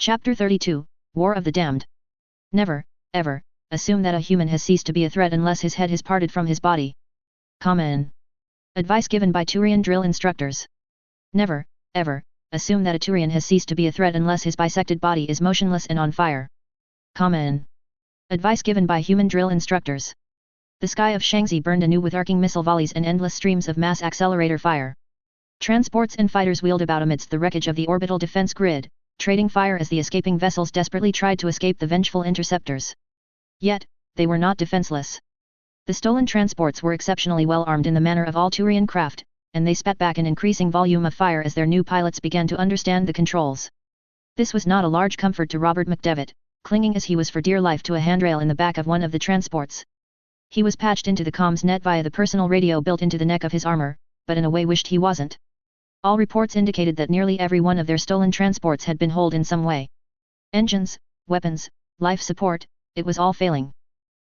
Chapter 32, War of the Damned. Never, ever, assume that a human has ceased to be a threat unless his head is parted from his body. Common advice given by Turian drill instructors. Never, ever, assume that a Turian has ceased to be a threat unless his bisected body is motionless and on fire. Common advice given by human drill instructors. The sky of Shanxi burned anew with arcing missile volleys and endless streams of mass accelerator fire. Transports and fighters wheeled about amidst the wreckage of the orbital defense grid, trading fire as the escaping vessels desperately tried to escape the vengeful interceptors. Yet, they were not defenseless. The stolen transports were exceptionally well armed in the manner of all Turian craft, and they spat back an increasing volume of fire as their new pilots began to understand the controls. This was not a large comfort to Robert McDevitt, clinging as he was for dear life to a handrail in the back of one of the transports. He was patched into the comms net via the personal radio built into the neck of his armor, but in a way wished he wasn't. All reports indicated that nearly every one of their stolen transports had been holed in some way. Engines, weapons, life support, it was all failing.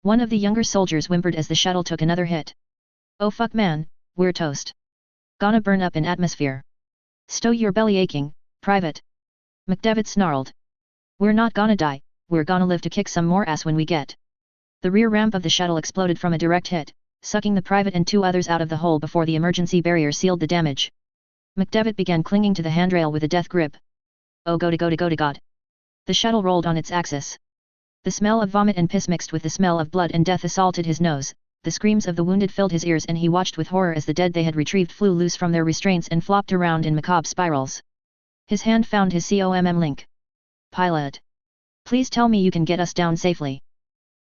One of the younger soldiers whimpered as the shuttle took another hit. "Oh fuck man, we're toast. Gonna burn up in atmosphere. Stow your belly aching, private." McDevitt snarled. "We're not gonna die, we're gonna live to kick some more ass when we get." The rear ramp of the shuttle exploded from a direct hit, sucking the private and two others out of the hole before the emergency barrier sealed the damage. McDevitt began clinging to the handrail with a death grip. Oh go to God. The shuttle rolled on its axis. The smell of vomit and piss mixed with the smell of blood and death assaulted his nose, the screams of the wounded filled his ears and he watched with horror as the dead they had retrieved flew loose from their restraints and flopped around in macabre spirals. His hand found his COMM link. "Pilot. Please tell me you can get us down safely.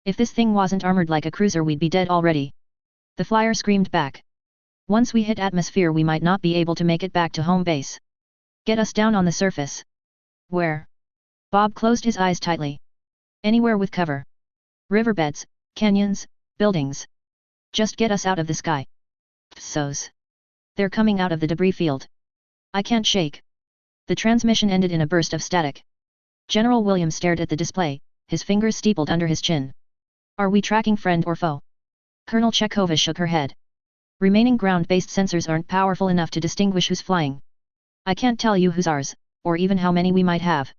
If this thing wasn't armored like a cruiser we'd be dead already." The flyer screamed back. "Once we hit atmosphere we might not be able to make it back to home base. Get us down on the surface." "Where?" Bob closed his eyes tightly. "Anywhere with cover. Riverbeds, canyons, buildings. Just get us out of the sky." "Psos. They're coming out of the debris field. I can't shake." The transmission ended in a burst of static. General Williams stared at the display, his fingers steepled under his chin. "Are we tracking friend or foe?" Colonel Chekova shook her head. "Remaining ground-based sensors aren't powerful enough to distinguish who's flying. I can't tell you who's ours, or even how many we might have.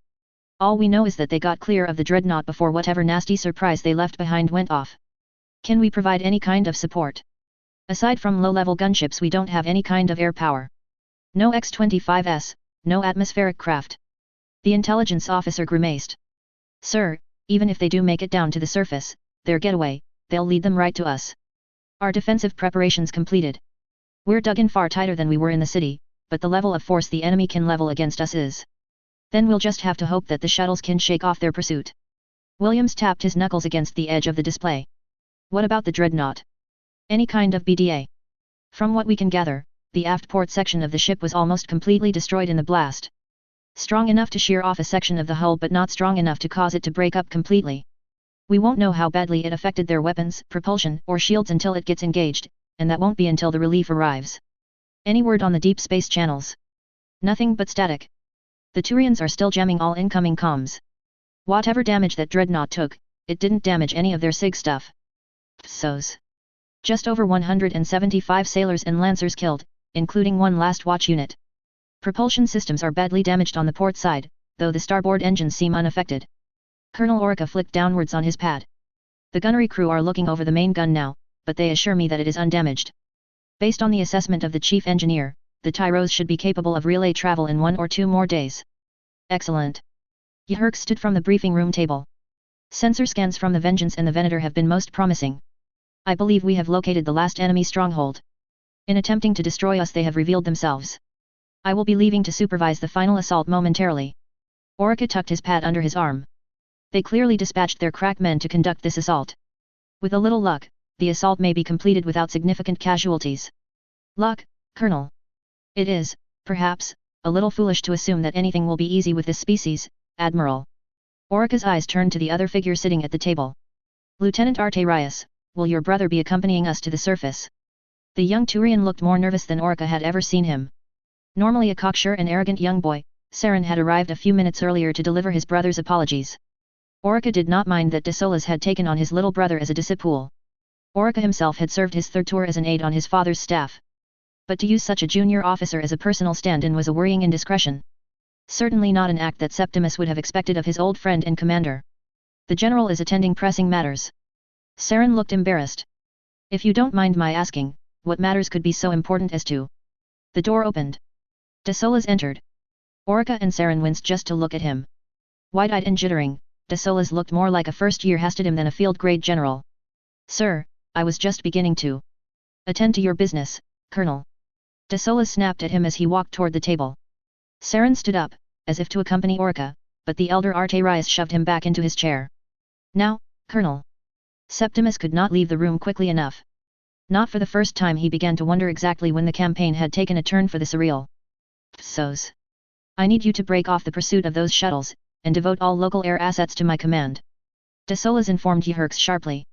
All we know is that they got clear of the dreadnought before whatever nasty surprise they left behind went off. Can we provide any kind of support? Aside from low-level gunships we don't have any kind of air power. No X-25s, no atmospheric craft." The intelligence officer grimaced. "Sir, even if they do make it down to the surface, their getaway, they'll lead them right to us. Our defensive preparations completed. We're dug in far tighter than we were in the city, but the level of force the enemy can level against us is. Then we'll just have to hope that the shuttles can shake off their pursuit." Williams tapped his knuckles against the edge of the display. "What about the dreadnought? Any kind of BDA?" From what we can gather, the aft port section of the ship was almost completely destroyed in the blast. Strong enough to shear off a section of the hull but not strong enough to cause it to break up completely. We won't know how badly it affected their weapons, propulsion, or shields until it gets engaged, and that won't be until the relief arrives. Any word on the deep space channels? Nothing but static. The Turians are still jamming all incoming comms. Whatever damage that dreadnought took, it didn't damage any of their SIG stuff. Psos. Just over 175 sailors and lancers killed, including one last watch unit. Propulsion systems are badly damaged on the port side, though the starboard engines seem unaffected." Colonel Orica flicked downwards on his pad. "The gunnery crew are looking over the main gun now, but they assure me that it is undamaged. Based on the assessment of the chief engineer, the Tyros should be capable of relay travel in 1 or 2 more days." "Excellent." Yherk stood from the briefing room table. "Sensor scans from the Vengeance and the Venator have been most promising. I believe we have located the last enemy stronghold. In attempting to destroy us they have revealed themselves. I will be leaving to supervise the final assault momentarily." Orica tucked his pad under his arm. "They clearly dispatched their crack men to conduct this assault. With a little luck, the assault may be completed without significant casualties." "Luck, Colonel? It is, perhaps, a little foolish to assume that anything will be easy with this species, Admiral." Orica's eyes turned to the other figure sitting at the table. "Lieutenant Arterius, will your brother be accompanying us to the surface?" The young Turian looked more nervous than Orica had ever seen him. Normally a cocksure and arrogant young boy, Saren had arrived a few minutes earlier to deliver his brother's apologies. Orica did not mind that de Solas had taken on his little brother as a disciple. Orica himself had served his third tour as an aide on his father's staff. But to use such a junior officer as a personal stand-in was a worrying indiscretion. Certainly not an act that Septimus would have expected of his old friend and commander. The general is attending pressing matters. Saren looked embarrassed. If you don't mind my asking, what matters could be so important as to... The door opened. De Solis entered. Orica and Saren winced just to look at him. Wide-eyed and jittering, De Solis looked more like a first-year Hastadim than a field-grade general. Sir, I was just beginning to... Attend to your business, Colonel. De Solis snapped at him as he walked toward the table. Saren stood up, as if to accompany Orica, but the elder Arterius shoved him back into his chair. Now, Colonel. Septimus could not leave the room quickly enough. Not for the first time he began to wonder exactly when the campaign had taken a turn for the surreal. Psos. I need you to break off the pursuit of those shuttles, and devote all local air assets to my command. De Solis informed Yhirks sharply.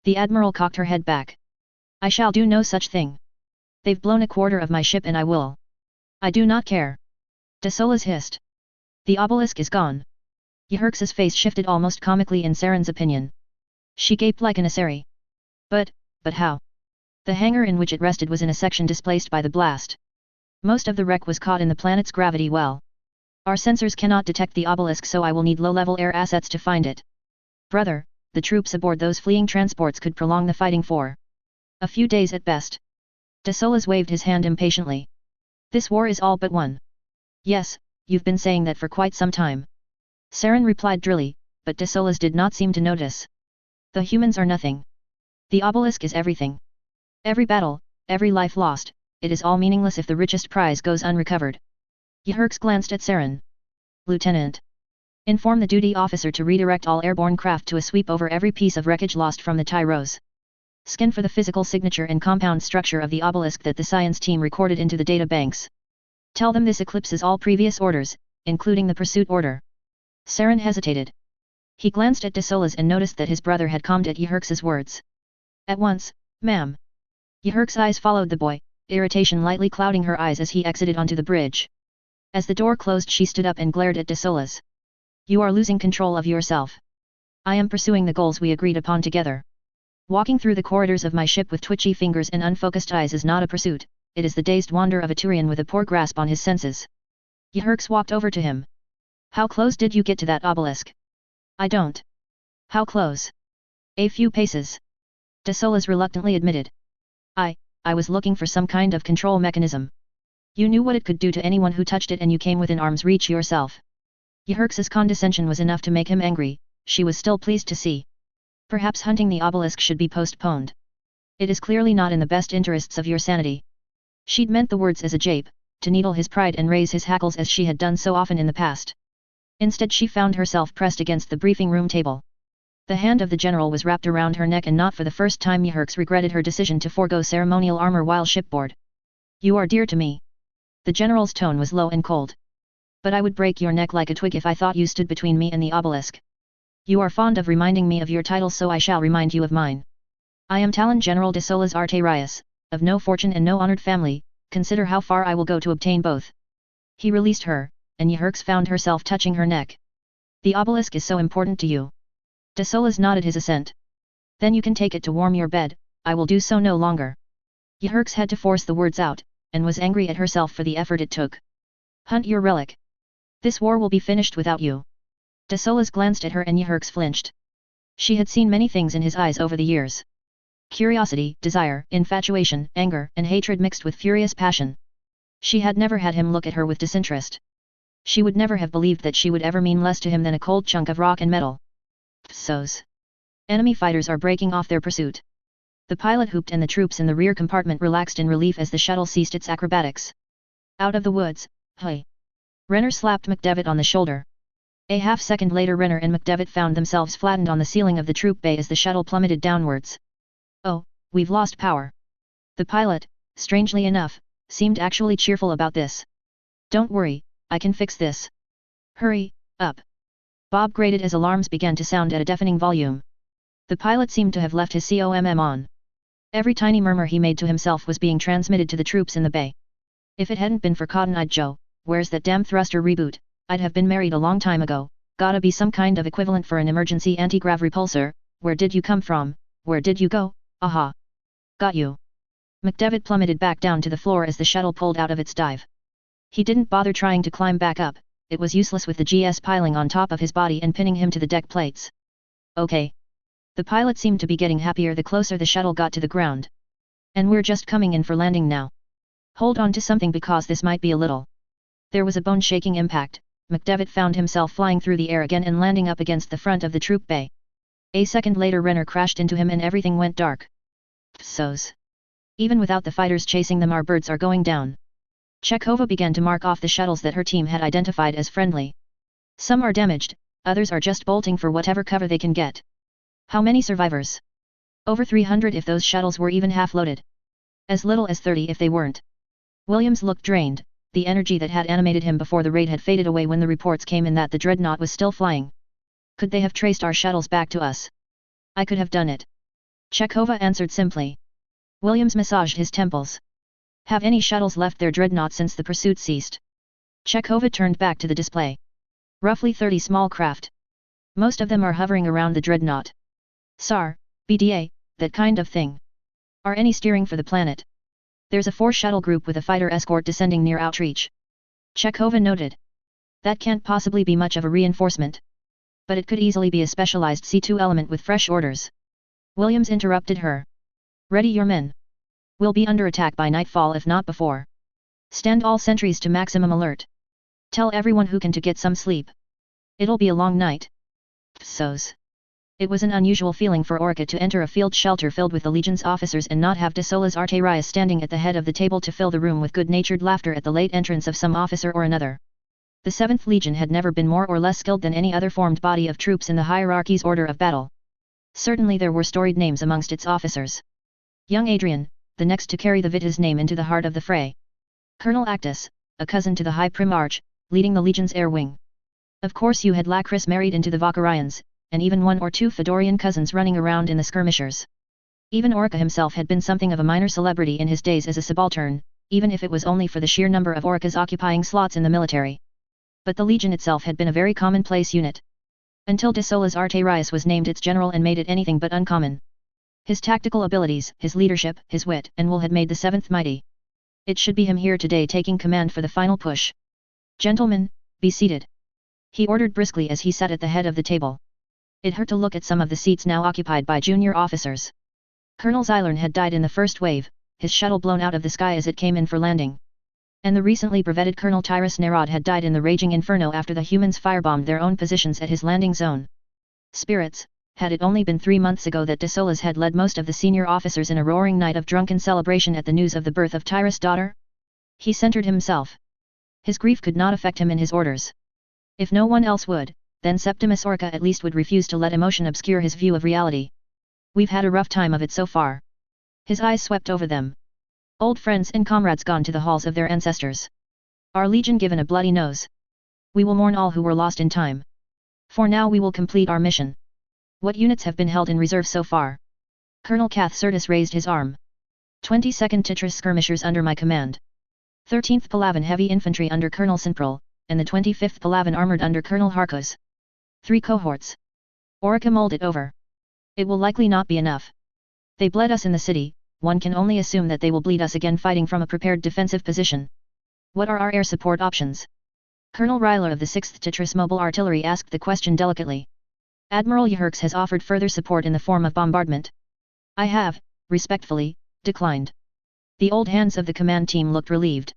The Admiral cocked her head back. I shall do no such thing. They've blown a quarter of my ship and I will. I do not care. De Solis hissed. The obelisk is gone. Yhirks's face shifted almost comically in Saren's opinion. She gaped like an asseri. But how? The hangar in which it rested was in a section displaced by the blast. Most of the wreck was caught in the planet's gravity well. Our sensors cannot detect the obelisk, so I will need low-level air assets to find it. Brother, the troops aboard those fleeing transports could prolong the fighting for a few days at best. De Solis waved his hand impatiently. This war is all but won. Yes, you've been saying that for quite some time. Saren replied drily, but De Solis did not seem to notice. The humans are nothing. The obelisk is everything. Every battle, every life lost, it is all meaningless if the richest prize goes unrecovered. Yhirks glanced at Saren. Lieutenant. Inform the duty officer to redirect all airborne craft to a sweep over every piece of wreckage lost from the Tyros. Scan for the physical signature and compound structure of the obelisk that the science team recorded into the data banks. Tell them this eclipses all previous orders, including the pursuit order. Saren hesitated. He glanced at De Solis and noticed that his brother had calmed at Yhirks's words. At once, ma'am. Yhirks' eyes followed the boy, irritation lightly clouding her eyes as he exited onto the bridge. As the door closed, she stood up and glared at De Solis. You are losing control of yourself. I am pursuing the goals we agreed upon together. Walking through the corridors of my ship with twitchy fingers and unfocused eyes is not a pursuit, it is the dazed wander of a Turian with a poor grasp on his senses. Yhirks walked over to him. How close did you get to that obelisk? I don't. How close? A few paces. De Solis reluctantly admitted. I was looking for some kind of control mechanism. You knew what it could do to anyone who touched it and you came within arm's reach yourself. Yhirks's condescension was enough to make him angry, she was still pleased to see. Perhaps hunting the obelisk should be postponed. It is clearly not in the best interests of your sanity. She'd meant the words as a jape, to needle his pride and raise his hackles as she had done so often in the past. Instead she found herself pressed against the briefing room table. The hand of the general was wrapped around her neck and not for the first time Yhirks regretted her decision to forego ceremonial armor while shipboard. You are dear to me. The general's tone was low and cold. But I would break your neck like a twig if I thought you stood between me and the obelisk. You are fond of reminding me of your title, so I shall remind you of mine. I am Talon General de Solis Arterius, of no fortune and no honored family, consider how far I will go to obtain both. He released her, and Yhirks found herself touching her neck. The obelisk is so important to you. De Solis nodded his assent. Then you can take it to warm your bed, I will do so no longer. Yhirks had to force the words out, and was angry at herself for the effort it took. Hunt your relic. This war will be finished without you. De Solis glanced at her and Yhirks flinched. She had seen many things in his eyes over the years. Curiosity, desire, infatuation, anger, and hatred mixed with furious passion. She had never had him look at her with disinterest. She would never have believed that she would ever mean less to him than a cold chunk of rock and metal. Psos. Enemy fighters are breaking off their pursuit. The pilot whooped and the troops in the rear compartment relaxed in relief as the shuttle ceased its acrobatics. Out of the woods, hey! Renner slapped McDevitt on the shoulder. A half-second later Renner and McDevitt found themselves flattened on the ceiling of the troop bay as the shuttle plummeted downwards. Oh, we've lost power. The pilot, strangely enough, seemed actually cheerful about this. Don't worry, I can fix this. Hurry, up. Bob grated as alarms began to sound at a deafening volume. The pilot seemed to have left his COMM on. Every tiny murmur he made to himself was being transmitted to the troops in the bay. If it hadn't been for Cotton-eyed Joe, where's that damn thruster reboot, I'd have been married a long time ago. Gotta be some kind of equivalent for an emergency anti-grav repulsor. Where did you come from? Where did you go? Aha! Got you. McDevitt plummeted back down to the floor as the shuttle pulled out of its dive. He didn't bother trying to climb back up, it was useless with the GS piling on top of his body and pinning him to the deck plates. Okay. The pilot seemed to be getting happier the closer the shuttle got to the ground. And we're just coming in for landing now. Hold on to something because this might be a little. There was a bone-shaking impact. McDevitt found himself flying through the air again and landing up against the front of the troop bay. A second later Renner crashed into him and everything went dark. Psos. Even without the fighters chasing them, our birds are going down. Chekhova began to mark off the shuttles that her team had identified as friendly. Some are damaged, others are just bolting for whatever cover they can get. How many survivors? Over 300 if those shuttles were even half-loaded. As little as 30 if they weren't. Williams looked drained. The energy that had animated him before the raid had faded away when the reports came in that the dreadnought was still flying. Could they have traced our shuttles back to us? I could have done it. Chekhova answered simply. Williams massaged his temples. Have any shuttles left their dreadnought since the pursuit ceased? Chekhova turned back to the display. Roughly 30 small craft. Most of them are hovering around the dreadnought. SAR, BDA, that kind of thing. Are any steering for the planet? There's a 4-shuttle group with a fighter escort descending near outreach. Chekhova noted. That can't possibly be much of a reinforcement. But it could easily be a specialized C2 element with fresh orders. Williams interrupted her. Ready your men. We'll be under attack by nightfall if not before. Stand all sentries to maximum alert. Tell everyone who can to get some sleep. It'll be a long night. Psos. It was an unusual feeling for Orca to enter a field shelter filled with the Legion's officers and not have de Solas Arterias standing at the head of the table to fill the room with good-natured laughter at the late entrance of some officer or another. The 7th Legion had never been more or less skilled than any other formed body of troops in the hierarchy's order of battle. Certainly there were storied names amongst its officers. Young Adrian, the next to carry the Vita's name into the heart of the fray. Colonel Actus, a cousin to the High Primarch, leading the Legion's air wing. Of course you had Lacris married into the Valkyrians, and even 1 or 2 Fedorian cousins running around in the skirmishers. Even Orca himself had been something of a minor celebrity in his days as a subaltern, even if it was only for the sheer number of Orcas occupying slots in the military. But the Legion itself had been a very commonplace unit. Until de Solas Arterias was named its general and made it anything but uncommon. His tactical abilities, his leadership, his wit and will had made the 7th mighty. It should be him here today taking command for the final push. Gentlemen, be seated. He ordered briskly as he sat at the head of the table. It hurt to look at some of the seats now occupied by junior officers. Colonel Xylern had died in the first wave, his shuttle blown out of the sky as it came in for landing. And the recently brevetted Colonel Tyrus Nerod had died in the raging inferno after the humans firebombed their own positions at his landing zone. Spirits, had it only been 3 months ago that de Solas had led most of the senior officers in a roaring night of drunken celebration at the news of the birth of Tyrus' daughter? He centered himself. His grief could not affect him in his orders. If no one else would, then Septimus Orca at least would refuse to let emotion obscure his view of reality. We've had a rough time of it so far. His eyes swept over them. Old friends and comrades gone to the halls of their ancestors. Our Legion given a bloody nose. We will mourn all who were lost in time. For now we will complete our mission. What units have been held in reserve so far? Colonel Cath Curtis raised his arm. 22nd Titris skirmishers under my command. 13th Palavan heavy infantry under Colonel Sinpril, and the 25th Palavan armored under Colonel Harkos. 3 cohorts. Orca mulled it over. It will likely not be enough. They bled us in the city, one can only assume that they will bleed us again fighting from a prepared defensive position. What are our air support options? Colonel Ryler of the 6th Titris Mobile Artillery asked the question delicately. Admiral Yehirks has offered further support in the form of bombardment. I have, respectfully, declined. The old hands of the command team looked relieved.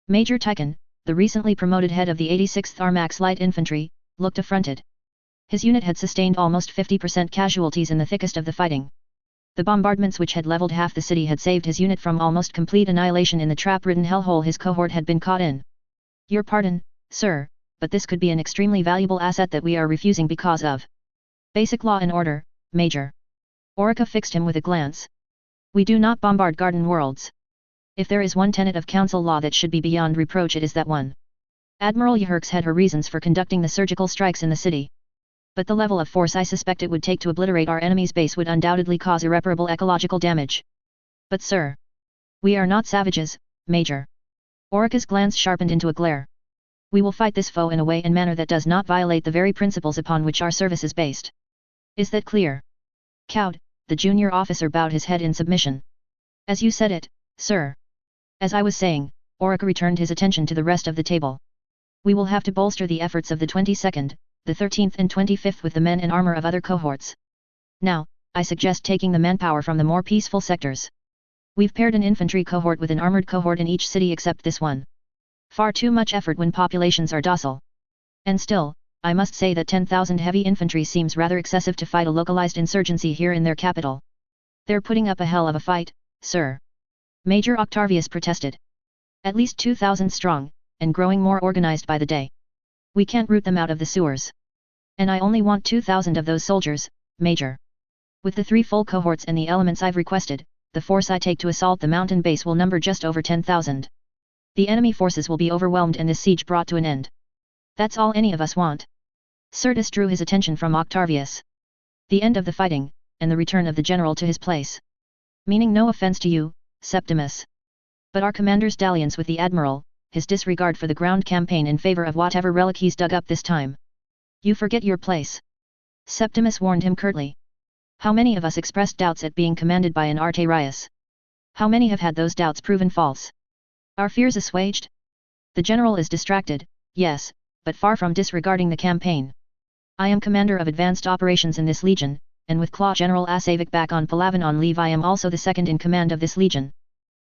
Major Tychon, the recently promoted head of the 86th Armax Light Infantry, looked affronted. His unit had sustained almost 50% casualties in the thickest of the fighting. The bombardments which had leveled half the city had saved his unit from almost complete annihilation in the trap-ridden hellhole his cohort had been caught in. Your pardon, sir, but this could be an extremely valuable asset that we are refusing because of basic law and order, Major. Orca fixed him with a glance. We do not bombard garden worlds. If there is one tenet of council law that should be beyond reproach, it is that one. Admiral Yehirks had her reasons for conducting the surgical strikes in the city. But the level of force I suspect it would take to obliterate our enemy's base would undoubtedly cause irreparable ecological damage. But sir, we are not savages, Major. Orca's glance sharpened into a glare. We will fight this foe in a way and manner that does not violate the very principles upon which our service is based. Is that clear? Cowed, the junior officer bowed his head in submission. As you said it, sir. As I was saying, Orca returned his attention to the rest of the table. We will have to bolster the efforts of the 22nd, the 13th and 25th with the men and armor of other cohorts. Now, I suggest taking the manpower from the more peaceful sectors. We've paired an infantry cohort with an armored cohort in each city except this one. Far too much effort when populations are docile. And still, I must say that 10,000 heavy infantry seems rather excessive to fight a localized insurgency here in their capital. They're putting up a hell of a fight, sir. Major Octavius protested. At least 2,000 strong, and growing more organized by the day. We can't root them out of the sewers. And I only want 2,000 of those soldiers, Major. With the 3 full cohorts and the elements I've requested, the force I take to assault the mountain base will number just over 10,000. The enemy forces will be overwhelmed and this siege brought to an end. That's all any of us want. Certus drew his attention from Octavius. The end of the fighting, and the return of the general to his place. Meaning no offense to you, Septimus. But our commander's dalliance with the admiral, his disregard for the ground campaign in favor of whatever relic he's dug up this time. You forget your place. Septimus warned him curtly. How many of us expressed doubts at being commanded by an Arterius? How many have had those doubts proven false? Are fears assuaged? The general is distracted, yes, but far from disregarding the campaign. I am commander of advanced operations in this legion, and with Claw General Asavik back on Palavan on leave I am also the second in command of this legion.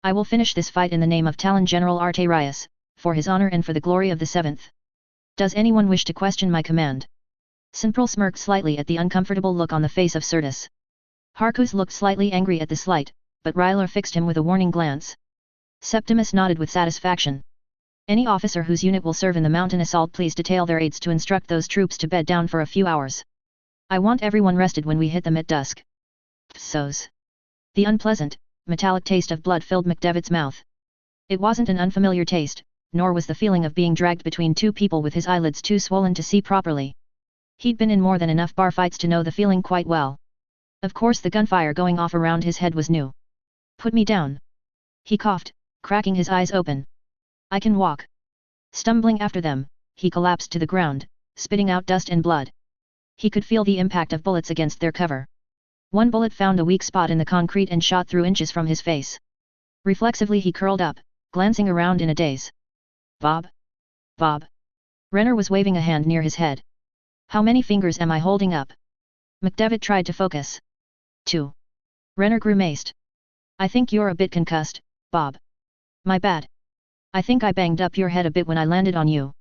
I will finish this fight in the name of Talon General Arterius, for his honor and for the glory of the 7th. Does anyone wish to question my command? Simpril smirked slightly at the uncomfortable look on the face of Certus. Harkuz looked slightly angry at the slight, but Ryler fixed him with a warning glance. Septimus nodded with satisfaction. Any officer whose unit will serve in the mountain assault please detail their aides to instruct those troops to bed down for a few hours. I want everyone rested when we hit them at dusk. Psos. The unpleasant, metallic taste of blood filled McDevitt's mouth. It wasn't an unfamiliar taste, nor was the feeling of being dragged between two people with his eyelids too swollen to see properly. He'd been in more than enough bar fights to know the feeling quite well. Of course the gunfire going off around his head was new. Put me down. He coughed, cracking his eyes open. I can walk. Stumbling after them, he collapsed to the ground, spitting out dust and blood. He could feel the impact of bullets against their cover. One bullet found a weak spot in the concrete and shot through inches from his face. Reflexively he curled up, glancing around in a daze. Bob? Bob? Renner was waving a hand near his head. How many fingers am I holding up? McDevitt tried to focus. 2. Renner grimaced. I think you're a bit concussed, Bob. My bad. I think I banged up your head a bit when I landed on you.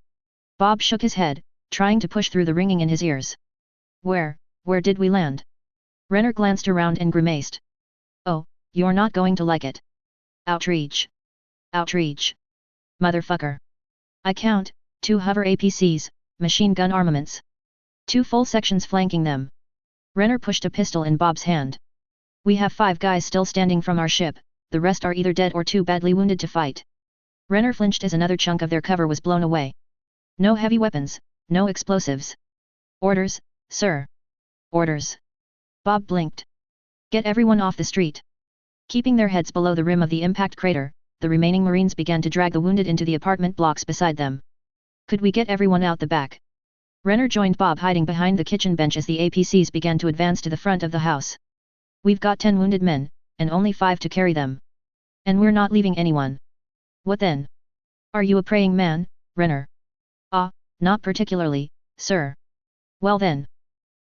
Bob shook his head, trying to push through the ringing in his ears. Where did we land? Renner glanced around and grimaced. Oh, you're not going to like it. Outreach. Outreach. Motherfucker. I count, 2 hover APCs, machine gun armaments. 2 full sections flanking them. Renner pushed a pistol in Bob's hand. We have 5 guys still standing from our ship, the rest are either dead or too badly wounded to fight. Renner flinched as another chunk of their cover was blown away. No heavy weapons, no explosives. Orders, sir. Orders. Bob blinked. Get everyone off the street. Keeping their heads below the rim of the impact crater, the remaining Marines began to drag the wounded into the apartment blocks beside them. Could we get everyone out the back? Renner joined Bob hiding behind the kitchen bench as the APCs began to advance to the front of the house. We've got 10 wounded men, and only 5 to carry them. And we're not leaving anyone. What then? Are you a praying man, Renner? Ah, not particularly, sir. Well then.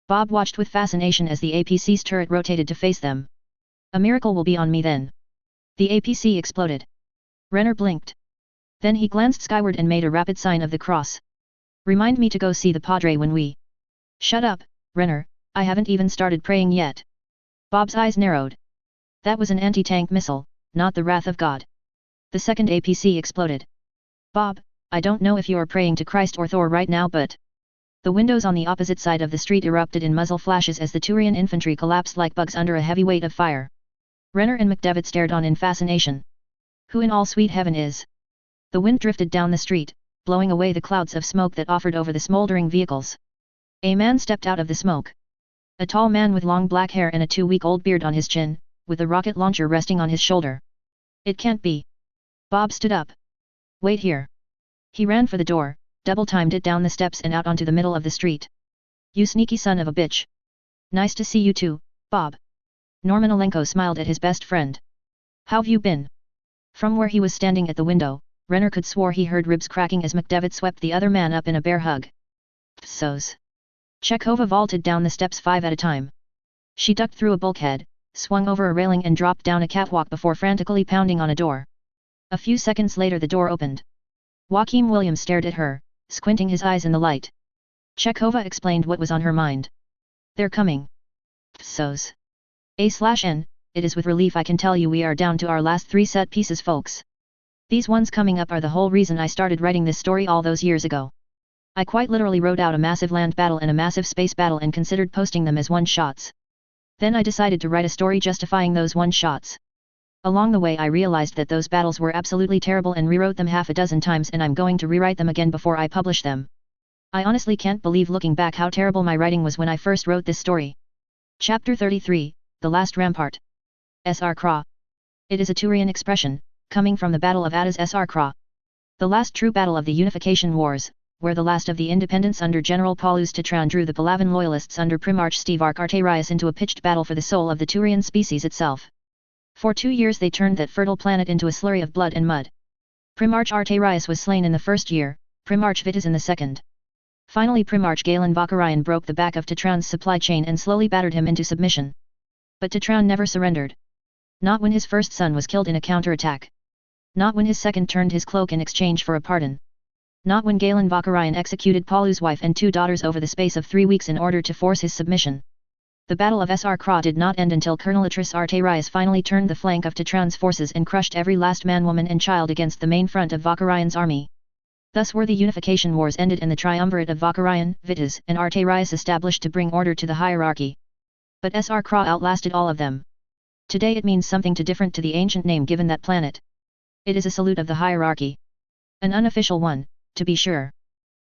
Bob watched with fascination as the APC's turret rotated to face them. A miracle will be on me then. The APC exploded. Renner blinked. Then he glanced skyward and made a rapid sign of the cross. Remind me to go see the Padre when we... Shut up, Renner, I haven't even started praying yet. Bob's eyes narrowed. That was an anti-tank missile, not the wrath of God. The second APC exploded. Bob, I don't know if you're praying to Christ or Thor right now but... The windows on the opposite side of the street erupted in muzzle flashes as the Turian infantry collapsed like bugs under a heavy weight of fire. Renner and McDevitt stared on in fascination. Who in all sweet heaven is? The wind drifted down the street, blowing away the clouds of smoke that offered over the smoldering vehicles. A man stepped out of the smoke. A tall man with long black hair and a 2-week-old beard on his chin, with a rocket launcher resting on his shoulder. It can't be. Bob stood up. Wait here. He ran for the door, double-timed it down the steps and out onto the middle of the street. You sneaky son of a bitch. Nice to see you too, Bob. Norman Alenko smiled at his best friend. How've you been? From where he was standing at the window, Renner could swore he heard ribs cracking as McDevitt swept the other man up in a bear hug. Psos. Chekhova vaulted down the steps 5 at a time. She ducked through a bulkhead, swung over a railing and dropped down a catwalk before frantically pounding on a door. A few seconds later the door opened. Joaquin Williams stared at her, squinting his eyes in the light. Chekhova explained what was on her mind. They're coming. Psos. A/N, it is with relief I can tell you we are down to our last 3 set pieces, folks. These ones coming up are the whole reason I started writing this story all those years ago. I quite literally wrote out a massive land battle and a massive space battle and considered posting them as one-shots. Then I decided to write a story justifying those one-shots. Along the way I realized that those battles were absolutely terrible and rewrote them half a dozen times, and I'm going to rewrite them again before I publish them. I honestly can't believe looking back how terrible my writing was when I first wrote this story. Chapter 33, The Last Rampart. Sr. Kra. It is a Turian expression, coming from the Battle of Adas Sr. Kra. The last true battle of the Unification Wars, where the last of the independents under General Paulus Tetran drew the Palavan loyalists under Primarch Stevarch Arterius into a pitched battle for the soul of the Turian species itself. For 2 years they turned that fertile planet into a slurry of blood and mud. Primarch Arterius was slain in the first year, Primarch Vitas in the second. Finally Primarch Galen Vakarian broke the back of Tetran's supply chain and slowly battered him into submission. But Tetran never surrendered. Not when his first son was killed in a counterattack. Not when his second turned his cloak in exchange for a pardon. Not when Galen Vakarian executed Paulu's wife and 2 daughters over the space of 3 weeks in order to force his submission. The Battle of Sr. Kra did not end until Colonel Atris Arterius finally turned the flank of Tetran's forces and crushed every last man, woman and child against the main front of Vakarian's army. Thus were the Unification Wars ended and the triumvirate of Vakarian, Vitas and Arterius established to bring order to the hierarchy. But Sr. Kra outlasted all of them. Today it means something different to the ancient name given that planet. It is a salute of the hierarchy. An unofficial one, to be sure.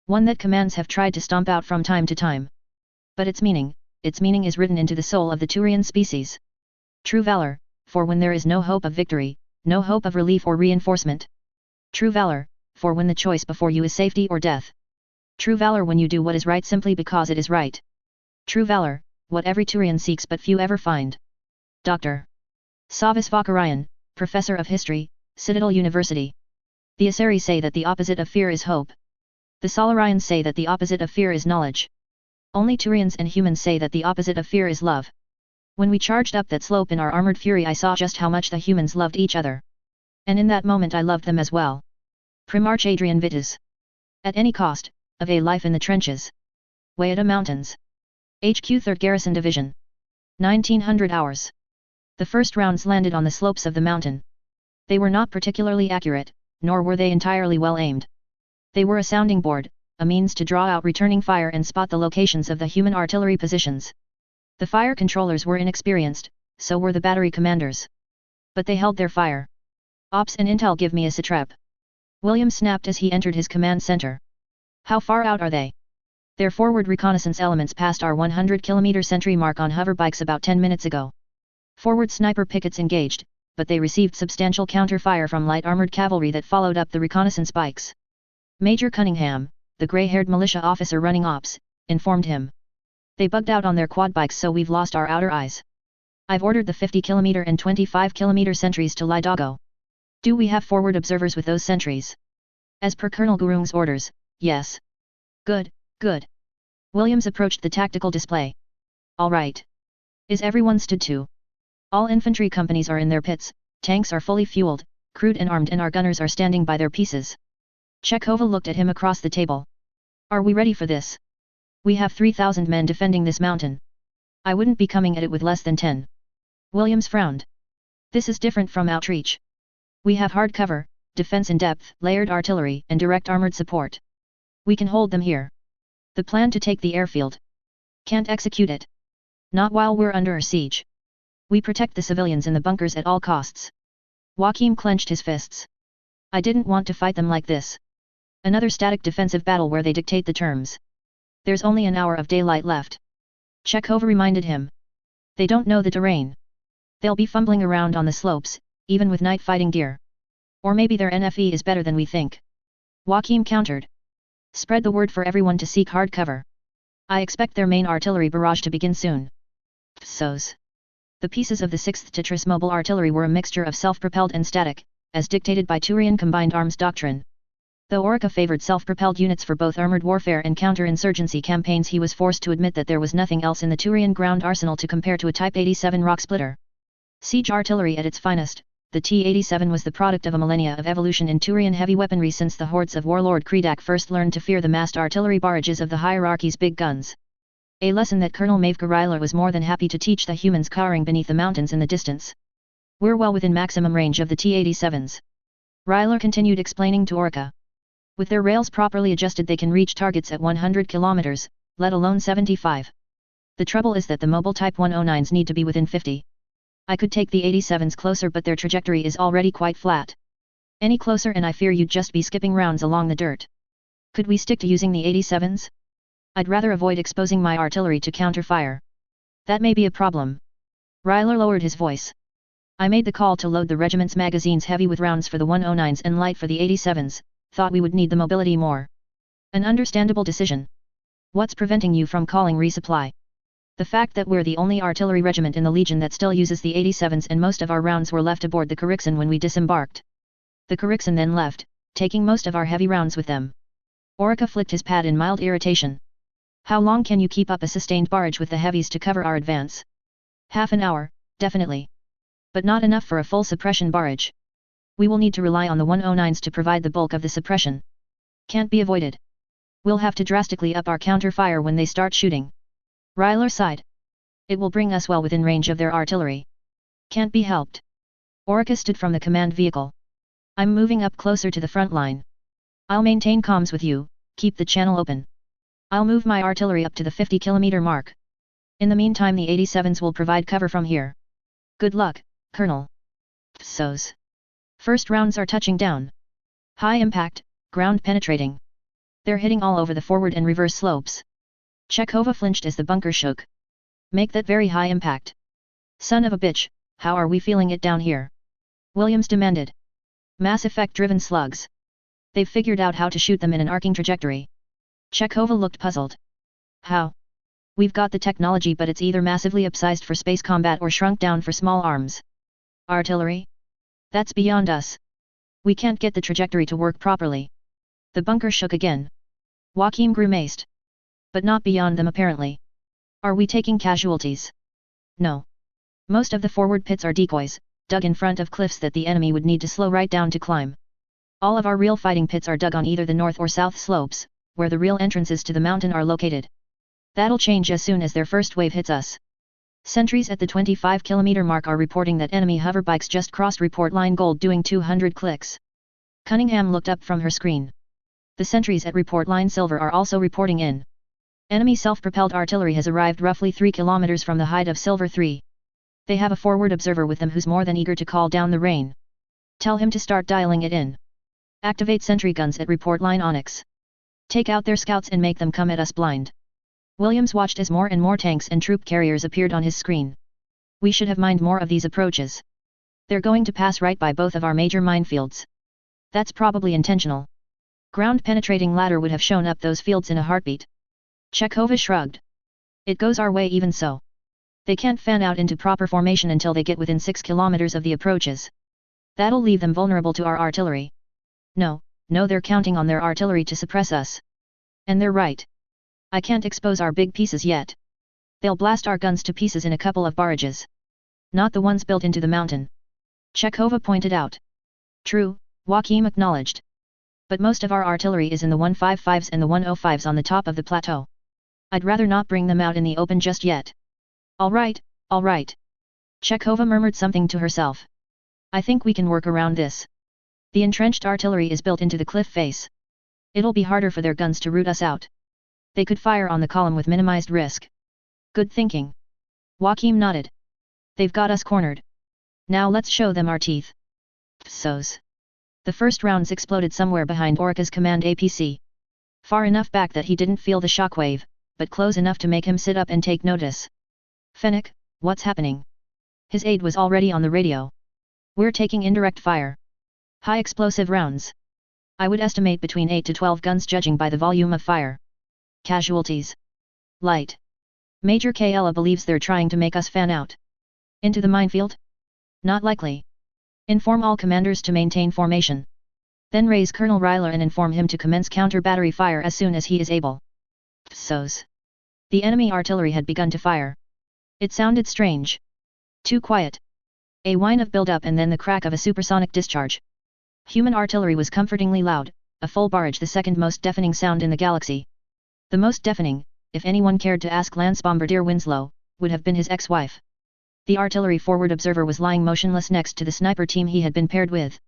One that commands have tried to stomp out from time to time. But its meaning is written into the soul of the Turian species. True valor, for when there is no hope of victory, no hope of relief or reinforcement. True valor, for when the choice before you is safety or death. True valor when you do what is right simply because it is right. True valor, what every Turian seeks but few ever find. Dr. Savas Vakarian, Professor of History, Citadel University. The Asari say that the opposite of fear is hope. The Solarians say that the opposite of fear is knowledge. Only Turians and humans say that the opposite of fear is love. When we charged up that slope in our armored fury I saw just how much the humans loved each other. And in that moment I loved them as well. Primarch Adrian Vitas. At any cost, of a life in the trenches. Wayada Mountains. HQ 3rd Garrison Division. 1900 hours. The first rounds landed on the slopes of the mountain. They were not particularly accurate, nor were they entirely well aimed. They were a sounding board, a means to draw out returning fire and spot the locations of the human artillery positions. The fire controllers were inexperienced, so were the battery commanders. But they held their fire. Ops and intel give me a sitrep. William snapped as he entered his command center. How far out are they? Their forward reconnaissance elements passed our 100-kilometer sentry mark on hover bikes about 10 minutes ago. Forward sniper pickets engaged, but they received substantial counter-fire from light armored cavalry that followed up the reconnaissance bikes. Major Cunningham, the gray-haired militia officer running ops, informed him. They bugged out on their quad bikes, so we've lost our outer eyes. I've ordered the 50-kilometer and 25-kilometer sentries to lie doggo. Do we have forward observers with those sentries? As per Colonel Gurung's orders, yes. Good, good. Williams approached the tactical display. All right. Is everyone stood to? All infantry companies are in their pits, tanks are fully fueled, crewed and armed, and our gunners are standing by their pieces. Chekhova looked at him across the table. Are we ready for this? We have 3,000 men defending this mountain. I wouldn't be coming at it with less than 10. Williams frowned. This is different from outreach. We have hard cover, defense in depth, layered artillery, and direct armored support. We can hold them here. The plan to take the airfield. Can't execute it. Not while we're under siege. We protect the civilians in the bunkers at all costs. Joachim clenched his fists. I didn't want to fight them like this. Another static defensive battle where they dictate the terms. There's only an hour of daylight left. Chekhova reminded him. They don't know the terrain. They'll be fumbling around on the slopes, even with night fighting gear. Or maybe their NFE is better than we think. Joachim countered. Spread the word for everyone to seek hard cover. I expect their main artillery barrage to begin soon. Psos. The pieces of the 6th Tetris mobile artillery were a mixture of self-propelled and static, as dictated by Turian combined arms doctrine. Though Orica favored self-propelled units for both armored warfare and counter-insurgency campaigns, he was forced to admit that there was nothing else in the Turian ground arsenal to compare to a Type 87 rock splitter. Siege artillery at its finest, the T-87 was the product of a millennia of evolution in Turian heavy weaponry since the hordes of warlord Kredak first learned to fear the massed artillery barrages of the hierarchy's big guns. A lesson that Colonel Mavka Ryler was more than happy to teach the humans cowering beneath the mountains in the distance. We're well within maximum range of the T-87s. Ryler continued explaining to Orica. With their rails properly adjusted they can reach targets at 100 kilometers, let alone 75. The trouble is that the mobile Type 109s need to be within 50. I could take the 87s closer but their trajectory is already quite flat. Any closer and I fear you'd just be skipping rounds along the dirt. Could we stick to using the 87s? I'd rather avoid exposing my artillery to counter-fire. That may be a problem. Ryler lowered his voice. I made the call to load the regiment's magazines heavy with rounds for the 109s and light for the 87s, thought we would need the mobility more. An understandable decision. What's preventing you from calling resupply? The fact that we're the only artillery regiment in the Legion that still uses the 87s and most of our rounds were left aboard the Kuriksen when we disembarked. The Kuriksen then left, taking most of our heavy rounds with them. Orica flicked his pad in mild irritation. How long can you keep up a sustained barrage with the heavies to cover our advance? Half an hour, definitely. But not enough for a full suppression barrage. We will need to rely on the 109s to provide the bulk of the suppression. Can't be avoided. We'll have to drastically up our counter-fire when they start shooting. Ryler sighed. It will bring us well within range of their artillery. Can't be helped. Orica stood from the command vehicle. I'm moving up closer to the front line. I'll maintain comms with you, keep the channel open. I'll move my artillery up to the 50-kilometer mark. In the meantime the 87s will provide cover from here. Good luck, Colonel. Psos. First rounds are touching down. High impact, ground penetrating. They're hitting all over the forward and reverse slopes. Chekhova flinched as the bunker shook. Make that very high impact. Son of a bitch, how are we feeling it down here? Williams demanded. MassEffect driven slugs. They've figured out how to shoot them in an arcing trajectory. Chekhova looked puzzled. How? We've got the technology but it's either massively upsized for space combat or shrunk down for small arms. Artillery? That's beyond us. We can't get the trajectory to work properly. The bunker shook again. Joachim grimaced. But not beyond them apparently. Are we taking casualties? No. Most of the forward pits are decoys, dug in front of cliffs that the enemy would need to slow right down to climb. All of our real fighting pits are dug on either the north or south slopes, where the real entrances to the mountain are located. That'll change as soon as their first wave hits us. Sentries at the 25-kilometer mark are reporting that enemy hoverbikes just crossed report line gold doing 200 clicks. Cunningham looked up from her screen. The sentries at report line silver are also reporting in. Enemy self-propelled artillery has arrived roughly 3 kilometers from the height of Silver 3. They have a forward observer with them who's more than eager to call down the rain. Tell him to start dialing it in. Activate sentry guns at report line Onyx. Take out their scouts and make them come at us blind. Williams watched as more and more tanks and troop carriers appeared on his screen. We should have mined more of these approaches. They're going to pass right by both of our major minefields. That's probably intentional. Ground-penetrating ladder would have shown up those fields in a heartbeat. Chekhova shrugged. It goes our way even so. They can't fan out into proper formation until they get within 6 kilometers of the approaches. That'll leave them vulnerable to our artillery. No, they're counting on their artillery to suppress us. And they're right. I can't expose our big pieces yet. They'll blast our guns to pieces in a couple of barrages. Not the ones built into the mountain. Chekhova pointed out. True, Joachim acknowledged. But most of our artillery is in the 155s and the 105s on the top of the plateau. I'd rather not bring them out in the open just yet. All right. Chekhova murmured something to herself. I think we can work around this. The entrenched artillery is built into the cliff face. It'll be harder for their guns to root us out. They could fire on the column with minimized risk. Good thinking. Joachim nodded. They've got us cornered. Now let's show them our teeth. Psos. The first rounds exploded somewhere behind Orica's command APC. Far enough back that he didn't feel the shockwave, but close enough to make him sit up and take notice. Fennec, what's happening? His aide was already on the radio. We're taking indirect fire. High explosive rounds. I would estimate between 8 to 12 guns judging by the volume of fire. Casualties. Light. Major Kayla believes they're trying to make us fan out. Into the minefield? Not likely. Inform all commanders to maintain formation. Then raise Colonel Ryler and inform him to commence counter-battery fire as soon as he is able. Psos. The enemy artillery had begun to fire. It sounded strange. Too quiet. A whine of build-up and then the crack of a supersonic discharge. Human artillery was comfortingly loud, a full barrage, the second most deafening sound in the galaxy. The most deafening, if anyone cared to ask Lance Bombardier Winslow, would have been his ex-wife. The artillery forward observer was lying motionless next to the sniper team he had been paired with.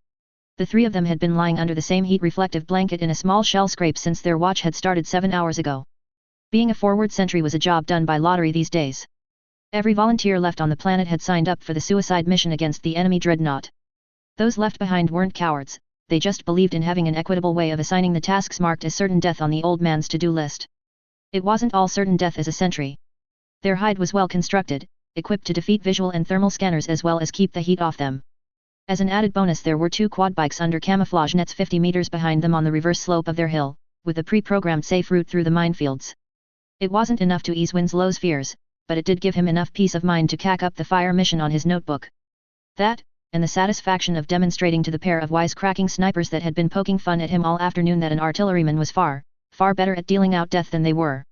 The three of them had been lying under the same heat-reflective blanket in a small shell scrape since their watch had started 7 hours ago. Being a forward sentry was a job done by lottery these days. Every volunteer left on the planet had signed up for the suicide mission against the enemy dreadnought. Those left behind weren't cowards, they just believed in having an equitable way of assigning the tasks marked as certain death on the old man's to-do list. It wasn't all certain death as a sentry. Their hide was well constructed, equipped to defeat visual and thermal scanners as well as keep the heat off them. As an added bonus, there were 2 quad bikes under camouflage nets 50 meters behind them on the reverse slope of their hill, with a pre-programmed safe route through the minefields. It wasn't enough to ease Winslow's fears, but it did give him enough peace of mind to cack up the fire mission on his notebook. That, and the satisfaction of demonstrating to the pair of wisecracking snipers that had been poking fun at him all afternoon that an artilleryman was far, far better at dealing out death than they were.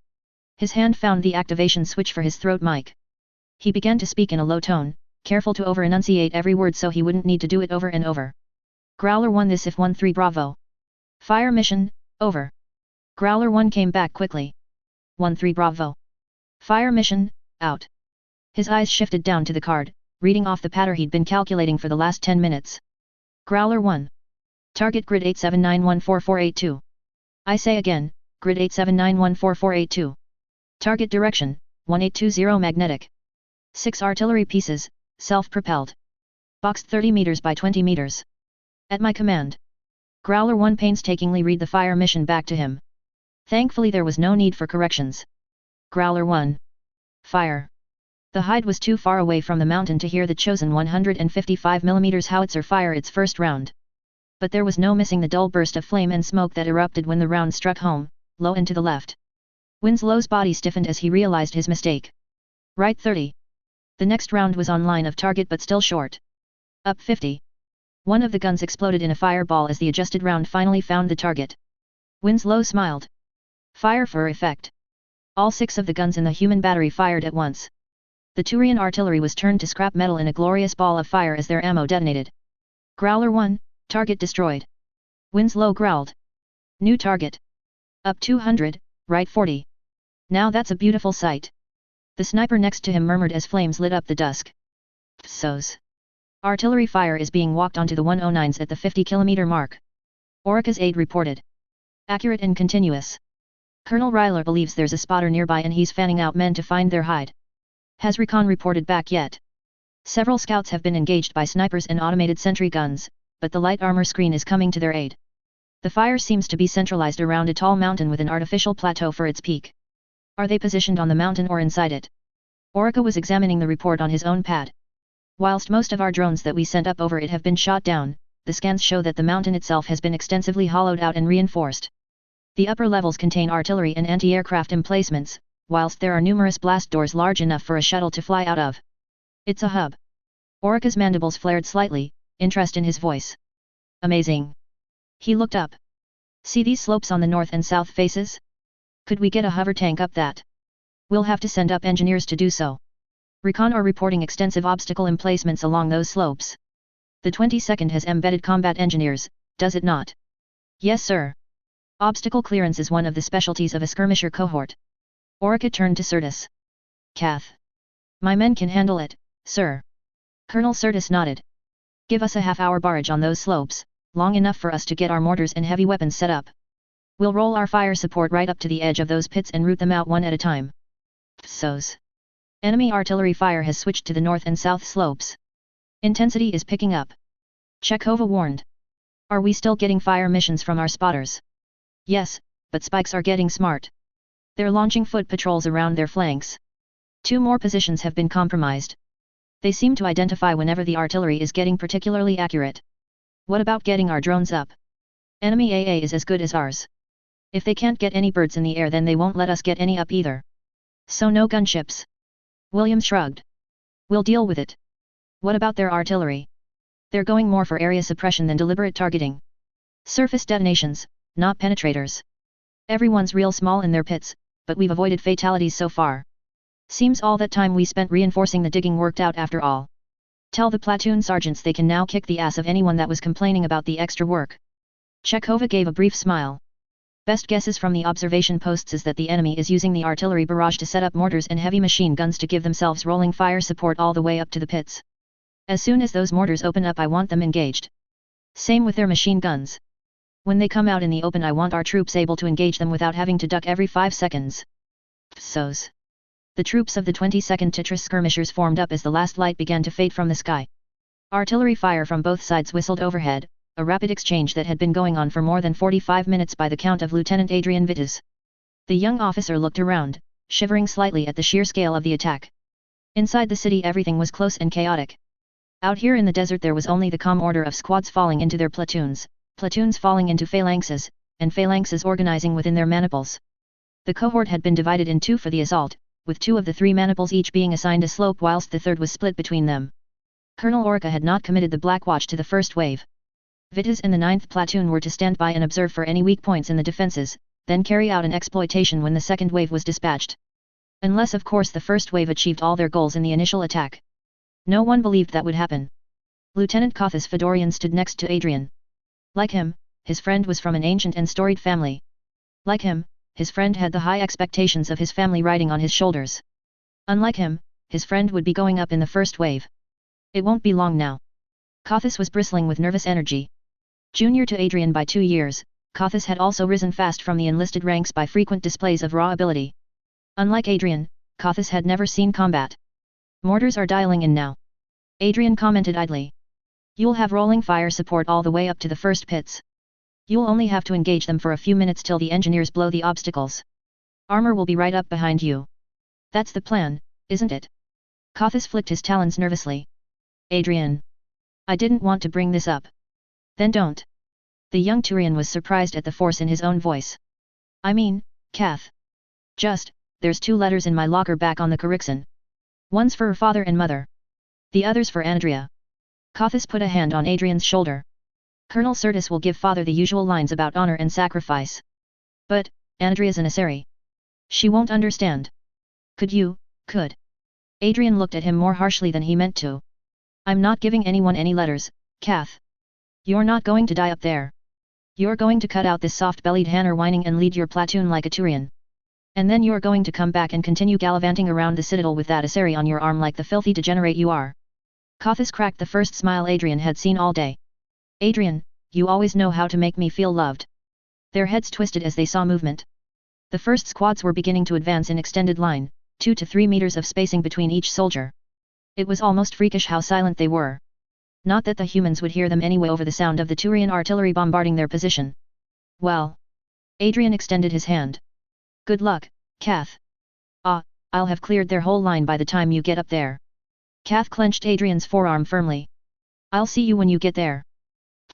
His hand found the activation switch for his throat mic. He began to speak in a low tone, careful to over-enunciate every word so he wouldn't need to do it over and over. Growler 1, this if 1-3 Bravo. Fire mission, over. Growler 1 came back quickly. 1-3 Bravo. Fire mission, out. His eyes shifted down to the card, reading off the pattern he'd been calculating for the last 10 minutes. Growler 1. Target grid 879144882. I say again, grid 879144882. Target direction, 1820 magnetic. 6 artillery pieces, self-propelled. Boxed 30 meters by 20 meters. At my command. Growler 1 painstakingly read the fire mission back to him. Thankfully there was no need for corrections. Growler 1. Fire. The hide was too far away from the mountain to hear the chosen 155mm howitzer fire its first round. But there was no missing the dull burst of flame and smoke that erupted when the round struck home, low and to the left. Winslow's body stiffened as he realized his mistake. Right 30. The next round was on line of target but still short. Up 50. One of the guns exploded in a fireball as the adjusted round finally found the target. Winslow smiled. Fire for effect. All 6 of the guns in the human battery fired at once. The Turian artillery was turned to scrap metal in a glorious ball of fire as their ammo detonated. Growler 1, target destroyed. Winslow growled. New target. Up 200, right 40. Now that's a beautiful sight. The sniper next to him murmured as flames lit up the dusk. Psos. Artillery fire is being walked onto the 109s at the 50-kilometer mark. Orica's aide reported. Accurate and continuous. Colonel Ryler believes there's a spotter nearby and he's fanning out men to find their hide. Has recon reported back yet? Several scouts have been engaged by snipers and automated sentry guns, but the light armor screen is coming to their aid. The fire seems to be centralized around a tall mountain with an artificial plateau for its peak. Are they positioned on the mountain or inside it? Orica was examining the report on his own pad. Whilst most of our drones that we sent up over it have been shot down, the scans show that the mountain itself has been extensively hollowed out and reinforced. The upper levels contain artillery and anti-aircraft emplacements, whilst there are numerous blast doors large enough for a shuttle to fly out of. It's a hub. Orica's mandibles flared slightly, interest in his voice. Amazing. He looked up. See these slopes on the north and south faces? Could we get a hover tank up that? We'll have to send up engineers to do so. Recon are reporting extensive obstacle emplacements along those slopes. The 22nd has embedded combat engineers, does it not? Yes sir. Obstacle clearance is one of the specialties of a skirmisher cohort. Orica turned to Sirtis. Kath. My men can handle it, sir. Colonel Sirtis nodded. Give us a half-hour barrage on those slopes, long enough for us to get our mortars and heavy weapons set up. We'll roll our fire support right up to the edge of those pits and root them out one at a time. Psos. Enemy artillery fire has switched to the north and south slopes. Intensity is picking up. Chekhova warned. Are we still getting fire missions from our spotters? Yes, but spikes are getting smart. They're launching foot patrols around their flanks. 2 more positions have been compromised. They seem to identify whenever the artillery is getting particularly accurate. What about getting our drones up? Enemy AA is as good as ours. If they can't get any birds in the air then they won't let us get any up either. So no gunships. Williams shrugged. We'll deal with it. What about their artillery? They're going more for area suppression than deliberate targeting. Surface detonations, not penetrators. Everyone's real small in their pits, but we've avoided fatalities so far. Seems all that time we spent reinforcing the digging worked out after all. Tell the platoon sergeants they can now kick the ass of anyone that was complaining about the extra work. Chekhova gave a brief smile. Best guesses from the observation posts is that the enemy is using the artillery barrage to set up mortars and heavy machine guns to give themselves rolling fire support all the way up to the pits. As soon as those mortars open up, I want them engaged. Same with their machine guns. When they come out in the open, I want our troops able to engage them without having to duck every 5 seconds. Psos. The troops of the 22nd Tetris skirmishers formed up as the last light began to fade from the sky. Artillery fire from both sides whistled overhead, a rapid exchange that had been going on for more than 45 minutes by the count of Lieutenant Adrian Vittes. The young officer looked around, shivering slightly at the sheer scale of the attack. Inside the city everything was close and chaotic. Out here in the desert there was only the calm order of squads falling into their platoons, platoons falling into phalanxes, and phalanxes organizing within their maniples. The cohort had been divided in two for the assault, with 2 of the 3 maniples each being assigned a slope whilst the third was split between them. Colonel Orica had not committed the Black Watch to the first wave. Vittes and the 9th platoon were to stand by and observe for any weak points in the defenses, then carry out an exploitation when the second wave was dispatched. Unless of course the first wave achieved all their goals in the initial attack. No one believed that would happen. Lieutenant Kothis Fedorian stood next to Adrian. Like him, his friend was from an ancient and storied family. Like him, his friend had the high expectations of his family riding on his shoulders. Unlike him, his friend would be going up in the first wave. It won't be long now. Kothis was bristling with nervous energy. Junior to Adrian by 2 years, Kothis had also risen fast from the enlisted ranks by frequent displays of raw ability. Unlike Adrian, Kothis had never seen combat. Mortars are dialing in now. Adrian commented idly. You'll have rolling fire support all the way up to the first pits. You'll only have to engage them for a few minutes till the engineers blow the obstacles. Armor will be right up behind you. That's the plan, isn't it? Kothis flicked his talons nervously. Adrian. I didn't want to bring this up. Then don't. The young Turian was surprised at the force in his own voice. I mean, Kath. There's 2 letters in my locker back on the Karikson. One's for her father and mother. The other's for Andrea. Kothis put a hand on Adrian's shoulder. Colonel Sirtis will give father the usual lines about honor and sacrifice. But, Andrea's an Asari. She won't understand. Could. Adrian looked at him more harshly than he meant to. I'm not giving anyone any letters, Kath. You're not going to die up there. You're going to cut out this soft-bellied Hanner whining and lead your platoon like a Turian. And then you're going to come back and continue gallivanting around the citadel with that Asari on your arm like the filthy degenerate you are. Kothis cracked the first smile Adrian had seen all day. Adrian, you always know how to make me feel loved. Their heads twisted as they saw movement. The first squads were beginning to advance in extended line, 2 to 3 meters of spacing between each soldier. It was almost freakish how silent they were. Not that the humans would hear them anyway over the sound of the Turian artillery bombarding their position. Well. Adrian extended his hand. Good luck, Kath. I'll have cleared their whole line by the time you get up there. Kath clenched Adrian's forearm firmly. I'll see you when you get there.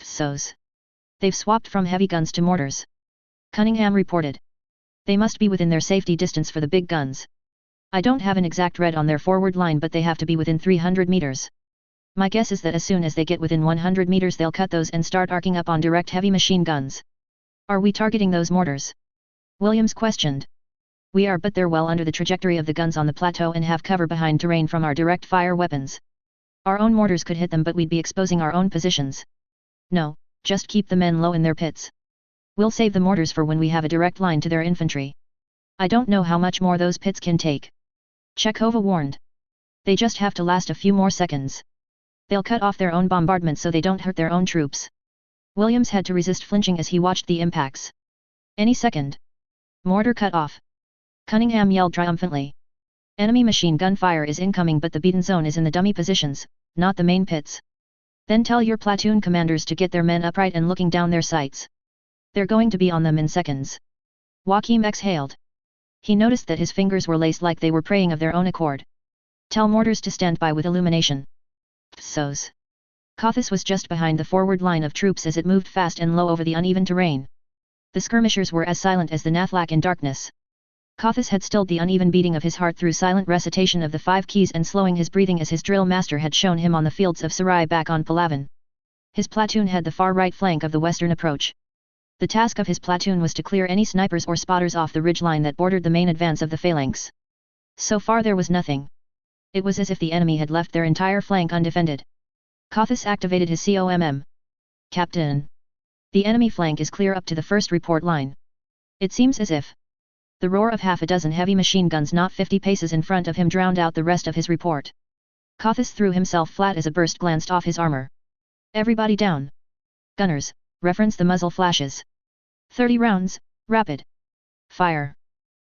Psos. They've swapped from heavy guns to mortars. Cunningham reported. They must be within their safety distance for the big guns. I don't have an exact read on their forward line, but they have to be within 300 meters. My guess is that as soon as they get within 100 meters they'll cut those and start arcing up on direct heavy machine guns. Are we targeting those mortars? Williams questioned. We are, but they're well under the trajectory of the guns on the plateau and have cover behind terrain from our direct fire weapons. Our own mortars could hit them, but we'd be exposing our own positions. No, just keep the men low in their pits. We'll save the mortars for when we have a direct line to their infantry. I don't know how much more those pits can take. Chekhova warned. They just have to last a few more seconds. They'll cut off their own bombardment so they don't hurt their own troops. Williams had to resist flinching as he watched the impacts. Any second. Mortar cut off. Cunningham yelled triumphantly. Enemy machine gun fire is incoming, but the beaten zone is in the dummy positions, not the main pits. Then tell your platoon commanders to get their men upright and looking down their sights. They're going to be on them in seconds. Joachim exhaled. He noticed that his fingers were laced like they were praying of their own accord. Tell mortars to stand by with illumination. Psos. Kothis was just behind the forward line of troops as it moved fast and low over the uneven terrain. The skirmishers were as silent as the Nathlak in darkness. Kothis had stilled the uneven beating of his heart through silent recitation of the 5 keys and slowing his breathing as his drill master had shown him on the fields of Sarai back on Palavan. His platoon had the far right flank of the western approach. The task of his platoon was to clear any snipers or spotters off the ridgeline that bordered the main advance of the phalanx. So far there was nothing. It was as if the enemy had left their entire flank undefended. Kothis activated his COMM. Captain. The enemy flank is clear up to the first report line. It seems as if the roar of half a dozen heavy machine guns not 50 paces in front of him drowned out the rest of his report. Kothis threw himself flat as a burst glanced off his armor. Everybody down. Gunners, reference the muzzle flashes. 30 rounds, rapid. Fire.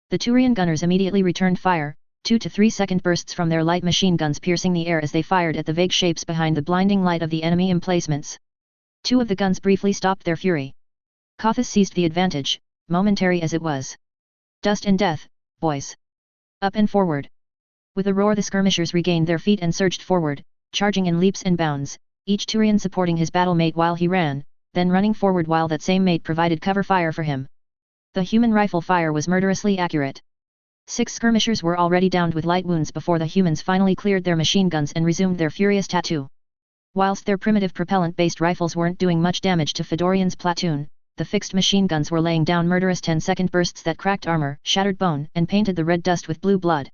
The Turian gunners immediately returned fire, 2 to 3 second bursts from their light machine guns piercing the air as they fired at the vague shapes behind the blinding light of the enemy emplacements. 2 of the guns briefly stopped their fury. Kothis seized the advantage, momentary as it was. Dust and death, boys. Up and forward. With a roar the skirmishers regained their feet and surged forward, charging in leaps and bounds, each Turian supporting his battle mate while he ran, then running forward while that same mate provided cover fire for him. The human rifle fire was murderously accurate. 6 skirmishers were already downed with light wounds before the humans finally cleared their machine guns and resumed their furious tattoo. Whilst their primitive propellant-based rifles weren't doing much damage to Fedorian's platoon, the fixed machine guns were laying down murderous 10-second bursts that cracked armor, shattered bone, and painted the red dust with blue blood.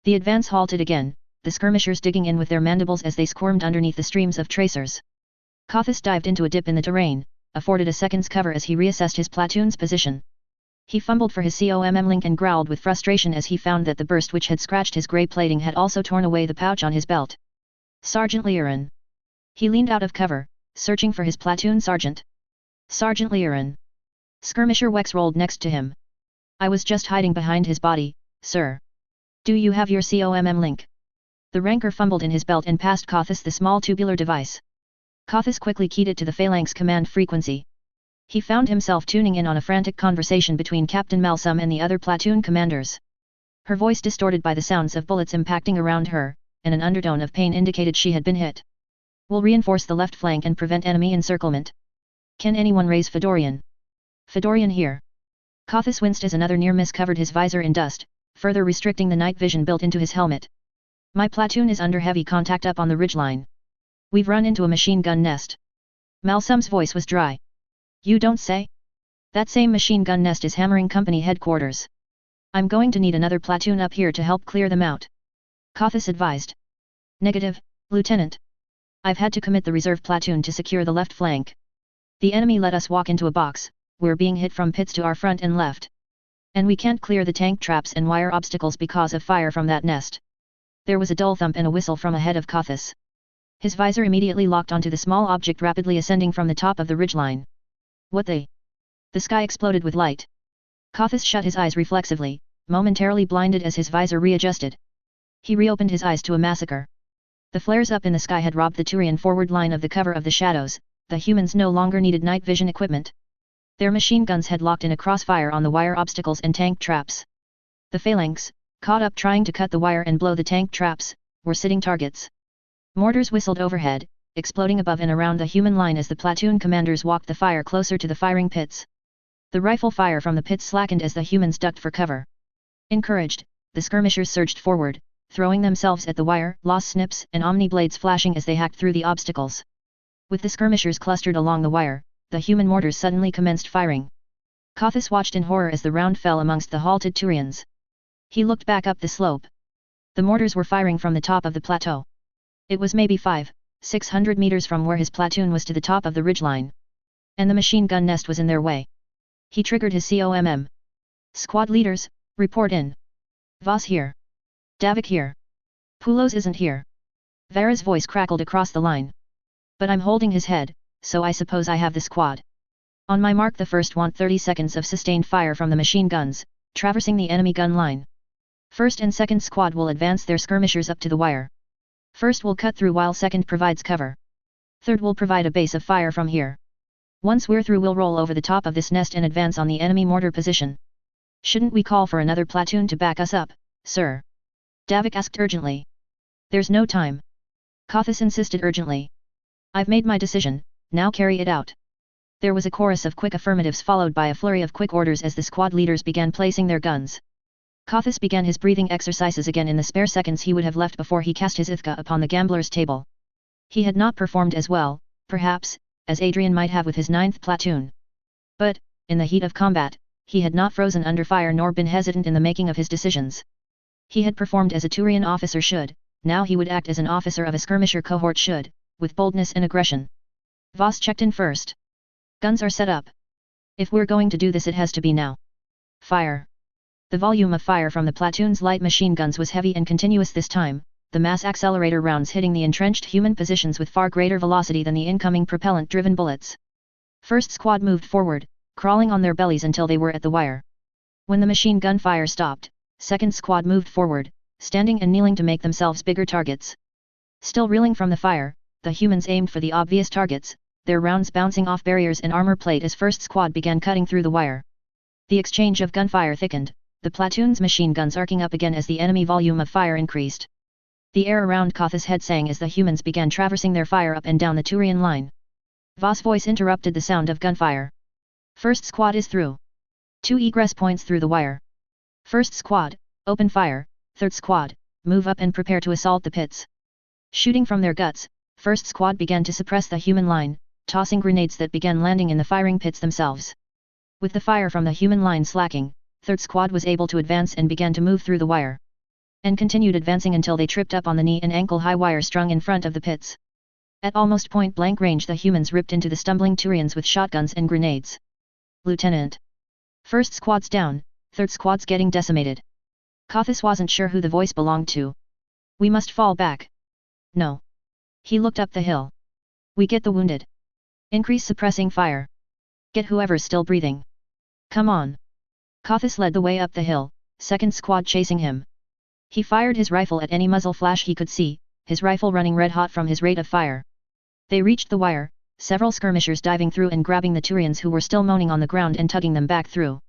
The advance halted again, the skirmishers digging in with their mandibles as they squirmed underneath the streams of tracers. Kothis dived into a dip in the terrain, afforded a second's cover as he reassessed his platoon's position. He fumbled for his COMM link and growled with frustration as he found that the burst which had scratched his grey plating had also torn away the pouch on his belt. Sergeant Liren. He leaned out of cover, searching for his platoon sergeant. Sergeant Liren. Skirmisher Wex rolled next to him. I was just hiding behind his body, sir. Do you have your COMM link? The ranker fumbled in his belt and passed Kothis the small tubular device. Kothis quickly keyed it to the phalanx command frequency. He found himself tuning in on a frantic conversation between Captain Malsum and the other platoon commanders. Her voice distorted by the sounds of bullets impacting around her, and an undertone of pain indicated she had been hit. We'll reinforce the left flank and prevent enemy encirclement. Can anyone raise Fedorian? Fedorian here. Kothis winced as another near miss covered his visor in dust, further restricting the night vision built into his helmet. My platoon is under heavy contact up on the ridgeline. We've run into a machine gun nest. Malsum's voice was dry. You don't say? That same machine gun nest is hammering company headquarters. I'm going to need another platoon up here to help clear them out. Kothis advised. Negative, Lieutenant. I've had to commit the reserve platoon to secure the left flank. The enemy let us walk into a box, we're being hit from pits to our front and left. And we can't clear the tank traps and wire obstacles because of fire from that nest. There was a dull thump and a whistle from ahead of Kothis. His visor immediately locked onto the small object rapidly ascending from the top of the ridgeline. What the? The sky exploded with light. Kothis shut his eyes reflexively, momentarily blinded as his visor readjusted. He reopened his eyes to a massacre. The flares up in the sky had robbed the Turian forward line of the cover of the shadows. The humans no longer needed night vision equipment. Their machine guns had locked in a crossfire on the wire obstacles and tank traps. The phalanx, caught up trying to cut the wire and blow the tank traps, were sitting targets. Mortars whistled overhead, exploding above and around the human line as the platoon commanders walked the fire closer to the firing pits. The rifle fire from the pits slackened as the humans ducked for cover. Encouraged, the skirmishers surged forward, throwing themselves at the wire, loss snips and omni blades flashing as they hacked through the obstacles. With the skirmishers clustered along the wire, the human mortars suddenly commenced firing. Kothis watched in horror as the round fell amongst the halted Turians. He looked back up the slope. The mortars were firing from the top of the plateau. It was maybe 500-600 meters from where his platoon was to the top of the ridgeline. And the machine gun nest was in their way. He triggered his COMM. Squad leaders, report in. Voss here. Davik here. Poulos isn't here. Vera's voice crackled across the line. But I'm holding his head, so I suppose I have the squad. On my mark, the first want 30 seconds of sustained fire from the machine guns, traversing the enemy gun line. First and second squad will advance their skirmishers up to the wire. First will cut through while second provides cover. Third will provide a base of fire from here. Once we're through, we'll roll over the top of this nest and advance on the enemy mortar position. Shouldn't we call for another platoon to back us up, sir? Davik asked urgently. There's no time. Kothis insisted urgently. I've made my decision, now carry it out. There was a chorus of quick affirmatives followed by a flurry of quick orders as the squad leaders began placing their guns. Kothis began his breathing exercises again in the spare seconds he would have left before he cast his Ithka upon the gambler's table. He had not performed as well, perhaps, as Adrian might have with his 9th platoon. But, in the heat of combat, he had not frozen under fire nor been hesitant in the making of his decisions. He had performed as a Turian officer should, now he would act as an officer of a skirmisher cohort should, with boldness and aggression. Voss checked in first. Guns are set up. If we're going to do this, it has to be now. Fire. The volume of fire from the platoon's light machine guns was heavy and continuous this time, the mass accelerator rounds hitting the entrenched human positions with far greater velocity than the incoming propellant-driven bullets. First squad moved forward, crawling on their bellies until they were at the wire. When the machine gun fire stopped, second squad moved forward, standing and kneeling to make themselves bigger targets. Still reeling from the fire, the humans aimed for the obvious targets, their rounds bouncing off barriers and armor plate as first squad began cutting through the wire. The exchange of gunfire thickened, the platoon's machine guns arcing up again as the enemy volume of fire increased. The air around Kotha's head sang as the humans began traversing their fire up and down the Turian line. Voss' voice interrupted the sound of gunfire. First squad is through. 2 egress points through the wire. First squad, open fire, third squad, move up and prepare to assault the pits. Shooting from their guts, first squad began to suppress the human line, tossing grenades that began landing in the firing pits themselves. With the fire from the human line slacking, third squad was able to advance and began to move through the wire. And continued advancing until they tripped up on the knee and ankle high wire strung in front of the pits. At almost point blank range, the humans ripped into the stumbling Turians with shotguns and grenades. Lieutenant. First squad's down, third squad's getting decimated. Kothis wasn't sure who the voice belonged to. We must fall back. No. He looked up the hill. We get the wounded. Increase suppressing fire. Get whoever's still breathing. Come on. Kothis led the way up the hill, second squad chasing him. He fired his rifle at any muzzle flash he could see, his rifle running red hot from his rate of fire. They reached the wire, several skirmishers diving through and grabbing the Turians who were still moaning on the ground and tugging them back through.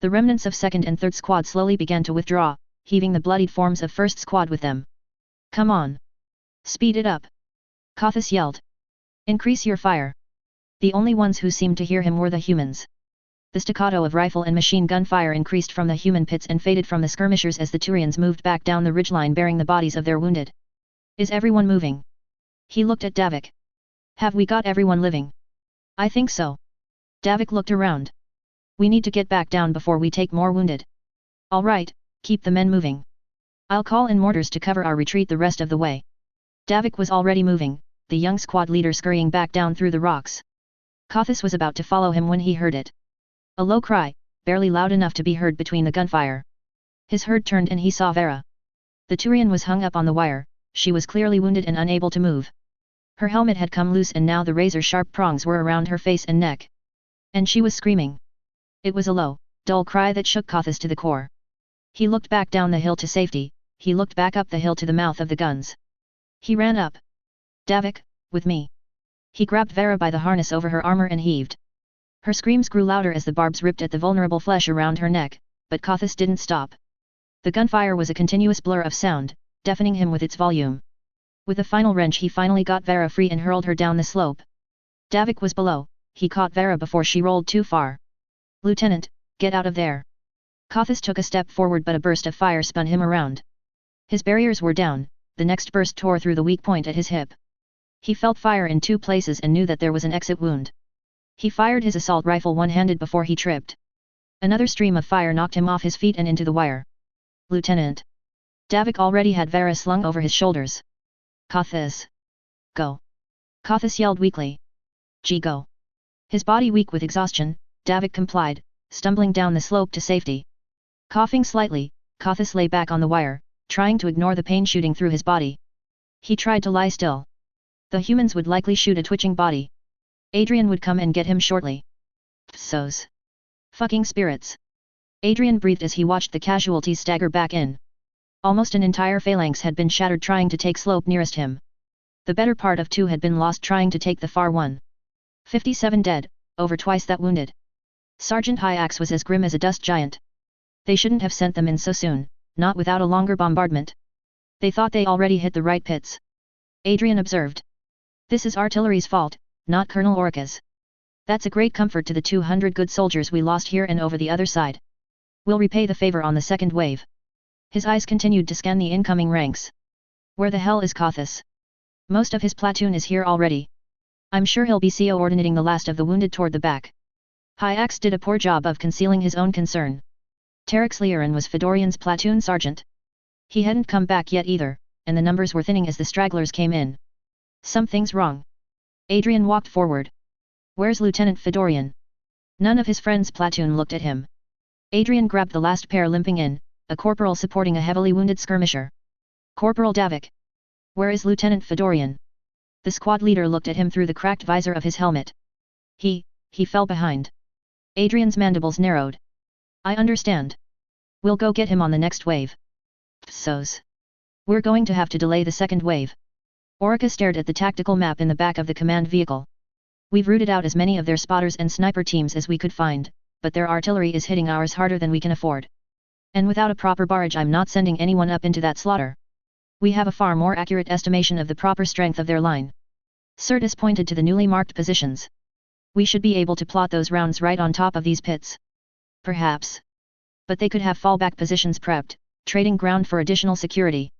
The remnants of second and third squad slowly began to withdraw, heaving the bloodied forms of first squad with them. Come on. Speed it up. Kothis yelled. Increase your fire. The only ones who seemed to hear him were the humans. The staccato of rifle and machine gun fire increased from the human pits and faded from the skirmishers as the Turians moved back down the ridgeline bearing the bodies of their wounded. Is everyone moving? He looked at Davik. Have we got everyone living? I think so. Davik looked around. We need to get back down before we take more wounded. All right, keep the men moving. I'll call in mortars to cover our retreat the rest of the way. Davik was already moving, the young squad leader scurrying back down through the rocks. Kothis was about to follow him when he heard it. A low cry, barely loud enough to be heard between the gunfire. His head turned and he saw Vera. The Turian was hung up on the wire, she was clearly wounded and unable to move. Her helmet had come loose and now the razor-sharp prongs were around her face and neck. And she was screaming. It was a low, dull cry that shook Kothis to the core. He looked back down the hill to safety, he looked back up the hill to the mouth of the guns. He ran up. Davik, with me. He grabbed Vera by the harness over her armor and heaved. Her screams grew louder as the barbs ripped at the vulnerable flesh around her neck, but Kothis didn't stop. The gunfire was a continuous blur of sound, deafening him with its volume. With a final wrench he finally got Vera free and hurled her down the slope. Davik was below, he caught Vera before she rolled too far. Lieutenant, get out of there. Kothis took a step forward but a burst of fire spun him around. His barriers were down, the next burst tore through the weak point at his hip. He felt fire in 2 places and knew that there was an exit wound. He fired his assault rifle one-handed before he tripped. Another stream of fire knocked him off his feet and into the wire. Lieutenant. Davik already had Vera slung over his shoulders. Kothis. Go. Kothis yelled weakly. Gee, go. His body weak with exhaustion, Davik complied, stumbling down the slope to safety. Coughing slightly, Kothis lay back on the wire, trying to ignore the pain shooting through his body. He tried to lie still. The humans would likely shoot a twitching body. Adrian would come and get him shortly. Psos. Fucking spirits. Adrian breathed as he watched the casualties stagger back in. Almost an entire phalanx had been shattered trying to take slope nearest him. The better part of 2 had been lost trying to take the far one. 57 dead, over twice that wounded. Sergeant Hyax was as grim as a dust giant. They shouldn't have sent them in so soon, not without a longer bombardment. They thought they already hit the right pits. Adrian observed. This is artillery's fault, not Colonel Orca's. That's a great comfort to the 200 good soldiers we lost here and over the other side. We'll repay the favor on the second wave. His eyes continued to scan the incoming ranks. Where the hell is Kothis? Most of his platoon is here already. I'm sure he'll be coordinating the last of the wounded toward the back. Hyax did a poor job of concealing his own concern. Terex Liaran was Fedorian's platoon sergeant. He hadn't come back yet either, and the numbers were thinning as the stragglers came in. Something's wrong. Adrian walked forward. Where's Lieutenant Fedorian? None of his friend's platoon looked at him. Adrian grabbed the last pair limping in, a corporal supporting a heavily wounded skirmisher. Corporal Davik. Where is Lieutenant Fedorian? The squad leader looked at him through the cracked visor of his helmet. He fell behind. Adrian's mandibles narrowed. I understand. We'll go get him on the next wave. So's. We're going to have to delay the second wave. Orica stared at the tactical map in the back of the command vehicle. We've rooted out as many of their spotters and sniper teams as we could find, but their artillery is hitting ours harder than we can afford. And without a proper barrage, I'm not sending anyone up into that slaughter. We have a far more accurate estimation of the proper strength of their line. Sirtis pointed to the newly marked positions. We should be able to plot those rounds right on top of these pits. Perhaps. But they could have fallback positions prepped, trading ground for additional security.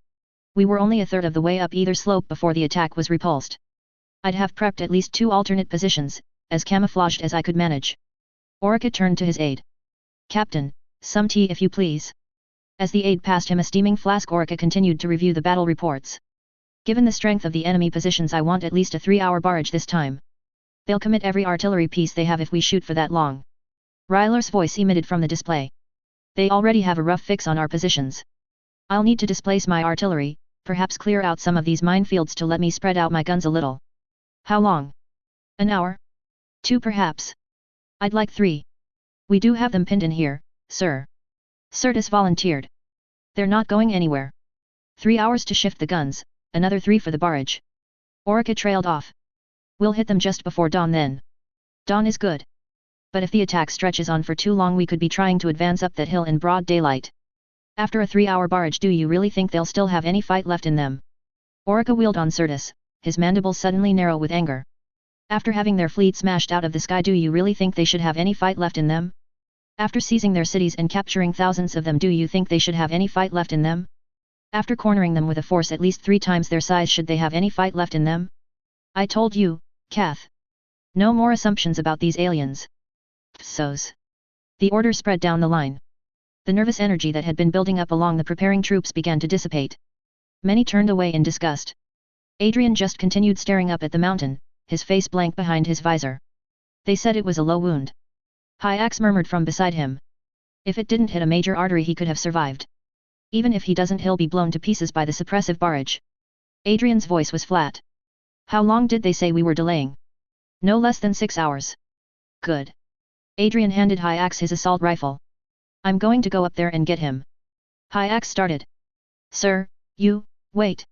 We were only a third of the way up either slope before the attack was repulsed. I'd have prepped at least 2 alternate positions, as camouflaged as I could manage. Orica turned to his aide. Captain, some tea if you please. As the aide passed him a steaming flask, Orica continued to review the battle reports. Given the strength of the enemy positions, I want at least a 3-hour barrage this time. They'll commit every artillery piece they have if we shoot for that long. Ryler's voice emitted from the display. They already have a rough fix on our positions. I'll need to displace my artillery, perhaps clear out some of these minefields to let me spread out my guns a little. How long? An hour? 2 perhaps. I'd like 3. We do have them pinned in here, sir. Sirtis volunteered. They're not going anywhere. 3 hours to shift the guns, another 3 for the barrage. Orica trailed off. We'll hit them just before dawn then. Dawn is good. But if the attack stretches on for too long, we could be trying to advance up that hill in broad daylight. After a 3-hour barrage, do you really think they'll still have any fight left in them? Orica wheeled on Sirtis, his mandibles suddenly narrow with anger. After having their fleet smashed out of the sky, do you really think they should have any fight left in them? After seizing their cities and capturing thousands of them, do you think they should have any fight left in them? After cornering them with a force at least 3 times their size, should they have any fight left in them? I told you, Kath. No more assumptions about these aliens. So's. The order spread down the line. The nervous energy that had been building up along the preparing troops began to dissipate. Many turned away in disgust. Adrian just continued staring up at the mountain, his face blank behind his visor. They said it was a low wound. Hyax murmured from beside him. If it didn't hit a major artery, he could have survived. Even if he doesn't, he'll be blown to pieces by the suppressive barrage. Adrian's voice was flat. How long did they say we were delaying? No less than 6 hours. Good. Adrian handed Hyax his assault rifle. I'm going to go up there and get him. Hyax started. Sir, wait.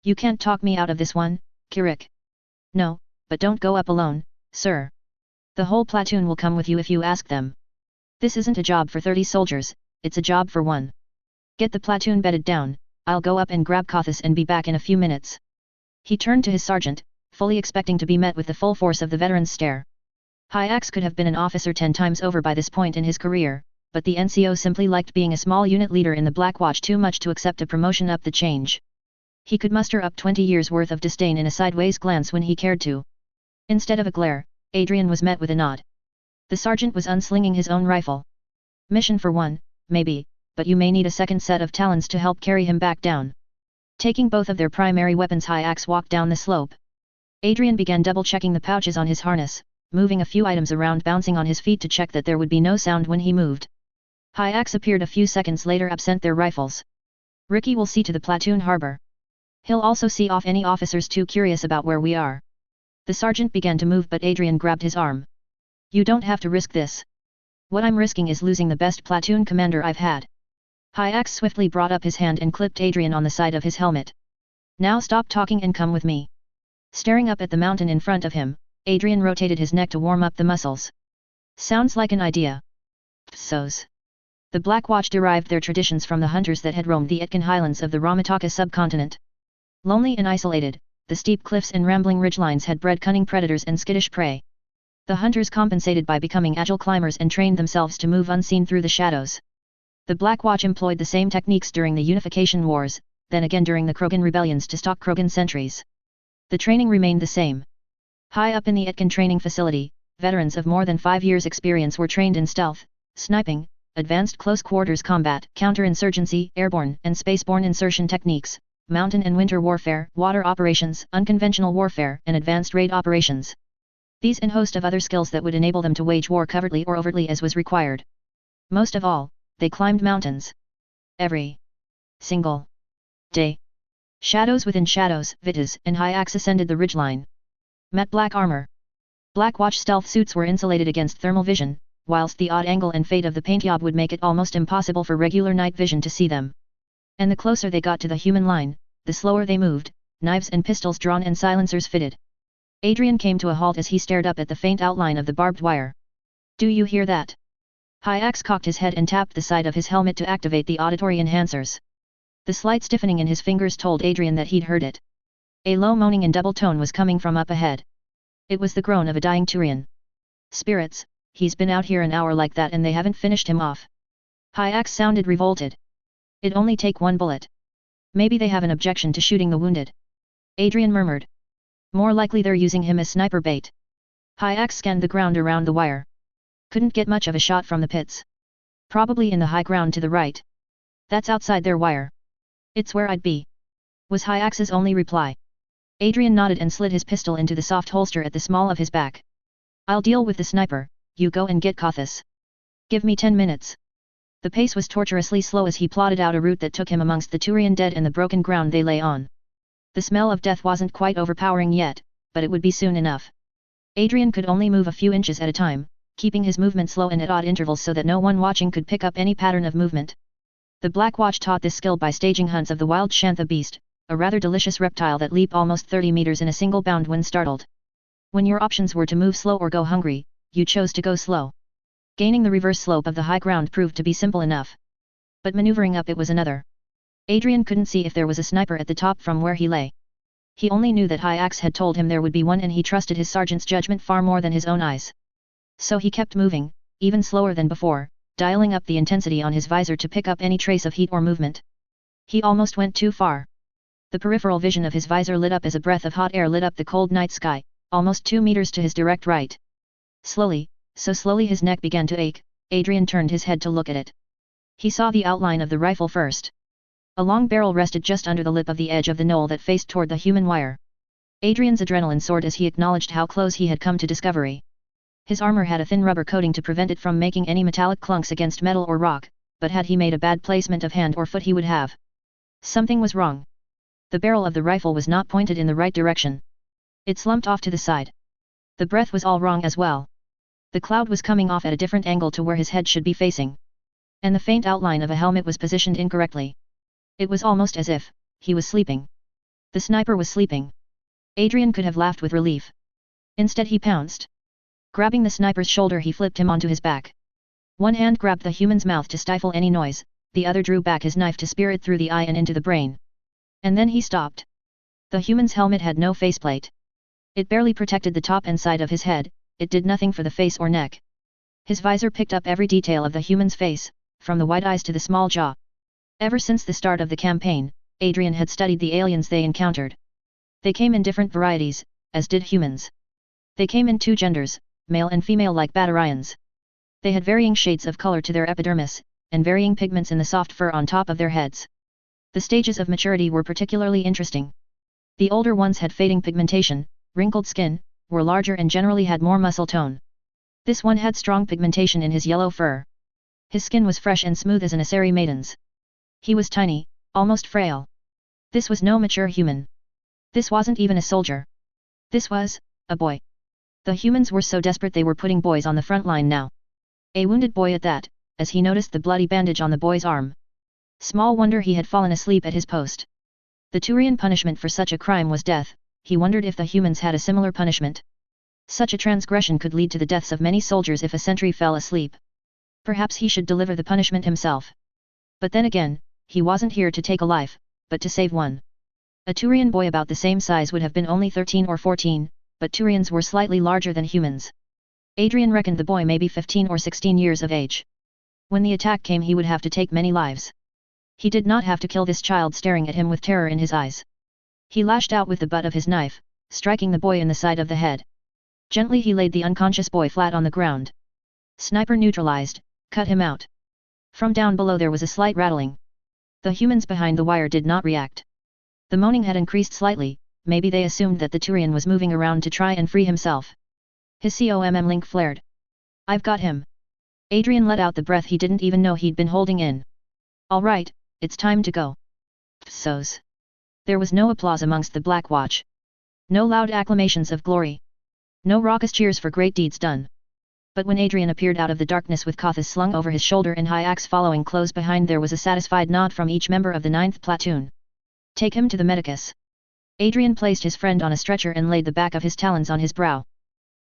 You can't talk me out of this one, Kirik. No, but don't go up alone, sir. The whole platoon will come with you if you ask them. This isn't a job for 30 soldiers, it's a job for 1. Get the platoon bedded down, I'll go up and grab Kothis and be back in a few minutes. He turned to his sergeant, fully expecting to be met with the full force of the veteran's stare. Hyax could have been an officer 10 times over by this point in his career, but the NCO simply liked being a small unit leader in the Black Watch too much to accept a promotion up the change. He could muster up 20 years' worth of disdain in a sideways glance when he cared to. Instead of a glare, Adrian was met with a nod. The sergeant was unslinging his own rifle. Mission for 1, maybe, but you may need a second set of talons to help carry him back down. Taking both of their primary weapons, Hyax walked down the slope. Adrian began double-checking the pouches on his harness, moving a few items around, bouncing on his feet to check that there would be no sound when he moved. Hyax appeared a few seconds later, absent their rifles. Ricky will see to the platoon harbor. He'll also see off any officers too curious about where we are. The sergeant began to move, but Adrian grabbed his arm. You don't have to risk this. What I'm risking is losing the best platoon commander I've had. Hyax swiftly brought up his hand and clipped Adrian on the side of his helmet. Now stop talking and come with me. Staring up at the mountain in front of him, Adrian rotated his neck to warm up the muscles. Sounds like an idea. So's. The Black Watch derived their traditions from the hunters that had roamed the Itkin highlands of the Ramataka subcontinent. Lonely and isolated, the steep cliffs and rambling ridgelines had bred cunning predators and skittish prey. The hunters compensated by becoming agile climbers and trained themselves to move unseen through the shadows. The Black Watch employed the same techniques during the Unification Wars, then again during the Krogan rebellions to stalk Krogan sentries. The training remained the same. High up in the Itkin training facility, veterans of more than 5 years' experience were trained in stealth, sniping, advanced close-quarters combat, counterinsurgency, airborne and spaceborne insertion techniques, mountain and winter warfare, water operations, unconventional warfare, and advanced raid operations. These and host of other skills that would enable them to wage war covertly or overtly as was required. Most of all, they climbed mountains. Every single day. Shadows within shadows, Vitas and Hyax ascended the ridgeline. Matte black armor. Black watch stealth suits were insulated against thermal vision, whilst the odd angle and fade of the paint job would make it almost impossible for regular night vision to see them. And the closer they got to the human line, the slower they moved, knives and pistols drawn and silencers fitted. Adrian came to a halt as he stared up at the faint outline of the barbed wire. "Do you hear that?" Hyax cocked his head and tapped the side of his helmet to activate the auditory enhancers. The slight stiffening in his fingers told Adrian that he'd heard it. A low moaning in double tone was coming from up ahead. It was the groan of a dying Turian. "Spirits, he's been out here an hour like that and they haven't finished him off." Hyax sounded revolted. "It'd only take one bullet. Maybe they have an objection to shooting the wounded." Adrian murmured. "More likely they're using him as sniper bait." Hyax scanned the ground around the wire. Couldn't get much of a shot from the pits. "Probably in the high ground to the right. That's outside their wire." "It's where I'd be," was Hyax's only reply. Adrian nodded and slid his pistol into the soft holster at the small of his back. "I'll deal with the sniper, you go and get Kothis. Give me 10 minutes. The pace was tortuously slow as he plotted out a route that took him amongst the Turian dead and the broken ground they lay on. The smell of death wasn't quite overpowering yet, but it would be soon enough. Adrian could only move a few inches at a time, keeping his movement slow and at odd intervals so that no one watching could pick up any pattern of movement. The Black Watch taught this skill by staging hunts of the wild Shantha beast, a rather delicious reptile that leaped almost 30 meters in a single bound when startled. When your options were to move slow or go hungry, you chose to go slow. Gaining the reverse slope of the high ground proved to be simple enough. But maneuvering up it was another. Adrian couldn't see if there was a sniper at the top from where he lay. He only knew that Hyax had told him there would be one and he trusted his sergeant's judgment far more than his own eyes. So he kept moving, even slower than before, dialing up the intensity on his visor to pick up any trace of heat or movement. He almost went too far. The peripheral vision of his visor lit up as a breath of hot air lit up the cold night sky, almost 2 meters to his direct right. Slowly, so slowly his neck began to ache, Adrian turned his head to look at it. He saw the outline of the rifle first. A long barrel rested just under the lip of the edge of the knoll that faced toward the human wire. Adrian's adrenaline soared as he acknowledged how close he had come to discovery. His armor had a thin rubber coating to prevent it from making any metallic clunks against metal or rock, but had he made a bad placement of hand or foot he would have. Something was wrong. The barrel of the rifle was not pointed in the right direction. It slumped off to the side. The breath was all wrong as well. The cloud was coming off at a different angle to where his head should be facing. And the faint outline of a helmet was positioned incorrectly. It was almost as if he was sleeping. The sniper was sleeping. Adrian could have laughed with relief. Instead he pounced. Grabbing the sniper's shoulder he flipped him onto his back. One hand grabbed the human's mouth to stifle any noise, the other drew back his knife to spear it through the eye and into the brain. And then he stopped. The human's helmet had no faceplate. It barely protected the top and side of his head, it did nothing for the face or neck. His visor picked up every detail of the human's face, from the wide eyes to the small jaw. Ever since the start of the campaign, Adrian had studied the aliens they encountered. They came in different varieties, as did humans. They came in 2 genders, male and female like Batarians. They had varying shades of color to their epidermis, and varying pigments in the soft fur on top of their heads. The stages of maturity were particularly interesting. The older ones had fading pigmentation, wrinkled skin, were larger and generally had more muscle tone. This one had strong pigmentation in his yellow fur. His skin was fresh and smooth as an Asari maiden's. He was tiny, almost frail. This was no mature human. This wasn't even a soldier. This was a boy. The humans were so desperate they were putting boys on the front line now. A wounded boy at that, as he noticed the bloody bandage on the boy's arm. Small wonder he had fallen asleep at his post. The Turian punishment for such a crime was death. He wondered if the humans had a similar punishment. Such a transgression could lead to the deaths of many soldiers if a sentry fell asleep. Perhaps he should deliver the punishment himself. But then again, he wasn't here to take a life, but to save one. A Turian boy about the same size would have been only 13 or 14, but Turians were slightly larger than humans. Adrian reckoned the boy may be 15 or 16 years of age. When the attack came he would have to take many lives. He did not have to kill this child staring at him with terror in his eyes. He lashed out with the butt of his knife, striking the boy in the side of the head. Gently he laid the unconscious boy flat on the ground. Sniper neutralized, cut him out. From down below there was a slight rattling. The humans behind the wire did not react. The moaning had increased slightly, maybe they assumed that the Turian was moving around to try and free himself. His COMM link flared. I've got him. Adrian let out the breath he didn't even know he'd been holding in. All right, it's time to go. Psos. There was no applause amongst the Black Watch. No loud acclamations of glory. No raucous cheers for great deeds done. But when Adrian appeared out of the darkness with Kothis slung over his shoulder and high axe following close behind, there was a satisfied nod from each member of the 9th platoon. Take him to the medicus. Adrian placed his friend on a stretcher and laid the back of his talons on his brow.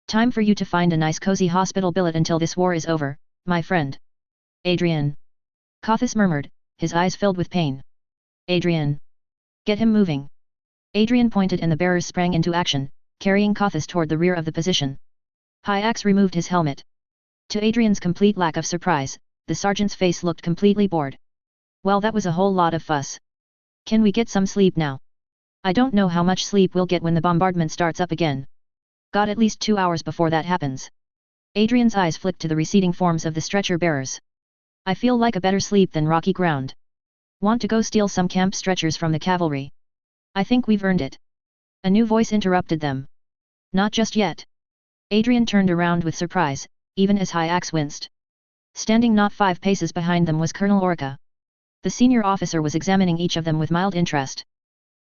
Time for you to find a nice cozy hospital billet until this war is over, my friend. Adrian. Kothis murmured, his eyes filled with pain. Adrian. Get him moving. Adrian pointed and the bearers sprang into action, carrying Kothis toward the rear of the position. High Axe removed his helmet. To Adrian's complete lack of surprise, the sergeant's face looked completely bored. Well, that was a whole lot of fuss. Can we get some sleep now? I don't know how much sleep we'll get when the bombardment starts up again. Got at least 2 hours before that happens. Adrian's eyes flicked to the receding forms of the stretcher bearers. I feel like a better sleep than rocky ground. Want to go steal some camp stretchers from the cavalry? I think we've earned it. A new voice interrupted them. Not just yet. Adrian turned around with surprise, even as High Axe winced. Standing not 5 paces behind them was Colonel Orca. The senior officer was examining each of them with mild interest.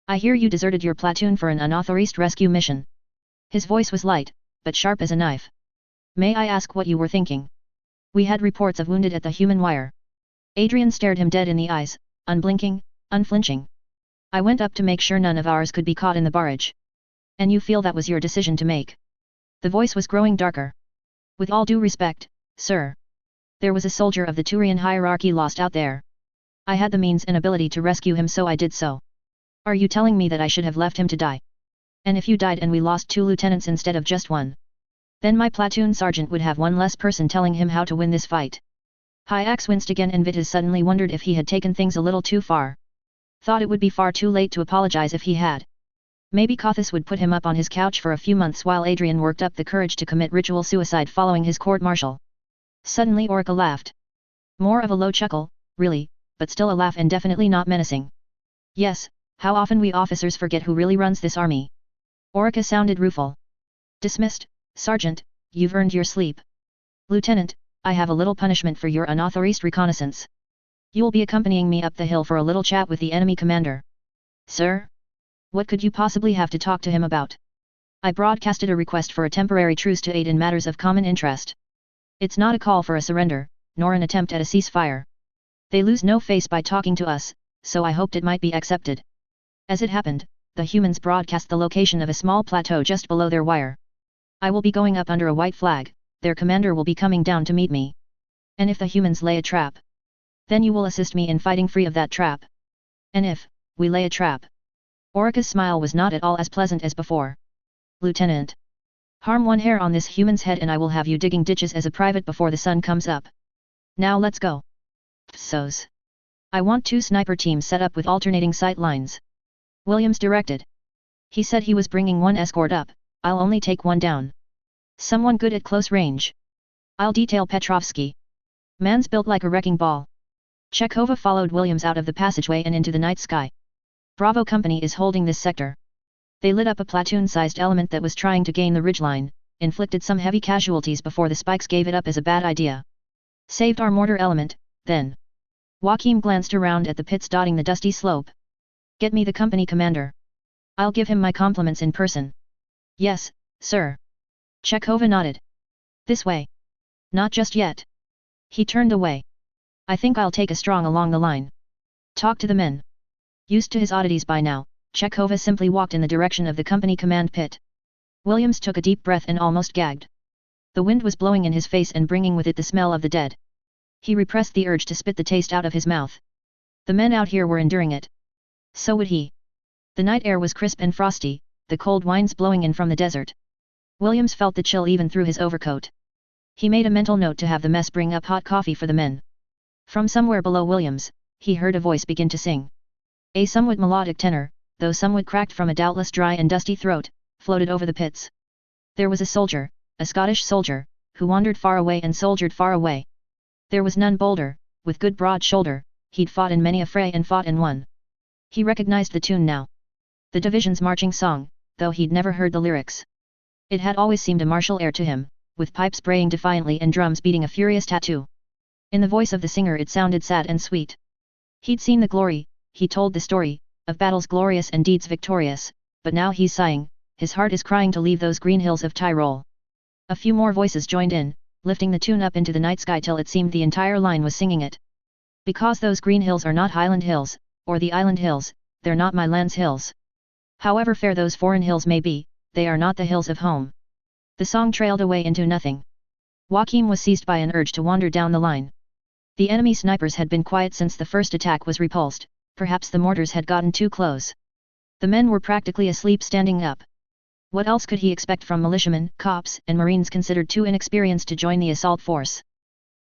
I hear you deserted your platoon for an unauthorized rescue mission. His voice was light, but sharp as a knife. May I ask what you were thinking? We had reports of wounded at the human wire. Adrian stared him dead in the eyes, unblinking, unflinching. I went up to make sure none of ours could be caught in the barrage. And you feel that was your decision to make? The voice was growing darker. With all due respect, sir. There was a soldier of the Turian hierarchy lost out there. I had the means and ability to rescue him, so I did so. Are you telling me that I should have left him to die? And if you died and we lost 2 lieutenants instead of just 1? Then my platoon sergeant would have 1 less person telling him how to win this fight. High Axe winced again, and Vitas suddenly wondered if he had taken things a little too far. Thought it would be far too late to apologize if he had. Maybe Kothis would put him up on his couch for a few months while Adrian worked up the courage to commit ritual suicide following his court-martial. Suddenly Orca laughed. More of a low chuckle, really, but still a laugh and definitely not menacing. Yes, how often we officers forget who really runs this army. Orca sounded rueful. Dismissed, Sergeant, you've earned your sleep. Lieutenant, I have a little punishment for your unauthorized reconnaissance. You'll be accompanying me up the hill for a little chat with the enemy commander. Sir? What could you possibly have to talk to him about? I broadcasted a request for a temporary truce to aid in matters of common interest. It's not a call for a surrender, nor an attempt at a ceasefire. They lose no face by talking to us, so I hoped it might be accepted. As it happened, the humans broadcast the location of a small plateau just below their wire. I will be going up under a white flag, their commander will be coming down to meet me. And if the humans lay a trap, then you will assist me in fighting free of that trap. And if we lay a trap. Orca's smile was not at all as pleasant as before. Lieutenant. Harm 1 hair on this human's head and I will have you digging ditches as a private before the sun comes up. Now let's go. Psos. I want 2 sniper teams set up with alternating sight lines. Williams directed. He said he was bringing 1 escort up, I'll only take 1 down. Someone good at close range. I'll detail Petrovsky. Man's built like a wrecking ball. Chekhova followed Williams out of the passageway and into the night sky. Bravo Company is holding this sector. They lit up a platoon-sized element that was trying to gain the ridgeline, inflicted some heavy casualties before the spikes gave it up as a bad idea. Saved our mortar element, then. Joachim glanced around at the pits dotting the dusty slope. Get me the company commander. I'll give him my compliments in person. Yes, sir. Chekhova nodded. This way. Not just yet. He turned away. I think I'll take a strong along the line. Talk to the men. Used to his oddities by now, Chekhova simply walked in the direction of the company command pit. Williams took a deep breath and almost gagged. The wind was blowing in his face and bringing with it the smell of the dead. He repressed the urge to spit the taste out of his mouth. The men out here were enduring it. So would he. The night air was crisp and frosty, the cold winds blowing in from the desert. Williams felt the chill even through his overcoat. He made a mental note to have the mess bring up hot coffee for the men. From somewhere below Williams, he heard a voice begin to sing. A somewhat melodic tenor, though somewhat cracked from a doubtless dry and dusty throat, floated over the pits. There was a soldier, a Scottish soldier, who wandered far away and soldiered far away. There was none bolder, with good broad shoulder, he'd fought in many a fray and fought and won. He recognized the tune now. The division's marching song, though he'd never heard the lyrics. It had always seemed a martial air to him, with pipes braying defiantly and drums beating a furious tattoo. In the voice of the singer it sounded sad and sweet. He'd seen the glory, he told the story, of battles glorious and deeds victorious, but now he's sighing, his heart is crying to leave those green hills of Tyrol. A few more voices joined in, lifting the tune up into the night sky till it seemed the entire line was singing it. Because those green hills are not Highland hills, or the island hills, they're not my land's hills. However fair those foreign hills may be, they are not the hills of home. The song trailed away into nothing. Joachim was seized by an urge to wander down the line. The enemy snipers had been quiet since the first attack was repulsed, perhaps the mortars had gotten too close. The men were practically asleep standing up. What else could he expect from militiamen, cops, and marines considered too inexperienced to join the assault force?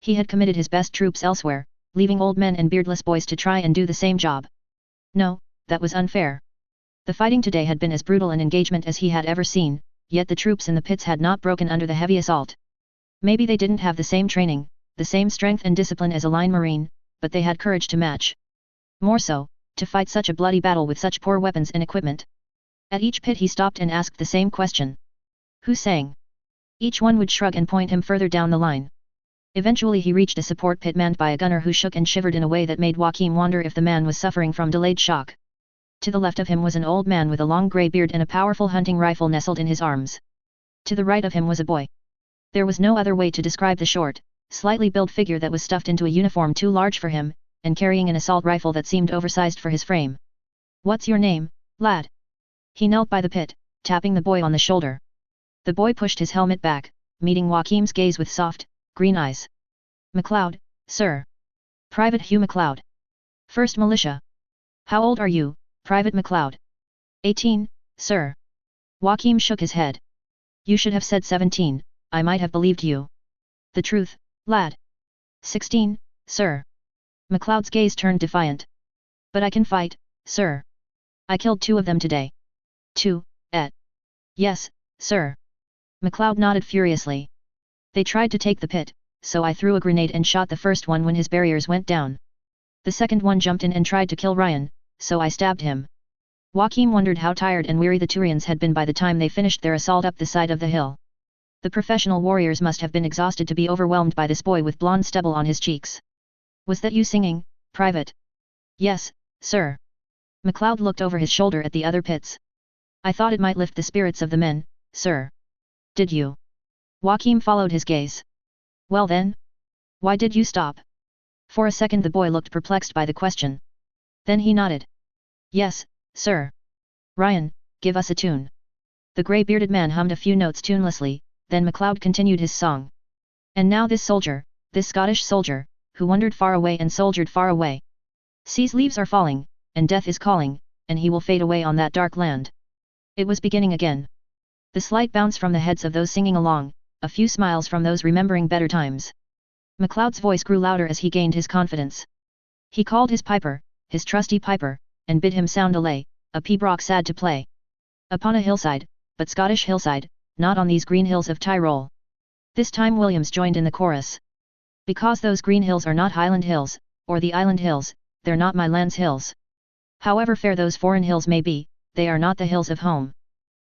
He had committed his best troops elsewhere, leaving old men and beardless boys to try and do the same job. No, that was unfair. The fighting today had been as brutal an engagement as he had ever seen, yet the troops in the pits had not broken under the heavy assault. Maybe they didn't have the same training, the same strength and discipline as a line marine, but they had courage to match. More so, to fight such a bloody battle with such poor weapons and equipment. At each pit he stopped and asked the same question. Who sang? Each one would shrug and point him further down the line. Eventually he reached a support pit manned by a gunner who shook and shivered in a way that made Joachim wonder if the man was suffering from delayed shock. To the left of him was an old man with a long grey beard and a powerful hunting rifle nestled in his arms. To the right of him was a boy. There was no other way to describe the short, slightly built figure that was stuffed into a uniform too large for him, and carrying an assault rifle that seemed oversized for his frame. What's your name, lad? He knelt by the pit, tapping the boy on the shoulder. The boy pushed his helmet back, meeting Joachim's gaze with soft, green eyes. MacLeod, sir. Private Hugh MacLeod. 1st Militia. How old are you, Private MacLeod? 18, sir. Joachim shook his head. You should have said 17, I might have believed you. The truth, lad. 16, sir. MacLeod's gaze turned defiant. But I can fight, sir. I killed 2 of them today. 2, Yes, sir. MacLeod nodded furiously. They tried to take the pit, so I threw a grenade and shot the first one when his barriers went down. The second one jumped in and tried to kill Ryan, so I stabbed him. Joachim wondered how tired and weary the Turians had been by the time they finished their assault up the side of the hill. The professional warriors must have been exhausted to be overwhelmed by this boy with blonde stubble on his cheeks. Was that you singing, Private? Yes, sir. MacLeod looked over his shoulder at the other pits. I thought it might lift the spirits of the men, sir. Did you? Joachim followed his gaze. Well then? Why did you stop? For a second the boy looked perplexed by the question. Then he nodded. Yes, sir. Ryan, give us a tune. The grey-bearded man hummed a few notes tunelessly, then MacLeod continued his song. And now this soldier, this Scottish soldier, who wandered far away and soldiered far away. Sea's leaves are falling, and death is calling, and he will fade away on that dark land. It was beginning again. The slight bounce from the heads of those singing along, a few smiles from those remembering better times. MacLeod's voice grew louder as he gained his confidence. He called his piper, his trusty piper, and bid him sound a lay, a pibroch sad to play. Upon a hillside, but Scottish hillside, not on these green hills of Tyrol. This time Williams joined in the chorus. Because those green hills are not Highland hills, or the island hills, they're not my land's hills. However fair those foreign hills may be, they are not the hills of home.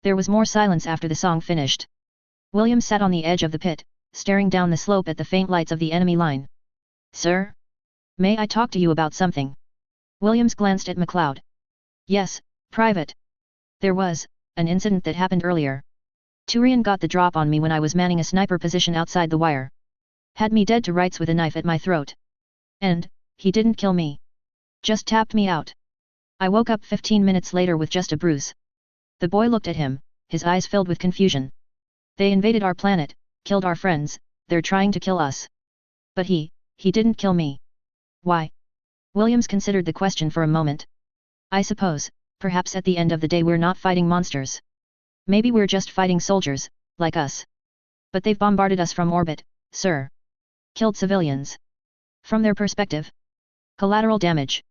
There was more silence after the song finished. Williams sat on the edge of the pit, staring down the slope at the faint lights of the enemy line. Sir? May I talk to you about something? Williams glanced at MacLeod. Yes, Private. There was an incident that happened earlier. Turian got the drop on me when I was manning a sniper position outside the wire. Had me dead to rights with a knife at my throat. And, he didn't kill me. Just tapped me out. I woke up 15 minutes later with just a bruise. The boy looked at him, his eyes filled with confusion. They invaded our planet, killed our friends, they're trying to kill us. But he didn't kill me. Why? Williams considered the question for a moment. I suppose, perhaps at the end of the day we're not fighting monsters. Maybe we're just fighting soldiers, like us. But they've bombarded us from orbit, sir. Killed civilians. From their perspective. Collateral damage.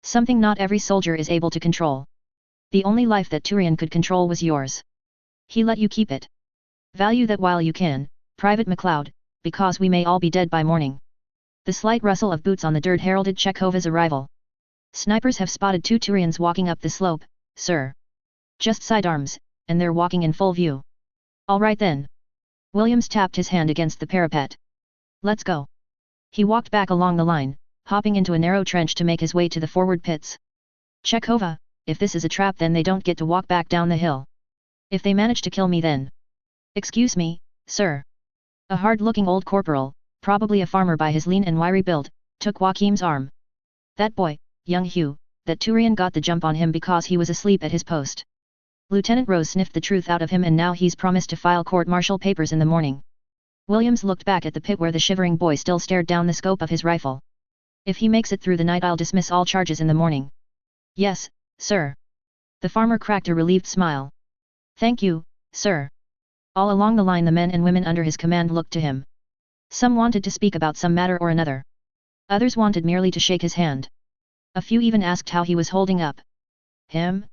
Something not every soldier is able to control. The only life that Turian could control was yours. He let you keep it. Value that while you can, Private MacLeod, because we may all be dead by morning. The slight rustle of boots on the dirt heralded Chekhova's arrival. Snipers have spotted 2 Turians walking up the slope, sir. Just sidearms, and they're walking in full view. All right then. Williams tapped his hand against the parapet. Let's go. He walked back along the line, hopping into a narrow trench to make his way to the forward pits. Chekhova, if this is a trap then they don't get to walk back down the hill. If they manage to kill me then. Excuse me, sir. A hard-looking old corporal, probably a farmer by his lean and wiry build, took Joachim's arm. That boy, young Hugh, that Turian got the jump on him because he was asleep at his post. Lieutenant Rose sniffed the truth out of him and now he's promised to file court-martial papers in the morning. Williams looked back at the pit where the shivering boy still stared down the scope of his rifle. If he makes it through the night I'll dismiss all charges in the morning. Yes, sir. The farmer cracked a relieved smile. Thank you, sir. All along the line the men and women under his command looked to him. Some wanted to speak about some matter or another. Others wanted merely to shake his hand. A few even asked how he was holding up. Him?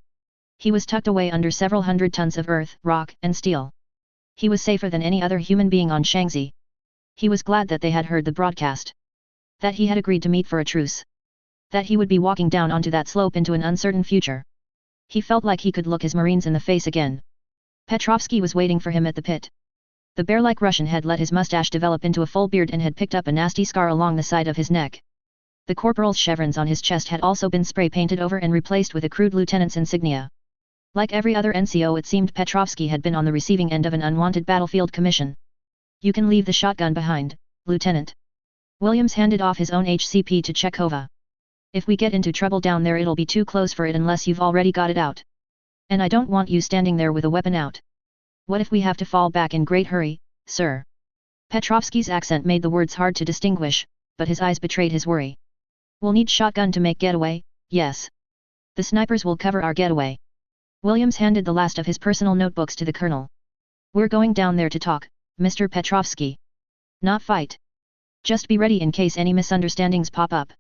He was tucked away under several hundred tons of earth, rock, and steel. He was safer than any other human being on Shanxi. He was glad that they had heard the broadcast. That he had agreed to meet for a truce. That he would be walking down onto that slope into an uncertain future. He felt like he could look his Marines in the face again. Petrovsky was waiting for him at the pit. The bear-like Russian had let his mustache develop into a full beard and had picked up a nasty scar along the side of his neck. The corporal's chevrons on his chest had also been spray-painted over and replaced with a crude lieutenant's insignia. Like every other NCO it seemed Petrovsky had been on the receiving end of an unwanted battlefield commission. You can leave the shotgun behind, Lieutenant. Williams handed off his own HCP to Chekhova. If we get into trouble down there it'll be too close for it unless you've already got it out. And I don't want you standing there with a weapon out. What if we have to fall back in great hurry, sir? Petrovsky's accent made the words hard to distinguish, but his eyes betrayed his worry. We'll need shotgun to make getaway, yes. The snipers will cover our getaway. Williams handed the last of his personal notebooks to the colonel. We're going down there to talk, Mr. Petrovsky. Not fight. Just be ready in case any misunderstandings pop up.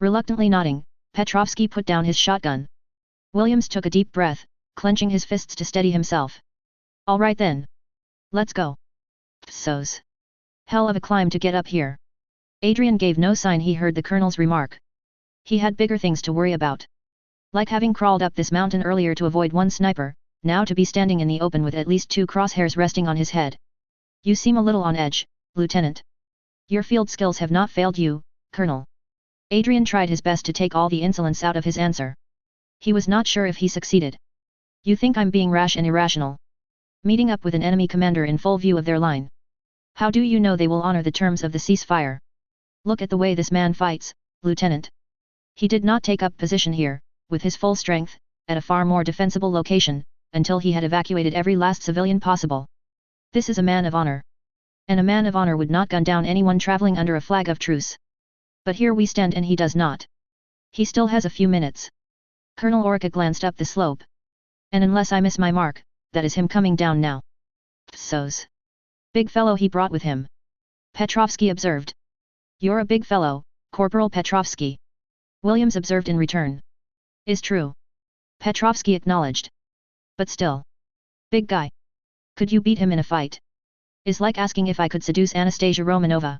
Reluctantly nodding, Petrovsky put down his shotgun. Williams took a deep breath, clenching his fists to steady himself. All right then. Let's go. So's. Hell of a climb to get up here. Adrian gave no sign he heard the colonel's remark. He had bigger things to worry about. Like having crawled up this mountain earlier to avoid one sniper, now to be standing in the open with at least 2 crosshairs resting on his head. You seem a little on edge, Lieutenant. Your field skills have not failed you, Colonel. Adrian tried his best to take all the insolence out of his answer. He was not sure if he succeeded. You think I'm being rash and irrational? Meeting up with an enemy commander in full view of their line. How do you know they will honor the terms of the ceasefire? Look at the way this man fights, Lieutenant. He did not take up position here, with his full strength, at a far more defensible location, until he had evacuated every last civilian possible. This is a man of honor. And a man of honor would not gun down anyone traveling under a flag of truce. But here we stand and he does not. He still has a few minutes. Colonel Orica glanced up the slope. And unless I miss my mark, that is him coming down now. So's. Big fellow he brought with him. Petrovsky observed. You're a big fellow, Corporal Petrovsky. Williams observed in return. Is true. Petrovsky acknowledged. But still. Big guy. Could you beat him in a fight? Is like asking if I could seduce Anastasia Romanova.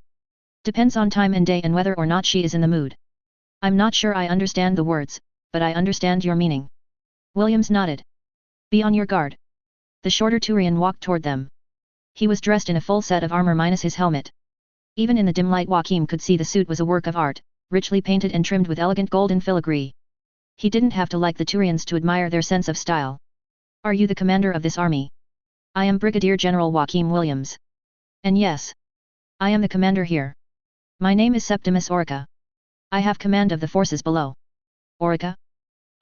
Depends on time and day and whether or not she is in the mood. I'm not sure I understand the words, but I understand your meaning. Williams nodded. Be on your guard. The shorter Turian walked toward them. He was dressed in a full set of armor minus his helmet. Even in the dim light Joachim could see the suit was a work of art, richly painted and trimmed with elegant golden filigree. He didn't have to like the Turians to admire their sense of style. Are you the commander of this army? I am Brigadier General Joachim Williams. And yes. I am the commander here. My name is Septimus Orica. I have command of the forces below. Orica?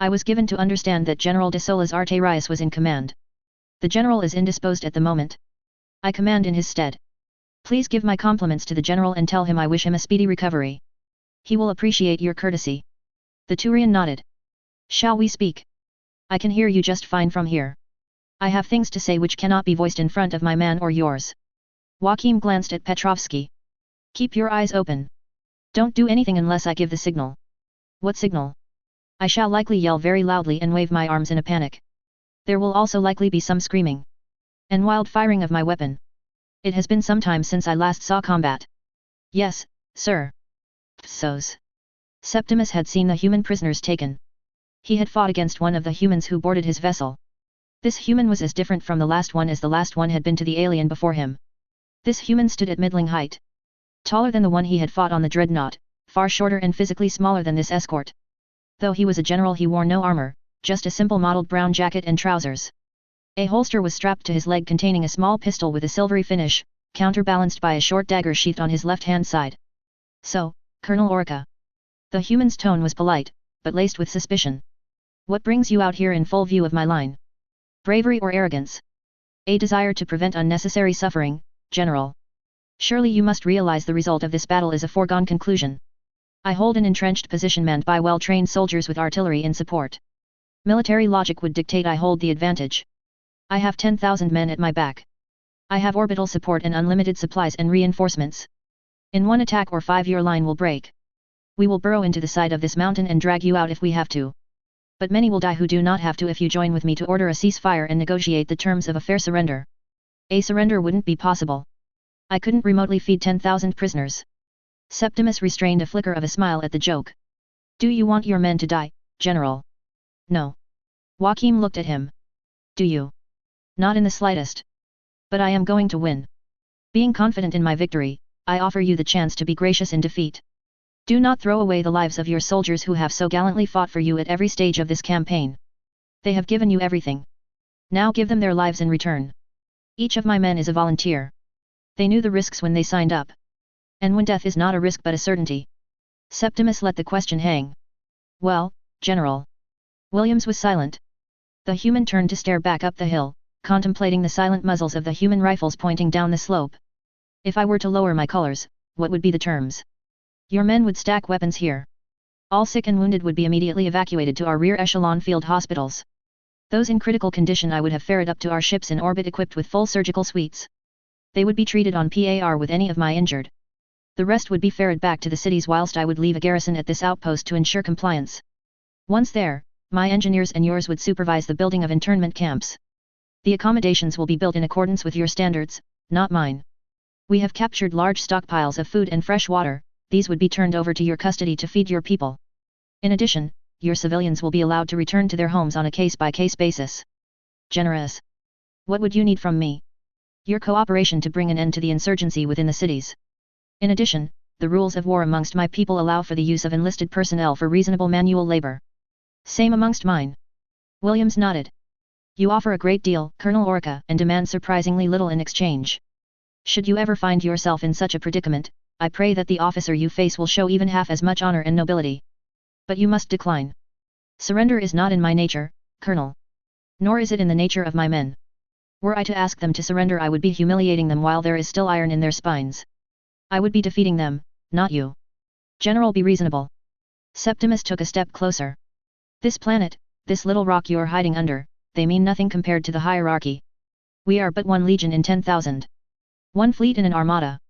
I was given to understand that General de Solas Arterias was in command. The general is indisposed at the moment. I command in his stead. Please give my compliments to the general and tell him I wish him a speedy recovery. He will appreciate your courtesy. The Turian nodded. Shall we speak? I can hear you just fine from here. I have things to say which cannot be voiced in front of my man or yours. Joachim glanced at Petrovsky. Keep your eyes open. Don't do anything unless I give the signal. What signal? I shall likely yell very loudly and wave my arms in a panic. There will also likely be some screaming. and wild firing of my weapon. It has been some time since I last saw combat. Yes, sir. Psos. Septimus had seen the human prisoners taken. He had fought against one of the humans who boarded his vessel. This human was as different from the last one as the last one had been to the alien before him. This human stood at middling height. Taller than the one he had fought on the dreadnought, far shorter and physically smaller than this escort. Though he was a general, he wore no armor, just a simple mottled brown jacket and trousers. A holster was strapped to his leg containing a small pistol with a silvery finish, counterbalanced by a short dagger sheathed on his left-hand side. So, Colonel Orica. The human's tone was polite, but laced with suspicion. What brings you out here in full view of my line? Bravery or arrogance? A desire to prevent unnecessary suffering, General. Surely you must realize the result of this battle is a foregone conclusion. I hold an entrenched position manned by well-trained soldiers with artillery in support. Military logic would dictate I hold the advantage. I have 10,000 men at my back. I have orbital support and unlimited supplies and reinforcements. In one attack or 5 your line will break. We will burrow into the side of this mountain and drag you out if we have to. But many will die who do not have to if you join with me to order a ceasefire and negotiate the terms of a fair surrender. A surrender wouldn't be possible. I couldn't remotely feed 10,000 prisoners. Septimus restrained a flicker of a smile at the joke. Do you want your men to die, General? No. Joachim looked at him. Do you? Not in the slightest. But I am going to win. Being confident in my victory, I offer you the chance to be gracious in defeat. Do not throw away the lives of your soldiers who have so gallantly fought for you at every stage of this campaign. They have given you everything. Now give them their lives in return. Each of my men is a volunteer. They knew the risks when they signed up. And when death is not a risk but a certainty. Septimus let the question hang. Well, General. Williams was silent. The human turned to stare back up the hill, contemplating the silent muzzles of the human rifles pointing down the slope. If I were to lower my colors, what would be the terms? Your men would stack weapons here. All sick and wounded would be immediately evacuated to our rear echelon field hospitals. Those in critical condition I would have ferried up to our ships in orbit equipped with full surgical suites. They would be treated on PAR with any of my injured. The rest would be ferried back to the cities whilst I would leave a garrison at this outpost to ensure compliance. Once there, my engineers and yours would supervise the building of internment camps. The accommodations will be built in accordance with your standards, not mine. We have captured large stockpiles of food and fresh water. These would be turned over to your custody to feed your people. In addition, your civilians will be allowed to return to their homes on a case-by-case basis. Generous. What would you need from me? Your cooperation to bring an end to the insurgency within the cities. In addition, the rules of war amongst my people allow for the use of enlisted personnel for reasonable manual labor. Same amongst mine. Williams nodded. You offer a great deal, Colonel Orica, and demand surprisingly little in exchange. Should you ever find yourself in such a predicament, I pray that the officer you face will show even half as much honor and nobility. But you must decline. Surrender is not in my nature, Colonel. Nor is it in the nature of my men. Were I to ask them to surrender, I would be humiliating them while there is still iron in their spines. I would be defeating them, not you. General, be reasonable. Septimus took a step closer. This planet, this little rock you're hiding under, they mean nothing compared to the hierarchy. We are but 1 legion in 10,000. 1 fleet in an armada.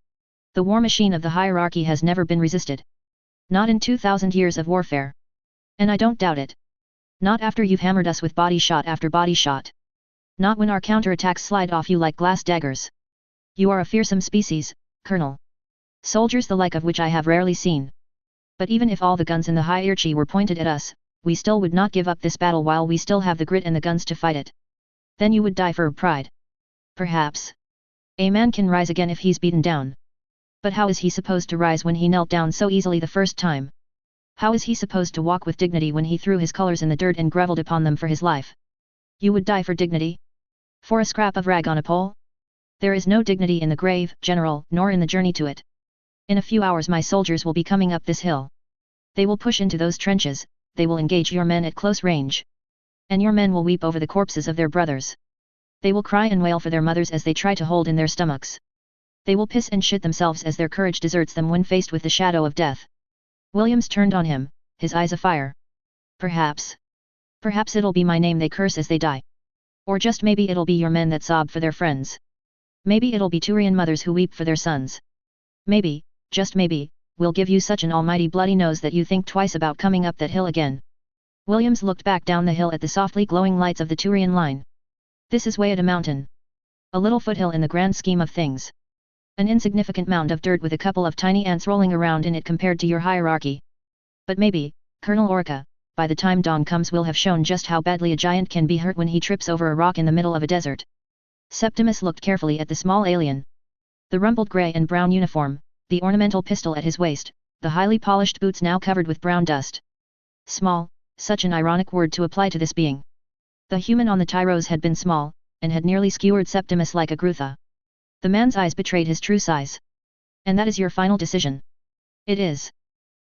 The war machine of the hierarchy has never been resisted. Not in 2,000 years of warfare. And I don't doubt it. Not after you've hammered us with body shot after body shot. Not when our counterattacks slide off you like glass daggers. You are a fearsome species, Colonel. Soldiers the like of which I have rarely seen. But even if all the guns in the hierarchy were pointed at us, we still would not give up this battle while we still have the grit and the guns to fight it. Then you would die for pride. Perhaps. A man can rise again if he's beaten down. But how is he supposed to rise when he knelt down so easily the first time? How is he supposed to walk with dignity when he threw his colors in the dirt and grovelled upon them for his life? You would die for dignity? For a scrap of rag on a pole? There is no dignity in the grave, General, nor in the journey to it. In a few hours my soldiers will be coming up this hill. They will push into those trenches, they will engage your men at close range. And your men will weep over the corpses of their brothers. They will cry and wail for their mothers as they try to hold in their stomachs. They will piss and shit themselves as their courage deserts them when faced with the shadow of death. Williams turned on him, his eyes afire. Perhaps. Perhaps it'll be my name they curse as they die. Or just maybe it'll be your men that sob for their friends. Maybe it'll be Turian mothers who weep for their sons. Maybe, just maybe, we'll give you such an almighty bloody nose that you think twice about coming up that hill again. Williams looked back down the hill at the softly glowing lights of the Turian line. This is way at a mountain. A little foothill in the grand scheme of things. An insignificant mound of dirt with a couple of tiny ants rolling around in it compared to your hierarchy. But maybe, Colonel Orca, by the time dawn comes we'll have shown just how badly a giant can be hurt when he trips over a rock in the middle of a desert. Septimus looked carefully at the small alien. The rumpled grey and brown uniform, the ornamental pistol at his waist, the highly polished boots now covered with brown dust. Small, such an ironic word to apply to this being. The human on the Tyros had been small, and had nearly skewered Septimus like a Grutha. The man's eyes betrayed his true size. And that is your final decision? It is.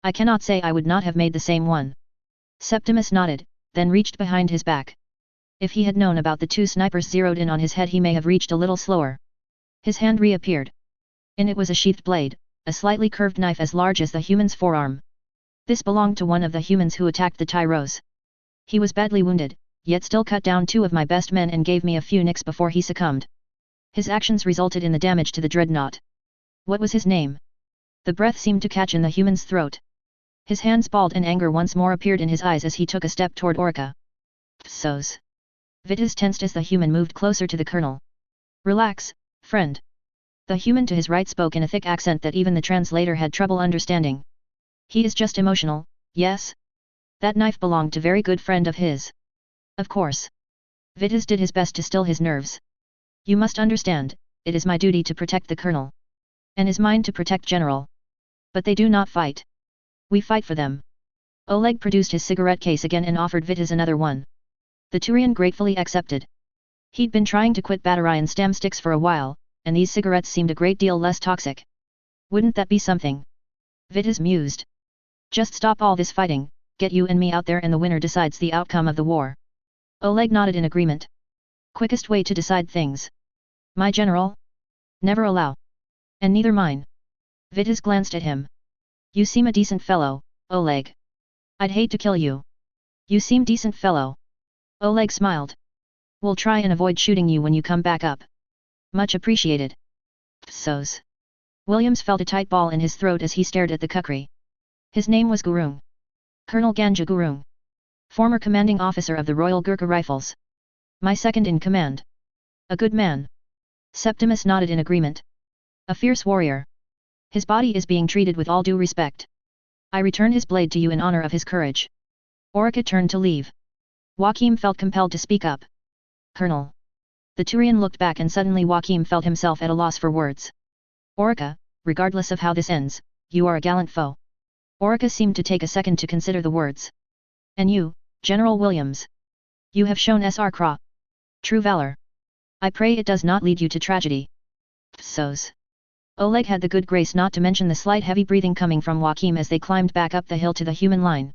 I cannot say I would not have made the same one. Septimus nodded, then reached behind his back. If he had known about the two snipers zeroed in on his head he may have reached a little slower. His hand reappeared. In it was a sheathed blade, a slightly curved knife as large as the human's forearm. This belonged to one of the humans who attacked the Tyros. He was badly wounded, yet still cut down two of my best men and gave me a few nicks before he succumbed. His actions resulted in the damage to the dreadnought. What was his name? The breath seemed to catch in the human's throat. His hands balled and anger once more appeared in his eyes as he took a step toward Orca. Psos. Vitas tensed as the human moved closer to the colonel. Relax, friend. The human to his right spoke in a thick accent that even the translator had trouble understanding. He is just emotional, yes? That knife belonged to a very good friend of his. Of course. Vitas did his best to still his nerves. You must understand, it is my duty to protect the colonel. And is mine to protect General. But they do not fight. We fight for them. Oleg produced his cigarette case again and offered Vitas another one. The Turian gratefully accepted. He'd been trying to quit battery and stam sticks for a while, and these cigarettes seemed a great deal less toxic. Wouldn't that be something? Vitas mused. Just stop all this fighting, get you and me out there and the winner decides the outcome of the war. Oleg nodded in agreement. Quickest way to decide things. My general? Never allow. And neither mine. Vitas glanced at him. You seem a decent fellow, Oleg. I'd hate to kill you. You seem decent fellow. Oleg smiled. We'll try and avoid shooting you when you come back up. Much appreciated. Psos. Williams felt a tight ball in his throat as he stared at the kukri. His name was Gurung. Colonel Ganja Gurung. Former commanding officer of the Royal Gurkha Rifles. My second in command. A good man. Septimus nodded in agreement. A fierce warrior. His body is being treated with all due respect. I return his blade to you in honor of his courage. Orca turned to leave. Joachim felt compelled to speak up. Colonel. The Turian looked back and suddenly Joachim felt himself at a loss for words. Orca, regardless of how this ends, you are a gallant foe. Orca seemed to take a second to consider the words. And you, General Williams. You have shown Sr. Kra. True valor. I pray it does not lead you to tragedy. Psos. Oleg had the good grace not to mention the slight heavy breathing coming from Joachim as they climbed back up the hill to the human line.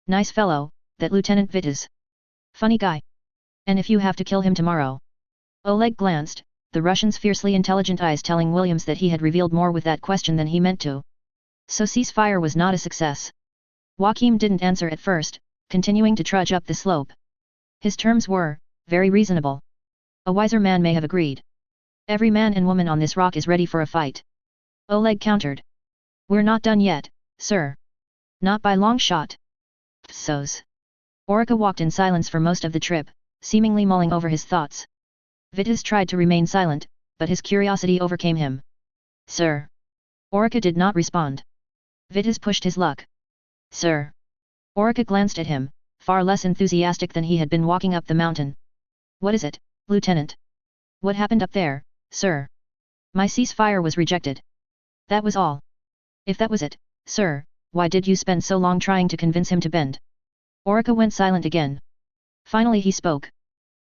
Nice fellow, that Lieutenant Vitas. Funny guy. And if you have to kill him tomorrow. Oleg glanced, the Russian's fiercely intelligent eyes telling Williams that he had revealed more with that question than he meant to. So ceasefire was not a success. Joachim didn't answer at first, continuing to trudge up the slope. His terms were, very reasonable. A wiser man may have agreed. Every man and woman on this rock is ready for a fight. Oleg countered. We're not done yet, sir. Not by long shot. Psos. Orca walked in silence for most of the trip, seemingly mulling over his thoughts. Vitas tried to remain silent, but his curiosity overcame him. Sir. Orca did not respond. Vitas pushed his luck. Sir. Orca glanced at him, far less enthusiastic than he had been walking up the mountain. What is it, Lieutenant? What happened up there, sir? My ceasefire was rejected. That was all. If that was it, sir, why did you spend so long trying to convince him to bend? Orca went silent again. Finally he spoke.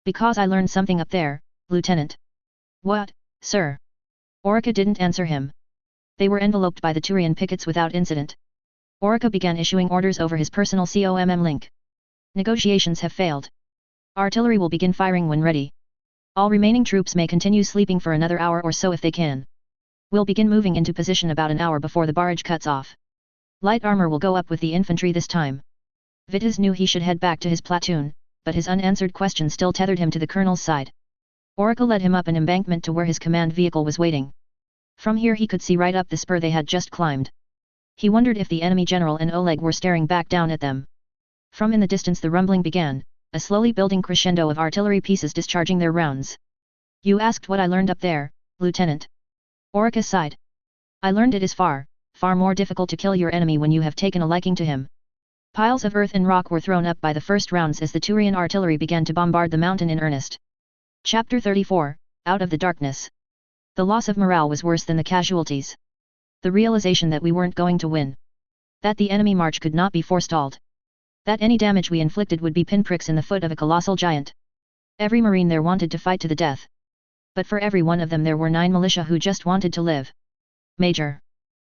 Because I learned something up there, Lieutenant. What, sir? Orca didn't answer him. They were enveloped by the Turian pickets without incident. Orca began issuing orders over his personal COMM link. Negotiations have failed. Artillery will begin firing when ready. All remaining troops may continue sleeping for another hour or so if they can. We'll begin moving into position about an hour before the barrage cuts off. Light armor will go up with the infantry this time. Vitas knew he should head back to his platoon, but his unanswered question still tethered him to the colonel's side. Orca led him up an embankment to where his command vehicle was waiting. From here he could see right up the spur they had just climbed. He wondered if the enemy general and Oleg were staring back down at them. From in the distance the rumbling began, a slowly building crescendo of artillery pieces discharging their rounds. You asked what I learned up there, Lieutenant. Orica sighed. I learned it is far more difficult to kill your enemy when you have taken a liking to him. Piles of earth and rock were thrown up by the first rounds as the Turian artillery began to bombard the mountain in earnest. Chapter 34, Out of the Darkness. The loss of morale was worse than the casualties. The realization that we weren't going to win. That the enemy march could not be forestalled. That any damage we inflicted would be pinpricks in the foot of a colossal giant. Every marine there wanted to fight to the death. But for every one of them there were 9 militia who just wanted to live. Major.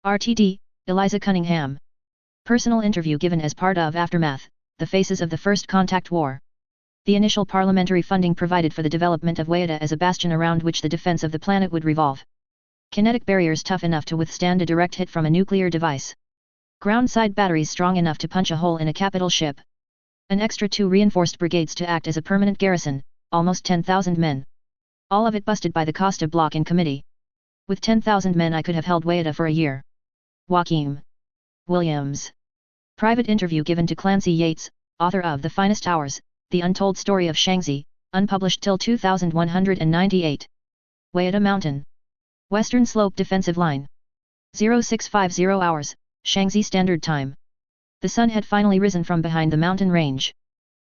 RTD, Eliza Cunningham. Personal interview given as part of Aftermath, the Faces of the First Contact War. The initial parliamentary funding provided for the development of Wayada as a bastion around which the defense of the planet would revolve. Kinetic barriers tough enough to withstand a direct hit from a nuclear device. Ground-side batteries strong enough to punch a hole in a capital ship. An extra 2 reinforced brigades to act as a permanent garrison, almost 10,000 men. All of it busted by the Costa Block in committee. With 10,000 men I could have held Wayada for a year. Joaquim Williams. Private interview given to Clancy Yates, author of The Finest Hours, The Untold Story of Shanxi, unpublished till 2198. Wayada Mountain. Western Slope Defensive Line. 0650 hours, Shanxi Standard Time. The sun had finally risen from behind the mountain range.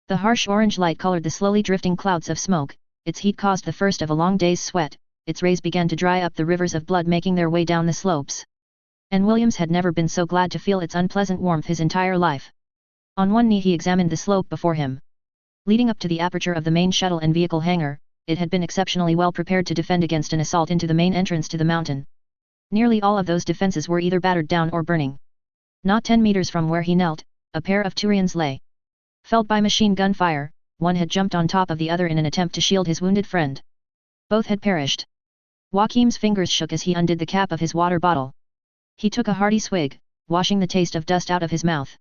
The harsh orange light colored the slowly drifting clouds of smoke, its heat caused the first of a long day's sweat, its rays began to dry up the rivers of blood making their way down the slopes. And Williams had never been so glad to feel its unpleasant warmth his entire life. On one knee he examined the slope before him. Leading up to the aperture of the main shuttle and vehicle hangar, it had been exceptionally well prepared to defend against an assault into the main entrance to the mountain. Nearly all of those defenses were either battered down or burning. Not 10 meters from where he knelt, a pair of Turians lay. Felled by machine gun fire, one had jumped on top of the other in an attempt to shield his wounded friend. Both had perished. Joaquim's fingers shook as he undid the cap of his water bottle. He took a hearty swig, washing the taste of dust out of his mouth.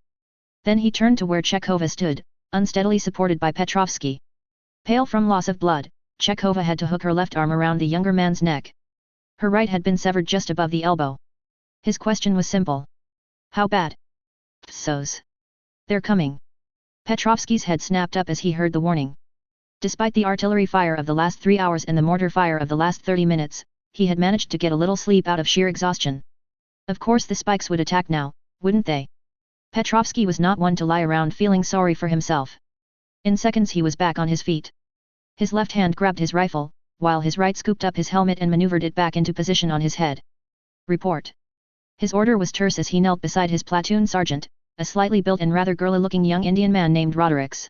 Then he turned to where Chekhova stood, unsteadily supported by Petrovsky. Pale from loss of blood, Chekhova had to hook her left arm around the younger man's neck. Her right had been severed just above the elbow. His question was simple. How bad? Psos. They're coming. Petrovsky's head snapped up as he heard the warning. Despite the artillery fire of the last 3 hours and the mortar fire of the last 30 minutes, he had managed to get a little sleep out of sheer exhaustion. Of course the spikes would attack now, wouldn't they? Petrovsky was not one to lie around feeling sorry for himself. In seconds he was back on his feet. His left hand grabbed his rifle, while his right scooped up his helmet and maneuvered it back into position on his head. Report. His order was terse as he knelt beside his platoon sergeant, a slightly built and rather girly-looking young Indian man named Roderick's.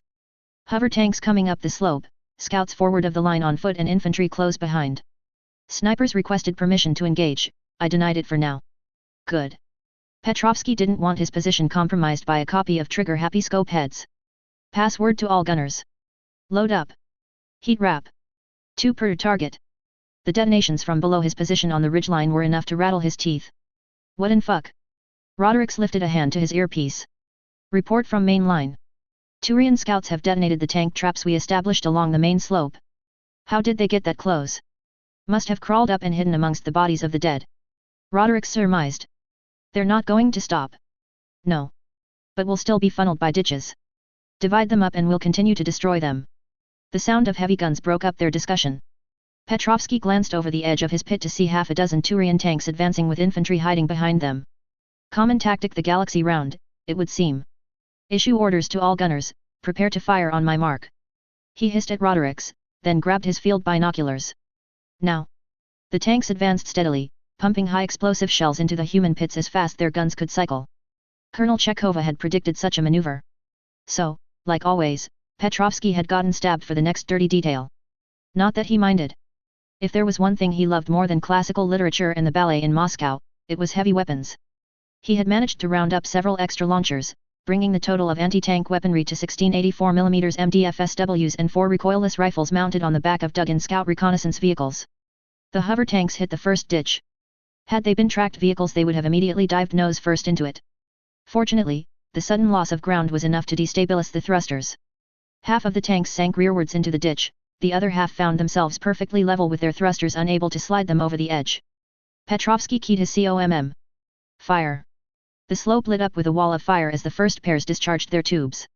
Hover tanks coming up the slope, scouts forward of the line on foot and infantry close behind. Snipers requested permission to engage, I denied it for now. Good. Petrovsky didn't want his position compromised by a copy of trigger-happy scope heads. Password to all gunners. Load up. Heat wrap. 2 per target. The detonations from below his position on the ridgeline were enough to rattle his teeth. What in fuck? Roderick's lifted a hand to his earpiece. Report from main line. Turian scouts have detonated the tank traps we established along the main slope. How did they get that close? Must have crawled up and hidden amongst the bodies of the dead. Roderick surmised. They're not going to stop. No. But we'll still be funneled by ditches. Divide them up and we'll continue to destroy them. The sound of heavy guns broke up their discussion. Petrovsky glanced over the edge of his pit to see half a dozen Turian tanks advancing with infantry hiding behind them. Common tactic the galaxy round, it would seem. Issue orders to all gunners, prepare to fire on my mark. He hissed at Roderick's, then grabbed his field binoculars. Now. The tanks advanced steadily, pumping high explosive shells into the human pits as fast their guns could cycle. Colonel Chekhova had predicted such a maneuver. So, like always, Petrovsky had gotten stabbed for the next dirty detail. Not that he minded. If there was one thing he loved more than classical literature and the ballet in Moscow, it was heavy weapons. He had managed to round up several extra launchers, bringing the total of anti-tank weaponry to 16 84mm MDFSWs and 4 recoilless rifles mounted on the back of dug-in scout reconnaissance vehicles. The hover tanks hit the first ditch. Had they been tracked vehicles they would have immediately dived nose first into it. Fortunately, the sudden loss of ground was enough to destabilize the thrusters. Half of the tanks sank rearwards into the ditch, the other half found themselves perfectly level with their thrusters unable to slide them over the edge. Petrovsky keyed his COMM. Fire. The slope lit up with a wall of fire as the first pairs discharged their tubes.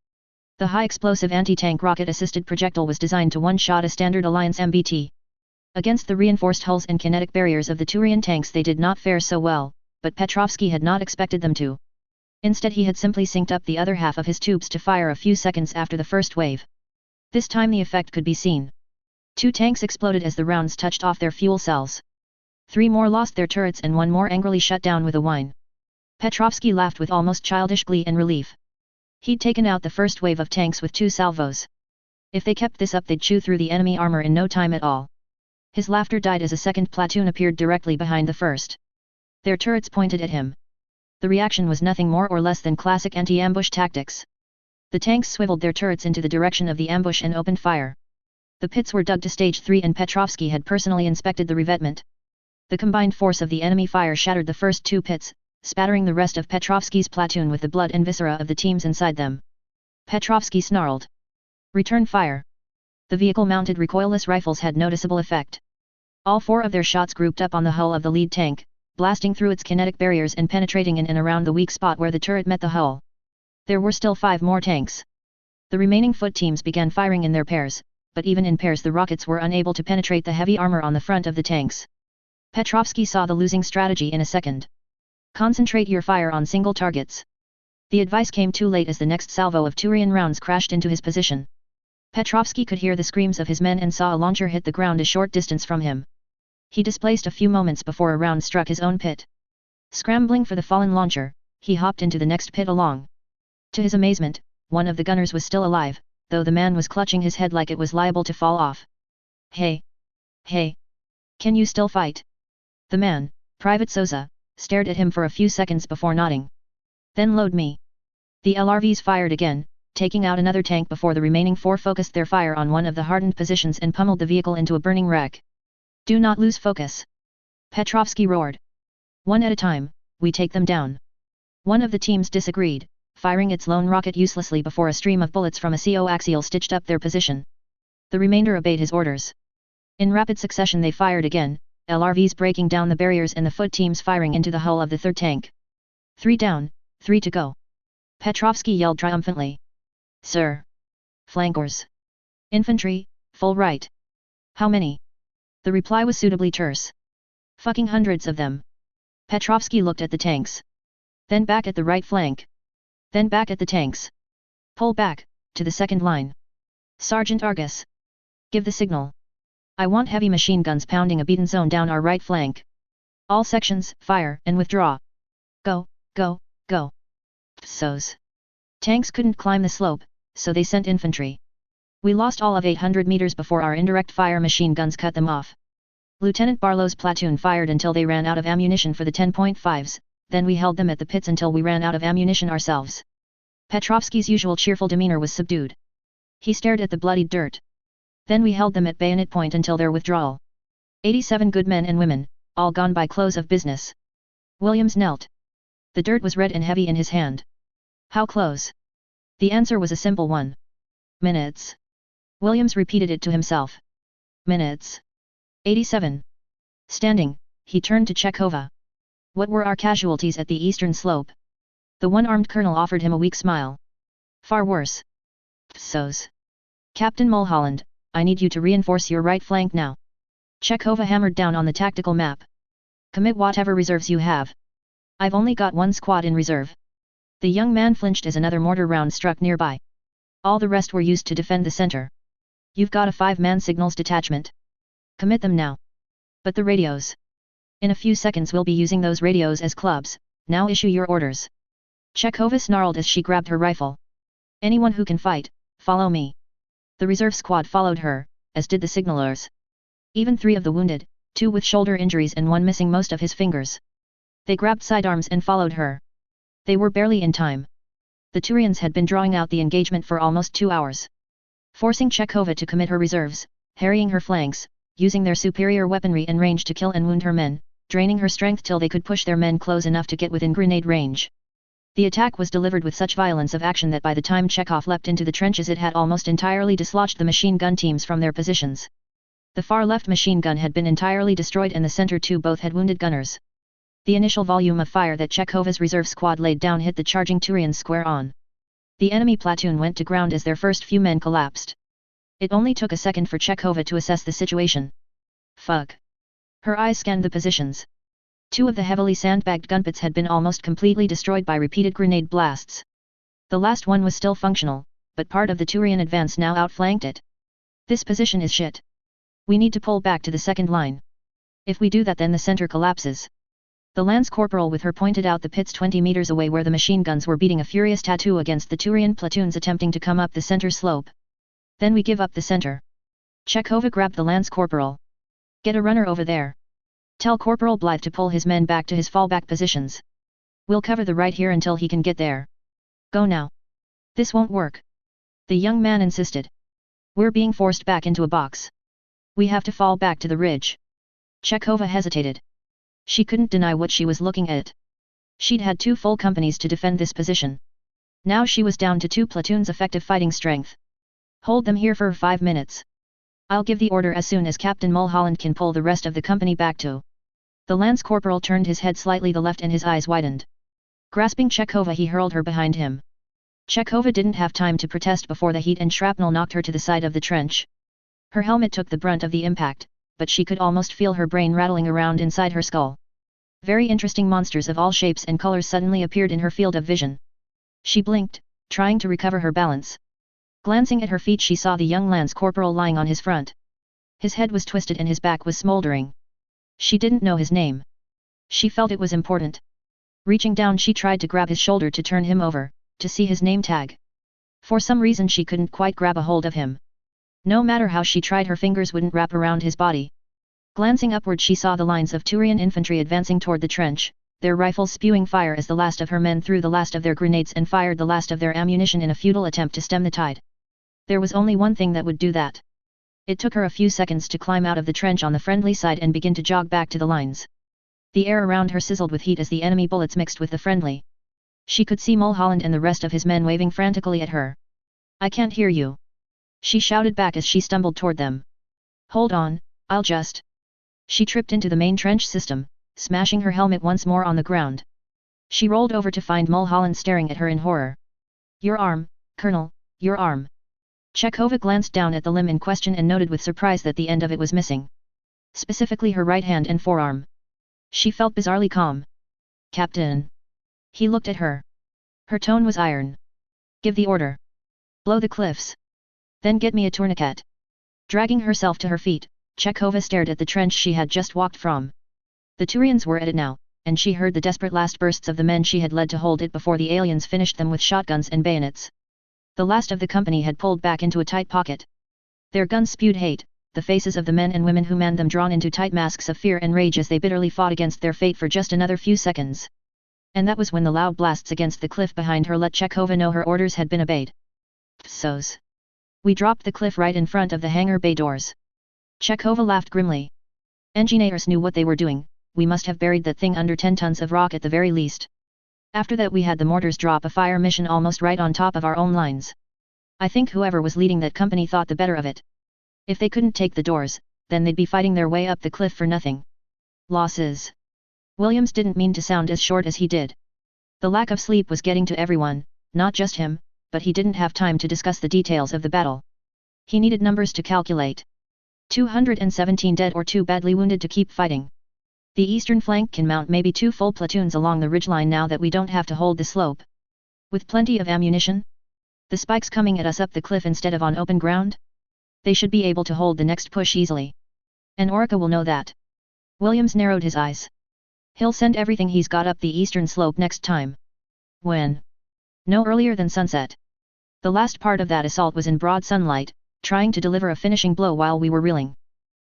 The high-explosive anti-tank rocket-assisted projectile was designed to one-shot a standard Alliance MBT. Against the reinforced hulls and kinetic barriers of the Turian tanks they did not fare so well, but Petrovsky had not expected them to. Instead he had simply synced up the other half of his tubes to fire a few seconds after the first wave. This time the effect could be seen. 2 tanks exploded as the rounds touched off their fuel cells. 3 more lost their turrets and 1 more angrily shut down with a whine. Petrovsky laughed with almost childish glee and relief. He'd taken out the first wave of tanks with 2 salvos. If they kept this up they'd chew through the enemy armor in no time at all. His laughter died as a second platoon appeared directly behind the first. Their turrets pointed at him. The reaction was nothing more or less than classic anti-ambush tactics. The tanks swiveled their turrets into the direction of the ambush and opened fire. The pits were dug to stage 3 and Petrovsky had personally inspected the revetment. The combined force of the enemy fire shattered the first 2 pits, spattering the rest of Petrovsky's platoon with the blood and viscera of the teams inside them. Petrovsky snarled. Return fire. The vehicle-mounted recoilless rifles had noticeable effect. All 4 of their shots grouped up on the hull of the lead tank, blasting through its kinetic barriers and penetrating in and around the weak spot where the turret met the hull. There were still 5 more tanks. The remaining foot teams began firing in their pairs, but even in pairs the rockets were unable to penetrate the heavy armor on the front of the tanks. Petrovsky saw the losing strategy in a second. Concentrate your fire on single targets. The advice came too late as the next salvo of Turian rounds crashed into his position. Petrovsky could hear the screams of his men and saw a launcher hit the ground a short distance from him. He displaced a few moments before a round struck his own pit. Scrambling for the fallen launcher, he hopped into the next pit along. To his amazement, one of the gunners was still alive, though the man was clutching his head like it was liable to fall off. Hey! Hey! Can you still fight? The man, Private Souza, stared at him for a few seconds before nodding. Then load me. The LRVs fired again, taking out another tank before the remaining 4 focused their fire on one of the hardened positions and pummeled the vehicle into a burning wreck. Do not lose focus. Petrovsky roared. One at a time, we take them down. One of the teams disagreed, firing its lone rocket uselessly before a stream of bullets from a coaxial stitched up their position. The remainder obeyed his orders. In rapid succession they fired again, LRVs breaking down the barriers and the foot teams firing into the hull of the 3rd tank. 3 down, 3 to go. Petrovsky yelled triumphantly. Sir! Flankers! Infantry, full right! How many? The reply was suitably terse. Fucking hundreds of them. Petrovsky looked at the tanks. Then back at the right flank. Then back at the tanks. Pull back, to the second line. Sergeant Argus. Give the signal. I want heavy machine guns pounding a beaten zone down our right flank. All sections, fire and withdraw. Go, go, go. Psos. Tanks couldn't climb the slope, so they sent infantry. We lost all of 800 meters before our indirect fire machine guns cut them off. Lieutenant Barlow's platoon fired until they ran out of ammunition for the 10.5s, then we held them at the pits until we ran out of ammunition ourselves. Petrovsky's usual cheerful demeanor was subdued. He stared at the bloodied dirt. Then we held them at bayonet point until their withdrawal. 87 good men and women, all gone by close of business. Williams knelt. The dirt was red and heavy in his hand. How close? The answer was a simple one. Minutes. Williams repeated it to himself. Minutes. 87. Standing, he turned to Chekhova. What were our casualties at the eastern slope? The one-armed colonel offered him a weak smile. Far worse. Psos. Captain Mulholland, I need you to reinforce your right flank now. Chekhova hammered down on the tactical map. Commit whatever reserves you have. I've only got 1 squad in reserve. The young man flinched as another mortar round struck nearby. All the rest were used to defend the center. You've got a 5-man signals detachment. Commit them now. But the radios. In a few seconds we'll be using those radios as clubs, now issue your orders. Chekhova snarled as she grabbed her rifle. Anyone who can fight, follow me. The reserve squad followed her, as did the signalers. Even 3 of the wounded, 2 with shoulder injuries and 1 missing most of his fingers. They grabbed sidearms and followed her. They were barely in time. The Turians had been drawing out the engagement for almost 2 hours. Forcing Chekhova to commit her reserves, harrying her flanks, using their superior weaponry and range to kill and wound her men, draining her strength till they could push their men close enough to get within grenade range. The attack was delivered with such violence of action that by the time Chekhov leapt into the trenches it had almost entirely dislodged the machine gun teams from their positions. The far left machine gun had been entirely destroyed and the center 2 both had wounded gunners. The initial volume of fire that Chekhova's reserve squad laid down hit the charging Turians square on. The enemy platoon went to ground as their first few men collapsed. It only took a second for Chekhova to assess the situation. Fuck. Her eyes scanned the positions. 2 of the heavily sandbagged gunpits had been almost completely destroyed by repeated grenade blasts. The last one was still functional, but part of the Turian advance now outflanked it. This position is shit. We need to pull back to the second line. If we do that, then the center collapses. The Lance Corporal with her pointed out the pits 20 meters away where the machine guns were beating a furious tattoo against the Turian platoons attempting to come up the center slope. Then we give up the center. Chekhova grabbed the Lance Corporal. Get a runner over there. Tell Corporal Blythe to pull his men back to his fallback positions. We'll cover the right here until he can get there. Go now. This won't work. The young man insisted. We're being forced back into a box. We have to fall back to the ridge. Chekhova hesitated. She couldn't deny what she was looking at. She'd had 2 full companies to defend this position. Now she was down to 2 platoons' effective fighting strength. Hold them here for 5 minutes. I'll give the order as soon as Captain Mulholland can pull the rest of the company back to. The Lance Corporal turned his head slightly to the left and his eyes widened. Grasping Chekhova, he hurled her behind him. Chekhova didn't have time to protest before the heat and shrapnel knocked her to the side of the trench. Her helmet took the brunt of the impact, but she could almost feel her brain rattling around inside her skull. Very interesting monsters of all shapes and colors suddenly appeared in her field of vision. She blinked, trying to recover her balance. Glancing at her feet, she saw the young Lance Corporal lying on his front. His head was twisted and his back was smoldering. She didn't know his name. She felt it was important. Reaching down, she tried to grab his shoulder to turn him over, to see his name tag. For some reason she couldn't quite grab a hold of him. No matter how she tried, her fingers wouldn't wrap around his body. Glancing upward, she saw the lines of Turian infantry advancing toward the trench, their rifles spewing fire as the last of her men threw the last of their grenades and fired the last of their ammunition in a futile attempt to stem the tide. There was only one thing that would do that. It took her a few seconds to climb out of the trench on the friendly side and begin to jog back to the lines. The air around her sizzled with heat as the enemy bullets mixed with the friendly. She could see Mulholland and the rest of his men waving frantically at her. I can't hear you. She shouted back as she stumbled toward them. Hold on, I'll just... She tripped into the main trench system, smashing her helmet once more on the ground. She rolled over to find Mulholland staring at her in horror. Your arm, Colonel, your arm. Chekhova glanced down at the limb in question and noted with surprise that the end of it was missing. Specifically her right hand and forearm. She felt bizarrely calm. Captain. He looked at her. Her tone was iron. Give the order. Blow the cliffs. Then get me a tourniquet. Dragging herself to her feet, Chekhova stared at the trench she had just walked from. The Turians were at it now, and she heard the desperate last bursts of the men she had led to hold it before the aliens finished them with shotguns and bayonets. The last of the company had pulled back into a tight pocket. Their guns spewed hate, the faces of the men and women who manned them drawn into tight masks of fear and rage as they bitterly fought against their fate for just another few seconds. And that was when the loud blasts against the cliff behind her let Chekhova know her orders had been obeyed. Psos. We dropped the cliff right in front of the hangar bay doors. Chekhova laughed grimly. Engineers knew what they were doing, we must have buried that thing under 10 tons of rock at the very least. After that we had the mortars drop a fire mission almost right on top of our own lines. I think whoever was leading that company thought the better of it. If they couldn't take the doors, then they'd be fighting their way up the cliff for nothing. Losses. Williams didn't mean to sound as short as he did. The lack of sleep was getting to everyone, not just him, but he didn't have time to discuss the details of the battle. He needed numbers to calculate. 217 dead or 2 badly wounded to keep fighting. The eastern flank can mount maybe 2 full platoons along the ridgeline now that we don't have to hold the slope. With plenty of ammunition? The spikes coming at us up the cliff instead of on open ground? They should be able to hold the next push easily. And Orica will know that. Williams narrowed his eyes. He'll send everything he's got up the eastern slope next time. When? No earlier than sunset. The last part of that assault was in broad sunlight, trying to deliver a finishing blow while we were reeling.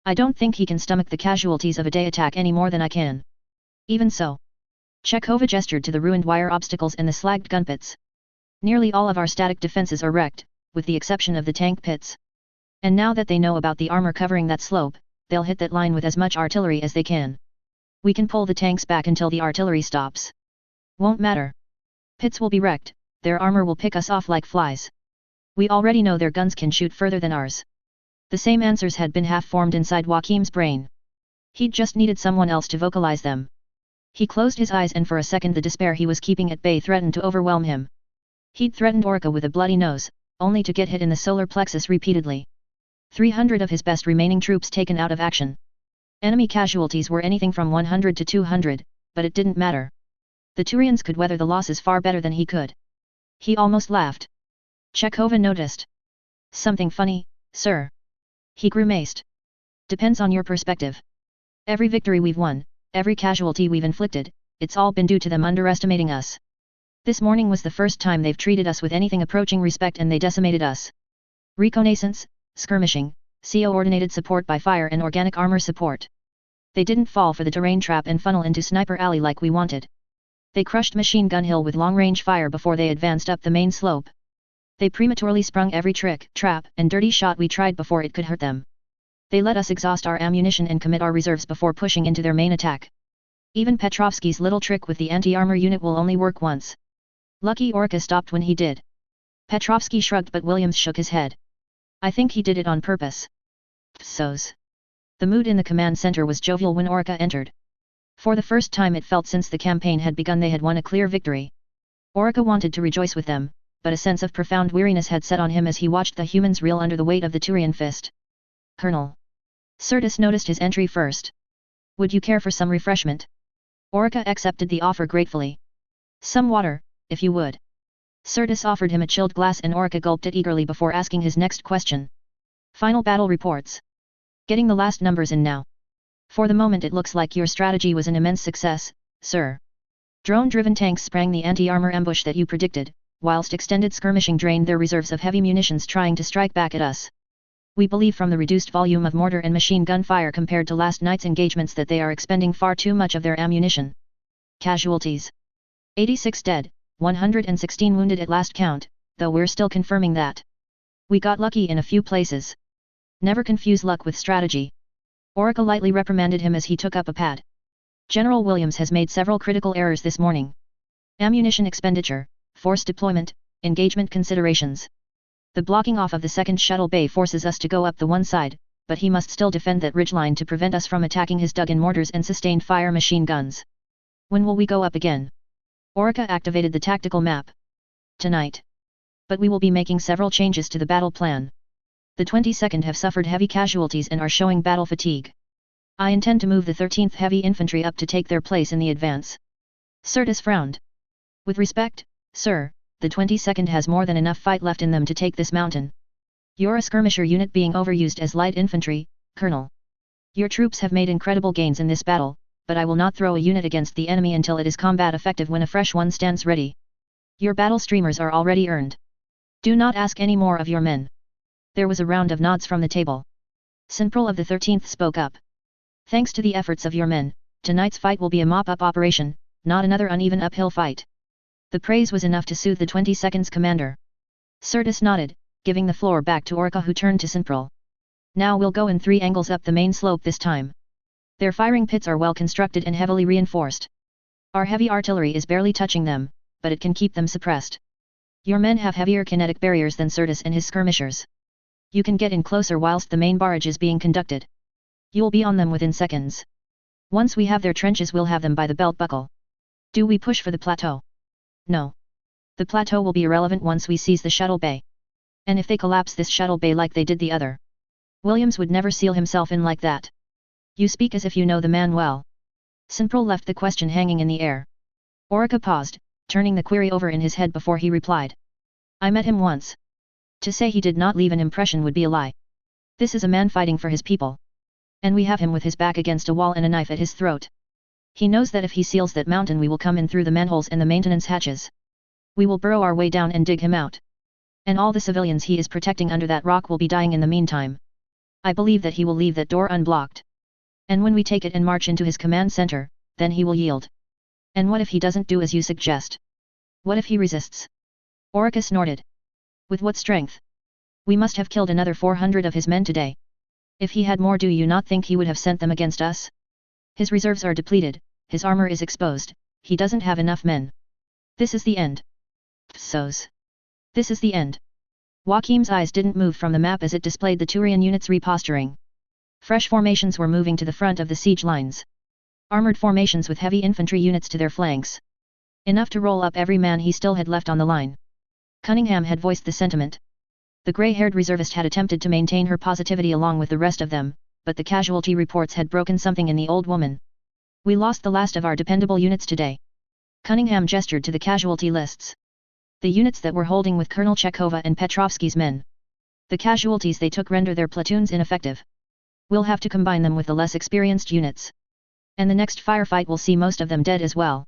I don't think he can stomach the casualties of a day attack any more than I can. Even so. Chekhova gestured to the ruined wire obstacles and the slagged gun pits. Nearly all of our static defenses are wrecked, with the exception of the tank pits. And now that they know about the armor covering that slope, they'll hit that line with as much artillery as they can. We can pull the tanks back until the artillery stops. Won't matter. Pits will be wrecked, their armor will pick us off like flies. We already know their guns can shoot further than ours. The same answers had been half-formed inside Joachim's brain. He'd just needed someone else to vocalize them. He closed his eyes and for a second the despair he was keeping at bay threatened to overwhelm him. He'd threatened Orica with a bloody nose, only to get hit in the solar plexus repeatedly. 300 of his best remaining troops taken out of action. Enemy casualties were anything from 100 to 200, but it didn't matter. The Turians could weather the losses far better than he could. He almost laughed. Chekhova noticed. Something funny, sir. He grimaced. Depends on your perspective. Every victory we've won, every casualty we've inflicted, it's all been due to them underestimating us. This morning was the first time they've treated us with anything approaching respect and they decimated us. Reconnaissance, skirmishing, CO-ordinated support by fire and organic armor support. They didn't fall for the terrain trap and funnel into Sniper Alley like we wanted. They crushed Machine Gun Hill with long-range fire before they advanced up the main slope. They prematurely sprung every trick, trap, and dirty shot we tried before it could hurt them. They let us exhaust our ammunition and commit our reserves before pushing into their main attack. Even Petrovsky's little trick with the anti-armor unit will only work once. Lucky Orca stopped when he did. Petrovsky shrugged but Williams shook his head. I think he did it on purpose. Psos. The mood in the command center was jovial when Orca entered. For the first time it felt since the campaign had begun they had won a clear victory. Orca wanted to rejoice with them, but a sense of profound weariness had set on him as he watched the humans reel under the weight of the Turian fist. Colonel. Sirtis noticed his entry first. Would you care for some refreshment? Orca accepted the offer gratefully. Some water, if you would. Sirtis offered him a chilled glass and Orca gulped it eagerly before asking his next question. Final battle reports. Getting the last numbers in now. For the moment it looks like your strategy was an immense success, sir. Drone-driven tanks sprang the anti-armor ambush that you predicted, whilst extended skirmishing drained their reserves of heavy munitions trying to strike back at us. We believe from the reduced volume of mortar and machine gun fire compared to last night's engagements that they are expending far too much of their ammunition. Casualties. 86 dead, 116 wounded at last count, though we're still confirming that. We got lucky in a few places. Never confuse luck with strategy. Orca lightly reprimanded him as he took up a pad. General Williams has made several critical errors this morning. Ammunition expenditure, force deployment, engagement considerations. The blocking off of the second shuttle bay forces us to go up the one side, but he must still defend that ridgeline to prevent us from attacking his dug-in mortars and sustained fire machine guns. When will we go up again? Orca activated the tactical map. Tonight. But we will be making several changes to the battle plan. The 22nd have suffered heavy casualties and are showing battle fatigue. I intend to move the 13th Heavy Infantry up to take their place in the advance. Sirtis frowned. With respect, sir, the 22nd has more than enough fight left in them to take this mountain. You're a skirmisher unit being overused as light infantry, Colonel. Your troops have made incredible gains in this battle, but I will not throw a unit against the enemy until it is combat effective when a fresh one stands ready. Your battle streamers are already earned. Do not ask any more of your men. There was a round of nods from the table. Sinpril of the 13th spoke up. Thanks to the efforts of your men, tonight's fight will be a mop-up operation, not another uneven uphill fight. The praise was enough to soothe the 22nd's commander. Sirtis nodded, giving the floor back to Orca who turned to Sinpril. Now we'll go in 3 angles up the main slope this time. Their firing pits are well constructed and heavily reinforced. Our heavy artillery is barely touching them, but it can keep them suppressed. Your men have heavier kinetic barriers than Sirtis and his skirmishers. You can get in closer whilst the main barrage is being conducted. You'll be on them within seconds. Once we have their trenches we'll have them by the belt buckle. Do we push for the plateau? No. The plateau will be irrelevant once we seize the shuttle bay. And if they collapse this shuttle bay like they did the other. Williams would never seal himself in like that. You speak as if you know the man well. Sinpril left the question hanging in the air. Orca paused, turning the query over in his head before he replied. I met him once. To say he did not leave an impression would be a lie. This is a man fighting for his people. And we have him with his back against a wall and a knife at his throat. He knows that if he seals that mountain we will come in through the manholes and the maintenance hatches. We will burrow our way down and dig him out. And all the civilians he is protecting under that rock will be dying in the meantime. I believe that he will leave that door unblocked. And when we take it and march into his command center, then he will yield. And what if he doesn't do as you suggest? What if he resists? Orca snorted. With what strength? We must have killed another 400 of his men today. If he had more, do you not think he would have sent them against us? His reserves are depleted, his armor is exposed, he doesn't have enough men. This is the end. Psos. This is the end. Joachim's eyes didn't move from the map as it displayed the Turian units reposturing. Fresh formations were moving to the front of the siege lines. Armored formations with heavy infantry units to their flanks. Enough to roll up every man he still had left on the line. Cunningham had voiced the sentiment. The grey-haired reservist had attempted to maintain her positivity along with the rest of them, but the casualty reports had broken something in the old woman. We lost the last of our dependable units today. Cunningham gestured to the casualty lists. The units that were holding with Colonel Chekhova and Petrovsky's men. The casualties they took render their platoons ineffective. We'll have to combine them with the less experienced units. And the next firefight will see most of them dead as well.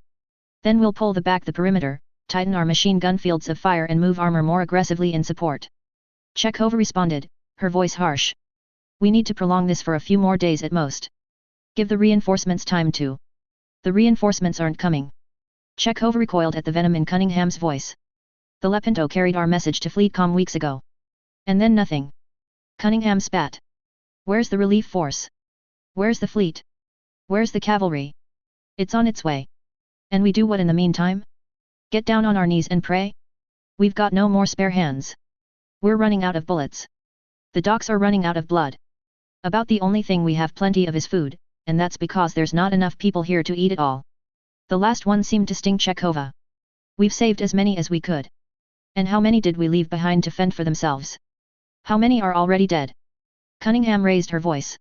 Then we'll pull back the perimeter, tighten our machine gun fields of fire and move armor more aggressively in support. Chekhova responded, her voice harsh. We need to prolong this for a few more days at most. Give the reinforcements time to. The reinforcements aren't coming. Chekhova recoiled at the venom in Cunningham's voice. The Lepinto carried our message to Fleetcom weeks ago. And then nothing. Cunningham spat. Where's the relief force? Where's the fleet? Where's the cavalry? It's on its way. And we do what in the meantime? Get down on our knees and pray? We've got no more spare hands. We're running out of bullets. The docks are running out of blood. About the only thing we have plenty of is food, and that's because there's not enough people here to eat it all. The last one seemed to sting Chekhova. We've saved as many as we could. And how many did we leave behind to fend for themselves? How many are already dead? Cunningham raised her voice.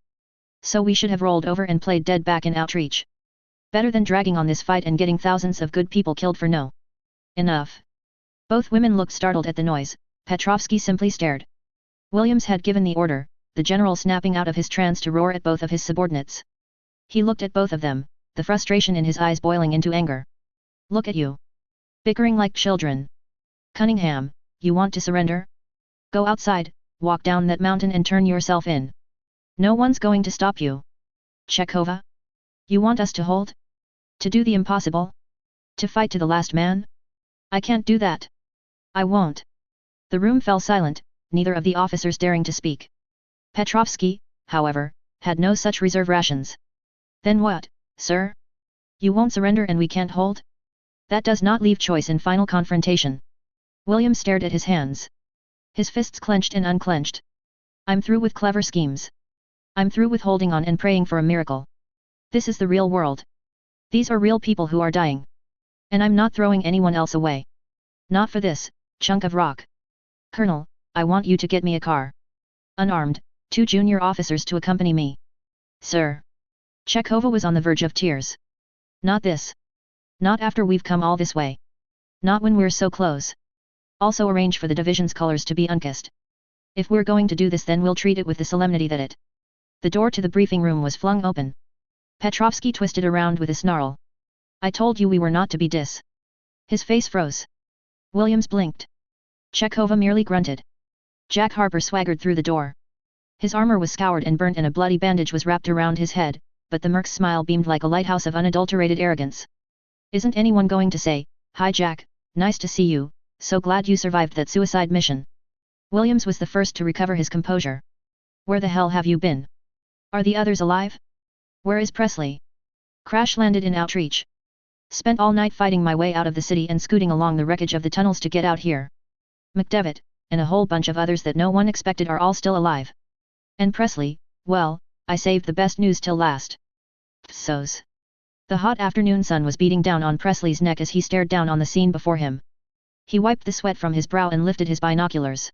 So we should have rolled over and played dead back in outreach. Better than dragging on this fight and getting thousands of good people killed for no. Enough. Both women looked startled at the noise. Petrovsky simply stared. Williams had given the order, the general snapping out of his trance to roar at both of his subordinates. He looked at both of them, the frustration in his eyes boiling into anger. Look at you. Bickering like children. Cunningham, you want to surrender? Go outside, walk down that mountain and turn yourself in. No one's going to stop you. Chekhova? You want us to hold? To do the impossible? To fight to the last man? I can't do that. I won't. The room fell silent, neither of the officers daring to speak. Petrovsky, however, had no such reserve rations. Then what, sir? You won't surrender and we can't hold? That does not leave choice in final confrontation. William stared at his hands. His fists clenched and unclenched. I'm through with clever schemes. I'm through with holding on and praying for a miracle. This is the real world. These are real people who are dying. And I'm not throwing anyone else away. Not for this, chunk of rock. Colonel, I want you to get me a car. Unarmed, 2 junior officers to accompany me. Sir. Chekhova was on the verge of tears. Not this. Not after we've come all this way. Not when we're so close. Also arrange for the division's colors to be unkissed. If we're going to do this then we'll treat it with the solemnity that it. The door to the briefing room was flung open. Petrovsky twisted around with a snarl. I told you we were not to be dis. His face froze. Williams blinked. Chekhova merely grunted. Jack Harper swaggered through the door. His armor was scoured and burnt and a bloody bandage was wrapped around his head, but the merc's smile beamed like a lighthouse of unadulterated arrogance. Isn't anyone going to say, "Hi Jack, nice to see you, so glad you survived that suicide mission"? Williams was the first to recover his composure. Where the hell have you been? Are the others alive? Where is Presley? Crash landed in outreach. Spent all night fighting my way out of the city and scooting along the wreckage of the tunnels to get out here. McDevitt, and a whole bunch of others that no one expected are all still alive. And Presley, well, I saved the best news till last. Psos. The hot afternoon sun was beating down on Presley's neck as he stared down on the scene before him. He wiped the sweat from his brow and lifted his binoculars.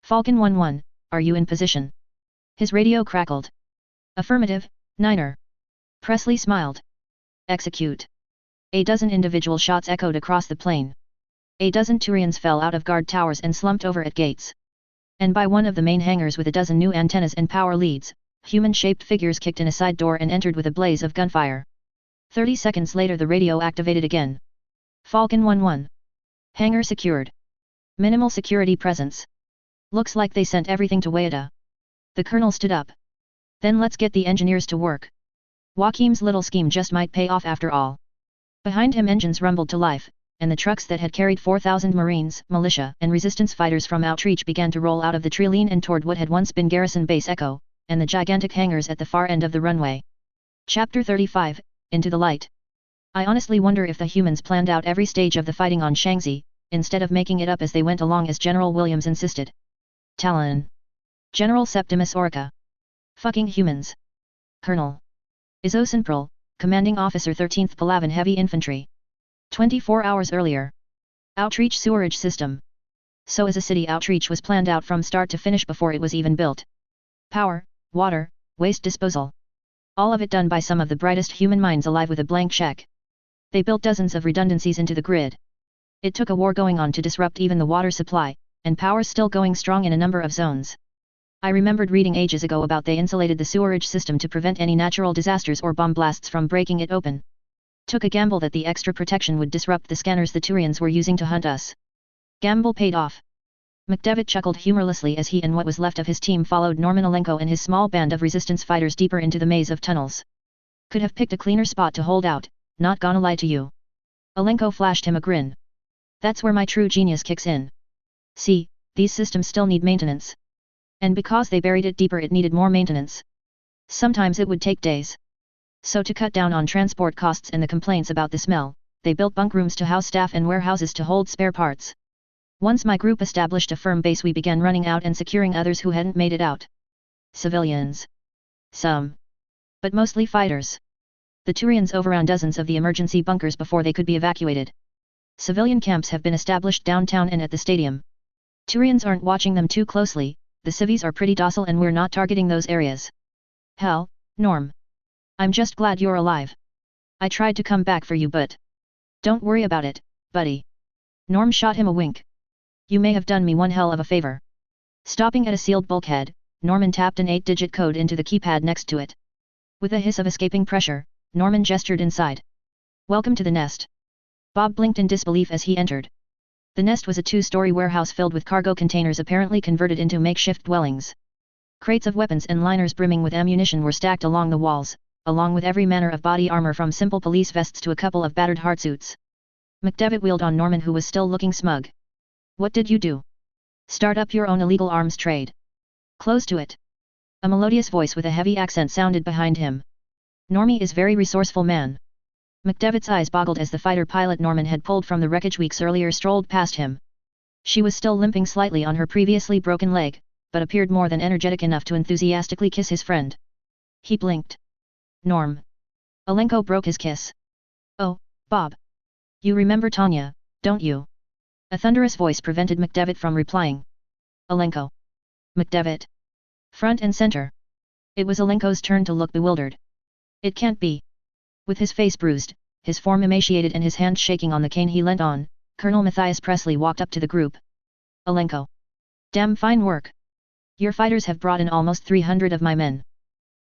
Falcon 1-1, are you in position? His radio crackled. Affirmative, Niner. Presley smiled. Execute. A dozen individual shots echoed across the plain. A dozen Turians fell out of guard towers and slumped over at gates. And by one of the main hangars with a dozen new antennas and power leads, human-shaped figures kicked in a side door and entered with a blaze of gunfire. 30 seconds later the radio activated again. Falcon 1-1. Hangar secured. Minimal security presence. Looks like they sent everything to Wayada. The colonel stood up. Then let's get the engineers to work. Joachim's little scheme just might pay off after all. Behind him engines rumbled to life, and the trucks that had carried 4,000 Marines, militia, and resistance fighters from outreach began to roll out of the Trilene and toward what had once been Garrison Base Echo, and the gigantic hangars at the far end of the runway. Chapter 35, Into the Light. I honestly wonder if the humans planned out every stage of the fighting on Shanxi, instead of making it up as they went along as General Williams insisted. Talon. General Septimus Orica. Fucking humans. Colonel. Izosenpril, Commanding Officer 13th Palavan Heavy Infantry. 24 hours earlier. Outreach sewerage system. So as a city outreach was planned out from start to finish before it was even built. Power, water, waste disposal. All of it done by some of the brightest human minds alive with a blank check. They built dozens of redundancies into the grid. It took a war going on to disrupt even the water supply, and power's still going strong in a number of zones. I remembered reading ages ago about they insulated the sewerage system to prevent any natural disasters or bomb blasts from breaking it open. Took a gamble that the extra protection would disrupt the scanners the Turians were using to hunt us. Gamble paid off. McDevitt chuckled humorlessly as he and what was left of his team followed Norman Alenko and his small band of resistance fighters deeper into the maze of tunnels. Could have picked a cleaner spot to hold out, not gonna lie to you. Alenko flashed him a grin. That's where my true genius kicks in. See, these systems still need maintenance. And because they buried it deeper, it needed more maintenance. Sometimes it would take days. So to cut down on transport costs and the complaints about the smell, they built bunk rooms to house staff and warehouses to hold spare parts. Once my group established a firm base, we began running out and securing others who hadn't made it out. Civilians. Some. But mostly fighters. The Turians overran dozens of the emergency bunkers before they could be evacuated. Civilian camps have been established downtown and at the stadium. Turians aren't watching them too closely, the civies are pretty docile and we're not targeting those areas. Hell, Norm. I'm just glad you're alive. I tried to come back for you, but... Don't worry about it, buddy. Norm shot him a wink. You may have done me one hell of a favor. Stopping at a sealed bulkhead, Norman tapped an 8-digit code into the keypad next to it. With a hiss of escaping pressure, Norman gestured inside. Welcome to the nest. Bob blinked in disbelief as he entered. The nest was a 2-story warehouse filled with cargo containers apparently converted into makeshift dwellings. Crates of weapons and liners brimming with ammunition were stacked along the walls, along with every manner of body armor from simple police vests to a couple of battered hardsuits. McDevitt wheeled on Norman, who was still looking smug. What did you do? Start up your own illegal arms trade? Close to it. A melodious voice with a heavy accent sounded behind him. Normie is very resourceful man. McDevitt's eyes boggled as the fighter pilot Norman had pulled from the wreckage weeks earlier strolled past him. She was still limping slightly on her previously broken leg, but appeared more than energetic enough to enthusiastically kiss his friend. He blinked. Norm. Alenko broke his kiss. Oh, Bob. You remember Tanya, don't you? A thunderous voice prevented McDevitt from replying. Alenko. McDevitt. Front and center. It was Alenko's turn to look bewildered. It can't be. With his face bruised, his form emaciated and his hand shaking on the cane he leant on, Colonel Matthias Presley walked up to the group. Alenko. Damn fine work. Your fighters have brought in almost 300 of my men.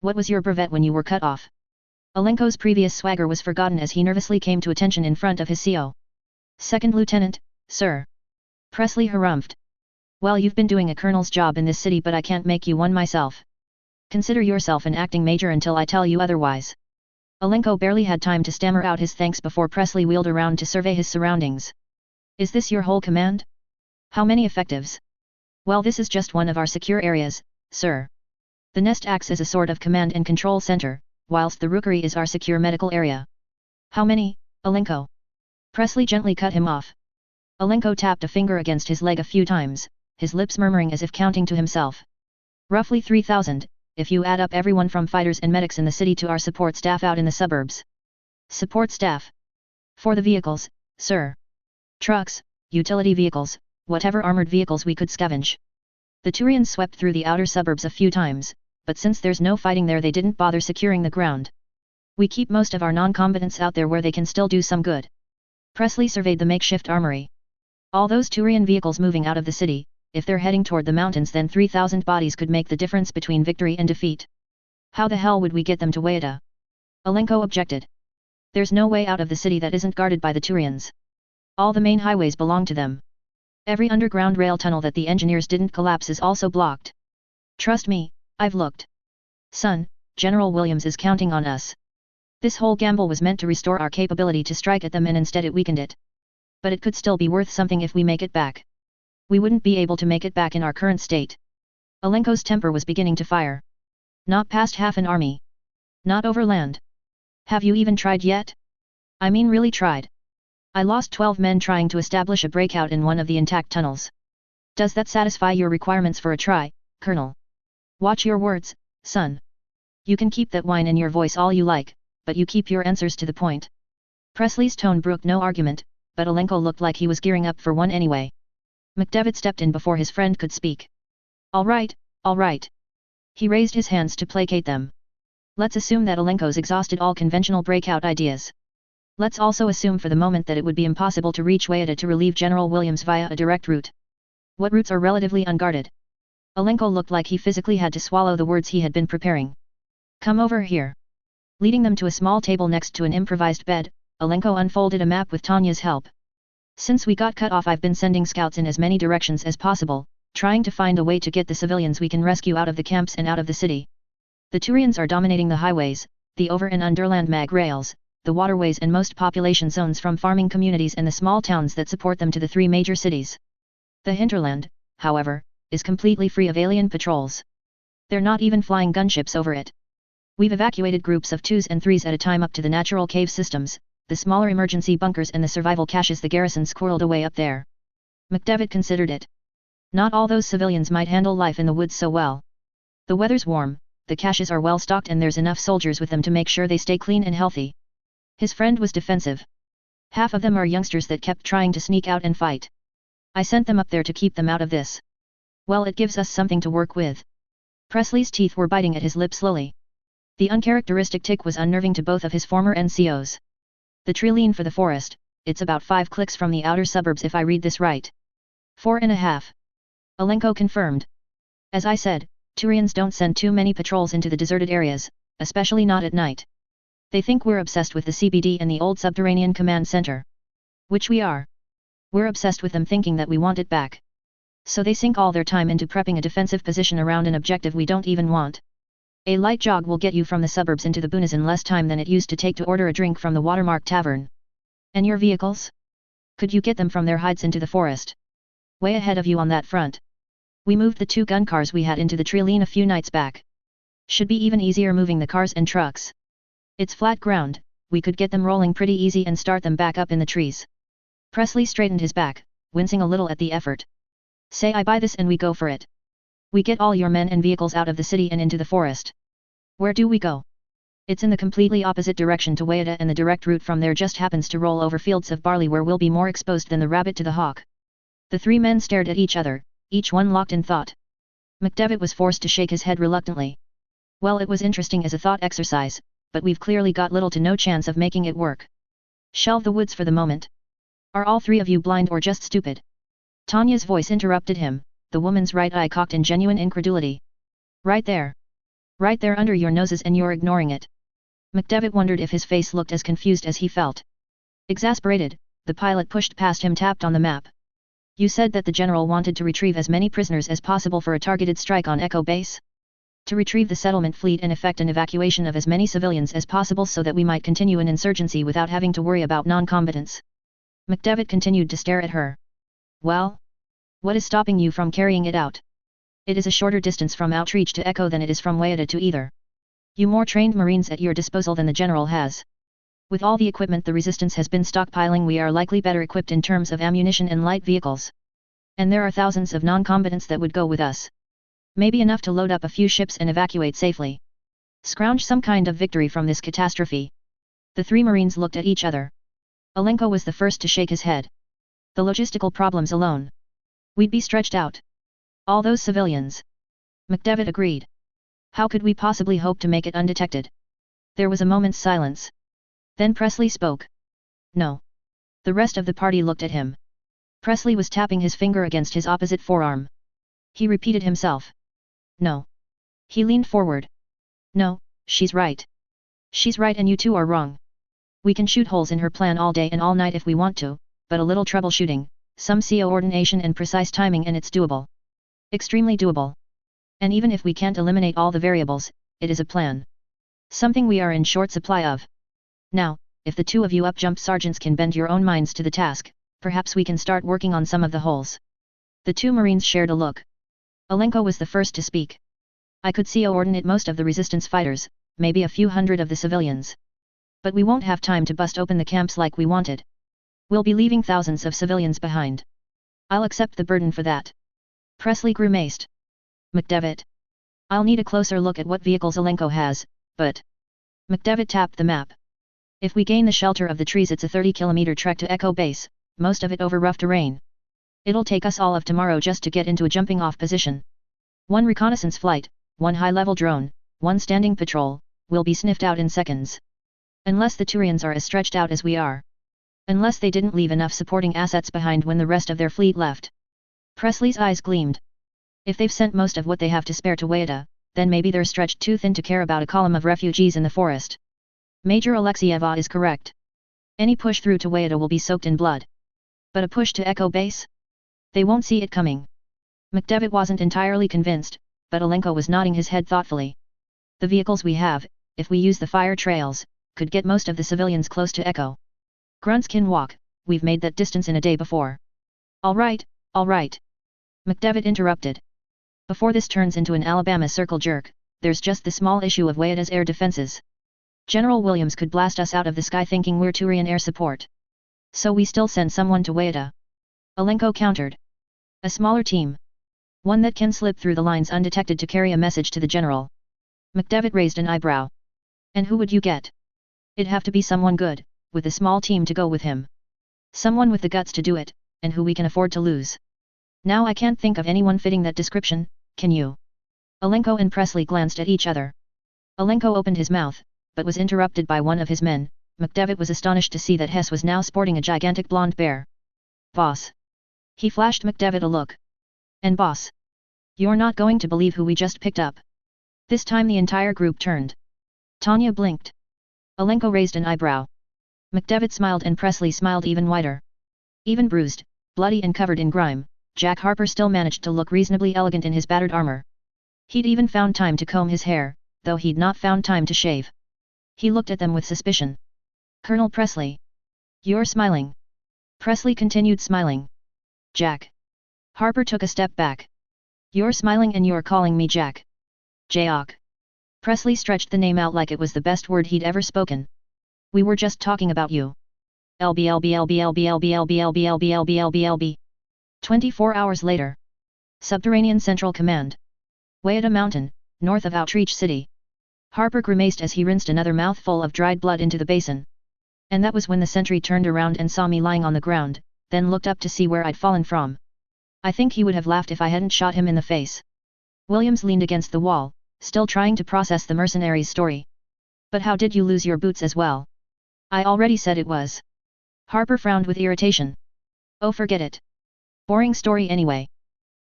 What was your brevet when you were cut off? Alenko's previous swagger was forgotten as he nervously came to attention in front of his CO. Second Lieutenant, sir. Presley harumphed. Well, you've been doing a colonel's job in this city, but I can't make you one myself. Consider yourself an acting major until I tell you otherwise. Alenko barely had time to stammer out his thanks before Presley wheeled around to survey his surroundings. Is this your whole command? How many effectives? Well, this is just one of our secure areas, sir. The nest acts as a sort of command and control center, whilst the rookery is our secure medical area. How many, Alenko? Presley gently cut him off. Alenko tapped a finger against his leg a few times, his lips murmuring as if counting to himself. Roughly 3,000, if you add up everyone from fighters and medics in the city to our support staff out in the suburbs. Support staff. For the vehicles, sir. Trucks, utility vehicles, whatever armored vehicles we could scavenge. The Turians swept through the outer suburbs a few times, but since there's no fighting there, they didn't bother securing the ground. We keep most of our non-combatants out there where they can still do some good. Presley surveyed the makeshift armory. All those Turian vehicles moving out of the city, if they're heading toward the mountains, then 3,000 bodies could make the difference between victory and defeat. How the hell would we get them to Wayada? Alenko objected. There's no way out of the city that isn't guarded by the Turians. All the main highways belong to them. Every underground rail tunnel that the engineers didn't collapse is also blocked. Trust me, I've looked. Son, General Williams is counting on us. This whole gamble was meant to restore our capability to strike at them, and instead it weakened it. But it could still be worth something if we make it back. We wouldn't be able to make it back in our current state. Alenko's temper was beginning to fire. Not past half an army. Not overland. Have you even tried yet? I mean really tried. I lost 12 men trying to establish a breakout in one of the intact tunnels. Does that satisfy your requirements for a try, Colonel? Watch your words, son. You can keep that whine in your voice all you like, but you keep your answers to the point. Presley's tone brooked no argument, but Alenko looked like he was gearing up for one anyway. McDevitt stepped in before his friend could speak. All right, all right. He raised his hands to placate them. Let's assume that Alenko's exhausted all conventional breakout ideas. Let's also assume for the moment that it would be impossible to reach Wayada to relieve General Williams via a direct route. What routes are relatively unguarded? Alenko looked like he physically had to swallow the words he had been preparing. Come over here. Leading them to a small table next to an improvised bed, Alenko unfolded a map with Tanya's help. Since we got cut off, I've been sending scouts in as many directions as possible, trying to find a way to get the civilians we can rescue out of the camps and out of the city. The Turians are dominating the highways, the over and underland mag rails, the waterways and most population zones from farming communities and the small towns that support them to the three major cities. The hinterland, however, is completely free of alien patrols. They're not even flying gunships over it. We've evacuated groups of 2s and 3s at a time up to the natural cave systems, the smaller emergency bunkers and the survival caches the garrison squirreled away up there. McDevitt considered it. Not all those civilians might handle life in the woods so well. The weather's warm, the caches are well stocked and there's enough soldiers with them to make sure they stay clean and healthy. His friend was defensive. Half of them are youngsters that kept trying to sneak out and fight. I sent them up there to keep them out of this. Well, it gives us something to work with. Presley's teeth were biting at his lips slowly. The uncharacteristic tick was unnerving to both of his former NCOs. The Trilene for the forest, it's about 5 clicks from the outer suburbs if I read this right. 4.5. Alenko confirmed. As I said, Turians don't send too many patrols into the deserted areas, especially not at night. They think we're obsessed with the CBD and the old subterranean command center. Which we are. We're obsessed with them thinking that we want it back. So they sink all their time into prepping a defensive position around an objective we don't even want. A light jog will get you from the suburbs into the boonies in less time than it used to take to order a drink from the Watermark Tavern. And your vehicles? Could you get them from their hides into the forest? Way ahead of you on that front. We moved the 2 gun cars we had into the Trilene a few nights back. Should be even easier moving the cars and trucks. It's flat ground, we could get them rolling pretty easy and start them back up in the trees. Presley straightened his back, wincing a little at the effort. Say I buy this and we go for it. We get all your men and vehicles out of the city and into the forest. Where do we go? It's in the completely opposite direction to Wayada, and the direct route from there just happens to roll over fields of barley where we'll be more exposed than the rabbit to the hawk. The 3 men stared at each other, each one locked in thought. McDevitt was forced to shake his head reluctantly. Well, it was interesting as a thought exercise, but we've clearly got little to no chance of making it work. Shelve the woods for the moment. Are all 3 of you blind or just stupid? Tanya's voice interrupted him, the woman's right eye cocked in genuine incredulity. Right there. Right there under your noses, and you're ignoring it. McDevitt wondered if his face looked as confused as he felt. Exasperated, the pilot pushed past him, tapped on the map. You said that the general wanted to retrieve as many prisoners as possible for a targeted strike on Echo Base? To retrieve the settlement fleet and effect an evacuation of as many civilians as possible so that we might continue an insurgency without having to worry about non-combatants. McDevitt continued to stare at her. Well? What is stopping you from carrying it out? It is a shorter distance from Outreach to Echo than it is from Wayada to either. You more trained Marines at your disposal than the General has. With all the equipment the Resistance has been stockpiling, we are likely better equipped in terms of ammunition and light vehicles. And there are thousands of non-combatants that would go with us. Maybe enough to load up a few ships and evacuate safely. Scrounge some kind of victory from this catastrophe. The 3 Marines looked at each other. Alenko was the first to shake his head. The logistical problems alone. We'd be stretched out. All those civilians. McDevitt agreed. How could we possibly hope to make it undetected? There was a moment's silence. Then Presley spoke. No. The rest of the party looked at him. Presley was tapping his finger against his opposite forearm. He repeated himself. No. He leaned forward. No, she's right. She's right and you 2 are wrong. We can shoot holes in her plan all day and all night if we want to, but a little troubleshooting, some coordination and precise timing, and it's doable. Extremely doable. And even if we can't eliminate all the variables, it is a plan. Something we are in short supply of. Now, if the 2 of you up-jump sergeants can bend your own minds to the task, perhaps we can start working on some of the holes. The 2 Marines shared a look. Alenko was the first to speak. I could coordinate most of the Resistance fighters, maybe a few hundred of the civilians. But we won't have time to bust open the camps like we wanted. We'll be leaving thousands of civilians behind. I'll accept the burden for that. Presley grimaced. McDevitt. I'll need a closer look at what vehicles Alenko has, but... McDevitt tapped the map. If we gain the shelter of the trees, it's a 30-kilometer trek to Echo Base, most of it over rough terrain. It'll take us all of tomorrow just to get into a jumping-off position. 1 reconnaissance flight, 1 high-level drone, 1 standing patrol, will be sniffed out in seconds. Unless the Turians are as stretched out as we are. Unless they didn't leave enough supporting assets behind when the rest of their fleet left. Presley's eyes gleamed. If they've sent most of what they have to spare to Wayada, then maybe they're stretched too thin to care about a column of refugees in the forest. Major Alexieva is correct. Any push through to Wayada will be soaked in blood. But a push to Echo Base? They won't see it coming. McDevitt wasn't entirely convinced, but Alenko was nodding his head thoughtfully. The vehicles we have, if we use the fire trails, could get most of the civilians close to Echo. Grunts can walk, we've made that distance in a day before. All right, McDevitt interrupted. Before this turns into an Alabama circle jerk, there's just the small issue of Wayada's air defenses. General Williams could blast us out of the sky thinking we're Turian air support. So we still send someone to Wayada. Alenko countered. A smaller team. One that can slip through the lines undetected to carry a message to the general. McDevitt raised an eyebrow. And who would you get? It'd have to be someone good, with a small team to go with him. Someone with the guts to do it, and who we can afford to lose. Now I can't think of anyone fitting that description, can you? Alenko and Presley glanced at each other. Alenko opened his mouth, but was interrupted by one of his men. McDevitt was astonished to see that Hess was now sporting a gigantic blonde bear. Boss. He flashed McDevitt a look. And boss. You're not going to believe who we just picked up. This time the entire group turned. Tanya blinked. Alenko raised an eyebrow. McDevitt smiled and Presley smiled even wider. Even bruised, bloody and covered in grime, Jack Harper still managed to look reasonably elegant in his battered armor. He'd even found time to comb his hair, though he'd not found time to shave. He looked at them with suspicion. Colonel Presley. You're smiling. Presley continued smiling. Jack. Harper took a step back. You're smiling and you're calling me Jack. Jaok. Presley stretched the name out like it was the best word he'd ever spoken. We were just talking about you. LB. 24 hours later. Subterranean Central Command. Wayada Mountain, north of Outreach City. Harper grimaced as he rinsed another mouthful of dried blood into the basin. And that was when the sentry turned around and saw me lying on the ground, then looked up to see where I'd fallen from. I think he would have laughed if I hadn't shot him in the face. Williams leaned against the wall, still trying to process the mercenary's story. But how did you lose your boots as well? I already said it was. Harper frowned with irritation. Oh, forget it. Boring story anyway.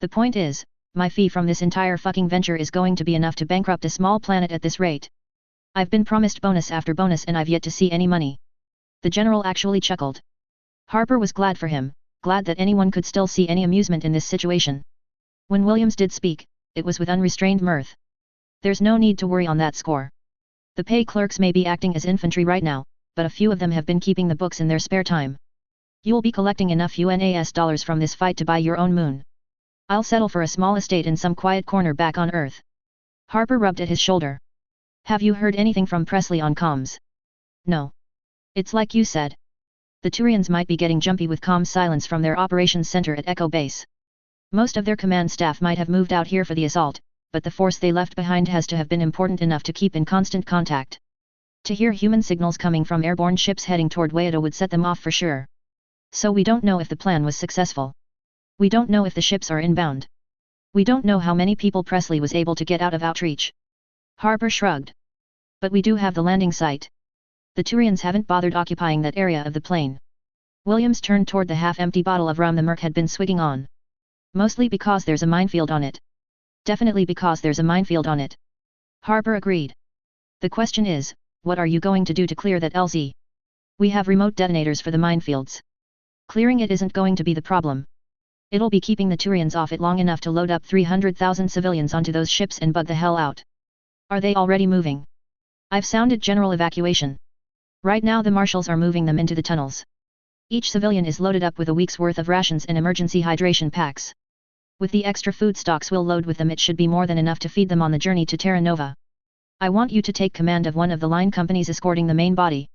The point is, my fee from this entire fucking venture is going to be enough to bankrupt a small planet at this rate. I've been promised bonus after bonus and I've yet to see any money. The general actually chuckled. Harper was glad for him, glad that anyone could still see any amusement in this situation. When Williams did speak, it was with unrestrained mirth. There's no need to worry on that score. The pay clerks may be acting as infantry right now, but a few of them have been keeping the books in their spare time. You'll be collecting enough UNAS dollars from this fight to buy your own moon. I'll settle for a small estate in some quiet corner back on Earth. Harper rubbed at his shoulder. Have you heard anything from Presley on comms? No. It's like you said. The Turians might be getting jumpy with comm silence from their operations center at Echo Base. Most of their command staff might have moved out here for the assault, but the force they left behind has to have been important enough to keep in constant contact. To hear human signals coming from airborne ships heading toward Wayada would set them off for sure. So we don't know if the plan was successful. We don't know if the ships are inbound. We don't know how many people Presley was able to get out of Outreach. Harper shrugged. But we do have the landing site. The Turians haven't bothered occupying that area of the plain. Williams turned toward the half-empty bottle of rum the merc had been swigging on. Mostly because there's a minefield on it. Definitely because there's a minefield on it. Harper agreed. The question is, what are you going to do to clear that LZ? We have remote detonators for the minefields. Clearing it isn't going to be the problem. It'll be keeping the Turians off it long enough to load up 300,000 civilians onto those ships and bug the hell out. Are they already moving? I've sounded general evacuation. Right now the marshals are moving them into the tunnels. Each civilian is loaded up with a week's worth of rations and emergency hydration packs. With the extra food stocks we'll load with them, it should be more than enough to feed them on the journey to Terra Nova. I want you to take command of one of the line companies escorting the main body.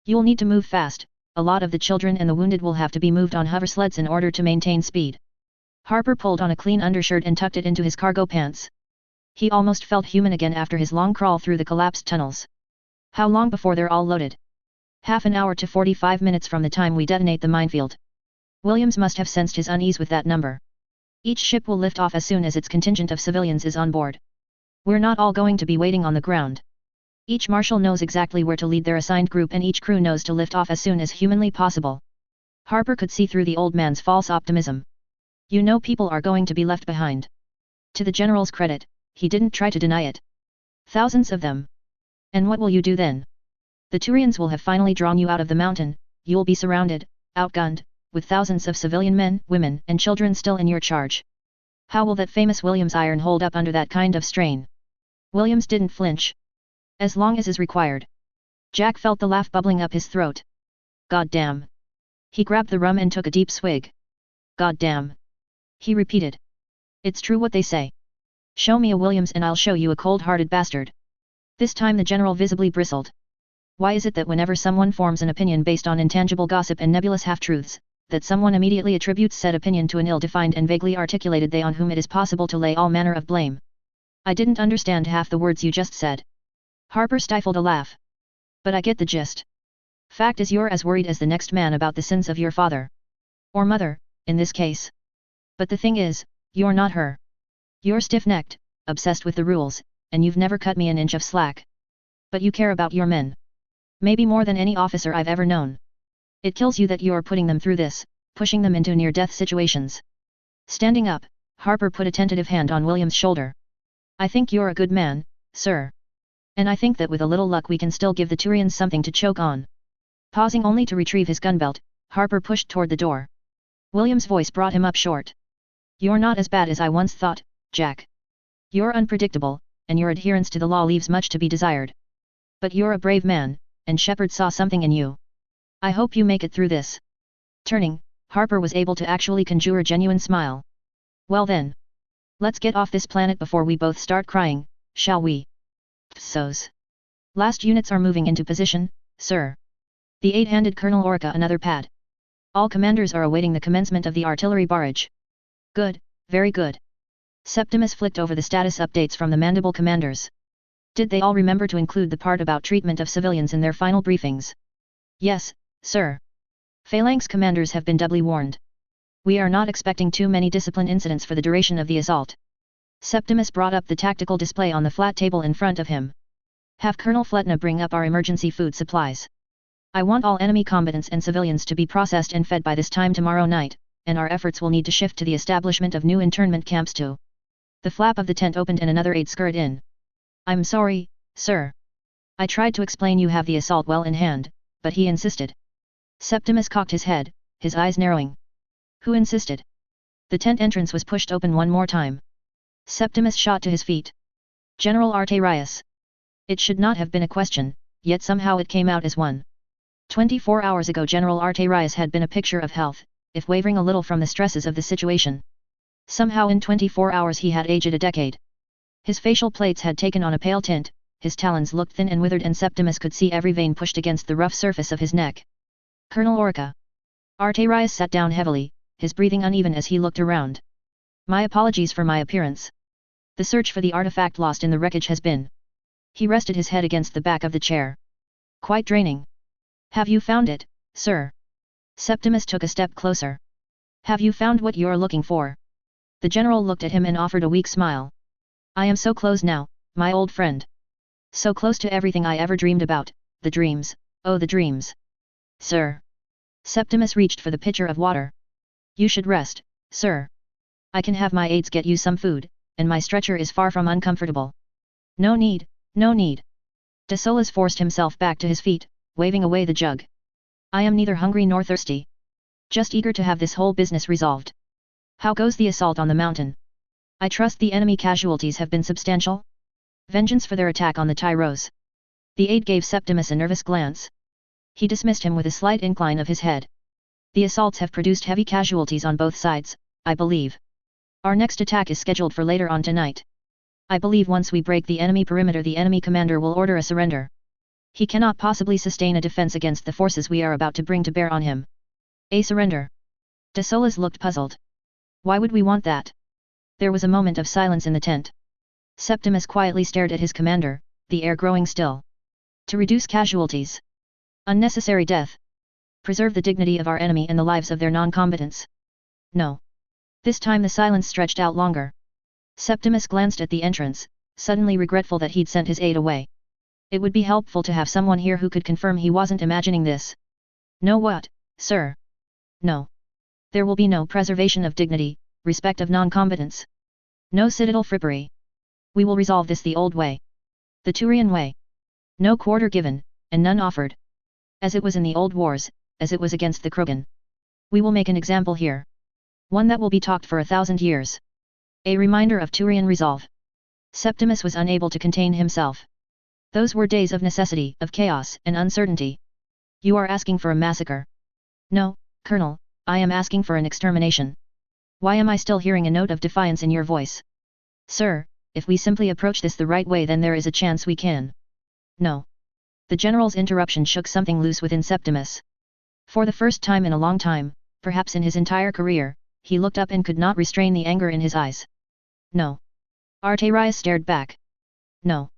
You'll need to move fast. A lot of the children and the wounded will have to be moved on hover sleds in order to maintain speed. Harper pulled on a clean undershirt and tucked it into his cargo pants. He almost felt human again after his long crawl through the collapsed tunnels. How long before they're all loaded? Half an hour to 45 minutes from the time we detonate the minefield. Williams must have sensed his unease with that number. Each ship will lift off as soon as its contingent of civilians is on board. We're not all going to be waiting on the ground. Each marshal knows exactly where to lead their assigned group and each crew knows to lift off as soon as humanly possible. Harper could see through the old man's false optimism. You know people are going to be left behind. To the general's credit, he didn't try to deny it. Thousands of them. And what will you do then? The Turians will have finally drawn you out of the mountain, you'll be surrounded, outgunned, with thousands of civilian men, women, and children still in your charge. How will that famous Williams iron hold up under that kind of strain? Williams didn't flinch. As long as is required. Jack felt the laugh bubbling up his throat. God damn. He grabbed the rum and took a deep swig. God damn. He repeated. It's true what they say. Show me a Williams and I'll show you a cold-hearted bastard. This time the general visibly bristled. Why is it that whenever someone forms an opinion based on intangible gossip and nebulous half-truths, that someone immediately attributes said opinion to an ill-defined and vaguely articulated they on whom it is possible to lay all manner of blame? I didn't understand half the words you just said. Harper stifled a laugh. But I get the gist. Fact is you're as worried as the next man about the sins of your father. Or mother, in this case. But the thing is, you're not her. You're stiff-necked, obsessed with the rules, and you've never cut me an inch of slack. But you care about your men. Maybe more than any officer I've ever known. It kills you that you're putting them through this, pushing them into near-death situations. Standing up, Harper put a tentative hand on William's shoulder. I think you're a good man, sir. And I think that with a little luck we can still give the Turians something to choke on. Pausing only to retrieve his gunbelt, Harper pushed toward the door. William's voice brought him up short. You're not as bad as I once thought, Jack. You're unpredictable, and your adherence to the law leaves much to be desired. But you're a brave man, and Shepard saw something in you. I hope you make it through this. Turning, Harper was able to actually conjure a genuine smile. Well then. Let's get off this planet before we both start crying, shall we? Psos. Last units are moving into position, sir. The aide handed Colonel Orca another pad. All commanders are awaiting the commencement of the artillery barrage. Good, very good. Septimus flicked over the status updates from the Mandible commanders. Did they all remember to include the part about treatment of civilians in their final briefings? Yes, sir. Phalanx commanders have been doubly warned. We are not expecting too many discipline incidents for the duration of the assault. Septimus brought up the tactical display on the flat table in front of him. Have Colonel Fletna bring up our emergency food supplies. I want all enemy combatants and civilians to be processed and fed by this time tomorrow night, and our efforts will need to shift to the establishment of new internment camps too. The flap of the tent opened and another aide scurried in. I'm sorry, sir. I tried to explain you have the assault well in hand, but he insisted. Septimus cocked his head, his eyes narrowing. Who insisted? The tent entrance was pushed open one more time. Septimus shot to his feet. General Arterius. It should not have been a question, yet somehow it came out as one. 24 hours ago General Arterius had been a picture of health, if wavering a little from the stresses of the situation. Somehow in 24 hours he had aged a decade. His facial plates had taken on a pale tint, his talons looked thin and withered and Septimus could see every vein pushed against the rough surface of his neck. Colonel Orca. Arterius sat down heavily, his breathing uneven as he looked around. My apologies for my appearance. The search for the artifact lost in the wreckage has been. He rested his head against the back of the chair. Quite draining. Have you found it, sir? Septimus took a step closer. Have you found what you're looking for? The general looked at him and offered a weak smile. I am so close now, my old friend. So close to everything I ever dreamed about, the dreams, oh the dreams. Sir. Septimus reached for the pitcher of water. You should rest, sir. I can have my aides get you some food, and my stretcher is far from uncomfortable. No need, no need. De Solis forced himself back to his feet, waving away the jug. I am neither hungry nor thirsty. Just eager to have this whole business resolved. How goes the assault on the mountain? I trust the enemy casualties have been substantial? Vengeance for their attack on the Tyros. The aide gave Septimus a nervous glance. He dismissed him with a slight incline of his head. The assaults have produced heavy casualties on both sides, I believe. Our next attack is scheduled for later on tonight. I believe once we break the enemy perimeter the enemy commander will order a surrender. He cannot possibly sustain a defense against the forces we are about to bring to bear on him. A surrender? De Solis looked puzzled. Why would we want that? There was a moment of silence in the tent. Septimus quietly stared at his commander, the air growing still. To reduce casualties. Unnecessary death. Preserve the dignity of our enemy and the lives of their non-combatants. No. This time the silence stretched out longer. Septimus glanced at the entrance, suddenly regretful that he'd sent his aide away. It would be helpful to have someone here who could confirm he wasn't imagining this. No what, sir? No. There will be no preservation of dignity, respect of non-combatants. No citadel frippery. We will resolve this the old way. The Turian way. No quarter given, and none offered. As it was in the old wars, as it was against the Krogan. We will make an example here. One that will be talked for 1,000 years. A reminder of Turian resolve. Septimus was unable to contain himself. Those were days of necessity, of chaos and uncertainty. You are asking for a massacre. No, Colonel, I am asking for an extermination. Why am I still hearing a note of defiance in your voice? Sir, if we simply approach this the right way, then there is a chance we can. No. The general's interruption shook something loose within Septimus. For the first time in a long time, perhaps in his entire career, he looked up and could not restrain the anger in his eyes. No. Arterius stared back. No.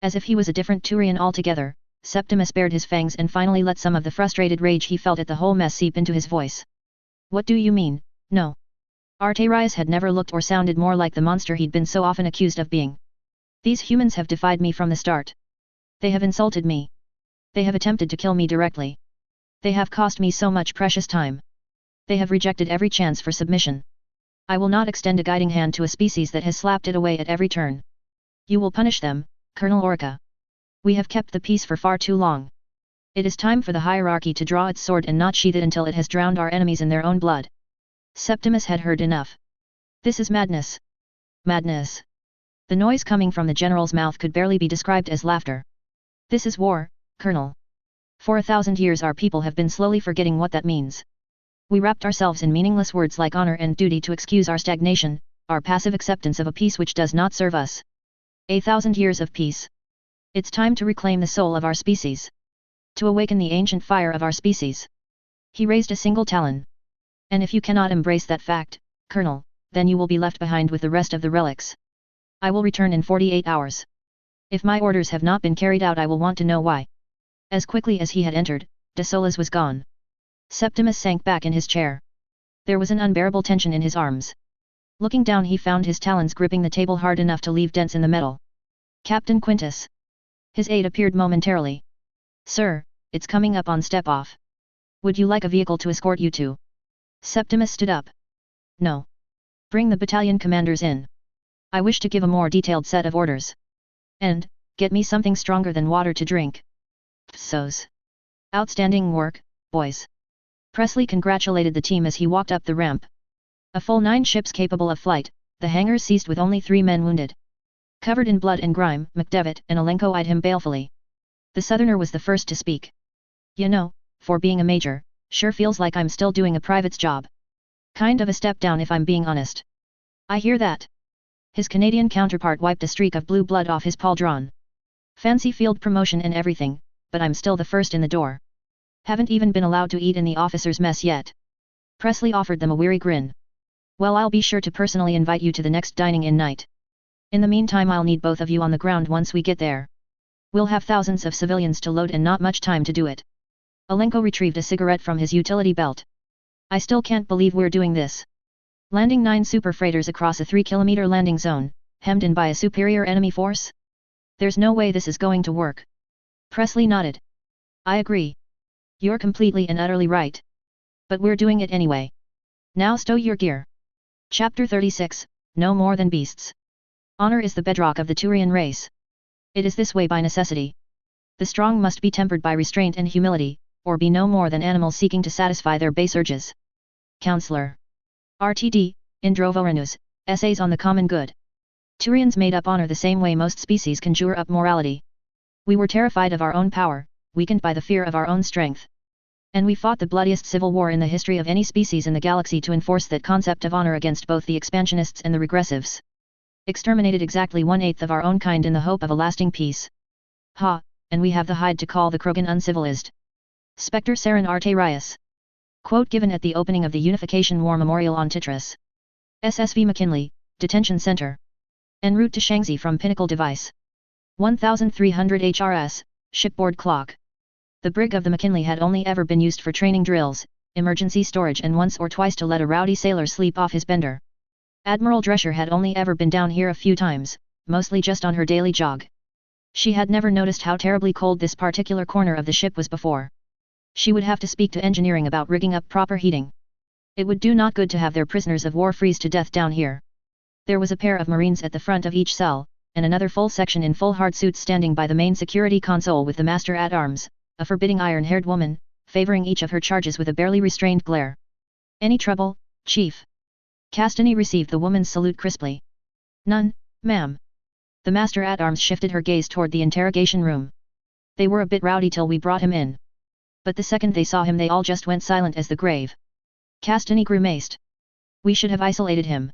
As if he was a different Turian altogether, Septimus bared his fangs and finally let some of the frustrated rage he felt at the whole mess seep into his voice. What do you mean, no? Arterius had never looked or sounded more like the monster he'd been so often accused of being. These humans have defied me from the start. They have insulted me. They have attempted to kill me directly. They have cost me so much precious time. They have rejected every chance for submission. I will not extend a guiding hand to a species that has slapped it away at every turn. You will punish them, Colonel Orca. We have kept the peace for far too long. It is time for the hierarchy to draw its sword and not sheath it until it has drowned our enemies in their own blood. Septimus had heard enough. This is madness. Madness. The noise coming from the general's mouth could barely be described as laughter. This is war, Colonel. For 1,000 years our people have been slowly forgetting what that means. We wrapped ourselves in meaningless words like honor and duty to excuse our stagnation, our passive acceptance of a peace which does not serve us. 1,000 years of peace. It's time to reclaim the soul of our species. To awaken the ancient fire of our species. He raised a single talon. And if you cannot embrace that fact, Colonel, then you will be left behind with the rest of the relics. I will return in 48 hours. If my orders have not been carried out, I will want to know why. As quickly as he had entered, de Solis was gone. Septimus sank back in his chair. There was an unbearable tension in his arms. Looking down, he found his talons gripping the table hard enough to leave dents in the metal. Captain Quintus. His aide appeared momentarily. Sir, it's coming up on step-off. Would you like a vehicle to escort you to? Septimus stood up. No. Bring the battalion commanders in. I wish to give a more detailed set of orders. And, get me something stronger than water to drink. Psos. Outstanding work, boys. Presley congratulated the team as he walked up the ramp. A full 9 ships capable of flight, the hangars seized with only 3 men wounded. Covered in blood and grime, McDevitt and Alenko eyed him balefully. The southerner was the first to speak. You know, for being a major, sure feels like I'm still doing a private's job. Kind of a step down if I'm being honest. I hear that. His Canadian counterpart wiped a streak of blue blood off his pauldron. Fancy field promotion and everything, but I'm still the first in the door. Haven't even been allowed to eat in the officers' mess yet. Presley offered them a weary grin. Well, I'll be sure to personally invite you to the next dining-in night. In the meantime, I'll need both of you on the ground once we get there. We'll have thousands of civilians to load and not much time to do it. Alenko retrieved a cigarette from his utility belt. I still can't believe we're doing this. Landing 9 super freighters across a 3-kilometer landing zone, hemmed in by a superior enemy force? There's no way this is going to work. Presley nodded. I agree. You're completely and utterly right. But we're doing it anyway. Now stow your gear. Chapter 36, No More Than Beasts. Honor is the bedrock of the Turian race. It is this way by necessity. The strong must be tempered by restraint and humility, or be no more than animals seeking to satisfy their base urges. Counselor. RTD, Indrovorenus, Essays on the Common Good. Turians made up honor the same way most species conjure up morality. We were terrified of our own power, weakened by the fear of our own strength. And we fought the bloodiest civil war in the history of any species in the galaxy to enforce that concept of honor against both the expansionists and the regressives. Exterminated exactly 1/8 of our own kind in the hope of a lasting peace. Ha, and we have the hide to call the Krogan uncivilized. Spectre Saren Arterius. Quote given at the opening of the Unification War Memorial on Titris. SSV McKinley, Detention Center. En route to Shanxi from Pinnacle Device. 1300 HRS, shipboard clock. The brig of the McKinley had only ever been used for training drills, emergency storage and once or twice to let a rowdy sailor sleep off his bender. Admiral Drescher had only ever been down here a few times, mostly just on her daily jog. She had never noticed how terribly cold this particular corner of the ship was before. She would have to speak to engineering about rigging up proper heating. It would do not good to have their prisoners of war freeze to death down here. There was a pair of Marines at the front of each cell, and another full section in full hard suits standing by the main security console with the master-at-arms, a forbidding iron-haired woman, favoring each of her charges with a barely restrained glare. "Any trouble, Chief?" Castany received the woman's salute crisply. "None, ma'am." The master-at-arms shifted her gaze toward the interrogation room. "They were a bit rowdy till we brought him in. But the second they saw him they all just went silent as the grave." Castany grimaced. "We should have isolated him.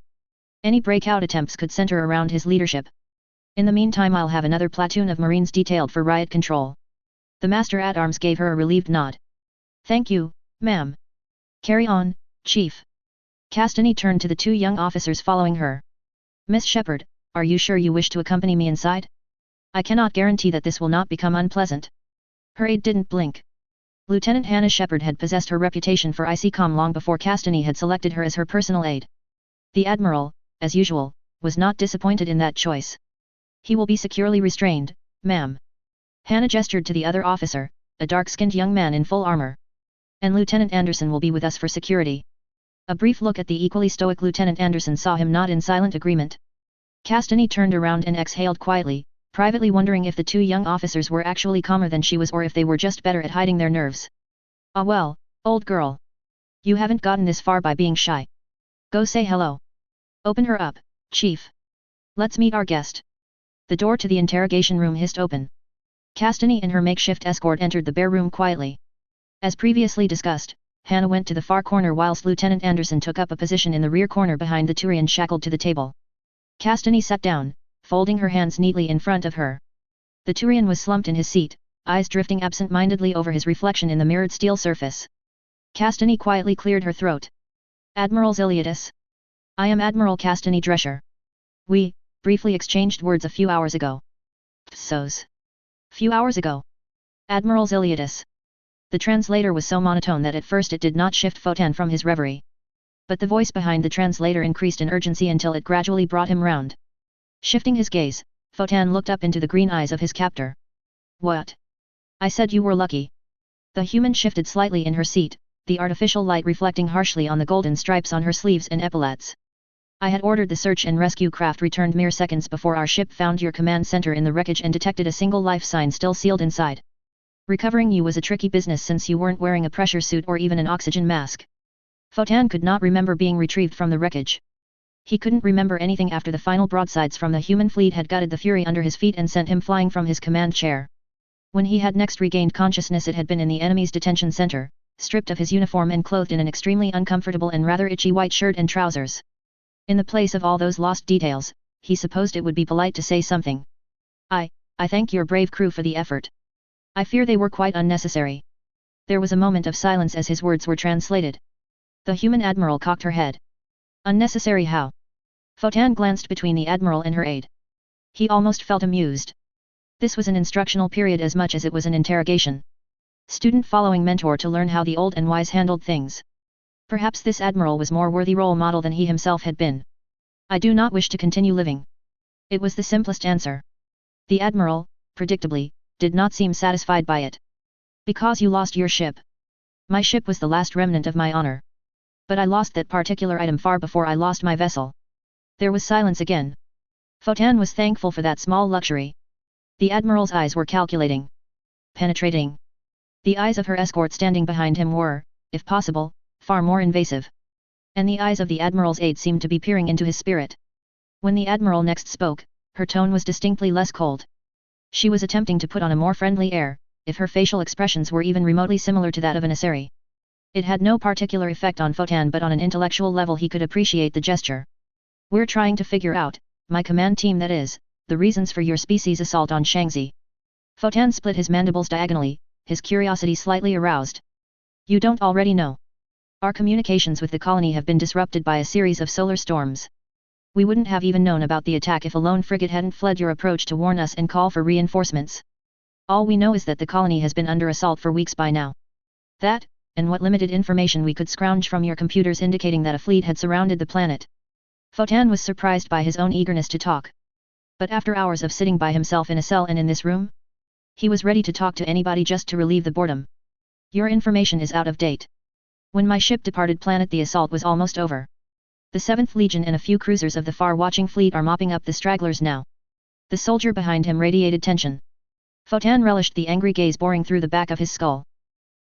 Any breakout attempts could center around his leadership. In the meantime I'll have another platoon of Marines detailed for riot control." The master-at-arms gave her a relieved nod. "Thank you, ma'am." "Carry on, Chief." Castany turned to the two young officers following her. "Miss Shepherd, are you sure you wish to accompany me inside? I cannot guarantee that this will not become unpleasant." Her aide didn't blink. Lieutenant Hannah Shepherd had possessed her reputation for icy calm long before Castany had selected her as her personal aide. The Admiral, as usual, was not disappointed in that choice. "He will be securely restrained, ma'am." Hannah gestured to the other officer, a dark-skinned young man in full armor. "And Lieutenant Anderson will be with us for security." A brief look at the equally stoic Lieutenant Anderson saw him nod in silent agreement. Castany turned around and exhaled quietly, privately wondering if the two young officers were actually calmer than she was or if they were just better at hiding their nerves. "Ah well, old girl. You haven't gotten this far by being shy. Go say hello. Open her up, Chief. Let's meet our guest." The door to the interrogation room hissed open. Castany and her makeshift escort entered the bare room quietly. As previously discussed, Hannah went to the far corner whilst Lieutenant Anderson took up a position in the rear corner behind the Turian shackled to the table. Castany sat down, folding her hands neatly in front of her. The Turian was slumped in his seat, eyes drifting absent-mindedly over his reflection in the mirrored steel surface. Castany quietly cleared her throat. "Admiral Ziliadis. I am Admiral Castany Drescher. We briefly exchanged words a few hours ago." "So's. Few hours ago. Admiral Ziliadis." The translator was so monotone that at first it did not shift Photan from his reverie. But the voice behind the translator increased in urgency until it gradually brought him round. Shifting his gaze, Photan looked up into the green eyes of his captor. "What? I said you were lucky." The human shifted slightly in her seat, the artificial light reflecting harshly on the golden stripes on her sleeves and epaulets. "I had ordered the search and rescue craft returned mere seconds before our ship found your command center in the wreckage and detected a single life sign still sealed inside. Recovering you was a tricky business since you weren't wearing a pressure suit or even an oxygen mask." Photan could not remember being retrieved from the wreckage. He couldn't remember anything after the final broadsides from the human fleet had gutted the Fury under his feet and sent him flying from his command chair. When he had next regained consciousness it had been in the enemy's detention center, stripped of his uniform and clothed in an extremely uncomfortable and rather itchy white shirt and trousers. In the place of all those lost details, he supposed it would be polite to say something. I thank your brave crew for the effort. I fear they were quite unnecessary." There was a moment of silence as his words were translated. The human admiral cocked her head. "Unnecessary how?" Photan glanced between the admiral and her aide. He almost felt amused. This was an instructional period as much as it was an interrogation. Student following mentor to learn how the old and wise handled things. Perhaps this admiral was more worthy role model than he himself had been. "I do not wish to continue living." It was the simplest answer. The admiral, predictably, did not seem satisfied by it. "Because you lost your ship." "My ship was the last remnant of my honor. But I lost that particular item far before I lost my vessel." There was silence again. Photan was thankful for that small luxury. The admiral's eyes were calculating. Penetrating. The eyes of her escort standing behind him were, if possible, far more invasive. And the eyes of the admiral's aide seemed to be peering into his spirit. When the admiral next spoke, her tone was distinctly less cold. She was attempting to put on a more friendly air, if her facial expressions were even remotely similar to that of an Asari. It had no particular effect on Photan, but on an intellectual level he could appreciate the gesture. "We're trying to figure out, my command team that is, the reasons for your species' assault on Shanxi." Photan split his mandibles diagonally, his curiosity slightly aroused. "You don't already know. Our communications with the colony have been disrupted by a series of solar storms. We wouldn't have even known about the attack if a lone frigate hadn't fled your approach to warn us and call for reinforcements. All we know is that the colony has been under assault for weeks by now. That, and what limited information we could scrounge from your computers indicating that a fleet had surrounded the planet." Photan was surprised by his own eagerness to talk. But after hours of sitting by himself in a cell and in this room? He was ready to talk to anybody just to relieve the boredom. Your information is out of date. When my ship departed planet the assault was almost over. The 7th Legion and a few cruisers of the far-watching fleet are mopping up the stragglers now. The soldier behind him radiated tension. Fotan relished the angry gaze boring through the back of his skull.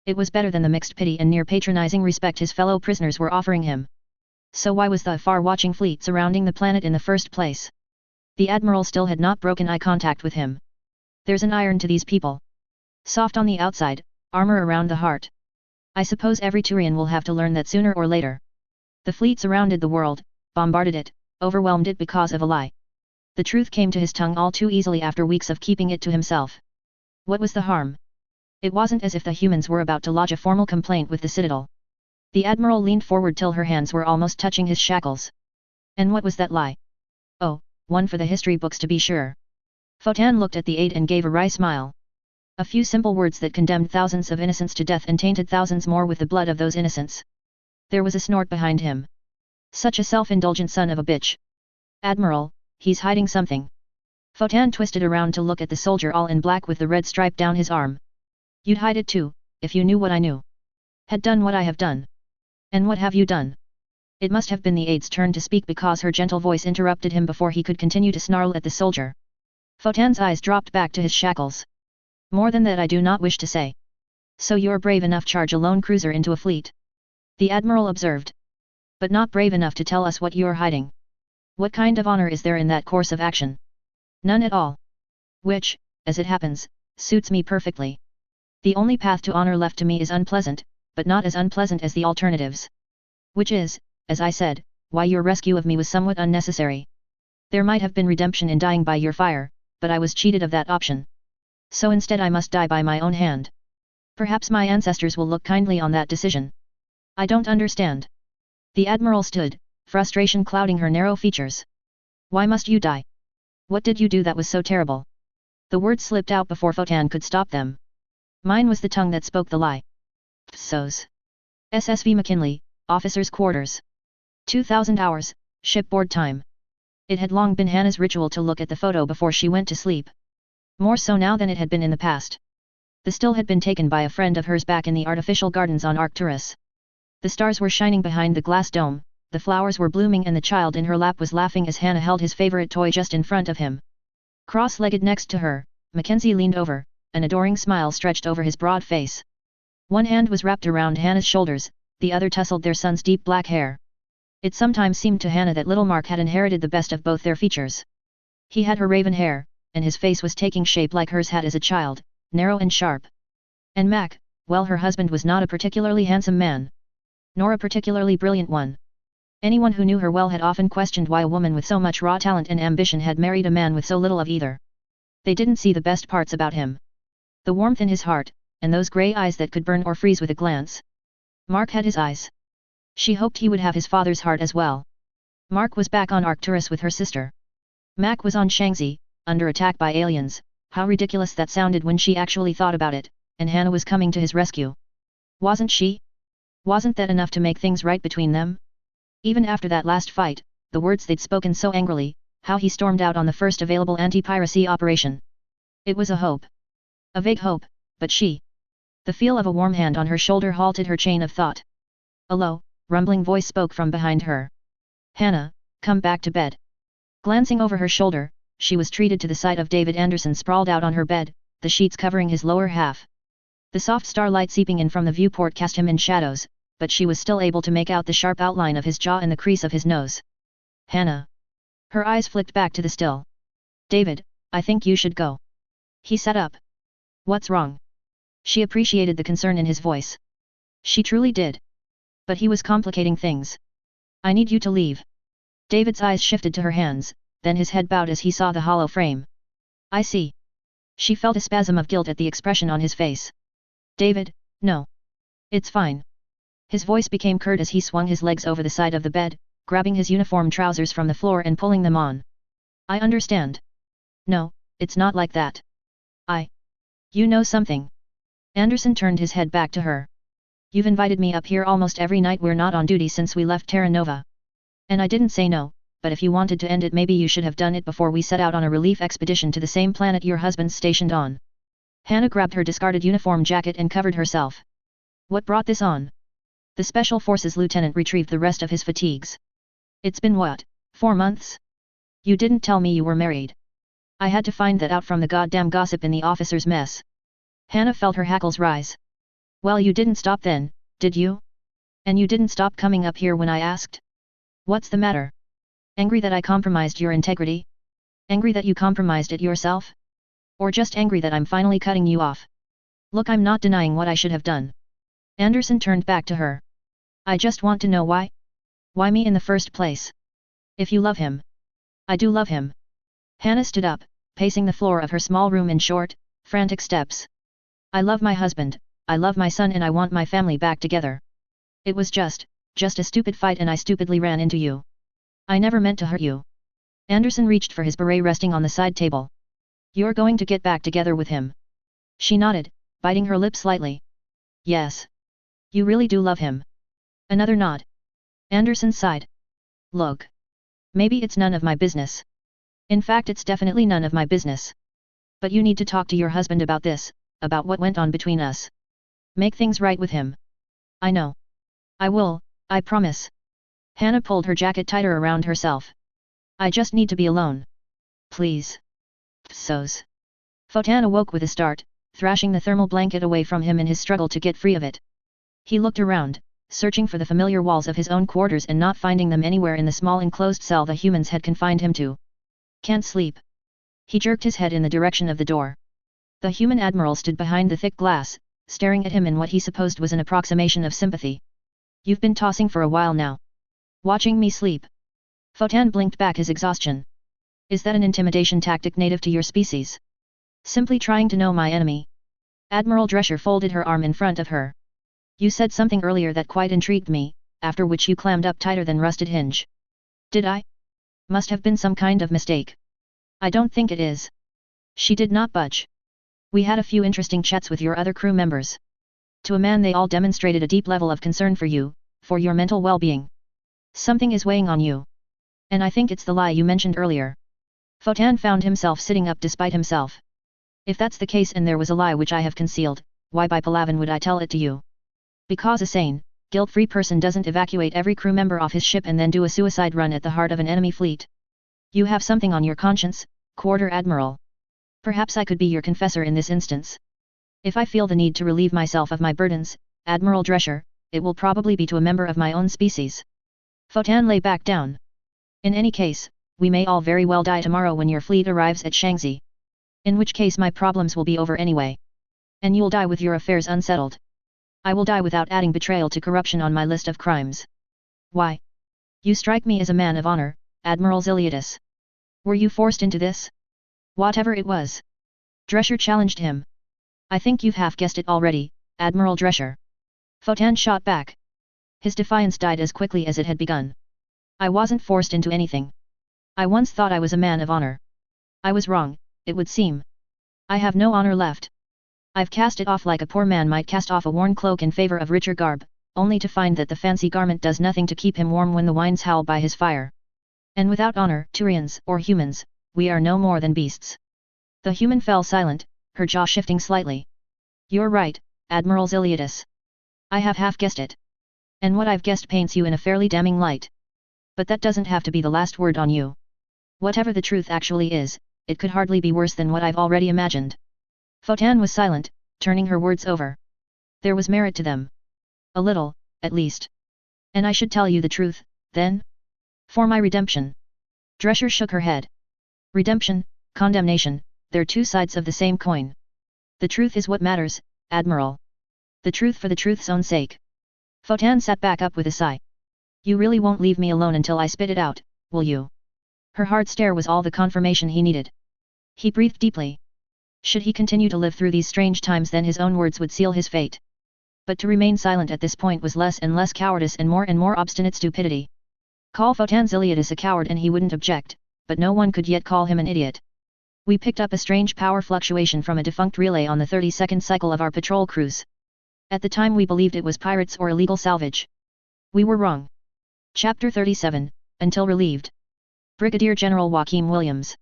It was better than the mixed pity and near patronizing respect his fellow prisoners were offering him. So why was the far-watching fleet surrounding the planet in the first place? The Admiral still had not broken eye contact with him. There's an iron to these people. Soft on the outside, armor around the heart. I suppose every Turian will have to learn that sooner or later. The fleet surrounded the world, bombarded it, overwhelmed it because of a lie. The truth came to his tongue all too easily after weeks of keeping it to himself. What was the harm? It wasn't as if the humans were about to lodge a formal complaint with the Citadel. The Admiral leaned forward till her hands were almost touching his shackles. And what was that lie? Oh, one for the history books to be sure. Fotan looked at the aide and gave a wry smile. A few simple words that condemned thousands of innocents to death and tainted thousands more with the blood of those innocents. There was a snort behind him. Such a self-indulgent son of a bitch. Admiral, he's hiding something. Fotan twisted around to look at the soldier all in black with the red stripe down his arm. You'd hide it too, if you knew what I knew. Had done what I have done. And what have you done? It must have been the aide's turn to speak because her gentle voice interrupted him before he could continue to snarl at the soldier. Fotan's eyes dropped back to his shackles. More than that I do not wish to say. So you're brave enough to charge a lone cruiser into a fleet? The Admiral observed. But not brave enough to tell us what you're hiding. What kind of honor is there in that course of action? None at all. Which, as it happens, suits me perfectly. The only path to honor left to me is unpleasant, but not as unpleasant as the alternatives. Which is, as I said, why your rescue of me was somewhat unnecessary. There might have been redemption in dying by your fire, but I was cheated of that option. So instead I must die by my own hand. Perhaps my ancestors will look kindly on that decision. I don't understand. The Admiral stood, frustration clouding her narrow features. Why must you die? What did you do that was so terrible? The words slipped out before Fotan could stop them. Mine was the tongue that spoke the lie. Psos. SSV McKinley, Officers' Quarters. 2000 hours, shipboard time. It had long been Hannah's ritual to look at the photo before she went to sleep. More so now than it had been in the past. The still had been taken by a friend of hers back in the artificial gardens on Arcturus. The stars were shining behind the glass dome, the flowers were blooming and the child in her lap was laughing as Hannah held his favorite toy just in front of him. Cross-legged next to her, Mackenzie leaned over, an adoring smile stretched over his broad face. One hand was wrapped around Hannah's shoulders, the other tousled their son's deep black hair. It sometimes seemed to Hannah that little Mark had inherited the best of both their features. He had her raven hair, and his face was taking shape like hers had as a child, narrow and sharp. And Mac, well, her husband was not a particularly handsome man. Nor a particularly brilliant one. Anyone who knew her well had often questioned why a woman with so much raw talent and ambition had married a man with so little of either. They didn't see the best parts about him. The warmth in his heart, and those grey eyes that could burn or freeze with a glance. Mark had his eyes. She hoped he would have his father's heart as well. Mark was back on Arcturus with her sister. Mac was on Shanxi, under attack by aliens. How ridiculous that sounded when she actually thought about it, and Hannah was coming to his rescue. Wasn't she? Wasn't that enough to make things right between them? Even after that last fight, the words they'd spoken so angrily, how he stormed out on the first available anti-piracy operation. It was a hope. A vague hope, but she. The feel of a warm hand on her shoulder halted her chain of thought. A low, rumbling voice spoke from behind her. Hannah, come back to bed. Glancing over her shoulder, she was treated to the sight of David Anderson sprawled out on her bed, the sheets covering his lower half. The soft starlight seeping in from the viewport cast him in shadows, but she was still able to make out the sharp outline of his jaw and the crease of his nose. Hannah. Her eyes flicked back to the still. David, I think you should go. He sat up. What's wrong? She appreciated the concern in his voice. She truly did. But he was complicating things. I need you to leave. David's eyes shifted to her hands, then his head bowed as he saw the hollow frame. I see. She felt a spasm of guilt at the expression on his face. David, no. It's fine. His voice became curt as he swung his legs over the side of the bed, grabbing his uniform trousers from the floor and pulling them on. I understand. No, it's not like that. You know something. Anderson turned his head back to her. You've invited me up here almost every night we're not on duty since we left Terra Nova. And I didn't say no, but if you wanted to end it, maybe you should have done it before we set out on a relief expedition to the same planet your husband's stationed on. Hannah grabbed her discarded uniform jacket and covered herself. What brought this on? The Special Forces lieutenant retrieved the rest of his fatigues. It's been what, 4 months? You didn't tell me you were married. I had to find that out from the goddamn gossip in the officers' mess. Hannah felt her hackles rise. Well, you didn't stop then, did you? And you didn't stop coming up here when I asked? What's the matter? Angry that I compromised your integrity? Angry that you compromised it yourself? Or just angry that I'm finally cutting you off? Look, I'm not denying what I should have done. Anderson turned back to her. I just want to know why? Why me in the first place? If you love him. I do love him. Hannah stood up, pacing the floor of her small room in short, frantic steps. I love my husband, I love my son, and I want my family back together. It was just a stupid fight and I stupidly ran into you. I never meant to hurt you. Anderson reached for his beret resting on the side table. You're going to get back together with him? She nodded, biting her lip slightly. Yes. You really do love him. Another nod. Anderson sighed. Look. Maybe it's none of my business. In fact, it's definitely none of my business. But you need to talk to your husband about this, about what went on between us. Make things right with him. I know. I will, I promise. Hannah pulled her jacket tighter around herself. I just need to be alone. Please. Psos. Fotan awoke with a start, thrashing the thermal blanket away from him in his struggle to get free of it. He looked around, searching for the familiar walls of his own quarters and not finding them anywhere in the small enclosed cell the humans had confined him to. Can't sleep. He jerked his head in the direction of the door. The human admiral stood behind the thick glass, staring at him in what he supposed was an approximation of sympathy. You've been tossing for a while now. Watching me sleep. Fotan blinked back his exhaustion. Is that an intimidation tactic native to your species? Simply trying to know my enemy. Admiral Drescher folded her arm in front of her. You said something earlier that quite intrigued me, after which you clammed up tighter than rusted hinge. Did I? Must have been some kind of mistake. I don't think it is. She did not budge. We had a few interesting chats with your other crew members. To a man they all demonstrated a deep level of concern for you, for your mental well-being. Something is weighing on you. And I think it's the lie you mentioned earlier. Fotan found himself sitting up despite himself. If that's the case and there was a lie which I have concealed, why by Palavan would I tell it to you? Because a sane, guilt-free person doesn't evacuate every crew member off his ship and then do a suicide run at the heart of an enemy fleet. You have something on your conscience, Quarter Admiral. Perhaps I could be your confessor in this instance. If I feel the need to relieve myself of my burdens, Admiral Drescher, it will probably be to a member of my own species. Fotan lay back down. In any case, we may all very well die tomorrow when your fleet arrives at Shanxi. In which case my problems will be over anyway. And you'll die with your affairs unsettled. I will die without adding betrayal to corruption on my list of crimes. Why? You strike me as a man of honor, Admiral Ziliadis. Were you forced into this? Whatever it was. Drescher challenged him. I think you've half guessed it already, Admiral Drescher. Fotan shot back. His defiance died as quickly as it had begun. I wasn't forced into anything. I once thought I was a man of honor. I was wrong, it would seem. I have no honor left. I've cast it off like a poor man might cast off a worn cloak in favor of richer garb, only to find that the fancy garment does nothing to keep him warm when the winds howl by his fire. And without honor, Turians, or humans, we are no more than beasts. The human fell silent, her jaw shifting slightly. You're right, Admiral Ziliadis. I have half guessed it. And what I've guessed paints you in a fairly damning light. But that doesn't have to be the last word on you. Whatever the truth actually is, it could hardly be worse than what I've already imagined. Fotan was silent, turning her words over. There was merit to them. A little, at least. And I should tell you the truth, then? For my redemption. Drescher shook her head. Redemption, condemnation, they're two sides of the same coin. The truth is what matters, Admiral. The truth for the truth's own sake. Fotan sat back up with a sigh. You really won't leave me alone until I spit it out, will you? Her hard stare was all the confirmation he needed. He breathed deeply. Should he continue to live through these strange times, then his own words would seal his fate. But to remain silent at this point was less and less cowardice and more obstinate stupidity. Call Fotan Ziliadis a coward and he wouldn't object, but no one could yet call him an idiot. We picked up a strange power fluctuation from a defunct relay on the 32nd cycle of our patrol cruise. At the time we believed it was pirates or illegal salvage. We were wrong. Chapter 37, Until Relieved. Brigadier General Joaquim Williams.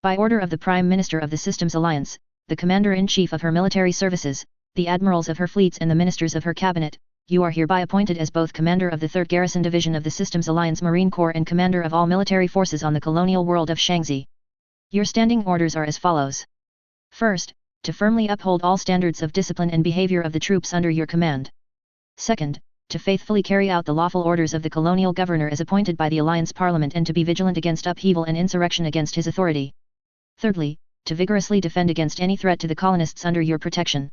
By order of the Prime Minister of the Systems Alliance, the Commander-in-Chief of her military services, the admirals of her fleets and the ministers of her cabinet, you are hereby appointed as both Commander of the 3rd Garrison Division of the Systems Alliance Marine Corps and Commander of all military forces on the colonial world of Shanxi. Your standing orders are as follows. First, to firmly uphold all standards of discipline and behavior of the troops under your command. Second, to faithfully carry out the lawful orders of the colonial governor as appointed by the Alliance Parliament and to be vigilant against upheaval and insurrection against his authority. Thirdly, to vigorously defend against any threat to the colonists under your protection.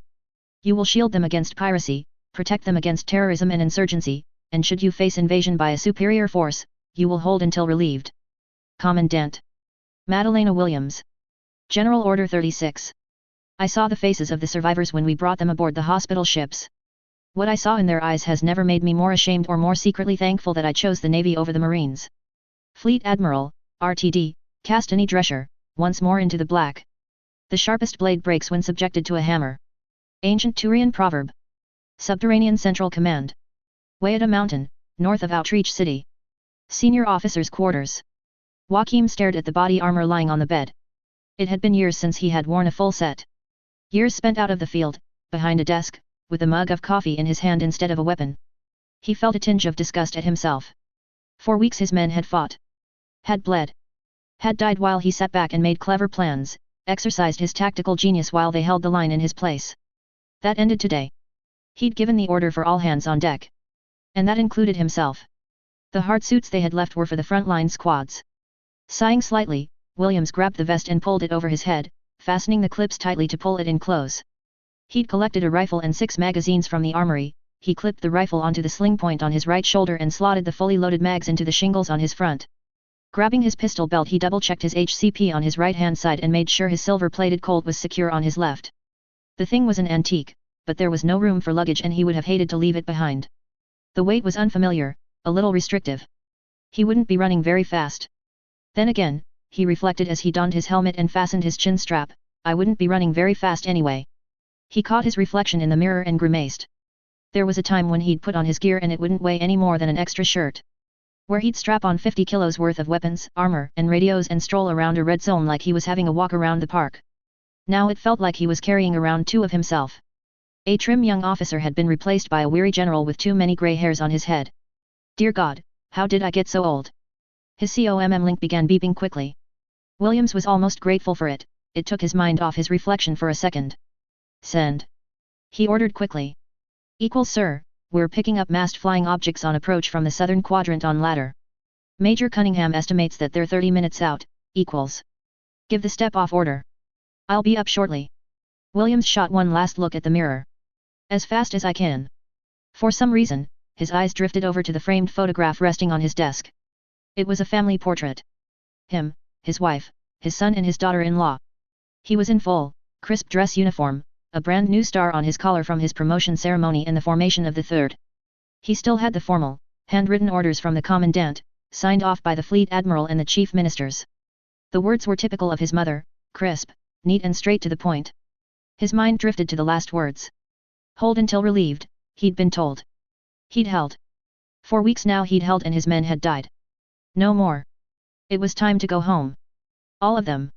You will shield them against piracy, protect them against terrorism and insurgency, and should you face invasion by a superior force, you will hold until relieved. Commandant Madalena Williams. General Order 36. I saw the faces of the survivors when we brought them aboard the hospital ships. What I saw in their eyes has never made me more ashamed or more secretly thankful that I chose the Navy over the Marines. Fleet Admiral, RTD, cast any Drescher, once more into the black. The sharpest blade breaks when subjected to a hammer. Ancient Turian proverb. Subterranean Central Command. Way at a mountain, north of Outreach City. Senior Officers' Quarters. Joaquim stared at the body armor lying on the bed. It had been years since he had worn a full set. Years spent out of the field, behind a desk, with a mug of coffee in his hand instead of a weapon. He felt a tinge of disgust at himself. For weeks his men had fought. Had bled. Had died while he sat back and made clever plans, exercised his tactical genius while they held the line in his place. That ended today. He'd given the order for all hands on deck. And that included himself. The hard suits they had left were for the front-line squads. Sighing slightly, Williams grabbed the vest and pulled it over his head, fastening the clips tightly to pull it in close. He'd collected a rifle and 6 magazines from the armory. He clipped the rifle onto the sling point on his right shoulder and slotted the fully loaded mags into the shingles on his front. Grabbing his pistol belt, he double-checked his HCP on his right-hand side and made sure his silver-plated Colt was secure on his left. The thing was an antique, but there was no room for luggage and he would have hated to leave it behind. The weight was unfamiliar, a little restrictive. He wouldn't be running very fast. Then again, he reflected as he donned his helmet and fastened his chin strap, I wouldn't be running very fast anyway. He caught his reflection in the mirror and grimaced. There was a time when he'd put on his gear and it wouldn't weigh any more than an extra shirt. Where he'd strap on 50 kilos worth of weapons, armor, and radios and stroll around a red zone like he was having a walk around the park. Now it felt like he was carrying around 2 of himself. A trim young officer had been replaced by a weary general with too many grey hairs on his head. Dear God, how did I get so old? His COMM link began beeping quickly. Williams was almost grateful for it. It took his mind off his reflection for a second. Send. He ordered quickly. Sir, we're picking up massed flying objects on approach from the southern quadrant on ladder. Major Cunningham estimates that they're 30 minutes out, equals. Give the step-off order. I'll be up shortly. Williams shot one last look at the mirror. As fast as I can. For some reason, his eyes drifted over to the framed photograph resting on his desk. It was a family portrait. Him, his wife, his son and his daughter-in-law. He was in full, crisp dress uniform, a brand new star on his collar from his promotion ceremony and the formation of the 3rd. He still had the formal, handwritten orders from the commandant, signed off by the fleet admiral and the chief ministers. The words were typical of his mother, crisp, neat and straight to the point. His mind drifted to the last words. Hold until relieved, he'd been told. He'd held. For weeks now he'd held and his men had died. No more. It was time to go home. All of them.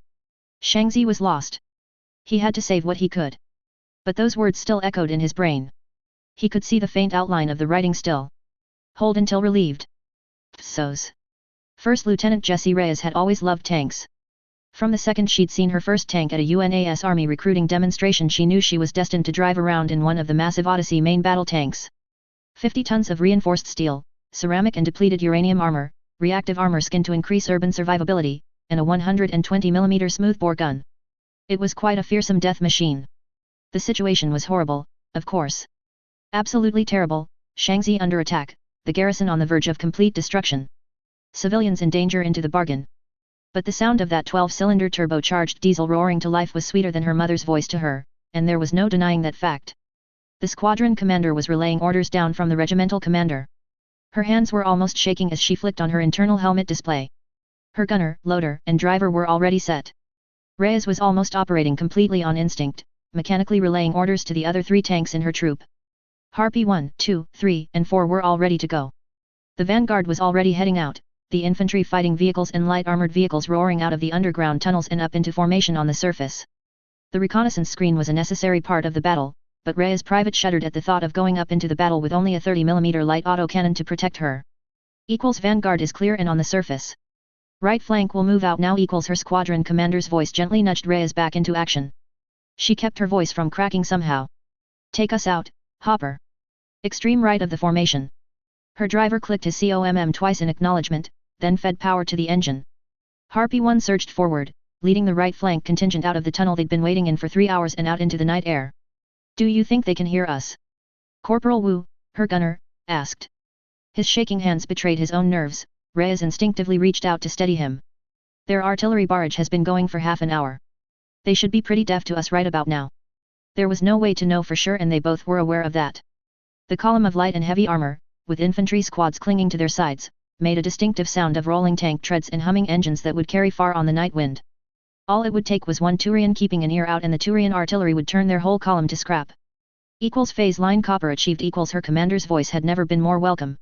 Shanxi was lost. He had to save what he could. But those words still echoed in his brain. He could see the faint outline of the writing still. Hold until relieved. Psos. First Lieutenant Jessie Reyes had always loved tanks. From the second she'd seen her first tank at a UNAS Army recruiting demonstration, she knew she was destined to drive around in one of the massive Odyssey main battle tanks. 50 tons of reinforced steel, ceramic and depleted uranium armor, reactive armor skin to increase urban survivability, and a 120mm smoothbore gun. It was quite a fearsome death machine. The situation was horrible, of course. Absolutely terrible, Shanxi under attack, the garrison on the verge of complete destruction. Civilians in danger into the bargain. But the sound of that 12-cylinder turbocharged diesel roaring to life was sweeter than her mother's voice to her, and there was no denying that fact. The squadron commander was relaying orders down from the regimental commander. Her hands were almost shaking as she flicked on her internal helmet display. Her gunner, loader, and driver were already set. Reyes was almost operating completely on instinct, mechanically relaying orders to the other 3 tanks in her troop. Harpy 1, 2, 3, and 4 were all ready to go. The vanguard was already heading out, the infantry fighting vehicles and light armored vehicles roaring out of the underground tunnels and up into formation on the surface. The reconnaissance screen was a necessary part of the battle, but Rhea's private shuddered at the thought of going up into the battle with only a 30mm light autocannon to protect her. Vanguard is clear and on the surface. Right flank will move out now. Her squadron commander's voice gently nudged Rhea's back into action. She kept her voice from cracking somehow. Take us out, Hopper. Extreme right of the formation. Her driver clicked his COMM twice in acknowledgement, then fed power to the engine. Harpy 1 surged forward, leading the right flank contingent out of the tunnel they'd been waiting in for 3 hours and out into the night air. Do you think they can hear us? Corporal Wu, her gunner, asked. His shaking hands betrayed his own nerves. Reyes instinctively reached out to steady him. Their artillery barrage has been going for half an hour. They should be pretty deaf to us right about now. There was no way to know for sure and they both were aware of that. The column of light and heavy armor, with infantry squads clinging to their sides, made a distinctive sound of rolling tank treads and humming engines that would carry far on the night wind. All it would take was one Turian keeping an ear out and the Turian artillery would turn their whole column to scrap. Phase line Copper achieved. Her commander's voice had never been more welcome.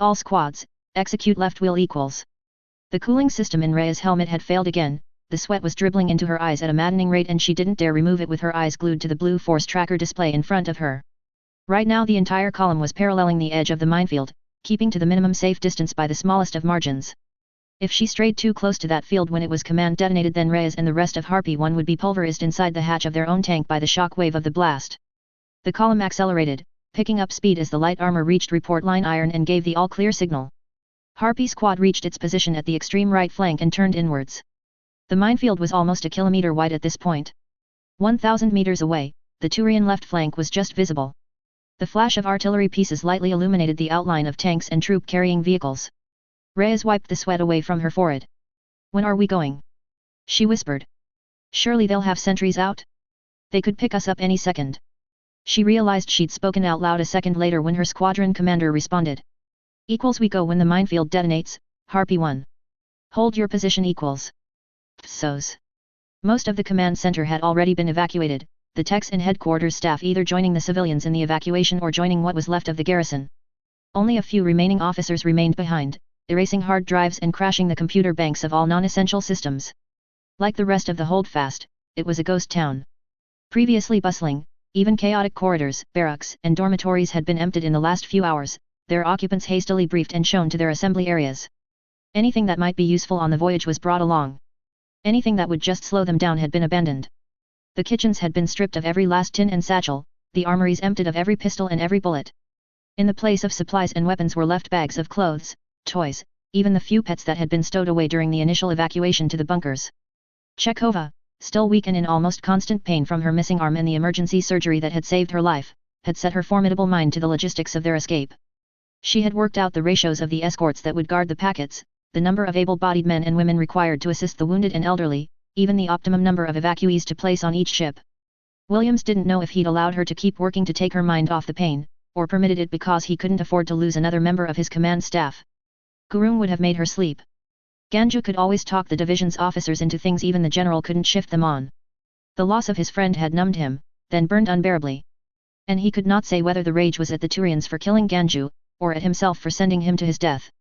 All squads, execute left wheel . The cooling system in Rhea's helmet had failed again, the sweat was dribbling into her eyes at a maddening rate and she didn't dare remove it with her eyes glued to the blue force tracker display in front of her. Right now the entire column was paralleling the edge of the minefield, keeping to the minimum safe distance by the smallest of margins. If she strayed too close to that field when it was command detonated, then Reyes and the rest of Harpy 1 would be pulverized inside the hatch of their own tank by the shock wave of the blast. The column accelerated, picking up speed as the light armor reached report line iron and gave the all-clear signal. Harpy squad reached its position at the extreme right flank and turned inwards. The minefield was almost a kilometer wide at this point. 1,000 meters away, the Turian left flank was just visible. The flash of artillery pieces lightly illuminated the outline of tanks and troop-carrying vehicles. Reyes wiped the sweat away from her forehead. When are we going? She whispered. Surely they'll have sentries out? They could pick us up any second. She realized she'd spoken out loud a second later when her squadron commander responded. We go when the minefield detonates, Harpy 1. Hold your position . Most of the command center had already been evacuated, the techs and headquarters staff either joining the civilians in the evacuation or joining what was left of the garrison. Only a few remaining officers remained behind, erasing hard drives and crashing the computer banks of all non-essential systems. Like the rest of the holdfast, it was a ghost town. Previously bustling, even chaotic corridors, barracks, and dormitories had been emptied in the last few hours, their occupants hastily briefed and shown to their assembly areas. Anything that might be useful on the voyage was brought along. Anything that would just slow them down had been abandoned. The kitchens had been stripped of every last tin and satchel, the armories emptied of every pistol and every bullet. In the place of supplies and weapons were left bags of clothes, toys, even the few pets that had been stowed away during the initial evacuation to the bunkers. Chekhova, still weak and in almost constant pain from her missing arm and the emergency surgery that had saved her life, had set her formidable mind to the logistics of their escape. She had worked out the ratios of the escorts that would guard the packets, the number of able-bodied men and women required to assist the wounded and elderly, even the optimum number of evacuees to place on each ship. Williams didn't know if he'd allowed her to keep working to take her mind off the pain, or permitted it because he couldn't afford to lose another member of his command staff. Gurung would have made her sleep. Ganju could always talk the division's officers into things even the general couldn't shift them on. The loss of his friend had numbed him, then burned unbearably. And he could not say whether the rage was at the Turians for killing Ganju, or at himself for sending him to his death.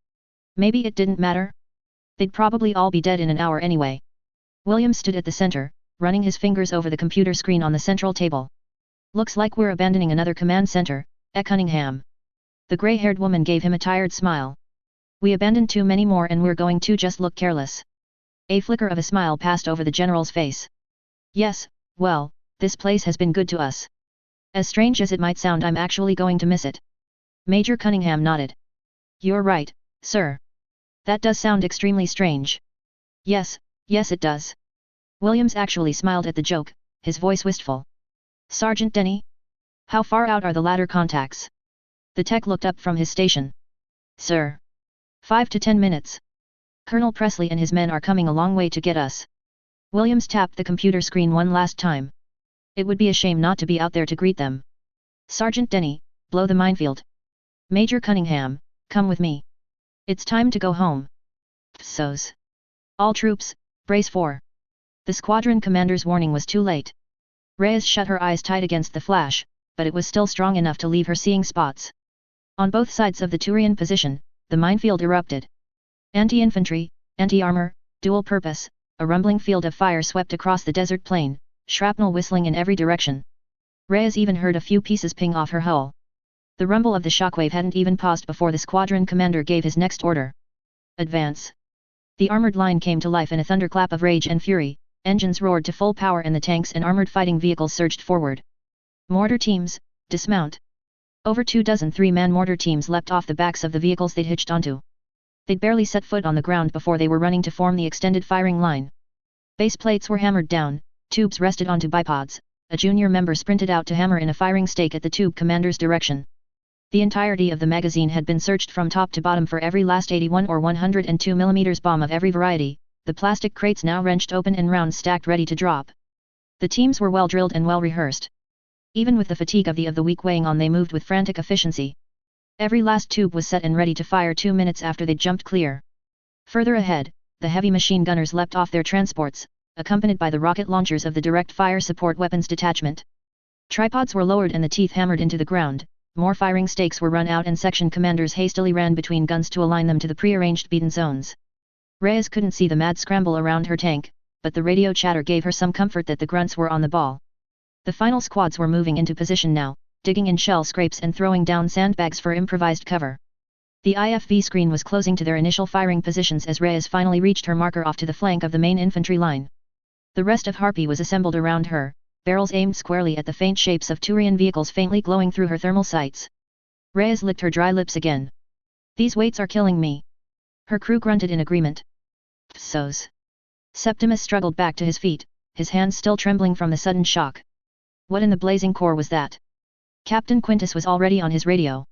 Maybe it didn't matter? They'd probably all be dead in an hour anyway. Williams stood at the center, running his fingers over the computer screen on the central table. Looks like we're abandoning another command center, Cunningham. The grey-haired woman gave him a tired smile. We abandoned too many more and we're going to just look careless. A flicker of a smile passed over the general's face. Yes, well, this place has been good to us. As strange as it might sound, I'm actually going to miss it. Major Cunningham nodded. You're right, sir. That does sound extremely strange. Yes, it does. Williams actually smiled at the joke, his voice wistful. Sergeant Denny? How far out are the ladder contacts? The tech looked up from his station. Sir. 5 to 10 minutes. Colonel Presley and his men are coming a long way to get us. Williams tapped the computer screen one last time. It would be a shame not to be out there to greet them. Sergeant Denny, blow the minefield. Major Cunningham, come with me. It's time to go home. All troops, brace for. The squadron commander's warning was too late. Reyes shut her eyes tight against the flash, but it was still strong enough to leave her seeing spots. On both sides of the Turian position, the minefield erupted. Anti-infantry, anti-armor, dual purpose, a rumbling field of fire swept across the desert plain, shrapnel whistling in every direction. Reyes even heard a few pieces ping off her hull. The rumble of the shockwave hadn't even paused before the squadron commander gave his next order. Advance. The armored line came to life in a thunderclap of rage and fury, engines roared to full power and the tanks and armored fighting vehicles surged forward. Mortar teams, dismount. Over 24 three-man mortar teams leapt off the backs of the vehicles they'd hitched onto. They'd barely set foot on the ground before they were running to form the extended firing line. Base plates were hammered down, tubes rested onto bipods, a junior member sprinted out to hammer in a firing stake at the tube commander's direction. The entirety of the magazine had been searched from top to bottom for every last 81 or 102 mm bomb of every variety, the plastic crates now wrenched open and rounds stacked ready to drop. The teams were well drilled and well rehearsed. Even with the fatigue of the week weighing on, they moved with frantic efficiency. Every last tube was set and ready to fire 2 minutes after they'd jumped clear. Further ahead, the heavy machine gunners leapt off their transports, accompanied by the rocket launchers of the direct fire support weapons detachment. Tripods were lowered and the teeth hammered into the ground, more firing stakes were run out and section commanders hastily ran between guns to align them to the pre-arranged beaten zones. Reyes couldn't see the mad scramble around her tank, but the radio chatter gave her some comfort that the grunts were on the ball. The final squads were moving into position now, digging in shell scrapes and throwing down sandbags for improvised cover. The IFV screen was closing to their initial firing positions as Reyes finally reached her marker off to the flank of the main infantry line. The rest of Harpy was assembled around her, barrels aimed squarely at the faint shapes of Turian vehicles faintly glowing through her thermal sights. Reyes licked her dry lips again. These weights are killing me. Her crew grunted in agreement. Psos. Septimus struggled back to his feet, his hands still trembling from the sudden shock. What in the blazing core was that? Captain Quintus was already on his radio.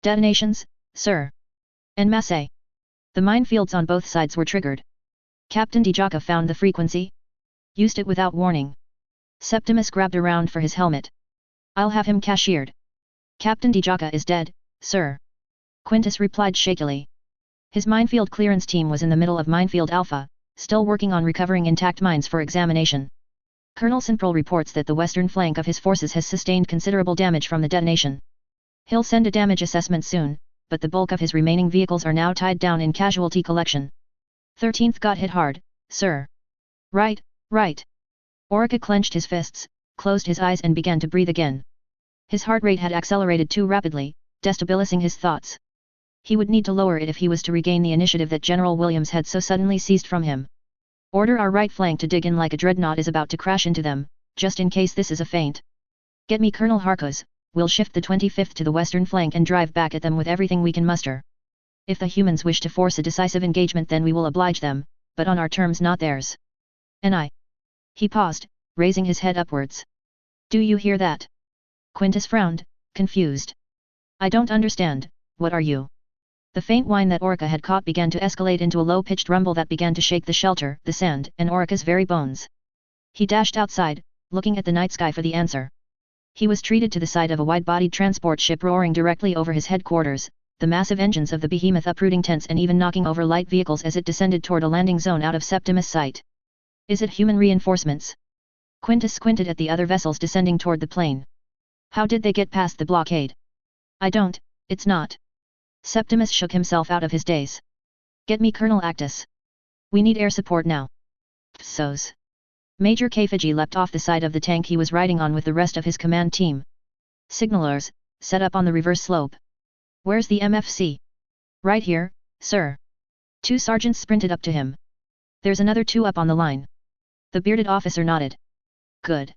Detonations, sir. En masse. The minefields on both sides were triggered. Captain Dijaka found the frequency. Used it without warning. Septimus grabbed around for his helmet. I'll have him cashiered. Captain Dijaka is dead, sir. Quintus replied shakily. His minefield clearance team was in the middle of Minefield Alpha, still working on recovering intact mines for examination. Colonel Simprol reports that the western flank of his forces has sustained considerable damage from the detonation. He'll send a damage assessment soon, but the bulk of his remaining vehicles are now tied down in casualty collection. 13th got hit hard, sir. Right, right. Orica clenched his fists, closed his eyes and began to breathe again. His heart rate had accelerated too rapidly, destabilizing his thoughts. He would need to lower it if he was to regain the initiative that General Williams had so suddenly seized from him. Order our right flank to dig in like a dreadnought is about to crash into them, just in case this is a feint. Get me Colonel Harkos, we'll shift the 25th to the western flank and drive back at them with everything we can muster. If the humans wish to force a decisive engagement then we will oblige them, but on our terms not theirs. And I. He paused, raising his head upwards. Do you hear that? Quintus frowned, confused. I don't understand, what are you? The faint whine that Orica had caught began to escalate into a low-pitched rumble that began to shake the shelter, the sand, and Orica's very bones. He dashed outside, looking at the night sky for the answer. He was treated to the sight of a wide-bodied transport ship roaring directly over his headquarters, the massive engines of the behemoth uprooting tents and even knocking over light vehicles as it descended toward a landing zone out of Septimus' sight. Is it human reinforcements? Quintus squinted at the other vessels descending toward the plane. How did they get past the blockade? I don't, it's not. Septimus shook himself out of his daze. Get me Colonel Actus. We need air support now. Psos. Major Kafiji leapt off the side of the tank he was riding on with the rest of his command team. Signalers, set up on the reverse slope. Where's the MFC? Right here, sir. 2 sergeants sprinted up to him. There's another 2 up on the line. The bearded officer nodded. Good.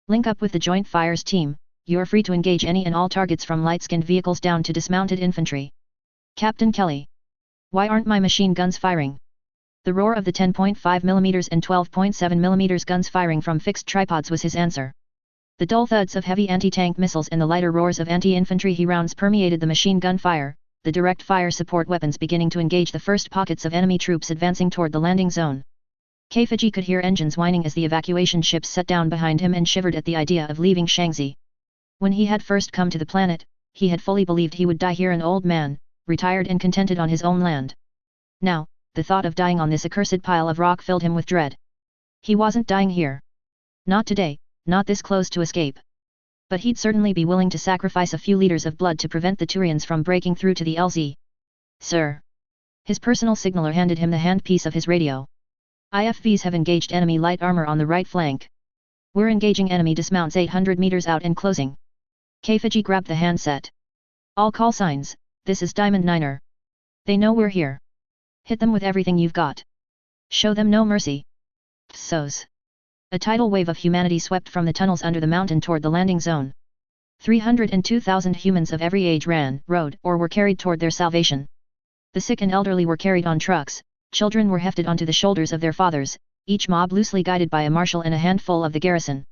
Link up with the Joint Fires team, you're free to engage any and all targets from light-skinned vehicles down to dismounted infantry. Captain Kelly. Why aren't my machine guns firing? The roar of the 10.5 mm and 12.7 mm guns firing from fixed tripods was his answer. The dull thuds of heavy anti-tank missiles and the lighter roars of anti-infantry rounds permeated the machine gun fire, the direct fire support weapons beginning to engage the first pockets of enemy troops advancing toward the landing zone. Kafiji could hear engines whining as the evacuation ships set down behind him and shivered at the idea of leaving Shanxi. When he had first come to the planet, he had fully believed he would die here an old man, retired and contented on his own land. Now, the thought of dying on this accursed pile of rock filled him with dread. He wasn't dying here. Not today, not this close to escape. But he'd certainly be willing to sacrifice a few liters of blood to prevent the Turians from breaking through to the LZ. Sir. His personal signaler handed him the handpiece of his radio. IFVs have engaged enemy light armor on the right flank. We're engaging enemy dismounts 800 meters out and closing. Kfiji grabbed the handset. All call signs, this is Diamond Niner. They know we're here. Hit them with everything you've got. Show them no mercy. Psos. A tidal wave of humanity swept from the tunnels under the mountain toward the landing zone. 302,000 humans of every age ran, rode, or were carried toward their salvation. The sick and elderly were carried on trucks, children were hefted onto the shoulders of their fathers, each mob loosely guided by a marshal and a handful of the garrison.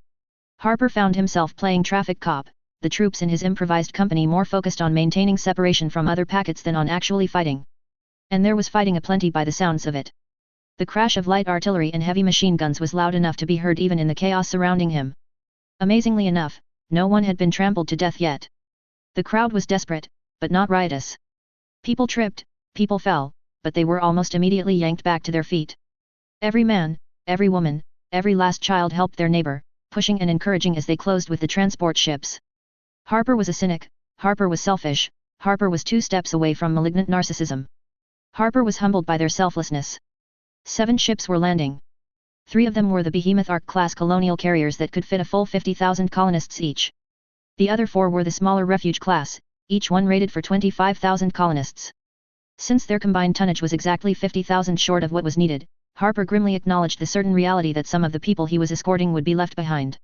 Harper found himself playing traffic cop, the troops in his improvised company more focused on maintaining separation from other packets than on actually fighting. And there was fighting aplenty by the sounds of it. The crash of light artillery and heavy machine guns was loud enough to be heard even in the chaos surrounding him. Amazingly enough, no one had been trampled to death yet. The crowd was desperate, but not riotous. People tripped, people fell, but they were almost immediately yanked back to their feet. Every man, every woman, every last child helped their neighbor, pushing and encouraging as they closed with the transport ships. Harper was a cynic, Harper was selfish, Harper was 2 steps away from malignant narcissism. Harper was humbled by their selflessness. 7 ships were landing. 3 of them were the behemoth Ark-class colonial carriers that could fit a full 50,000 colonists each. The other 4 were the smaller refuge class, each one rated for 25,000 colonists. Since their combined tonnage was exactly 50,000 short of what was needed, Harper grimly acknowledged the certain reality that some of the people he was escorting would be left behind.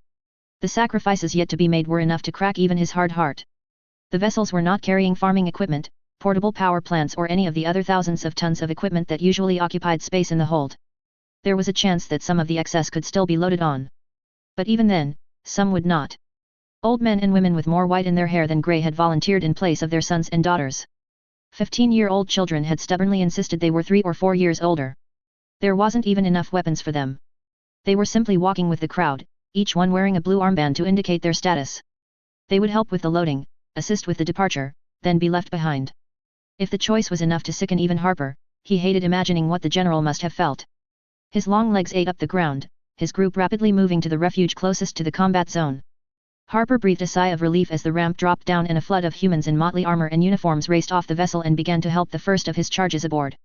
The sacrifices yet to be made were enough to crack even his hard heart. The vessels were not carrying farming equipment, portable power plants or any of the other thousands of tons of equipment that usually occupied space in the hold. There was a chance that some of the excess could still be loaded on. But even then, some would not. Old men and women with more white in their hair than grey had volunteered in place of their sons and daughters. 15-year-old children had stubbornly insisted they were 3 or 4 years older. There wasn't even enough weapons for them. They were simply walking with the crowd, each one wearing a blue armband to indicate their status. They would help with the loading, assist with the departure, then be left behind. If the choice was enough to sicken even Harper, he hated imagining what the general must have felt. His long legs ate up the ground, his group rapidly moving to the refuge closest to the combat zone. Harper breathed a sigh of relief as the ramp dropped down and a flood of humans in motley armor and uniforms raced off the vessel and began to help the first of his charges aboard.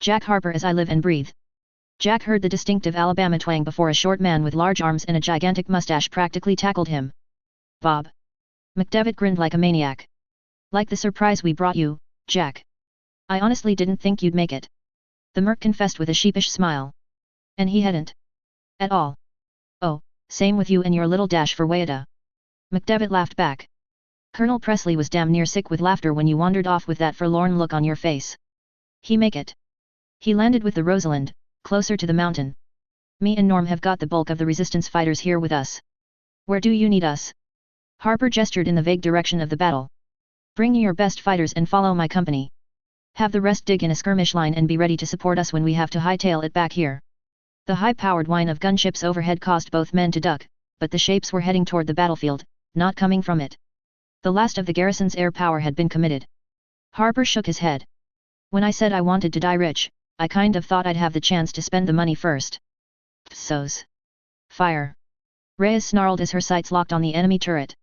Jack Harper as I live and breathe. Jack heard the distinctive Alabama twang before a short man with large arms and a gigantic mustache practically tackled him. Bob. McDevitt grinned like a maniac. Like the surprise we brought you, Jack. I honestly didn't think you'd make it. The merc confessed with a sheepish smile. And he hadn't. At all. Oh, same with you and your little dash for Wayada. McDevitt laughed back. Colonel Presley was damn near sick with laughter when you wandered off with that forlorn look on your face. He make it. He landed with the Rosalind, closer to the mountain. Me and Norm have got the bulk of the resistance fighters here with us. Where do you need us? Harper gestured in the vague direction of the battle. Bring your best fighters and follow my company. Have the rest dig in a skirmish line and be ready to support us when we have to hightail it back here. The high-powered whine of gunships overhead caused both men to duck, but the shapes were heading toward the battlefield, not coming from it. The last of the garrison's air power had been committed. Harper shook his head. When I said I wanted to die rich, I kind of thought I'd have the chance to spend the money first. Psos. Fire. Reyes snarled as her sights locked on the enemy turret.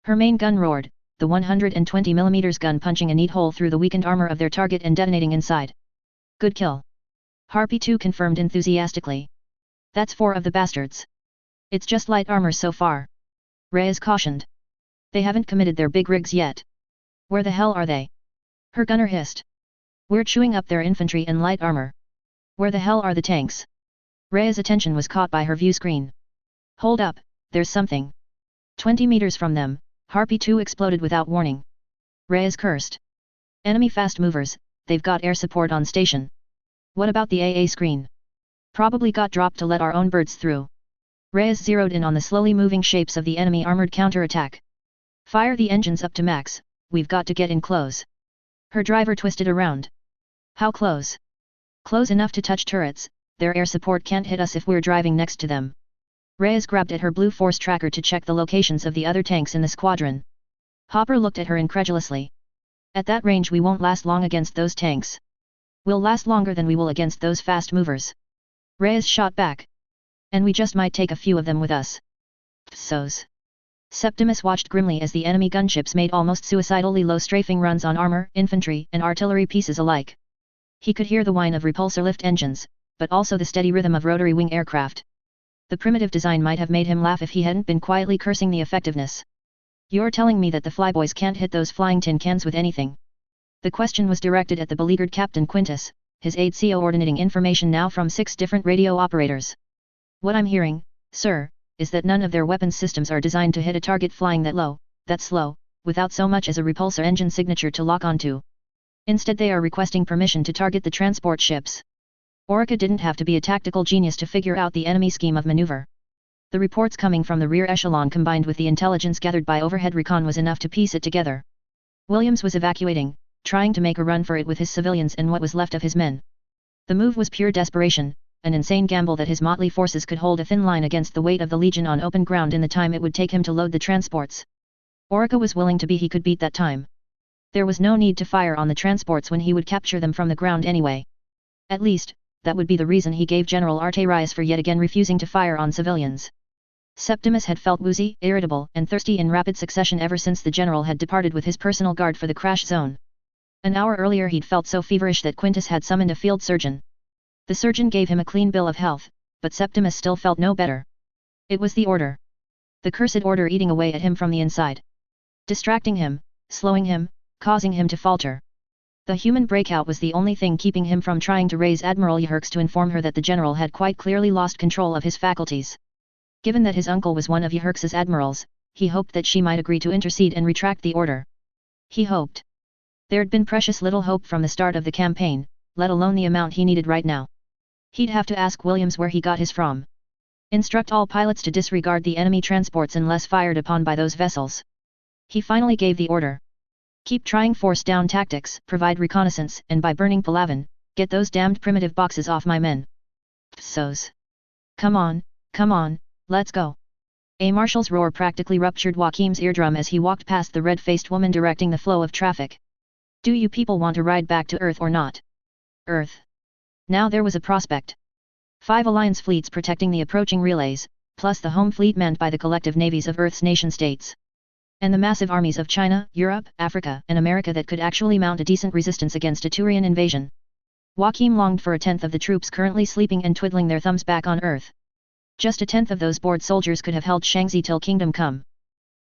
Her main gun roared, the 120mm gun punching a neat hole through the weakened armor of their target and detonating inside. Good kill. Harpy 2 confirmed enthusiastically. That's 4 of the bastards. It's just light armor so far. Reyes cautioned. They haven't committed their big rigs yet. Where the hell are they? Her gunner hissed. We're chewing up their infantry and light armor. Where the hell are the tanks? Reyes' attention was caught by her view screen. Hold up, there's something. 20 meters from them, Harpy 2 exploded without warning. Reyes cursed. Enemy fast movers, they've got air support on station. What about the AA screen? Probably got dropped to let our own birds through. Reyes zeroed in on the slowly moving shapes of the enemy armored counterattack. Fire the engines up to max, we've got to get in close. Her driver twisted around. How close? Close enough to touch turrets, their air support can't hit us if we're driving next to them. Reyes grabbed at her blue force tracker to check the locations of the other tanks in the squadron. Hopper looked at her incredulously. At that range we won't last long against those tanks. We'll last longer than we will against those fast movers. Reyes shot back. And we just might take a few of them with us. Psos. Septimus watched grimly as the enemy gunships made almost suicidally low strafing runs on armor, infantry, and artillery pieces alike. He could hear the whine of repulsor lift engines, but also the steady rhythm of rotary wing aircraft. The primitive design might have made him laugh if he hadn't been quietly cursing the effectiveness. You're telling me that the flyboys can't hit those flying tin cans with anything? The question was directed at the beleaguered Captain Quintus, his aide coordinating information now from 6 different radio operators. What I'm hearing, sir, is that none of their weapons systems are designed to hit a target flying that slow, without so much as a repulsor engine signature to lock onto. Instead they are requesting permission to target the transport ships. Orica didn't have to be a tactical genius to figure out the enemy scheme of maneuver. The reports coming from the rear echelon combined with the intelligence gathered by overhead recon was enough to piece it together. Williams was evacuating, trying to make a run for it with his civilians and what was left of his men. The move was pure desperation, an insane gamble that his motley forces could hold a thin line against the weight of the Legion on open ground in the time it would take him to load the transports. Orica was willing to he could beat that time. There was no need to fire on the transports when he would capture them from the ground anyway. At least, that would be the reason he gave General Arterias for yet again refusing to fire on civilians. Septimus had felt woozy, irritable, and thirsty in rapid succession ever since the general had departed with his personal guard for the crash zone. An hour earlier he'd felt so feverish that Quintus had summoned a field surgeon. The surgeon gave him a clean bill of health, but Septimus still felt no better. It was the order. The cursed order eating away at him from the inside. Distracting him, slowing him, causing him to falter. The human breakout was the only thing keeping him from trying to raise Admiral Yherks to inform her that the general had quite clearly lost control of his faculties. Given that his uncle was one of Yherks's admirals, he hoped that she might agree to intercede and retract the order. He hoped. There'd been precious little hope from the start of the campaign, let alone the amount he needed right now. He'd have to ask Williams where he got his from. Instruct all pilots to disregard the enemy transports unless fired upon by those vessels. He finally gave the order. Keep trying force down tactics, provide reconnaissance, and by burning Palavan, get those damned primitive boxes off my men. Psos. Come on, let's go. A marshal's roar practically ruptured Joachim's eardrum as he walked past the red-faced woman directing the flow of traffic. Do you people want to ride back to Earth or not? Earth. Now there was a prospect. 5 alliance fleets protecting the approaching relays, plus the home fleet manned by the collective navies of Earth's nation-states. And the massive armies of China, Europe, Africa, and America that could actually mount a decent resistance against a Turian invasion. Joachim longed for 1/10 of the troops currently sleeping and twiddling their thumbs back on Earth. Just 1/10 of those bored soldiers could have held Shanxi till kingdom come.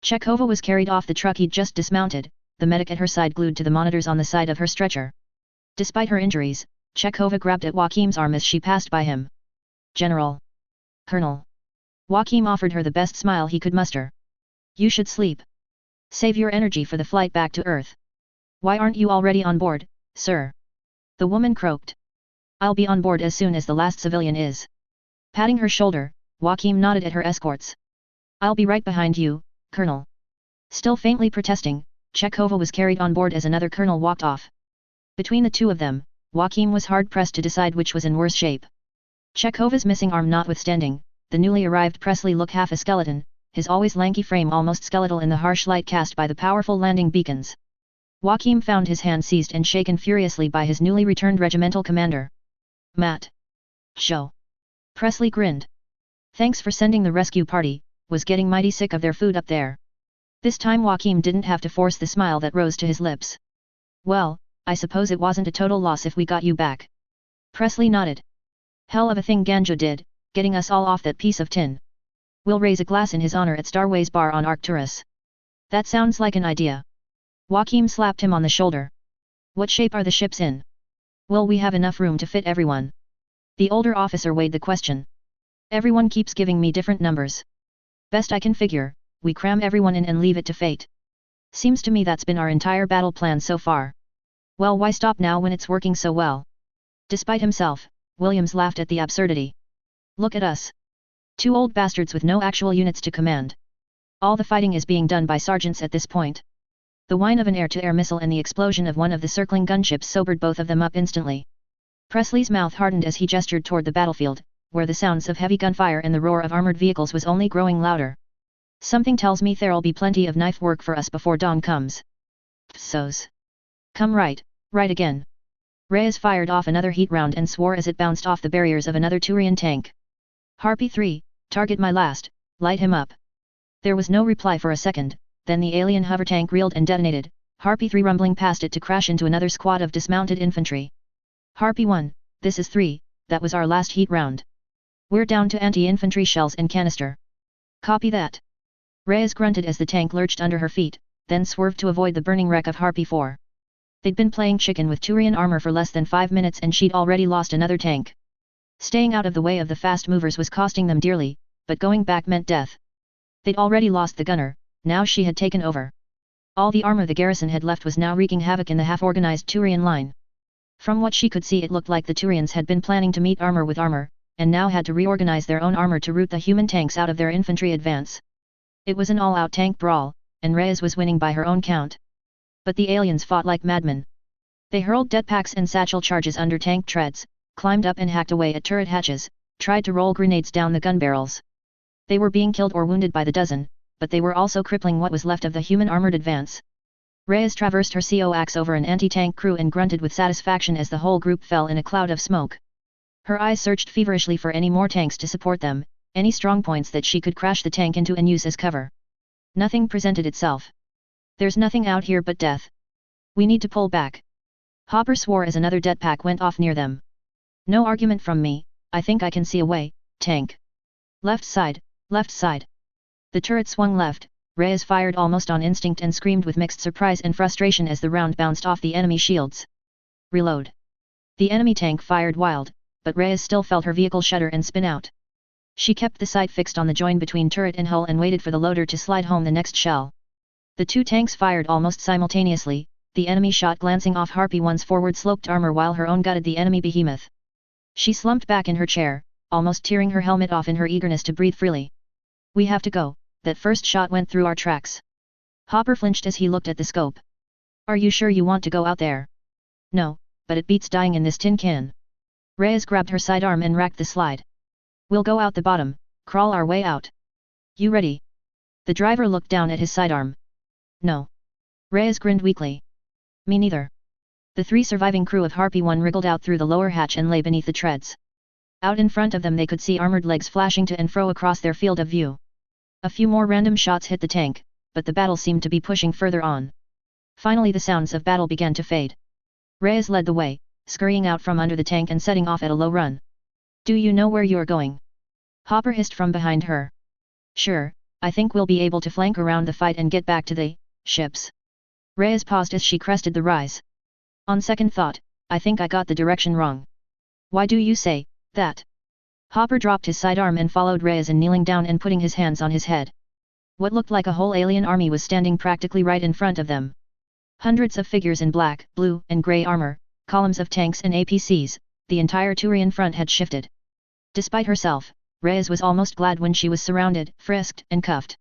Chekhova was carried off the truck he'd just dismounted, the medic at her side glued to the monitors on the side of her stretcher. Despite her injuries, Chekhova grabbed at Joachim's arm as she passed by him. General. Colonel. Joachim offered her the best smile he could muster. You should sleep. Save your energy for the flight back to Earth. Why aren't you already on board, sir? The woman croaked. I'll be on board as soon as the last civilian is. Patting her shoulder, Joachim nodded at her escorts. I'll be right behind you, Colonel. Still faintly protesting, Chekhova was carried on board as another colonel walked off. Between the two of them, Joachim was hard-pressed to decide which was in worse shape. Chekhova's missing arm notwithstanding, the newly arrived Presley looked half a skeleton, his always lanky frame almost skeletal in the harsh light cast by the powerful landing beacons. Joachim found his hand seized and shaken furiously by his newly returned regimental commander. Matt. Show. Presley grinned. Thanks for sending the rescue party, was getting mighty sick of their food up there. This time Joachim didn't have to force the smile that rose to his lips. Well, I suppose it wasn't a total loss if we got you back. Presley nodded. Hell of a thing Ganjo did, getting us all off that piece of tin. We'll raise a glass in his honor at Starways Bar on Arcturus. That sounds like an idea. Joachim slapped him on the shoulder. What shape are the ships in? Will we have enough room to fit everyone? The older officer weighed the question. Everyone keeps giving me different numbers. Best I can figure, we cram everyone in and leave it to fate. Seems to me that's been our entire battle plan so far. Well, why stop now when it's working so well? Despite himself, Williams laughed at the absurdity. Look at us. 2 old bastards with no actual units to command. All the fighting is being done by sergeants at this point. The whine of an air-to-air missile and the explosion of one of the circling gunships sobered both of them up instantly. Presley's mouth hardened as he gestured toward the battlefield, where the sounds of heavy gunfire and the roar of armored vehicles was only growing louder. Something tells me there'll be plenty of knife work for us before dawn comes. Psos. Come right again. Reyes fired off another heat round and swore as it bounced off the barriers of another Turian tank. Harpy 3, target my last, light him up. There was no reply for a second, then the alien hover tank reeled and detonated, Harpy 3 rumbling past it to crash into another squad of dismounted infantry. Harpy 1, this is 3, that was our last heat round. We're down to anti-infantry shells and canister. Copy that. Reyes grunted as the tank lurched under her feet, then swerved to avoid the burning wreck of Harpy 4. They'd been playing chicken with Turian armor for less than 5 minutes and she'd already lost another tank. Staying out of the way of the fast movers was costing them dearly, but going back meant death. They'd already lost the gunner, now she had taken over. All the armor the garrison had left was now wreaking havoc in the half-organized Turian line. From what she could see, it looked like the Turians had been planning to meet armor with armor, and now had to reorganize their own armor to root the human tanks out of their infantry advance. It was an all-out tank brawl, and Reyes was winning by her own count. But the aliens fought like madmen. They hurled jetpacks and satchel charges under tank treads, climbed up and hacked away at turret hatches, tried to roll grenades down the gun barrels. They were being killed or wounded by the dozen, but they were also crippling what was left of the human armored advance. Reyes traversed her CO-axe over an anti-tank crew and grunted with satisfaction as the whole group fell in a cloud of smoke. Her eyes searched feverishly for any more tanks to support them, any strongpoints that she could crash the tank into and use as cover. Nothing presented itself. There's nothing out here but death. We need to pull back. Hopper swore as another jetpack went off near them. No argument from me, I think I can see a way, tank. Left side, left side. The turret swung left, Reyes fired almost on instinct and screamed with mixed surprise and frustration as the round bounced off the enemy shields. Reload. The enemy tank fired wild, but Reyes still felt her vehicle shudder and spin out. She kept the sight fixed on the join between turret and hull and waited for the loader to slide home the next shell. The two tanks fired almost simultaneously, the enemy shot glancing off Harpy 1's forward-sloped armor while her own gutted the enemy behemoth. She slumped back in her chair, almost tearing her helmet off in her eagerness to breathe freely. We have to go, that first shot went through our tracks. Hopper flinched as he looked at the scope. Are you sure you want to go out there? No, but it beats dying in this tin can. Reyes grabbed her sidearm and racked the slide. We'll go out the bottom, crawl our way out. You ready? The driver looked down at his sidearm. No. Reyes grinned weakly. Me neither. The three surviving crew of Harpy 1 wriggled out through the lower hatch and lay beneath the treads. Out in front of them they could see armored legs flashing to and fro across their field of view. A few more random shots hit the tank, but the battle seemed to be pushing further on. Finally the sounds of battle began to fade. Reyes led the way, scurrying out from under the tank and setting off at a low run. Do you know where you're going? Hopper hissed from behind her. Sure, I think we'll be able to flank around the fight and get back to the ships. Reyes paused as she crested the rise. On second thought, I think I got the direction wrong. Why do you say that? Hopper dropped his sidearm and followed Reyes in kneeling down and putting his hands on his head. What looked like a whole alien army was standing practically right in front of them. Hundreds of figures in black, blue, and grey armor, columns of tanks and APCs, the entire Turian front had shifted. Despite herself, Reyes was almost glad when she was surrounded, frisked, and cuffed.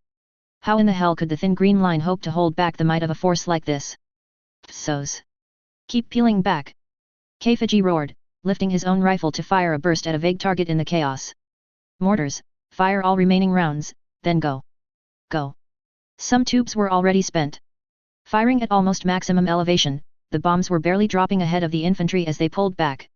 How in the hell could the thin green line hope to hold back the might of a force like this? Psos. Keep peeling back. Kefiji roared, lifting his own rifle to fire a burst at a vague target in the chaos. Mortars, fire all remaining rounds, then go. Go. Some tubes were already spent. Firing at almost maximum elevation, the bombs were barely dropping ahead of the infantry as they pulled back.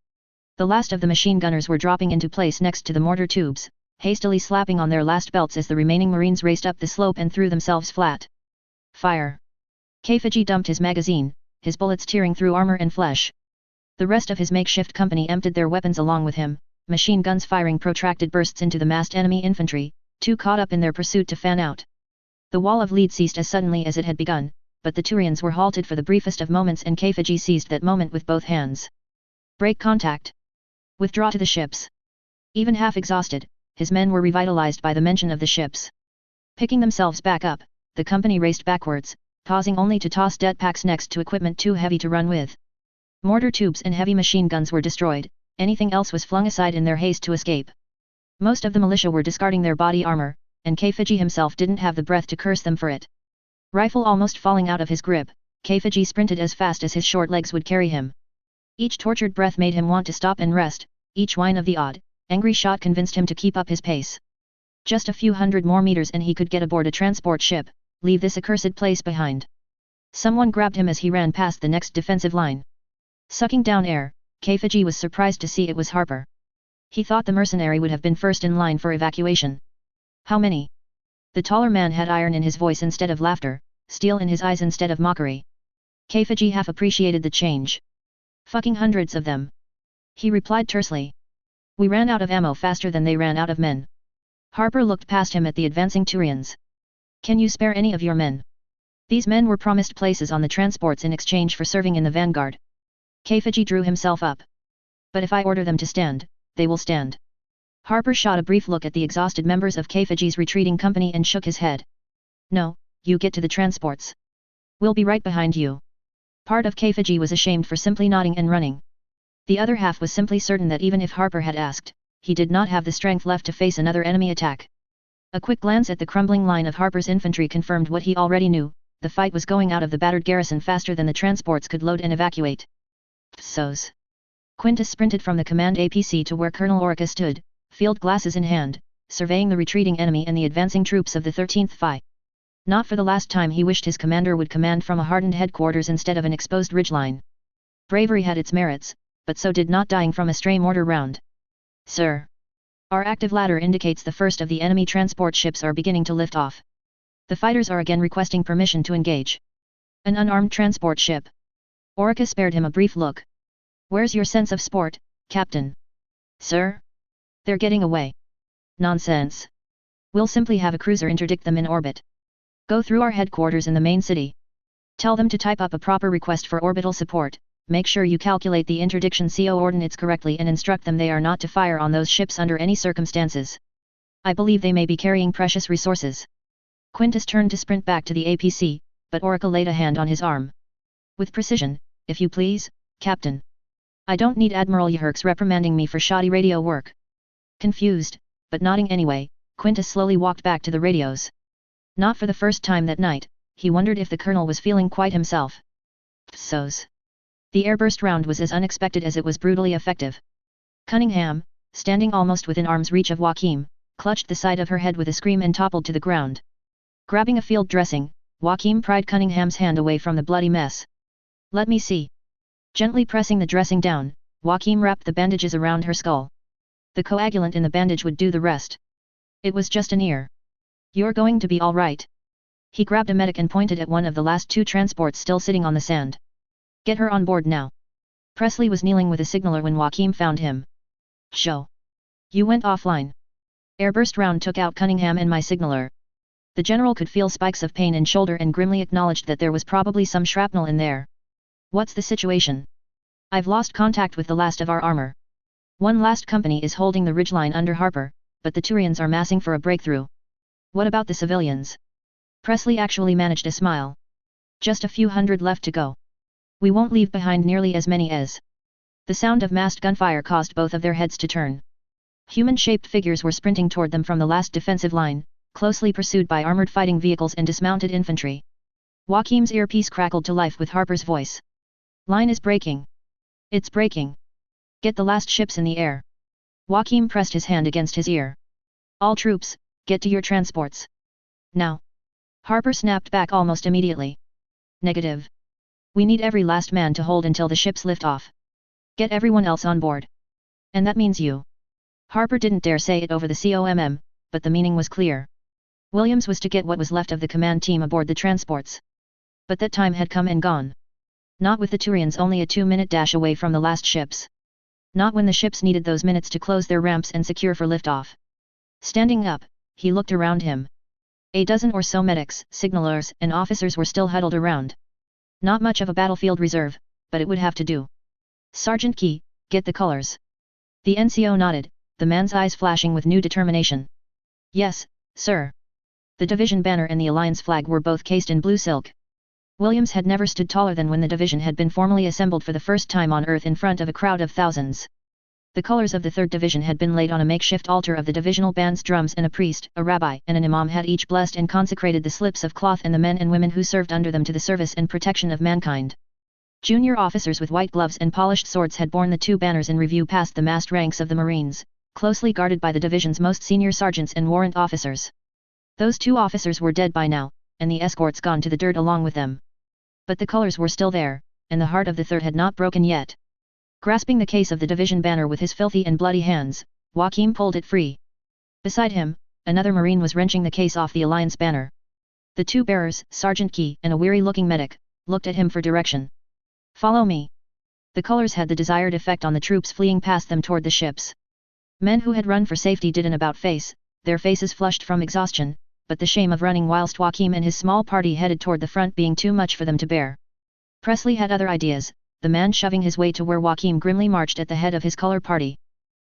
The last of the machine gunners were dropping into place next to the mortar tubes, hastily slapping on their last belts as the remaining Marines raced up the slope and threw themselves flat. Fire. Kefiji dumped his magazine, his bullets tearing through armor and flesh. The rest of his makeshift company emptied their weapons along with him, machine guns firing protracted bursts into the massed enemy infantry, too caught up in their pursuit to fan out. The wall of lead ceased as suddenly as it had begun, but the Turians were halted for the briefest of moments and Kefiji seized that moment with both hands. Break contact. Withdraw to the ships. Even half exhausted, his men were revitalized by the mention of the ships. Picking themselves back up, the company raced backwards, pausing only to toss jetpacks next to equipment too heavy to run with. Mortar tubes and heavy machine guns were destroyed, anything else was flung aside in their haste to escape. Most of the militia were discarding their body armor, and Kefiji himself didn't have the breath to curse them for it. Rifle almost falling out of his grip, Kefiji sprinted as fast as his short legs would carry him. Each tortured breath made him want to stop and rest, each whine of the odd, angry shot convinced him to keep up his pace. Just a few hundred more meters and he could get aboard a transport ship, leave this accursed place behind. Someone grabbed him as he ran past the next defensive line. Sucking down air, Kefiji was surprised to see it was Harper. He thought the mercenary would have been first in line for evacuation. How many? The taller man had iron in his voice instead of laughter, steel in his eyes instead of mockery. Kefiji half appreciated the change. Fucking hundreds of them. He replied tersely. We ran out of ammo faster than they ran out of men. Harper looked past him at the advancing Turians. Can you spare any of your men? These men were promised places on the transports in exchange for serving in the vanguard. Kafiji drew himself up. But if I order them to stand, they will stand. Harper shot a brief look at the exhausted members of Kafiji's retreating company and shook his head. No, you get to the transports. We'll be right behind you. Part of Kafiji was ashamed for simply nodding and running. The other half was simply certain that even if Harper had asked, he did not have the strength left to face another enemy attack. A quick glance at the crumbling line of Harper's infantry confirmed what he already knew: the fight was going out of the battered garrison faster than the transports could load and evacuate. Psos. Quintus sprinted from the command APC to where Colonel Orica stood, field glasses in hand, surveying the retreating enemy and the advancing troops of the 13th Phi. Not for the last time he wished his commander would command from a hardened headquarters instead of an exposed ridgeline. Bravery had its merits, but so did not dying from a stray mortar round. Sir. Our active ladder indicates the first of the enemy transport ships are beginning to lift off. The fighters are again requesting permission to engage. An unarmed transport ship. Orica spared him a brief look. Where's your sense of sport, Captain? Sir? They're getting away. Nonsense. We'll simply have a cruiser interdict them in orbit. Go through our headquarters in the main city. Tell them to type up a proper request for orbital support. Make sure you calculate the interdiction CO ordinates correctly and instruct them they are not to fire on those ships under any circumstances. I believe they may be carrying precious resources. Quintus turned to sprint back to the APC, but Orica laid a hand on his arm. With precision, if you please, Captain. I don't need Admiral Yehurks reprimanding me for shoddy radio work. Confused, but nodding anyway, Quintus slowly walked back to the radios. Not for the first time that night, he wondered if the colonel was feeling quite himself. Psos. The airburst round was as unexpected as it was brutally effective. Cunningham, standing almost within arm's reach of Joachim, clutched the side of her head with a scream and toppled to the ground. Grabbing a field dressing, Joachim pried Cunningham's hand away from the bloody mess. Let me see. Gently pressing the dressing down, Joachim wrapped the bandages around her skull. The coagulant in the bandage would do the rest. It was just an ear. You're going to be all right. He grabbed a medic and pointed at one of the last two transports still sitting on the sand. Get her on board now. Presley was kneeling with a signaler when Joachim found him. Show. You went offline. Airburst round took out Cunningham and my signaler. The general could feel spikes of pain in shoulder and grimly acknowledged that there was probably some shrapnel in there. What's the situation? I've lost contact with the last of our armor. One last company is holding the ridgeline under Harper, but the Turians are massing for a breakthrough. What about the civilians? Presley actually managed a smile. Just a few hundred left to go. We won't leave behind nearly as many as. The sound of massed gunfire caused both of their heads to turn. Human-shaped figures were sprinting toward them from the last defensive line, closely pursued by armored fighting vehicles and dismounted infantry. Joachim's earpiece crackled to life with Harper's voice. Line is breaking. It's breaking. Get the last ships in the air. Joachim pressed his hand against his ear. All troops, get to your transports. Now. Harper snapped back almost immediately. Negative. We need every last man to hold until the ships lift off. Get everyone else on board. And that means you. Harper didn't dare say it over the COMM, but the meaning was clear. Williams was to get what was left of the command team aboard the transports. But that time had come and gone. Not with the Turians only a 2-minute dash away from the last ships. Not when the ships needed those minutes to close their ramps and secure for liftoff. Standing up, he looked around him. A dozen or so medics, signalers, and officers were still huddled around. Not much of a battlefield reserve, but it would have to do. Sergeant Key, get the colors. The NCO nodded, the man's eyes flashing with new determination. Yes, sir. The division banner and the Alliance flag were both cased in blue silk. Williams had never stood taller than when the division had been formally assembled for the first time on Earth in front of a crowd of thousands. The colors of the 3rd Division had been laid on a makeshift altar of the divisional band's drums, and a priest, a rabbi, and an imam had each blessed and consecrated the slips of cloth and the men and women who served under them to the service and protection of mankind. Junior officers with white gloves and polished swords had borne the two banners in review past the massed ranks of the Marines, closely guarded by the division's most senior sergeants and warrant officers. Those two officers were dead by now, and the escorts gone to the dirt along with them. But the colors were still there, and the heart of the 3rd had not broken yet. Grasping the case of the division banner with his filthy and bloody hands, Joachim pulled it free. Beside him, another Marine was wrenching the case off the Alliance banner. The two bearers, Sergeant Key and a weary-looking medic, looked at him for direction. Follow me. The colors had the desired effect on the troops fleeing past them toward the ships. Men who had run for safety did an about-face, their faces flushed from exhaustion, but the shame of running whilst Joachim and his small party headed toward the front being too much for them to bear. Presley had other ideas, the man shoving his way to where Joachim grimly marched at the head of his color party.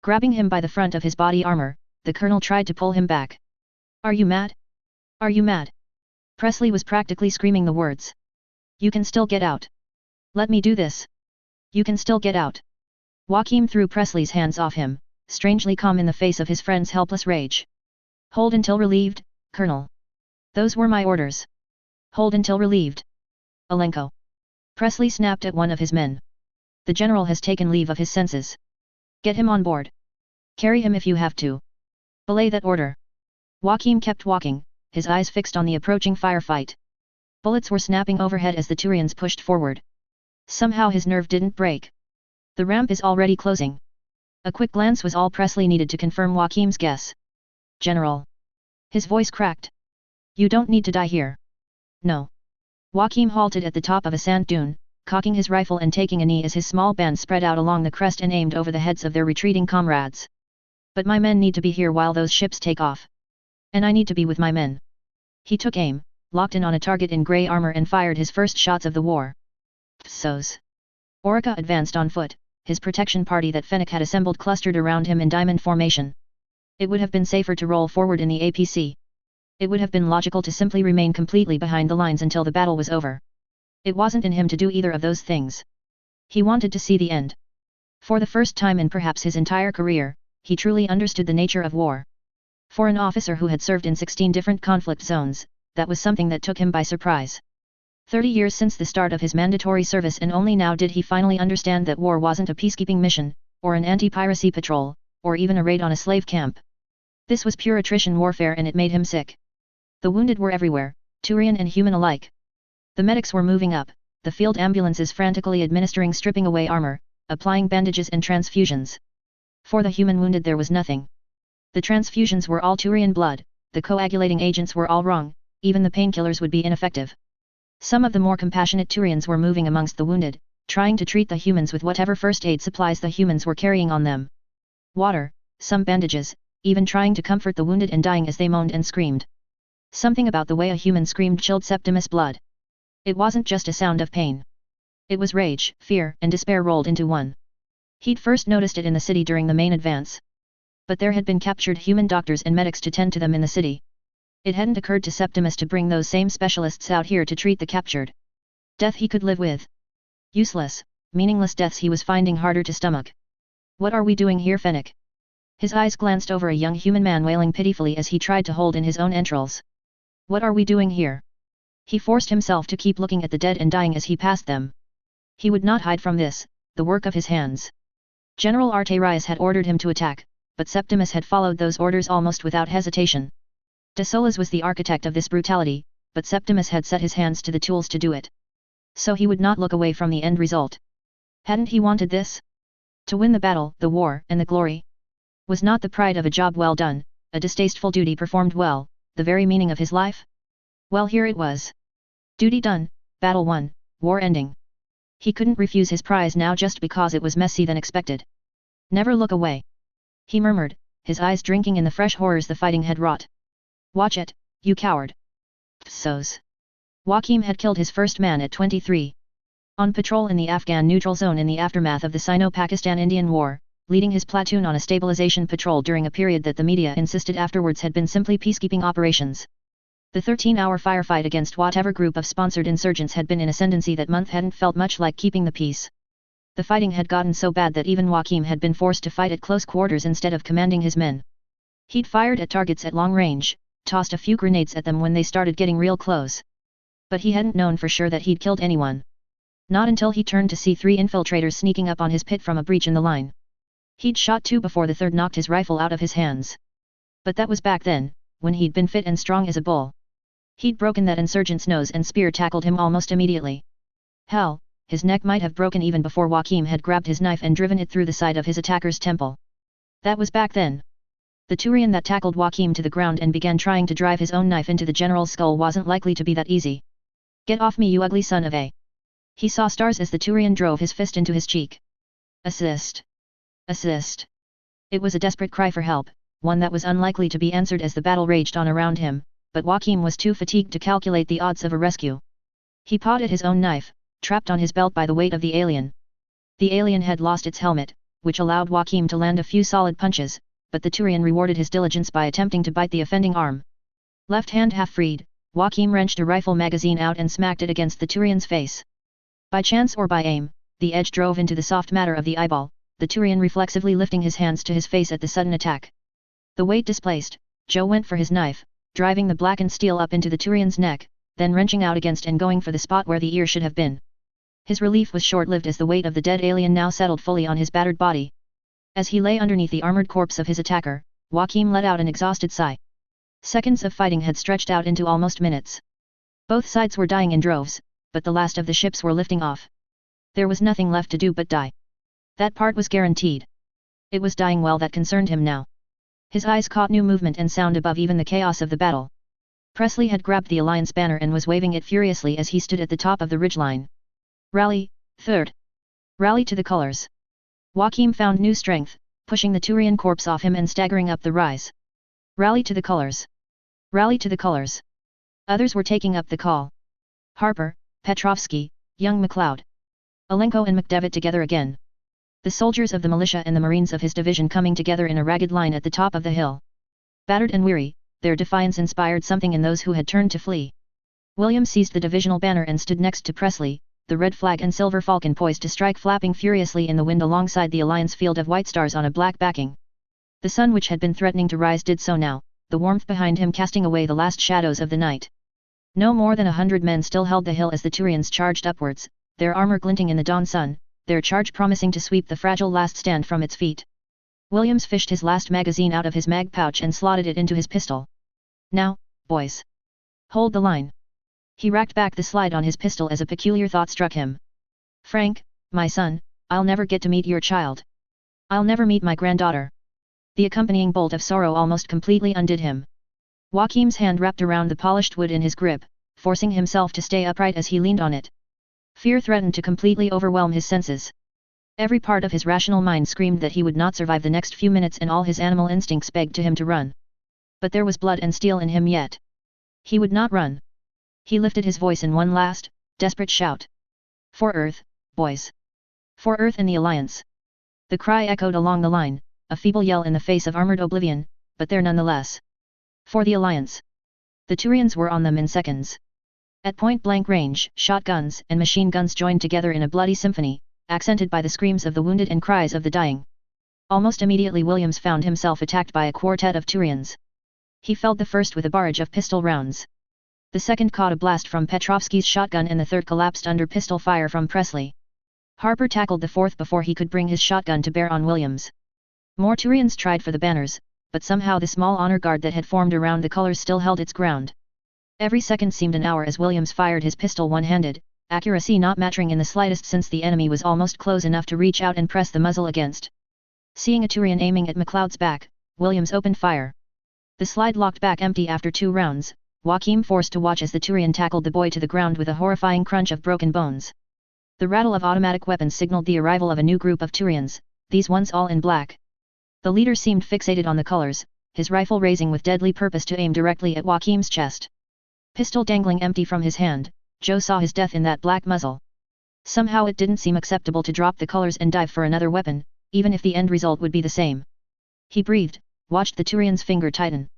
Grabbing him by the front of his body armor, the colonel tried to pull him back. "Are you mad? Are you mad?" Presley was practically screaming the words. "You can still get out. Let me do this. You can still get out." Joachim threw Presley's hands off him, strangely calm in the face of his friend's helpless rage. "Hold until relieved, Colonel. Those were my orders. Hold until relieved. Alenko." Presley snapped at one of his men. "The general has taken leave of his senses. Get him on board. Carry him if you have to. Belay that order." Joachim kept walking, his eyes fixed on the approaching firefight. Bullets were snapping overhead as the Turians pushed forward. Somehow his nerve didn't break. The ramp is already closing. A quick glance was all Presley needed to confirm Joachim's guess. "General." His voice cracked. "You don't need to die here." "No." Joachim halted at the top of a sand dune, cocking his rifle and taking a knee as his small band spread out along the crest and aimed over the heads of their retreating comrades. "But my men need to be here while those ships take off. And I need to be with my men." He took aim, locked in on a target in grey armor and fired his first shots of the war. Psos. Orica advanced on foot, his protection party that Fennec had assembled clustered around him in diamond formation. It would have been safer to roll forward in the APC. It would have been logical to simply remain completely behind the lines until the battle was over. It wasn't in him to do either of those things. He wanted to see the end. For the first time in perhaps his entire career, he truly understood the nature of war. For an officer who had served in 16 different conflict zones, that was something that took him by surprise. 30 years since the start of his mandatory service, and only now did he finally understand that war wasn't a peacekeeping mission, or an anti-piracy patrol, or even a raid on a slave camp. This was pure attrition warfare, and it made him sick. The wounded were everywhere, Turian and human alike. The medics were moving up, the field ambulances frantically administering stripping away armor, applying bandages and transfusions. For the human wounded there was nothing. The transfusions were all Turian blood, the coagulating agents were all wrong, even the painkillers would be ineffective. Some of the more compassionate Turians were moving amongst the wounded, trying to treat the humans with whatever first aid supplies the humans were carrying on them. Water, some bandages, even trying to comfort the wounded and dying as they moaned and screamed. Something about the way a human screamed chilled Septimus' blood. It wasn't just a sound of pain. It was rage, fear, and despair rolled into one. He'd first noticed it in the city during the main advance. But there had been captured human doctors and medics to tend to them in the city. It hadn't occurred to Septimus to bring those same specialists out here to treat the captured. Death he could live with. Useless, meaningless deaths he was finding harder to stomach. "What are we doing here, Fennec?" His eyes glanced over a young human man wailing pitifully as he tried to hold in his own entrails. "What are we doing here?" He forced himself to keep looking at the dead and dying as he passed them. He would not hide from this, the work of his hands. General Arterias had ordered him to attack, but Septimus had followed those orders almost without hesitation. De Solis was the architect of this brutality, but Septimus had set his hands to the tools to do it. So he would not look away from the end result. Hadn't he wanted this? To win the battle, the war, and the glory? Was not the pride of a job well done, a distasteful duty performed well, the very meaning of his life? Well, here it was. Duty done, battle won, war ending. He couldn't refuse his prize now just because it was messy than expected. "Never look away," he murmured, his eyes drinking in the fresh horrors the fighting had wrought. "Watch it, you coward." Psos. Joachim had killed his first man at 23. On patrol in the Afghan neutral zone in the aftermath of the Sino-Pakistan-Indian War, leading his platoon on a stabilization patrol during a period that the media insisted afterwards had been simply peacekeeping operations. The 13-hour firefight against whatever group of sponsored insurgents had been in ascendancy that month hadn't felt much like keeping the peace. The fighting had gotten so bad that even Joachim had been forced to fight at close quarters instead of commanding his men. He'd fired at targets at long range, tossed a few grenades at them when they started getting real close. But he hadn't known for sure that he'd killed anyone. Not until he turned to see 3 infiltrators sneaking up on his pit from a breach in the line. He'd shot 2 before the third knocked his rifle out of his hands. But that was back then, when he'd been fit and strong as a bull. He'd broken that insurgent's nose and spear tackled him almost immediately. Hell, his neck might have broken even before Joachim had grabbed his knife and driven it through the side of his attacker's temple. That was back then. The Turian that tackled Joachim to the ground and began trying to drive his own knife into the general's skull wasn't likely to be that easy. "Get off me, you ugly son of a..." He saw stars as the Turian drove his fist into his cheek. Assist! Assist! It was a desperate cry for help, one that was unlikely to be answered as the battle raged on around him, but Joachim was too fatigued to calculate the odds of a rescue. He pawed at his own knife, trapped on his belt by the weight of the alien. The alien had lost its helmet, which allowed Joachim to land a few solid punches, but the Turian rewarded his diligence by attempting to bite the offending arm. Left hand half freed, Joachim wrenched a rifle magazine out and smacked it against the Turian's face. By chance or by aim, the edge drove into the soft matter of the eyeball, the Turian reflexively lifting his hands to his face at the sudden attack. The weight displaced, Joe went for his knife, driving the blackened steel up into the Turian's neck, then wrenching out against and going for the spot where the ear should have been. His relief was short-lived as the weight of the dead alien now settled fully on his battered body. As he lay underneath the armored corpse of his attacker, Joachim let out an exhausted sigh. Seconds of fighting had stretched out into almost minutes. Both sides were dying in droves, but the last of the ships were lifting off. There was nothing left to do but die. That part was guaranteed. It was dying well that concerned him now. His eyes caught new movement and sound above even the chaos of the battle. Presley had grabbed the Alliance banner and was waving it furiously as he stood at the top of the ridgeline. Rally, third! Rally to the colors! Joachim found new strength, pushing the Turian corpse off him and staggering up the rise. Rally to the colors! Rally to the colors! Others were taking up the call. Harper, Petrovsky, young MacLeod. Alenko and McDevitt together again. The soldiers of the militia and the Marines of his division coming together in a ragged line at the top of the hill. Battered and weary, their defiance inspired something in those who had turned to flee. William seized the divisional banner and stood next to Presley, the red flag and silver falcon poised to strike flapping furiously in the wind alongside the Alliance field of white stars on a black backing. The sun which had been threatening to rise did so now, the warmth behind him casting away the last shadows of the night. No more than 100 men still held the hill as the Turians charged upwards, their armor glinting in the dawn sun, their charge promising to sweep the fragile last stand from its feet. Williams fished his last magazine out of his mag pouch and slotted it into his pistol. Now, boys. Hold the line. He racked back the slide on his pistol as a peculiar thought struck him. Frank, my son, I'll never get to meet your child. I'll never meet my granddaughter. The accompanying bolt of sorrow almost completely undid him. Joachim's hand wrapped around the polished wood in his grip, forcing himself to stay upright as he leaned on it. Fear threatened to completely overwhelm his senses. Every part of his rational mind screamed that he would not survive the next few minutes and all his animal instincts begged to him to run. But there was blood and steel in him yet. He would not run. He lifted his voice in one last, desperate shout. For Earth, boys. For Earth and the Alliance. The cry echoed along the line, a feeble yell in the face of armored oblivion, but there nonetheless. For the Alliance. The Turians were on them in seconds. At point-blank range, shotguns and machine guns joined together in a bloody symphony, accented by the screams of the wounded and cries of the dying. Almost immediately Williams found himself attacked by a quartet of Turians. He felled the first with a barrage of pistol rounds. The second caught a blast from Petrovsky's shotgun and the third collapsed under pistol fire from Presley. Harper tackled the fourth before he could bring his shotgun to bear on Williams. More Turians tried for the banners, but somehow the small honor guard that had formed around the colors still held its ground. Every second seemed an hour as Williams fired his pistol one-handed, accuracy not mattering in the slightest since the enemy was almost close enough to reach out and press the muzzle against. Seeing a Turian aiming at MacLeod's back, Williams opened fire. The slide locked back empty after 2 rounds, Joachim forced to watch as the Turian tackled the boy to the ground with a horrifying crunch of broken bones. The rattle of automatic weapons signaled the arrival of a new group of Turians, these ones all in black. The leader seemed fixated on the colors, his rifle raising with deadly purpose to aim directly at Joachim's chest. Pistol dangling empty from his hand, Joe saw his death in that black muzzle. Somehow it didn't seem acceptable to drop the colors and dive for another weapon, even if the end result would be the same. He breathed, watched the Turian's finger tighten.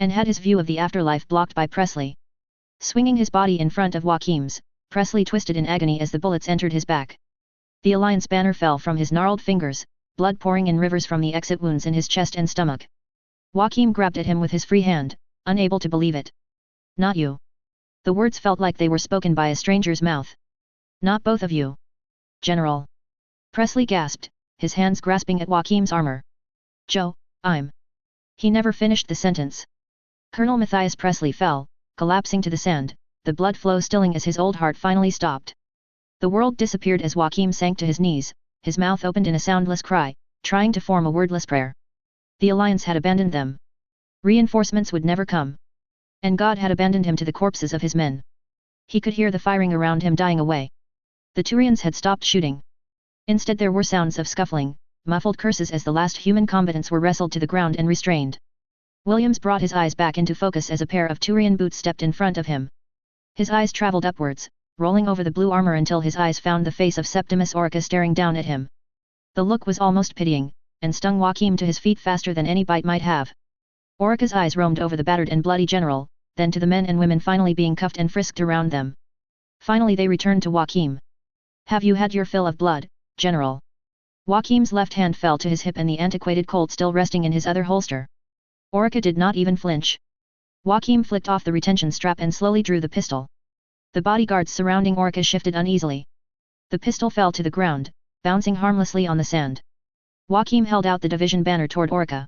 And had his view of the afterlife blocked by Presley. Swinging his body in front of Joachim's, Presley twisted in agony as the bullets entered his back. The Alliance banner fell from his gnarled fingers, blood pouring in rivers from the exit wounds in his chest and stomach. Joachim grabbed at him with his free hand, unable to believe it. Not you. The words felt like they were spoken by a stranger's mouth. Not both of you. General. Presley gasped, his hands grasping at Joachim's armor. Joe, I'm. He never finished the sentence. Colonel Matthias Presley fell, collapsing to the sand, the blood flow stilling as his old heart finally stopped. The world disappeared as Joachim sank to his knees, his mouth opened in a soundless cry, trying to form a wordless prayer. The Alliance had abandoned them. Reinforcements would never come. And God had abandoned him to the corpses of his men. He could hear the firing around him dying away. The Turians had stopped shooting. Instead there were sounds of scuffling, muffled curses as the last human combatants were wrestled to the ground and restrained. Williams brought his eyes back into focus as a pair of Turian boots stepped in front of him. His eyes traveled upwards, rolling over the blue armor until his eyes found the face of Septimus Orica staring down at him. The look was almost pitying, and stung Joachim to his feet faster than any bite might have. Orica's eyes roamed over the battered and bloody general, then to the men and women finally being cuffed and frisked around them. Finally they returned to Joachim. "Have you had your fill of blood, General?" Joachim's left hand fell to his hip and the antiquated Colt still resting in his other holster. Orica did not even flinch. Joachim flicked off the retention strap and slowly drew the pistol. The bodyguards surrounding Orica shifted uneasily. The pistol fell to the ground, bouncing harmlessly on the sand. Joachim held out the division banner toward Orica.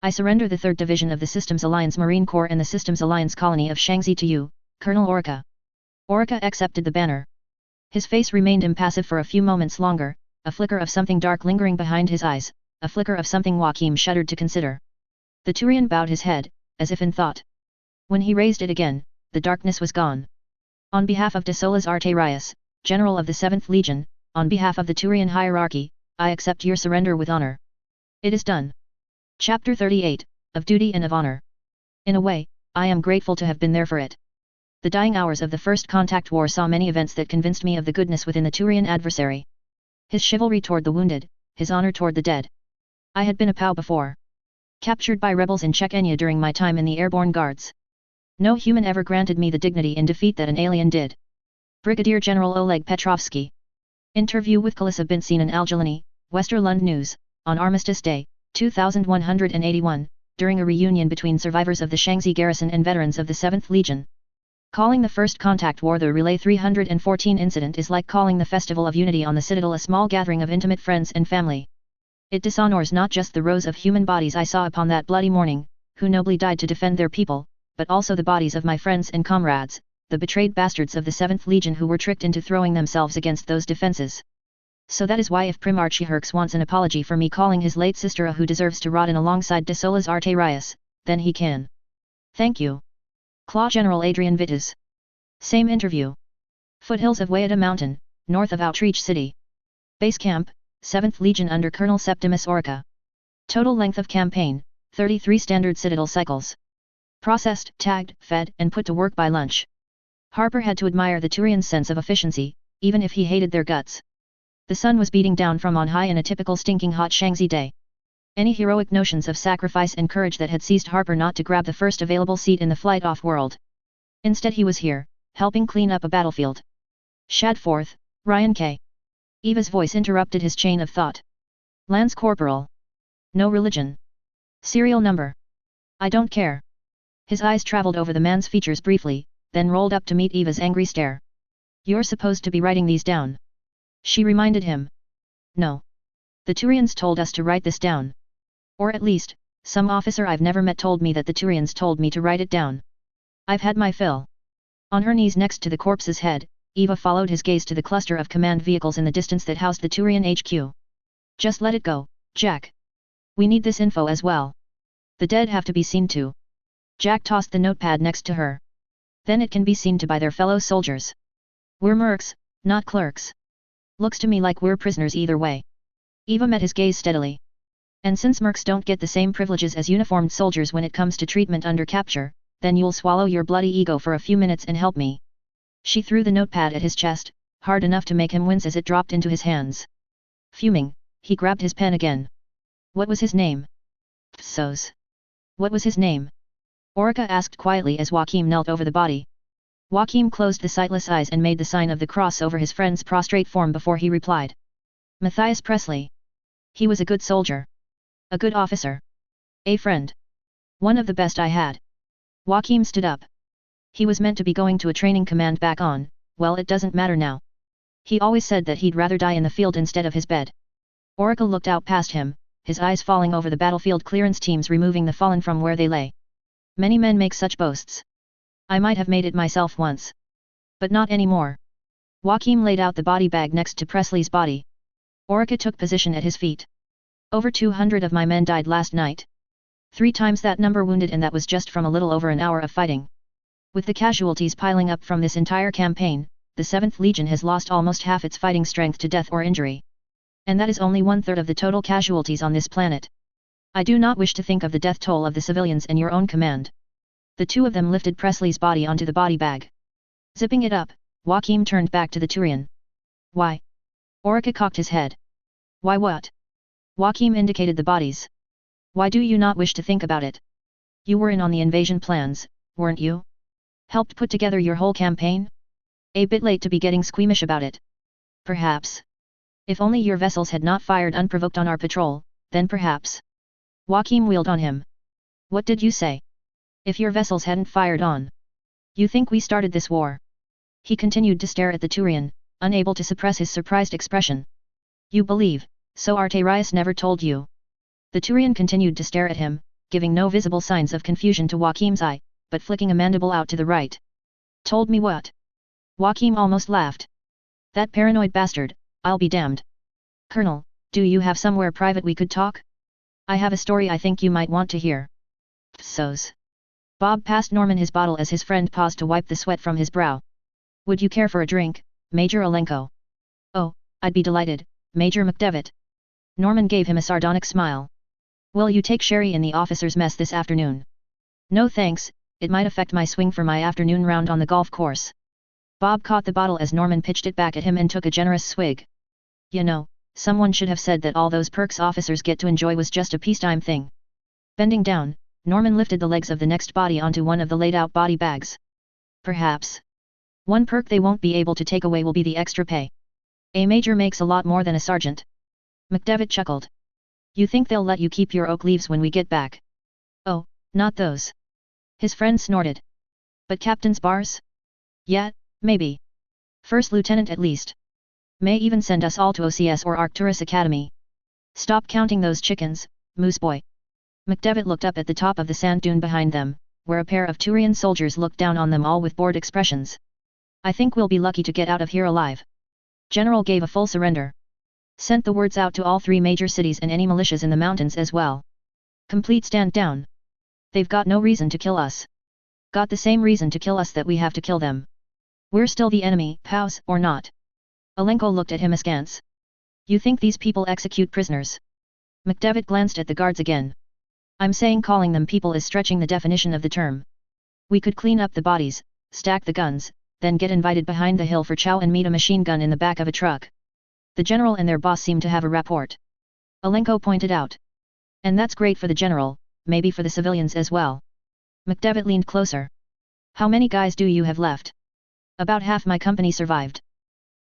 "I surrender the 3rd Division of the Systems Alliance Marine Corps and the Systems Alliance Colony of Shanxi to you, Colonel Orica." Orica accepted the banner. His face remained impassive for a few moments longer, a flicker of something dark lingering behind his eyes, a flicker of something Joachim shuddered to consider. The Turian bowed his head, as if in thought. When he raised it again, the darkness was gone. "On behalf of de Solas Arterias, General of the 7th Legion, on behalf of the Turian hierarchy, I accept your surrender with honor." It is done. Chapter 38, of Duty and of Honor. In a way, I am grateful to have been there for it. The dying hours of the First Contact War saw many events that convinced me of the goodness within the Turian adversary. His chivalry toward the wounded, his honor toward the dead. I had been a POW before. Captured by rebels in Chechnya during my time in the Airborne Guards. No human ever granted me the dignity in defeat that an alien did. Brigadier General Oleg Petrovsky. Interview with Kalissa bint Sinan Algelini, Westerlund News, on Armistice Day, 2181, during a reunion between survivors of the Shanxi garrison and veterans of the 7th Legion. Calling the First Contact War the Relay 314 incident is like calling the Festival of Unity on the Citadel a small gathering of intimate friends and family. It dishonors not just the rows of human bodies I saw upon that bloody morning, who nobly died to defend their people, but also the bodies of my friends and comrades, the betrayed bastards of the 7th Legion who were tricked into throwing themselves against those defenses. So that is why if Prim Archieherx wants an apology for me calling his late sister a who deserves to rot in alongside de Solas Arterias, then he can. Thank you. Claw General Adrian Vitas. Same interview. Foothills of Wayada Mountain, north of Outreach City. Base Camp, 7th Legion under Colonel Septimus Orica. Total length of campaign, 33 standard Citadel cycles. Processed, tagged, fed, and put to work by lunch. Harper had to admire the Turians' sense of efficiency, even if he hated their guts. The sun was beating down from on high in a typical stinking hot Shanxi day. Any heroic notions of sacrifice and courage that had seized Harper not to grab the first available seat in the flight off-world. Instead he was here, helping clean up a battlefield. Shadforth, Ryan K. Eva's voice interrupted his chain of thought. Lance Corporal. No religion. Serial number. I don't care. His eyes traveled over the man's features briefly, then rolled up to meet Eva's angry stare. You're supposed to be writing these down. She reminded him. No. The Turians told us to write this down. Or at least, some officer I've never met told me that the Turians told me to write it down. I've had my fill. On her knees next to the corpse's head, Eva followed his gaze to the cluster of command vehicles in the distance that housed the Turian HQ. Just let it go, Jack. We need this info as well. The dead have to be seen to. Jack tossed the notepad next to her. Then it can be seen to by their fellow soldiers. We're mercs, not clerks. Looks to me like we're prisoners either way. Eva met his gaze steadily. And since mercs don't get the same privileges as uniformed soldiers when it comes to treatment under capture, then you'll swallow your bloody ego for a few minutes and help me. She threw the notepad at his chest, hard enough to make him wince as it dropped into his hands. Fuming, he grabbed his pen again. What was his name? Psos. What was his name? Orica asked quietly as Joachim knelt over the body. Joachim closed the sightless eyes and made the sign of the cross over his friend's prostrate form before he replied. Matthias Presley. He was a good soldier. A good officer. A friend. One of the best I had. Joachim stood up. He was meant to be going to a training command back on, well it doesn't matter now. He always said that he'd rather die in the field instead of his bed. Orica looked out past him, his eyes falling over the battlefield clearance teams removing the fallen from where they lay. Many men make such boasts. I might have made it myself once. But not anymore. Joachim laid out the body bag next to Presley's body. Orica took position at his feet. Over 200 of my men died last night. 3 times that number wounded, and that was just from a little over an hour of fighting. With the casualties piling up from this entire campaign, the 7th Legion has lost almost half its fighting strength to death or injury. And that is only 1/3 of the total casualties on this planet. I do not wish to think of the death toll of the civilians in your own command. The two of them lifted Presley's body onto the body bag. Zipping it up, Joachim turned back to the Turian. Why? Orica cocked his head. Why what? Joachim indicated the bodies. Why do you not wish to think about it? You were in on the invasion plans, weren't you? Helped put together your whole campaign? A bit late to be getting squeamish about it. Perhaps. If only your vessels had not fired unprovoked on our patrol, then perhaps. Joachim wheeled on him. What did you say? If your vessels hadn't fired on. You think we started this war? He continued to stare at the Turian, unable to suppress his surprised expression. You believe, so Arterius never told you. The Turian continued to stare at him, giving no visible signs of confusion to Joachim's eye, but flicking a mandible out to the right. Told me what? Joachim almost laughed. That paranoid bastard, I'll be damned. Colonel, do you have somewhere private we could talk? I have a story I think you might want to hear. So's. Bob passed Norman his bottle as his friend paused to wipe the sweat from his brow. Would you care for a drink, Major Alenko? Oh, I'd be delighted, Major McDevitt. Norman gave him a sardonic smile. Will you take sherry in the officers' mess this afternoon? No thanks, it might affect my swing for my afternoon round on the golf course. Bob caught the bottle as Norman pitched it back at him and took a generous swig. You know, someone should have said that all those perks officers get to enjoy was just a peacetime thing. Bending down, Norman lifted the legs of the next body onto one of the laid-out body bags. Perhaps. One perk they won't be able to take away will be the extra pay. A major makes a lot more than a sergeant. McDevitt chuckled. You think they'll let you keep your oak leaves when we get back? Oh, not those. His friend snorted. But captain's bars? Yeah, maybe. First lieutenant at least. May even send us all to OCS or Arcturus Academy. Stop counting those chickens, moose boy. McDevitt looked up at the top of the sand dune behind them, where a pair of Turian soldiers looked down on them all with bored expressions. I think we'll be lucky to get out of here alive. General gave a full surrender. Sent the words out to all 3 major cities and any militias in the mountains as well. Complete stand down. They've got no reason to kill us. Got the same reason to kill us that we have to kill them. We're still the enemy, pals, or not? Alenko looked at him askance. You think these people execute prisoners? McDevitt glanced at the guards again. I'm saying calling them people is stretching the definition of the term. We could clean up the bodies, stack the guns, then get invited behind the hill for chow and meet a machine gun in the back of a truck. The general and their boss seem to have a rapport. Alenko pointed out. And that's great for the general, maybe for the civilians as well. McDevitt leaned closer. How many guys do you have left? About half my company survived.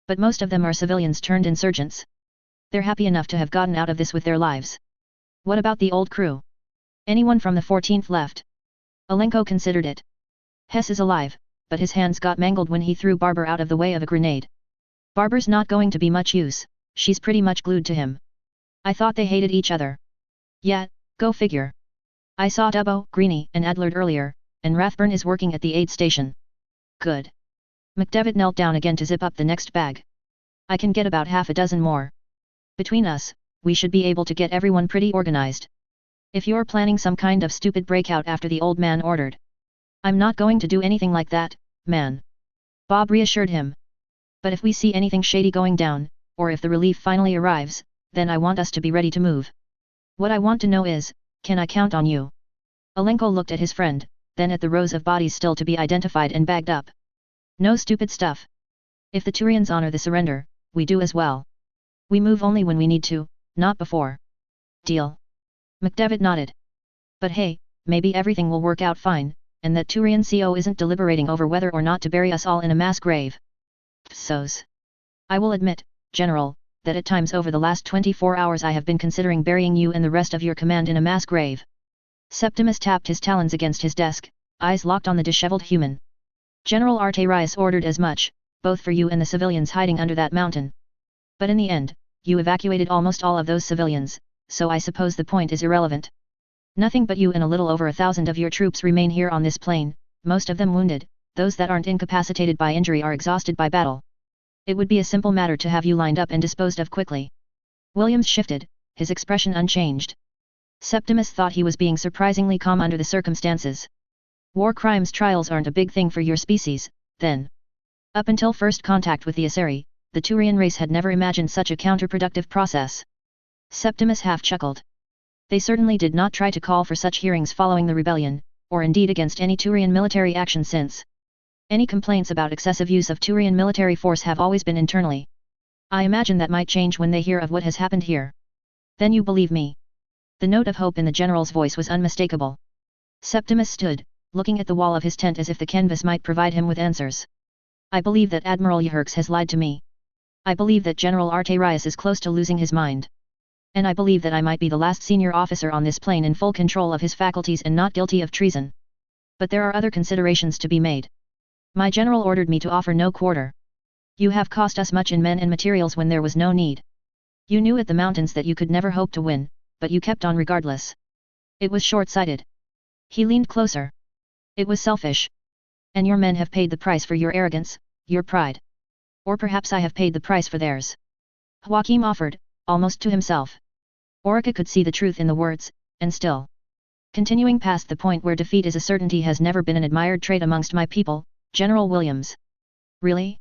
But most of them are civilians turned insurgents. They're happy enough to have gotten out of this with their lives. What about the old crew? Anyone from the 14th left? Alenko considered it. Hess is alive, but his hands got mangled when he threw Barber out of the way of a grenade. Barber's not going to be much use, she's pretty much glued to him. I thought they hated each other. Yeah, go figure. I saw Dubbo, Greeny, and Adlard earlier, and Rathburn is working at the aid station. Good. McDevitt knelt down again to zip up the next bag. I can get about half a dozen more. Between us, we should be able to get everyone pretty organized. If you're planning some kind of stupid breakout after the old man ordered. I'm not going to do anything like that, man. Bob reassured him. But if we see anything shady going down, or if the relief finally arrives, then I want us to be ready to move. What I want to know is, can I count on you? Alenko looked at his friend, then at the rows of bodies still to be identified and bagged up. No stupid stuff. If the Turians honor the surrender, we do as well. We move only when we need to, not before. Deal. McDevitt nodded. But hey, maybe everything will work out fine, and that Turian CO isn't deliberating over whether or not to bury us all in a mass grave. So's. I will admit, General, that at times over the last 24 hours I have been considering burying you and the rest of your command in a mass grave. Septimus tapped his talons against his desk, eyes locked on the disheveled human. General Arterius ordered as much, both for you and the civilians hiding under that mountain. But in the end, you evacuated almost all of those civilians, so I suppose the point is irrelevant. Nothing but you and a little over 1,000 of your troops remain here on this plain, most of them wounded, those that aren't incapacitated by injury are exhausted by battle. It would be a simple matter to have you lined up and disposed of quickly. Williams shifted, his expression unchanged. Septimus thought he was being surprisingly calm under the circumstances. War crimes trials aren't a big thing for your species, then. Up until first contact with the Asari, the Turian race had never imagined such a counterproductive process. Septimus half chuckled. They certainly did not try to call for such hearings following the rebellion, or indeed against any Turian military action since. Any complaints about excessive use of Turian military force have always been internally. I imagine that might change when they hear of what has happened here. Then you believe me? The note of hope in the general's voice was unmistakable. Septimus stood, looking at the wall of his tent as if the canvas might provide him with answers. I believe that Admiral Yherx has lied to me. I believe that General Arterius is close to losing his mind. And I believe that I might be the last senior officer on this plane in full control of his faculties and not guilty of treason. But there are other considerations to be made. My general ordered me to offer no quarter. You have cost us much in men and materials when there was no need. You knew at the mountains that you could never hope to win, but you kept on regardless. It was short-sighted. He leaned closer. It was selfish. And your men have paid the price for your arrogance, your pride. Or perhaps I have paid the price for theirs. Joachim offered, almost to himself. Orica could see the truth in the words, and still. Continuing past the point where defeat is a certainty has never been an admired trait amongst my people, General Williams. Really?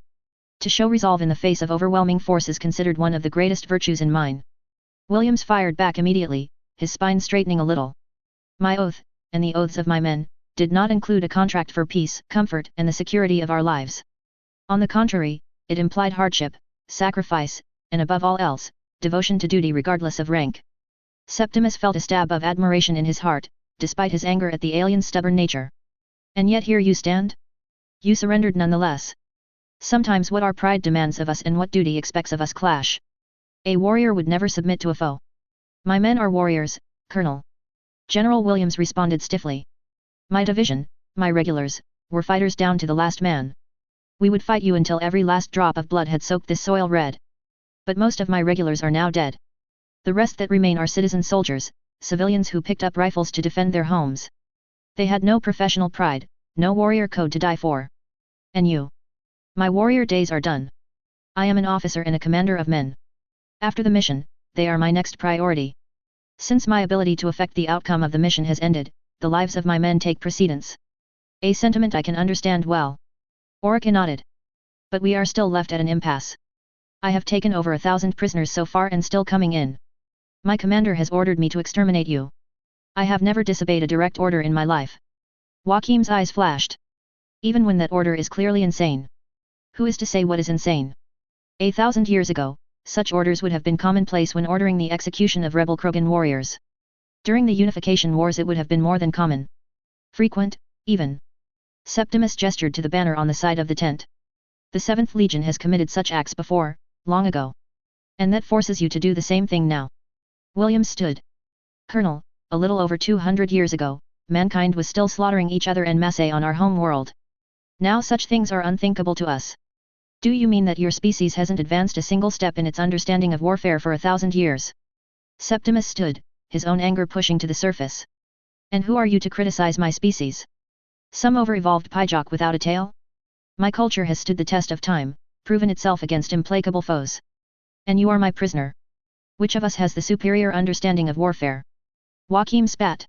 To show resolve in the face of overwhelming force is considered one of the greatest virtues in mine. Williams fired back immediately, his spine straightening a little. My oath, and the oaths of my men, did not include a contract for peace, comfort, and the security of our lives. On the contrary, it implied hardship, sacrifice, and above all else, devotion to duty regardless of rank. Septimus felt a stab of admiration in his heart, despite his anger at the alien's stubborn nature. And yet here you stand? You surrendered nonetheless. Sometimes what our pride demands of us and what duty expects of us clash. A warrior would never submit to a foe. My men are warriors, Colonel. General Williams responded stiffly. My division, my regulars, were fighters down to the last man. We would fight you until every last drop of blood had soaked this soil red. But most of my regulars are now dead. The rest that remain are citizen soldiers, civilians who picked up rifles to defend their homes. They had no professional pride, no warrior code to die for. And you? My warrior days are done. I am an officer and a commander of men. After the mission, they are my next priority. Since my ability to affect the outcome of the mission has ended, the lives of my men take precedence. A sentiment I can understand well. Orica nodded. But we are still left at an impasse. I have taken over 1,000 prisoners so far and still coming in. My commander has ordered me to exterminate you. I have never disobeyed a direct order in my life. Joachim's eyes flashed. Even when that order is clearly insane. Who is to say what is insane? 1,000 years ago, such orders would have been commonplace when ordering the execution of rebel Krogan warriors. During the Unification Wars it would have been more than common. Frequent, even. Septimus gestured to the banner on the side of the tent. The 7th Legion has committed such acts before, long ago. And that forces you to do the same thing now. Williams stood. Colonel, a little over 200 years ago, mankind was still slaughtering each other en masse on our home world. Now such things are unthinkable to us. Do you mean that your species hasn't advanced a single step in its understanding of warfare for 1,000 years? Septimus stood, his own anger pushing to the surface. And who are you to criticize my species? Some over-evolved pyjok without a tail? My culture has stood the test of time, proven itself against implacable foes. And you are my prisoner. Which of us has the superior understanding of warfare? Joachim spat.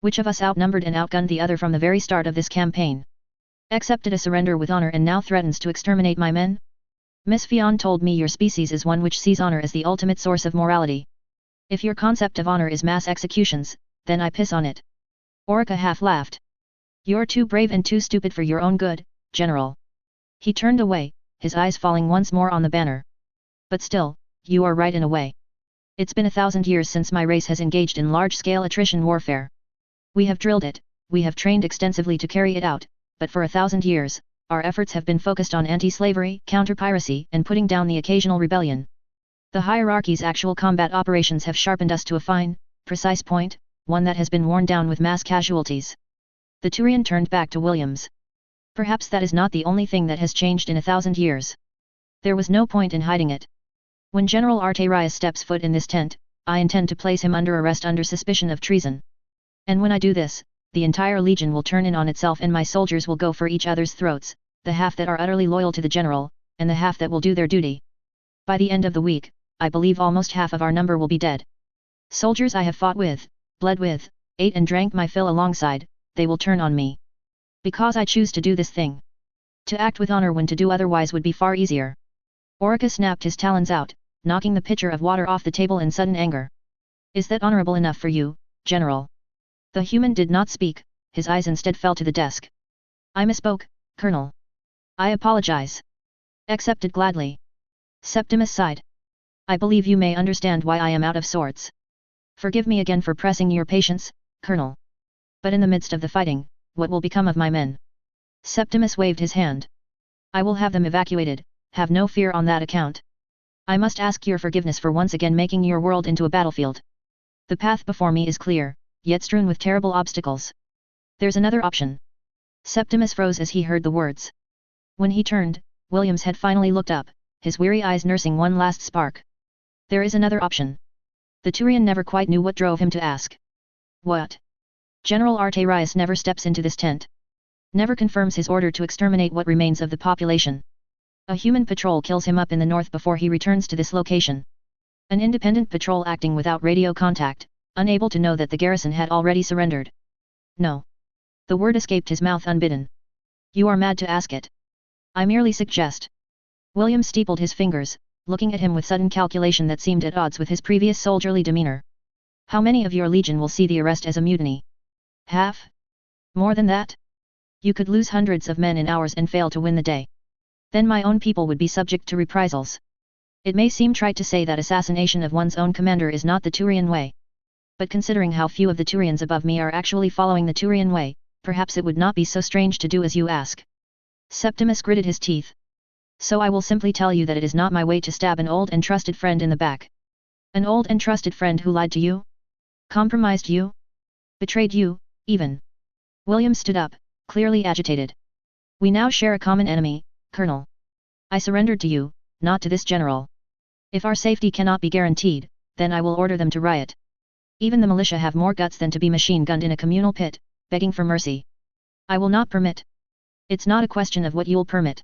Which of us outnumbered and outgunned the other from the very start of this campaign? Accepted a surrender with honor and now threatens to exterminate my men? Miss Fionn told me your species is one which sees honor as the ultimate source of morality. If your concept of honor is mass executions, then I piss on it. Orica half laughed. You're too brave and too stupid for your own good, General. He turned away, his eyes falling once more on the banner. But still, you are right in a way. It's been 1,000 years since my race has engaged in large-scale attrition warfare. We have drilled it, we have trained extensively to carry it out, but for 1,000 years, our efforts have been focused on anti-slavery, counter-piracy, and putting down the occasional rebellion. The hierarchy's actual combat operations have sharpened us to a fine, precise point, one that has been worn down with mass casualties. The Turian turned back to Williams. Perhaps that is not the only thing that has changed in 1,000 years. There was no point in hiding it. When General Arterius steps foot in this tent, I intend to place him under arrest under suspicion of treason. And when I do this, the entire legion will turn in on itself and my soldiers will go for each other's throats, the half that are utterly loyal to the general, and the half that will do their duty. By the end of the week, I believe almost half of our number will be dead. Soldiers I have fought with, bled with, ate and drank my fill alongside, they will turn on me. Because I choose to do this thing. To act with honor when to do otherwise would be far easier. Orica snapped his talons out, knocking the pitcher of water off the table in sudden anger. Is that honorable enough for you, General? The human did not speak, his eyes instead fell to the desk. I misspoke, Colonel. I apologize. Accepted gladly. Septimus sighed. I believe you may understand why I am out of sorts. Forgive me again for pressing your patience, Colonel. But in the midst of the fighting, what will become of my men? Septimus waved his hand. I will have them evacuated, have no fear on that account. I must ask your forgiveness for once again making your world into a battlefield. The path before me is clear, yet strewn with terrible obstacles. There's another option. Septimus froze as he heard the words. When he turned, William's head finally looked up, his weary eyes nursing one last spark. There is another option. The Turian never quite knew what drove him to ask. What? General Arterius never steps into this tent. Never confirms his order to exterminate what remains of the population. A human patrol kills him up in the north before he returns to this location. An independent patrol acting without radio contact, unable to know that the garrison had already surrendered. No. The word escaped his mouth unbidden. You are mad to ask it. I merely suggest. William steepled his fingers, looking at him with sudden calculation that seemed at odds with his previous soldierly demeanor. How many of your legion will see the arrest as a mutiny? Half? More than that? You could lose hundreds of men in hours and fail to win the day. Then my own people would be subject to reprisals. It may seem trite to say that assassination of one's own commander is not the Turian way. But considering how few of the Turians above me are actually following the Turian way, perhaps it would not be so strange to do as you ask. Septimus gritted his teeth. So I will simply tell you that it is not my way to stab an old and trusted friend in the back. An old and trusted friend who lied to you? Compromised you? Betrayed you, even. William stood up, clearly agitated. We now share a common enemy, Colonel. I surrendered to you, not to this general. If our safety cannot be guaranteed, then I will order them to riot. Even the militia have more guts than to be machine-gunned in a communal pit, begging for mercy. I will not permit. It's not a question of what you'll permit.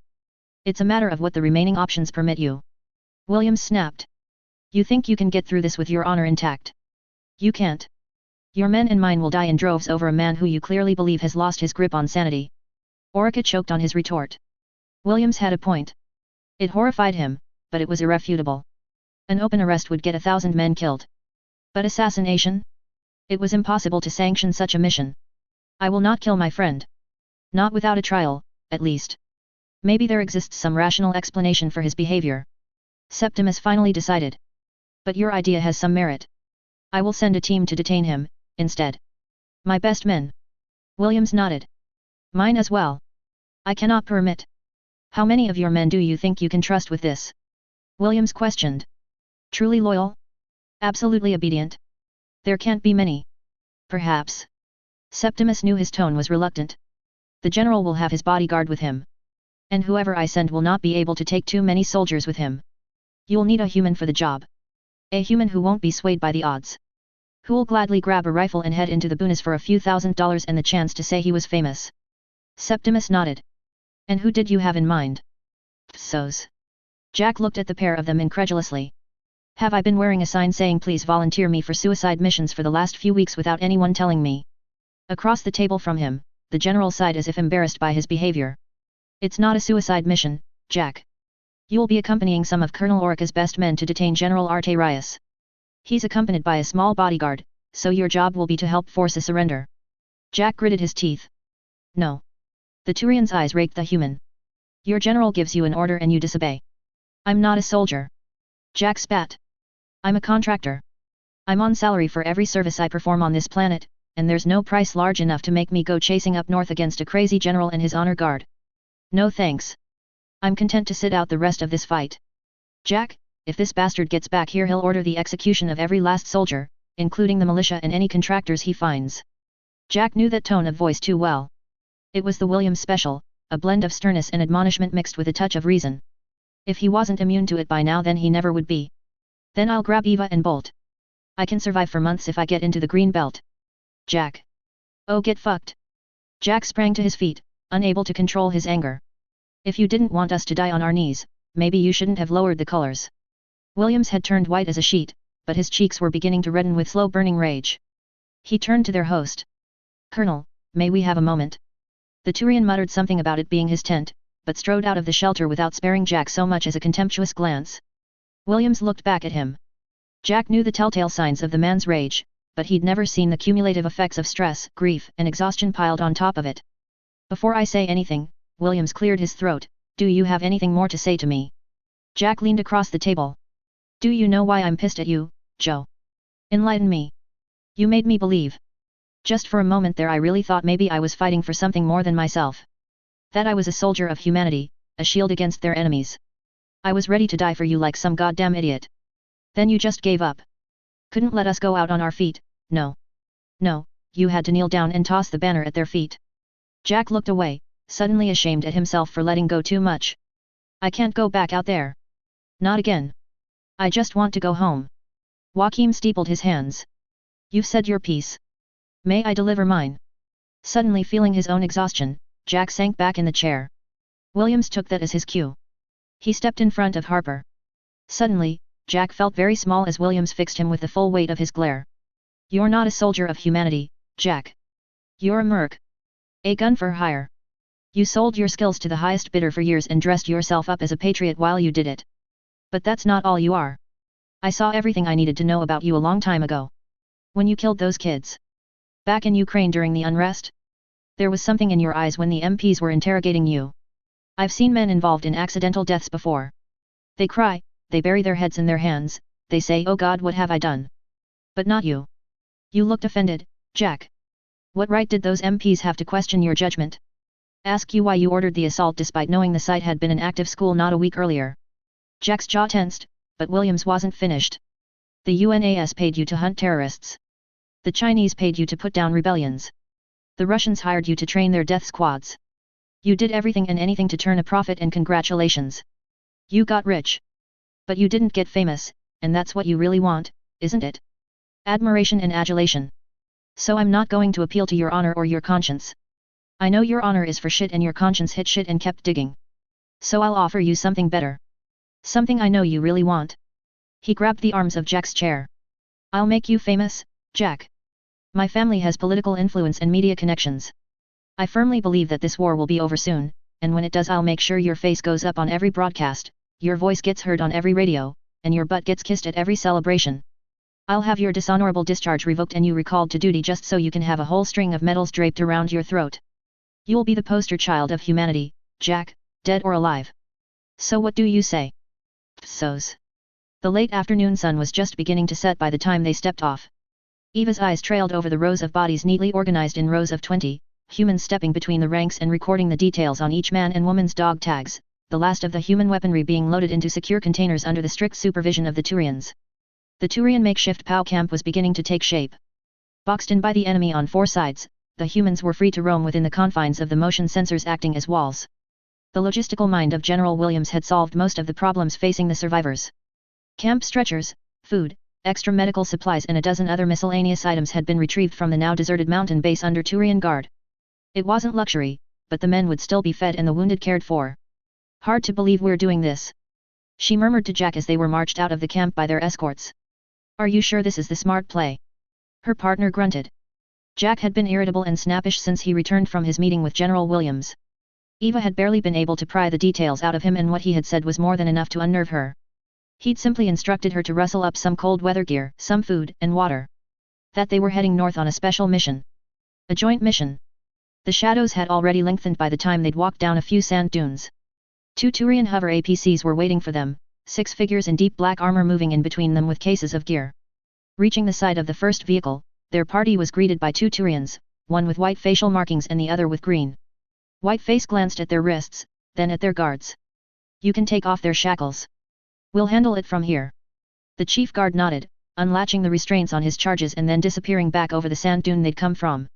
It's a matter of what the remaining options permit you. William snapped. You think you can get through this with your honor intact? You can't. Your men and mine will die in droves over a man who you clearly believe has lost his grip on sanity. Orica choked on his retort. Williams had a point. It horrified him, but it was irrefutable. An open arrest would get 1,000 men killed. But assassination? It was impossible to sanction such a mission. I will not kill my friend. Not without a trial, at least. Maybe there exists some rational explanation for his behavior. Septimus finally decided. But your idea has some merit. I will send a team to detain him, instead. My best men. Williams nodded. Mine as well. I cannot permit. How many of your men do you think you can trust with this? Williams questioned. Truly loyal? Absolutely obedient? There can't be many. Perhaps. Septimus knew his tone was reluctant. The general will have his bodyguard with him. And whoever I send will not be able to take too many soldiers with him. You'll need a human for the job. A human who won't be swayed by the odds. Who'll gladly grab a rifle and head into the boonies for a few $1,000s and the chance to say he was famous. Septimus nodded. And who did you have in mind? Psos. Jack looked at the pair of them incredulously. Have I been wearing a sign saying please volunteer me for suicide missions for the last few weeks without anyone telling me? Across the table from him, the general sighed as if embarrassed by his behavior. It's not a suicide mission, Jack. You'll be accompanying some of Colonel Orica's best men to detain General Arterius. He's accompanied by a small bodyguard, so your job will be to help force a surrender. Jack gritted his teeth. No. The Turian's eyes raked the human. Your general gives you an order and you disobey. I'm not a soldier. Jack spat. I'm a contractor. I'm on salary for every service I perform on this planet, and there's no price large enough to make me go chasing up north against a crazy general and his honor guard. No thanks. I'm content to sit out the rest of this fight. Jack, if this bastard gets back here he'll order the execution of every last soldier, including the militia and any contractors he finds. Jack knew that tone of voice too well. It was the Williams special, a blend of sternness and admonishment mixed with a touch of reason. If he wasn't immune to it by now then he never would be. Then I'll grab Eva and bolt. I can survive for months if I get into the green belt. Jack. Oh get fucked. Jack sprang to his feet, unable to control his anger. If you didn't want us to die on our knees, maybe you shouldn't have lowered the colors. Williams had turned white as a sheet, but his cheeks were beginning to redden with slow-burning rage. He turned to their host. Colonel, may we have a moment? The Turian muttered something about it being his tent, but strode out of the shelter without sparing Jack so much as a contemptuous glance. Williams looked back at him. Jack knew the telltale signs of the man's rage, but he'd never seen the cumulative effects of stress, grief, and exhaustion piled on top of it. Before I say anything, Williams cleared his throat, do you have anything more to say to me? Jack leaned across the table. Do you know why I'm pissed at you, Joe? Enlighten me. You made me believe. Just for a moment there I really thought maybe I was fighting for something more than myself. That I was a soldier of humanity, a shield against their enemies. I was ready to die for you like some goddamn idiot. Then you just gave up. Couldn't let us go out on our feet, no. No, you had to kneel down and toss the banner at their feet. Jack looked away, suddenly ashamed at himself for letting go too much. I can't go back out there. Not again. I just want to go home. Joachim steepled his hands. You've said your piece. May I deliver mine? Suddenly feeling his own exhaustion, Jack sank back in the chair. Williams took that as his cue. He stepped in front of Harper. Suddenly, Jack felt very small as Williams fixed him with the full weight of his glare. You're not a soldier of humanity, Jack. You're a merc. A gun for hire. You sold your skills to the highest bidder for years and dressed yourself up as a patriot while you did it. But that's not all you are. I saw everything I needed to know about you a long time ago. When you killed those kids. Back in Ukraine during the unrest? There was something in your eyes when the MPs were interrogating you. I've seen men involved in accidental deaths before. They cry, they bury their heads in their hands, they say, oh God, what have I done? But not you. You looked offended, Jack. What right did those MPs have to question your judgment? Ask you why you ordered the assault despite knowing the site had been an active school not a week earlier. Jack's jaw tensed, but Williams wasn't finished. The UNAS paid you to hunt terrorists. The Chinese paid you to put down rebellions. The Russians hired you to train their death squads. You did everything and anything to turn a profit, and congratulations. You got rich. But you didn't get famous, and that's what you really want, isn't it? Admiration and adulation. So I'm not going to appeal to your honor or your conscience. I know your honor is for shit and your conscience hit shit and kept digging. So I'll offer you something better. Something I know you really want. He grabbed the arms of Jack's chair. I'll make you famous, Jack. My family has political influence and media connections. I firmly believe that this war will be over soon, and when it does I'll make sure your face goes up on every broadcast, your voice gets heard on every radio, and your butt gets kissed at every celebration. I'll have your dishonorable discharge revoked and you recalled to duty just so you can have a whole string of medals draped around your throat. You'll be the poster child of humanity, Jack, dead or alive. So what do you say? Psos. The late afternoon sun was just beginning to set by the time they stepped off. Eva's eyes trailed over the rows of bodies neatly organized in rows of 20, humans stepping between the ranks and recording the details on each man and woman's dog tags, the last of the human weaponry being loaded into secure containers under the strict supervision of the Turians. The Turian makeshift POW camp was beginning to take shape. Boxed in by the enemy on four sides, the humans were free to roam within the confines of the motion sensors acting as walls. The logistical mind of General Williams had solved most of the problems facing the survivors. Camp stretchers, food, extra medical supplies and a dozen other miscellaneous items had been retrieved from the now deserted mountain base under Turian guard. It wasn't luxury, but the men would still be fed and the wounded cared for. Hard to believe we're doing this, she murmured to Jack as they were marched out of the camp by their escorts. Are you sure this is the smart play? Her partner grunted. Jack had been irritable and snappish since he returned from his meeting with General Williams. Eva had barely been able to pry the details out of him, and what he had said was more than enough to unnerve her. He'd simply instructed her to rustle up some cold weather gear, some food and water. That they were heading north on a special mission. A joint mission. The shadows had already lengthened by the time they'd walked down a few sand dunes. 2 Turian hover APCs were waiting for them, 6 figures in deep black armor moving in between them with cases of gear. Reaching the side of the first vehicle, their party was greeted by 2 Turians, one with white facial markings and the other with green. Whiteface glanced at their wrists, then at their guards. You can take off their shackles. We'll handle it from here. The chief guard nodded, unlatching the restraints on his charges and then disappearing back over the sand dune they'd come from.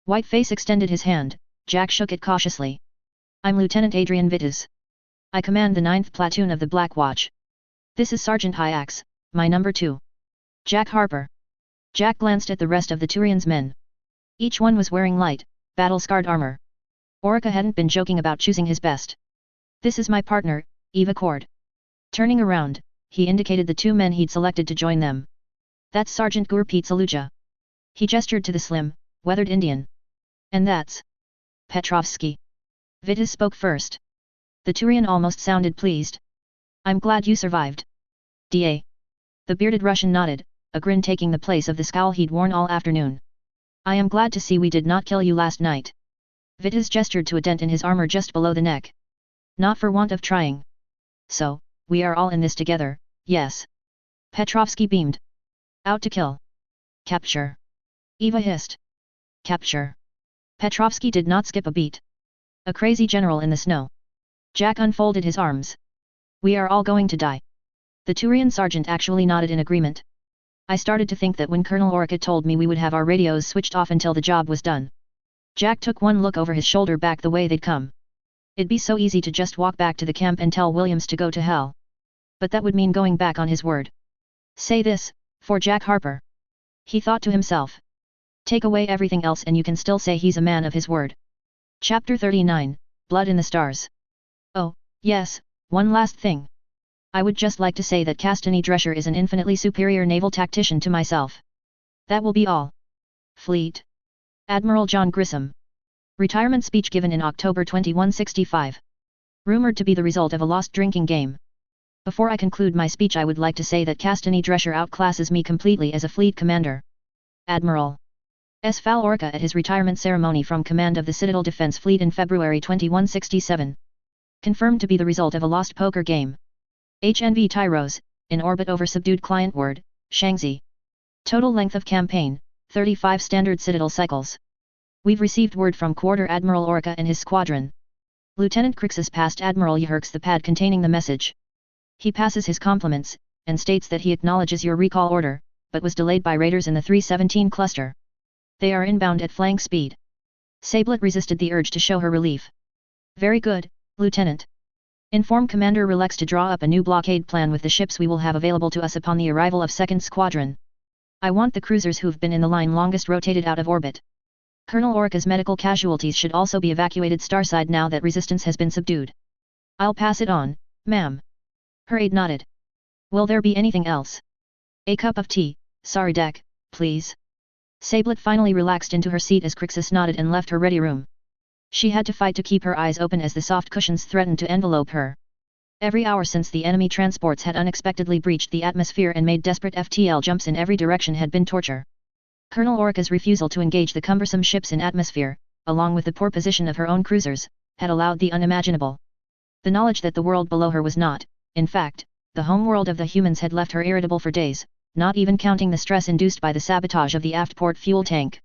Whiteface extended his hand. Jack shook it cautiously. I'm Lieutenant Adrian Vittes. I command the 9th Platoon of the Black Watch. This is Sergeant Hyax, my number 2. Jack Harper. Jack glanced at the rest of the Turians' men. Each one was wearing light, battle-scarred armor. Orica hadn't been joking about choosing his best. This is my partner, Eva Cord. Turning around, he indicated the 2 men he'd selected to join them. That's Sergeant Gurpreet Saluja. He gestured to the slim, weathered Indian. And that's Petrovsky. Vittes spoke first. The Turian almost sounded pleased. I'm glad you survived. Da. The bearded Russian nodded, a grin taking the place of the scowl he'd worn all afternoon. I am glad to see we did not kill you last night. Vitas gestured to a dent in his armor just below the neck. Not for want of trying. So, we are all in this together, yes. Petrovsky beamed. Out to kill. Capture. Eva hissed. Capture. Petrovsky did not skip a beat. A crazy general in the snow. Jack unfolded his arms. We are all going to die. The Turian sergeant actually nodded in agreement. I started to think that when Colonel Orca told me we would have our radios switched off until the job was done. Jack took one look over his shoulder back the way they'd come. It'd be so easy to just walk back to the camp and tell Williams to go to hell. But that would mean going back on his word. Say this, for Jack Harper. He thought to himself. Take away everything else and you can still say he's a man of his word. Chapter 39, Blood in the Stars. Oh, yes, one last thing. I would just like to say that Castany Drescher is an infinitely superior naval tactician to myself. That will be all. Fleet. Admiral John Grissom. Retirement speech given in October 2165. Rumored to be the result of a lost drinking game. Before I conclude my speech I would like to say that Castany Drescher outclasses me completely as a fleet commander. Admiral S. Fal Orca at his retirement ceremony from command of the Citadel Defense Fleet in February 2167. Confirmed to be the result of a lost poker game. HNV Tyros, in orbit over subdued client word, Shanxi. Total length of campaign, 35 standard Citadel cycles. We've received word from Quarter Admiral Orca and his squadron. Lieutenant Crixus passed Admiral Yherks the pad containing the message. He passes his compliments, and states that he acknowledges your recall order, but was delayed by raiders in the 317 cluster. They are inbound at flank speed. Sablet resisted the urge to show her relief. Very good, Lieutenant. Inform Commander Relax to draw up a new blockade plan with the ships we will have available to us upon the arrival of 2nd Squadron. I want the cruisers who've been in the line longest rotated out of orbit. Colonel Orca's medical casualties should also be evacuated starside now that resistance has been subdued. I'll pass it on, ma'am. Her aide nodded. Will there be anything else? A cup of tea, sorry deck, please. Sablet finally relaxed into her seat as Crixus nodded and left her ready room. She had to fight to keep her eyes open as the soft cushions threatened to envelope her. Every hour since the enemy transports had unexpectedly breached the atmosphere and made desperate FTL jumps in every direction had been torture. Colonel Orca's refusal to engage the cumbersome ships in atmosphere, along with the poor position of her own cruisers, had allowed the unimaginable. The knowledge that the world below her was not, in fact, the home world of the humans had left her irritable for days, not even counting the stress induced by the sabotage of the aft port fuel tank.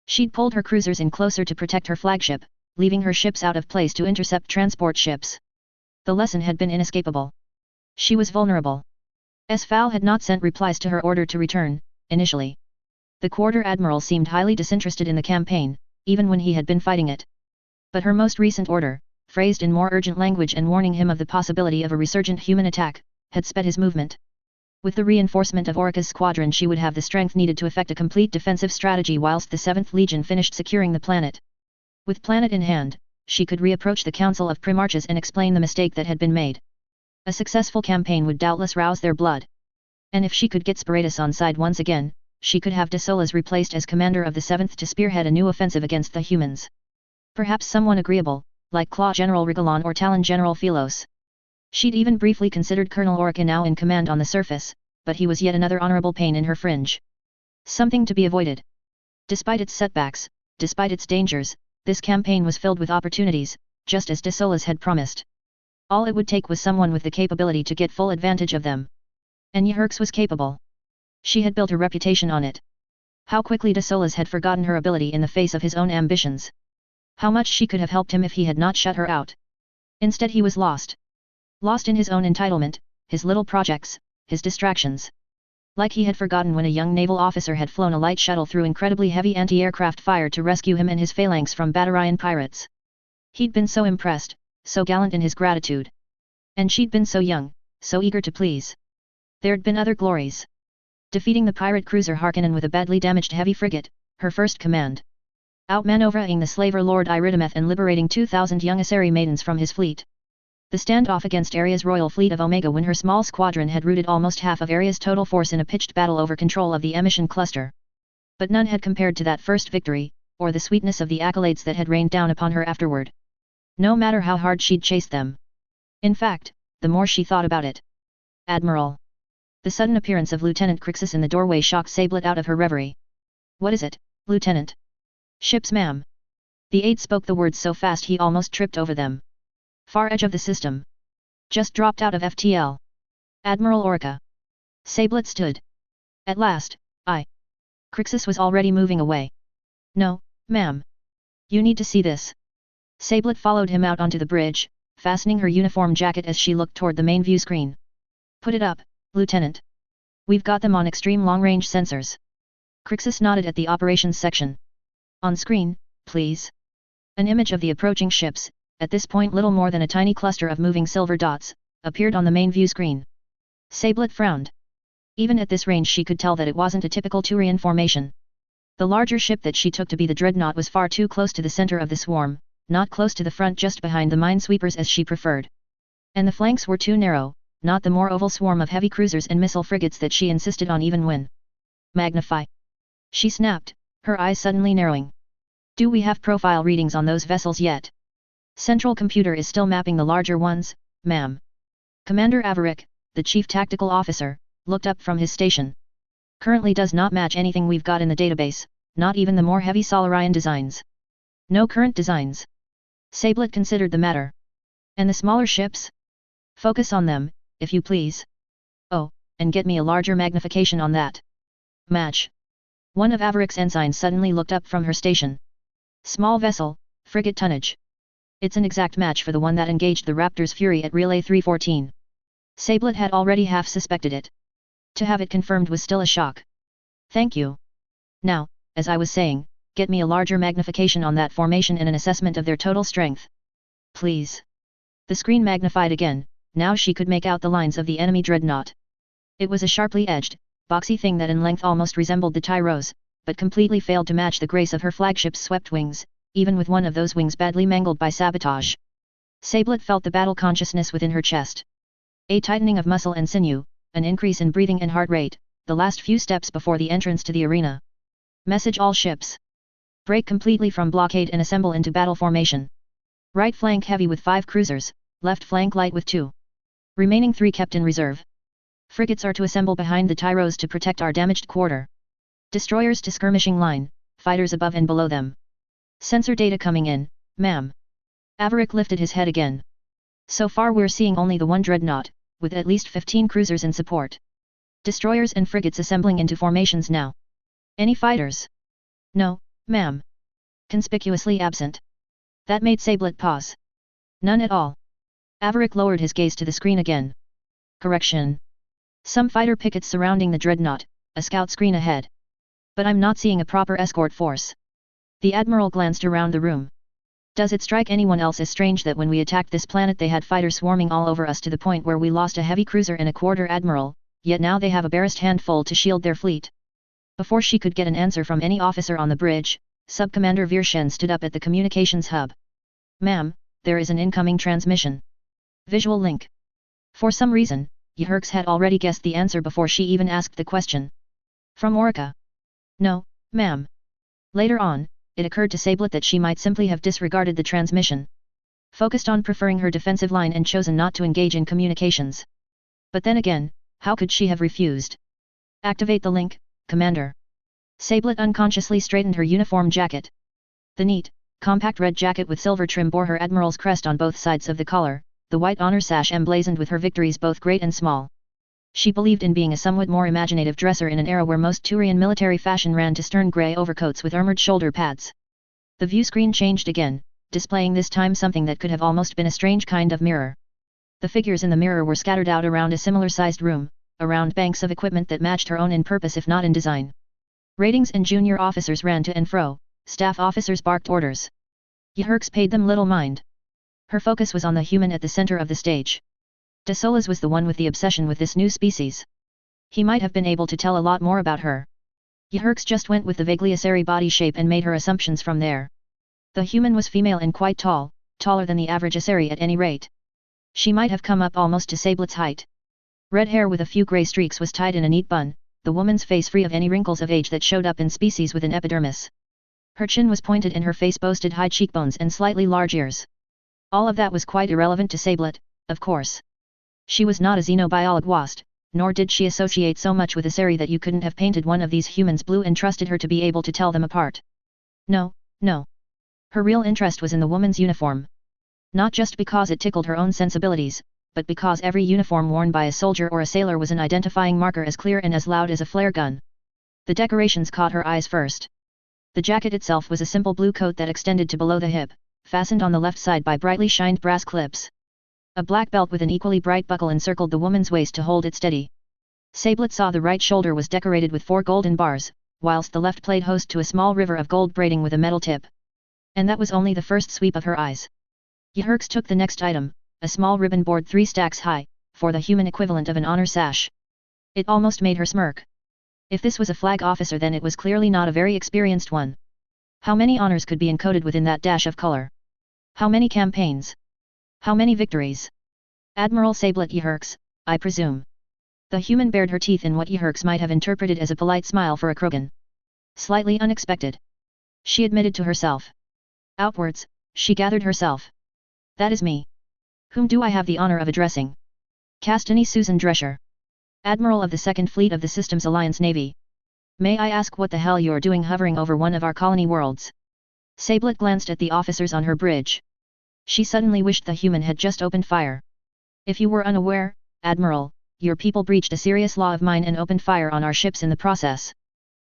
She'd pulled her cruisers in closer to protect her flagship, leaving her ships out of place to intercept transport ships. The lesson had been inescapable. She was vulnerable. Fal had not sent replies to her order to return, initially. The Quarter Admiral seemed highly disinterested in the campaign, even when he had been fighting it. But her most recent order, phrased in more urgent language and warning him of the possibility of a resurgent human attack, had sped his movement. With the reinforcement of Orca's squadron she would have the strength needed to effect a complete defensive strategy whilst the 7th Legion finished securing the planet. With planet in hand, she could reapproach the Council of Primarches and explain the mistake that had been made. A successful campaign would doubtless rouse their blood. And if she could get Spiritus on side once again, she could have De Solas replaced as commander of the 7th to spearhead a new offensive against the humans. Perhaps someone agreeable, like Claw General Rigalon or Talon General Philos. She'd even briefly considered Colonel Orca now in command on the surface, but he was yet another honorable pain in her fringe. Something to be avoided. Despite its setbacks, despite its dangers, this campaign was filled with opportunities, just as De Solas had promised. All it would take was someone with the capability to get full advantage of them. And Yherks was capable. She had built her reputation on it. How quickly De Solas had forgotten her ability in the face of his own ambitions. How much she could have helped him if he had not shut her out. Instead he was lost. Lost in his own entitlement, his little projects, his distractions. Like he had forgotten when a young naval officer had flown a light shuttle through incredibly heavy anti-aircraft fire to rescue him and his phalanx from Batarian pirates. He'd been so impressed, so gallant in his gratitude. And she'd been so young, so eager to please. There'd been other glories. Defeating the pirate cruiser Harkonnen with a badly damaged heavy frigate, her first command. Outmanoeuvring the slaver Lord Iridameth and liberating 2,000 young Asari maidens from his fleet. The standoff against Aria's royal fleet of Omega when her small squadron had routed almost half of Aria's total force in a pitched battle over control of the emission cluster. But none had compared to that first victory, or the sweetness of the accolades that had rained down upon her afterward. No matter how hard she'd chased them, In fact, the more she thought about it. Admiral. The sudden appearance of Lieutenant Crixus in the doorway shocked Sablet out of her reverie. What is it, Lieutenant? Ships, ma'am. The aide spoke the words so fast he almost tripped over them. Far edge of the system. Just dropped out of FTL. Admiral Orca. Sablet stood. At last, Crixus was already moving away. No, ma'am. You need to see this. Sablet followed him out onto the bridge, fastening her uniform jacket as she looked toward the main view screen. Put it up, Lieutenant. We've got them on extreme long-range sensors. Crixus nodded at the operations section. On screen, please. An image of the approaching ships, at this point little more than a tiny cluster of moving silver dots, appeared on the main view screen. Sablet frowned. Even at this range she could tell that it wasn't a typical Turian formation. The larger ship that she took to be the dreadnought was far too close to the center of the swarm, not close to the front just behind the minesweepers as she preferred. And the flanks were too narrow, not the more oval swarm of heavy cruisers and missile frigates that she insisted on even when. Magnify. She snapped, her eyes suddenly narrowing. Do we have profile readings on those vessels yet? Central computer is still mapping the larger ones, ma'am. Commander Averick, the chief tactical officer, looked up from his station. Currently does not match anything we've got in the database, not even the more heavy Solarian designs. No current designs. Sablet considered the matter. And the smaller ships? Focus on them, if you please. Oh, and get me a larger magnification on that. Match. One of Averick's ensigns suddenly looked up from her station. Small vessel, frigate tonnage. It's an exact match for the one that engaged the Raptor's Fury at Relay 314. Sablet had already half suspected it. To have it confirmed was still a shock. Thank you. Now, as I was saying, get me a larger magnification on that formation and an assessment of their total strength. Please. The screen magnified again, now she could make out the lines of the enemy dreadnought. It was a sharply edged, boxy thing that in length almost resembled the Tyros, but completely failed to match the grace of her flagship's swept wings, even with one of those wings badly mangled by sabotage. Sablet felt the battle consciousness within her chest. A tightening of muscle and sinew, an increase in breathing and heart rate, the last few steps before the entrance to the arena. Message all ships. Break completely from blockade and assemble into battle formation. Right flank heavy with 5 cruisers, left flank light with 2. Remaining 3 kept in reserve. Frigates are to assemble behind the Tyros to protect our damaged quarter. Destroyers to skirmishing line, fighters above and below them. Sensor data coming in, ma'am. Averick lifted his head again. So far we're seeing only the one dreadnought, with at least 15 cruisers in support. Destroyers and frigates assembling into formations now. Any fighters? No, ma'am. Conspicuously absent. That made Sablet pause. None at all. Averick lowered his gaze to the screen again. Correction. Some fighter pickets surrounding the dreadnought, a scout screen ahead. But I'm not seeing a proper escort force. The Admiral glanced around the room. Does it strike anyone else as strange that when we attacked this planet they had fighters swarming all over us to the point where we lost a heavy cruiser and a quarter admiral, yet now they have a barest handful to shield their fleet? Before she could get an answer from any officer on the bridge, Subcommander Virshen stood up at the communications hub. Ma'am, there is an incoming transmission. Visual link. For some reason, Yherks had already guessed the answer before she even asked the question. From Orca. No, ma'am. Later on, it occurred to Sablet that she might simply have disregarded the transmission. Focused on preferring her defensive line and chosen not to engage in communications. But then again, how could she have refused? Activate the link, Commander. Sablet unconsciously straightened her uniform jacket. The neat, compact red jacket with silver trim bore her admiral's crest on both sides of the collar, the white honor sash emblazoned with her victories both great and small. She believed in being a somewhat more imaginative dresser in an era where most Turian military fashion ran to stern grey overcoats with armored shoulder pads. The view screen changed again, displaying this time something that could have almost been a strange kind of mirror. The figures in the mirror were scattered out around a similar-sized room, around banks of equipment that matched her own in purpose if not in design. Ratings and junior officers ran to and fro, staff officers barked orders. Yherks paid them little mind. Her focus was on the human at the center of the stage. De Solas was the one with the obsession with this new species. He might have been able to tell a lot more about her. Yherks just went with the vaguely Asari body shape and made her assumptions from there. The human was female and quite tall, taller than the average Asari at any rate. She might have come up almost to Sablet's height. Red hair with a few grey streaks was tied in a neat bun, the woman's face free of any wrinkles of age that showed up in species with an epidermis. Her chin was pointed and her face boasted high cheekbones and slightly large ears. All of that was quite irrelevant to Sablet, of course. She was not a xenobiologist, nor did she associate so much with Asari that you couldn't have painted one of these humans blue and trusted her to be able to tell them apart. No, no. Her real interest was in the woman's uniform. Not just because it tickled her own sensibilities, but because every uniform worn by a soldier or a sailor was an identifying marker as clear and as loud as a flare gun. The decorations caught her eyes first. The jacket itself was a simple blue coat that extended to below the hip, fastened on the left side by brightly shined brass clips. A black belt with an equally bright buckle encircled the woman's waist to hold it steady. Sablet saw the right shoulder was decorated with 4 golden bars, whilst the left played host to a small river of gold braiding with a metal tip. And that was only the first sweep of her eyes. Yherks took the next item, a small ribbon board 3 stacks high, for the human equivalent of an honor sash. It almost made her smirk. If this was a flag officer, then it was clearly not a very experienced one. How many honors could be encoded within that dash of color? How many campaigns? How many victories? Admiral Sablet Yherks, I presume. The human bared her teeth in what Yherks might have interpreted as a polite smile for a Krogan. Slightly unexpected. She admitted to herself. Outwards, she gathered herself. That is me. Whom do I have the honor of addressing? Castany Susan Drescher. Admiral of the 2nd Fleet of the Systems Alliance Navy. May I ask what the hell you're doing hovering over one of our colony worlds? Sablet glanced at the officers on her bridge. She suddenly wished the human had just opened fire. If you were unaware, Admiral, your people breached a serious law of mine and opened fire on our ships in the process.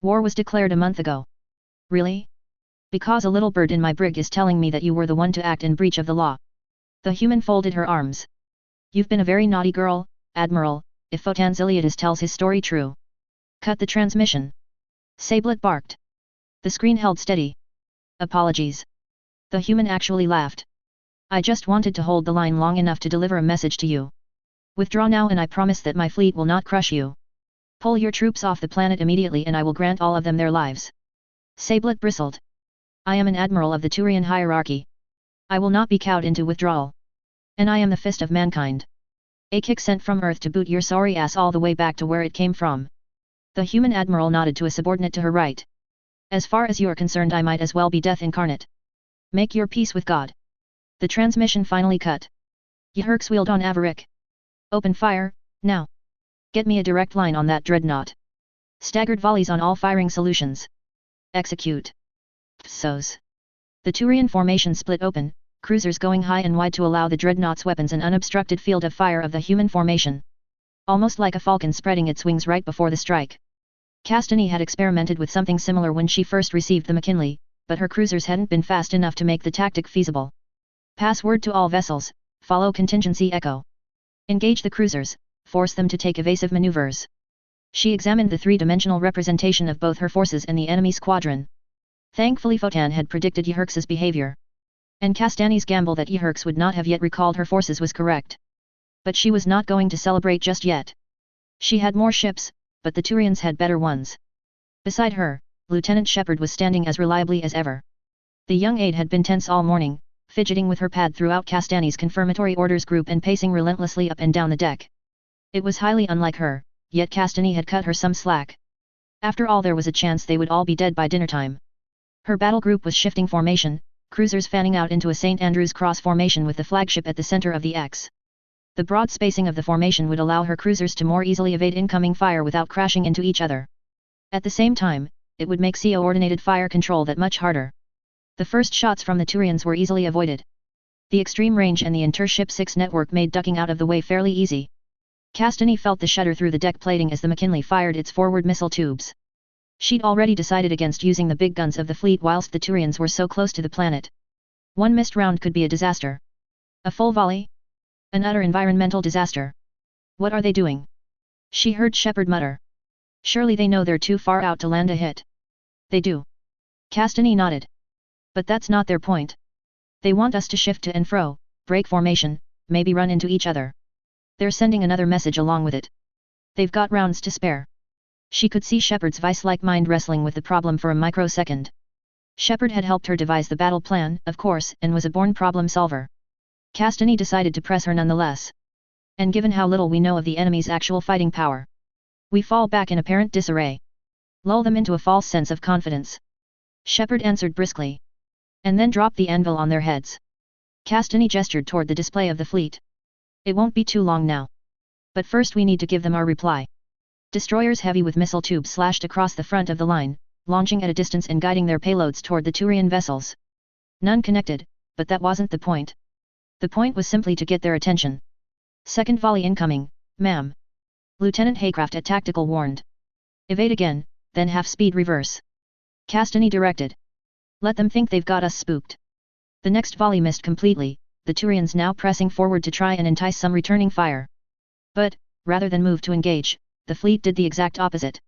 War was declared a month ago. Really? Because a little bird in my brig is telling me that you were the one to act in breach of the law. The human folded her arms. You've been a very naughty girl, Admiral, if Photan Ziliadis tells his story true. Cut the transmission. Sablet barked. The screen held steady. Apologies. The human actually laughed. I just wanted to hold the line long enough to deliver a message to you. Withdraw now and I promise that my fleet will not crush you. Pull your troops off the planet immediately and I will grant all of them their lives. Sablet bristled. I am an admiral of the Turian hierarchy. I will not be cowed into withdrawal. And I am the fist of mankind. A kick sent from Earth to boot your sorry ass all the way back to where it came from. The human admiral nodded to a subordinate to her right. As far as you are concerned, I might as well be death incarnate. Make your peace with God. The transmission finally cut. Yherks wheeled on Avarik. Open fire, now. Get me a direct line on that dreadnought. Staggered volleys on all firing solutions. Execute. Psos. The Turian formation split open, cruisers going high and wide to allow the dreadnought's weapons an unobstructed field of fire of the human formation. Almost like a falcon spreading its wings right before the strike. Castany had experimented with something similar when she first received the McKinley, but her cruisers hadn't been fast enough to make the tactic feasible. Pass word to all vessels, follow contingency echo. Engage the cruisers, force them to take evasive maneuvers. She examined the 3-dimensional representation of both her forces and the enemy squadron. Thankfully Photan had predicted Yherks's behavior. And Castany's gamble that Yherks would not have yet recalled her forces was correct. But she was not going to celebrate just yet. She had more ships, but the Turians had better ones. Beside her, Lieutenant Shepard was standing as reliably as ever. The young aide had been tense all morning, fidgeting with her pad throughout Castany's confirmatory orders group and pacing relentlessly up and down the deck. It was highly unlike her, yet Castany had cut her some slack. After all, there was a chance they would all be dead by dinner time. Her battle group was shifting formation, cruisers fanning out into a St. Andrew's cross formation with the flagship at the center of the X. The broad spacing of the formation would allow her cruisers to more easily evade incoming fire without crashing into each other. At the same time, it would make coordinated fire control that much harder. The first shots from the Turians were easily avoided. The extreme range and the Intership 6 network made ducking out of the way fairly easy. Castany felt the shudder through the deck plating as the McKinley fired its forward missile tubes. She'd already decided against using the big guns of the fleet whilst the Turians were so close to the planet. One missed round could be a disaster. A full volley? An utter environmental disaster. What are they doing? She heard Shepard mutter. Surely they know they're too far out to land a hit. They do. Castany nodded. But that's not their point. They want us to shift to and fro, break formation, maybe run into each other. They're sending another message along with it. They've got rounds to spare. She could see Shepard's vice-like mind wrestling with the problem for a microsecond. Shepard had helped her devise the battle plan, of course, and was a born problem solver. Castany decided to press her nonetheless. And given how little we know of the enemy's actual fighting power, we fall back in apparent disarray. Lull them into a false sense of confidence. Shepard answered briskly. And then drop the anvil on their heads. Castany gestured toward the display of the fleet. It won't be too long now. But first we need to give them our reply. Destroyers heavy with missile tubes slashed across the front of the line, launching at a distance and guiding their payloads toward the Turian vessels. None connected, but that wasn't the point. The point was simply to get their attention. Second volley incoming, ma'am. Lieutenant Haycraft at Tactical warned. Evade again, then half-speed reverse. Castany directed. Let them think they've got us spooked. The next volley missed completely, the Turians now pressing forward to try and entice some returning fire. But, rather than move to engage, the fleet did the exact opposite.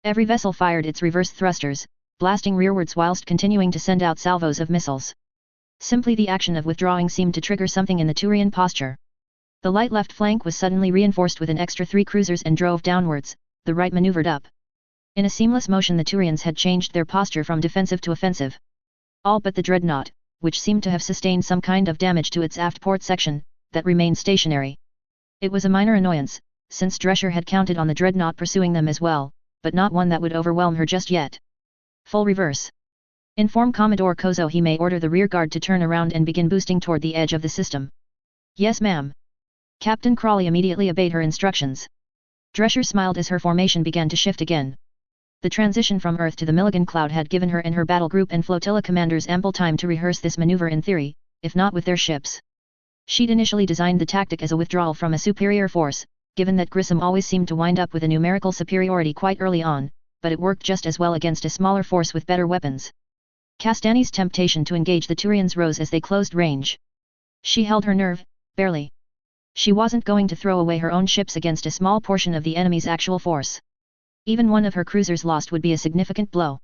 Every vessel fired its reverse thrusters, blasting rearwards whilst continuing to send out salvos of missiles. Simply the action of withdrawing seemed to trigger something in the Turian posture. The light left flank was suddenly reinforced with an extra 3 cruisers and drove downwards, the right maneuvered up. In a seamless motion the Turians had changed their posture from defensive to offensive. All but the dreadnought, which seemed to have sustained some kind of damage to its aft port section, that remained stationary. It was a minor annoyance, since Drescher had counted on the dreadnought pursuing them as well, but not one that would overwhelm her just yet. Full reverse. Inform Commodore Kozo he may order the rearguard to turn around and begin boosting toward the edge of the system. Yes ma'am. Captain Crawley immediately obeyed her instructions. Drescher smiled as her formation began to shift again. The transition from Earth to the Milligan Cloud had given her and her battle group and flotilla commanders ample time to rehearse this maneuver in theory, if not with their ships. She'd initially designed the tactic as a withdrawal from a superior force, given that Grissom always seemed to wind up with a numerical superiority quite early on, but it worked just as well against a smaller force with better weapons. Castany's temptation to engage the Turians rose as they closed range. She held her nerve, barely. She wasn't going to throw away her own ships against a small portion of the enemy's actual force. Even one of her cruisers lost would be a significant blow.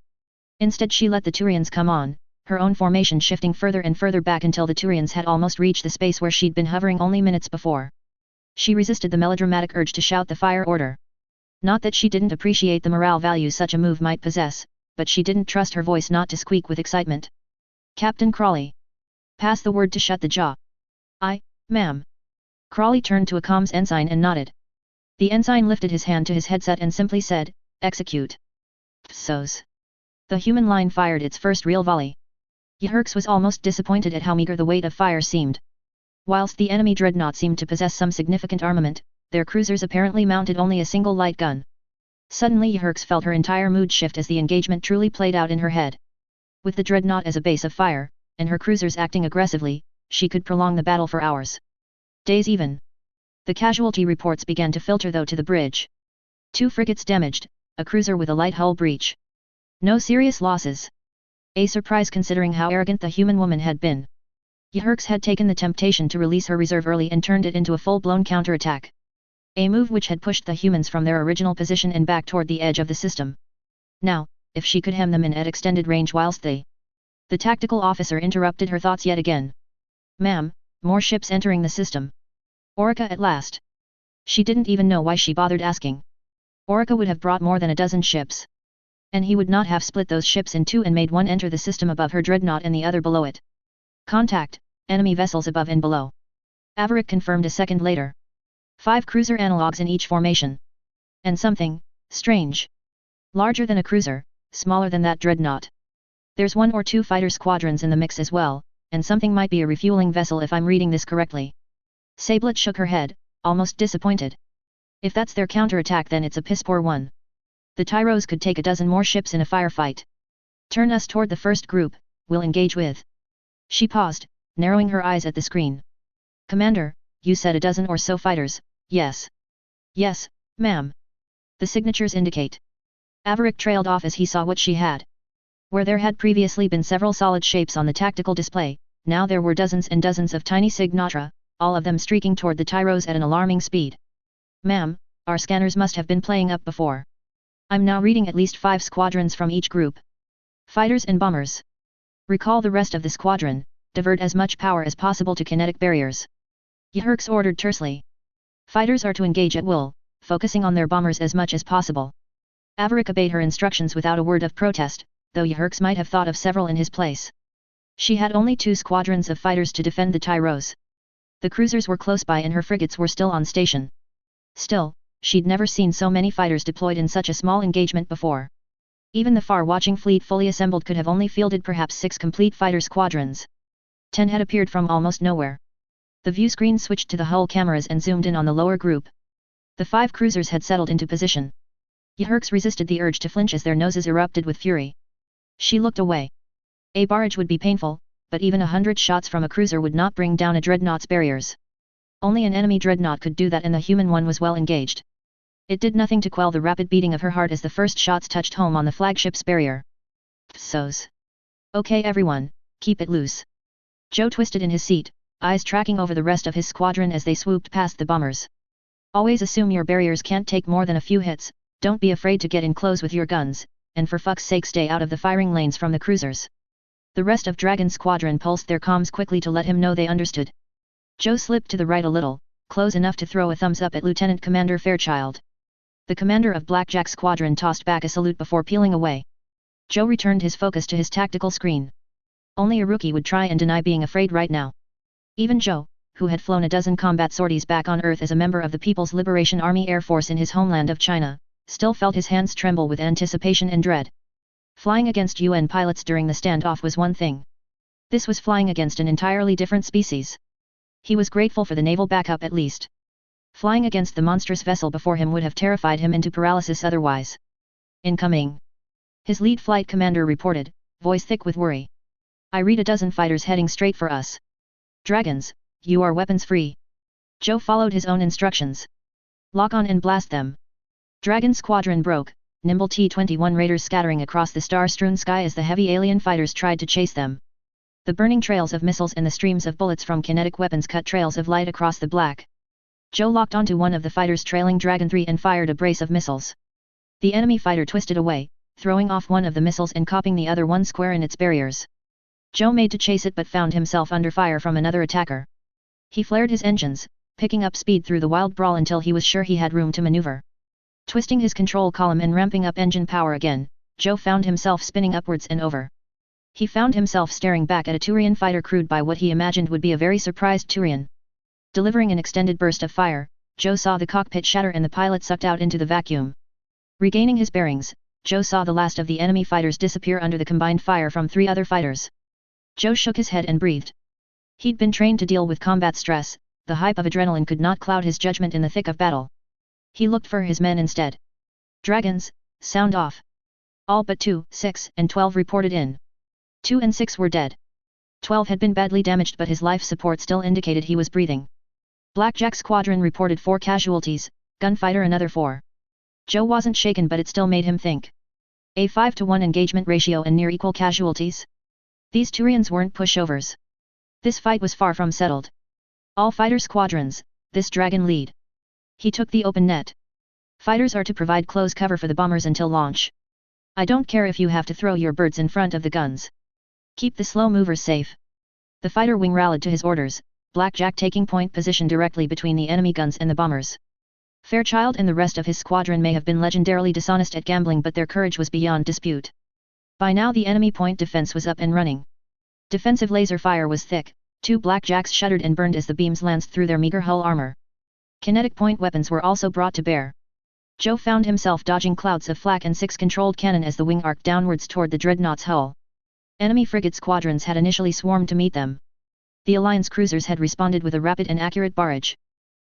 Instead she let the Turians come on, her own formation shifting further and further back until the Turians had almost reached the space where she'd been hovering only minutes before. She resisted the melodramatic urge to shout the fire order. Not that she didn't appreciate the morale value such a move might possess, but she didn't trust her voice not to squeak with excitement. Captain Crawley. Pass the word to shut the jaw. Aye, ma'am. Crawley turned to a comms ensign and nodded. The ensign lifted his hand to his headset and simply said, execute. Psos. The human line fired its first real volley. Yhirks was almost disappointed at how meager the weight of fire seemed. Whilst the enemy dreadnought seemed to possess some significant armament, their cruisers apparently mounted only a single light gun. Suddenly Yhirks felt her entire mood shift as the engagement truly played out in her head. With the dreadnought as a base of fire, and her cruisers acting aggressively, she could prolong the battle for hours. Days even. The casualty reports began to filter though to the bridge. 2 frigates damaged, a cruiser with a light hull breach. No serious losses. A surprise considering how arrogant the human woman had been. Yhirks had taken the temptation to release her reserve early and turned it into a full-blown counterattack. A move which had pushed the humans from their original position and back toward the edge of the system. Now, if she could hem them in at extended range whilst they... The tactical officer interrupted her thoughts yet again. Ma'am, more ships entering the system. Orica at last. She didn't even know why she bothered asking. Orica would have brought more than a dozen ships. And he would not have split those ships in 2 and made one enter the system above her dreadnought and the other below it. Contact, enemy vessels above and below. Averick confirmed a second later. 5 cruiser analogues in each formation. And something, strange. Larger than a cruiser, smaller than that dreadnought. There's 1 or 2 fighter squadrons in the mix as well, and something might be a refueling vessel if I'm reading this correctly. Sablet shook her head, almost disappointed. If that's their counterattack then it's a piss-poor one. The Tyros could take a dozen more ships in a firefight. Turn us toward the first group, we'll engage with. She paused, narrowing her eyes at the screen. Commander, you said a dozen or so fighters, yes. Yes, ma'am. The signatures indicate. Averick trailed off as he saw what she had. Where there had previously been several solid shapes on the tactical display, now there were dozens and dozens of tiny signatra, all of them streaking toward the Tyros at an alarming speed. Ma'am, our scanners must have been playing up before. I'm now reading at least 5 squadrons from each group. Fighters and bombers. Recall the rest of the squadron, divert as much power as possible to kinetic barriers. Yhirks ordered tersely. Fighters are to engage at will, focusing on their bombers as much as possible. Averick obeyed her instructions without a word of protest, though Yhirks might have thought of several in his place. She had only 2 squadrons of fighters to defend the Tyros. The cruisers were close by and her frigates were still on station. Still, she'd never seen so many fighters deployed in such a small engagement before. Even the far-watching fleet fully assembled could have only fielded perhaps 6 complete fighter squadrons. 10 had appeared from almost nowhere. The view screen switched to the hull cameras and zoomed in on the lower group. The 5 cruisers had settled into position. Yherks resisted the urge to flinch as their noses erupted with fury. She looked away. A barrage would be painful, but even 100 shots from a cruiser would not bring down a dreadnought's barriers. Only an enemy dreadnought could do that, and the human one was well engaged. It did nothing to quell the rapid beating of her heart as the first shots touched home on the flagship's barrier. Psos. Okay everyone, keep it loose. Joe twisted in his seat, eyes tracking over the rest of his squadron as they swooped past the bombers. Always assume your barriers can't take more than a few hits, don't be afraid to get in close with your guns, and for fuck's sake stay out of the firing lanes from the cruisers. The rest of Dragon's squadron pulsed their comms quickly to let him know they understood. Joe slipped to the right a little, close enough to throw a thumbs up at Lieutenant Commander Fairchild. The commander of Blackjack's squadron tossed back a salute before peeling away. Joe returned his focus to his tactical screen. Only a rookie would try and deny being afraid right now. Even Joe, who had flown a dozen combat sorties back on Earth as a member of the People's Liberation Army Air Force in his homeland of China, still felt his hands tremble with anticipation and dread. Flying against UN pilots during the standoff was one thing. This was flying against an entirely different species. He was grateful for the naval backup at least. Flying against the monstrous vessel before him would have terrified him into paralysis otherwise. Incoming. His lead flight commander reported, voice thick with worry. I read a dozen fighters heading straight for us. Dragons, you are weapons free. Joe followed his own instructions. Lock on and blast them. Dragon squadron broke, nimble T-21 raiders scattering across the star-strewn sky as the heavy alien fighters tried to chase them. The burning trails of missiles and the streams of bullets from kinetic weapons cut trails of light across the black. Joe locked onto one of the fighters trailing Dragon 3 and fired a brace of missiles. The enemy fighter twisted away, throwing off one of the missiles and copping the other one square in its barriers. Joe made to chase it but found himself under fire from another attacker. He flared his engines, picking up speed through the wild brawl until he was sure he had room to maneuver. Twisting his control column and ramping up engine power again, Joe found himself spinning upwards and over. He found himself staring back at a Turian fighter crewed by what he imagined would be a very surprised Turian. Delivering an extended burst of fire, Joe saw the cockpit shatter and the pilot sucked out into the vacuum. Regaining his bearings, Joe saw the last of the enemy fighters disappear under the combined fire from 3 other fighters. Joe shook his head and breathed. He'd been trained to deal with combat stress, the hype of adrenaline could not cloud his judgment in the thick of battle. He looked for his men instead. Dragons, sound off. All but 2, 6, and 12 reported in. 2 and 6 were dead. 12 had been badly damaged but his life support still indicated he was breathing. Blackjack's squadron reported 4 casualties, gunfighter another 4. Joe wasn't shaken but it still made him think. A 5-to-1 engagement ratio and near equal casualties? These Turians weren't pushovers. This fight was far from settled. All fighter squadrons, this Dragon lead. He took the open net. Fighters are to provide close cover for the bombers until launch. I don't care if you have to throw your birds in front of the guns. Keep the slow movers safe. The fighter wing rallied to his orders, Blackjack taking point position directly between the enemy guns and the bombers. Fairchild and the rest of his squadron may have been legendarily dishonest at gambling but their courage was beyond dispute. By now the enemy point defense was up and running. Defensive laser fire was thick, 2 Blackjacks shuddered and burned as the beams lanced through their meager hull armor. Kinetic point weapons were also brought to bear. Joe found himself dodging clouds of flak and 6 controlled cannon as the wing arced downwards toward the dreadnought's hull. Enemy frigate squadrons had initially swarmed to meet them. The Alliance cruisers had responded with a rapid and accurate barrage.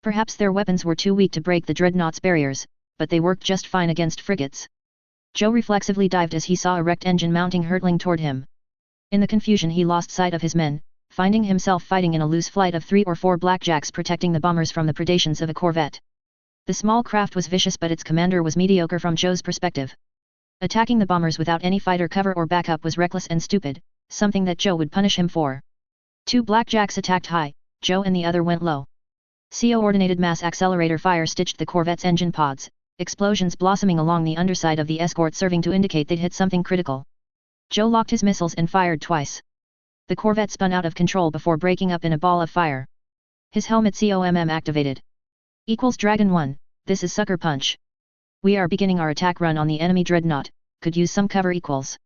Perhaps their weapons were too weak to break the dreadnought's barriers, but they worked just fine against frigates. Joe reflexively dived as he saw a wrecked engine mounting hurtling toward him. In the confusion he lost sight of his men, finding himself fighting in a loose flight of 3 or 4 Blackjacks protecting the bombers from the predations of a corvette. The small craft was vicious but its commander was mediocre from Joe's perspective. Attacking the bombers without any fighter cover or backup was reckless and stupid, something that Joe would punish him for. 2 Blackjacks attacked high, Joe and the other went low. CO-ordinated mass accelerator fire stitched the corvette's engine pods, explosions blossoming along the underside of the escort serving to indicate they'd hit something critical. Joe locked his missiles and fired twice. The corvette spun out of control before breaking up in a ball of fire. His helmet COMM activated. Equals Dragon 1, this is Sucker Punch. We are beginning our attack run on the enemy dreadnought, could use some cover equals.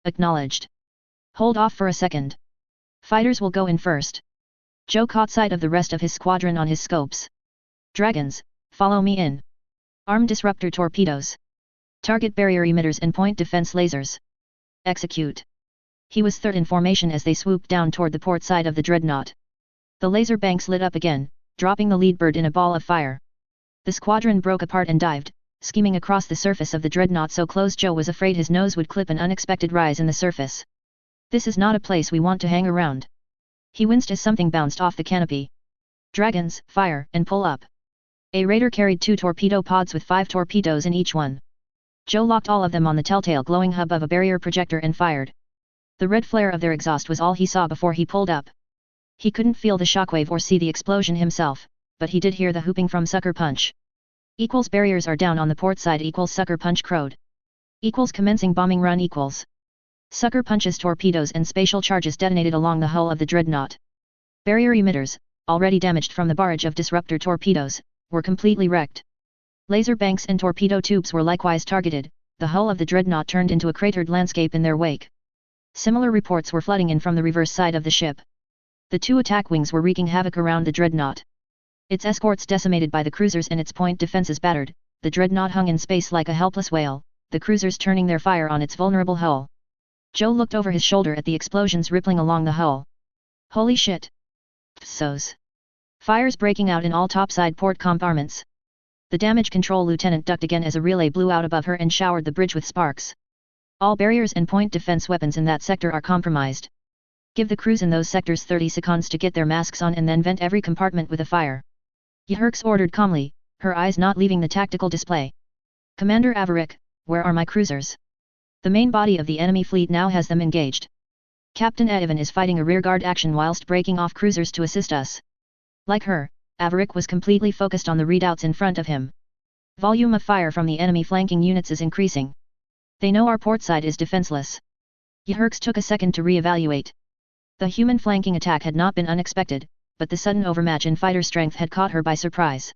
Acknowledged. Hold off for a second. Fighters will go in first. Joe caught sight of the rest of his squadron on his scopes. Dragons, follow me in. Arm disruptor torpedoes. Target barrier emitters and point defense lasers. Execute. He was third in formation as they swooped down toward the port side of the dreadnought. The laser banks lit up again, dropping the lead bird in a ball of fire. The squadron broke apart and dived, skimming across the surface of the dreadnought so close Joe was afraid his nose would clip an unexpected rise in the surface. This is not a place we want to hang around. He winced as something bounced off the canopy. Dragons, fire, and pull up. A raider carried 2 torpedo pods with 5 torpedoes in each one. Joe locked all of them on the telltale glowing hub of a barrier projector and fired. The red flare of their exhaust was all he saw before he pulled up. He couldn't feel the shockwave or see the explosion himself, but he did hear the whooping from Sucker Punch. Equals barriers are down on the port side equals Sucker Punch crowed. Equals commencing bombing run equals. Sucker Punch's torpedoes and spatial charges detonated along the hull of the dreadnought. Barrier emitters, already damaged from the barrage of disruptor torpedoes, were completely wrecked. Laser banks and torpedo tubes were likewise targeted, the hull of the dreadnought turned into a cratered landscape in their wake. Similar reports were flooding in from the reverse side of the ship. The 2 attack wings were wreaking havoc around the dreadnought. Its escorts decimated by the cruisers and its point defenses battered, the dreadnought hung in space like a helpless whale, the cruisers turning their fire on its vulnerable hull. Joe looked over his shoulder at the explosions rippling along the hull. Holy shit! Psos. Fires breaking out in all topside port compartments. The damage control lieutenant ducked again as a relay blew out above her and showered the bridge with sparks. All barriers and point defense weapons in that sector are compromised. Give the crews in those sectors 30 seconds to get their masks on and then vent every compartment with a fire. Yherks ordered calmly, her eyes not leaving the tactical display. Commander Averick, where are my cruisers? The main body of the enemy fleet now has them engaged. Captain Ivan is fighting a rearguard action whilst breaking off cruisers to assist us. Like her, Averick was completely focused on the readouts in front of him. Volume of fire from the enemy flanking units is increasing. They know our port side is defenseless. Yherks took a second to re-evaluate. The human flanking attack had not been unexpected, but the sudden overmatch in fighter strength had caught her by surprise.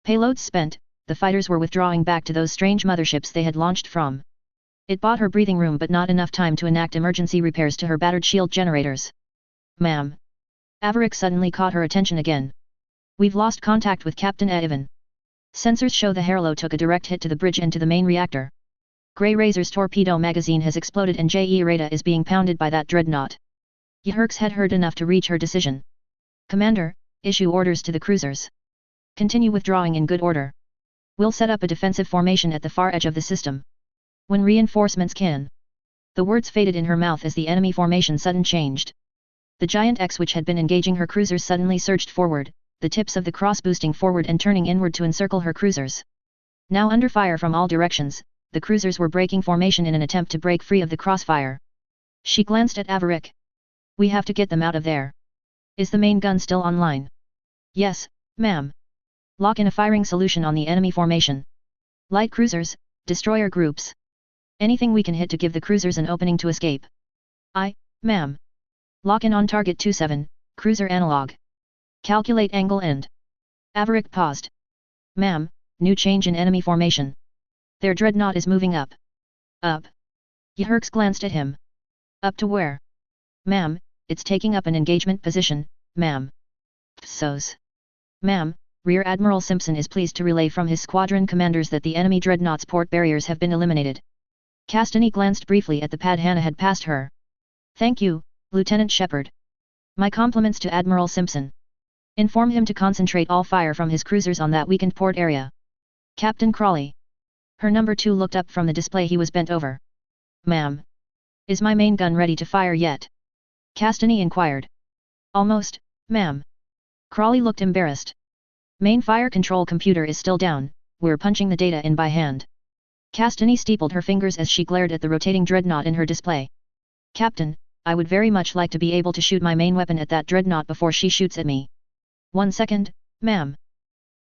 Payloads spent, the fighters were withdrawing back to those strange motherships they had launched from. It bought her breathing room but not enough time to enact emergency repairs to her battered shield generators. Ma'am. Averick suddenly caught her attention again. We've lost contact with Captain Ivan. Sensors show the Harlow took a direct hit to the bridge and to the main reactor. Grey Razor's torpedo magazine has exploded and J.E. Rada is being pounded by that dreadnought. Yherks had heard enough to reach her decision. Commander, issue orders to the cruisers. Continue withdrawing in good order. We'll set up a defensive formation at the far edge of the system. When reinforcements can. The words faded in her mouth as the enemy formation sudden changed. The giant X which had been engaging her cruisers suddenly surged forward, the tips of the cross boosting forward and turning inward to encircle her cruisers. Now under fire from all directions, the cruisers were breaking formation in an attempt to break free of the crossfire. She glanced at Averick. We have to get them out of there. Is the main gun still online? Yes, ma'am. Lock in a firing solution on the enemy formation. Light cruisers, destroyer groups. Anything we can hit to give the cruisers an opening to escape. Aye, ma'am. Lock in on target 27, cruiser analog. Calculate angle end. Averick paused. Ma'am, new change in enemy formation. Their dreadnought is moving up. Up. Yherks glanced at him. Up to where? Ma'am, it's taking up an engagement position, ma'am. Psos. Ma'am, Rear Admiral Simpson is pleased to relay from his squadron commanders that the enemy dreadnought's port barriers have been eliminated. Castany glanced briefly at the pad Hannah had passed her. Thank you, Lieutenant Shepard. My compliments to Admiral Simpson. Inform him to concentrate all fire from his cruisers on that weakened port area. Captain Crawley. Her number 2 looked up from the display he was bent over. Ma'am. Is my main gun ready to fire yet? Castany inquired. Almost, ma'am. Crawley looked embarrassed. Main fire control computer is still down, we're punching the data in by hand. Castany steepled her fingers as she glared at the rotating dreadnought in her display. Captain, I would very much like to be able to shoot my main weapon at that dreadnought before she shoots at me. 1 second, ma'am.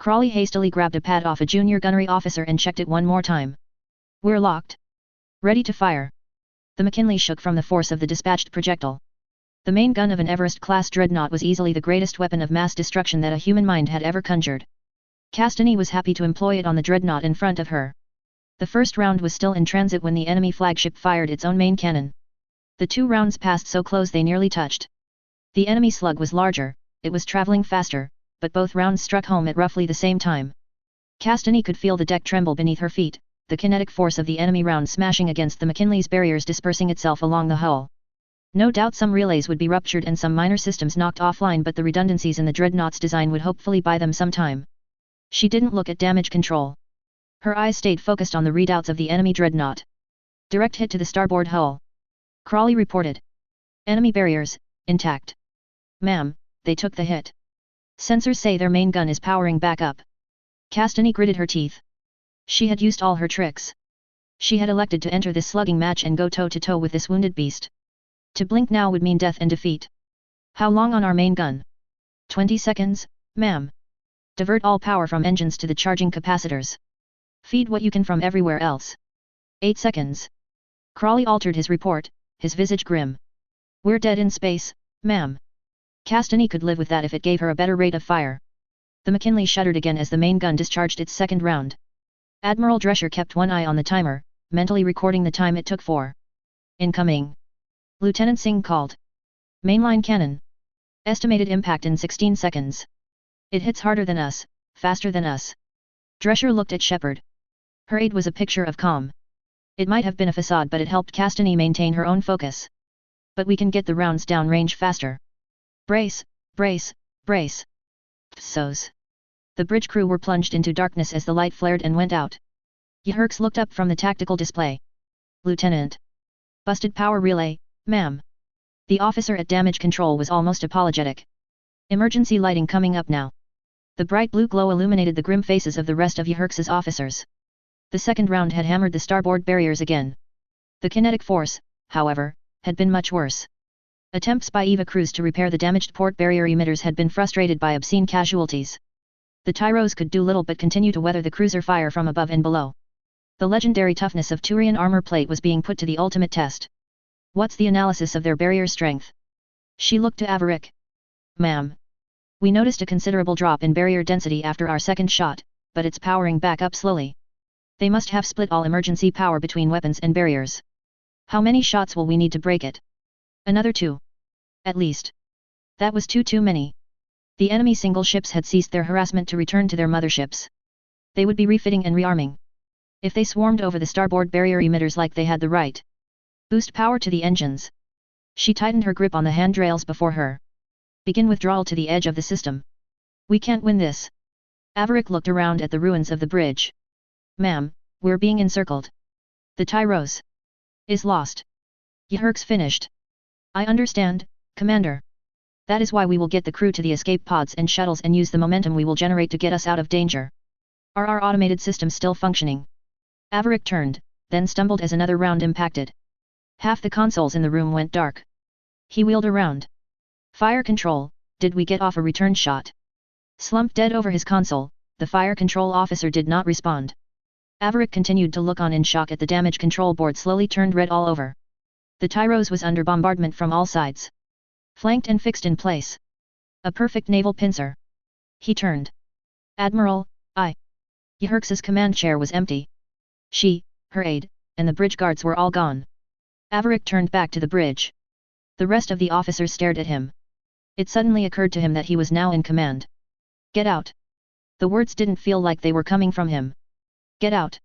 Crawley hastily grabbed a pad off a junior gunnery officer and checked it one more time. We're locked. Ready to fire. The McKinley shook from the force of the dispatched projectile. The main gun of an Everest-class dreadnought was easily the greatest weapon of mass destruction that a human mind had ever conjured. Castany was happy to employ it on the dreadnought in front of her. The first round was still in transit when the enemy flagship fired its own main cannon. The 2 rounds passed so close they nearly touched. The enemy slug was larger, it was traveling faster, but both rounds struck home at roughly the same time. Castany could feel the deck tremble beneath her feet, the kinetic force of the enemy round smashing against the McKinley's barriers dispersing itself along the hull. No doubt some relays would be ruptured and some minor systems knocked offline, but the redundancies in the Dreadnought's design would hopefully buy them some time. She didn't look at damage control. Her eyes stayed focused on the readouts of the enemy Dreadnought. Direct hit to the starboard hull. Crawley reported. Enemy barriers, intact. Ma'am, they took the hit. Sensors say their main gun is powering back up. Castany gritted her teeth. She had used all her tricks. She had elected to enter this slugging match and go toe-to-toe with this wounded beast. To blink now would mean death and defeat. How long on our main gun? 20 seconds, ma'am. Divert all power from engines to the charging capacitors. Feed what you can from everywhere else. 8 seconds. Crawley altered his report, his visage grim. We're dead in space, ma'am. Castany could live with that if it gave her a better rate of fire. The McKinley shuddered again as the main gun discharged its second round. Admiral Drescher kept one eye on the timer, mentally recording the time it took for. Incoming. Lieutenant Singh called. Mainline cannon. Estimated impact in 16 seconds. It hits harder than us, faster than us. Drescher looked at Shepard. Her aide was a picture of calm. It might have been a facade, but it helped Castany maintain her own focus. But we can get the rounds down range faster. Brace, brace, brace. Psos. The bridge crew were plunged into darkness as the light flared and went out. Yherks looked up from the tactical display. Lieutenant. Busted power relay, ma'am. The officer at damage control was almost apologetic. Emergency lighting coming up now. The bright blue glow illuminated the grim faces of the rest of Yherks's officers. The second round had hammered the starboard barriers again. The kinetic force, however, had been much worse. Attempts by EVA crews to repair the damaged port barrier emitters had been frustrated by obscene casualties. The Tyros could do little but continue to weather the cruiser fire from above and below. The legendary toughness of Turian armor plate was being put to the ultimate test. What's the analysis of their barrier strength? She looked to Averick. Ma'am. We noticed a considerable drop in barrier density after our second shot, but it's powering back up slowly. They must have split all emergency power between weapons and barriers. How many shots will we need to break it? Another 2. At least. That was too many. The enemy single ships had ceased their harassment to return to their motherships. They would be refitting and rearming. If they swarmed over the starboard barrier emitters like they had the right. Boost power to the engines. She tightened her grip on the handrails before her. Begin withdrawal to the edge of the system. We can't win this. Averick looked around at the ruins of the bridge. Ma'am, we're being encircled. The Tyros is lost. Yherks finished. I understand, Commander. That is why we will get the crew to the escape pods and shuttles and use the momentum we will generate to get us out of danger. Are our automated systems still functioning? Averick turned, then stumbled as another round impacted. Half the consoles in the room went dark. He wheeled around. Fire control, did we get off a return shot? Slumped dead over his console, the fire control officer did not respond. Averick continued to look on in shock at the damage control board slowly turned red all over. The Tyros was under bombardment from all sides. Flanked and fixed in place. A perfect naval pincer. He turned. Admiral, Yherks's command chair was empty. She, her aide, and the bridge guards were all gone. Averick turned back to the bridge. The rest of the officers stared at him. It suddenly occurred to him that he was now in command. Get out. The words didn't feel like they were coming from him. Get out.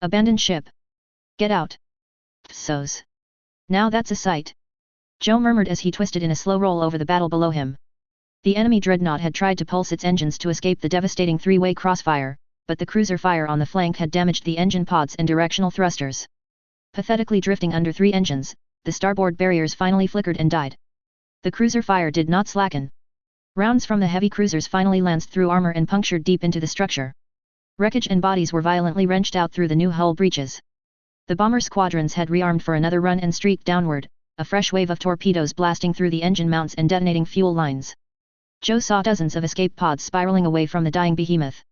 Abandon ship. Get out. Psos. Now that's a sight. Joe murmured as he twisted in a slow roll over the battle below him. The enemy dreadnought had tried to pulse its engines to escape the devastating three-way crossfire, but the cruiser fire on the flank had damaged the engine pods and directional thrusters. Pathetically drifting under 3 engines, the starboard barriers finally flickered and died. The cruiser fire did not slacken. Rounds from the heavy cruisers finally lanced through armor and punctured deep into the structure. Wreckage and bodies were violently wrenched out through the new hull breaches. The bomber squadrons had rearmed for another run and streaked downward, a fresh wave of torpedoes blasting through the engine mounts and detonating fuel lines. Joe saw dozens of escape pods spiraling away from the dying behemoth.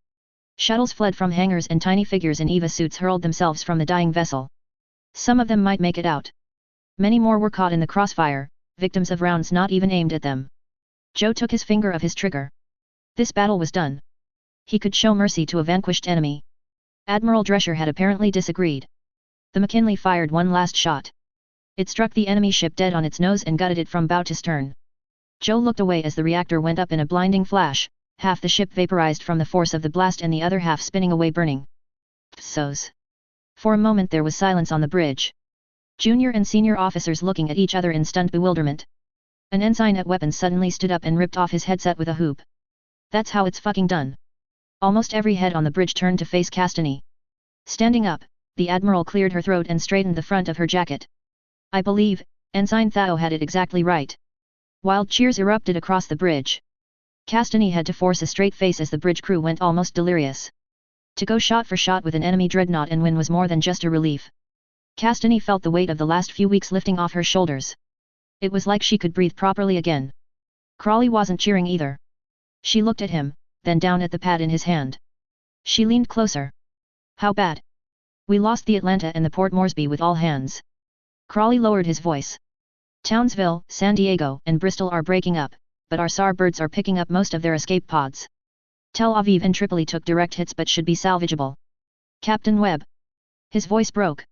Shuttles fled from hangars and tiny figures in EVA suits hurled themselves from the dying vessel. Some of them might make it out. Many more were caught in the crossfire, victims of rounds not even aimed at them. Joe took his finger off his trigger. This battle was done. He could show mercy to a vanquished enemy. Admiral Drescher had apparently disagreed. The McKinley fired one last shot. It struck the enemy ship dead on its nose and gutted it from bow to stern. Joe looked away as the reactor went up in a blinding flash, half the ship vaporized from the force of the blast and the other half spinning away burning. Psos. For a moment there was silence on the bridge. Junior and senior officers looking at each other in stunned bewilderment. An ensign at weapons suddenly stood up and ripped off his headset with a hoop. That's how it's fucking done. Almost every head on the bridge turned to face Castany. Standing up, the admiral cleared her throat and straightened the front of her jacket. I believe, Ensign Thao had it exactly right. Wild cheers erupted across the bridge. Castany had to force a straight face as the bridge crew went almost delirious. To go shot for shot with an enemy dreadnought and win was more than just a relief. Castany felt the weight of the last few weeks lifting off her shoulders. It was like she could breathe properly again. Crawley wasn't cheering either. She looked at him, then down at the pad in his hand. She leaned closer. How bad? We lost the Atlanta and the Port Moresby with all hands. Crawley lowered his voice. Townsville, San Diego, and Bristol are breaking up, but our SAR birds are picking up most of their escape pods. Tel Aviv and Tripoli took direct hits but should be salvageable. Captain Webb. His voice broke.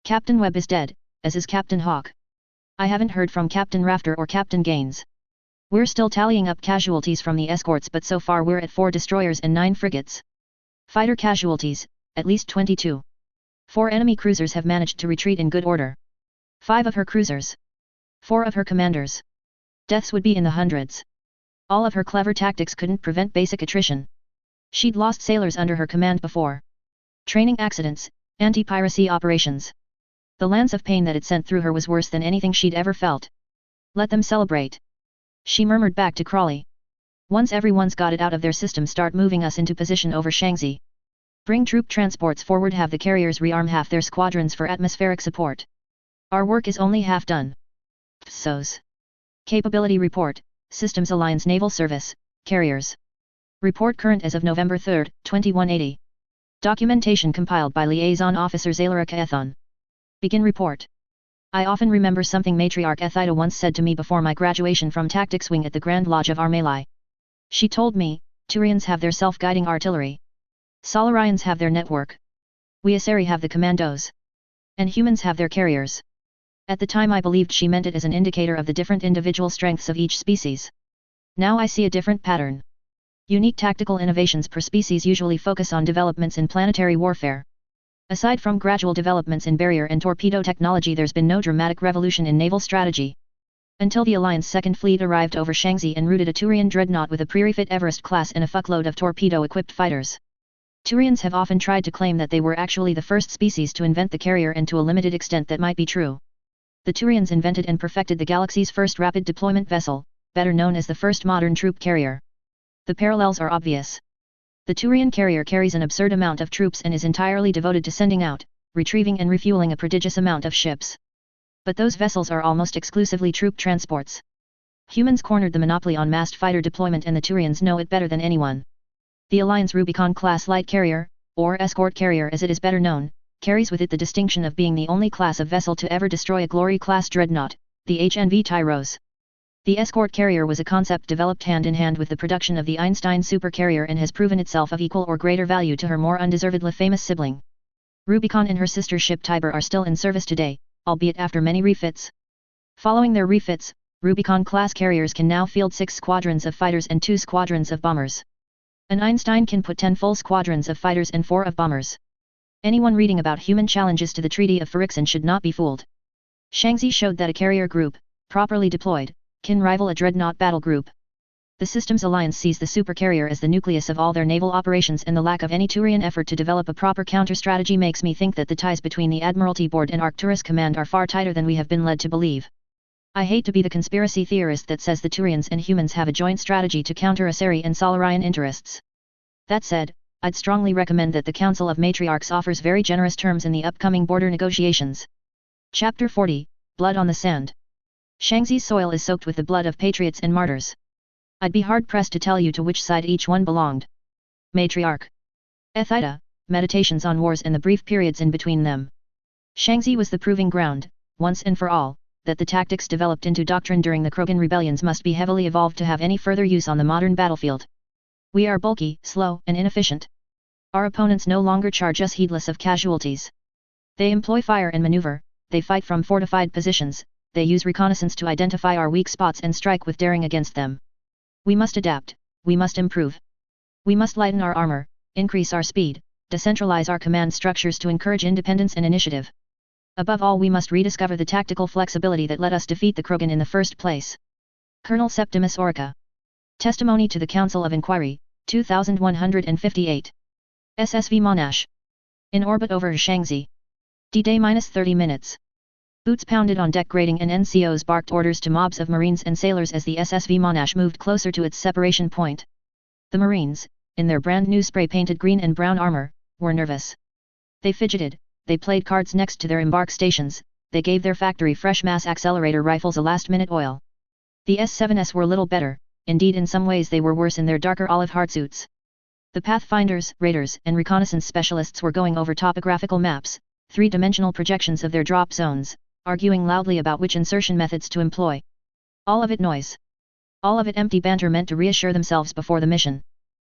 Captain Webb is dead, as is Captain Hawk. I haven't heard from Captain Rafter or Captain Gaines. We're still tallying up casualties from the escorts but so far we're at 4 destroyers and 9 frigates. Fighter casualties, at least 22. 4 enemy cruisers have managed to retreat in good order. 5 of her cruisers. 4 of her commanders. Deaths would be in the hundreds. All of her clever tactics couldn't prevent basic attrition. She'd lost sailors under her command before. Training accidents, anti-piracy operations. The lance of pain that it sent through her was worse than anything she'd ever felt. Let them celebrate. She murmured back to Crawley. Once everyone's got it out of their system, start moving us into position over Shanxi. Bring troop transports forward, have the carriers rearm half their squadrons for atmospheric support. Our work is only half done. PSOS. Capability Report, Systems Alliance Naval Service, Carriers. Report current as of November 3, 2180. Documentation compiled by Liaison Officer Zailera Kaethon. Begin report. I often remember something Matriarch Ethida once said to me before my graduation from Tactics Wing at the Grand Lodge of Armalai. She told me, Turians have their self-guiding artillery. Solarians have their network. We Asari have the commandos. And humans have their carriers. At the time I believed she meant it as an indicator of the different individual strengths of each species. Now I see a different pattern. Unique tactical innovations per species usually focus on developments in planetary warfare. Aside from gradual developments in barrier and torpedo technology, there's been no dramatic revolution in naval strategy. Until the Alliance Second Fleet arrived over Shanxi and routed a Turian dreadnought with a pre-refit Everest class and a fuckload of torpedo-equipped fighters. Turians have often tried to claim that they were actually the first species to invent the carrier, and to a limited extent that might be true. The Turians invented and perfected the galaxy's first rapid deployment vessel, better known as the first modern troop carrier. The parallels are obvious. The Turian carrier carries an absurd amount of troops and is entirely devoted to sending out, retrieving and refueling a prodigious amount of ships. But those vessels are almost exclusively troop transports. Humans cornered the monopoly on massed fighter deployment, and the Turians know it better than anyone. The Alliance Rubicon-class light carrier, or escort carrier as it is better known, carries with it the distinction of being the only class of vessel to ever destroy a Glory-class dreadnought, the HNV Tyros. The escort carrier was a concept developed hand-in-hand with the production of the Einstein supercarrier and has proven itself of equal or greater value to her more undeservedly famous sibling. Rubicon and her sister ship Tiber are still in service today, albeit after many refits. Following their refits, Rubicon-class carriers can now field 6 squadrons of fighters and 2 squadrons of bombers. An Einstein can put 10 full squadrons of fighters and 4 of bombers. Anyone reading about human challenges to the Treaty of Ferrixon should not be fooled. Shanxi showed that a carrier group, properly deployed, can rival a dreadnought battle group. The Systems Alliance sees the supercarrier as the nucleus of all their naval operations, and the lack of any Turian effort to develop a proper counter-strategy makes me think that the ties between the Admiralty Board and Arcturus Command are far tighter than we have been led to believe. I hate to be the conspiracy theorist that says the Turians and humans have a joint strategy to counter Asari and Solarian interests. That said, I'd strongly recommend that the Council of Matriarchs offers very generous terms in the upcoming border negotiations. Chapter 40, Blood on the Sand. Shanxi's soil is soaked with the blood of patriots and martyrs. I'd be hard-pressed to tell you to which side each one belonged. Matriarch Ethida, Meditations on Wars and the brief periods in between them. Shanxi was the proving ground, once and for all, that the tactics developed into doctrine during the Krogan rebellions must be heavily evolved to have any further use on the modern battlefield. We are bulky, slow, and inefficient. Our opponents no longer charge us heedless of casualties. They employ fire and maneuver, they fight from fortified positions, they use reconnaissance to identify our weak spots and strike with daring against them. We must adapt, we must improve. We must lighten our armor, increase our speed, decentralize our command structures to encourage independence and initiative. Above all, we must rediscover the tactical flexibility that let us defeat the Krogan in the first place. Colonel Septimus Orica. Testimony to the Council of Inquiry, 2158. SSV Monash. In orbit over Shanxi. D-Day-30 minutes. Boots pounded on deck grating and NCOs barked orders to mobs of Marines and sailors as the SSV Monash moved closer to its separation point. The Marines, in their brand new spray-painted green and brown armor, were nervous. They fidgeted, they played cards next to their embark stations, they gave their factory fresh mass accelerator rifles a last-minute oil. The S-7s were little better, indeed in some ways they were worse in their darker olive hardsuits. The pathfinders, raiders, and reconnaissance specialists were going over topographical maps, three-dimensional projections of their drop zones, arguing loudly about which insertion methods to employ. All of it noise. All of it empty banter meant to reassure themselves before the mission.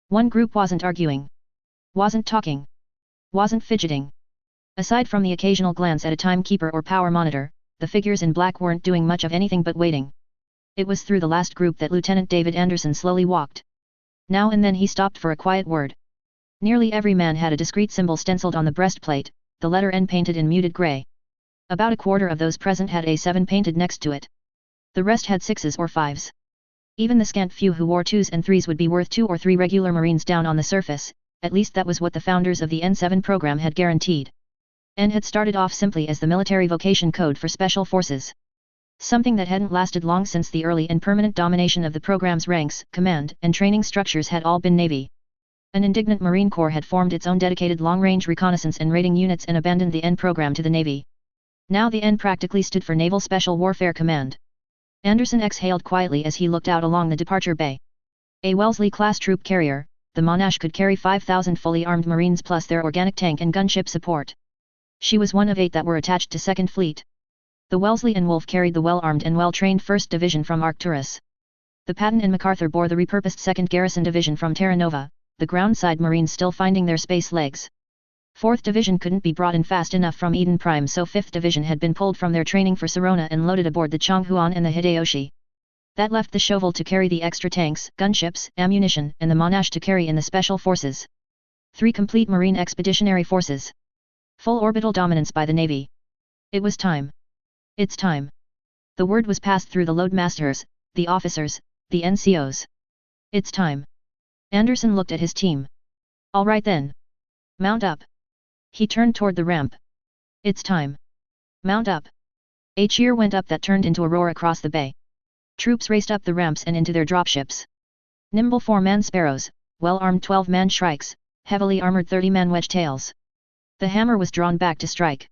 One group wasn't arguing. Wasn't talking. Wasn't fidgeting. Aside from the occasional glance at a timekeeper or power monitor, the figures in black weren't doing much of anything but waiting. It was through the last group that Lieutenant David Anderson slowly walked. Now and then he stopped for a quiet word. Nearly every man had a discrete symbol stenciled on the breastplate, the letter N painted in muted grey. About a quarter of those present had A7 painted next to it. The rest had 6s or 5s. Even the scant few who wore 2s and 3s would be worth 2 or 3 regular Marines down on the surface, at least that was what the founders of the N7 program had guaranteed. N had started off simply as the military vocation code for special forces. Something that hadn't lasted long since the early and permanent domination of the program's ranks, command, and training structures had all been Navy. An indignant Marine Corps had formed its own dedicated long-range reconnaissance and raiding units and abandoned the N program to the Navy. Now the N practically stood for Naval Special Warfare Command. Anderson exhaled quietly as he looked out along the departure bay. A Wellesley-class troop carrier, the Monash could carry 5,000 fully armed Marines plus their organic tank and gunship support. She was one of 8 that were attached to 2nd Fleet. The Wellesley and Wolfe carried the well-armed and well-trained 1st Division from Arcturus. The Patton and MacArthur bore the repurposed 2nd Garrison Division from Terra Nova, the groundside Marines still finding their space legs. 4th Division couldn't be brought in fast enough from Eden Prime, so 5th Division had been pulled from their training for Sorona and loaded aboard the Chonghuan and the Hideyoshi. That left the Chauvel to carry the extra tanks, gunships, ammunition, and the Monash to carry in the Special Forces. 3 complete Marine Expeditionary Forces. Full orbital dominance by the Navy. It was time. It's time. The word was passed through the loadmasters, the officers, the NCOs. It's time. Anderson looked at his team. All right then. Mount up. He turned toward the ramp. It's time. Mount up. A cheer went up that turned into a roar across the bay. Troops raced up the ramps and into their dropships. Nimble 4-man Sparrows, well-armed 12-man Shrikes, heavily armored 30-man Wedge-tails. The hammer was drawn back to strike.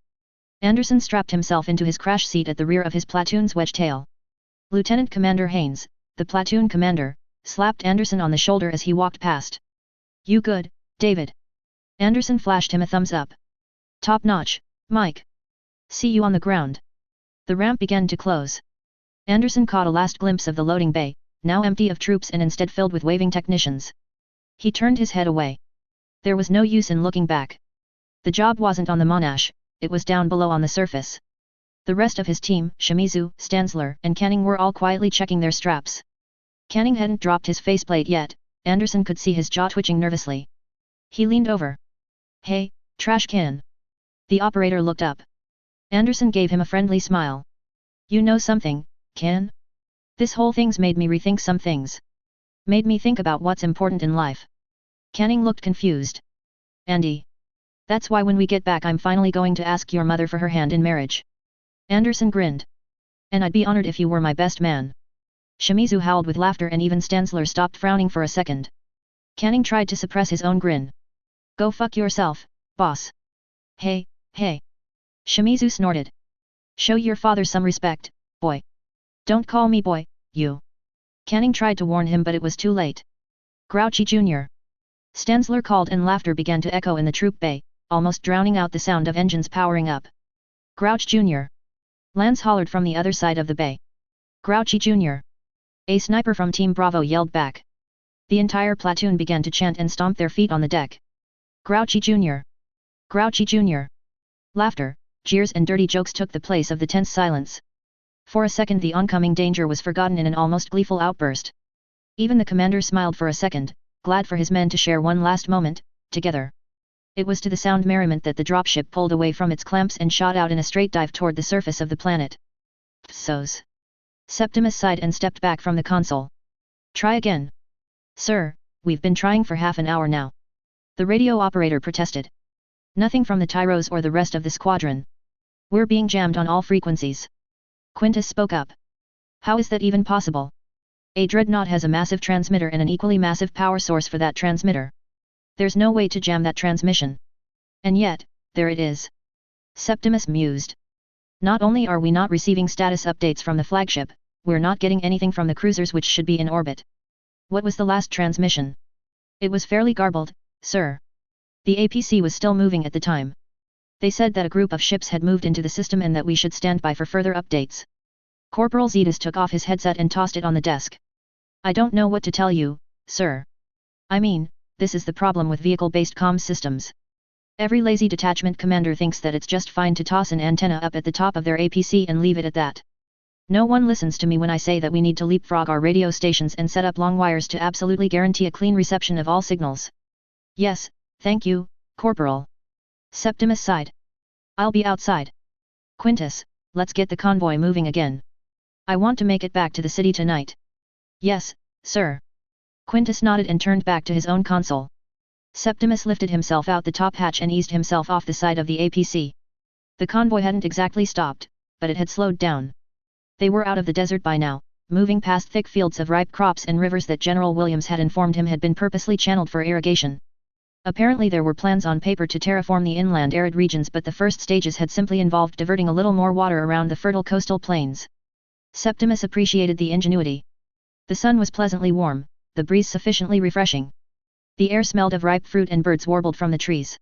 Anderson strapped himself into his crash seat at the rear of his platoon's Wedge-tail. Lieutenant Commander Haynes, the platoon commander, slapped Anderson on the shoulder as he walked past. You good, David? Anderson flashed him a thumbs up. Top notch, Mike. See you on the ground. The ramp began to close. Anderson caught a last glimpse of the loading bay, now empty of troops and instead filled with waving technicians. He turned his head away. There was no use in looking back. The job wasn't on the Monash, it was down below on the surface. The rest of his team, Shimizu, Stanzler, and Canning were all quietly checking their straps. Canning hadn't dropped his faceplate yet, Anderson could see his jaw twitching nervously. He leaned over. Hey, trash can. The operator looked up. Anderson gave him a friendly smile. You know something, Can? This whole thing's made me rethink some things. Made me think about what's important in life. Canning looked confused. Andy. That's why when we get back I'm finally going to ask your mother for her hand in marriage. Anderson grinned. And I'd be honored if you were my best man. Shimizu howled with laughter and even Stanzler stopped frowning for a second. Canning tried to suppress his own grin. Go fuck yourself, boss. Hey, hey. Shimizu snorted. Show your father some respect, boy. Don't call me boy, you. Canning tried to warn him but it was too late. Grouchy Jr. Stanzler called and laughter began to echo in the troop bay, almost drowning out the sound of engines powering up. Grouch Jr. Lance hollered from the other side of the bay. Grouchy Jr. A sniper from Team Bravo yelled back. The entire platoon began to chant and stomp their feet on the deck. Grouchy Jr. Grouchy Jr. Laughter, jeers and dirty jokes took the place of the tense silence. For a second the oncoming danger was forgotten in an almost gleeful outburst. Even the commander smiled for a second, glad for his men to share one last moment, together. It was to the sound merriment that the dropship pulled away from its clamps and shot out in a straight dive toward the surface of the planet. Psos. Septimus sighed and stepped back from the console. Try again. Sir, we've been trying for half an hour now. The radio operator protested. Nothing from the Tyros or the rest of the squadron. We're being jammed on all frequencies. Quintus spoke up. How is that even possible? A dreadnought has a massive transmitter and an equally massive power source for that transmitter. There's no way to jam that transmission. And yet, there it is. Septimus mused. Not only are we not receiving status updates from the flagship, we're not getting anything from the cruisers which should be in orbit. What was the last transmission? It was fairly garbled, sir. The APC was still moving at the time. They said that a group of ships had moved into the system and that we should stand by for further updates. Corporal Zetas took off his headset and tossed it on the desk. I don't know what to tell you, sir. I mean, this is the problem with vehicle-based comms systems. Every lazy detachment commander thinks that it's just fine to toss an antenna up at the top of their APC and leave it at that. No one listens to me when I say that we need to leapfrog our radio stations and set up long wires to absolutely guarantee a clean reception of all signals. Yes, thank you, Corporal. Septimus sighed. I'll be outside. Quintus, let's get the convoy moving again. I want to make it back to the city tonight. Yes, sir. Quintus nodded and turned back to his own console. Septimus lifted himself out the top hatch and eased himself off the side of the APC. The convoy hadn't exactly stopped, but it had slowed down. They were out of the desert by now, moving past thick fields of ripe crops and rivers that General Williams had informed him had been purposely channeled for irrigation. Apparently there were plans on paper to terraform the inland arid regions, but the first stages had simply involved diverting a little more water around the fertile coastal plains. Septimus appreciated the ingenuity. The sun was pleasantly warm, the breeze sufficiently refreshing. The air smelled of ripe fruit and birds warbled from the trees.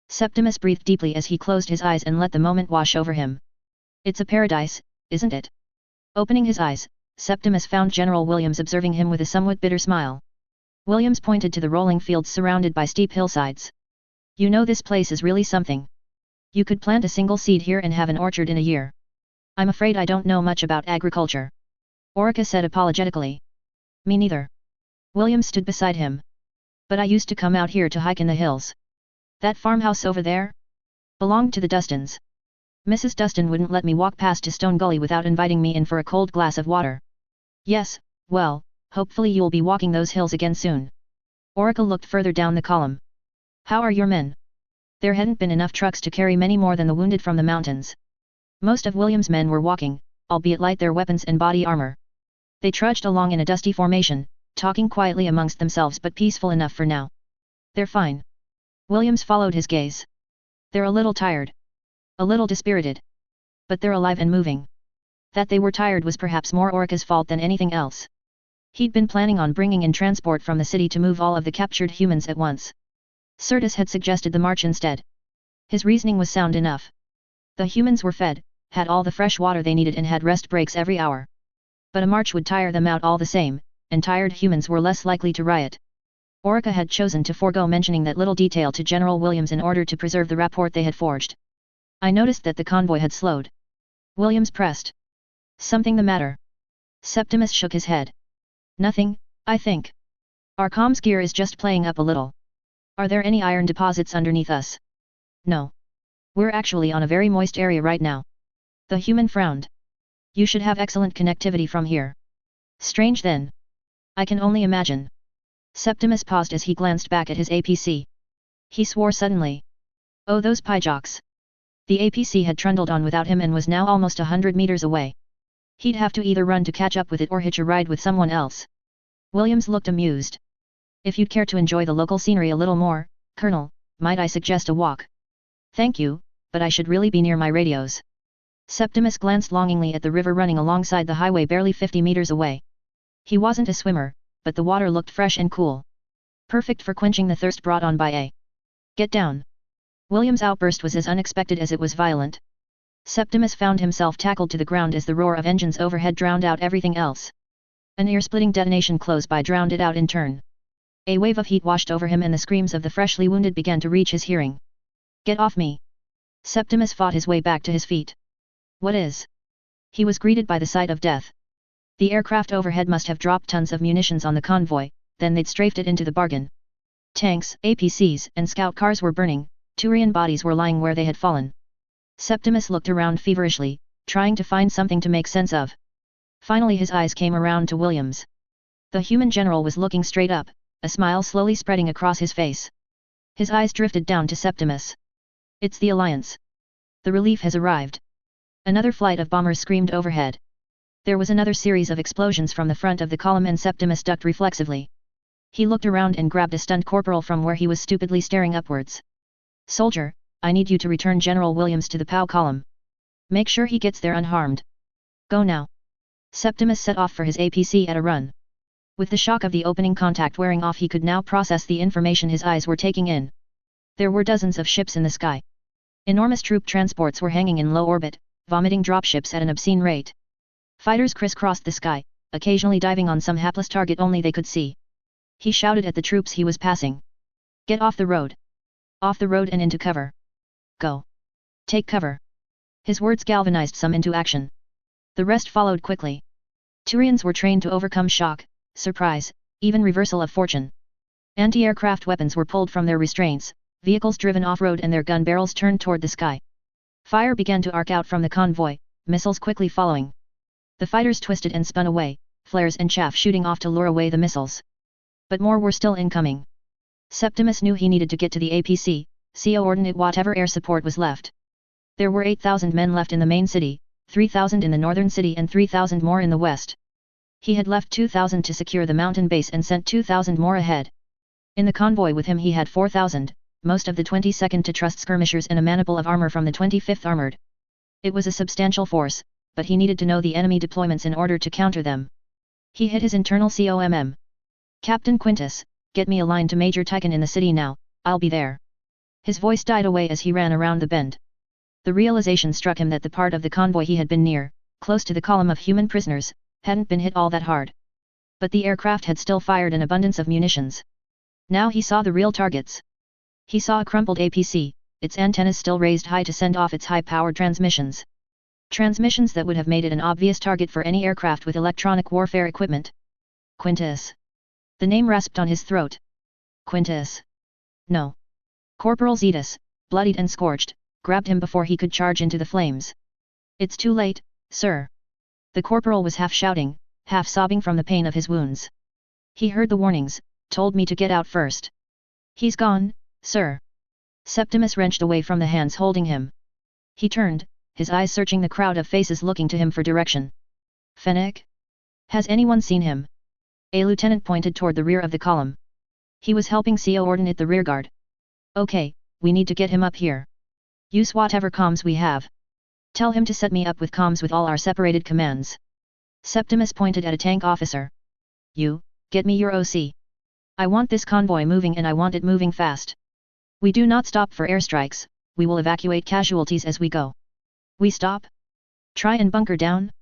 Septimus breathed deeply as he closed his eyes and let the moment wash over him. It's a paradise, isn't it? Opening his eyes, Septimus found General Williams observing him with a somewhat bitter smile. Williams pointed to the rolling fields surrounded by steep hillsides. You know, this place is really something. You could plant a single seed here and have an orchard in a year. I'm afraid I don't know much about agriculture. Orica said apologetically. Me neither. Williams stood beside him. But I used to come out here to hike in the hills. That farmhouse over there? Belonged to the Dustons. Mrs. Duston wouldn't let me walk past to Stone Gully without inviting me in for a cold glass of water. Yes, well, hopefully you'll be walking those hills again soon. Orica looked further down the column. How are your men? There hadn't been enough trucks to carry many more than the wounded from the mountains. Most of Williams' men were walking, albeit light their weapons and body armor. They trudged along in a dusty formation, talking quietly amongst themselves but peaceful enough for now. They're fine. Williams followed his gaze. They're a little tired. A little dispirited. But they're alive and moving. That they were tired was perhaps more Orica's fault than anything else. He'd been planning on bringing in transport from the city to move all of the captured humans at once. Sirtis had suggested the march instead. His reasoning was sound enough. The humans were fed, had all the fresh water they needed and had rest breaks every hour. But a march would tire them out all the same, and tired humans were less likely to riot. Orica had chosen to forego mentioning that little detail to General Williams in order to preserve the rapport they had forged. I noticed that the convoy had slowed. Williams pressed. Something the matter? Septimus shook his head. Nothing, I think. Our comms gear is just playing up a little. Are there any iron deposits underneath us? No. We're actually on a very moist area right now. The human frowned. You should have excellent connectivity from here. Strange then. I can only imagine. Septimus paused as he glanced back at his APC. He swore suddenly. Oh, those pyjocks. The APC had trundled on without him and was now almost 100 meters away. He'd have to either run to catch up with it or hitch a ride with someone else. Williams looked amused. If you'd care to enjoy the local scenery a little more, Colonel, might I suggest a walk? Thank you, but I should really be near my radios. Septimus glanced longingly at the river running alongside the highway barely 50 meters away. He wasn't a swimmer, but the water looked fresh and cool. Perfect for quenching the thirst brought on by a "Get down!" Williams' outburst was as unexpected as it was violent. Septimus found himself tackled to the ground as the roar of engines overhead drowned out everything else. An ear-splitting detonation close by drowned it out in turn. A wave of heat washed over him and the screams of the freshly wounded began to reach his hearing. Get off me! Septimus fought his way back to his feet. What is? He was greeted by the sight of death. The aircraft overhead must have dropped tons of munitions on the convoy, then they'd strafed it into the bargain. Tanks, APCs, and scout cars were burning, Turian bodies were lying where they had fallen. Septimus looked around feverishly, trying to find something to make sense of. Finally his eyes came around to Williams. The human general was looking straight up, a smile slowly spreading across his face. His eyes drifted down to Septimus. It's the Alliance. The relief has arrived. Another flight of bombers screamed overhead. There was another series of explosions from the front of the column and Septimus ducked reflexively. He looked around and grabbed a stunned corporal from where he was stupidly staring upwards. Soldier, I need you to return General Williams to the POW column. Make sure he gets there unharmed. Go now. Septimus set off for his APC at a run. With the shock of the opening contact wearing off, he could now process the information his eyes were taking in. There were dozens of ships in the sky. Enormous troop transports were hanging in low orbit, vomiting dropships at an obscene rate. Fighters crisscrossed the sky, occasionally diving on some hapless target only they could see. He shouted at the troops he was passing. Get off the road. Off the road and into cover. Go. Take cover. His words galvanized some into action. The rest followed quickly. Turians were trained to overcome shock, surprise, even reversal of fortune. Anti-aircraft weapons were pulled from their restraints, vehicles driven off-road and their gun barrels turned toward the sky. Fire began to arc out from the convoy, missiles quickly following. The fighters twisted and spun away, flares and chaff shooting off to lure away the missiles. But more were still incoming. Septimus knew he needed to get to the APC, coordinate whatever air support was left. There were 8,000 men left in the main city, 3,000 in the northern city and 3,000 more in the west. He had left 2,000 to secure the mountain base and sent 2,000 more ahead. In the convoy with him he had 4,000, most of the 22nd to trust skirmishers and a maniple of armor from the 25th Armored. It was a substantial force, but he needed to know the enemy deployments in order to counter them. He hit his internal COMM. Captain Quintus, get me a line to Major Tychon in the city now, I'll be there. His voice died away as he ran around the bend. The realization struck him that the part of the convoy he had been near, close to the column of human prisoners, hadn't been hit all that hard. But the aircraft had still fired an abundance of munitions. Now he saw the real targets. He saw a crumpled APC, its antennas still raised high to send off its high-powered transmissions. Transmissions that would have made it an obvious target for any aircraft with electronic warfare equipment. Quintus. The name rasped on his throat. Quintus. No. Corporal Zetus, bloodied and scorched, grabbed him before he could charge into the flames. It's too late, sir. The corporal was half shouting, half sobbing from the pain of his wounds. He heard the warnings, told me to get out first. He's gone, sir. Septimus wrenched away from the hands holding him. He turned, his eyes searching the crowd of faces looking to him for direction. Fennec? Has anyone seen him? A lieutenant pointed toward the rear of the column. He was helping coordinate the rearguard. Okay, we need to get him up here. Use whatever comms we have. Tell him to set me up with comms with all our separated commands. Septimus pointed at a tank officer. You, get me your OC. I want this convoy moving and I want it moving fast. We do not stop for airstrikes, we will evacuate casualties as we go. We stop? Try and bunker down?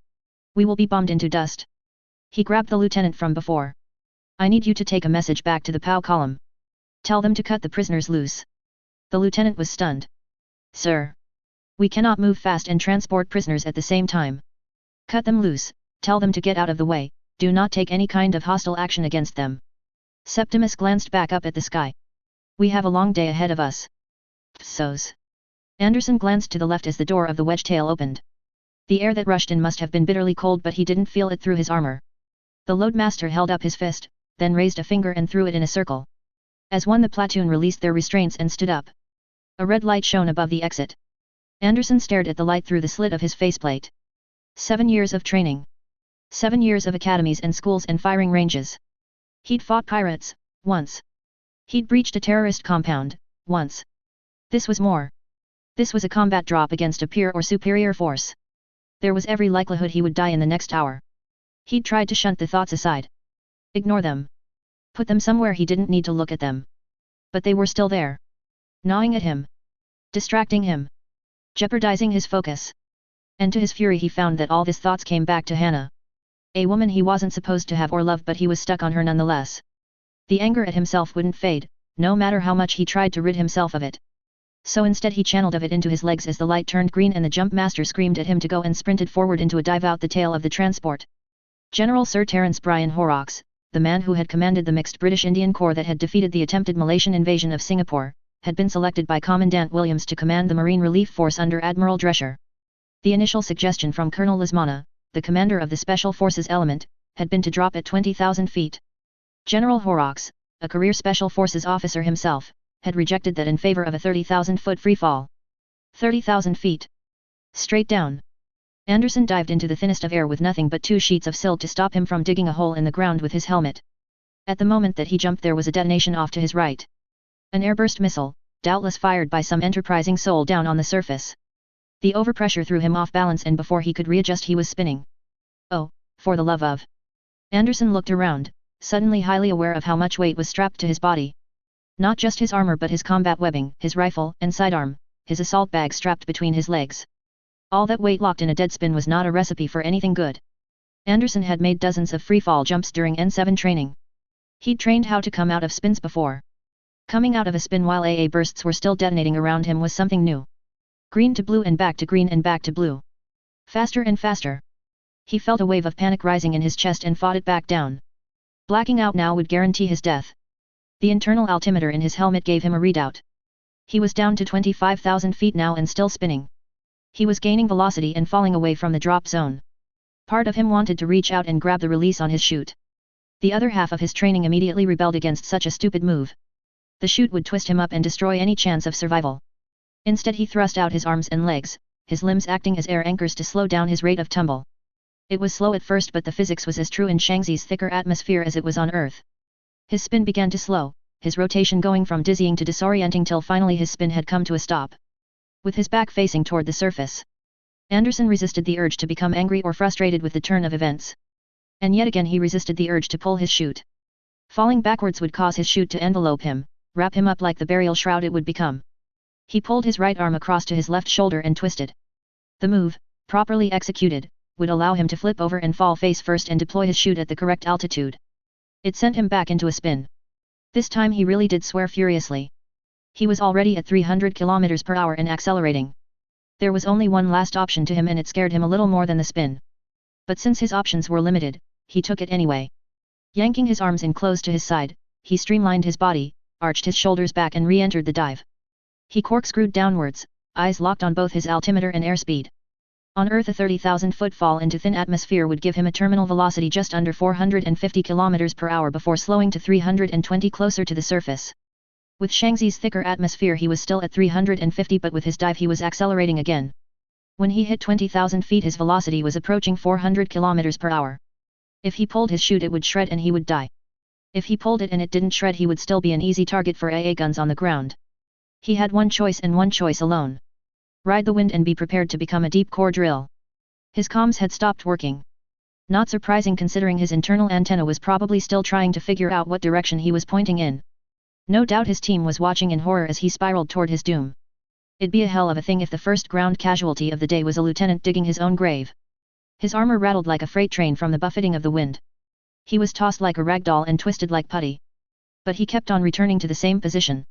We will be bombed into dust. He grabbed the lieutenant from before. I need you to take a message back to the POW column. Tell them to cut the prisoners loose. The lieutenant was stunned. Sir. We cannot move fast and transport prisoners at the same time. Cut them loose, tell them to get out of the way, do not take any kind of hostile action against them. Septimus glanced back up at the sky. We have a long day ahead of us. Psos. Anderson glanced to the left as the door of the wedge tail opened. The air that rushed in must have been bitterly cold, but he didn't feel it through his armor. The loadmaster held up his fist, then raised a finger and threw it in a circle. As one, the platoon released their restraints and stood up. A red light shone above the exit. Anderson stared at the light through the slit of his faceplate. 7 years of training. 7 years of academies and schools and firing ranges. He'd fought pirates, once. He'd breached a terrorist compound, once. This was more. This was a combat drop against a peer or superior force. There was every likelihood he would die in the next hour. He'd tried to shunt the thoughts aside. Ignore them. Put them somewhere he didn't need to look at them. But they were still there. Gnawing at him. Distracting him. Jeopardizing his focus. And to his fury he found that all his thoughts came back to Hannah. A woman he wasn't supposed to have or love, but he was stuck on her nonetheless. The anger at himself wouldn't fade, no matter how much he tried to rid himself of it. So instead he channeled of it into his legs as the light turned green and the jump master screamed at him to go and sprinted forward into a dive out the tail of the transport. General Sir Terence Bryan Horrocks, the man who had commanded the mixed British Indian Corps that had defeated the attempted Malaysian invasion of Singapore, had been selected by Commandant Williams to command the Marine Relief Force under Admiral Drescher. The initial suggestion from Colonel Lasmana, the commander of the Special Forces element, had been to drop at 20,000 feet. General Horrocks, a career Special Forces officer himself, had rejected that in favor of a 30,000-foot free fall. 30,000 feet. Straight down. Anderson dived into the thinnest of air with nothing but 2 sheets of silt to stop him from digging a hole in the ground with his helmet. At the moment that he jumped there was a detonation off to his right. An airburst missile, doubtless fired by some enterprising soul down on the surface. The overpressure threw him off balance and before he could readjust he was spinning. Oh, for the love of... Anderson looked around, suddenly highly aware of how much weight was strapped to his body. Not just his armor but his combat webbing, his rifle and sidearm, his assault bag strapped between his legs. All that weight locked in a dead spin was not a recipe for anything good. Anderson had made dozens of free-fall jumps during N7 training. He'd trained how to come out of spins before. Coming out of a spin while AA bursts were still detonating around him was something new. Green to blue and back to green and back to blue. Faster and faster. He felt a wave of panic rising in his chest and fought it back down. Blacking out now would guarantee his death. The internal altimeter in his helmet gave him a readout. He was down to 25,000 feet now and still spinning. He was gaining velocity and falling away from the drop zone. Part of him wanted to reach out and grab the release on his chute. The other half of his training immediately rebelled against such a stupid move. The chute would twist him up and destroy any chance of survival. Instead he thrust out his arms and legs, his limbs acting as air anchors to slow down his rate of tumble. It was slow at first but the physics was as true in Shanxi's thicker atmosphere as it was on Earth. His spin began to slow, his rotation going from dizzying to disorienting till finally his spin had come to a stop. With his back facing toward the surface, Anderson resisted the urge to become angry or frustrated with the turn of events. And yet again he resisted the urge to pull his chute. Falling backwards would cause his chute to envelope him, wrap him up like the burial shroud it would become. He pulled his right arm across to his left shoulder and twisted. The move, properly executed, would allow him to flip over and fall face first and deploy his chute at the correct altitude. It sent him back into a spin. This time he really did swear furiously. He was already at 300 km per hour and accelerating. There was only one last option to him and it scared him a little more than the spin. But since his options were limited, he took it anyway. Yanking his arms in close to his side, he streamlined his body, arched his shoulders back and re-entered the dive. He corkscrewed downwards, eyes locked on both his altimeter and airspeed. On Earth a 30,000-foot fall into thin atmosphere would give him a terminal velocity just under 450 km per hour before slowing to 320 closer to the surface. With Shanxi's thicker atmosphere he was still at 350 but with his dive he was accelerating again. When he hit 20,000 feet his velocity was approaching 400 km per hour. If he pulled his chute it would shred and he would die. If he pulled it and it didn't shred he would still be an easy target for AA guns on the ground. He had one choice and one choice alone. Ride the wind and be prepared to become a deep core drill. His comms had stopped working. Not surprising considering his internal antenna was probably still trying to figure out what direction he was pointing in. No doubt his team was watching in horror as he spiraled toward his doom. It'd be a hell of a thing if the first ground casualty of the day was a lieutenant digging his own grave. His armor rattled like a freight train from the buffeting of the wind. He was tossed like a rag doll and twisted like putty. But he kept on returning to the same position.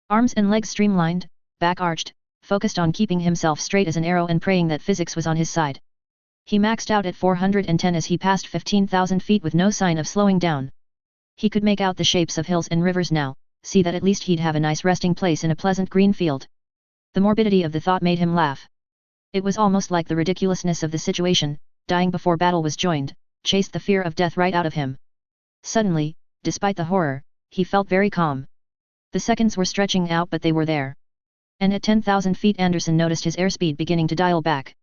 Arms and legs streamlined, back arched, focused on keeping himself straight as an arrow and praying that physics was on his side. He maxed out at 410 as he passed 15,000 feet with no sign of slowing down. He could make out the shapes of hills and rivers now, see that at least he'd have a nice resting place in a pleasant green field. The morbidity of the thought made him laugh. It was almost like the ridiculousness of the situation, dying before battle was joined, chased the fear of death right out of him. Suddenly, despite the horror, he felt very calm. The seconds were stretching out but they were there. And at 10,000 feet Anderson noticed his airspeed beginning to dial back.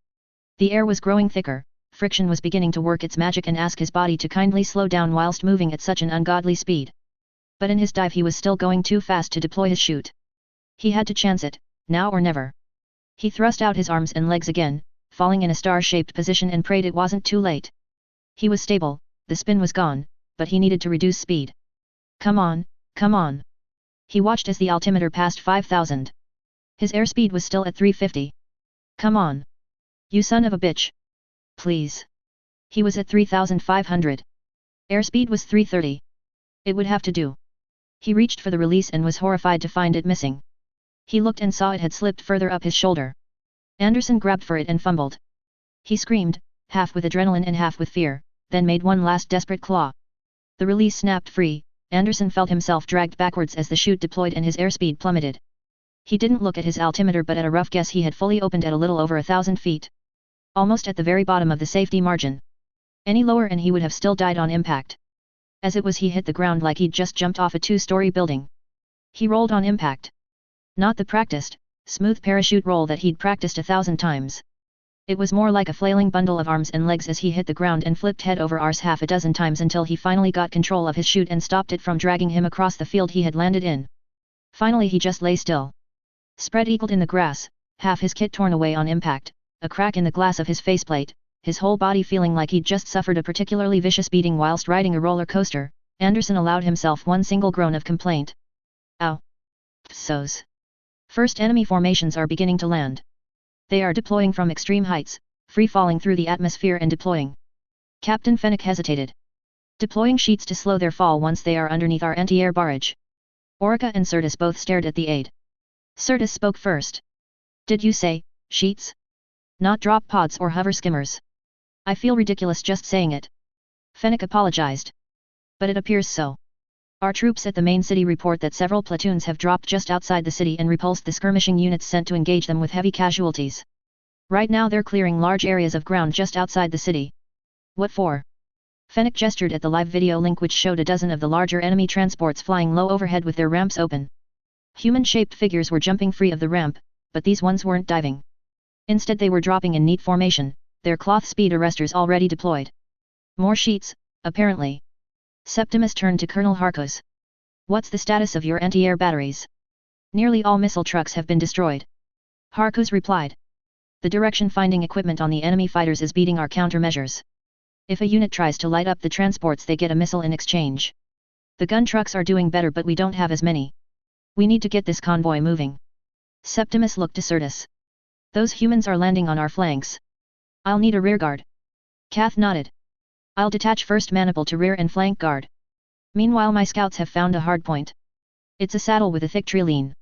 The air was growing thicker, friction was beginning to work its magic and ask his body to kindly slow down whilst moving at such an ungodly speed. But in his dive he was still going too fast to deploy his chute. He had to chance it, now or never. He thrust out his arms and legs again, falling in a star-shaped position and prayed it wasn't too late. He was stable, the spin was gone, but he needed to reduce speed. Come on, come on. He watched as the altimeter passed 5,000. His airspeed was still at 350. Come on. You son of a bitch. Please. He was at 3,500. Airspeed was 330. It would have to do. He reached for the release and was horrified to find it missing. He looked and saw it had slipped further up his shoulder. Anderson grabbed for it and fumbled. He screamed, half with adrenaline and half with fear, then made one last desperate claw. The release snapped free, Anderson felt himself dragged backwards as the chute deployed and his airspeed plummeted. He didn't look at his altimeter, but at a rough guess he had fully opened at a little over 1,000 feet. Almost at the very bottom of the safety margin. Any lower and he would have still died on impact. As it was, he hit the ground like he'd just jumped off a 2-story building. He rolled on impact. Not the practiced, smooth parachute roll that he'd practiced 1,000 times. It was more like a flailing bundle of arms and legs as he hit the ground and flipped head over arse half a dozen times until he finally got control of his chute and stopped it from dragging him across the field he had landed in. Finally he just lay still. Spread eagled in the grass, half his kit torn away on impact, a crack in the glass of his faceplate, his whole body feeling like he'd just suffered a particularly vicious beating whilst riding a roller coaster. Anderson allowed himself one single groan of complaint. Ow. Psos. First enemy formations are beginning to land. They are deploying from extreme heights, free-falling through the atmosphere and deploying. Captain Fennec hesitated. Deploying sheets to slow their fall once they are underneath our anti-air barrage. Orica and Certus both stared at the aide. Certus spoke first. Did you say, sheets? Not drop pods or hover skimmers. I feel ridiculous just saying it. Fennec apologized. But it appears so. Our troops at the main city report that several platoons have dropped just outside the city and repulsed the skirmishing units sent to engage them with heavy casualties. Right now they're clearing large areas of ground just outside the city. What for? Fennec gestured at the live video link which showed a dozen of the larger enemy transports flying low overhead with their ramps open. Human-shaped figures were jumping free of the ramp, but these ones weren't diving. Instead they were dropping in neat formation, their cloth speed arresters already deployed. More sheets, apparently. Septimus turned to Colonel Harkos. What's the status of your anti-air batteries? Nearly all missile trucks have been destroyed. Harkos replied. The direction-finding equipment on the enemy fighters is beating our countermeasures. If a unit tries to light up the transports they get a missile in exchange. The gun trucks are doing better but we don't have as many. We need to get this convoy moving. Septimus looked to Certus. Those humans are landing on our flanks. I'll need a rearguard. Kath nodded. I'll detach 1st Maniple to rear and flank guard. Meanwhile my scouts have found a hardpoint. It's a saddle with a thick treeline.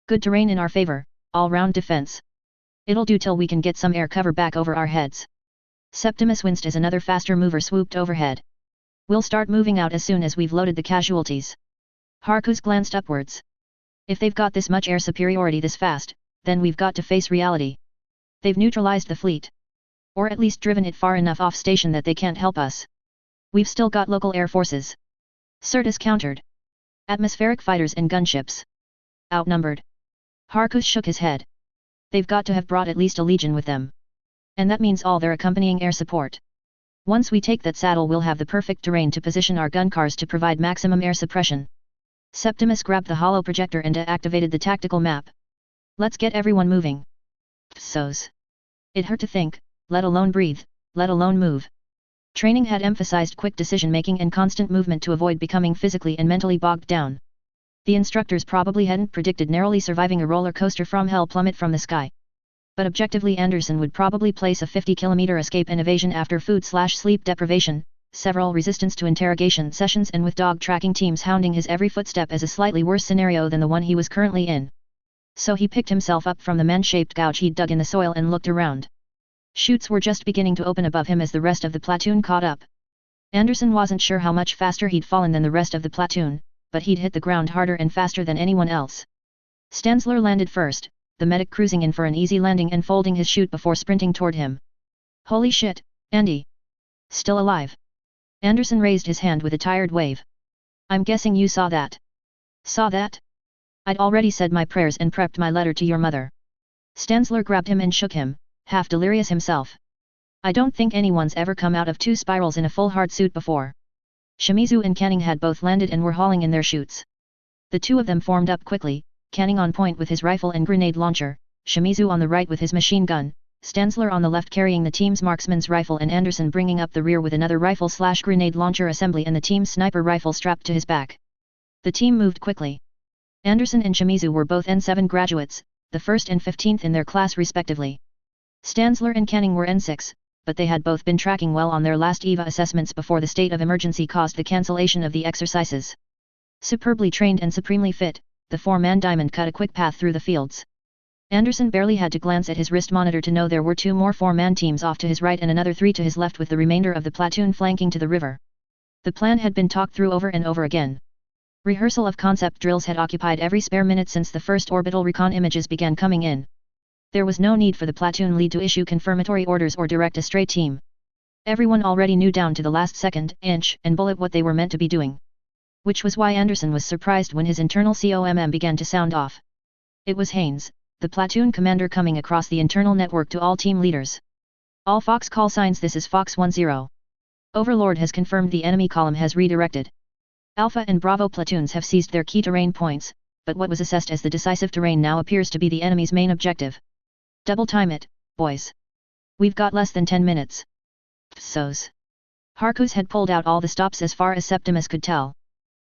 Good terrain in our favor, all-round defense. It'll do till we can get some air cover back over our heads. Septimus winced as another faster mover swooped overhead. We'll start moving out as soon as we've loaded the casualties. Harkos glanced upwards. If they've got this much air superiority this fast, then we've got to face reality. They've neutralized the fleet. Or at least driven it far enough off station that they can't help us. We've still got local air forces. Certus countered. Atmospheric fighters and gunships. Outnumbered. Harkos shook his head. They've got to have brought at least a legion with them. And that means all their accompanying air support. Once we take that saddle we'll have the perfect terrain to position our gun cars to provide maximum air suppression. Septimus grabbed the hollow projector and activated the tactical map. Let's get everyone moving. Psos. It hurt to think, let alone breathe, let alone move. Training had emphasized quick decision-making and constant movement to avoid becoming physically and mentally bogged down. The instructors probably hadn't predicted narrowly surviving a roller coaster from hell plummet from the sky. But objectively Anderson would probably place a 50-kilometer escape and evasion after food/sleep deprivation, several resistance to interrogation sessions and with dog tracking teams hounding his every footstep as a slightly worse scenario than the one he was currently in. So he picked himself up from the man-shaped gouge he'd dug in the soil and looked around. Chutes were just beginning to open above him as the rest of the platoon caught up. Anderson wasn't sure how much faster he'd fallen than the rest of the platoon, but he'd hit the ground harder and faster than anyone else. Stanzler landed first, the medic cruising in for an easy landing and folding his chute before sprinting toward him. Holy shit, Andy! Still alive? Anderson raised his hand with a tired wave. I'm guessing you saw that. Saw that? I'd already said my prayers and prepped my letter to your mother. Stanzler grabbed him and shook him, half delirious himself. I don't think anyone's ever come out of 2 spirals in a full hard suit before. Shimizu and Canning had both landed and were hauling in their chutes. The two of them formed up quickly, Canning on point with his rifle and grenade launcher, Shimizu on the right with his machine gun, Stanzler on the left carrying the team's marksman's rifle and Anderson bringing up the rear with another rifle/grenade launcher assembly and the team's sniper rifle strapped to his back. The team moved quickly. Anderson and Shimizu were both N7 graduates, the 1st and 15th in their class respectively. Stanzler and Canning were N6, but they had both been tracking well on their last EVA assessments before the state of emergency caused the cancellation of the exercises. Superbly trained and supremely fit, the 4-man diamond cut a quick path through the fields. Anderson barely had to glance at his wrist monitor to know there were 2 more 4-man teams off to his right and another 3 to his left with the remainder of the platoon flanking to the river. The plan had been talked through over and over again. Rehearsal of concept drills had occupied every spare minute since the first orbital recon images began coming in. There was no need for the platoon lead to issue confirmatory orders or direct a stray team. Everyone already knew down to the last second, inch, and bullet what they were meant to be doing. Which was why Anderson was surprised when his internal COMM began to sound off. It was Haynes, the platoon commander, coming across the internal network to all team leaders. All Fox call signs, this is Fox 10. Overlord has confirmed the enemy column has redirected. Alpha and Bravo platoons have seized their key terrain points, but what was assessed as the decisive terrain now appears to be the enemy's main objective. Double time it, boys. We've got less than 10 minutes. Psos. Harkus had pulled out all the stops as far as Septimus could tell.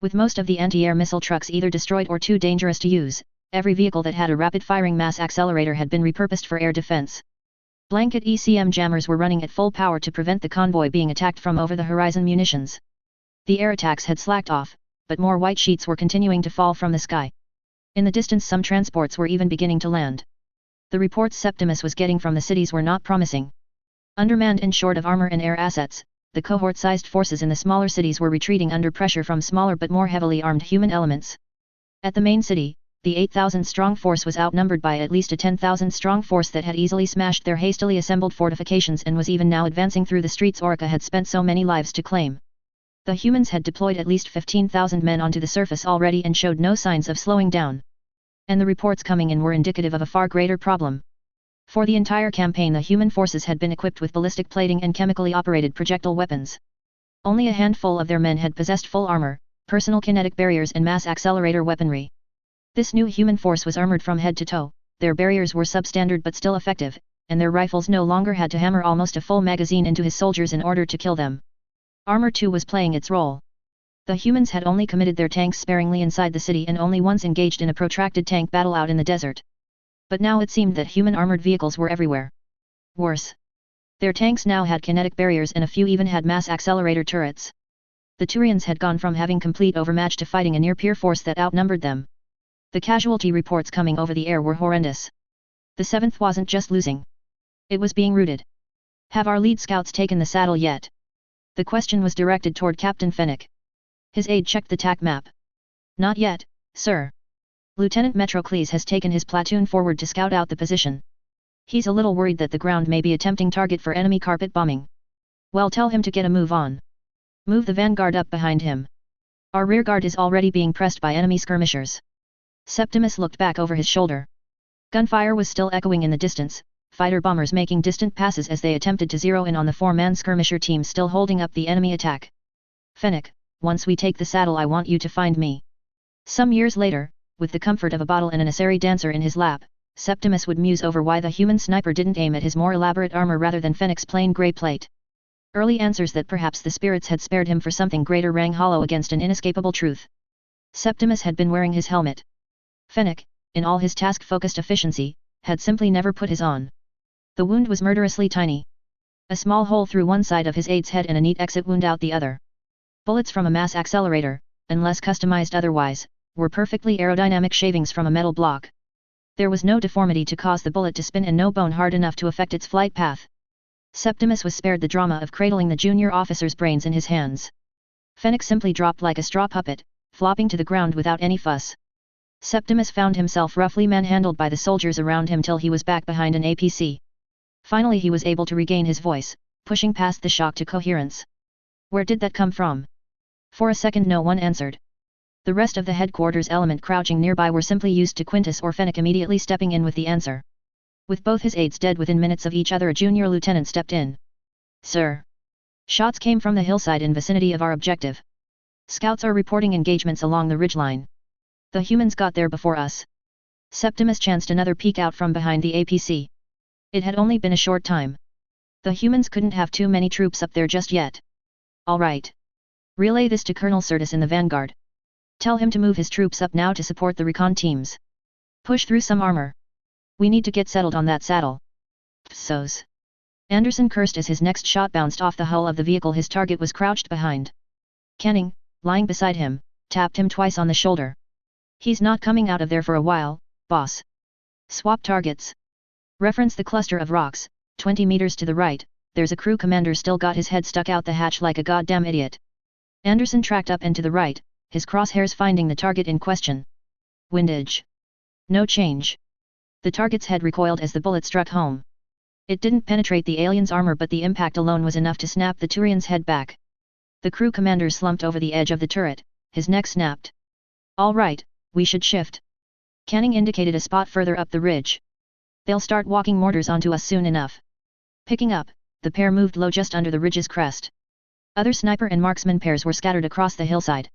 With most of the anti-air missile trucks either destroyed or too dangerous to use, every vehicle that had a rapid-firing mass accelerator had been repurposed for air defense. Blanket ECM jammers were running at full power to prevent the convoy being attacked from over-the-horizon munitions. The air attacks had slacked off, but more white sheets were continuing to fall from the sky. In the distance some transports were even beginning to land. The reports Septimus was getting from the cities were not promising. Undermanned and short of armor and air assets, the cohort-sized forces in the smaller cities were retreating under pressure from smaller but more heavily armed human elements. At the main city, the 8,000-strong force was outnumbered by at least a 10,000-strong force that had easily smashed their hastily assembled fortifications and was even now advancing through the streets Orica had spent so many lives to claim. The humans had deployed at least 15,000 men onto the surface already and showed no signs of slowing down. And the reports coming in were indicative of a far greater problem. For the entire campaign the human forces had been equipped with ballistic plating and chemically operated projectile weapons. Only a handful of their men had possessed full armor, personal kinetic barriers and mass accelerator weaponry. This new human force was armored from head to toe, their barriers were substandard but still effective, and their rifles no longer had to hammer almost a full magazine into his soldiers in order to kill them. Armor too was playing its role. The humans had only committed their tanks sparingly inside the city and only once engaged in a protracted tank battle out in the desert. But now it seemed that human armored vehicles were everywhere. Worse. Their tanks now had kinetic barriers and a few even had mass accelerator turrets. The Turians had gone from having complete overmatch to fighting a near-peer force that outnumbered them. The casualty reports coming over the air were horrendous. The 7th wasn't just losing. It was being routed. Have our lead scouts taken the saddle yet? The question was directed toward Captain Fennick. His aide checked the TAC map. Not yet, sir. Lieutenant Metrocles has taken his platoon forward to scout out the position. He's a little worried that the ground may be a tempting target for enemy carpet bombing. Well, tell him to get a move on. Move the vanguard up behind him. Our rearguard is already being pressed by enemy skirmishers. Septimus looked back over his shoulder. Gunfire was still echoing in the distance, fighter bombers making distant passes as they attempted to zero in on the 4-man skirmisher team still holding up the enemy attack. Fennick, once we take the saddle I want you to find me. Some years later, with the comfort of a bottle and an Asari dancer in his lap, Septimus would muse over why the human sniper didn't aim at his more elaborate armor rather than Fennick's plain grey plate. Early answers that perhaps the spirits had spared him for something greater rang hollow against an inescapable truth. Septimus had been wearing his helmet. Fennick, in all his task-focused efficiency, had simply never put his on. The wound was murderously tiny. A small hole through one side of his aide's head and a neat exit wound out the other. Bullets from a mass accelerator, unless customized otherwise, were perfectly aerodynamic shavings from a metal block. There was no deformity to cause the bullet to spin and no bone hard enough to affect its flight path. Septimus was spared the drama of cradling the junior officer's brains in his hands. Fennick simply dropped like a straw puppet, flopping to the ground without any fuss. Septimus found himself roughly manhandled by the soldiers around him till he was back behind an APC. Finally he was able to regain his voice, pushing past the shock to coherence. Where did that come from? For a second no one answered. The rest of the headquarters element crouching nearby were simply used to Quintus or Fennick immediately stepping in with the answer. With both his aides dead within minutes of each other a junior lieutenant stepped in. Sir. Shots came from the hillside in vicinity of our objective. Scouts are reporting engagements along the ridgeline. The humans got there before us. Septimus chanced another peek out from behind the APC. It had only been a short time. The humans couldn't have too many troops up there just yet. All right. Relay this to Colonel Sirtis in the vanguard. Tell him to move his troops up now to support the recon teams. Push through some armor. We need to get settled on that saddle. Psos. Anderson cursed as his next shot bounced off the hull of the vehicle his target was crouched behind. Canning, lying beside him, tapped him twice on the shoulder. He's not coming out of there for a while, boss. Swap targets. Reference the cluster of rocks, 20 meters to the right, there's a crew commander still got his head stuck out the hatch like a goddamn idiot. Anderson tracked up and to the right, his crosshairs finding the target in question. Windage. No change. The target's head recoiled as the bullet struck home. It didn't penetrate the alien's armor, but the impact alone was enough to snap the Turian's head back. The crew commander slumped over the edge of the turret, his neck snapped. All right, we should shift. Canning indicated a spot further up the ridge. They'll start walking mortars onto us soon enough. Picking up, the pair moved low just under the ridge's crest. Other sniper and marksman pairs were scattered across the hillside.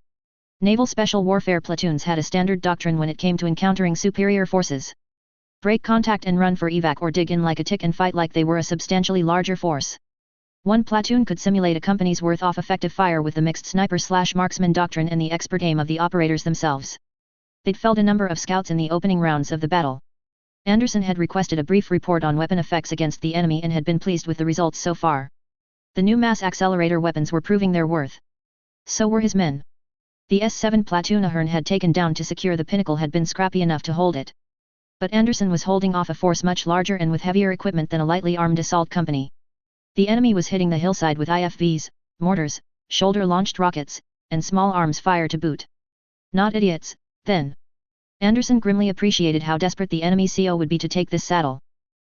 Naval Special Warfare platoons had a standard doctrine when it came to encountering superior forces. Break contact and run for evac, or dig in like a tick and fight like they were a substantially larger force. One platoon could simulate a company's worth of effective fire with the mixed sniper/marksman doctrine and the expert aim of the operators themselves. They'd felled a number of scouts in the opening rounds of the battle. Anderson had requested a brief report on weapon effects against the enemy and had been pleased with the results so far. The new mass accelerator weapons were proving their worth. So were his men. The S-7 platoon Ahern had taken down to secure the pinnacle had been scrappy enough to hold it. But Anderson was holding off a force much larger and with heavier equipment than a lightly armed assault company. The enemy was hitting the hillside with IFVs, mortars, shoulder-launched rockets, and small arms fire to boot. Not idiots, then. Anderson grimly appreciated how desperate the enemy CO would be to take this saddle.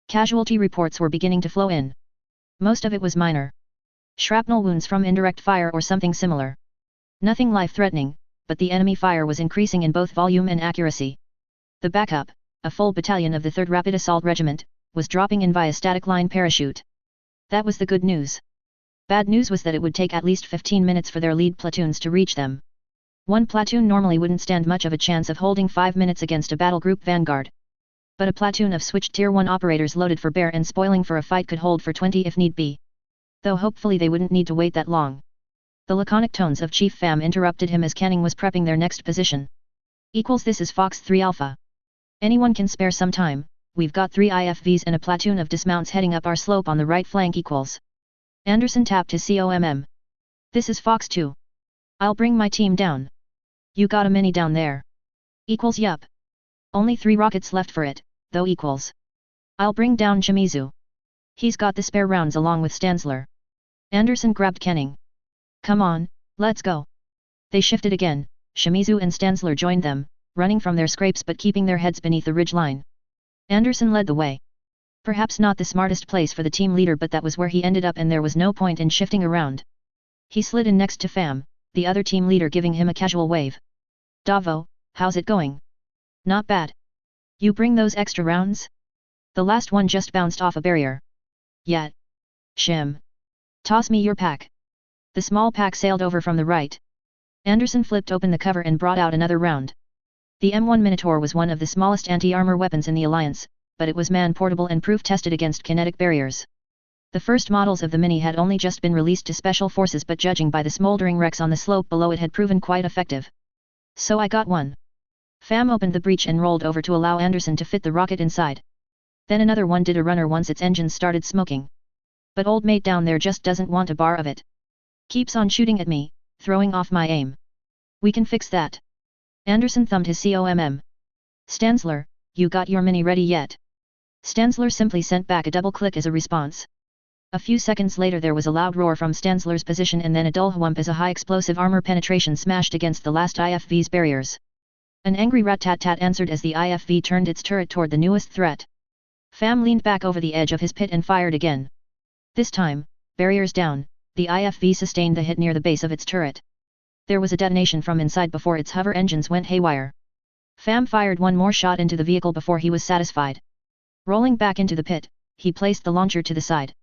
Casualty reports were beginning to flow in. Most of it was minor. Shrapnel wounds from indirect fire or something similar. Nothing life-threatening, but the enemy fire was increasing in both volume and accuracy. The backup, a full battalion of the 3rd Rapid Assault Regiment, was dropping in via static line parachute. That was the good news. Bad news was that it would take at least 15 minutes for their lead platoons to reach them. One platoon normally wouldn't stand much of a chance of holding 5 minutes against a battle group vanguard. But a platoon of switched Tier 1 operators loaded for bear and spoiling for a fight could hold for 20 if need be. Though hopefully they wouldn't need to wait that long. The laconic tones of Chief Pham interrupted him as Canning was prepping their next position. This is Fox 3 Alpha. Anyone can spare some time, we've got 3 IFVs and a platoon of dismounts heading up our slope on the right flank. Anderson tapped his COMM. This is Fox 2. I'll bring my team down. You got a mini down there? Yup. Only 3 rockets left for it, though. I'll bring down Shimizu. He's got the spare rounds along with Stanzler. Anderson grabbed Canning. Come on, let's go. They shifted again, Shimizu and Stanzler joined them, running from their scrapes but keeping their heads beneath the ridge line. Anderson led the way. Perhaps not the smartest place for the team leader, but that was where he ended up and there was no point in shifting around. He slid in next to Pham, the other team leader giving him a casual wave. Davo, how's it going? Not bad. You bring those extra rounds? The last one just bounced off a barrier. Yet. Shim. Toss me your pack. The small pack sailed over from the right. Anderson flipped open the cover and brought out another round. The M1 Minotaur was one of the smallest anti-armor weapons in the Alliance, but it was man-portable and proof-tested against kinetic barriers. The first models of the Mini had only just been released to special forces, but judging by the smoldering wrecks on the slope below it had proven quite effective. So I got one. Pham opened the breech and rolled over to allow Anderson to fit the rocket inside. Then another one did a runner once its engines started smoking. But old mate down there just doesn't want a bar of it. Keeps on shooting at me, throwing off my aim. We can fix that. Anderson thumbed his COMM. Stanzler, you got your Mini ready yet? Stanzler simply sent back a double click as a response. A few seconds later there was a loud roar from Stanzler's position and then a dull whump as a high explosive armor penetration smashed against the last IFV's barriers. An angry rat-tat-tat answered as the IFV turned its turret toward the newest threat. Pham leaned back over the edge of his pit and fired again. This time, barriers down, the IFV sustained the hit near the base of its turret. There was a detonation from inside before its hover engines went haywire. Pham fired one more shot into the vehicle before he was satisfied. Rolling back into the pit, he placed the launcher to the side.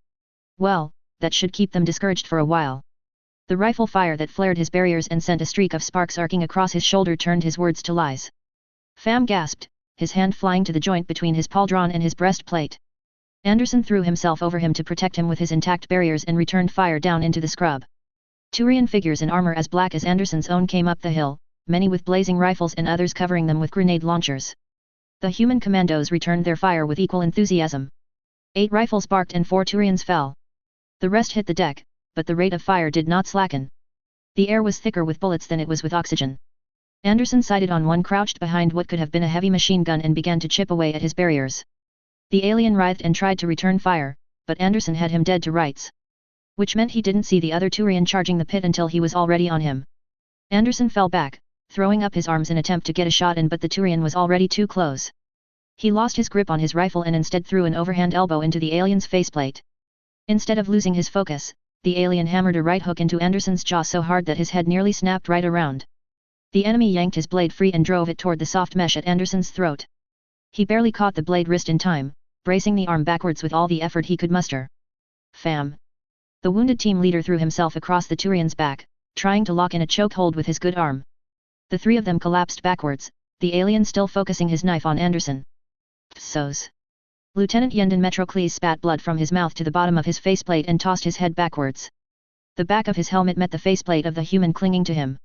Well, that should keep them discouraged for a while. The rifle fire that flared his barriers and sent a streak of sparks arcing across his shoulder turned his words to lies. Pham gasped, his hand flying to the joint between his pauldron and his breastplate. Anderson threw himself over him to protect him with his intact barriers and returned fire down into the scrub. Turian figures in armor as black as Anderson's own came up the hill, many with blazing rifles and others covering them with grenade launchers. The human commandos returned their fire with equal enthusiasm. 8 rifles barked and 4 Turians fell. The rest hit the deck, but the rate of fire did not slacken. The air was thicker with bullets than it was with oxygen. Anderson sighted on one crouched behind what could have been a heavy machine gun and began to chip away at his barriers. The alien writhed and tried to return fire, but Anderson had him dead to rights. Which meant he didn't see the other Turian charging the pit until he was already on him. Anderson fell back, throwing up his arms in attempt to get a shot in, but the Turian was already too close. He lost his grip on his rifle and instead threw an overhand elbow into the alien's faceplate. Instead of losing his focus, the alien hammered a right hook into Anderson's jaw so hard that his head nearly snapped right around. The enemy yanked his blade free and drove it toward the soft mesh at Anderson's throat. He barely caught the blade wrist in time, bracing the arm backwards with all the effort he could muster. Fam! The wounded team leader threw himself across the Turian's back, trying to lock in a chokehold with his good arm. The three of them collapsed backwards, the alien still focusing his knife on Anderson. Psos! Lieutenant Yendon Metrocles spat blood from his mouth to the bottom of his faceplate and tossed his head backwards. The back of his helmet met the faceplate of the human clinging to him.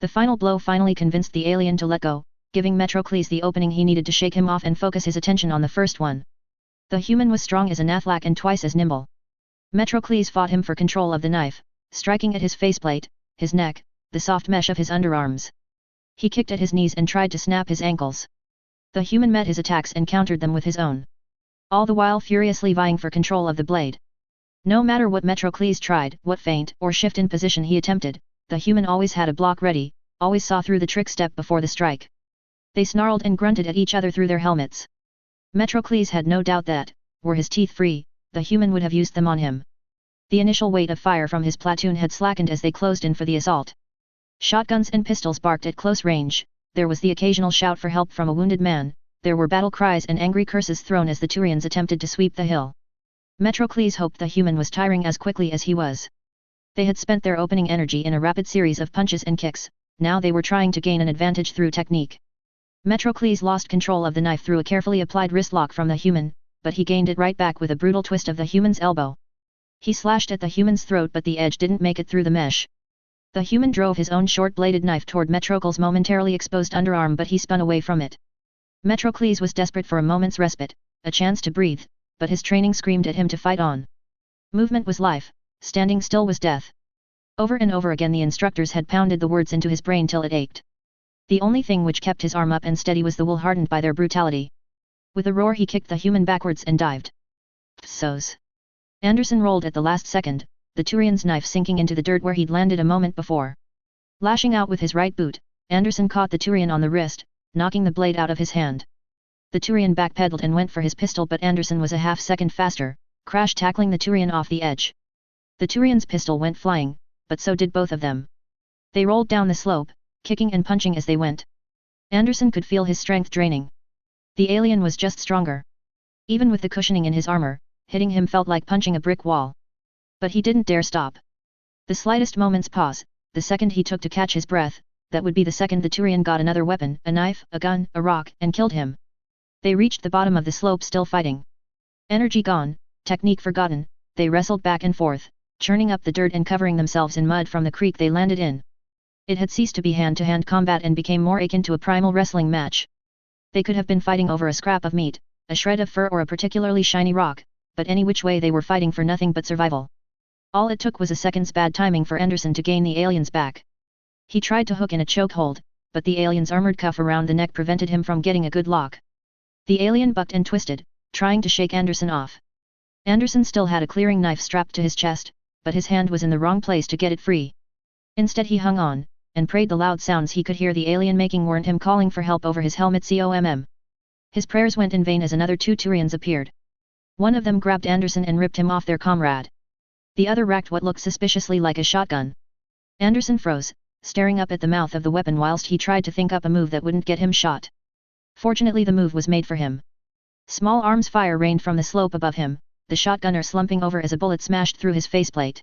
The final blow finally convinced the alien to let go, giving Metrocles the opening he needed to shake him off and focus his attention on the first one. The human was strong as a Nathlak and twice as nimble. Metrocles fought him for control of the knife, striking at his faceplate, his neck, the soft mesh of his underarms. He kicked at his knees and tried to snap his ankles. The human met his attacks and countered them with his own, all the while furiously vying for control of the blade. No matter what Metrocles tried, what feint or shift in position he attempted, the human always had a block ready, always saw through the trick step before the strike. They snarled and grunted at each other through their helmets. Metrocles had no doubt that, were his teeth free, the human would have used them on him. The initial weight of fire from his platoon had slackened as they closed in for the assault. Shotguns and pistols barked at close range, there was the occasional shout for help from a wounded man, there were battle cries and angry curses thrown as the Turians attempted to sweep the hill. Metrocles hoped the human was tiring as quickly as he was. They had spent their opening energy in a rapid series of punches and kicks, now they were trying to gain an advantage through technique. Metrocles lost control of the knife through a carefully applied wrist lock from the human, but he gained it right back with a brutal twist of the human's elbow. He slashed at the human's throat but the edge didn't make it through the mesh. The human drove his own short-bladed knife toward Metrocles' momentarily exposed underarm but he spun away from it. Metrocles was desperate for a moment's respite, a chance to breathe, but his training screamed at him to fight on. Movement was life, standing still was death. Over and over again the instructors had pounded the words into his brain till it ached. The only thing which kept his arm up and steady was the will hardened by their brutality. With a roar he kicked the human backwards and dived. Psos! Anderson rolled at the last second, the Turian's knife sinking into the dirt where he'd landed a moment before. Lashing out with his right boot, Anderson caught the Turian on the wrist, knocking the blade out of his hand. The Turian backpedaled and went for his pistol but Anderson was a half-second faster, crash tackling the Turian off the edge. The Turian's pistol went flying, but so did both of them. They rolled down the slope, kicking and punching as they went. Anderson could feel his strength draining. The alien was just stronger. Even with the cushioning in his armor, hitting him felt like punching a brick wall. But he didn't dare stop. The slightest moment's pause, the second he took to catch his breath, that would be the second the Turian got another weapon, a knife, a gun, a rock, and killed him. They reached the bottom of the slope still fighting. Energy gone, technique forgotten, they wrestled back and forth, churning up the dirt and covering themselves in mud from the creek they landed in. It had ceased to be hand-to-hand combat and became more akin to a primal wrestling match. They could have been fighting over a scrap of meat, a shred of fur or a particularly shiny rock, but any which way they were fighting for nothing but survival. All it took was a second's bad timing for Anderson to gain the alien's back. He tried to hook in a chokehold, but the alien's armored cuff around the neck prevented him from getting a good lock. The alien bucked and twisted, trying to shake Anderson off. Anderson still had a clearing knife strapped to his chest, but his hand was in the wrong place to get it free. Instead he hung on, and prayed the loud sounds he could hear the alien making warned him calling for help over his helmet comm. His prayers went in vain as another two Turians appeared. One of them grabbed Anderson and ripped him off their comrade. The other racked what looked suspiciously like a shotgun. Anderson froze, staring up at the mouth of the weapon whilst he tried to think up a move that wouldn't get him shot. Fortunately the move was made for him. Small arms fire rained from the slope above him, the shotgunner slumping over as a bullet smashed through his faceplate.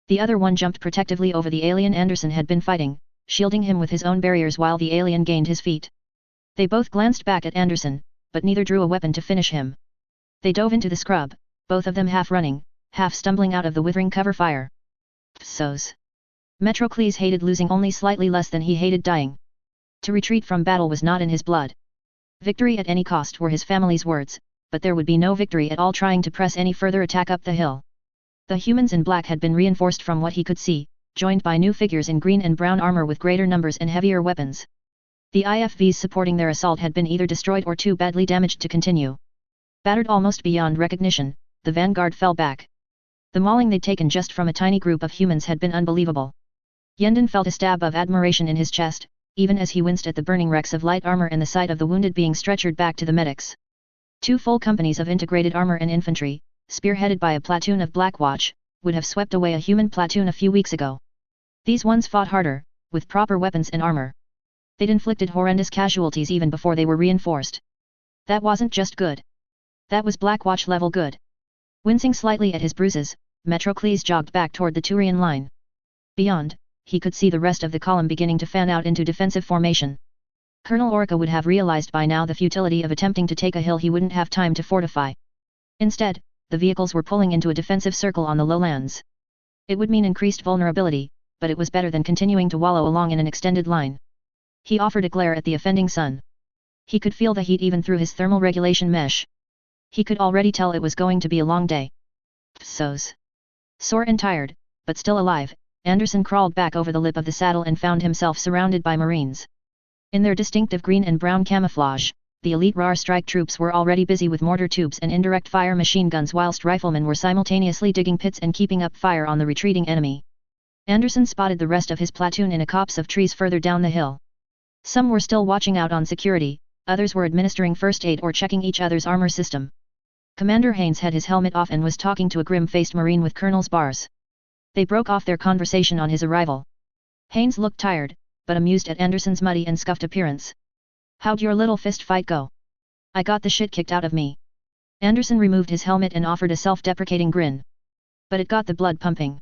The other one jumped protectively over the alien Anderson had been fighting, shielding him with his own barriers while the alien gained his feet. They both glanced back at Anderson, but neither drew a weapon to finish him. They dove into the scrub, both of them half running, half stumbling out of the withering cover fire. Psos! Metrocles hated losing only slightly less than he hated dying. To retreat from battle was not in his blood. Victory at any cost were his family's words, but there would be no victory at all trying to press any further attack up the hill. The humans in black had been reinforced from what he could see, joined by new figures in green and brown armor with greater numbers and heavier weapons. The IFVs supporting their assault had been either destroyed or too badly damaged to continue. Battered almost beyond recognition, the vanguard fell back. The mauling they'd taken just from a tiny group of humans had been unbelievable. Yendon felt a stab of admiration in his chest, even as he winced at the burning wrecks of light armor and the sight of the wounded being stretchered back to the medics. 2 full companies of integrated armor and infantry, spearheaded by a platoon of Blackwatch, would have swept away a human platoon a few weeks ago. These ones fought harder, with proper weapons and armor. They'd inflicted horrendous casualties even before they were reinforced. That wasn't just good. That was Blackwatch level good. Wincing slightly at his bruises, Metrocles jogged back toward the Turian line. Beyond, he could see the rest of the column beginning to fan out into defensive formation. Colonel Orca would have realized by now the futility of attempting to take a hill he wouldn't have time to fortify. Instead, the vehicles were pulling into a defensive circle on the lowlands. It would mean increased vulnerability, but it was better than continuing to wallow along in an extended line. He offered a glare at the offending sun. He could feel the heat even through his thermal regulation mesh. He could already tell it was going to be a long day. Psos. Sore and tired, but still alive, Anderson crawled back over the lip of the saddle and found himself surrounded by Marines. In their distinctive green and brown camouflage, the elite RAR strike troops were already busy with mortar tubes and indirect fire machine guns whilst riflemen were simultaneously digging pits and keeping up fire on the retreating enemy. Anderson spotted the rest of his platoon in a copse of trees further down the hill. Some were still watching out on security, others were administering first aid or checking each other's armor system. Commander Haynes had his helmet off and was talking to a grim-faced Marine with Colonel's bars. They broke off their conversation on his arrival. Haynes looked tired, but amused at Anderson's muddy and scuffed appearance. "How'd your little fist fight go?" "I got the shit kicked out of me." Anderson removed his helmet and offered a self-deprecating grin. "But it got the blood pumping.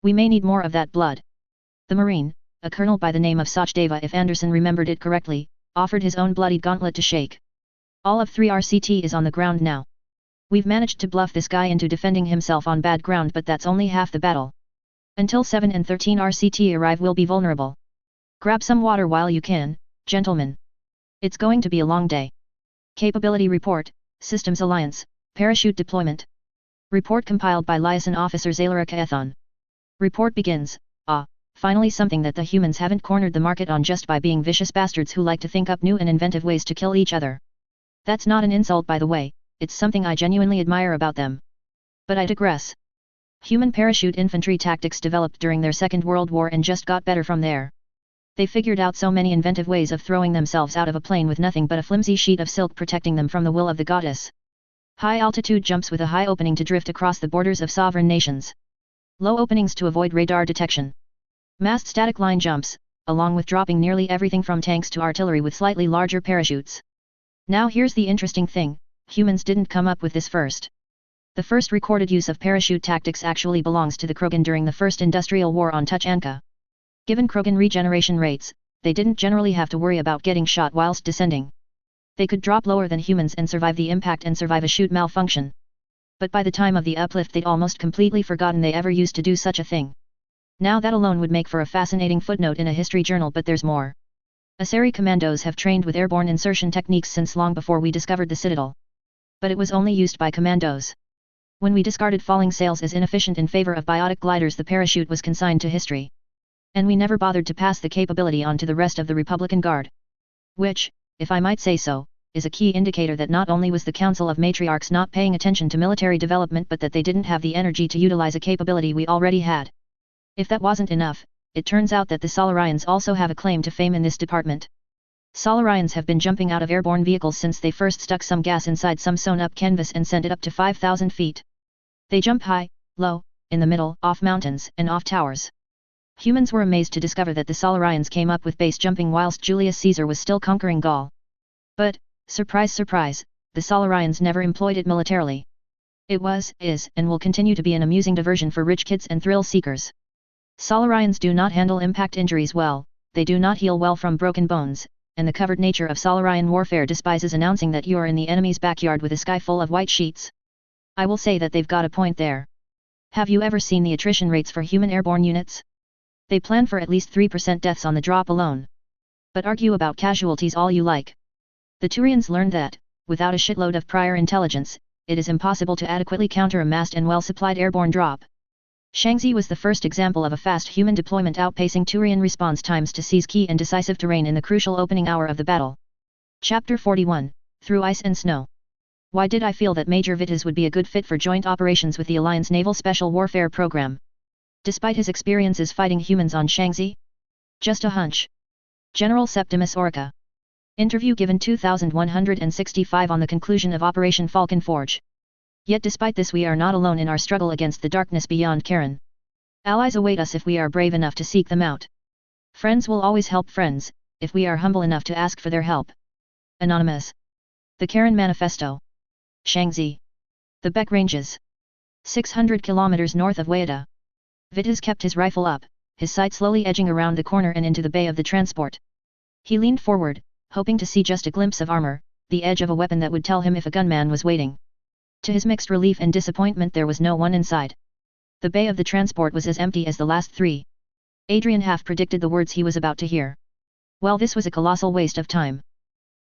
We may need more of that blood." The Marine, a colonel by the name of Sachdeva if Anderson remembered it correctly, offered his own bloodied gauntlet to shake. "All of 3 RCT is on the ground now. We've managed to bluff this guy into defending himself on bad ground, but that's only half the battle. Until 7 and 13 RCT arrive we'll be vulnerable. Grab some water while you can, gentlemen. It's going to be a long day." Capability Report, Systems Alliance, Parachute Deployment. Report compiled by Liaison Officer Zalara Kaethon. Report begins. Finally something that the humans haven't cornered the market on just by being vicious bastards who like to think up new and inventive ways to kill each other. That's not an insult, by the way, it's something I genuinely admire about them. But I digress. Human parachute infantry tactics developed during their Second World War and just got better from there. They figured out so many inventive ways of throwing themselves out of a plane with nothing but a flimsy sheet of silk protecting them from the will of the goddess. High-altitude jumps with a high opening to drift across the borders of sovereign nations. Low openings to avoid radar detection. Massed static line jumps, along with dropping nearly everything from tanks to artillery with slightly larger parachutes. Now here's the interesting thing, humans didn't come up with this first. The first recorded use of parachute tactics actually belongs to the Krogan during the First Industrial War on Tuchanka. Given Krogan regeneration rates, they didn't generally have to worry about getting shot whilst descending. They could drop lower than humans and survive the impact and survive a chute malfunction. But by the time of the uplift they'd almost completely forgotten they ever used to do such a thing. Now that alone would make for a fascinating footnote in a history journal, but there's more. Asari commandos have trained with airborne insertion techniques since long before we discovered the Citadel. But it was only used by commandos. When we discarded falling sails as inefficient in favor of biotic gliders, the parachute was consigned to history. And we never bothered to pass the capability on to the rest of the Republican Guard. Which, if I might say so, is a key indicator that not only was the Council of Matriarchs not paying attention to military development but that they didn't have the energy to utilize a capability we already had. If that wasn't enough, it turns out that the Solarians also have a claim to fame in this department. Solarians have been jumping out of airborne vehicles since they first stuck some gas inside some sewn-up canvas and sent it up to 5,000 feet. They jump high, low, in the middle, off mountains, and off towers. Humans were amazed to discover that the Solarians came up with base jumping whilst Julius Caesar was still conquering Gaul. But, surprise surprise, the Solarians never employed it militarily. It was, is, and will continue to be an amusing diversion for rich kids and thrill seekers. Solarians do not handle impact injuries well, they do not heal well from broken bones, and the covered nature of Solarian warfare despises announcing that you are in the enemy's backyard with a sky full of white sheets. I will say that they've got a point there. Have you ever seen the attrition rates for human airborne units? They plan for at least 3% deaths on the drop alone. But argue about casualties all you like. The Turians learned that, without a shitload of prior intelligence, it is impossible to adequately counter a massed and well-supplied airborne drop. Shanxi was the first example of a fast human deployment outpacing Turian response times to seize key and decisive terrain in the crucial opening hour of the battle. Chapter 41, Through Ice and Snow. Why did I feel that Major Vitas would be a good fit for joint operations with the Alliance Naval Special Warfare Program? Despite his experiences fighting humans on Shanxi? Just a hunch. General Septimus Orica. Interview given 2165 on the conclusion of Operation Falcon Forge. Yet despite this we are not alone in our struggle against the darkness beyond Karen. Allies await us if we are brave enough to seek them out. Friends will always help friends, if we are humble enough to ask for their help. Anonymous. The Karen Manifesto. Shanxi. The Bec Ranges. 600 kilometers north of Weida. Vitas kept his rifle up, his sight slowly edging around the corner and into the bay of the transport. He leaned forward, hoping to see just a glimpse of armor, the edge of a weapon that would tell him if a gunman was waiting. To his mixed relief and disappointment there was no one inside. The bay of the transport was as empty as the last three. Adrian half predicted the words he was about to hear. Well, this was a colossal waste of time.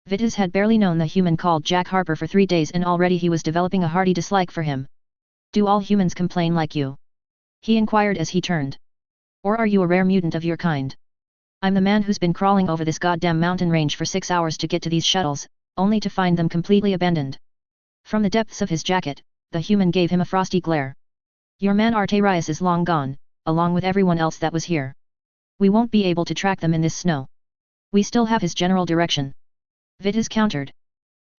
Vitas had barely known the human called Jack Harper for 3 days and already he was developing a hearty dislike for him. Do all humans complain like you? He inquired as he turned. Or are you a rare mutant of your kind? I'm the man who's been crawling over this goddamn mountain range for 6 hours to get to these shuttles, only to find them completely abandoned. From the depths of his jacket, the human gave him a frosty glare. Your man Arterius is long gone, along with everyone else that was here. We won't be able to track them in this snow. We still have his general direction. Vitas countered.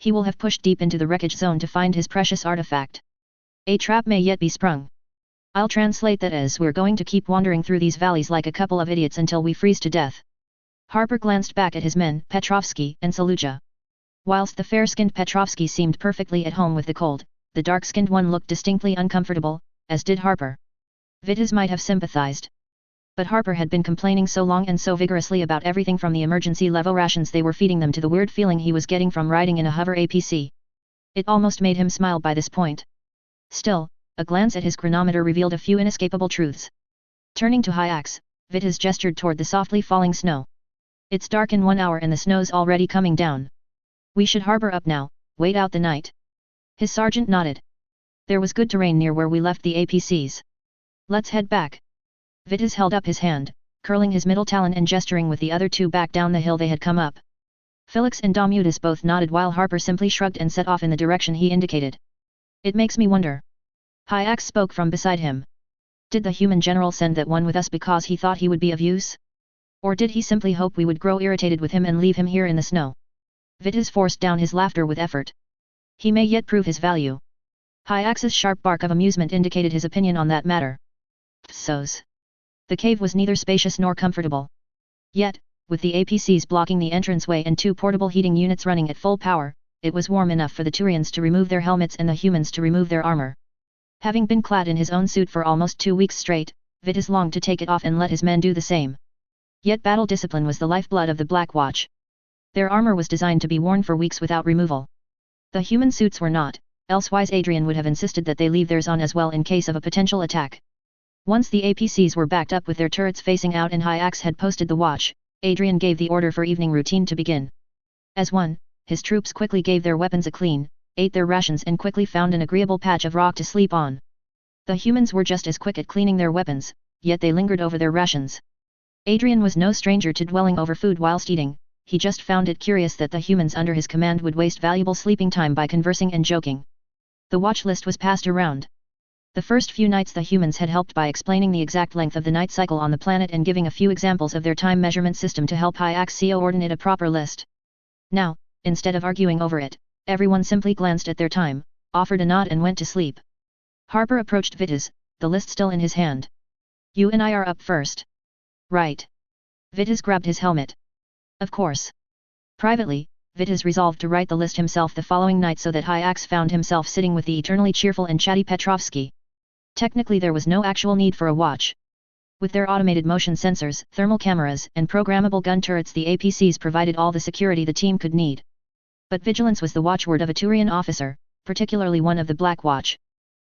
He will have pushed deep into the wreckage zone to find his precious artifact. A trap may yet be sprung. I'll translate that as we're going to keep wandering through these valleys like a couple of idiots until we freeze to death. Harper glanced back at his men, Petrovsky and Saluja. Whilst the fair-skinned Petrovsky seemed perfectly at home with the cold, the dark-skinned one looked distinctly uncomfortable, as did Harper. Vitas might have sympathized. But Harper had been complaining so long and so vigorously about everything from the emergency level rations they were feeding them to the weird feeling he was getting from riding in a hover APC. It almost made him smile by this point. Still, a glance at his chronometer revealed a few inescapable truths. Turning to Hyax, Vitas gestured toward the softly falling snow. It's dark in 1 hour and the snow's already coming down. We should harbor up now, wait out the night. His sergeant nodded. There was good terrain near where we left the APCs. Let's head back. Vitas held up his hand, curling his middle talon and gesturing with the other two back down the hill they had come up. Felix and Domutis both nodded while Harper simply shrugged and set off in the direction he indicated. It makes me wonder. Hyax spoke from beside him. Did the human general send that one with us because he thought he would be of use? Or did he simply hope we would grow irritated with him and leave him here in the snow? Vitas forced down his laughter with effort. He may yet prove his value. Hyax's sharp bark of amusement indicated his opinion on that matter. Psos. The cave was neither spacious nor comfortable. Yet, with the APCs blocking the entranceway and 2 portable heating units running at full power, it was warm enough for the Turians to remove their helmets and the humans to remove their armor. Having been clad in his own suit for almost 2 weeks straight, Vitas longed to take it off and let his men do the same. Yet battle discipline was the lifeblood of the Black Watch. Their armor was designed to be worn for weeks without removal. The human suits were not, elsewise Adrian would have insisted that they leave theirs on as well in case of a potential attack. Once the APCs were backed up with their turrets facing out and Hyax had posted the watch, Adrian gave the order for evening routine to begin. As one, his troops quickly gave their weapons a clean, ate their rations and quickly found an agreeable patch of rock to sleep on. The humans were just as quick at cleaning their weapons, yet they lingered over their rations. Adrian was no stranger to dwelling over food whilst eating, he just found it curious that the humans under his command would waste valuable sleeping time by conversing and joking. The watch list was passed around. The first few nights the humans had helped by explaining the exact length of the night cycle on the planet and giving a few examples of their time measurement system to help Hyax coordinate a proper list. Now, instead of arguing over it, everyone simply glanced at their time, offered a nod and went to sleep. Harper approached Vitas, the list still in his hand. You and I are up first. Right. Vitas grabbed his helmet. Of course. Privately, Vitas resolved to write the list himself the following night so that Hyax found himself sitting with the eternally cheerful and chatty Petrovsky. Technically there was no actual need for a watch. With their automated motion sensors, thermal cameras, and programmable gun turrets the APCs provided all the security the team could need. But vigilance was the watchword of a Turian officer, particularly one of the Black Watch.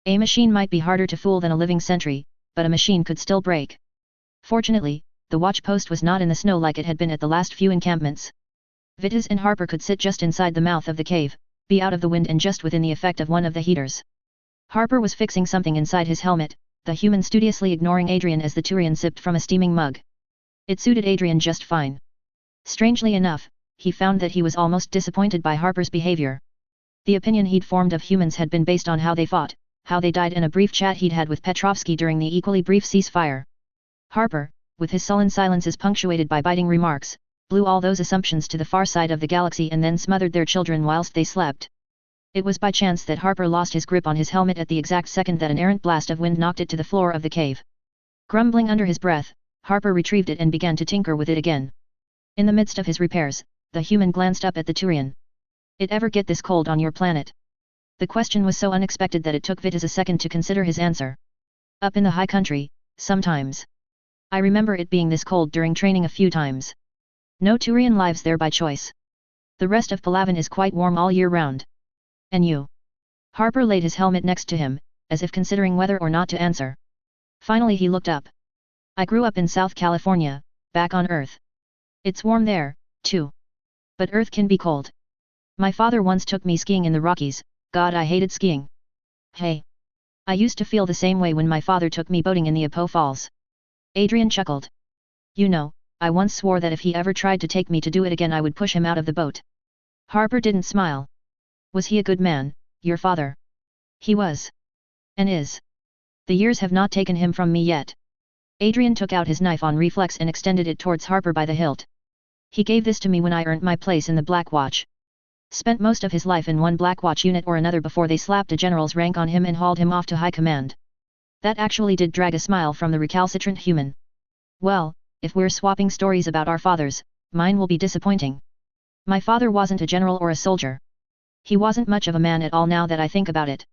A machine might be harder to fool than a living sentry, but a machine could still break. Fortunately, the watch post was not in the snow like it had been at the last few encampments. Vitas and Harper could sit just inside the mouth of the cave, be out of the wind and just within the effect of one of the heaters. Harper was fixing something inside his helmet, the human studiously ignoring Adrian as the Turian sipped from a steaming mug. It suited Adrian just fine. Strangely enough, he found that he was almost disappointed by Harper's behavior. The opinion he'd formed of humans had been based on how they fought, how they died and a brief chat he'd had with Petrovsky during the equally brief ceasefire. Harper, with his sullen silences punctuated by biting remarks, blew all those assumptions to the far side of the galaxy and then smothered their children whilst they slept. It was by chance that Harper lost his grip on his helmet at the exact second that an errant blast of wind knocked it to the floor of the cave. Grumbling under his breath, Harper retrieved it and began to tinker with it again. In the midst of his repairs, the human glanced up at the Turian. "It ever get this cold on your planet?" The question was so unexpected that it took Vitis a second to consider his answer. "Up in the high country, sometimes. I remember it being this cold during training a few times. No Turian lives there by choice. The rest of Palawan is quite warm all year round." "And you?" Harper laid his helmet next to him, as if considering whether or not to answer. Finally he looked up. "I grew up in South California, back on Earth. It's warm there, too. But Earth can be cold. My father once took me skiing in the Rockies. God, I hated skiing. Hey. I used to feel the same way when my father took me boating in the Apo Falls." Adrian chuckled. "You know, I once swore that if he ever tried to take me to do it again I would push him out of the boat." Harper didn't smile. "Was he a good man, your father?" "He was. And is. The years have not taken him from me yet." Adrian took out his knife on reflex and extended it towards Harper by the hilt. "He gave this to me when I earned my place in the Black Watch. Spent most of his life in one Black Watch unit or another before they slapped a general's rank on him and hauled him off to high command." That actually did drag a smile from the recalcitrant human. "Well, if we're swapping stories about our fathers, mine will be disappointing. My father wasn't a general or a soldier. He wasn't much of a man at all now that I think about it.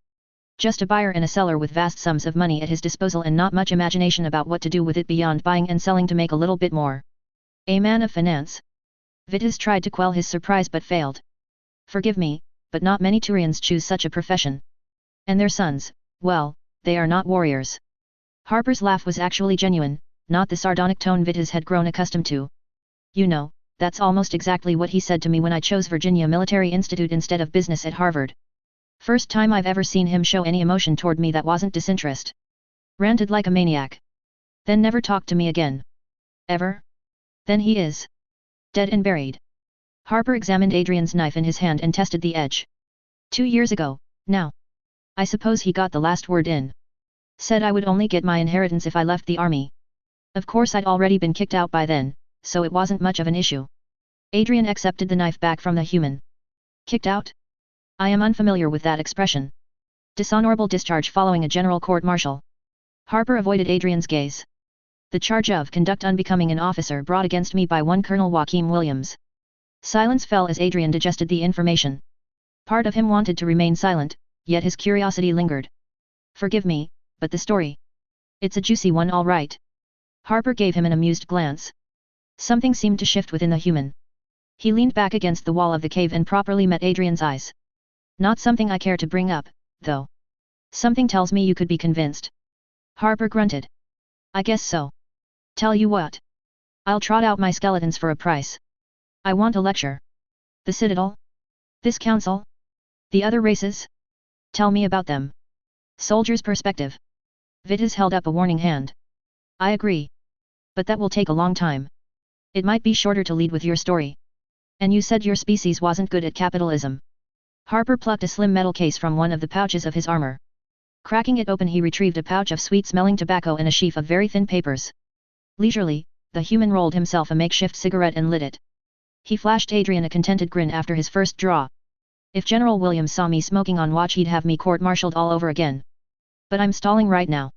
Just a buyer and a seller with vast sums of money at his disposal and not much imagination about what to do with it beyond buying and selling to make a little bit more. A man of finance." Vitis tried to quell his surprise but failed. "Forgive me, but not many Turians choose such a profession. And their sons, well, they are not warriors." Harper's laugh was actually genuine, not the sardonic tone Vitis had grown accustomed to. "You know, that's almost exactly what he said to me when I chose Virginia Military Institute instead of business at Harvard. First time I've ever seen him show any emotion toward me that wasn't disinterest. Ranted like a maniac. Then never talked to me again." "Ever? Then he is dead and buried." Harper examined Adrian's knife in his hand and tested the edge. 2 years ago, now. I suppose he got the last word in. Said I would only get my inheritance if I left the army. Of course I'd already been kicked out by then, so it wasn't much of an issue." Adrian accepted the knife back from the human. "Kicked out? I am unfamiliar with that expression." "Dishonorable discharge following a general court-martial." Harper avoided Adrian's gaze. "The charge of conduct unbecoming an officer brought against me by one Colonel Joaquim Williams." Silence fell as Adrian digested the information. Part of him wanted to remain silent, yet his curiosity lingered. "Forgive me, but the story. It's a juicy one all right." Harper gave him an amused glance. Something seemed to shift within the human. He leaned back against the wall of the cave and properly met Adrian's eyes. "Not something I care to bring up, though. Something tells me you could be convinced." Harper grunted. "I guess so. Tell you what. I'll trot out my skeletons for a price. I want a lecture. The Citadel? This council? The other races? Tell me about them. Soldier's perspective." Vitis held up a warning hand. "I agree. But that will take a long time. It might be shorter to lead with your story. And you said your species wasn't good at capitalism." Harper plucked a slim metal case from one of the pouches of his armor. Cracking it open he retrieved a pouch of sweet-smelling tobacco and a sheaf of very thin papers. Leisurely, the human rolled himself a makeshift cigarette and lit it. He flashed Adrian a contented grin after his first draw. "If General Williams saw me smoking on watch he'd have me court-martialed all over again. But I'm stalling right now.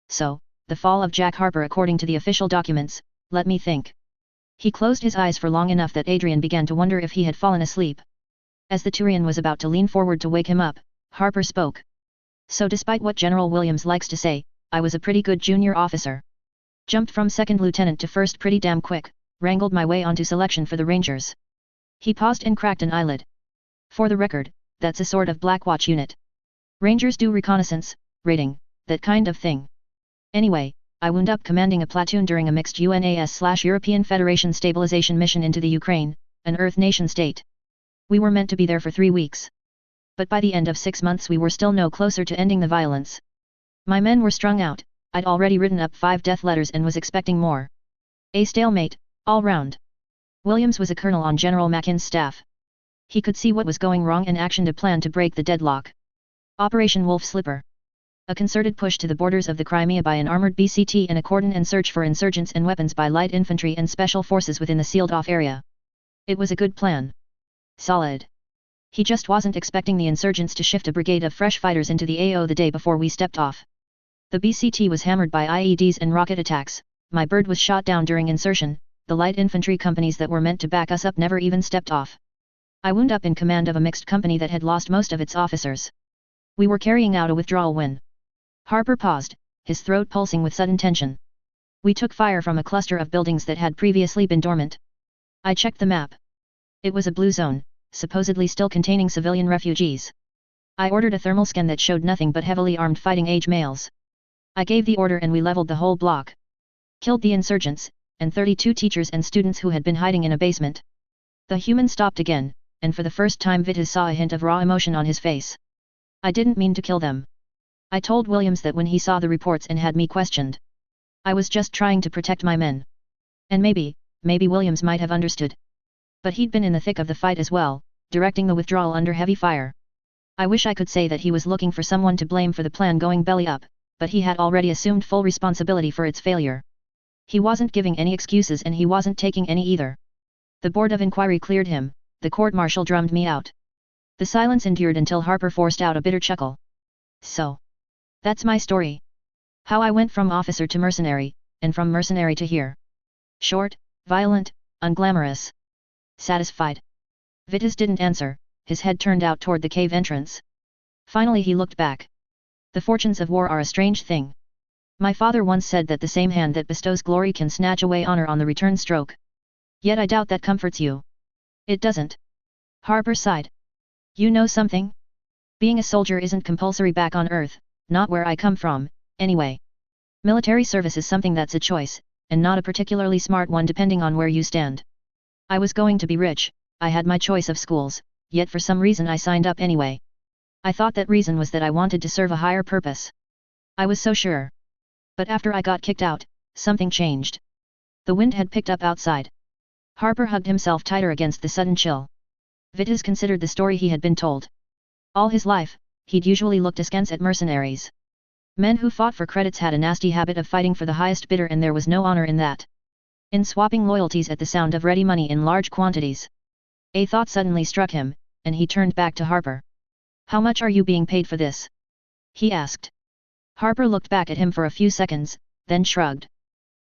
So, the fall of Jack Harper according to the official documents, let me think." He closed his eyes for long enough that Adrian began to wonder if he had fallen asleep. As the Turian was about to lean forward to wake him up, Harper spoke. "So despite what General Williams likes to say, I was a pretty good junior officer. Jumped from second lieutenant to first pretty damn quick, wrangled my way onto selection for the Rangers." He paused and cracked an eyelid. "For the record, that's a sort of Black Watch unit. Rangers do reconnaissance, raiding, that kind of thing. Anyway, I wound up commanding a platoon during a mixed UNAS/European Federation stabilization mission into the Ukraine, an Earth nation-state. We were meant to be there for 3 weeks. But by the end of 6 months we were still no closer to ending the violence. My men were strung out, I'd already written up 5 death letters and was expecting more. A stalemate, all round." Williams was a colonel on General Mackin's staff. He could see what was going wrong and actioned a plan to break the deadlock. Operation Wolf Slipper. A concerted push to the borders of the Crimea by an armored BCT and a cordon and search for insurgents and weapons by light infantry and special forces within the sealed-off area. It was a good plan. Solid. He just wasn't expecting the insurgents to shift a brigade of fresh fighters into the AO the day before we stepped off. The BCT was hammered by IEDs and rocket attacks, my bird was shot down during insertion, the light infantry companies that were meant to back us up never even stepped off. I wound up in command of a mixed company that had lost most of its officers. We were carrying out a withdrawal when Harper paused, his throat pulsing with sudden tension. We took fire from a cluster of buildings that had previously been dormant. I checked the map. It was a blue zone, supposedly still containing civilian refugees. I ordered a thermal scan that showed nothing but heavily armed fighting-age males. I gave the order and we leveled the whole block. Killed the insurgents, and 32 teachers and students who had been hiding in a basement. The human stopped again, and for the first time Vitas saw a hint of raw emotion on his face. I didn't mean to kill them. I told Williams that when he saw the reports and had me questioned. I was just trying to protect my men. And maybe Williams might have understood. But he'd been in the thick of the fight as well, directing the withdrawal under heavy fire. I wish I could say that he was looking for someone to blame for the plan going belly up, but he had already assumed full responsibility for its failure. He wasn't giving any excuses and he wasn't taking any either. The board of inquiry cleared him, the court-martial drummed me out. The silence endured until Harper forced out a bitter chuckle. So. That's my story. How I went from officer to mercenary, and from mercenary to here. Short, violent, unglamorous. Satisfied? Vitas didn't answer, his head turned out toward the cave entrance. Finally he looked back. The fortunes of war are a strange thing. My father once said that the same hand that bestows glory can snatch away honor on the return stroke. Yet I doubt that comforts you. It doesn't. Harper sighed. You know something? Being a soldier isn't compulsory back on Earth, not where I come from, anyway. Military service is something that's a choice, and not a particularly smart one depending on where you stand. I was going to be rich, I had my choice of schools, yet for some reason I signed up anyway. I thought that reason was that I wanted to serve a higher purpose. I was so sure. But after I got kicked out, something changed. The wind had picked up outside. Harper hugged himself tighter against the sudden chill. Vitas considered the story he had been told. All his life, he'd usually looked askance at mercenaries. Men who fought for credits had a nasty habit of fighting for the highest bidder and there was no honor in that. In swapping loyalties at the sound of ready money in large quantities. A thought suddenly struck him, and he turned back to Harper. How much are you being paid for this? He asked. Harper looked back at him for a few seconds, then shrugged.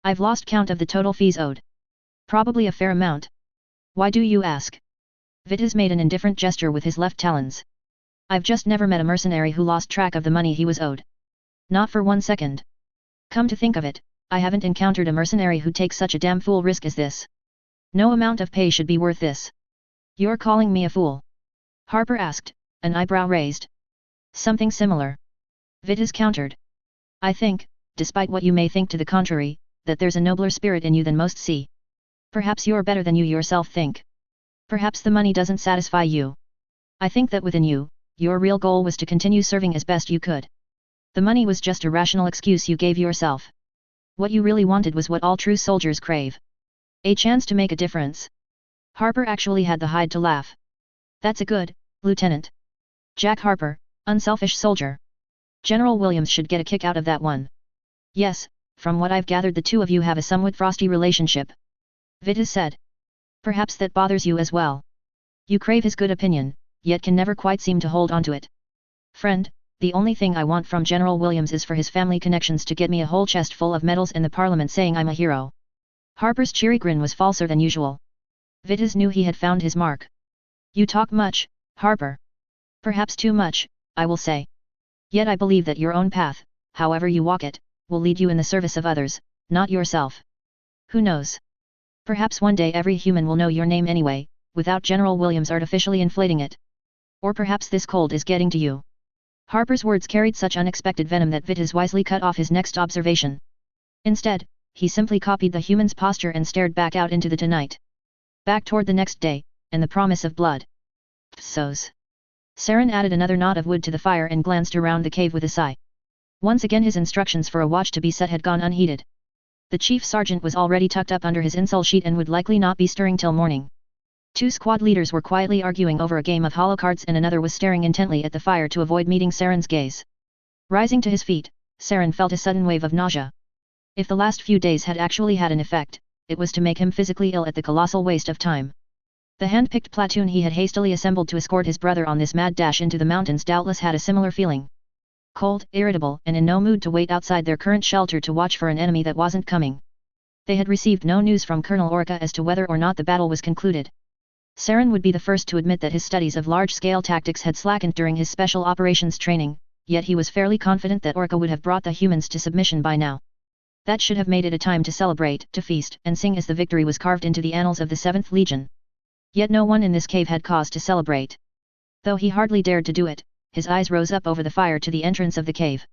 I've lost count of the total fees owed. Probably a fair amount. Why do you ask? Vitas made an indifferent gesture with his left talons. I've just never met a mercenary who lost track of the money he was owed. Not for 1 second. Come to think of it, I haven't encountered a mercenary who takes such a damn fool risk as this. No amount of pay should be worth this. You're calling me a fool? Harper asked, an eyebrow raised. Something similar. Vitas countered. I think, despite what you may think to the contrary, that there's a nobler spirit in you than most see. Perhaps you're better than you yourself think. Perhaps the money doesn't satisfy you. I think that within you, your real goal was to continue serving as best you could. The money was just a rational excuse you gave yourself. What you really wanted was what all true soldiers crave. A chance to make a difference. Harper actually had the hide to laugh. That's a good, Lieutenant. Jack Harper, unselfish soldier. General Williams should get a kick out of that one. Yes, from what I've gathered the two of you have a somewhat frosty relationship. Vitas said. Perhaps that bothers you as well. You crave his good opinion, yet can never quite seem to hold onto it. Friend, the only thing I want from General Williams is for his family connections to get me a whole chest full of medals in the Parliament saying I'm a hero. Harper's cheery grin was falser than usual. Vitas knew he had found his mark. You talk much, Harper. Perhaps too much, I will say. Yet I believe that your own path, however you walk it, will lead you in the service of others, not yourself. Who knows? Perhaps one day every human will know your name anyway, without General Williams artificially inflating it. Or perhaps this cold is getting to you. Harper's words carried such unexpected venom that Vitas wisely cut off his next observation. Instead, he simply copied the human's posture and stared back out into the night. Back toward the next day, and the promise of blood. Psos. Saren added another knot of wood to the fire and glanced around the cave with a sigh. Once again his instructions for a watch to be set had gone unheeded. The chief sergeant was already tucked up under his insole sheet and would likely not be stirring till morning. Two squad leaders were quietly arguing over a game of hollow cards and another was staring intently at the fire to avoid meeting Saren's gaze. Rising to his feet, Saren felt a sudden wave of nausea. If the last few days had actually had an effect, it was to make him physically ill at the colossal waste of time. The hand-picked platoon he had hastily assembled to escort his brother on this mad dash into the mountains doubtless had a similar feeling. Cold, irritable, and in no mood to wait outside their current shelter to watch for an enemy that wasn't coming. They had received no news from Colonel Orca as to whether or not the battle was concluded. Saren would be the first to admit that his studies of large-scale tactics had slackened during his special operations training, yet he was fairly confident that Orca would have brought the humans to submission by now. That should have made it a time to celebrate, to feast, and sing as the victory was carved into the annals of the 7th Legion. Yet no one in this cave had cause to celebrate. Though he hardly dared to do it, his eyes rose up over the fire to the entrance of the cave.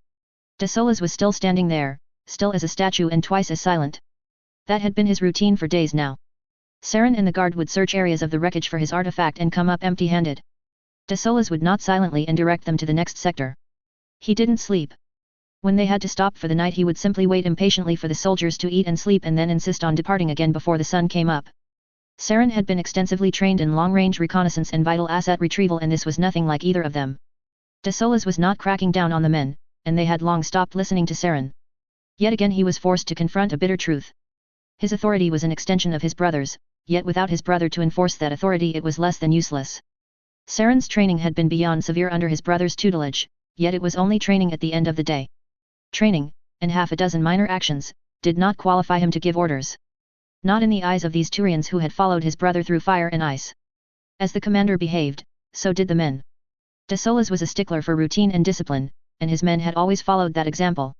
De Solis was still standing there, still as a statue and twice as silent. That had been his routine for days now. Saren and the guard would search areas of the wreckage for his artifact and come up empty-handed. De Solis would not silently and direct them to the next sector. He didn't sleep. When they had to stop for the night he would simply wait impatiently for the soldiers to eat and sleep and then insist on departing again before the sun came up. Saren had been extensively trained in long-range reconnaissance and vital asset retrieval and this was nothing like either of them. De Solis was not cracking down on the men, and they had long stopped listening to Saren. Yet again he was forced to confront a bitter truth. His authority was an extension of his brother's, yet without his brother to enforce that authority it was less than useless. Saren's training had been beyond severe under his brother's tutelage, yet it was only training at the end of the day. Training, and half a dozen minor actions, did not qualify him to give orders. Not in the eyes of these Turians who had followed his brother through fire and ice. As the commander behaved, so did the men. De Solis was a stickler for routine and discipline, and his men had always followed that example.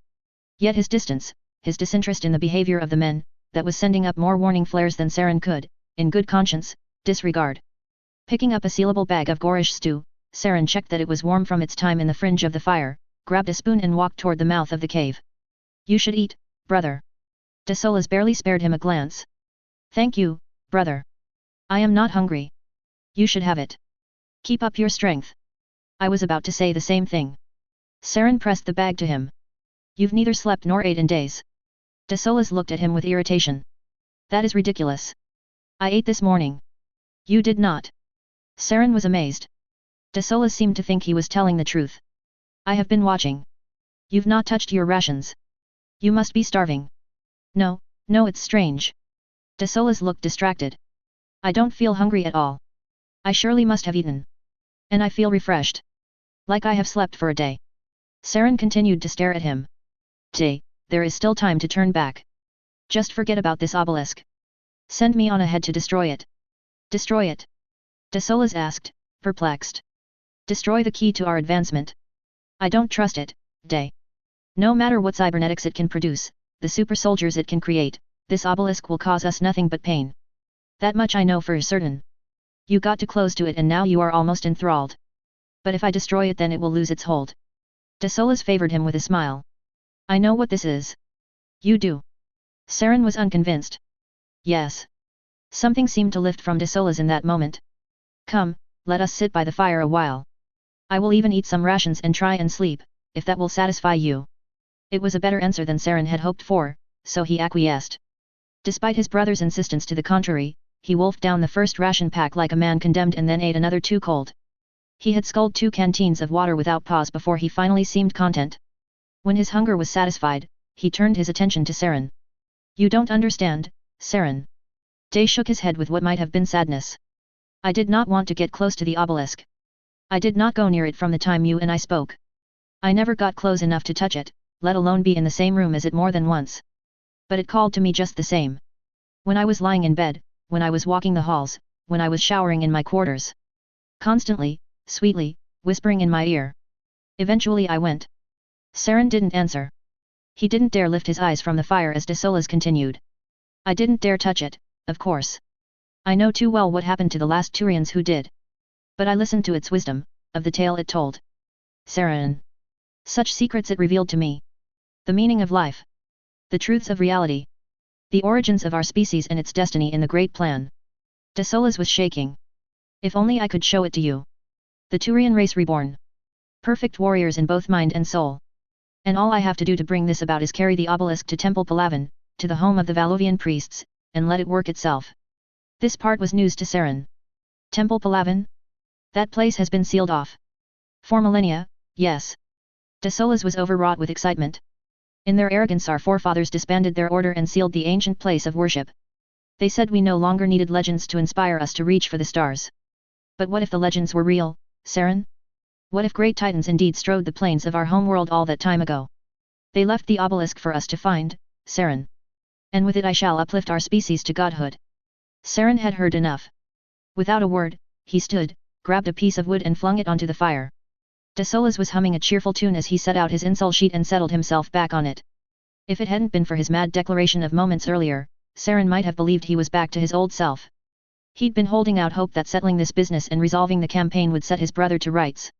Yet his distance, his disinterest in the behavior of the men, that was sending up more warning flares than Saren could, in good conscience, disregard. Picking up a sealable bag of Gorish stew, Saren checked that it was warm from its time in the fringe of the fire, grabbed a spoon and walked toward the mouth of the cave. You should eat, brother. De Solis barely spared him a glance. Thank you, brother. I am not hungry. You should have it. Keep up your strength. I was about to say the same thing. Saren pressed the bag to him. You've neither slept nor ate in days. De Solis looked at him with irritation. That is ridiculous. I ate this morning. You did not. Saren was amazed. De Solis seemed to think he was telling the truth. I have been watching. You've not touched your rations. You must be starving. No, it's strange. De Solis looked distracted. I don't feel hungry at all. I surely must have eaten. And I feel refreshed. Like I have slept for a day. Saren continued to stare at him. Day, there is still time to turn back. Just forget about this obelisk. Send me on ahead to destroy it. Destroy it? De Solis asked, perplexed. Destroy the key to our advancement. I don't trust it, Day. No matter what cybernetics it can produce, the super soldiers it can create, this obelisk will cause us nothing but pain. That much I know for certain. You got too close to it and now you are almost enthralled. But if I destroy it then it will lose its hold. De Solis favored him with a smile. I know what this is. You do. Saren was unconvinced. Yes. Something seemed to lift from De Solis in that moment. Come, let us sit by the fire a while. I will even eat some rations and try and sleep, if that will satisfy you. It was a better answer than Saren had hoped for, so he acquiesced. Despite his brother's insistence to the contrary, he wolfed down the first ration pack like a man condemned and then ate another too cold. He had sculled 2 canteens of water without pause before he finally seemed content. When his hunger was satisfied, he turned his attention to Saren. You don't understand, Saren. Day shook his head with what might have been sadness. I did not want to get close to the obelisk. I did not go near it from the time you and I spoke. I never got close enough to touch it, let alone be in the same room as it more than once. But it called to me just the same. When I was lying in bed, when I was walking the halls, when I was showering in my quarters. Constantly, sweetly, whispering in my ear. Eventually I went. Saren didn't answer. He didn't dare lift his eyes from the fire as De Solis continued. I didn't dare touch it, of course. I know too well what happened to the last Turians who did. But I listened to its wisdom, of the tale it told. Saren. Such secrets it revealed to me. The meaning of life. The truths of reality. The origins of our species and its destiny in the great plan. De Solis was shaking. If only I could show it to you. The Turian race reborn. Perfect warriors in both mind and soul. And all I have to do to bring this about is carry the obelisk to Temple Palavan, to the home of the Valuvian priests, and let it work itself. This part was news to Saren. Temple Palavan? That place has been sealed off. For millennia, yes. De Solis was overwrought with excitement. In their arrogance our forefathers disbanded their order and sealed the ancient place of worship. They said we no longer needed legends to inspire us to reach for the stars. But what if the legends were real, Saren? What if great titans indeed strode the plains of our homeworld all that time ago? They left the obelisk for us to find, Saren. And with it I shall uplift our species to godhood. Saren had heard enough. Without a word, he stood, grabbed a piece of wood and flung it onto the fire. De Solis was humming a cheerful tune as he set out his insult sheet and settled himself back on it. If it hadn't been for his mad declaration of moments earlier, Saren might have believed he was back to his old self. He'd been holding out hope that settling this business and resolving the campaign would set his brother to rights.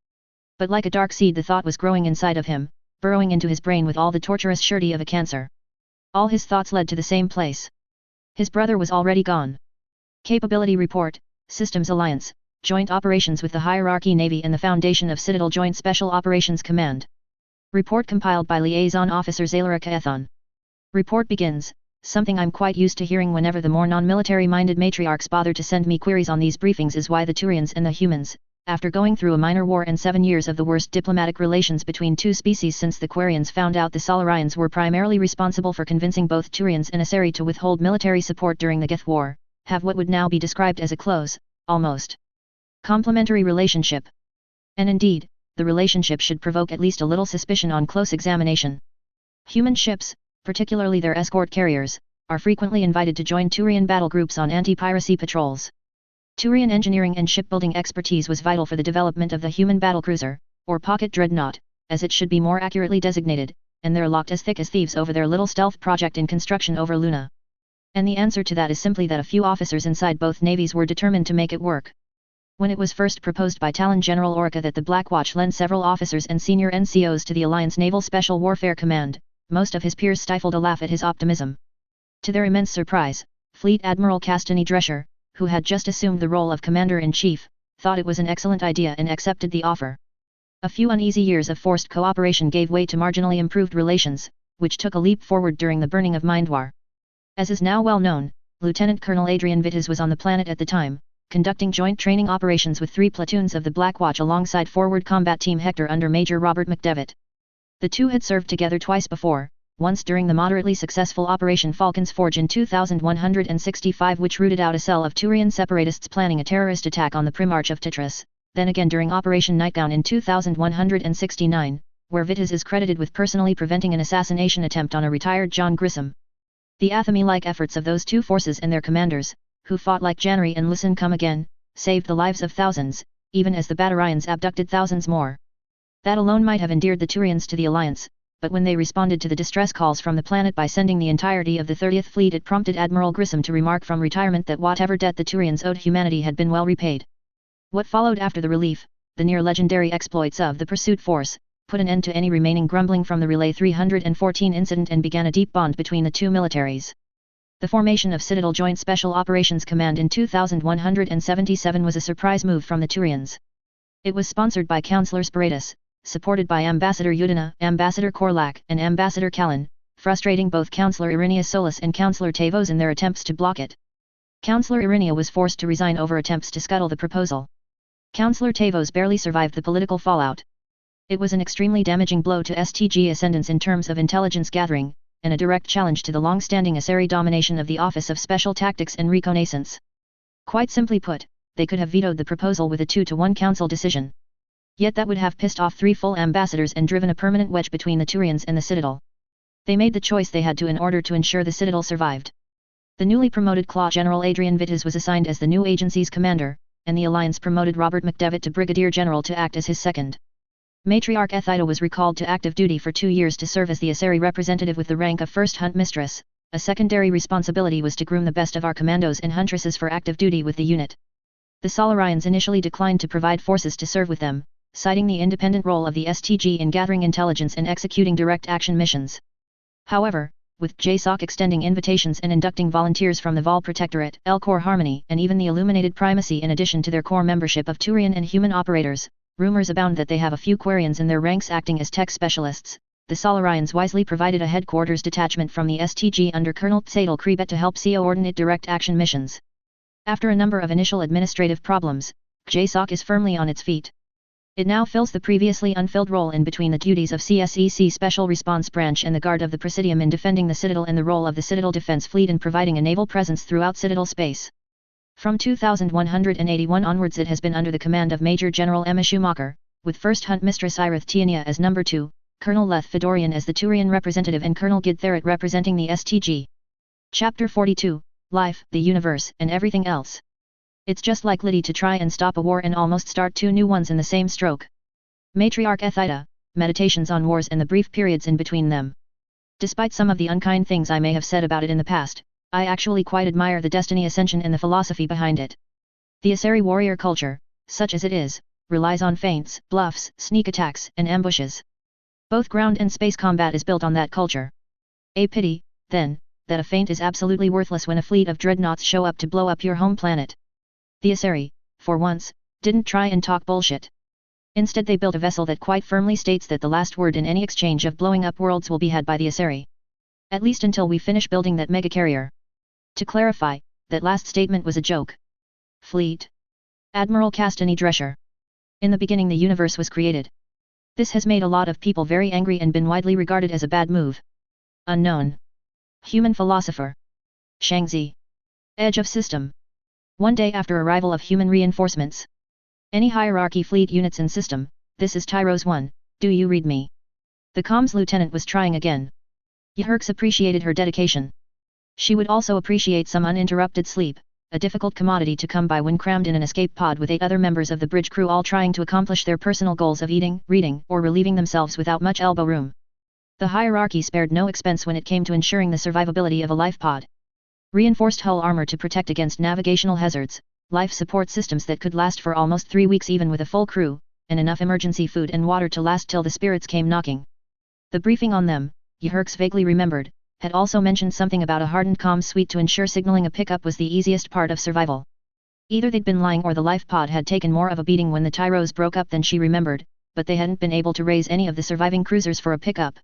But like a dark seed the thought was growing inside of him, burrowing into his brain with all the torturous surety of a cancer. All his thoughts led to the same place. His brother was already gone. Capability Report, Systems Alliance, Joint Operations with the Hierarchy Navy and the Foundation of Citadel Joint Special Operations Command. Report compiled by Liaison Officer Zalara Kaethon. Report begins. Something I'm quite used to hearing whenever the more non-military-minded matriarchs bother to send me queries on these briefings is why the Turians and the humans, after going through a minor war and 7 years of the worst diplomatic relations between two species since the Quarians found out the Solarians were primarily responsible for convincing both Turians and Asari to withhold military support during the Geth War, have what would now be described as a close, almost complementary relationship. And indeed, the relationship should provoke at least a little suspicion on close examination. Human ships, particularly their escort carriers, are frequently invited to join Turian battle groups on anti-piracy patrols. Turian engineering and shipbuilding expertise was vital for the development of the human battlecruiser, or pocket dreadnought, as it should be more accurately designated, and they're locked as thick as thieves over their little stealth project in construction over Luna. And the answer to that is simply that a few officers inside both navies were determined to make it work. When it was first proposed by Talon General Orica that the Black Watch lend several officers and senior NCOs to the Alliance Naval Special Warfare Command, most of his peers stifled a laugh at his optimism. To their immense surprise, Fleet Admiral Castany Drescher, who had just assumed the role of Commander-in-Chief, thought it was an excellent idea and accepted the offer. A few uneasy years of forced cooperation gave way to marginally improved relations, which took a leap forward during the burning of Mindwar. As is now well known, Lieutenant Colonel Adrian Vittes was on the planet at the time, conducting joint training operations with 3 platoons of the Black Watch alongside Forward Combat Team Hector under Major Robert McDevitt. The two had served together twice before, once during the moderately successful Operation Falcon's Forge in 2165 which rooted out a cell of Turian separatists planning a terrorist attack on the Primarch of Titris, then again during Operation Nightgown in 2169, where Vittes is credited with personally preventing an assassination attempt on a retired John Grissom. The Athame-like efforts of those two forces and their commanders, who fought like Jannery and Listen Come Again, saved the lives of thousands, even as the Batarians abducted thousands more. That alone might have endeared the Turians to the Alliance, but when they responded to the distress calls from the planet by sending the entirety of the 30th Fleet it prompted Admiral Grissom to remark from retirement that whatever debt the Turians owed humanity had been well repaid. What followed after the relief, the near-legendary exploits of the Pursuit Force, put an end to any remaining grumbling from the Relay 314 incident and began a deep bond between the two militaries. The formation of Citadel Joint Special Operations Command in 2177 was a surprise move from the Turians. It was sponsored by Councillor Spiratus, supported by Ambassador Udina, Ambassador Korlak, and Ambassador Callan, frustrating both Councillor Irinea Solis and Councillor Tavos in their attempts to block it. Councillor Irinea was forced to resign over attempts to scuttle the proposal. Councillor Tavos barely survived the political fallout. It was an extremely damaging blow to STG ascendance in terms of intelligence gathering, and a direct challenge to the long-standing Asari domination of the Office of Special Tactics and Reconnaissance. Quite simply put, they could have vetoed the proposal with a 2-to-1 council decision. Yet that would have pissed off 3 full ambassadors and driven a permanent wedge between the Turians and the Citadel. They made the choice they had to in order to ensure the Citadel survived. The newly promoted Claw General Adrian Vittes was assigned as the new agency's commander, and the Alliance promoted Robert McDevitt to Brigadier General to act as his second. Matriarch Ethida was recalled to active duty for 2 years to serve as the Asari representative with the rank of First Hunt Mistress. A secondary responsibility was to groom the best of our commandos and huntresses for active duty with the unit. The Solarians initially declined to provide forces to serve with them, citing the independent role of the STG in gathering intelligence and executing direct action missions. However, with JSOC extending invitations and inducting volunteers from the Vol Protectorate, L-Corps Harmony, and even the Illuminated Primacy in addition to their core membership of Turian and human operators, rumors abound that they have a few Quarians in their ranks acting as tech specialists. The Solarians wisely provided a headquarters detachment from the STG under Colonel Tsadal Krebet to help coordinate direct action missions. After a number of initial administrative problems, JSOC is firmly on its feet. It now fills the previously unfilled role in between the duties of CSEC Special Response Branch and the Guard of the Presidium in defending the Citadel and the role of the Citadel Defense Fleet in providing a naval presence throughout Citadel space. From 2181 onwards it has been under the command of Major General Emma Schumacher, with First Hunt Mistress Irith Tiania as No. 2, Colonel Leth Fedorian as the Turian representative and Colonel Gid Therit representing the STG. Chapter 42, Life, the Universe, and Everything Else. It's just like Liddy to try and stop a war and almost start two new ones in the same stroke. Matriarch Ethida, Meditations on Wars and the Brief Periods in Between Them. Despite some of the unkind things I may have said about it in the past, I actually quite admire the destiny ascension and the philosophy behind it. The Asari warrior culture, such as it is, relies on feints, bluffs, sneak attacks, and ambushes. Both ground and space combat is built on that culture. A pity, then, that a feint is absolutely worthless when a fleet of dreadnoughts show up to blow up your home planet. The Asari, for once, didn't try and talk bullshit. Instead they built a vessel that quite firmly states that the last word in any exchange of blowing up worlds will be had by the Asari. At least until we finish building that megacarrier. To clarify, that last statement was a joke. Fleet. Admiral Castany Drescher. In the beginning the universe was created. This has made a lot of people very angry and been widely regarded as a bad move. Unknown. Human philosopher. Shanxi. Edge of system. One day after arrival of human reinforcements. Any hierarchy fleet units in system, this is Tyros 1, do you read me? The comms lieutenant was trying again. Yherks appreciated her dedication. She would also appreciate some uninterrupted sleep, a difficult commodity to come by when crammed in an escape pod with 8 other members of the bridge crew all trying to accomplish their personal goals of eating, reading, or relieving themselves without much elbow room. The hierarchy spared no expense when it came to ensuring the survivability of a life pod. Reinforced hull armor to protect against navigational hazards, life support systems that could last for almost 3 weeks even with a full crew, and enough emergency food and water to last till the spirits came knocking. The briefing on them, Yherks vaguely remembered, had also mentioned something about a hardened comm suite to ensure signaling a pickup was the easiest part of survival. Either they'd been lying or the life pod had taken more of a beating when the Tyros broke up than she remembered, but they hadn't been able to raise any of the surviving cruisers for a pickup.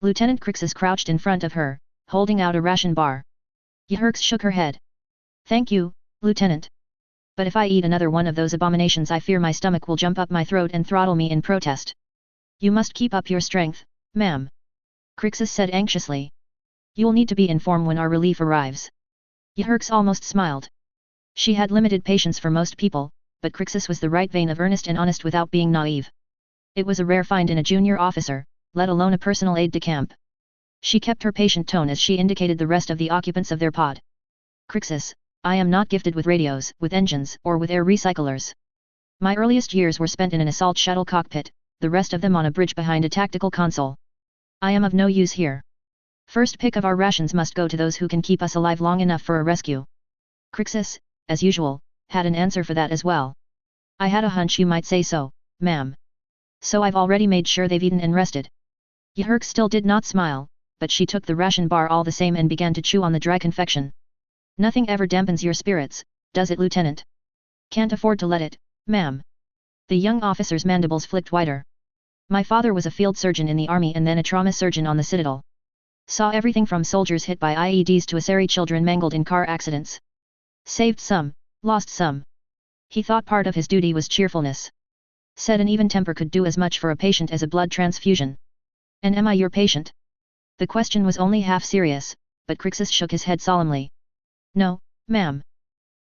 Lieutenant Crixus crouched in front of her, holding out a ration bar. Yherks shook her head. Thank you, Lieutenant. But if I eat another one of those abominations I fear my stomach will jump up my throat and throttle me in protest. You must keep up your strength, ma'am. Crixus said anxiously. You'll need to be informed when our relief arrives. Yherks almost smiled. She had limited patience for most people, but Crixus was the right vein of earnest and honest without being naive. It was a rare find in a junior officer, let alone a personal aide-de-camp. She kept her patient tone as she indicated the rest of the occupants of their pod. Crixus, I am not gifted with radios, with engines, or with air recyclers. My earliest years were spent in an assault shuttle cockpit, the rest of them on a bridge behind a tactical console. I am of no use here. First pick of our rations must go to those who can keep us alive long enough for a rescue. Crixus, as usual, had an answer for that as well. I had a hunch you might say so, ma'am. So I've already made sure they've eaten and rested. Yherks still did not smile, but she took the ration bar all the same and began to chew on the dry confection. Nothing ever dampens your spirits, does it, Lieutenant? Can't afford to let it, ma'am. The young officer's mandibles flicked wider. My father was a field surgeon in the army and then a trauma surgeon on the Citadel. Saw everything from soldiers hit by IEDs to Asari children mangled in car accidents. Saved some, lost some. He thought part of his duty was cheerfulness. Said an even temper could do as much for a patient as a blood transfusion. And am I your patient? The question was only half serious, but Crixus shook his head solemnly. No, ma'am.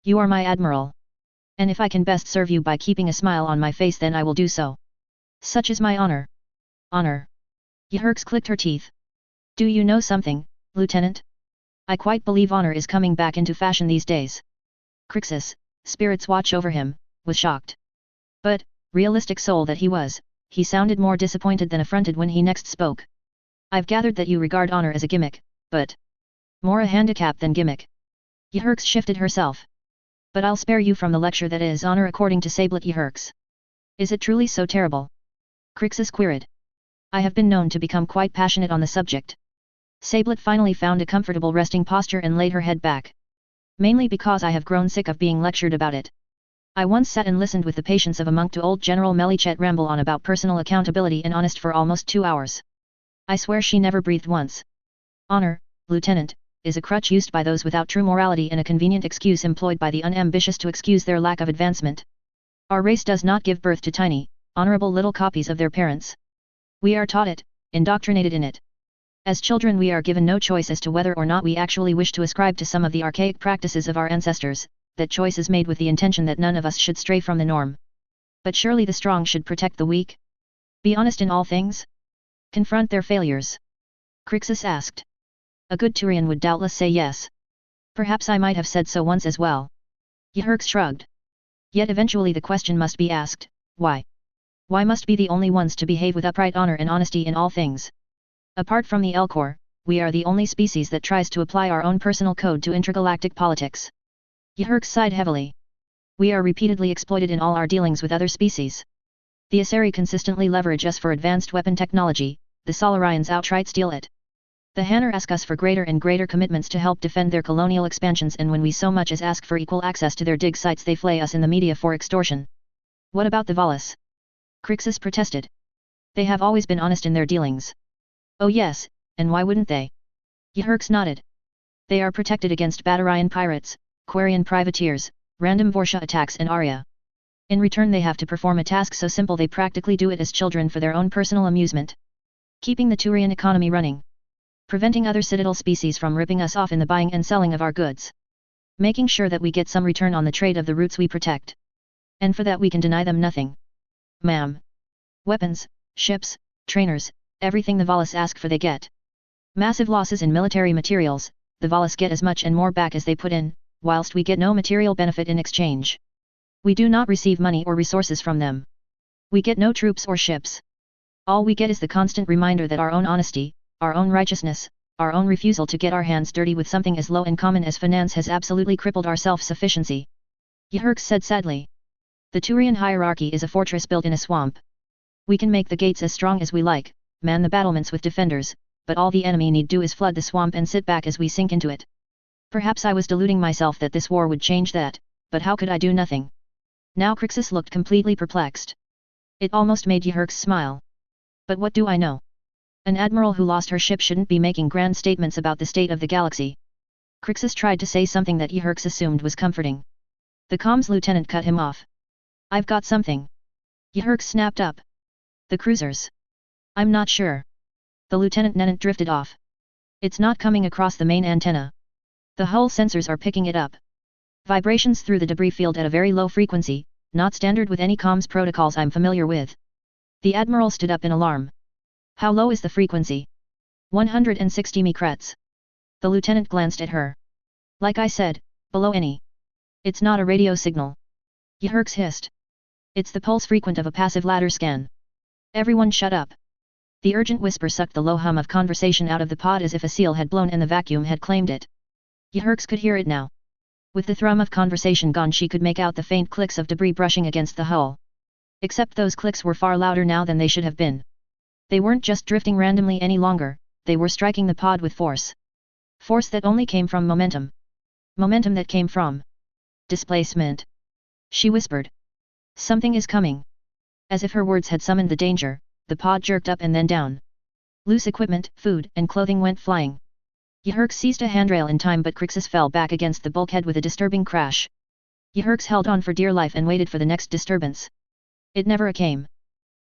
You are my admiral. And if I can best serve you by keeping a smile on my face then I will do so. Such is my honor. Honor. Yherks clicked her teeth. Do you know something, Lieutenant? I quite believe honor is coming back into fashion these days. Crixus, spirits watch over him, was shocked. But, realistic soul that he was, he sounded more disappointed than affronted when he next spoke. I've gathered that you regard honor as a gimmick, but more a handicap than gimmick. Yherks shifted herself. But I'll spare you from the lecture that is honor according to Sablet Yherks. Is it truly so terrible? Crixus queried. I have been known to become quite passionate on the subject. Sablet finally found a comfortable resting posture and laid her head back. Mainly because I have grown sick of being lectured about it. I once sat and listened with the patience of a monk to old General Melichet ramble on about personal accountability and honest for almost 2 hours. I swear she never breathed once. Honor, Lieutenant, is a crutch used by those without true morality and a convenient excuse employed by the unambitious to excuse their lack of advancement. Our race does not give birth to tiny, honorable little copies of their parents. We are taught it, indoctrinated in it. As children we are given no choice as to whether or not we actually wish to ascribe to some of the archaic practices of our ancestors, that choice is made with the intention that none of us should stray from the norm. But surely the strong should protect the weak? Be honest in all things? Confront their failures? Crixus asked. A good Turian would doubtless say yes. Perhaps I might have said so once as well. Yhirks shrugged. Yet eventually the question must be asked, why? Why must be the only ones to behave with upright honor and honesty in all things? Apart from the Elcor, we are the only species that tries to apply our own personal code to intergalactic politics. Yhirks sighed heavily. We are repeatedly exploited in all our dealings with other species. The Asari consistently leverage us for advanced weapon technology, the Solarians outright steal it. The Hanner ask us for greater and greater commitments to help defend their colonial expansions, and when we so much as ask for equal access to their dig sites they flay us in the media for extortion. What about the Valis? Crixus protested. They have always been honest in their dealings. Oh yes, and why wouldn't they? Yhirks nodded. They are protected against Batarian pirates, Quarian privateers, random Vorsha attacks and Arya. In return they have to perform a task so simple they practically do it as children for their own personal amusement. Keeping the Turian economy running. Preventing other Citadel species from ripping us off in the buying and selling of our goods. Making sure that we get some return on the trade of the roots we protect. And for that we can deny them nothing. Ma'am. Weapons, ships, trainers, everything the Valis ask for they get. Massive losses in military materials, the Valis get as much and more back as they put in, whilst we get no material benefit in exchange. We do not receive money or resources from them. We get no troops or ships. All we get is the constant reminder that our own honesty, our own righteousness, our own refusal to get our hands dirty with something as low and common as finance has absolutely crippled our self-sufficiency. Yhirks said sadly. The Turian hierarchy is a fortress built in a swamp. We can make the gates as strong as we like, man the battlements with defenders, but all the enemy need do is flood the swamp and sit back as we sink into it. Perhaps I was deluding myself that this war would change that, but how could I do nothing? Now Crixus looked completely perplexed. It almost made Yhirks smile. But what do I know? An admiral who lost her ship shouldn't be making grand statements about the state of the galaxy. Crixus tried to say something that Yhirks assumed was comforting. The comms lieutenant cut him off. I've got something. Yhirks snapped up. The cruisers. I'm not sure. The lieutenant drifted off. It's not coming across the main antenna. The hull sensors are picking it up. Vibrations through the debris field at a very low frequency, not standard with any comms protocols I'm familiar with. The admiral stood up in alarm. How low is the frequency? 160 micrets. The lieutenant glanced at her. Like I said, below any. It's not a radio signal. Yhirks hissed. It's the pulse frequent of a passive ladder scan. Everyone shut up. The urgent whisper sucked the low hum of conversation out of the pod as if a seal had blown and the vacuum had claimed it. Yhirks could hear it now. With the thrum of conversation gone she could make out the faint clicks of debris brushing against the hull. Except those clicks were far louder now than they should have been. They weren't just drifting randomly any longer, they were striking the pod with force. Force that only came from momentum. Momentum that came from displacement. She whispered. Something is coming. As if her words had summoned the danger, the pod jerked up and then down. Loose equipment, food, and clothing went flying. Yhirks seized a handrail in time, but Crixus fell back against the bulkhead with a disturbing crash. Yhirks held on for dear life and waited for the next disturbance. It never came.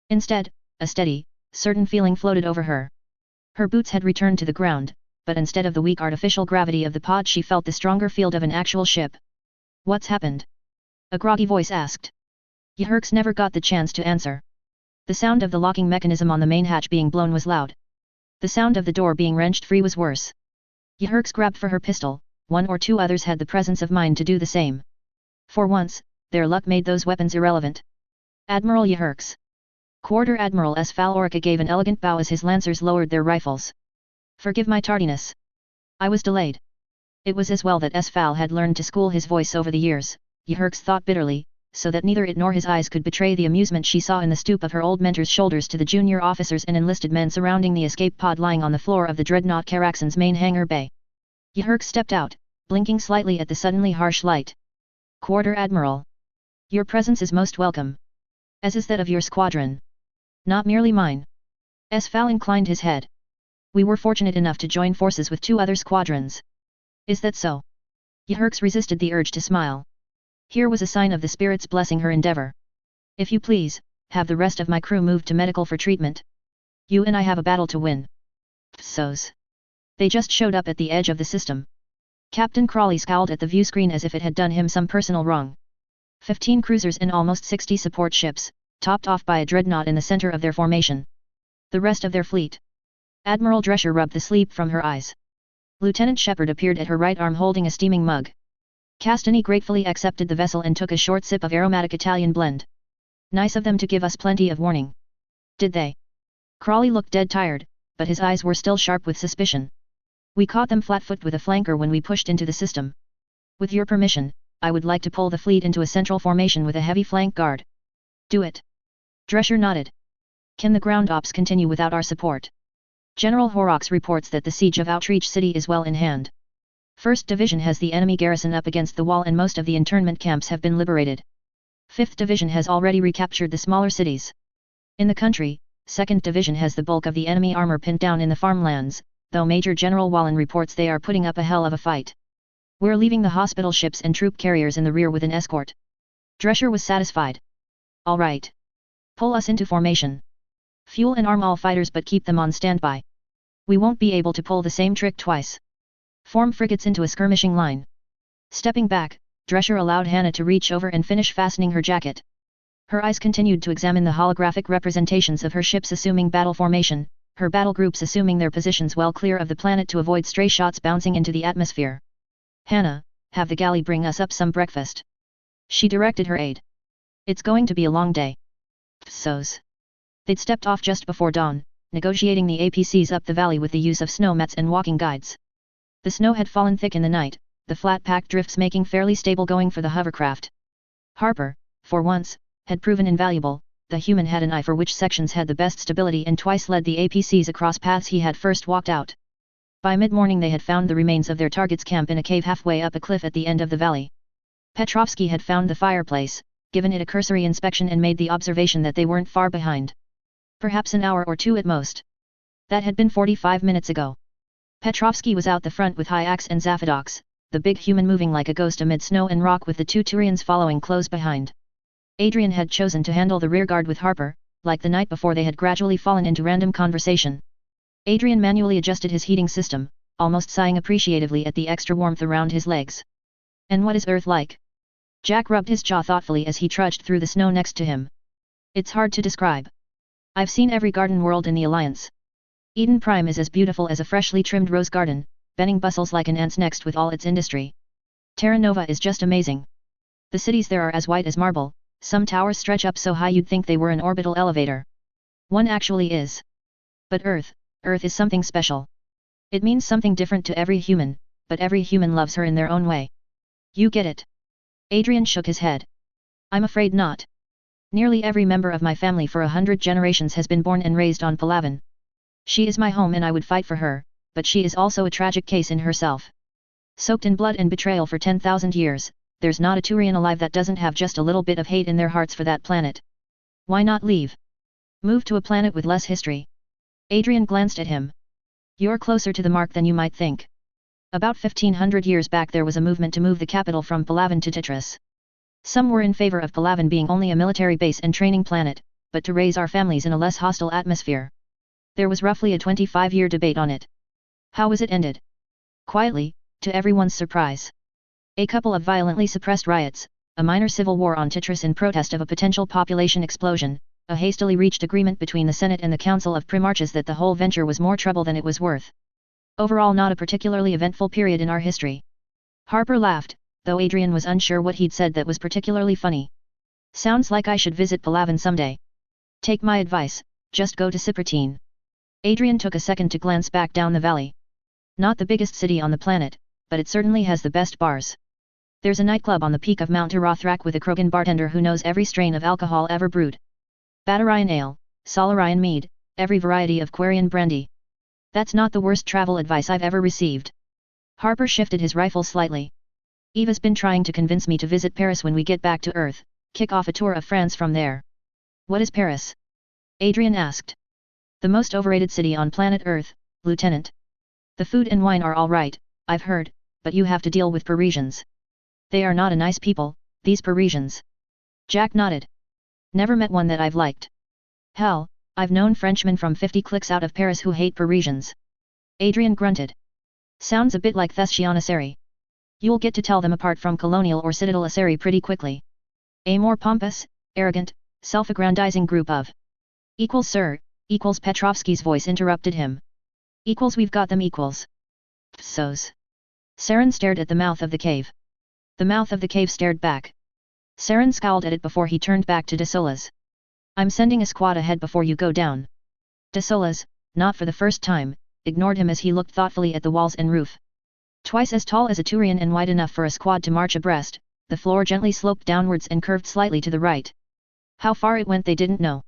Instead, a steady, certain feeling floated over her. Her boots had returned to the ground, but instead of the weak artificial gravity of the pod she felt the stronger field of an actual ship. What's happened? A groggy voice asked. Yhirks never got the chance to answer. The sound of the locking mechanism on the main hatch being blown was loud. The sound of the door being wrenched free was worse. Yhirks grabbed for her pistol, one or two others had the presence of mind to do the same. For once, their luck made those weapons irrelevant. Admiral Yhirks. Quarter Admiral S. Falorica gave an elegant bow as his lancers lowered their rifles. Forgive my tardiness. I was delayed. It was as well that S. Fal had learned to school his voice over the years, Yhirks thought bitterly, so that neither it nor his eyes could betray the amusement she saw in the stoop of her old mentor's shoulders to the junior officers and enlisted men surrounding the escape pod lying on the floor of the dreadnought Caraxon's main hangar bay. Yhirks stepped out, blinking slightly at the suddenly harsh light. Quarter Admiral. Your presence is most welcome. As is that of your squadron. Not merely mine. S. Fal inclined his head. We were fortunate enough to join forces with two other squadrons. Is that so? Yhirks resisted the urge to smile. Here was a sign of the spirits blessing her endeavor. If you please, have the rest of my crew moved to medical for treatment. You and I have a battle to win. Psos. They just showed up at the edge of the system. Captain Crawley scowled at the view screen as if it had done him some personal wrong. 15 cruisers and almost 60 support ships, topped off by a dreadnought in the center of their formation. The rest of their fleet. Admiral Drescher rubbed the sleep from her eyes. Lieutenant Shepard appeared at her right arm holding a steaming mug. Castany gratefully accepted the vessel and took a short sip of aromatic Italian blend. Nice of them to give us plenty of warning. Did they? Crawley looked dead tired, but his eyes were still sharp with suspicion. We caught them flat-footed with a flanker when we pushed into the system. With your permission, I would like to pull the fleet into a central formation with a heavy flank guard. Do it. Drescher nodded. Can the ground ops continue without our support? General Horrocks reports that the siege of Outreach City is well in hand. 1st Division has the enemy garrison up against the wall and most of the internment camps have been liberated. 5th Division has already recaptured the smaller cities. In the country, 2nd Division has the bulk of the enemy armor pinned down in the farmlands, though Major General Wallen reports they are putting up a hell of a fight. We're leaving the hospital ships and troop carriers in the rear with an escort. Drescher was satisfied. All right. Pull us into formation. Fuel and arm all fighters but keep them on standby. We won't be able to pull the same trick twice. Form frigates into a skirmishing line. Stepping back, Drescher allowed Hannah to reach over and finish fastening her jacket. Her eyes continued to examine the holographic representations of her ships assuming battle formation, her battle groups assuming their positions well clear of the planet to avoid stray shots bouncing into the atmosphere. Hannah, have the galley bring us up some breakfast. She directed her aide. It's going to be a long day. Psos. They'd stepped off just before dawn, negotiating the APCs up the valley with the use of snow mats and walking guides. The snow had fallen thick in the night, the flat-packed drifts making fairly stable going for the hovercraft. Harper, for once, had proven invaluable. The human had an eye for which sections had the best stability and twice led the APCs across paths he had first walked out. By mid-morning they had found the remains of their target's camp in a cave halfway up a cliff at the end of the valley. Petrovsky had found the fireplace, given it a cursory inspection and made the observation that they weren't far behind. Perhaps an hour or two at most. That had been 45 minutes ago. Petrovsky was out the front with Hyax and Zaphadox, the big human moving like a ghost amid snow and rock with the 2 Turians following close behind. Adrian had chosen to handle the rearguard with Harper, like the night before they had gradually fallen into random conversation. Adrian manually adjusted his heating system, almost sighing appreciatively at the extra warmth around his legs. And what is Earth like? Jack rubbed his jaw thoughtfully as he trudged through the snow next to him. It's hard to describe. I've seen every garden world in the Alliance. Eden Prime is as beautiful as a freshly trimmed rose garden, Benning bustles like an ant's nest with all its industry. Terra Nova is just amazing. The cities there are as white as marble, some towers stretch up so high you'd think they were an orbital elevator. One actually is. But Earth is something special. It means something different to every human, but every human loves her in their own way. You get it? Adrian shook his head. I'm afraid not. Nearly every member of my family for 100 generations has been born and raised on Palaven. She is my home and I would fight for her, but she is also a tragic case in herself. Soaked in blood and betrayal for 10,000 years, there's not a Turian alive that doesn't have just a little bit of hate in their hearts for that planet. Why not leave? Move to a planet with less history. Adrian glanced at him. You're closer to the mark than you might think. About 1500 years back there was a movement to move the capital from Palaven to Titris. Some were in favor of Palaven being only a military base and training planet, but to raise our families in a less hostile atmosphere. There was roughly a 25-year debate on it. How was it ended? Quietly, to everyone's surprise. A couple of violently suppressed riots, a minor civil war on Titris in protest of a potential population explosion, a hastily reached agreement between the Senate and the Council of Primarchs that the whole venture was more trouble than it was worth. Overall not a particularly eventful period in our history. Harper laughed, though Adrian was unsure what he'd said that was particularly funny. Sounds like I should visit Palaven someday. Take my advice, just go to Cyprutine. Adrian took a second to glance back down the valley. Not the biggest city on the planet, but it certainly has the best bars. There's a nightclub on the peak of Mount Erothrak with a Krogan bartender who knows every strain of alcohol ever brewed. Batarian ale, Solarian mead, every variety of Quarian brandy. That's not the worst travel advice I've ever received. Harper shifted his rifle slightly. Eva's been trying to convince me to visit Paris when we get back to Earth, kick off a tour of France from there. What is Paris? Adrian asked. The most overrated city on planet Earth, Lieutenant. The food and wine are all right, I've heard, but you have to deal with Parisians. They are not a nice people, these Parisians. Jack nodded. Never met one that I've liked. Hell, I've known Frenchmen from 50 cliques out of Paris who hate Parisians. Adrian grunted. Sounds a bit like Thessaloniki. You'll get to tell them apart from colonial or citadel Asari pretty quickly. A more pompous, arrogant, self-aggrandizing group of equals sir, equals Petrovsky's voice interrupted him. Equals we've got them equals. Psos. Saren stared at the mouth of the cave. The mouth of the cave stared back. Saren scowled at it before he turned back to Desola's. I'm sending a squad ahead before you go down. Desola's, not for the first time, ignored him as he looked thoughtfully at the walls and roof. Twice as tall as a Turian and wide enough for a squad to march abreast, the floor gently sloped downwards and curved slightly to the right. How far it went they didn't know.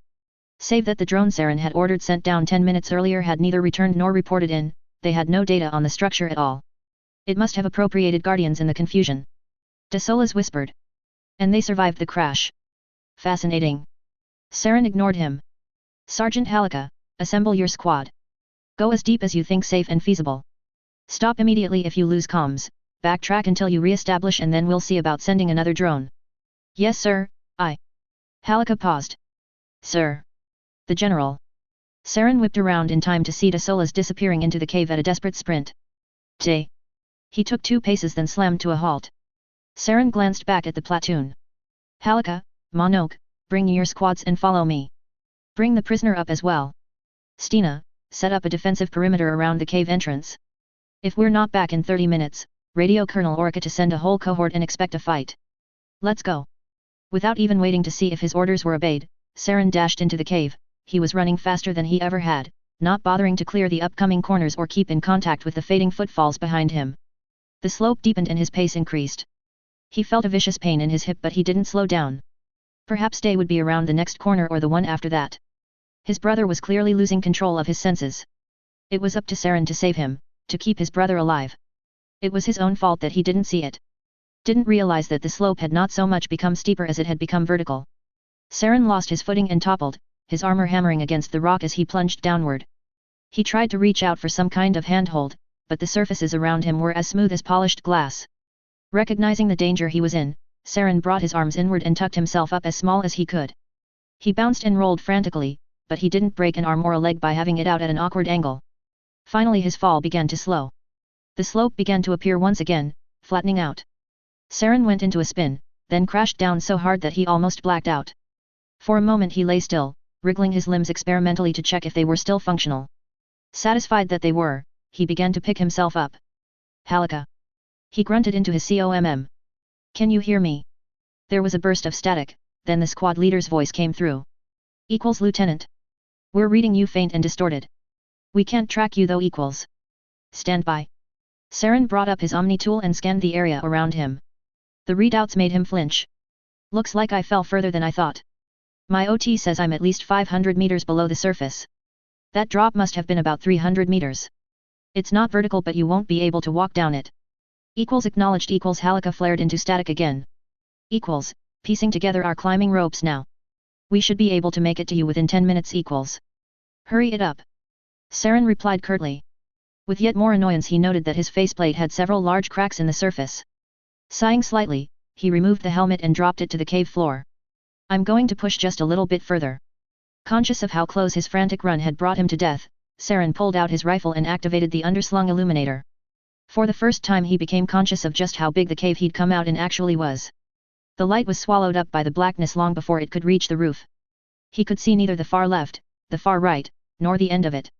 Save that the drone Saren had ordered sent down 10 minutes earlier had neither returned nor reported in, they had no data on the structure at all. It must have appropriated Guardians in the confusion. Desola's whispered. And they survived the crash. Fascinating. Saren ignored him. Sergeant Halika, assemble your squad. Go as deep as you think safe and feasible. Stop immediately if you lose comms, backtrack until you re-establish and then we'll see about sending another drone. Yes sir, Halika paused. Sir. The general. Saren whipped around in time to see Desola's disappearing into the cave at a desperate sprint. Day. He took 2 paces then slammed to a halt. Saren glanced back at the platoon. Halika, Monok, bring your squads and follow me. Bring the prisoner up as well. Stina, set up a defensive perimeter around the cave entrance. If we're not back in 30 minutes, radio Colonel Orca to send a whole cohort and expect a fight. Let's go. Without even waiting to see if his orders were obeyed, Saren dashed into the cave. He was running faster than he ever had, not bothering to clear the upcoming corners or keep in contact with the fading footfalls behind him. The slope deepened and his pace increased. He felt a vicious pain in his hip but he didn't slow down. Perhaps Day would be around the next corner or the one after that. His brother was clearly losing control of his senses. It was up to Saren to save him, to keep his brother alive. It was his own fault that he didn't see it. Didn't realize that the slope had not so much become steeper as it had become vertical. Saren lost his footing and toppled, his armor hammering against the rock as he plunged downward. He tried to reach out for some kind of handhold, but the surfaces around him were as smooth as polished glass. Recognizing the danger he was in, Saren brought his arms inward and tucked himself up as small as he could. He bounced and rolled frantically, but he didn't break an arm or a leg by having it out at an awkward angle. Finally his fall began to slow. The slope began to appear once again, flattening out. Saren went into a spin, then crashed down so hard that he almost blacked out. For a moment he lay still, wriggling his limbs experimentally to check if they were still functional. Satisfied that they were, he began to pick himself up. Halika. He grunted into his comm. Can you hear me? There was a burst of static, then the squad leader's voice came through. Equals Lieutenant. We're reading you faint and distorted. We can't track you though equals. Stand by. Saren brought up his Omni tool and scanned the area around him. The readouts made him flinch. Looks like I fell further than I thought. My OT says I'm at least 500 meters below the surface. That drop must have been about 300 meters. It's not vertical but you won't be able to walk down it. Equals acknowledged equals Halika flared into static again. Equals, piecing together our climbing ropes now. We should be able to make it to you within 10 minutes equals. Hurry it up. Saren replied curtly. With yet more annoyance he noted that his faceplate had several large cracks in the surface. Sighing slightly, he removed the helmet and dropped it to the cave floor. I'm going to push just a little bit further. Conscious of how close his frantic run had brought him to death, Saren pulled out his rifle and activated the underslung illuminator. For the first time he became conscious of just how big the cave he'd come out in actually was. The light was swallowed up by the blackness long before it could reach the roof. He could see neither the far left, the far right, nor the end of it.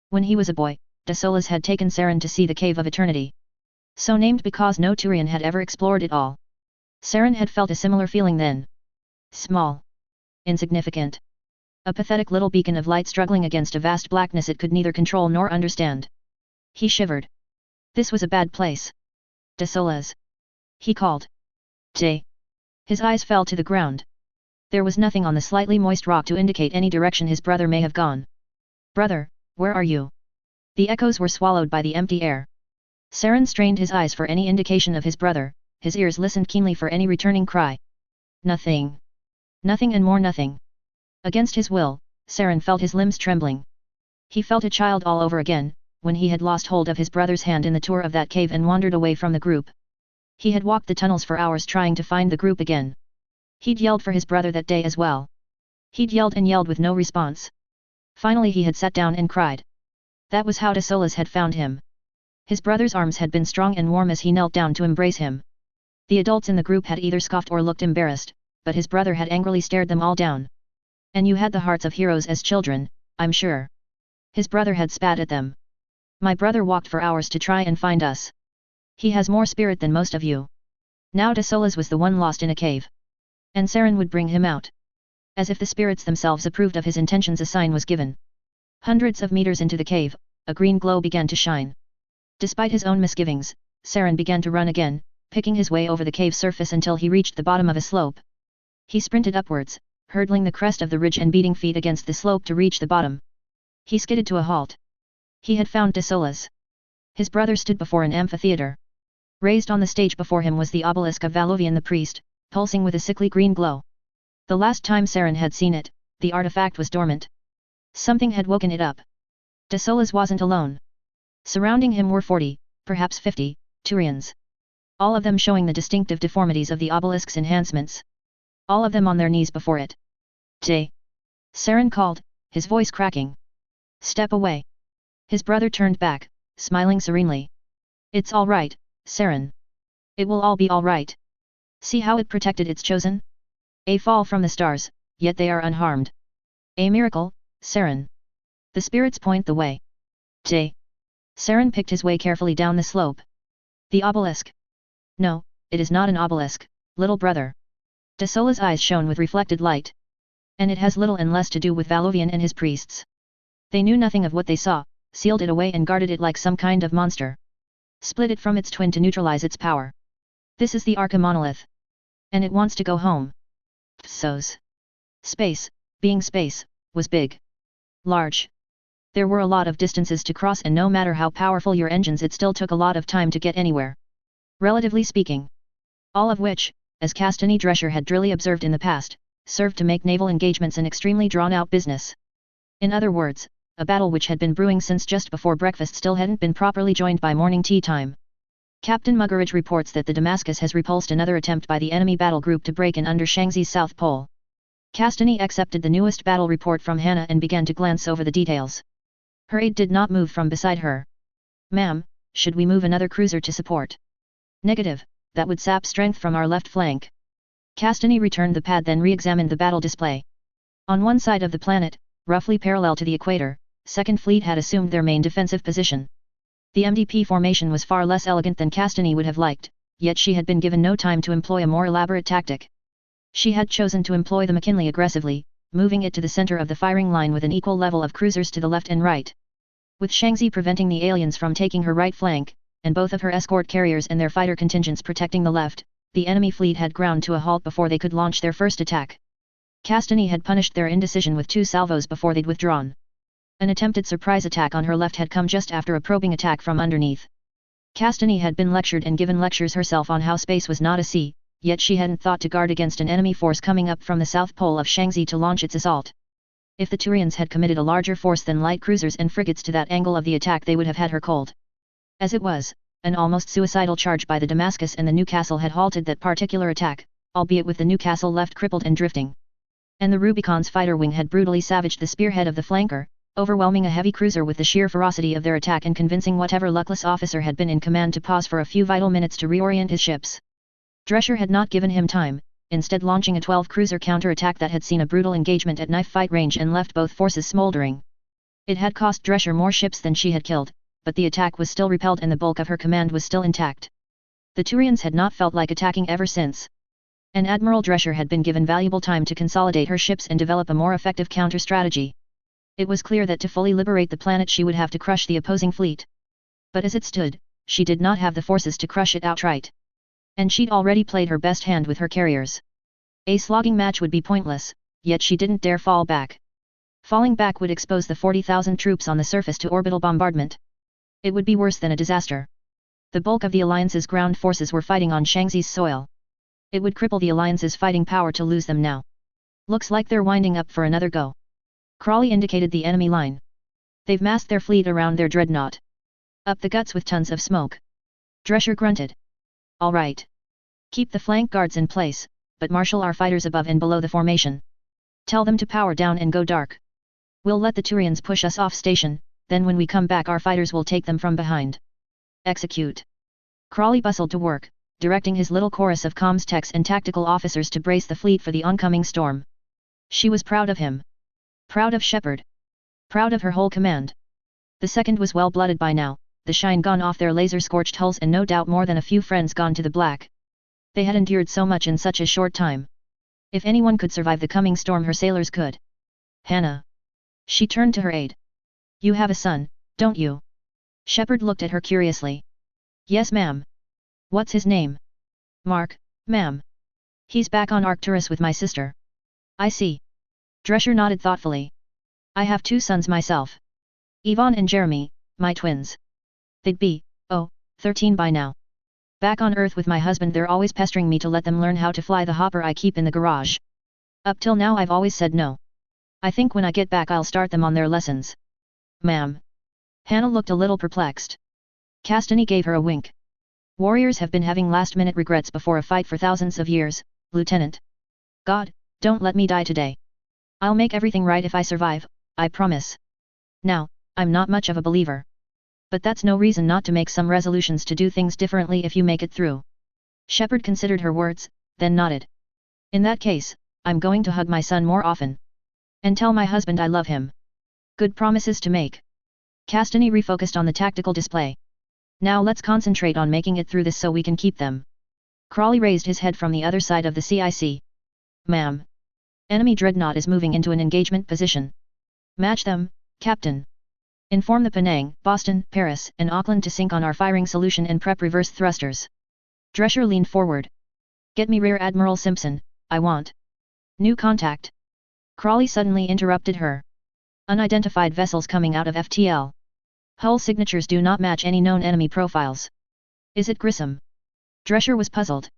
When he was a boy, Desola's had taken Saren to see the Cave of Eternity. So named because no Turian had ever explored it all. Saren had felt a similar feeling then. Small. Insignificant. A pathetic little beacon of light struggling against a vast blackness it could neither control nor understand. He shivered. This was a bad place. Desola's. He called. Day. His eyes fell to the ground. There was nothing on the slightly moist rock to indicate any direction his brother may have gone. Brother, where are you? The echoes were swallowed by the empty air. Saren strained his eyes for any indication of his brother, his ears listened keenly for any returning cry. Nothing. Nothing and more nothing. Against his will, Saren felt his limbs trembling. He felt a child all over again, when he had lost hold of his brother's hand in the tour of that cave and wandered away from the group. He had walked the tunnels for hours trying to find the group again. He'd yelled for his brother that day as well, He'd yelled and yelled with no response. Finally he had sat down and cried. That was how de Solis had found him. His brother's arms had been strong and warm as he knelt down to embrace him. The adults in the group had either scoffed or looked embarrassed, but his brother had angrily stared them all down. And you had the hearts of heroes as children, I'm sure. His brother had spat at them. My brother walked for hours to try and find us. He has more spirit than most of you. Now de Solis was the one lost in a cave. And Saren would bring him out. As if the spirits themselves approved of his intentions, a sign was given. Hundreds of meters into the cave, a green glow began to shine. Despite his own misgivings, Saren began to run again, picking his way over the cave surface until he reached the bottom of a slope. He sprinted upwards, hurdling the crest of the ridge and beating feet against the slope to reach the bottom. He skidded to a halt. He had found de Solis. His brother stood before an amphitheater. Raised on the stage before him was the obelisk of Valovian the priest, pulsing with a sickly green glow. The last time Saren had seen it, the artifact was dormant. Something had woken it up. De Solis wasn't alone. Surrounding him were 40, perhaps 50, Turians. All of them showing the distinctive deformities of the obelisk's enhancements. All of them on their knees before it. Tay! Saren called, his voice cracking. Step away. His brother turned back, smiling serenely. It's all right, Saren. It will all be all right. See how it protected its chosen? A fall from the stars, yet they are unharmed. A miracle, Saren. The spirits point the way. Tay! Saren picked his way carefully down the slope. The obelisk. No, it is not an obelisk, little brother. De Solis' eyes shone with reflected light. And it has little and less to do with Valovian and his priests. They knew nothing of what they saw, sealed it away and guarded it like some kind of monster. Split it from its twin to neutralize its power. This is the Arca monolith. And it wants to go home. Psos. Space, being space, was big. Large. There were a lot of distances to cross, and no matter how powerful your engines, it still took a lot of time to get anywhere. Relatively speaking. All of which, as Castany Drescher had drily observed in the past, served to make naval engagements an extremely drawn-out business. In other words, a battle which had been brewing since just before breakfast still hadn't been properly joined by morning tea time. Captain Muggeridge reports that the Damascus has repulsed another attempt by the enemy battle group to break in under Shanxi's south pole. Castany accepted the newest battle report from Hannah and began to glance over the details. Her aide did not move from beside her. Ma'am, should we move another cruiser to support? Negative, that would sap strength from our left flank. Castany returned the pad, then re-examined the battle display. On one side of the planet, roughly parallel to the equator, Second Fleet had assumed their main defensive position. The MDP formation was far less elegant than Castany would have liked, yet she had been given no time to employ a more elaborate tactic. She had chosen to employ the McKinley aggressively, moving it to the center of the firing line with an equal level of cruisers to the left and right. With Shanxi preventing the aliens from taking her right flank, and both of her escort carriers and their fighter contingents protecting the left, the enemy fleet had ground to a halt before they could launch their first attack. Castany had punished their indecision with 2 salvos before they'd withdrawn. An attempted surprise attack on her left had come just after a probing attack from underneath. Castany had been lectured and given lectures herself on how space was not a sea, yet she hadn't thought to guard against an enemy force coming up from the south pole of Shanxi to launch its assault. If the Turians had committed a larger force than light cruisers and frigates to that angle of the attack, they would have had her cold. As it was, an almost suicidal charge by the Damascus and the Newcastle had halted that particular attack, albeit with the Newcastle left crippled and drifting. And the Rubicon's fighter wing had brutally savaged the spearhead of the flanker, overwhelming a heavy cruiser with the sheer ferocity of their attack and convincing whatever luckless officer had been in command to pause for a few vital minutes to reorient his ships. Drescher had not given him time, instead launching a 12-cruiser counterattack that had seen a brutal engagement at knife fight range and left both forces smoldering. It had cost Drescher more ships than she had killed, but the attack was still repelled and the bulk of her command was still intact. The Turians had not felt like attacking ever since. And Admiral Drescher had been given valuable time to consolidate her ships and develop a more effective counter-strategy. It was clear that to fully liberate the planet she would have to crush the opposing fleet. But as it stood, she did not have the forces to crush it outright. And she'd already played her best hand with her carriers. A slogging match would be pointless, yet she didn't dare fall back. Falling back would expose the 40,000 troops on the surface to orbital bombardment. It would be worse than a disaster. The bulk of the Alliance's ground forces were fighting on Shanxi's soil. It would cripple the Alliance's fighting power to lose them now. Looks like they're winding up for another go. Crawley indicated the enemy line. They've massed their fleet around their dreadnought. Up the guts with tons of smoke. Drescher grunted. All right. Keep the flank guards in place, but marshal our fighters above and below the formation. Tell them to power down and go dark. We'll let the Turians push us off station, then when we come back our fighters will take them from behind. Execute. Crawley bustled to work, directing his little chorus of comms techs and tactical officers to brace the fleet for the oncoming storm. She was proud of him. Proud of Shepard. Proud of her whole command. The second was well-blooded by now, the shine gone off their laser-scorched hulls and no doubt more than a few friends gone to the black. They had endured so much in such a short time. If anyone could survive the coming storm her sailors could. Hannah. She turned to her aide. You have a son, don't you? Shepard looked at her curiously. Yes ma'am. What's his name? Mark, ma'am. He's back on Arcturus with my sister. I see. Drescher nodded thoughtfully. I have 2 sons myself. Yvonne and Jeremy, my twins. They'd be, 13 by now. Back on Earth with my husband they're always pestering me to let them learn how to fly the hopper I keep in the garage. Up till now I've always said no. I think when I get back I'll start them on their lessons. Ma'am. Hannah looked a little perplexed. Castany gave her a wink. Warriors have been having last-minute regrets before a fight for thousands of years, Lieutenant. God, don't let me die today. I'll make everything right if I survive, I promise. Now, I'm not much of a believer. But that's no reason not to make some resolutions to do things differently if you make it through. Shepard considered her words, then nodded. In that case, I'm going to hug my son more often. And tell my husband I love him. Good promises to make. Castany refocused on the tactical display. Now let's concentrate on making it through this so we can keep them. Crawley raised his head from the other side of the CIC. Ma'am. Enemy dreadnought is moving into an engagement position. Match them, Captain. Inform the Penang, Boston, Paris, and Auckland to sync on our firing solution and prep reverse thrusters. Drescher leaned forward. Get me Rear Admiral Simpson, I want. New contact. Crawley suddenly interrupted her. Unidentified vessels coming out of FTL. Hull signatures do not match any known enemy profiles. Is it Grissom? Drescher was puzzled.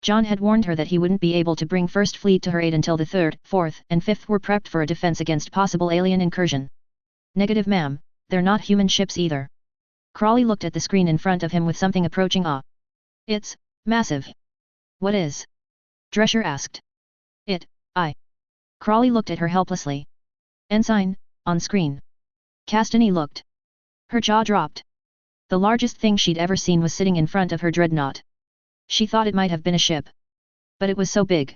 John had warned her that he wouldn't be able to bring First Fleet to her aid until the 3rd, 4th, and 5th were prepped for a defense against possible alien incursion. Negative ma'am, they're not human ships either. Crawley looked at the screen in front of him with something approaching awe. It's massive. What is? Drescher asked. Crawley looked at her helplessly. Ensign, on screen. Castany looked. Her jaw dropped. The largest thing she'd ever seen was sitting in front of her dreadnought. She thought it might have been a ship. But it was so big.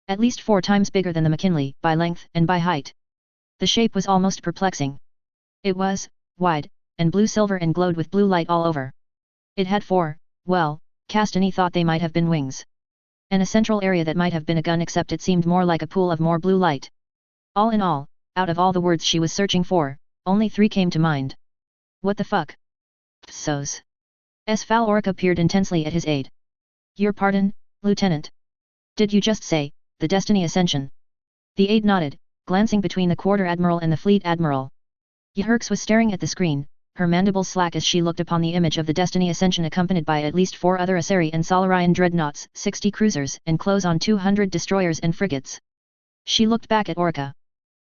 At least 4 times bigger than the McKinley, by length and by height. The shape was almost perplexing. It was wide, and blue-silver and glowed with blue light all over. It had 4, well, Castany thought they might have been wings. And a central area that might have been a gun except it seemed more like a pool of more blue light. All in all, out of all the words she was searching for, only 3 came to mind. What the fuck? Psos. Sfal Orca peered intensely at his aide. Your pardon, Lieutenant? Did you just say, the Destiny Ascension? The aide nodded, glancing between the Quarter Admiral and the Fleet Admiral. Yherks was staring at the screen, her mandibles slack as she looked upon the image of the Destiny Ascension accompanied by at least 4 other Asari and Solarian dreadnoughts, 60 cruisers, and close on 200 destroyers and frigates. She looked back at Orca.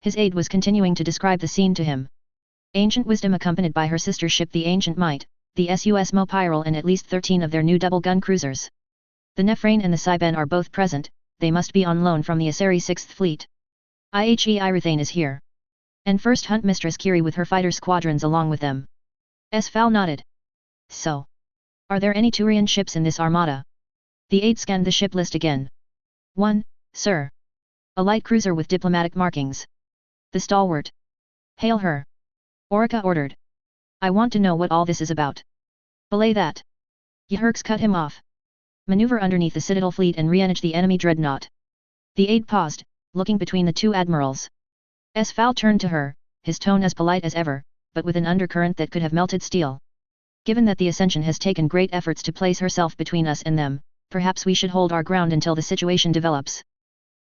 His aide was continuing to describe the scene to him. Ancient Wisdom accompanied by her sister ship the Ancient Might, the SUS Mopyrol and at least 13 of their new double-gun cruisers. The Nefrain and the Saiben are both present, they must be on loan from the Asari 6th Fleet. IHE Iruthane is here. And First Hunt Mistress Kiri with her fighter squadrons along with them. Sfal nodded. So. Are there any Turian ships in this armada? The aide scanned the ship list again. 1, sir. A light cruiser with diplomatic markings. The stalwart. Hail her. Orca ordered. I want to know what all this is about. Belay that. Yherks cut him off. Maneuver underneath the Citadel fleet and re-engage the enemy dreadnought. The aide paused, looking between the 2 admirals. Sfal turned to her, his tone as polite as ever, but with an undercurrent that could have melted steel. Given that the Ascension has taken great efforts to place herself between us and them, perhaps we should hold our ground until the situation develops.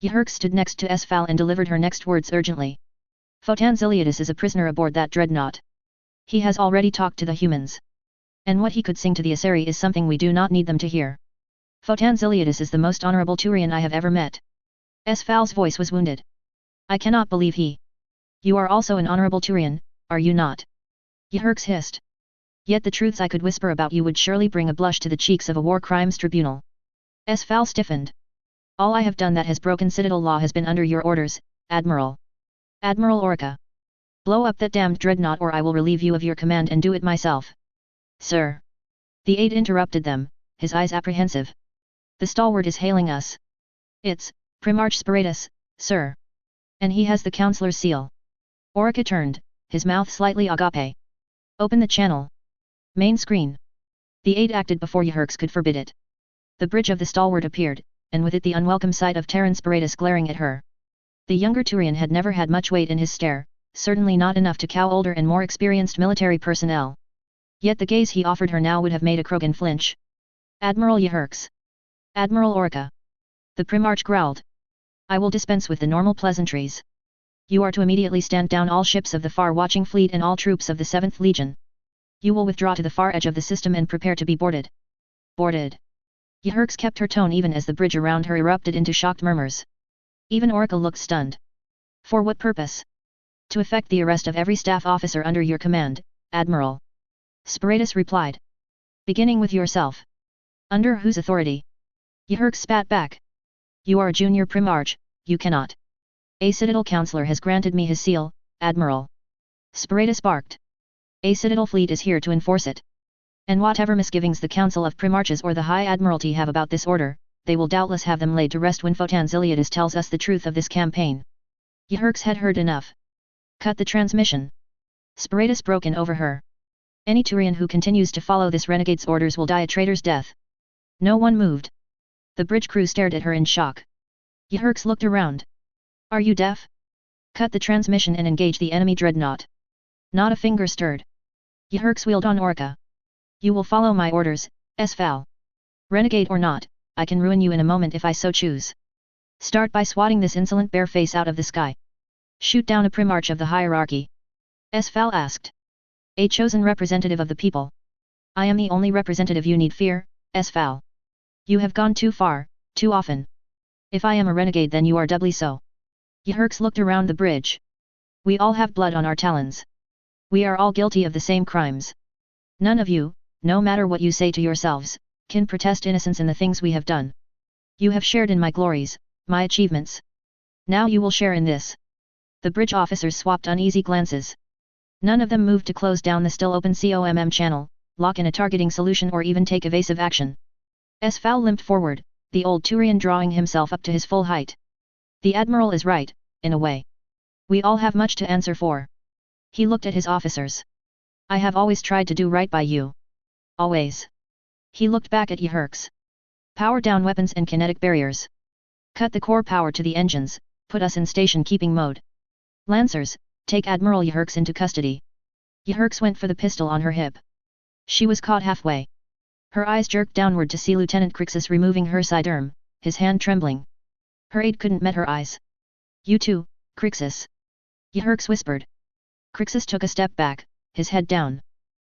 Yherks stood next to Sfal and delivered her next words urgently. Photan Ziliadis is a prisoner aboard that dreadnought. He has already talked to the humans. And what he could sing to the Asari is something we do not need them to hear. Photan Ziliadis is the most honorable Turian I have ever met. Sfal's voice was wounded. I cannot believe he. You are also an honorable Turian, are you not? Yherks hissed. Yet the truths I could whisper about you would surely bring a blush to the cheeks of a war crimes tribunal. Sfal stiffened. All I have done that has broken Citadel law has been under your orders, Admiral. Admiral Orca. Blow up that damned dreadnought or I will relieve you of your command and do it myself. Sir. The aide interrupted them, his eyes apprehensive. The stalwart is hailing us. It's Primarch Spiritus, sir. And he has the Councillor's seal. Orca turned, his mouth slightly agape. Open the channel. Main screen. The aide acted before Yhurks could forbid it. The bridge of the stalwart appeared, and with it the unwelcome sight of Terran Spiritus glaring at her. The younger Turian had never had much weight in his stare, certainly not enough to cow older and more experienced military personnel. Yet the gaze he offered her now would have made a Krogan flinch. Admiral Yhurks. Admiral Orca. The Primarch growled. I will dispense with the normal pleasantries. You are to immediately stand down all ships of the far-watching fleet and all troops of the 7th Legion. You will withdraw to the far edge of the system and prepare to be boarded. Boarded. Yhurks kept her tone even as the bridge around her erupted into shocked murmurs. Even Orca looked stunned. For what purpose? To effect the arrest of every staff officer under your command, Admiral. Spiritus replied. Beginning with yourself. Under whose authority? Yhurks spat back. You are a junior Primarch, you cannot. A Citadel Councillor has granted me his seal, Admiral. Spiritus barked. A Citadel fleet is here to enforce it. And whatever misgivings the Council of Primarches or the High Admiralty have about this order, they will doubtless have them laid to rest when Photan Ziliadis tells us the truth of this campaign. Yhurks had heard enough. Cut the transmission. Spiritus broke in over her. Any Turian who continues to follow this renegade's orders will die a traitor's death. No one moved. The bridge crew stared at her in shock. Yhurks looked around. Are you deaf? Cut the transmission and engage the enemy dreadnought. Not a finger stirred. Yhurks wheeled on Orca. You will follow my orders, Sfal. Renegade or not, I can ruin you in a moment if I so choose. Start by swatting this insolent bare face out of the sky. Shoot down a Primarch of the hierarchy. Sfal asked. A chosen representative of the people. I am the only representative you need fear, Sfal. You have gone too far, too often. If I am a renegade then you are doubly so. Yhurks looked around the bridge. We all have blood on our talons. We are all guilty of the same crimes. None of you, no matter what you say to yourselves, can protest innocence in the things we have done. You have shared in my glories, my achievements. Now you will share in this. The bridge officers swapped uneasy glances. None of them moved to close down the still open COMM channel, lock in a targeting solution or even take evasive action. Sfal limped forward, the old Turian drawing himself up to his full height. The Admiral is right, in a way. We all have much to answer for. He looked at his officers. I have always tried to do right by you. Always. He looked back at Yhurks. Power down weapons and kinetic barriers. Cut the core power to the engines, put us in station-keeping mode. Lancers, take Admiral Yhurks into custody. Yhurks went for the pistol on her hip. She was caught halfway. Her eyes jerked downward to see Lieutenant Crixus removing her sidearm, his hand trembling. Her aide couldn't met her eyes. You too, Crixus. Yhurks whispered. Crixus took a step back, his head down.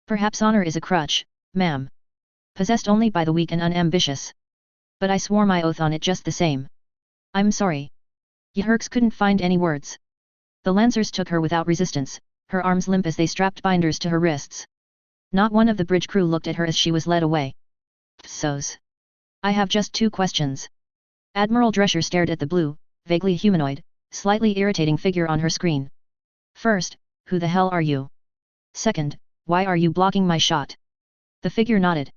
Perhaps honor is a crutch, ma'am. Possessed only by the weak and unambitious. But I swore my oath on it just the same. I'm sorry. Yhurks couldn't find any words. The Lancers took her without resistance, her arms limp as they strapped binders to her wrists. Not one of the bridge crew looked at her as she was led away. Psos. I have just 2 questions. Admiral Drescher stared at the blue, vaguely humanoid, slightly irritating figure on her screen. First, who the hell are you? Second, why are you blocking my shot? The figure nodded.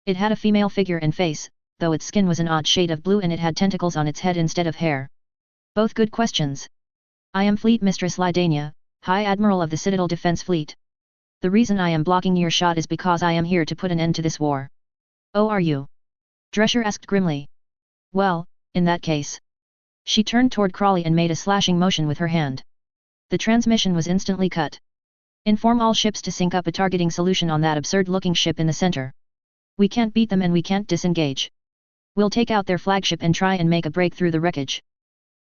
It had a female figure and face, though its skin was an odd shade of blue and it had tentacles on its head instead of hair. Both good questions. I am Fleet Mistress Lydania, High Admiral of the Citadel Defense Fleet. The reason I am blocking your shot is because I am here to put an end to this war. Oh, are you? Drescher asked grimly. Well, in that case. She turned toward Crawley and made a slashing motion with her hand. The transmission was instantly cut. Inform all ships to sync up a targeting solution on that absurd-looking ship in the center. We can't beat them and we can't disengage. We'll take out their flagship and try and make a break through the wreckage.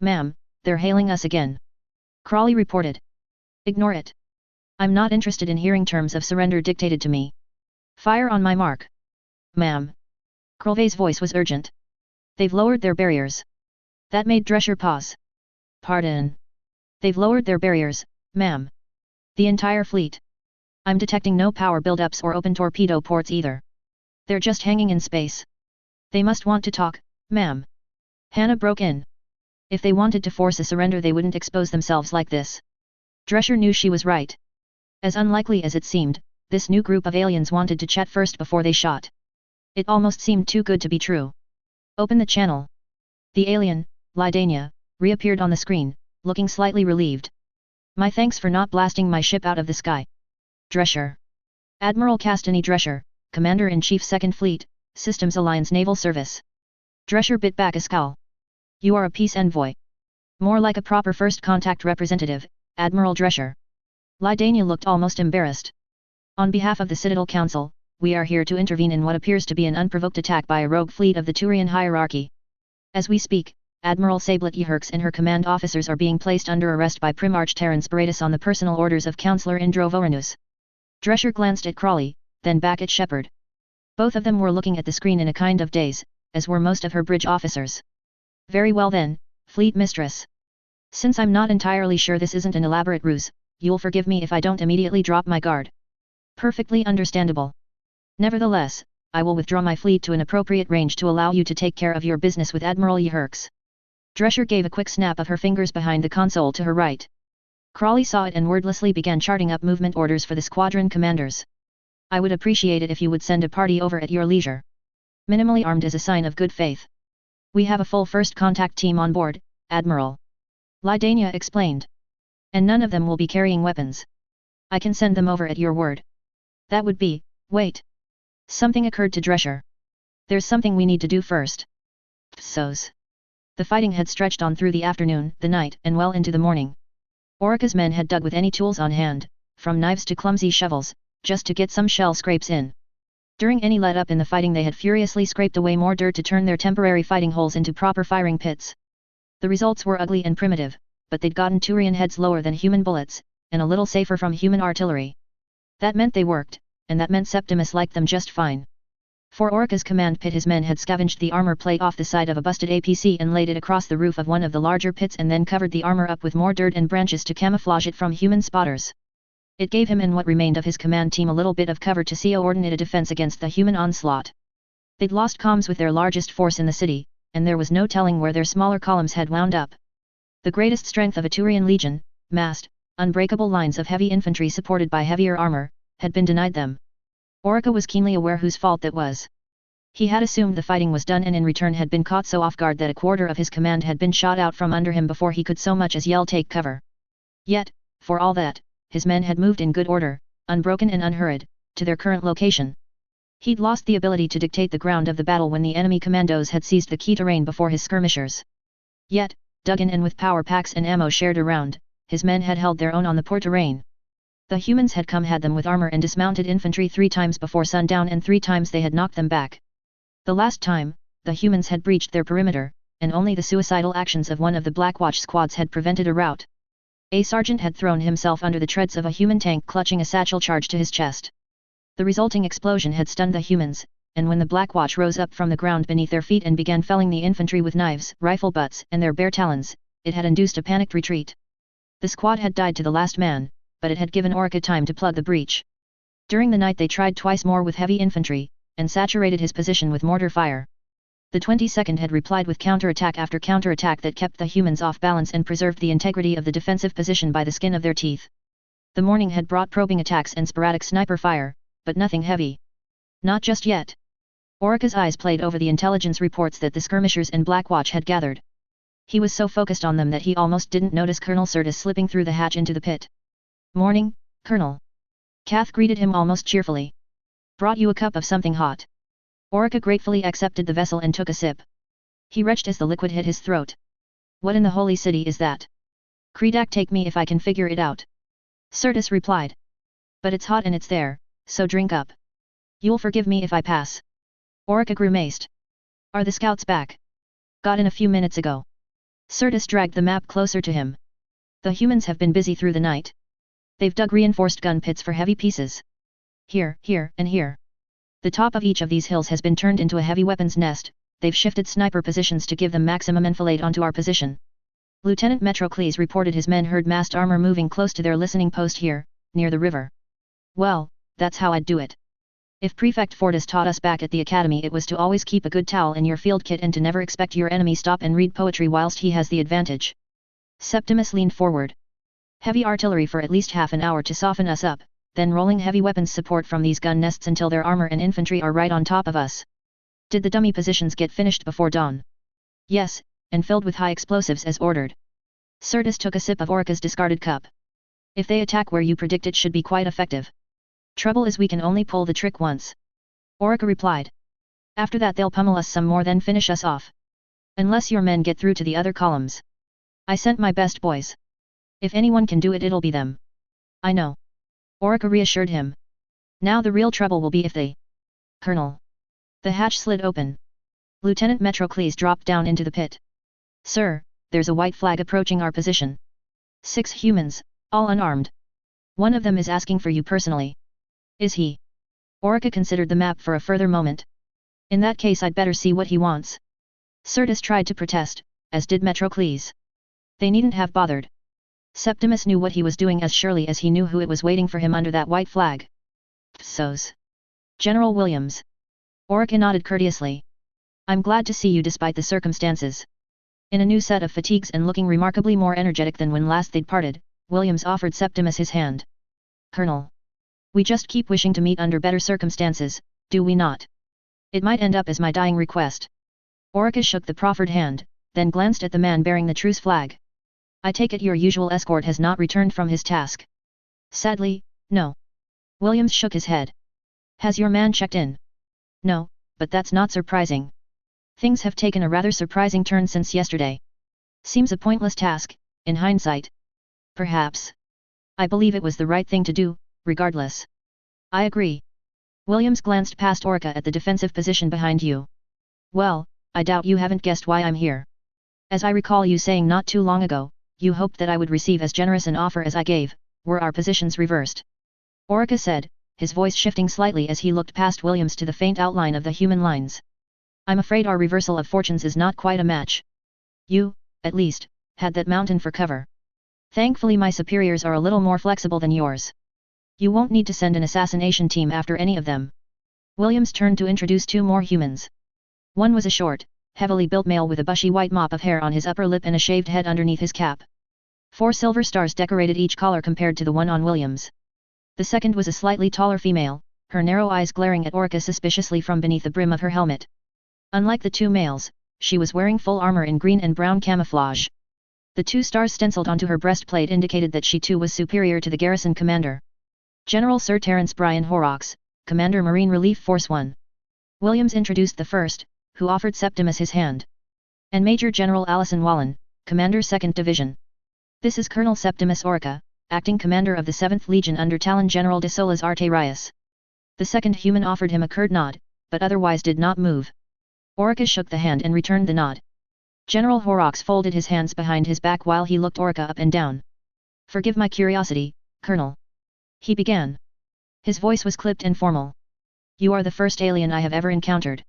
Ma'am, they're hailing us again. Crawley reported. Ignore it. I'm not interested in hearing terms of surrender dictated to me. Fire on my mark. Ma'am. Crowley's voice was urgent. They've lowered their barriers. That made Drescher pause. Pardon. They've lowered their barriers, ma'am. The entire fleet. I'm detecting no power buildups or open torpedo ports either. They're just hanging in space. They must want to talk, ma'am. Hannah broke in. If they wanted to force a surrender they wouldn't expose themselves like this. Drescher knew she was right. As unlikely as it seemed, this new group of aliens wanted to chat first before they shot. It almost seemed too good to be true. Open the channel. The alien, Lydania, reappeared on the screen, looking slightly relieved. My thanks for not blasting my ship out of the sky. Drescher. Admiral Castany Drescher, Commander-in-Chief 2nd Fleet, Systems Alliance Naval Service. Drescher bit back a scowl. You are a peace envoy. More like a proper First Contact representative, Admiral Drescher. Lydania looked almost embarrassed. On behalf of the Citadel Council, we are here to intervene in what appears to be an unprovoked attack by a rogue fleet of the Turian hierarchy. As we speak, Admiral Sablet Yeherks and her command officers are being placed under arrest by Primarch Terence Baratus on the personal orders of Councillor Indro Vorenus. Drescher glanced at Crawley, then back at Shepard. Both of them were looking at the screen in a kind of daze, as were most of her bridge officers. Very well then, Fleet Mistress. Since I'm not entirely sure this isn't an elaborate ruse, you'll forgive me if I don't immediately drop my guard. Perfectly understandable. Nevertheless, I will withdraw my fleet to an appropriate range to allow you to take care of your business with Admiral Yeherks. Drescher gave a quick snap of her fingers behind the console to her right. Crawley saw it and wordlessly began charting up movement orders for the squadron commanders. I would appreciate it if you would send a party over at your leisure. Minimally armed as a sign of good faith. We have a full First Contact team on board, Admiral. Lydania explained. And none of them will be carrying weapons. I can send them over at your word. That would be, wait. Something occurred to Drescher. There's something we need to do first. Psos. The fighting had stretched on through the afternoon, the night, and well into the morning. Orica's men had dug with any tools on hand, from knives to clumsy shovels, just to get some shell scrapes in. During any let-up in the fighting they had furiously scraped away more dirt to turn their temporary fighting holes into proper firing pits. The results were ugly and primitive, but they'd gotten Turian heads lower than human bullets, and a little safer from human artillery. That meant they worked, and that meant Septimus liked them just fine. For Orica's command pit his men had scavenged the armor plate off the side of a busted APC and laid it across the roof of one of the larger pits and then covered the armor up with more dirt and branches to camouflage it from human spotters. It gave him and what remained of his command team a little bit of cover to coordinate a defense against the human onslaught. They'd lost comms with their largest force in the city, and there was no telling where their smaller columns had wound up. The greatest strength of a Turian legion, massed, unbreakable lines of heavy infantry supported by heavier armor, had been denied them. Orica was keenly aware whose fault that was. He had assumed the fighting was done and in return had been caught so off guard that a quarter of his command had been shot out from under him before he could so much as yell take cover. Yet, for all that, his men had moved in good order, unbroken and unhurried, to their current location. He'd lost the ability to dictate the ground of the battle when the enemy commandos had seized the key terrain before his skirmishers. Yet, dug in and with power packs and ammo shared around, his men had held their own on the poor terrain. The humans had come had them with armor and dismounted infantry 3 times before sundown and 3 times they had knocked them back. The last time, the humans had breached their perimeter, and only the suicidal actions of one of the Blackwatch squads had prevented a rout. A sergeant had thrown himself under the treads of a human tank clutching a satchel charge to his chest. The resulting explosion had stunned the humans, and when the Blackwatch rose up from the ground beneath their feet and began felling the infantry with knives, rifle butts, and their bare talons, it had induced a panicked retreat. The squad had died to the last man, but it had given Orica time to plug the breach. During the night they tried twice more with heavy infantry, and saturated his position with mortar fire. The 22nd had replied with counterattack after counterattack that kept the humans off balance and preserved the integrity of the defensive position by the skin of their teeth. The morning had brought probing attacks and sporadic sniper fire, but nothing heavy. Not just yet. Orica's eyes played over the intelligence reports that the skirmishers and Blackwatch had gathered. He was so focused on them that he almost didn't notice Colonel Sirtis slipping through the hatch into the pit. "Morning, Colonel." Kath greeted him almost cheerfully. "Brought you a cup of something hot." Orica gratefully accepted the vessel and took a sip. He retched as the liquid hit his throat. "What in the holy city is that?" "Credak take me if I can figure it out." Sirtis replied. "But it's hot and it's there, so drink up. You'll forgive me if I pass." Orica grimaced. "Are the scouts back?" "Got in a few minutes ago." Sirtis dragged the map closer to him. "The humans have been busy through the night. They've dug reinforced gun pits for heavy pieces. Here, here, and here. The top of each of these hills has been turned into a heavy weapons nest. They've shifted sniper positions to give them maximum enfilade onto our position." Lieutenant Metrocles reported his men heard massed armor moving close to their listening post here, near the river. "Well, that's how I'd do it. If Prefect Fortis taught us back at the academy, it was to always keep a good towel in your field kit and to never expect your enemy stop and read poetry whilst he has the advantage. Septimus leaned forward. Heavy artillery for at least half an hour to soften us up, then rolling heavy weapons support from these gun nests until their armor and infantry are right on top of us. Did the dummy positions get finished before dawn? Yes, and filled with high explosives as ordered. Certus took a sip of Orica's discarded cup. If they attack where you predict, it should be quite effective. Trouble is we can only pull the trick once. Orica replied. After that they'll pummel us some more, then finish us off. Unless your men get through to the other columns. I sent my best boys. If anyone can do it, it'll be them. I know. Orica reassured him. Now the real trouble will be if they... Colonel. The hatch slid open. Lieutenant Metrocles dropped down into the pit. Sir, there's a white flag approaching our position. 6 humans, all unarmed. One of them is asking for you personally. Is he? Orica considered the map for a further moment. In that case I'd better see what he wants. Certus tried to protest, as did Metrocles. They needn't have bothered. Septimus knew what he was doing as surely as he knew who it was waiting for him under that white flag. Psos. General Williams. Orica nodded courteously. I'm glad to see you despite the circumstances. In a new set of fatigues and looking remarkably more energetic than when last they'd parted, Williams offered Septimus his hand. Colonel. We just keep wishing to meet under better circumstances, do we not? It might end up as my dying request. Orica shook the proffered hand, then glanced at the man bearing the truce flag. I take it your usual escort has not returned from his task. Sadly, no. Williams shook his head. Has your man checked in? No, but that's not surprising. Things have taken a rather surprising turn since yesterday. Seems a pointless task, in hindsight. Perhaps. I believe it was the right thing to do, regardless. I agree. Williams glanced past Orica at the defensive position behind you. Well, I doubt you haven't guessed why I'm here. As I recall you saying not too long ago, you hoped that I would receive as generous an offer as I gave, were our positions reversed. Orica said, his voice shifting slightly as he looked past Williams to the faint outline of the human lines. I'm afraid our reversal of fortunes is not quite a match. You, at least, had that mountain for cover. Thankfully my superiors are a little more flexible than yours. You won't need to send an assassination team after any of them. Williams turned to introduce 2 more humans. One was a short, heavily built male with a bushy white mop of hair on his upper lip and a shaved head underneath his cap. 4 silver stars decorated each collar compared to the one on Williams. The second was a slightly taller female, her narrow eyes glaring at Orica suspiciously from beneath the brim of her helmet. Unlike the 2 males, she was wearing full armor in green and brown camouflage. The 2 stars stenciled onto her breastplate indicated that she too was superior to the garrison commander. General Sir Terence Bryan Horrocks, Commander Marine Relief Force 1. Williams introduced the first, who offered Septimus his hand. And Major General Allison Wallen, Commander 2nd Division. This is Colonel Septimus Orica, acting commander of the 7th Legion under Talon General de Solis Arterias. The second human offered him a curt nod, but otherwise did not move. Orica shook the hand and returned the nod. General Horrocks folded his hands behind his back while he looked Orica up and down. Forgive my curiosity, Colonel. He began. His voice was clipped and formal. You are the first alien I have ever encountered.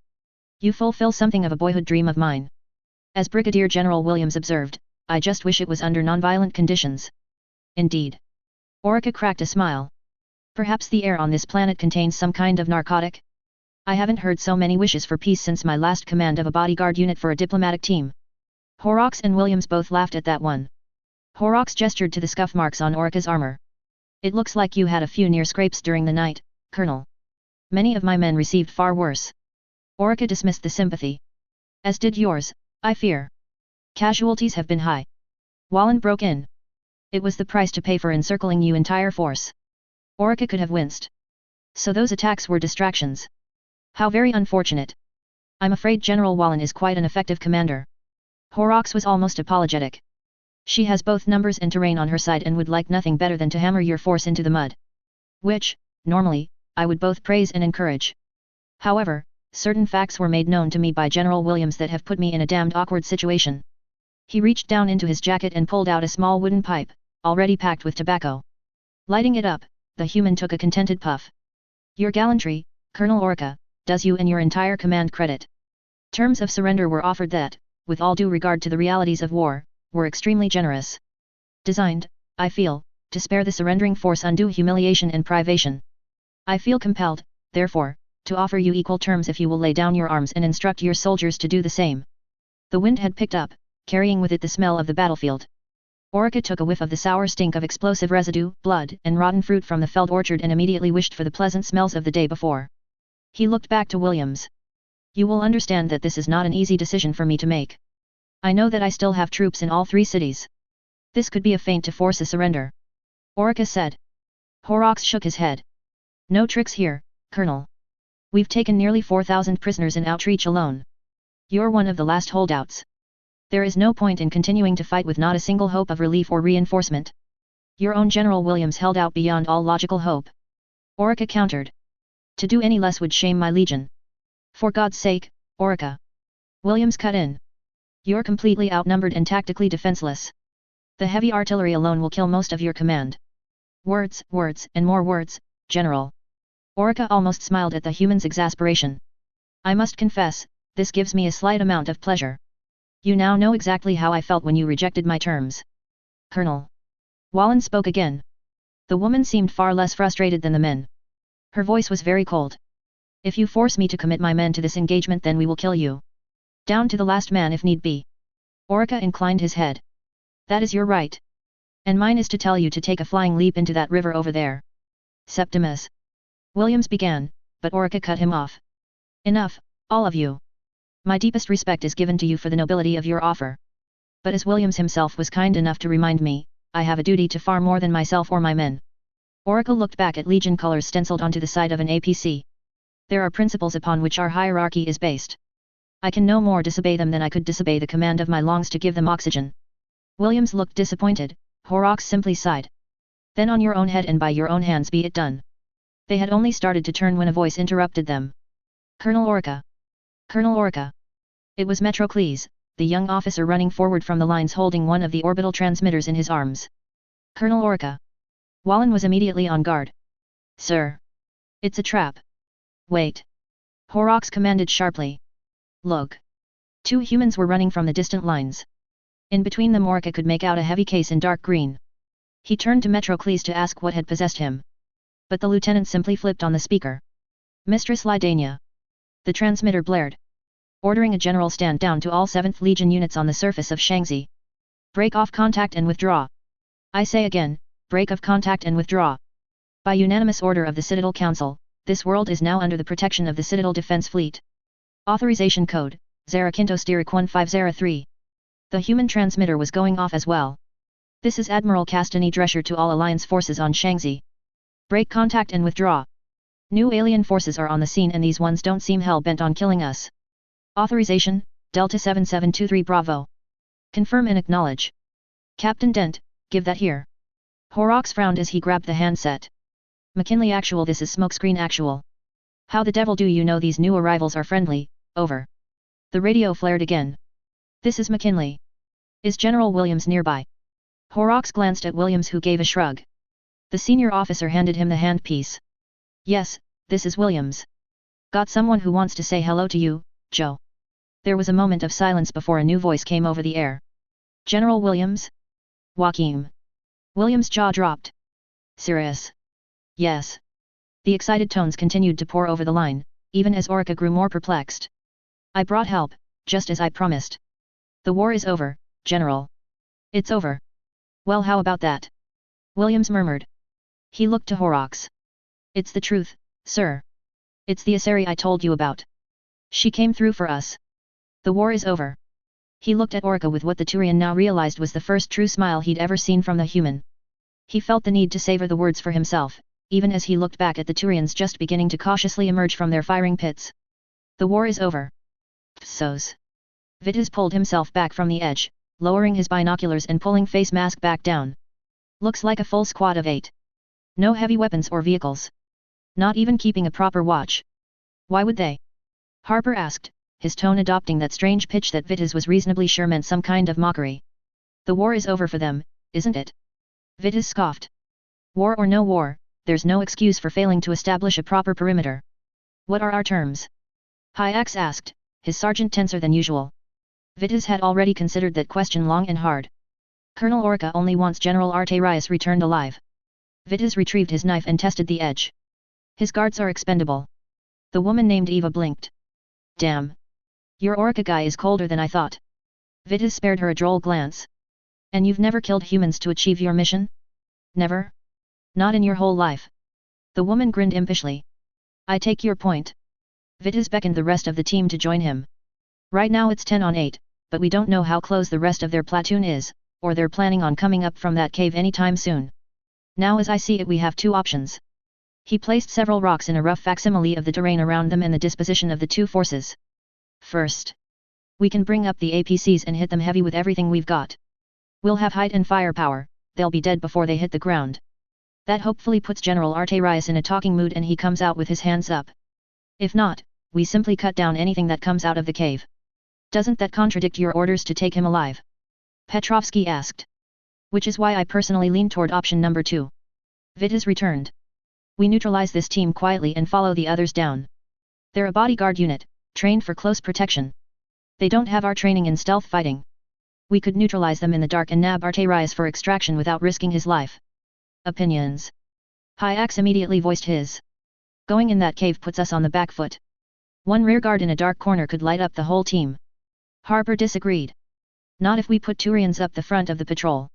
You fulfill something of a boyhood dream of mine. As Brigadier General Williams observed, I just wish it was under non-violent conditions. Indeed. Orica cracked a smile. Perhaps the air on this planet contains some kind of narcotic? I haven't heard so many wishes for peace since my last command of a bodyguard unit for a diplomatic team. Horrocks and Williams both laughed at that one. Horrocks gestured to the scuff marks on Orica's armor. It looks like you had a few near scrapes during the night, Colonel. Many of my men received far worse. Orica dismissed the sympathy. As did yours, I fear. Casualties have been high. Wallen broke in. It was the price to pay for encircling you entire force. Orica could have winced. So those attacks were distractions. How very unfortunate. I'm afraid General Wallen is quite an effective commander. Horrocks was almost apologetic. She has both numbers and terrain on her side and would like nothing better than to hammer your force into the mud. Which, normally, I would both praise and encourage. However, certain facts were made known to me by General Williams that have put me in a damned awkward situation. He reached down into his jacket and pulled out a small wooden pipe, already packed with tobacco. Lighting it up, the human took a contented puff. Your gallantry, Colonel Orica, does you and your entire command credit. Terms of surrender were offered that, with all due regard to the realities of war, were extremely generous. Designed, I feel, to spare the surrendering force undue humiliation and privation. I feel compelled, therefore, to offer you equal terms if you will lay down your arms and instruct your soldiers to do the same. The wind had picked up, carrying with it the smell of the battlefield. Orica took a whiff of the sour stink of explosive residue, blood, and rotten fruit from the felled orchard and immediately wished for the pleasant smells of the day before. He looked back to Williams. You will understand that this is not an easy decision for me to make. I know that I still have troops in all 3 cities. This could be a feint to force a surrender. Orica said. Horrocks shook his head. No tricks here, Colonel. We've taken nearly 4,000 prisoners in outreach alone. You're one of the last holdouts. There is no point in continuing to fight with not a single hope of relief or reinforcement. Your own General Williams held out beyond all logical hope. Orica countered. To do any less would shame my legion. For God's sake, Orica. Williams cut in. You're completely outnumbered and tactically defenseless. The heavy artillery alone will kill most of your command. Words, words, and more words, General. Orica almost smiled at the human's exasperation. I must confess, this gives me a slight amount of pleasure. You now know exactly how I felt when you rejected my terms. Colonel. Wallen spoke again. The woman seemed far less frustrated than the men. Her voice was very cold. If you force me to commit my men to this engagement, then we will kill you. Down to the last man if need be. Orica inclined his head. That is your right. And mine is to tell you to take a flying leap into that river over there. Septimus. Williams began, but Orica cut him off. Enough, all of you. My deepest respect is given to you for the nobility of your offer. But as Williams himself was kind enough to remind me, I have a duty to far more than myself or my men. Orica looked back at Legion colours stenciled onto the side of an APC. There are principles upon which our hierarchy is based. I can no more disobey them than I could disobey the command of my lungs to give them oxygen. Williams looked disappointed. Horrocks simply sighed. Then on your own head and by your own hands be it done. They had only started to turn when a voice interrupted them. Colonel Orica. Colonel Orica. It was Metrocles, the young officer running forward from the lines holding one of the orbital transmitters in his arms. Colonel Orica. Wallen was immediately on guard. Sir. It's a trap. Wait. Horrocks commanded sharply. Look. 2 humans were running from the distant lines. In between them Orica could make out a heavy case in dark green. He turned to Metrocles to ask what had possessed him. But the lieutenant simply flipped on the speaker. Mistress Lydania. The transmitter blared. Ordering a general stand down to all 7th Legion units on the surface of Shanxi. Break off contact and withdraw. I say again, break off contact and withdraw. By unanimous order of the Citadel Council, this world is now under the protection of the Citadel Defense Fleet. Authorization Code, Zarakinto Styric 1503. The human transmitter was going off as well. This is Admiral Castany Drescher to all Alliance forces on Shanxi. Break contact and withdraw. New alien forces are on the scene and these ones don't seem hell-bent on killing us. Authorization, Delta 7723 Bravo. Confirm and acknowledge. Captain Dent, give that here. Horrocks frowned as he grabbed the handset. McKinley Actual, this is Smokescreen Actual. How the devil do you know these new arrivals are friendly? Over. The radio flared again. This is McKinley. Is General Williams nearby? Horrocks glanced at Williams, who gave a shrug. The senior officer handed him the handpiece. Yes, this is Williams. Got someone who wants to say hello to you, Joe. There was a moment of silence before a new voice came over the air. General Williams? Joachim. Williams' jaw dropped. Serious? Yes. The excited tones continued to pour over the line, even as Orica grew more perplexed. I brought help, just as I promised. The war is over, General. It's over. Well, how about that? Williams murmured. He looked to Horrocks. It's the truth, sir. It's the Asari I told you about. She came through for us. The war is over. He looked at Orica with what the Turian now realized was the first true smile he'd ever seen from the human. He felt the need to savor the words for himself, even as he looked back at the Turians just beginning to cautiously emerge from their firing pits. The war is over. Psos. Vitis pulled himself back from the edge, lowering his binoculars and pulling face mask back down. Looks like a full squad of 8. No heavy weapons or vehicles. Not even keeping a proper watch. Why would they? Harper asked, his tone adopting that strange pitch that Vitis was reasonably sure meant some kind of mockery. The war is over for them, isn't it? Vitis scoffed. War or no war, there's no excuse for failing to establish a proper perimeter. What are our terms? Hyax asked, his sergeant tenser than usual. Vitis had already considered that question long and hard. Colonel Orica only wants General Arterius returned alive. Vitis retrieved his knife and tested the edge. His guards are expendable. The woman named Eva blinked. Damn. Your Orca guy is colder than I thought. Vitis spared her a droll glance. And you've never killed humans to achieve your mission? Never? Not in your whole life. The woman grinned impishly. I take your point. Vitis beckoned the rest of the team to join him. Right now it's 10 on 8, but we don't know how close the rest of their platoon is, or they're planning on coming up from that cave anytime soon. Now as I see it we have two options. He placed several rocks in a rough facsimile of the terrain around them and the disposition of the two forces. First, we can bring up the APCs and hit them heavy with everything we've got. We'll have height and firepower, they'll be dead before they hit the ground. That hopefully puts General Arterius in a talking mood and he comes out with his hands up. If not, we simply cut down anything that comes out of the cave. Doesn't that contradict your orders to take him alive? Petrovsky asked. Which is why I personally lean toward option number 2. Vitis returned. We neutralize this team quietly and follow the others down. They're a bodyguard unit, trained for close protection. They don't have our training in stealth fighting. We could neutralize them in the dark and nab Arterius for extraction without risking his life. Opinions. Hyax immediately voiced his. Going in that cave puts us on the back foot. One rearguard in a dark corner could light up the whole team. Harper disagreed. Not if we put Turians up the front of the patrol.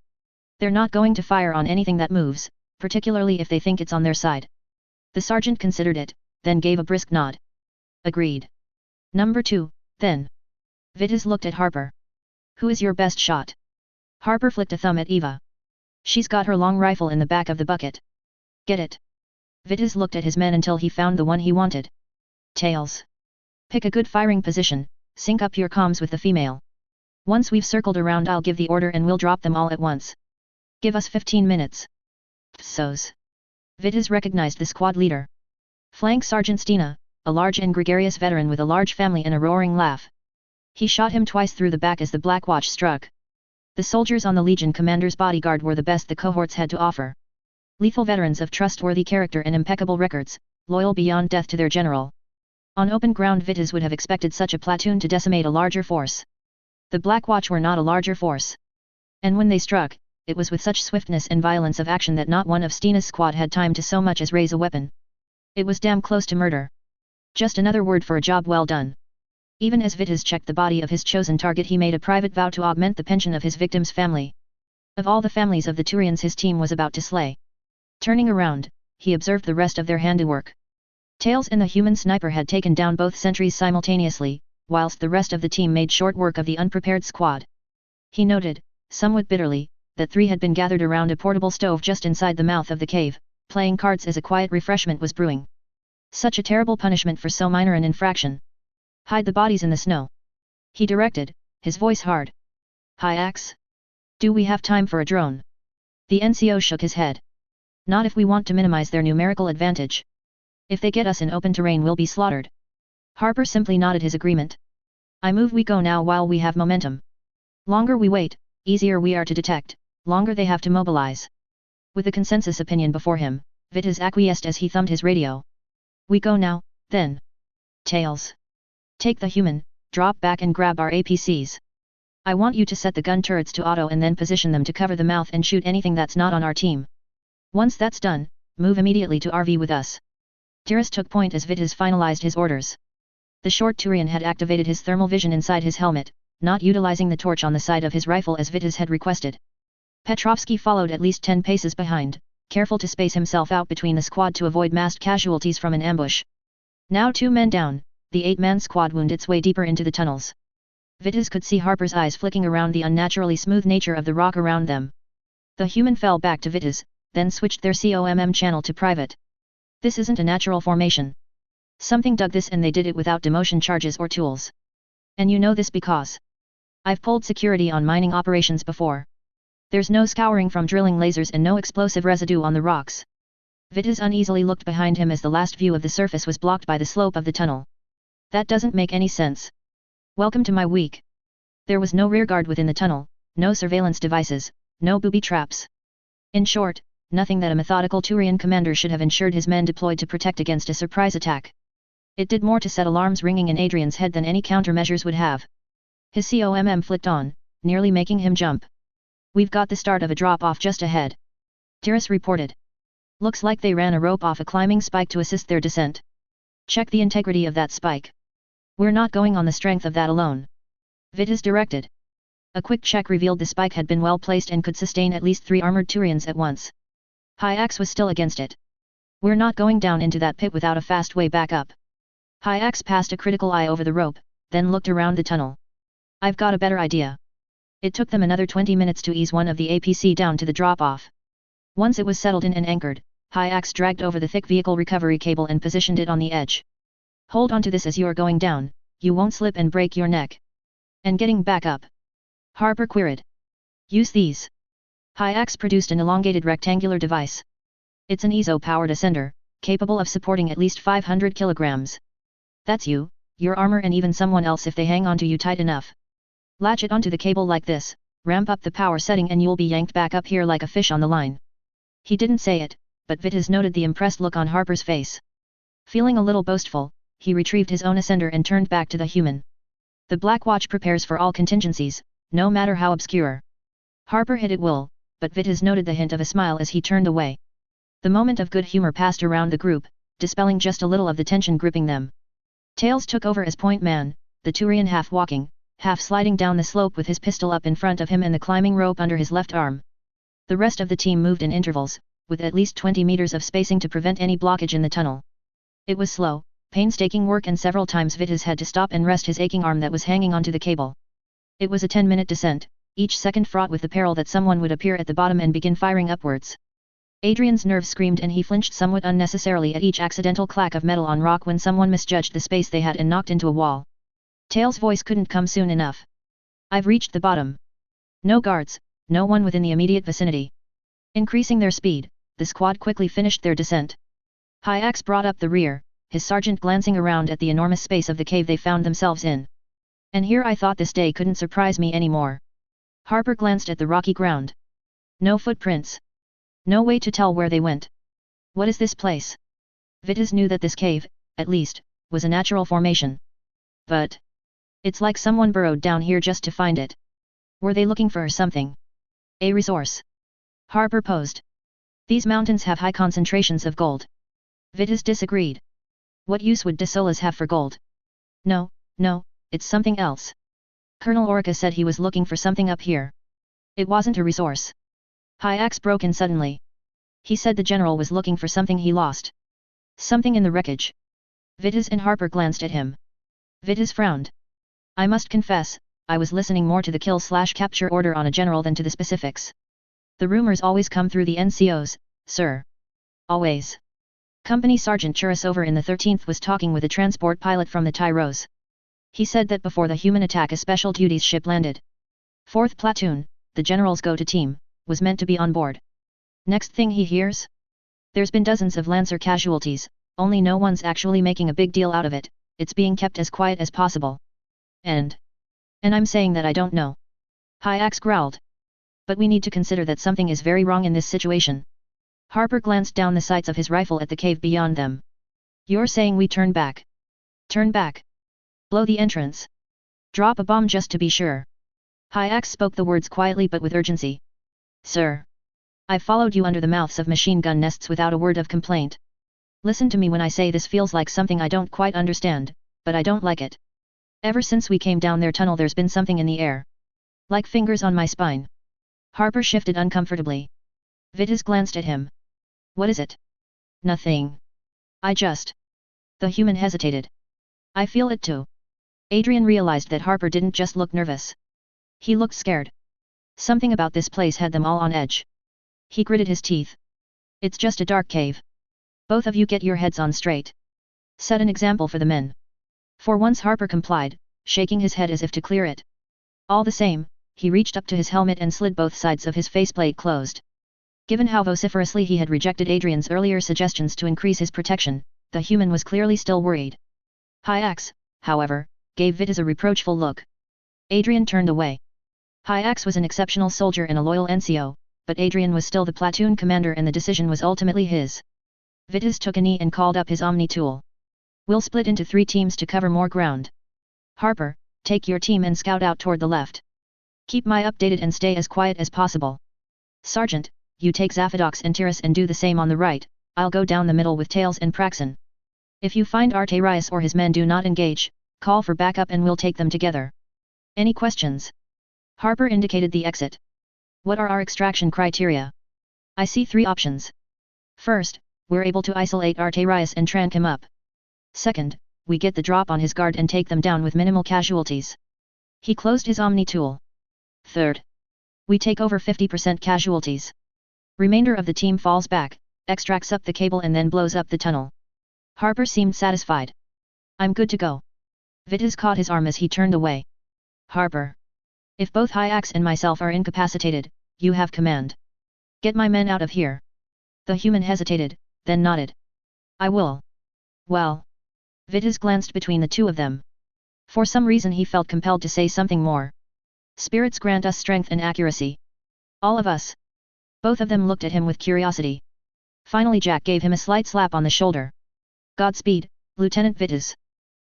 They're not going to fire on anything that moves, particularly if they think it's on their side. The sergeant considered it, then gave a brisk nod. Agreed. Number 2, then. Vitis looked at Harper. Who is your best shot? Harper flicked a thumb at Eva. She's got her long rifle in the back of the bucket. Get it. Vitis looked at his men until he found the one he wanted. Tails. Pick a good firing position, sync up your comms with the female. Once we've circled around I'll give the order and we'll drop them all at once. Give us 15 minutes. Psos. Vitis recognized the squad leader. Flank Sergeant Stina, a large and gregarious veteran with a large family and a roaring laugh. He shot him twice through the back as the Black Watch struck. The soldiers on the Legion commander's bodyguard were the best the cohorts had to offer. Lethal veterans of trustworthy character and impeccable records, loyal beyond death to their general. On open ground Vitis would have expected such a platoon to decimate a larger force. The Black Watch were not a larger force. And when they struck, it was with such swiftness and violence of action that not one of Stina's squad had time to so much as raise a weapon. It was damn close to murder. Just another word for a job well done. Even as Vitis checked the body of his chosen target he made a private vow to augment the pension of his victim's family. Of all the families of the Turians his team was about to slay. Turning around, he observed the rest of their handiwork. Tails and the human sniper had taken down both sentries simultaneously, whilst the rest of the team made short work of the unprepared squad. He noted, somewhat bitterly, that 3 had been gathered around a portable stove just inside the mouth of the cave, playing cards as a quiet refreshment was brewing. Such a terrible punishment for so minor an infraction. Hide the bodies in the snow. He directed, his voice hard. Hyax? Do we have time for a drone? The NCO shook his head. Not if we want to minimize their numerical advantage. If they get us in open terrain we'll be slaughtered. Harper simply nodded his agreement. I move we go now while we have momentum. Longer we wait, easier we are to detect, longer they have to mobilize. With the consensus opinion before him, Vitis acquiesced as he thumbed his radio. We go now, then. Tails. Take the human, drop back and grab our APCs. I want you to set the gun turrets to auto and then position them to cover the mouth and shoot anything that's not on our team. Once that's done, move immediately to RV with us. Tiras took point as Vitis finalized his orders. The short Turian had activated his thermal vision inside his helmet, not utilizing the torch on the side of his rifle as Vitis had requested. Petrovsky followed at least 10 paces behind, careful to space himself out between the squad to avoid massed casualties from an ambush. Now 2 men down, the 8-man squad wound its way deeper into the tunnels. Vitis could see Harper's eyes flicking around the unnaturally smooth nature of the rock around them. The human fell back to Vitis, then switched their COMM channel to private. This isn't a natural formation. Something dug this and they did it without demotion charges or tools. And you know this because I've pulled security on mining operations before. There's no scouring from drilling lasers and no explosive residue on the rocks. Vitis uneasily looked behind him as the last view of the surface was blocked by the slope of the tunnel. That doesn't make any sense. Welcome to my week. There was no rearguard within the tunnel, no surveillance devices, no booby traps. In short, nothing that a methodical Turian commander should have ensured his men deployed to protect against a surprise attack. It did more to set alarms ringing in Adrian's head than any countermeasures would have. His COMM flicked on, nearly making him jump. We've got the start of a drop-off just ahead. Tiras reported. Looks like they ran a rope off a climbing spike to assist their descent. Check the integrity of that spike. We're not going on the strength of that alone. Vitis directed. A quick check revealed the spike had been well placed and could sustain at least 3 armored Turians at once. Hyax was still against it. We're not going down into that pit without a fast way back up. Hyax passed a critical eye over the rope, then looked around the tunnel. I've got a better idea. It took them another 20 minutes to ease one of the APC down to the drop-off. Once it was settled in and anchored, Hyax dragged over the thick vehicle recovery cable and positioned it on the edge. Hold on to this as you are going down, you won't slip and break your neck. And getting back up? Harper queried. Use these. Hyax produced an elongated rectangular device. It's an ESO-powered ascender, capable of supporting at least 500 kilograms. That's you, your armor and even someone else if they hang onto you tight enough. Latch it onto the cable like this, ramp up the power setting and you'll be yanked back up here like a fish on the line. He didn't say it, but Vitis noted the impressed look on Harper's face. Feeling a little boastful, he retrieved his own ascender and turned back to the human. The Black Watch prepares for all contingencies, no matter how obscure. Harper hid it will, but Vitis noted the hint of a smile as he turned away. The moment of good humor passed around the group, dispelling just a little of the tension gripping them. Tails took over as point man, the Turian half walking, half sliding down the slope with his pistol up in front of him and the climbing rope under his left arm. The rest of the team moved in intervals, with at least 20 meters of spacing to prevent any blockage in the tunnel. It was slow, painstaking work and several times Vitis had to stop and rest his aching arm that was hanging onto the cable. It was a 10-minute descent, each second fraught with the peril that someone would appear at the bottom and begin firing upwards. Adrian's nerves screamed and he flinched somewhat unnecessarily at each accidental clack of metal on rock when someone misjudged the space they had and knocked into a wall. Tails' voice couldn't come soon enough. I've reached the bottom. No guards, no one within the immediate vicinity. Increasing their speed, the squad quickly finished their descent. Hyax brought up the rear, his sergeant glancing around at the enormous space of the cave they found themselves in. And here I thought this day couldn't surprise me anymore. Harper glanced at the rocky ground. No footprints. No way to tell where they went. What is this place? Vitis knew that this cave, at least, was a natural formation. But it's like someone burrowed down here just to find it. Were they looking for something? A resource? Harper posed. These mountains have high concentrations of gold. Vitis disagreed. What use would Desolas have for gold? No, it's something else. Colonel Orica said he was looking for something up here. It wasn't a resource. Hyax broke in suddenly. He said the general was looking for something he lost. Something in the wreckage. Vitis and Harper glanced at him. Vitis frowned. I must confess, I was listening more to the kill/capture order on a general than to the specifics. The rumors always come through the NCOs, sir. Always. Company Sergeant Churisover in the 13th was talking with a transport pilot from the Tyros. He said that before the human attack a special duties ship landed. 4th Platoon, the general's go-to team, was meant to be on board. Next thing he hears? There's been dozens of Lancer casualties, only no one's actually making a big deal out of it, it's being kept as quiet as possible. And I'm saying that I don't know. Hyax growled. But we need to consider that something is very wrong in this situation. Harper glanced down the sights of his rifle at the cave beyond them. You're saying we turn back? Turn back? Blow the entrance? Drop a bomb just to be sure? Hyax spoke the words quietly but with urgency. Sir. I've followed you under the mouths of machine gun nests without a word of complaint. Listen to me when I say this feels like something I don't quite understand, but I don't like it. Ever since we came down their tunnel there's been something in the air. Like fingers on my spine. Harper shifted uncomfortably. Vitis glanced at him. What is it? Nothing. The human hesitated. I feel it too. Adrian realized that Harper didn't just look nervous. He looked scared. Something about this place had them all on edge. He gritted his teeth. It's just a dark cave. Both of you get your heads on straight. Set an example for the men. For once Harper complied, shaking his head as if to clear it. All the same, he reached up to his helmet and slid both sides of his faceplate closed. Given how vociferously he had rejected Adrian's earlier suggestions to increase his protection, the human was clearly still worried. Hyax, however, gave Vitis a reproachful look. Adrian turned away. Hyax was an exceptional soldier and a loyal NCO, but Adrian was still the platoon commander and the decision was ultimately his. Vitis took a knee and called up his Omni tool. We'll split into 3 teams to cover more ground. Harper, take your team and scout out toward the left. Keep my updated and stay as quiet as possible. Sergeant, you take Zaphadox and Tiras and do the same on the right, I'll go down the middle with Tails and Praxon. If you find Arterius or his men do not engage, call for backup and we'll take them together. Any questions? Harper indicated the exit. What are our extraction criteria? I see 3 options. First, we're able to isolate Arterius and trank him up. Second, we get the drop on his guard and take them down with minimal casualties. He closed his Omni tool. Third, we take over 50% casualties. Remainder of the team falls back, extracts up the cable and then blows up the tunnel. Harper seemed satisfied. I'm good to go. Vitis caught his arm as he turned away. Harper. If both Hyax and myself are incapacitated, you have command. Get my men out of here. The human hesitated, then nodded. I will. Well. Vitis glanced between the two of them. For some reason he felt compelled to say something more. Spirits grant us strength and accuracy. All of us. Both of them looked at him with curiosity. Finally Jack gave him a slight slap on the shoulder. Godspeed, Lieutenant Vitis.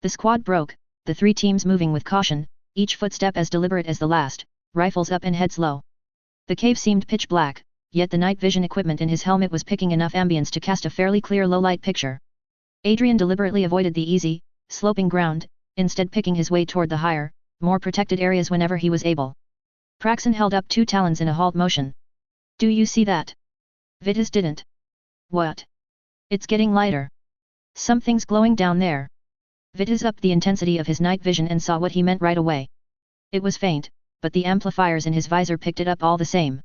The squad broke, the 3 teams moving with caution, each footstep as deliberate as the last, rifles up and heads low. The cave seemed pitch black, yet the night vision equipment in his helmet was picking enough ambience to cast a fairly clear low-light picture. Adrian deliberately avoided the easy, sloping ground, instead picking his way toward the higher, more protected areas whenever he was able. Praxen held up 2 talons in a halt motion. Do you see that? Vitis didn't. What? It's getting lighter. Something's glowing down there. Vitis upped the intensity of his night vision and saw what he meant right away. It was faint, but the amplifiers in his visor picked it up all the same.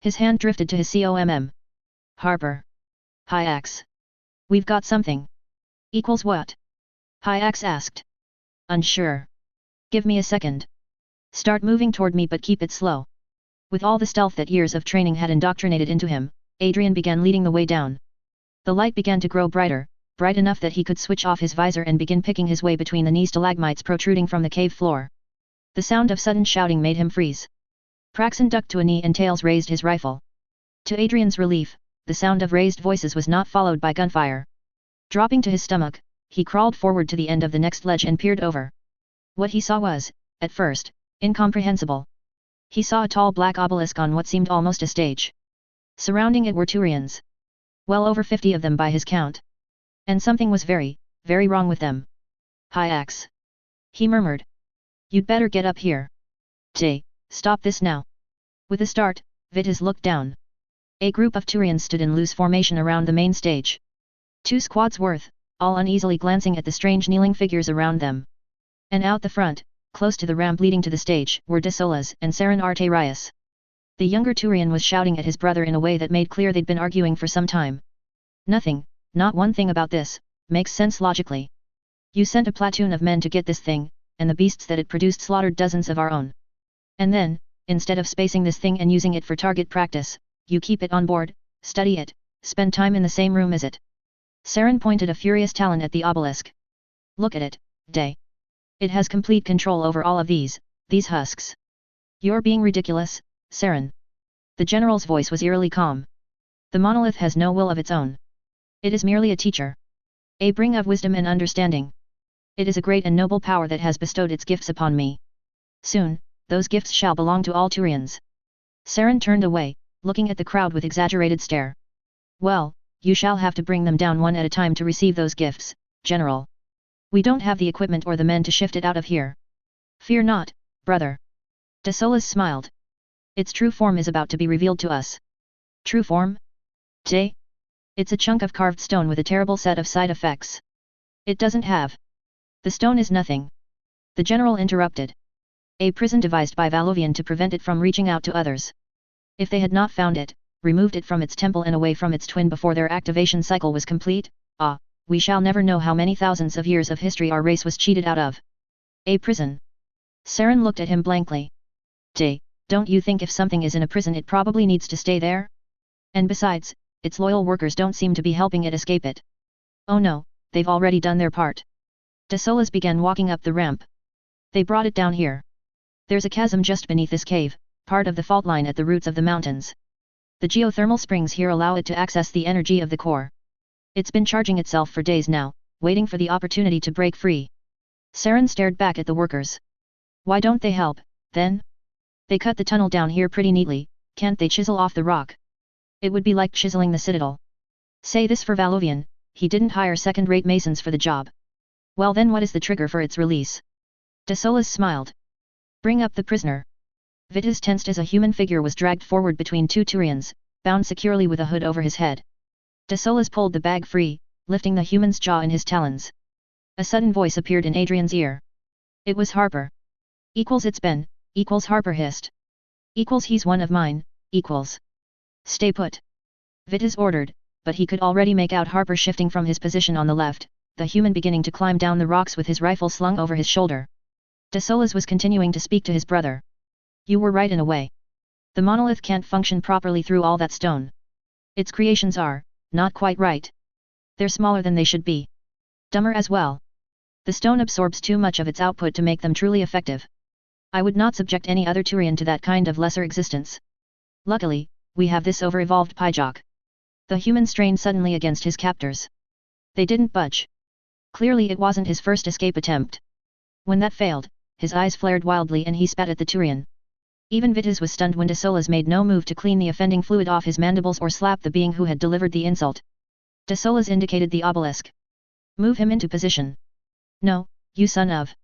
His hand drifted to his COMM. Harper. Hyax. We've got something. Equals what? Hyax asked. Unsure. Give me a second. Start moving toward me but keep it slow. With all the stealth that years of training had indoctrinated into him, Adrian began leading the way down. The light began to grow brighter, bright enough that he could switch off his visor and begin picking his way between the knee stalagmites protruding from the cave floor. The sound of sudden shouting made him freeze. Praxen ducked to a knee and Tails raised his rifle. To Adrian's relief, the sound of raised voices was not followed by gunfire. Dropping to his stomach, he crawled forward to the end of the next ledge and peered over. What he saw was, at first, incomprehensible. He saw a tall black obelisk on what seemed almost a stage. Surrounding it were Turians. Well over 50 of them by his count. And something was very, very wrong with them. Hyax. He murmured. You'd better get up here. Stop this now. With a start, Vitis looked down. A group of Turians stood in loose formation around the main stage. 2 squads worth, all uneasily glancing at the strange kneeling figures around them. And out the front, close to the ramp leading to the stage, were Desolas and Saren Arterius. The younger Turian was shouting at his brother in a way that made clear they'd been arguing for some time. Nothing, not one thing about this, makes sense logically. You sent a platoon of men to get this thing, and the beasts that it produced slaughtered dozens of our own. And then, instead of spacing this thing and using it for target practice, you keep it on board, study it, spend time in the same room as it. Saren pointed a furious talon at the obelisk. Look at it, Day. It has complete control over all of these husks. You're being ridiculous, Saren. The general's voice was eerily calm. The monolith has no will of its own. It is merely a teacher. A bringer of wisdom and understanding. It is a great and noble power that has bestowed its gifts upon me. Soon, those gifts shall belong to all Turians. Saren turned away, looking at the crowd with exaggerated stare. Well, you shall have to bring them down one at a time to receive those gifts, General. We don't have the equipment or the men to shift it out of here. Fear not, brother. Desolas smiled. Its true form is about to be revealed to us. True form? Day? It's a chunk of carved stone with a terrible set of side effects. It doesn't have. The stone is nothing. The general interrupted. A prison devised by Valovian to prevent it from reaching out to others. If they had not found it, removed it from its temple and away from its twin before their activation cycle was complete, we shall never know how many thousands of years of history our race was cheated out of. A prison. Saren looked at him blankly. Day, don't you think if something is in a prison it probably needs to stay there? And besides, its loyal workers don't seem to be helping it escape it. Oh no, they've already done their part. Desolas began walking up the ramp. They brought it down here. There's a chasm just beneath this cave, part of the fault line at the roots of the mountains. The geothermal springs here allow it to access the energy of the core. It's been charging itself for days now, waiting for the opportunity to break free. Saren stared back at the workers. Why don't they help, then? They cut the tunnel down here pretty neatly, can't they chisel off the rock? It would be like chiseling the citadel. Say this for Valovian, he didn't hire second-rate masons for the job. Well then what is the trigger for its release? De Solis smiled. Bring up the prisoner. Vitis tensed as a human figure was dragged forward between two Turians, bound securely with a hood over his head. De Solis pulled the bag free, lifting the human's jaw in his talons. A sudden voice appeared in Adrian's ear. It was Harper. Equals it's Ben, equals Harper hissed. Equals he's one of mine, equals. Stay put. Vitis ordered, but he could already make out Harper shifting from his position on the left, the human beginning to climb down the rocks with his rifle slung over his shoulder. De Solis was continuing to speak to his brother. You were right in a way. The monolith can't function properly through all that stone. Its creations are, not quite right. They're smaller than they should be. Dumber as well. The stone absorbs too much of its output to make them truly effective. I would not subject any other Turian to that kind of lesser existence. Luckily, we have this over-evolved Pyjok. The human strained suddenly against his captors. They didn't budge. Clearly it wasn't his first escape attempt. When that failed, his eyes flared wildly and he spat at the Turian. Even Vitis was stunned when De Solis made no move to clean the offending fluid off his mandibles or slap the being who had delivered the insult. De Solis indicated the obelisk. Move him into position. No, you son of.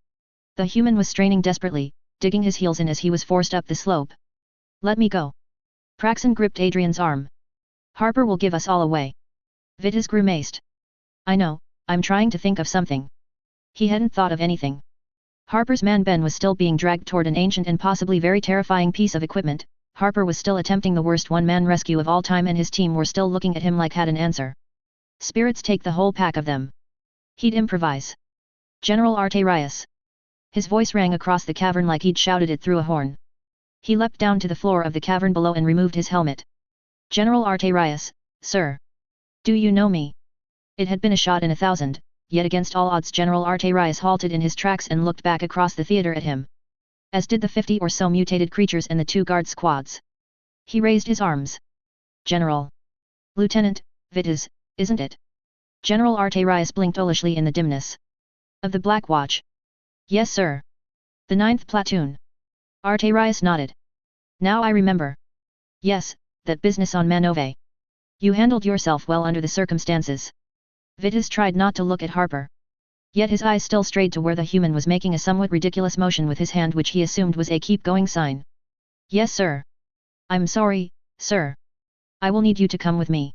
The human was straining desperately, digging his heels in as he was forced up the slope. Let me go. Praxon gripped Adrian's arm. Harper will give us all away. Vitis grimaced. I know, I'm trying to think of something. He hadn't thought of anything. Harper's man Ben was still being dragged toward an ancient and possibly very terrifying piece of equipment. Harper was still attempting the worst one-man rescue of all time and his team were still looking at him like had an answer. Spirits take the whole pack of them. He'd improvise. General Arterias. His voice rang across the cavern like he'd shouted it through a horn. He leapt down to the floor of the cavern below and removed his helmet. General Arterias, sir. Do you know me? It had been a shot in 1,000, yet against all odds General Arterias halted in his tracks and looked back across the theater at him. As did the 50 or so mutated creatures and the 2 guard squads. He raised his arms. General. Lieutenant, Vitis, isn't it? General Arterias blinked owlishly in the dimness. Of the Black Watch. Yes sir. The 9th platoon. Arterias nodded. Now I remember. Yes, that business on Manove. You handled yourself well under the circumstances. Vitis tried not to look at Harper. Yet his eyes still strayed to where the human was making a somewhat ridiculous motion with his hand which he assumed was a keep-going sign. Yes sir. I'm sorry, sir. I will need you to come with me.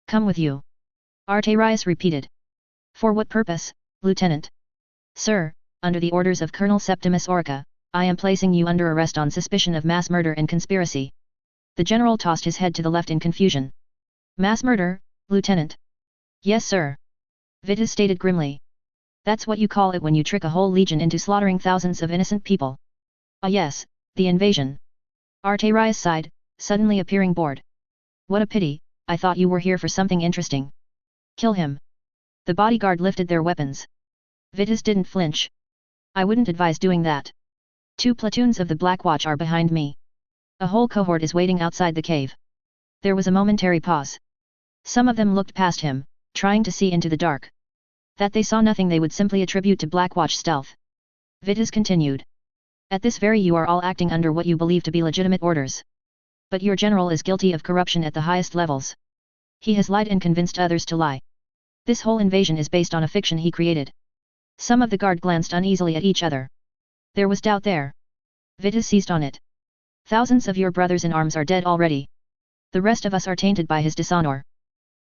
Come with you. Arterias repeated. For what purpose, Lieutenant? Sir, under the orders of Colonel Septimus Orica, I am placing you under arrest on suspicion of mass murder and conspiracy. The general tossed his head to the left in confusion. Mass murder, Lieutenant? Yes sir. Vitis stated grimly. That's what you call it when you trick a whole legion into slaughtering thousands of innocent people. Ah yes, the invasion. Arterias sighed, suddenly appearing bored. What a pity, I thought you were here for something interesting. Kill him. The bodyguard lifted their weapons. Vitis didn't flinch. I wouldn't advise doing that. 2 platoons of the Black Watch are behind me. A whole cohort is waiting outside the cave. There was a momentary pause. Some of them looked past him, trying to see into the dark. That they saw nothing they would simply attribute to Black Watch stealth. Vitis continued. At this very you are all acting under what you believe to be legitimate orders. But your general is guilty of corruption at the highest levels. He has lied and convinced others to lie. This whole invasion is based on a fiction he created. Some of the guard glanced uneasily at each other. There was doubt there. Vitis seized on it. Thousands of your brothers in arms are dead already. The rest of us are tainted by his dishonor.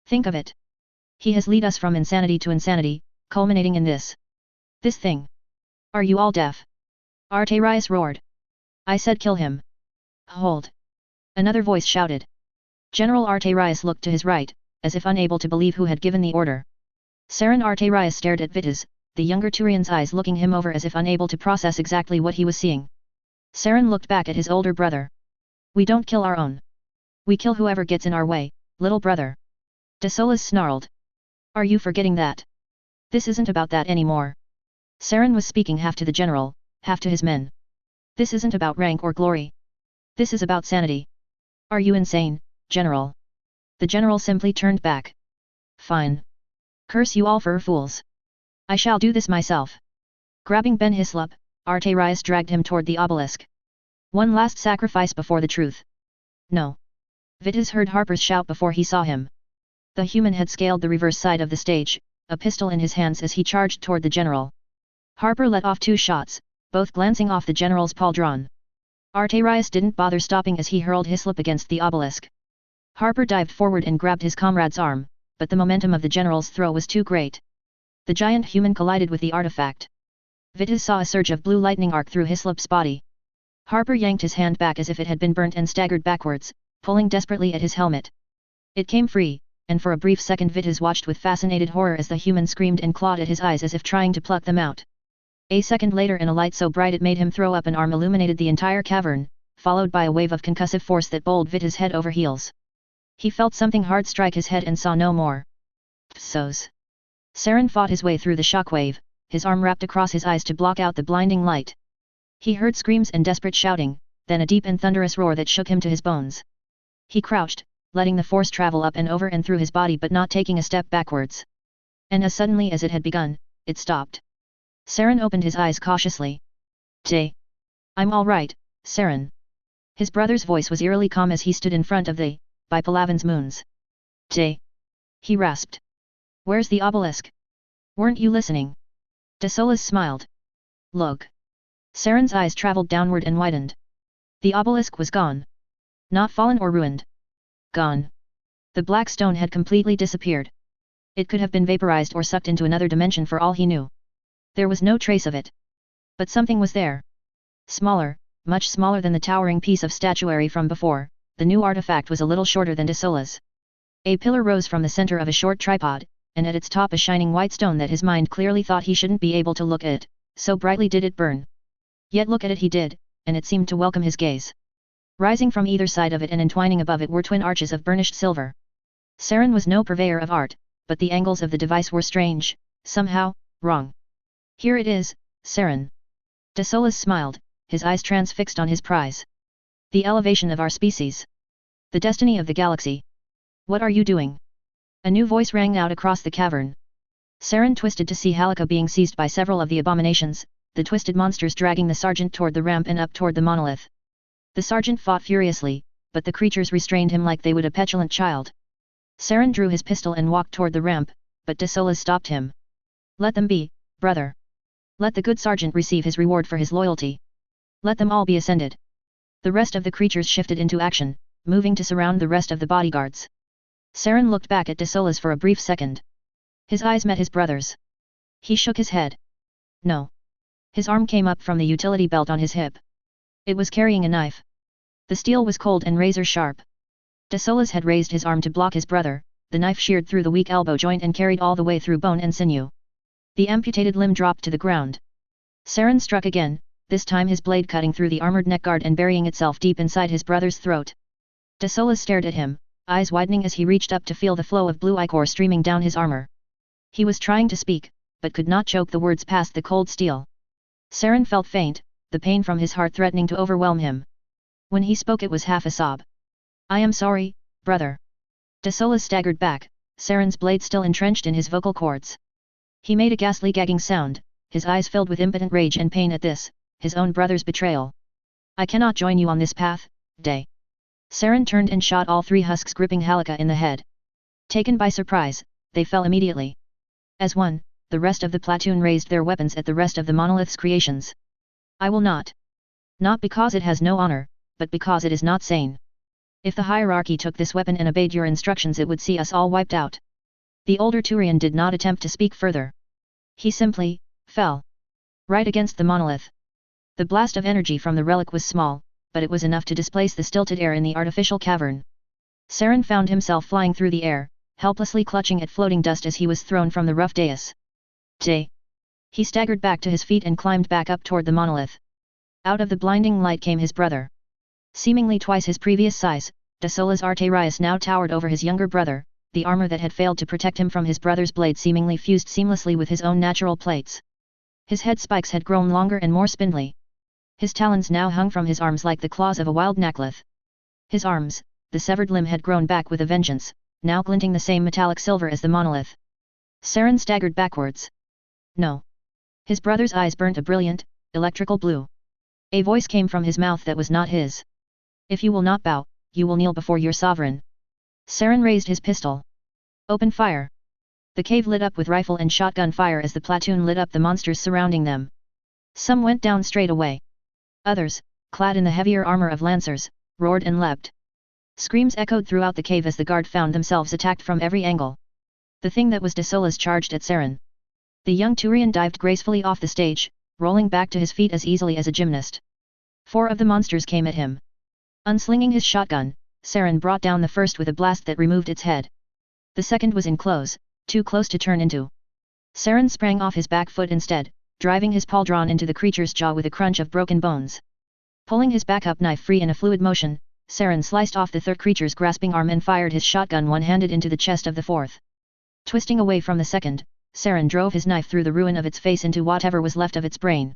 Think of it. He has led us from insanity to insanity, culminating in this. This thing. Are you all deaf? Arterias roared. I said kill him. Hold. Another voice shouted. General Arterias looked to his right, as if unable to believe who had given the order. Sarin Arterias stared at Vitis, the younger Turian's eyes looking him over as if unable to process exactly what he was seeing. Sarin looked back at his older brother. We don't kill our own. We kill whoever gets in our way, little brother. De Solis snarled. Are you forgetting that? This isn't about that anymore. Sarin was speaking half to the general, half to his men. This isn't about rank or glory. This is about sanity. Are you insane, General? The general simply turned back. Fine. Curse you all for fools. I shall do this myself. Grabbing Ben Hislop, Arterias dragged him toward the obelisk. One last sacrifice before the truth. No. Vitis heard Harper's shout before he saw him. The human had scaled the reverse side of the stage, a pistol in his hands as he charged toward the general. Harper let off 2 shots, both glancing off the general's pauldron. Arterius didn't bother stopping as he hurled Hislop against the obelisk. Harper dived forward and grabbed his comrade's arm, but the momentum of the general's throw was too great. The giant human collided with the artifact. Vitis saw a surge of blue lightning arc through Hislop's body. Harper yanked his hand back as if it had been burnt and staggered backwards, pulling desperately at his helmet. It came free, and for a brief second Vitis watched with fascinated horror as the human screamed and clawed at his eyes as if trying to pluck them out. A second later, in a light so bright it made him throw up, an arm illuminated the entire cavern, followed by a wave of concussive force that bowled Vitis head over heels. He felt something hard strike his head and saw no more. Psos. Saren fought his way through the shockwave, his arm wrapped across his eyes to block out the blinding light. He heard screams and desperate shouting, then a deep and thunderous roar that shook him to his bones. He crouched, letting the force travel up and over and through his body but not taking a step backwards. And as suddenly as it had begun, it stopped. Saren opened his eyes cautiously. "Tay. I'm all right, Saren." His brother's voice was eerily calm as he stood in front of the, by Palavan's moons. "Tay." He rasped. "Where's the obelisk? Weren't you listening?" Desolas smiled. "Look." Saren's eyes traveled downward and widened. The obelisk was gone. Not fallen or ruined. Gone. The black stone had completely disappeared. It could have been vaporized or sucked into another dimension for all he knew. There was no trace of it. But something was there. Smaller, much smaller than the towering piece of statuary from before, the new artifact was a little shorter than Desolas. A pillar rose from the center of a short tripod, and at its top a shining white stone that his mind clearly thought he shouldn't be able to look at, so brightly did it burn. Yet look at it he did, and it seemed to welcome his gaze. Rising from either side of it and entwining above it were twin arches of burnished silver. Saren was no purveyor of art, but the angles of the device were strange, somehow, wrong. "Here it is, Saren." Desolas smiled, his eyes transfixed on his prize. "The elevation of our species. The destiny of the galaxy. What are you doing?" A new voice rang out across the cavern. Saren twisted to see Halika being seized by several of the abominations, the twisted monsters dragging the sergeant toward the ramp and up toward the monolith. The sergeant fought furiously, but the creatures restrained him like they would a petulant child. Saren drew his pistol and walked toward the ramp, but Desolas stopped him. "Let them be, brother. Let the good sergeant receive his reward for his loyalty. Let them all be ascended." The rest of the creatures shifted into action, moving to surround the rest of the bodyguards. Saren looked back at Desolas for a brief second. His eyes met his brother's. He shook his head. "No." His arm came up from the utility belt on his hip. It was carrying a knife. The steel was cold and razor-sharp. Desolas had raised his arm to block his brother, the knife sheared through the weak elbow joint and carried all the way through bone and sinew. The amputated limb dropped to the ground. Saren struck again, this time his blade cutting through the armored neckguard and burying itself deep inside his brother's throat. Desolas stared at him, eyes widening as he reached up to feel the flow of blue ichor streaming down his armor. He was trying to speak, but could not choke the words past the cold steel. Saren felt faint, the pain from his heart threatening to overwhelm him. When he spoke it was half a sob. "I am sorry, brother." Desolas staggered back, Saren's blade still entrenched in his vocal cords. He made a ghastly gagging sound, his eyes filled with impotent rage and pain at this, his own brother's betrayal. "I cannot join you on this path, Day." Saren turned and shot all 3 husks gripping Halika in the head. Taken by surprise, they fell immediately. As one, the rest of the platoon raised their weapons at the rest of the monolith's creations. "I will not. Not because it has no honor, but because it is not sane. If the hierarchy took this weapon and obeyed your instructions it would see us all wiped out." The older Turian did not attempt to speak further. He simply fell. Right against the monolith. The blast of energy from the relic was small, but it was enough to displace the stilted air in the artificial cavern. Saren found himself flying through the air, helplessly clutching at floating dust as he was thrown from the rough dais. "Tay." He staggered back to his feet and climbed back up toward the monolith. Out of the blinding light came his brother. Seemingly twice his previous size, Desolas Arterius now towered over his younger brother, the armor that had failed to protect him from his brother's blade seemingly fused seamlessly with his own natural plates. His head spikes had grown longer and more spindly. His talons now hung from his arms like the claws of a wild Naklith. His arms, the severed limb had grown back with a vengeance, now glinting the same metallic silver as the monolith. Saren staggered backwards. "No." His brother's eyes burnt a brilliant, electrical blue. A voice came from his mouth that was not his. "If you will not bow, you will kneel before your sovereign." Saren raised his pistol. Open fire! The cave lit up with rifle and shotgun fire as the platoon lit up the monsters surrounding them. Some went down straight away. Others, clad in the heavier armor of lancers, roared and leapt. Screams echoed throughout the cave as the guard found themselves attacked from every angle. The thing that was Desola's charged at Saren. The young Turian dived gracefully off the stage, rolling back to his feet as easily as a gymnast. 4 of the monsters came at him. Unslinging his shotgun, Saren brought down the first with a blast that removed its head. The second was in close, too close to turn into. Saren sprang off his back foot instead, driving his pauldron into the creature's jaw with a crunch of broken bones. Pulling his backup knife free in a fluid motion, Saren sliced off the third creature's grasping arm and fired his shotgun one-handed into the chest of the fourth. Twisting away from the second, Saren drove his knife through the ruin of its face into whatever was left of its brain.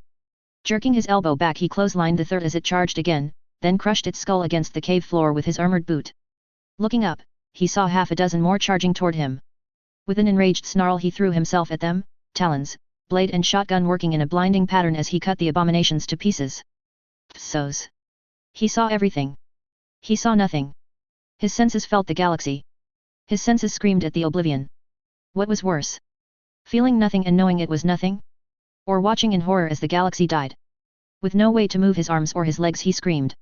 Jerking his elbow back, he clotheslined the third as it charged again, then crushed its skull against the cave floor with his armored boot. Looking up, he saw half a dozen more charging toward him. With an enraged snarl he threw himself at them, talons, blade and shotgun working in a blinding pattern as he cut the abominations to pieces. Psos. He saw everything. He saw nothing. His senses felt the galaxy. His senses screamed at the oblivion. What was worse? Feeling nothing and knowing it was nothing? Or watching in horror as the galaxy died? With no way to move his arms or his legs, he screamed.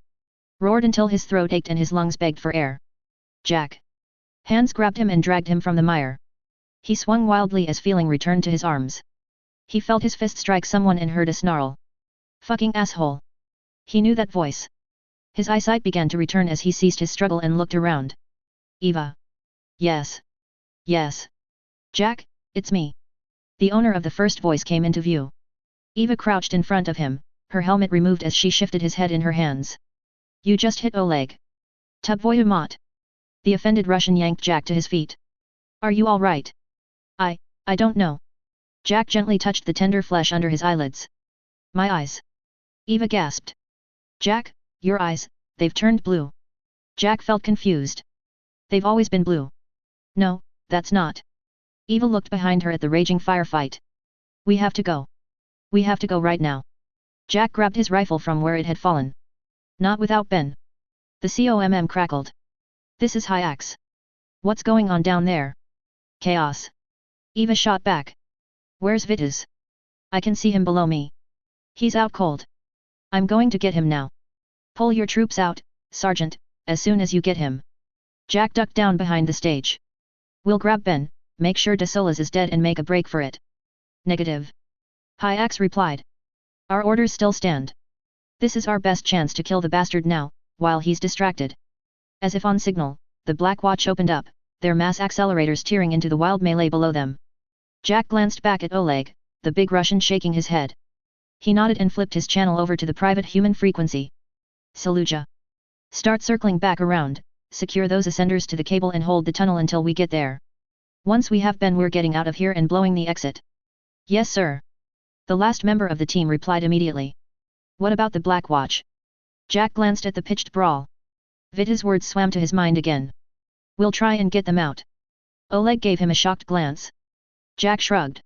Roared until his throat ached and his lungs begged for air. Jack! Hands grabbed him and dragged him from the mire. He swung wildly as feeling returned to his arms. He felt his fist strike someone and heard a snarl. Fucking asshole! He knew that voice. His eyesight began to return as he ceased his struggle and looked around. Eva! Yes! Yes! Jack, it's me! The owner of the first voice came into view. Eva crouched in front of him, her helmet removed as she shifted his head in her hands. You just hit Oleg. Tubvoyu mat. The offended Russian yanked Jack to his feet. Are you all right? I don't know. Jack gently touched the tender flesh under his eyelids. My eyes. Eva gasped. Jack, your eyes, they've turned blue. Jack felt confused. They've always been blue. No, that's not. Eva looked behind her at the raging firefight. We have to go. We have to go right now. Jack grabbed his rifle from where it had fallen. Not without Ben. The COMM crackled. This is high axe. What's going on down there? Chaos. Eva shot back. Where's Vitus? I can see him below me. He's out cold. I'm going to get him now. Pull your troops out, Sergeant, as soon as you get him. Jack ducked down behind the stage. We'll grab Ben, make sure Desola's is dead and make a break for it. Negative. High Axe replied. Our orders still stand. This is our best chance to kill the bastard now, while he's distracted. As if on signal, the Black Watch opened up, their mass accelerators tearing into the wild melee below them. Jack glanced back at Oleg, the big Russian shaking his head. He nodded and flipped his channel over to the private human frequency. Saluja. Start circling back around, secure those ascenders to the cable and hold the tunnel until we get there. Once we have Ben, we're getting out of here and blowing the exit. Yes sir. The last member of the team replied immediately. What about the Black Watch? Jack glanced at the pitched brawl. Vita's words swam to his mind again. We'll try and get them out. Oleg gave him a shocked glance. Jack shrugged.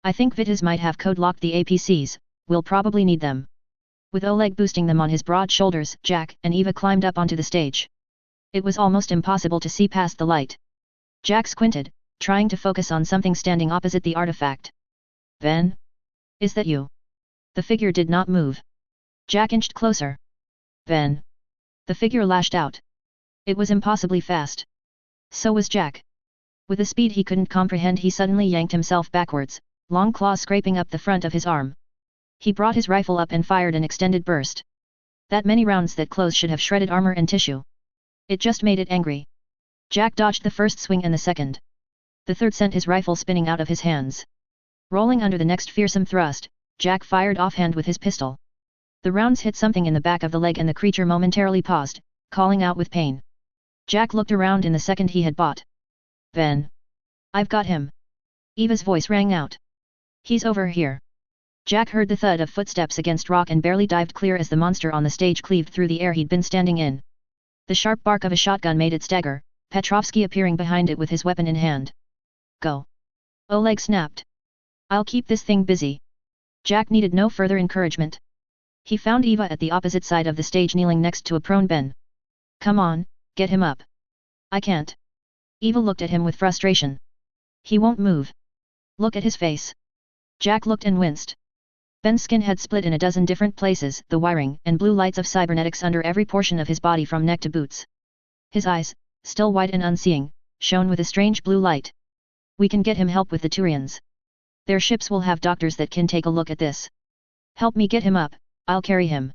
I think Vitas might have code-locked the APCs, we'll probably need them. With Oleg boosting them on his broad shoulders, Jack and Eva climbed up onto the stage. It was almost impossible to see past the light. Jack squinted, trying to focus on something standing opposite the artifact. Ben? Is that you? The figure did not move. Jack inched closer. Ben? The figure lashed out. It was impossibly fast. So was Jack. With a speed he couldn't comprehend, he suddenly yanked himself backwards, long claws scraping up the front of his arm. He brought his rifle up and fired an extended burst. That many rounds that close should have shredded armor and tissue. It just made it angry. Jack dodged the first swing and the second. The third sent his rifle spinning out of his hands. Rolling under the next fearsome thrust, Jack fired offhand with his pistol. The rounds hit something in the back of the leg and the creature momentarily paused, calling out with pain. Jack looked around in the second he had bought. Ben. I've got him. Eva's voice rang out. He's over here. Jack heard the thud of footsteps against rock and barely dived clear as the monster on the stage cleaved through the air he'd been standing in. The sharp bark of a shotgun made it stagger, Petrovsky appearing behind it with his weapon in hand. Go. Oleg snapped. I'll keep this thing busy. Jack needed no further encouragement. He found Eva at the opposite side of the stage kneeling next to a prone Ben. Come on, get him up. I can't. Eva looked at him with frustration. He won't move. Look at his face. Jack looked and winced. Ben's skin had split in a dozen different places, the wiring and blue lights of cybernetics under every portion of his body from neck to boots. His eyes, still wide and unseeing, shone with a strange blue light. We can get him help with the Turians. Their ships will have doctors that can take a look at this. Help me get him up, I'll carry him.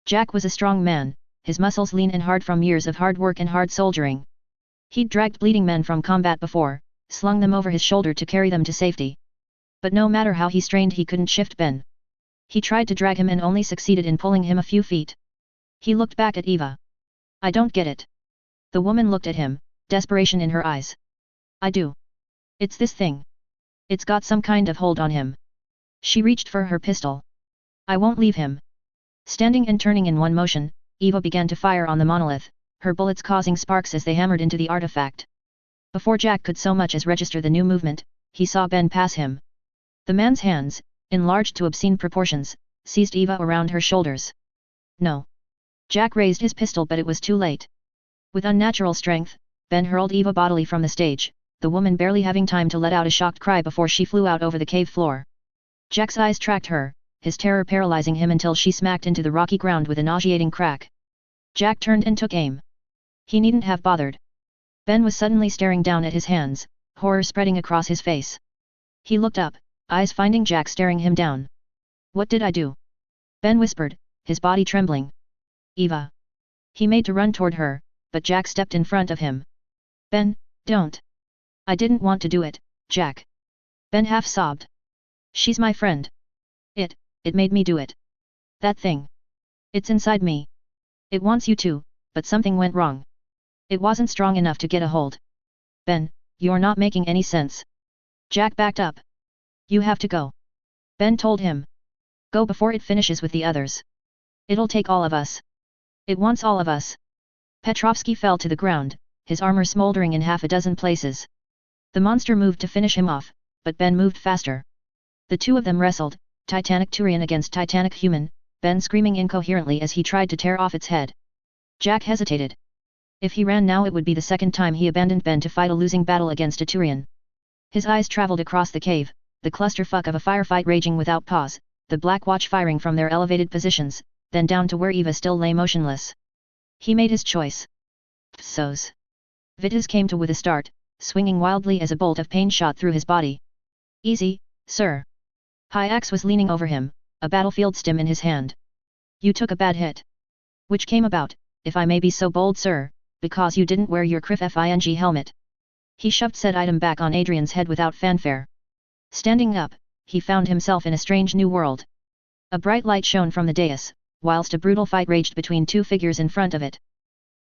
Jack was a strong man, his muscles lean and hard from years of hard work and hard soldiering. He'd dragged bleeding men from combat before, slung them over his shoulder to carry them to safety. But no matter how he strained, he couldn't shift Ben. He tried to drag him and only succeeded in pulling him a few feet. He looked back at Eva. I don't get it. The woman looked at him, desperation in her eyes. I do. It's this thing. It's got some kind of hold on him. She reached for her pistol. I won't leave him. Standing and turning in one motion, Eva began to fire on the monolith, her bullets causing sparks as they hammered into the artifact. Before Jack could so much as register the new movement, he saw Ben pass him. The man's hands, enlarged to obscene proportions, seized Eva around her shoulders. No. Jack raised his pistol, but it was too late. With unnatural strength, Ben hurled Eva bodily from the stage, the woman barely having time to let out a shocked cry before she flew out over the cave floor. Jack's eyes tracked her, his terror paralyzing him until she smacked into the rocky ground with a nauseating crack. Jack turned and took aim. He needn't have bothered. Ben was suddenly staring down at his hands, horror spreading across his face. He looked up, eyes finding Jack staring him down. What did I do? Ben whispered, his body trembling. Eva. He made to run toward her, but Jack stepped in front of him. Ben, don't. I didn't want to do it, Jack. Ben half sobbed. She's my friend. It made me do it. That thing. It's inside me. It wants you to, but something went wrong. It wasn't strong enough to get a hold. Ben, you're not making any sense. Jack backed up. You have to go. Ben told him. Go before it finishes with the others. It'll take all of us. It wants all of us. Petrovsky fell to the ground, his armor smoldering in half a dozen places. The monster moved to finish him off, but Ben moved faster. The two of them wrestled, Titanic Turian against Titanic human, Ben screaming incoherently as he tried to tear off its head. Jack hesitated. If he ran now, it would be the second time he abandoned Ben to fight a losing battle against a Turian. His eyes traveled across the cave, the clusterfuck of a firefight raging without pause, the Black Watch firing from their elevated positions, then down to where Eva still lay motionless. He made his choice. Psos. Vitas came to with a start, swinging wildly as a bolt of pain shot through his body. Easy, sir. Hyax was leaning over him, a battlefield stim in his hand. You took a bad hit. Which came about, if I may be so bold, sir, because you didn't wear your Crif helmet. He shoved said item back on Adrian's head without fanfare. Standing up, he found himself in a strange new world. A bright light shone from the dais, whilst a brutal fight raged between two figures in front of it.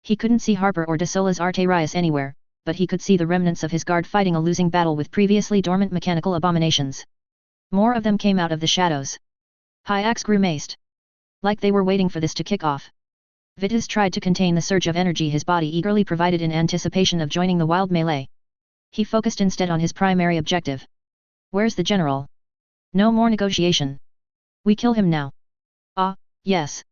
He couldn't see Harper or Desola's Arterias anywhere, but he could see the remnants of his guard fighting a losing battle with previously dormant mechanical abominations. More of them came out of the shadows. Hyax grimaced. Like they were waiting for this to kick off. Vitas tried to contain the surge of energy his body eagerly provided in anticipation of joining the wild melee. He focused instead on his primary objective. Where's the general? No more negotiation. We kill him now. Ah, yes.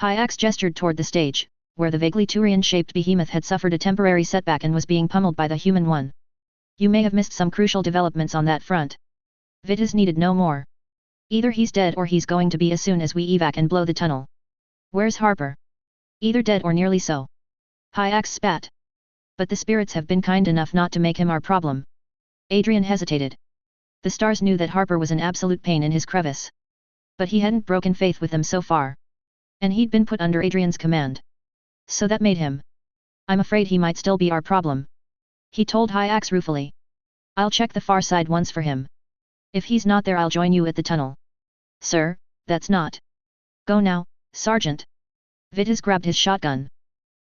Hyax gestured toward the stage, where the vaguely Turian-shaped behemoth had suffered a temporary setback and was being pummeled by the human one. You may have missed some crucial developments on that front. Vitas needed no more. Either he's dead or he's going to be as soon as we evac and blow the tunnel. Where's Harper? Either dead or nearly so. Hyax spat. But the spirits have been kind enough not to make him our problem. Adrian hesitated. The stars knew that Harper was an absolute pain in his crevice. But he hadn't broken faith with them so far. And he'd been put under Adrian's command. So that made him. I'm afraid he might still be our problem. He told Hyax ruefully. I'll check the far side once for him. If he's not there, I'll join you at the tunnel. Sir, that's not. Go now, Sergeant. Vitas grabbed his shotgun.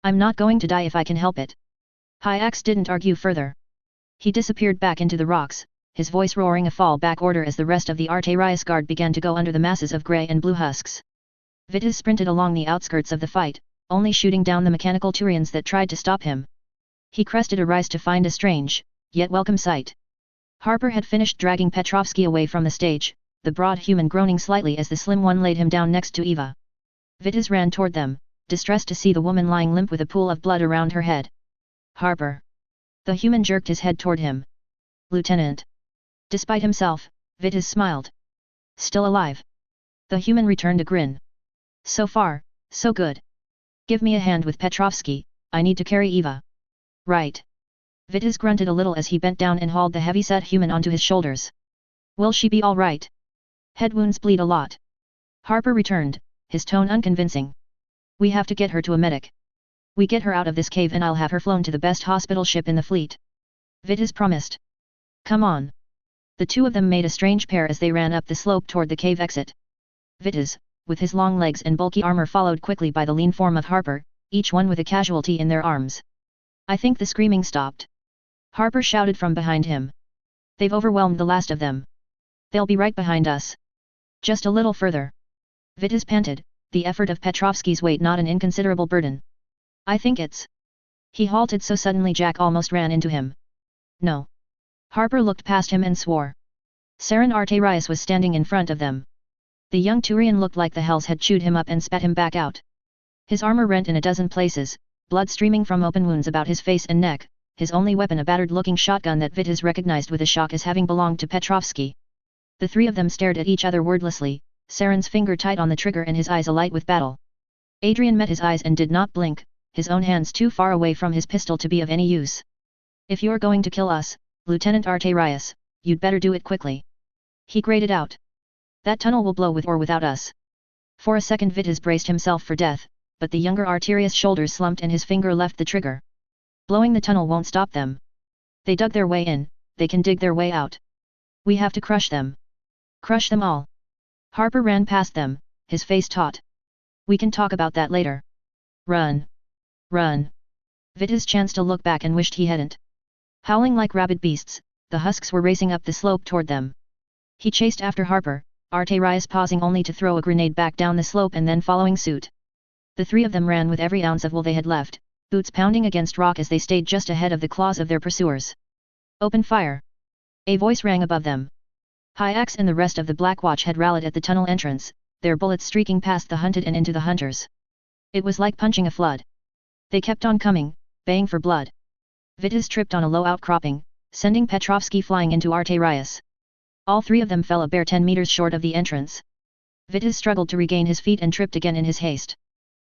I'm not going to die if I can help it. Hyax didn't argue further. He disappeared back into the rocks, his voice roaring a fall-back order as the rest of the Arterias guard began to go under the masses of grey and blue husks. Vitas sprinted along the outskirts of the fight, only shooting down the mechanical Turians that tried to stop him. He crested a rise to find a strange, yet welcome sight. Harper had finished dragging Petrovsky away from the stage, the broad human groaning slightly as the slim one laid him down next to Eva. Vitas ran toward them, distressed to see the woman lying limp with a pool of blood around her head. Harper. The human jerked his head toward him. Lieutenant. Despite himself, Vitis smiled. Still alive. The human returned a grin. So far, so good. Give me a hand with Petrovsky, I need to carry Eva. Right. Vitis grunted a little as he bent down and hauled the heavy-set human onto his shoulders. Will she be all right? Head wounds bleed a lot. Harper returned, his tone unconvincing. We have to get her to a medic. We get her out of this cave and I'll have her flown to the best hospital ship in the fleet. Vitis promised. Come on. The two of them made a strange pair as they ran up the slope toward the cave exit. Vitis, with his long legs and bulky armor, followed quickly by the lean form of Harper, each one with a casualty in their arms. I think the screaming stopped. Harper shouted from behind him. They've overwhelmed the last of them. They'll be right behind us. Just a little further. Vitis panted, the effort of Petrovsky's weight not an inconsiderable burden. I think it's... He halted so suddenly Jack almost ran into him. No. Harper looked past him and swore. Saren Arterius was standing in front of them. The young Turian looked like the hells had chewed him up and spat him back out. His armor rent in a dozen places, blood streaming from open wounds about his face and neck, his only weapon a battered-looking shotgun that Vitis recognized with a shock as having belonged to Petrovsky. The three of them stared at each other wordlessly, Saren's finger tight on the trigger and his eyes alight with battle. Adrian met his eyes and did not blink, his own hands too far away from his pistol to be of any use. If you're going to kill us, Lieutenant Arterius, you'd better do it quickly. He grated out. That tunnel will blow with or without us. For a second Vitis braced himself for death, but the younger Arterius' shoulders slumped and his finger left the trigger. Blowing the tunnel won't stop them. They dug their way in, they can dig their way out. We have to crush them. Crush them all. Harper ran past them, his face taut. We can talk about that later. Run. Run. Vitis chanced to look back and wished he hadn't. Howling like rabid beasts, the husks were racing up the slope toward them. He chased after Harper, Arterius pausing only to throw a grenade back down the slope and then following suit. The three of them ran with every ounce of will they had left, boots pounding against rock as they stayed just ahead of the claws of their pursuers. Open fire! A voice rang above them. Hyax and the rest of the Black Watch had rallied at the tunnel entrance, their bullets streaking past the hunted and into the hunters. It was like punching a flood. They kept on coming, baying for blood. Vitis tripped on a low outcropping, sending Petrovsky flying into Arterius. All three of them fell a bare 10 meters short of the entrance. Vitis struggled to regain his feet and tripped again in his haste.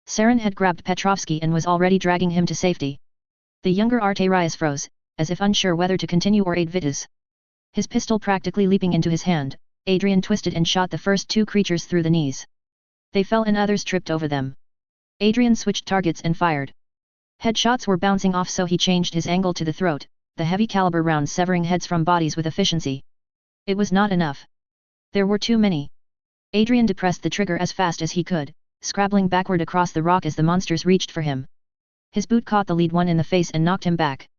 Saren had grabbed Petrovsky and was already dragging him to safety. The younger Arterius froze, as if unsure whether to continue or aid Vitis. His pistol practically leaping into his hand, Adrian twisted and shot the first two creatures through the knees. They fell and others tripped over them. Adrian switched targets and fired. Headshots were bouncing off, so he changed his angle to the throat, the heavy caliber rounds severing heads from bodies with efficiency. It was not enough. There were too many. Adrian depressed the trigger as fast as he could, scrabbling backward across the rock as the monsters reached for him. His boot caught the lead one in the face and knocked him back.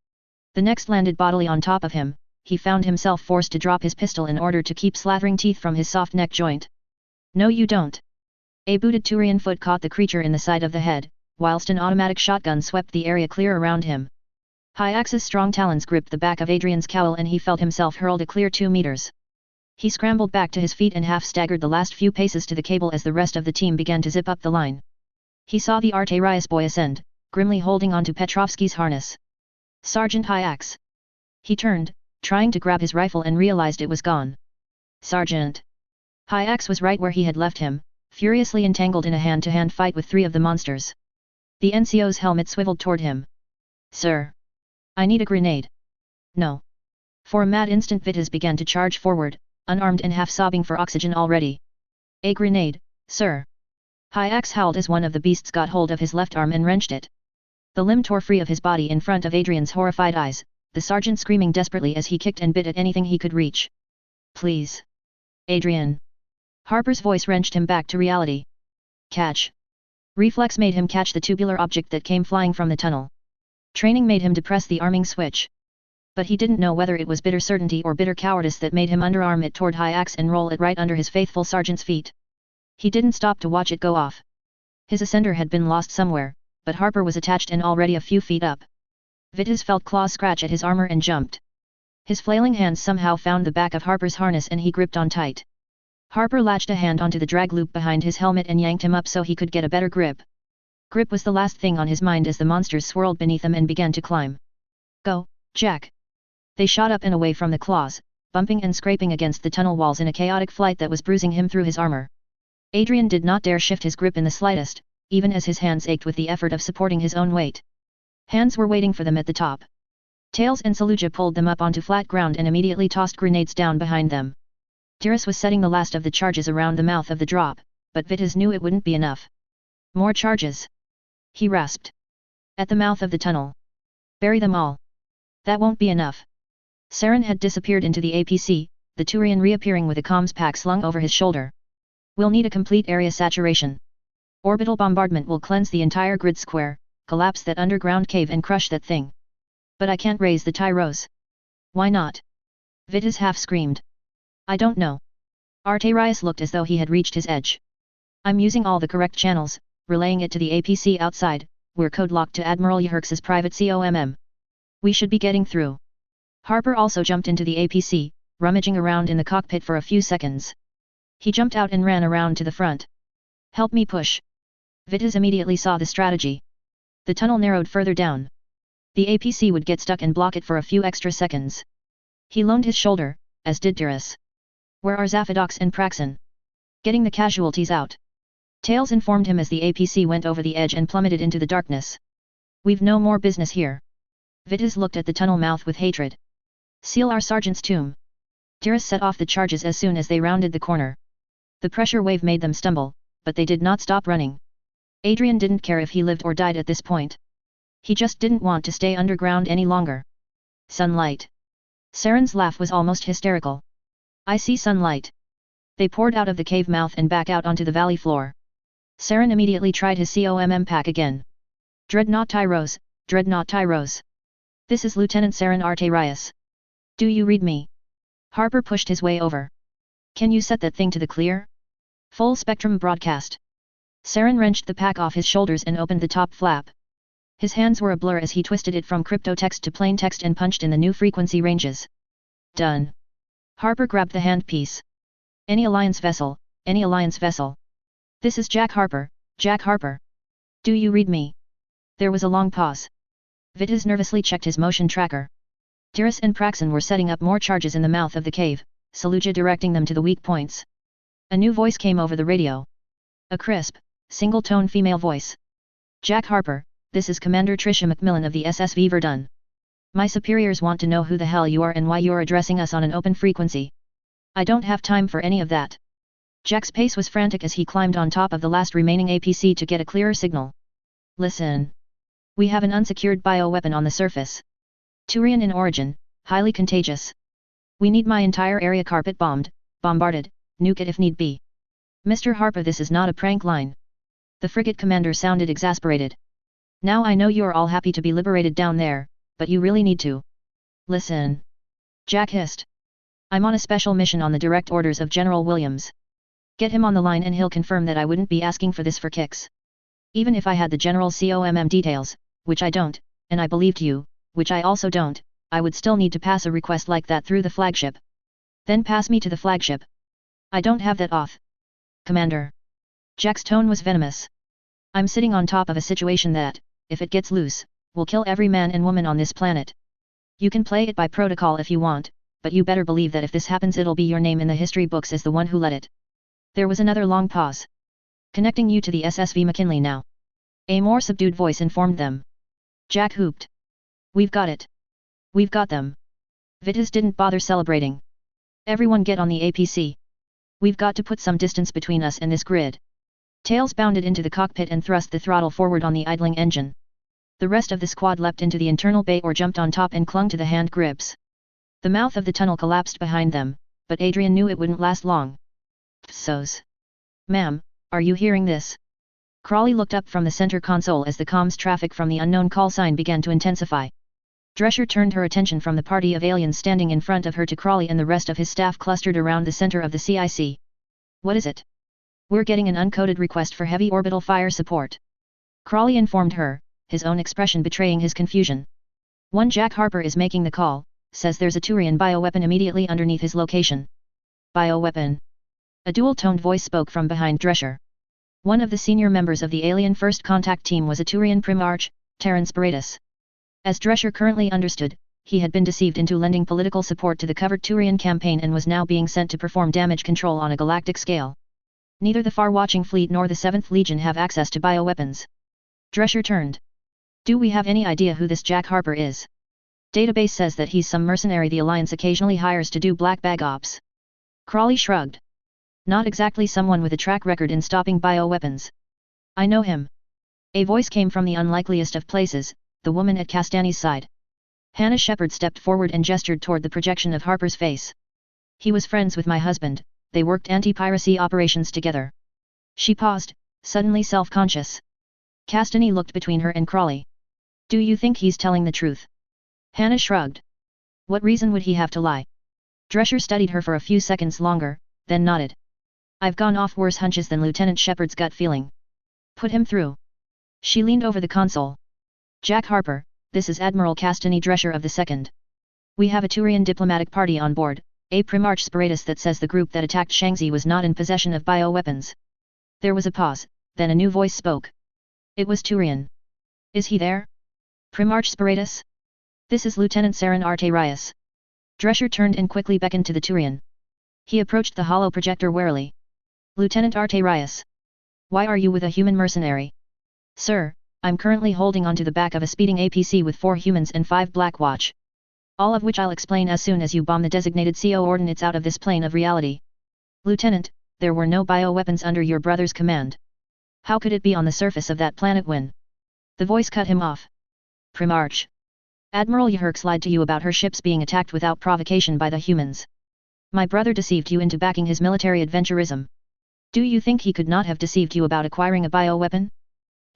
The next landed bodily on top of him. He found himself forced to drop his pistol in order to keep slathering teeth from his soft neck joint. No, you don't. A booted Turian foot caught the creature in the side of the head, whilst an automatic shotgun swept the area clear around him. Hyax's strong talons gripped the back of Adrian's cowl and he felt himself hurled a clear 2 meters. He scrambled back to his feet and half staggered the last few paces to the cable as the rest of the team began to zip up the line. He saw the Arterius boy ascend, grimly holding onto Petrovsky's harness. Sergeant Hyax. He turned, trying to grab his rifle and realized it was gone. Sergeant. Hyax was right where he had left him, furiously entangled in a hand-to-hand fight with 3 of the monsters. The NCO's helmet swiveled toward him. Sir. I need a grenade. No. For a mad instant Vitis began to charge forward, unarmed and half-sobbing for oxygen already. A grenade, sir. Hyax howled as one of the beasts got hold of his left arm and wrenched it. The limb tore free of his body in front of Adrian's horrified eyes, the sergeant screaming desperately as he kicked and bit at anything he could reach. Please. Adrian. Harper's voice wrenched him back to reality. Catch. Reflex made him catch the tubular object that came flying from the tunnel. Training made him depress the arming switch. But he didn't know whether it was bitter certainty or bitter cowardice that made him underarm it toward Hyax and roll it right under his faithful sergeant's feet. He didn't stop to watch it go off. His ascender had been lost somewhere, but Harper was attached and already a few feet up. Vitis felt claws scratch at his armor and jumped. His flailing hands somehow found the back of Harper's harness and he gripped on tight. Harper latched a hand onto the drag loop behind his helmet and yanked him up so he could get a better grip. Grip was the last thing on his mind as the monsters swirled beneath him and began to climb. Go, Jack! They shot up and away from the claws, bumping and scraping against the tunnel walls in a chaotic flight that was bruising him through his armor. Adrian did not dare shift his grip in the slightest, even as his hands ached with the effort of supporting his own weight. Hands were waiting for them at the top. Tails and Saluja pulled them up onto flat ground and immediately tossed grenades down behind them. Tiras was setting the last of the charges around the mouth of the drop, but Vitas knew it wouldn't be enough. More charges! He rasped. At the mouth of the tunnel. Bury them all. That won't be enough. Saren had disappeared into the APC, the Turian reappearing with a comms pack slung over his shoulder. We'll need a complete area saturation. Orbital bombardment will cleanse the entire grid square, collapse that underground cave and crush that thing. But I can't raise the Tyros. Why not? Vitas half screamed. I don't know. Arterius looked as though he had reached his edge. I'm using all the correct channels, relaying it to the APC outside, we're code-locked to Admiral Yherx's private COMM. We should be getting through. Harper also jumped into the APC, rummaging around in the cockpit for a few seconds. He jumped out and ran around to the front. Help me push. Vitas immediately saw the strategy. The tunnel narrowed further down. The APC would get stuck and block it for a few extra seconds. He loaned his shoulder, as did Tiras. Where are Zaphadox and Praxon? Getting the casualties out. Tails informed him as the APC went over the edge and plummeted into the darkness. We've no more business here. Vitas looked at the tunnel mouth with hatred. Seal our sergeant's tomb. Tiras set off the charges as soon as they rounded the corner. The pressure wave made them stumble, but they did not stop running. Adrian didn't care if he lived or died at this point. He just didn't want to stay underground any longer. Sunlight. Saren's laugh was almost hysterical. I see sunlight. They poured out of the cave mouth and back out onto the valley floor. Saren immediately tried his COMM pack again. Dreadnought Tyros, Dreadnought Tyros. This is Lieutenant Saren Arterius. Do you read me? Harper pushed his way over. Can you set that thing to the clear? Full spectrum broadcast. Saren wrenched the pack off his shoulders and opened the top flap. His hands were a blur as he twisted it from cryptotext to plain text and punched in the new frequency ranges. Done. Harper grabbed the handpiece. Any Alliance vessel, any Alliance vessel. This is Jack Harper, Jack Harper. Do you read me? There was a long pause. Vitas nervously checked his motion tracker. Tiras and Praxon were setting up more charges in the mouth of the cave, Saluja directing them to the weak points. A new voice came over the radio. A crisp, single-tone female voice. Jack Harper, this is Commander Tricia Macmillan of the SSV Verdun. My superiors want to know who the hell you are and why you're addressing us on an open frequency. I don't have time for any of that. Jack's pace was frantic as he climbed on top of the last remaining APC to get a clearer signal. Listen. We have an unsecured bioweapon on the surface. Turian in origin, highly contagious. We need my entire area carpet bombed, bombarded, nuke it if need be. Mr. Harper, this is not a prank line. The frigate commander sounded exasperated. Now I know you're all happy to be liberated down there, but you really need to. Listen. Jack hissed. I'm on a special mission on the direct orders of General Williams. Get him on the line and he'll confirm that I wouldn't be asking for this for kicks. Even if I had the General's COMM details, which I don't, and I believed you, which I also don't, I would still need to pass a request like that through the flagship. Then pass me to the flagship. I don't have that auth. Commander. Jack's tone was venomous. I'm sitting on top of a situation that, if it gets loose, will kill every man and woman on this planet. You can play it by protocol if you want, but you better believe that if this happens it'll be your name in the history books as the one who let it. There was another long pause. Connecting you to the SSV McKinley now. A more subdued voice informed them. Jack whooped. We've got it. We've got them. Vitas didn't bother celebrating. Everyone get on the APC. We've got to put some distance between us and this grid. Tails bounded into the cockpit and thrust the throttle forward on the idling engine. The rest of the squad leapt into the internal bay or jumped on top and clung to the hand grips. The mouth of the tunnel collapsed behind them, but Adrian knew it wouldn't last long. Psos. Ma'am, are you hearing this? Crawley looked up from the center console as the comms traffic from the unknown call sign began to intensify. Drescher turned her attention from the party of aliens standing in front of her to Crawley and the rest of his staff clustered around the center of the CIC. What is it? We're getting an uncoded request for heavy orbital fire support. Crawley informed her, his own expression betraying his confusion. One Jack Harper is making the call, says there's a Turian bioweapon immediately underneath his location. Bioweapon. A dual-toned voice spoke from behind Drescher. One of the senior members of the alien First Contact team was a Turian Primarch, Terran Spiritus. As Drescher currently understood, he had been deceived into lending political support to the covert Turian campaign and was now being sent to perform damage control on a galactic scale. Neither the far-watching fleet nor the 7th Legion have access to bioweapons. Drescher turned. Do we have any idea who this Jack Harper is? Database says that he's some mercenary the Alliance occasionally hires to do black bag ops. Crawley shrugged. Not exactly someone with a track record in stopping bioweapons. I know him. A voice came from the unlikeliest of places, the woman at Castani's side. Hannah Shepard stepped forward and gestured toward the projection of Harper's face. He was friends with my husband, they worked anti-piracy operations together. She paused, suddenly self-conscious. Castani looked between her and Crawley. Do you think he's telling the truth? Hannah shrugged. What reason would he have to lie? Drescher studied her for a few seconds longer, then nodded. I've gone off worse hunches than Lieutenant Shepard's gut feeling. Put him through. She leaned over the console. Jack Harper, this is Admiral Castani Drescher of the 2nd. We have a Turian diplomatic party on board, a Primarch Spiritus that says the group that attacked Shanxi was not in possession of bioweapons. There was a pause, then a new voice spoke. It was Turian. Is he there? Primarch Spiritus? This is Lieutenant Saren Arterius. Drescher turned and quickly beckoned to the Turian. He approached the hollow projector warily. Lieutenant Arterius. Why are you with a human mercenary? Sir, I'm currently holding onto the back of a speeding APC with 4 humans and 5 Blackwatch. All of which I'll explain as soon as you bomb the designated CO ordinates out of this plane of reality. Lieutenant, there were no bioweapons under your brother's command. How could it be on the surface of that planet when? The voice cut him off. Primarch. Admiral Yahurks lied to you about her ships being attacked without provocation by the humans. My brother deceived you into backing his military adventurism. Do you think he could not have deceived you about acquiring a bioweapon?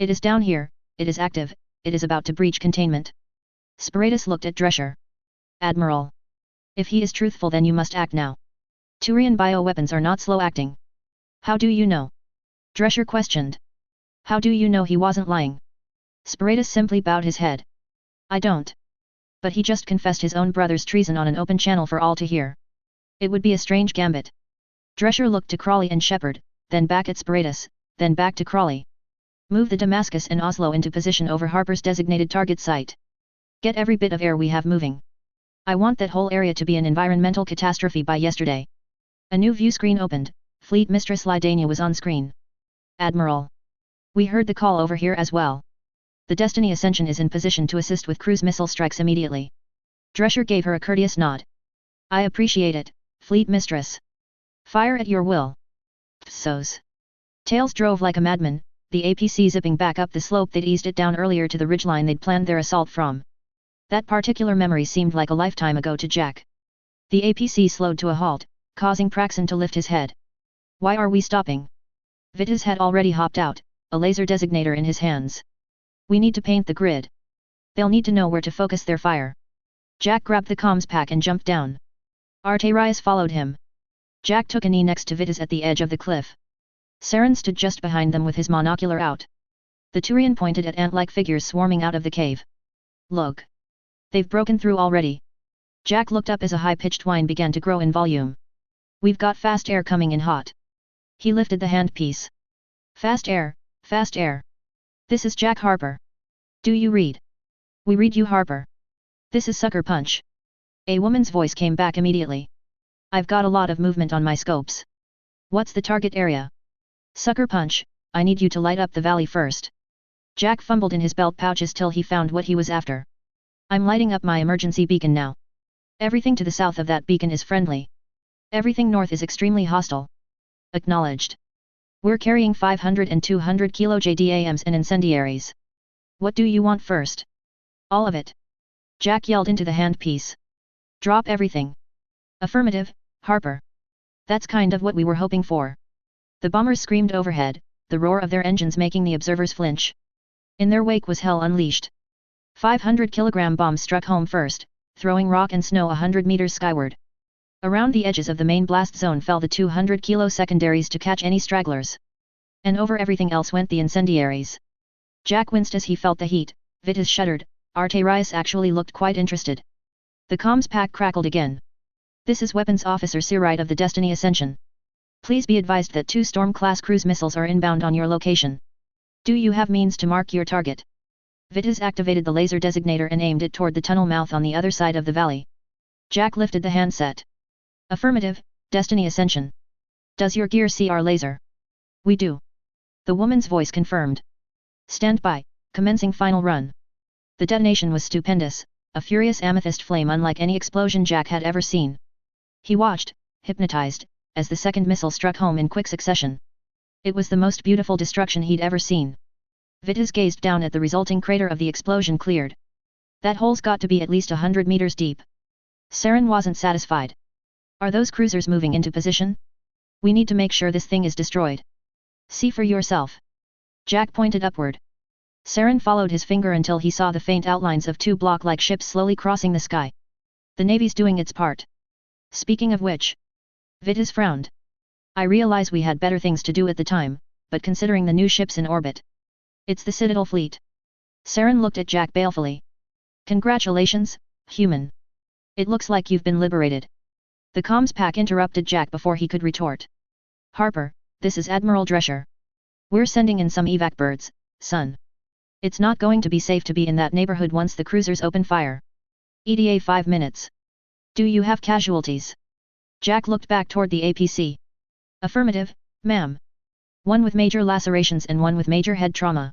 It is down here, it is active, it is about to breach containment. Spiritus looked at Drescher. Admiral. If he is truthful then you must act now. Turian bioweapons are not slow-acting. How do you know? Drescher questioned. How do you know he wasn't lying? Spiritus simply bowed his head. I don't. But he just confessed his own brother's treason on an open channel for all to hear. It would be a strange gambit. Drescher looked to Crawley and Shepard, then back at Spiritus, then back to Crawley. Move the Damascus and Oslo into position over Harper's designated target site. Get every bit of air we have moving. I want that whole area to be an environmental catastrophe by yesterday. A new view screen opened, Fleet Mistress Lydania was on screen. Admiral. We heard the call over here as well. The Destiny Ascension is in position to assist with cruise missile strikes immediately. Drescher gave her a courteous nod. I appreciate it, Fleet Mistress. Fire at your will. Psos. Tails drove like a madman, the APC zipping back up the slope they'd eased it down earlier to the ridgeline they'd planned their assault from. That particular memory seemed like a lifetime ago to Jack. The APC slowed to a halt, causing Praxon to lift his head. Why are we stopping? Vitas had already hopped out, a laser designator in his hands. We need to paint the grid. They'll need to know where to focus their fire. Jack grabbed the comms pack and jumped down. Arterius followed him. Jack took a knee next to Vitas at the edge of the cliff. Saren stood just behind them with his monocular out. The Turian pointed at ant-like figures swarming out of the cave. Look. They've broken through already. Jack looked up as a high-pitched whine began to grow in volume. We've got fast air coming in hot. He lifted the handpiece. Fast air, fast air. This is Jack Harper. Do you read? We read you, Harper. This is Sucker Punch. A woman's voice came back immediately. I've got a lot of movement on my scopes. What's the target area? Sucker Punch, I need you to light up the valley first. Jack fumbled in his belt pouches till he found what he was after. I'm lighting up my emergency beacon now. Everything to the south of that beacon is friendly. Everything north is extremely hostile. Acknowledged. We're carrying 500 and 200 kilo JDAMs and incendiaries. What do you want first? All of it. Jack yelled into the handpiece. Drop everything. Affirmative, Harper. That's kind of what we were hoping for. The bombers screamed overhead, the roar of their engines making the observers flinch. In their wake was hell unleashed. 500-kilogram bombs struck home first, throwing rock and snow 100 meters skyward. Around the edges of the main blast zone fell the 200-kilo secondaries to catch any stragglers. And over everything else went the incendiaries. Jack winced as he felt the heat, Vitas shuddered, Arterius actually looked quite interested. The comms pack crackled again. This is Weapons Officer Sirite of the Destiny Ascension. Please be advised that 2 Storm-class cruise missiles are inbound on your location. Do you have means to mark your target? Vitas activated the laser designator and aimed it toward the tunnel mouth on the other side of the valley. Jack lifted the handset. Affirmative, Destiny Ascension. Does your gear see our laser? We do. The woman's voice confirmed. Stand by, commencing final run. The detonation was stupendous, a furious amethyst flame unlike any explosion Jack had ever seen. He watched, hypnotized, as the second missile struck home in quick succession. It was the most beautiful destruction he'd ever seen. Vitas gazed down at the resulting crater of the explosion cleared. That hole's got to be at least 100 meters deep. Saren wasn't satisfied. Are those cruisers moving into position? We need to make sure this thing is destroyed. See for yourself. Jack pointed upward. Saren followed his finger until he saw the faint outlines of two block-like ships slowly crossing the sky. The Navy's doing its part. Speaking of which. Vitas frowned. I realize we had better things to do at the time, but considering the new ships in orbit. It's the Citadel fleet. Saren looked at Jack balefully. Congratulations, human. It looks like you've been liberated. The comms pack interrupted Jack before he could retort. Harper, this is Admiral Drescher. We're sending in some evac birds, son. It's not going to be safe to be in that neighborhood once the cruisers open fire. ETA 5 minutes. Do you have casualties? Jack looked back toward the APC. Affirmative, ma'am. One with major lacerations and one with major head trauma.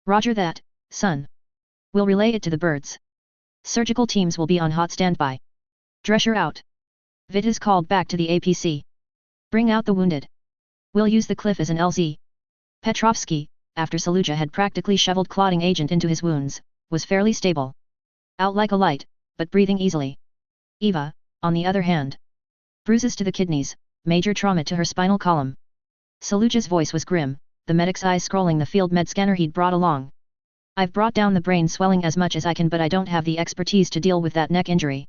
Roger that, son. We'll relay it to the birds. Surgical teams will be on hot standby. Drescher out. Vitas called back to the APC. Bring out the wounded. We'll use the cliff as an LZ. Petrovsky, after Saluja had practically shoveled clotting agent into his wounds, was fairly stable. Out like a light, but breathing easily. Eva, on the other hand. Bruises to the kidneys, major trauma to her spinal column. Saluja's voice was grim, the medic's eyes scrolling the field med scanner he'd brought along. I've brought down the brain swelling as much as I can, but I don't have the expertise to deal with that neck injury.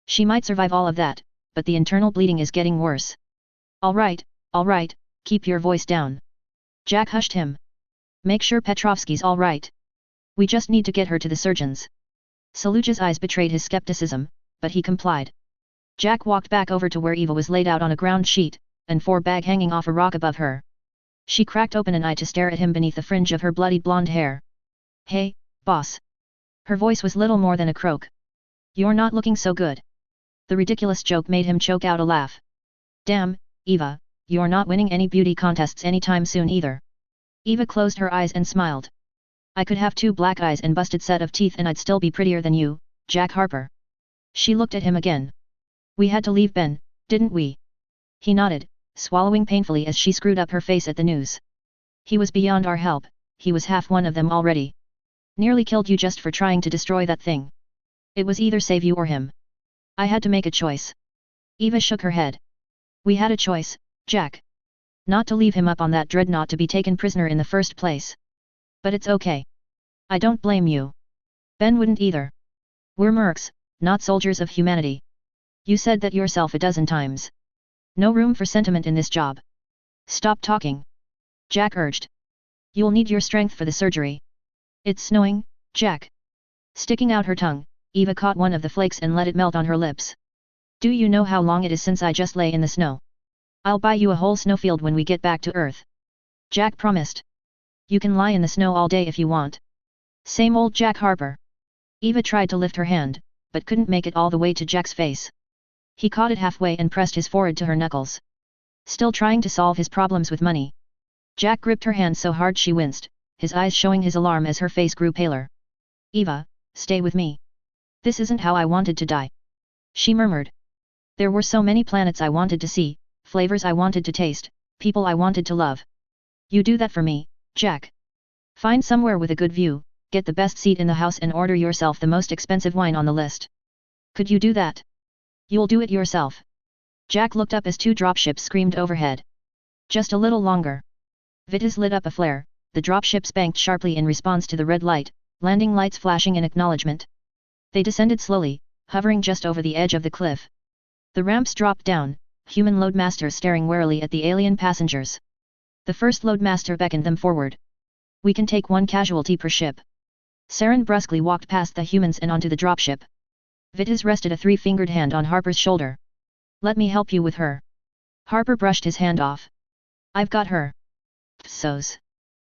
She might survive all of that, but the internal bleeding is getting worse. All right, keep your voice down. Jack hushed him. Make sure Petrovsky's all right. We just need to get her to the surgeons. Saluja's eyes betrayed his skepticism, but he complied. Jack walked back over to where Eva was laid out on a ground sheet, and 4-bag hanging off a rock above her. She cracked open an eye to stare at him beneath the fringe of her bloodied blonde hair. Hey, boss. Her voice was little more than a croak. You're not looking so good. The ridiculous joke made him choke out a laugh. Damn, Eva, you're not winning any beauty contests anytime soon either. Eva closed her eyes and smiled. I could have 2 black eyes and busted set of teeth and I'd still be prettier than you, Jack Harper. She looked at him again. We had to leave Ben, didn't we? He nodded, swallowing painfully as she screwed up her face at the news. He was beyond our help, he was half one of them already. Nearly killed you just for trying to destroy that thing. It was either save you or him. I had to make a choice. Eva shook her head. We had a choice, Jack. Not to leave him up on that dreadnought to be taken prisoner in the first place. But it's okay. I don't blame you. Ben wouldn't either. We're mercs, not soldiers of humanity. You said that yourself a dozen times. No room for sentiment in this job. Stop talking. Jack urged. You'll need your strength for the surgery. It's snowing, Jack. Sticking out her tongue, Eva caught one of the flakes and let it melt on her lips. Do you know how long it is since I just lay in the snow? I'll buy you a whole snowfield when we get back to Earth. Jack promised. You can lie in the snow all day if you want. Same old Jack Harper. Eva tried to lift her hand, but couldn't make it all the way to Jack's face. He caught it halfway and pressed his forehead to her knuckles. Still trying to solve his problems with money. Jack gripped her hand so hard she winced, his eyes showing his alarm as her face grew paler. Eva, stay with me. This isn't how I wanted to die. She murmured. There were so many planets I wanted to see, flavors I wanted to taste, people I wanted to love. You do that for me, Jack. Find somewhere with a good view, get the best seat in the house and order yourself the most expensive wine on the list. Could you do that? You'll do it yourself. Jack looked up as 2 dropships screamed overhead. Just a little longer. Vitas lit up a flare, the dropships banked sharply in response to the red light, landing lights flashing in acknowledgement. They descended slowly, hovering just over the edge of the cliff. The ramps dropped down, human loadmasters staring warily at the alien passengers. The first loadmaster beckoned them forward. We can take 1 casualty per ship. Saren brusquely walked past the humans and onto the dropship. Vitas rested a 3-fingered hand on Harper's shoulder. Let me help you with her. Harper brushed his hand off. I've got her. Psos.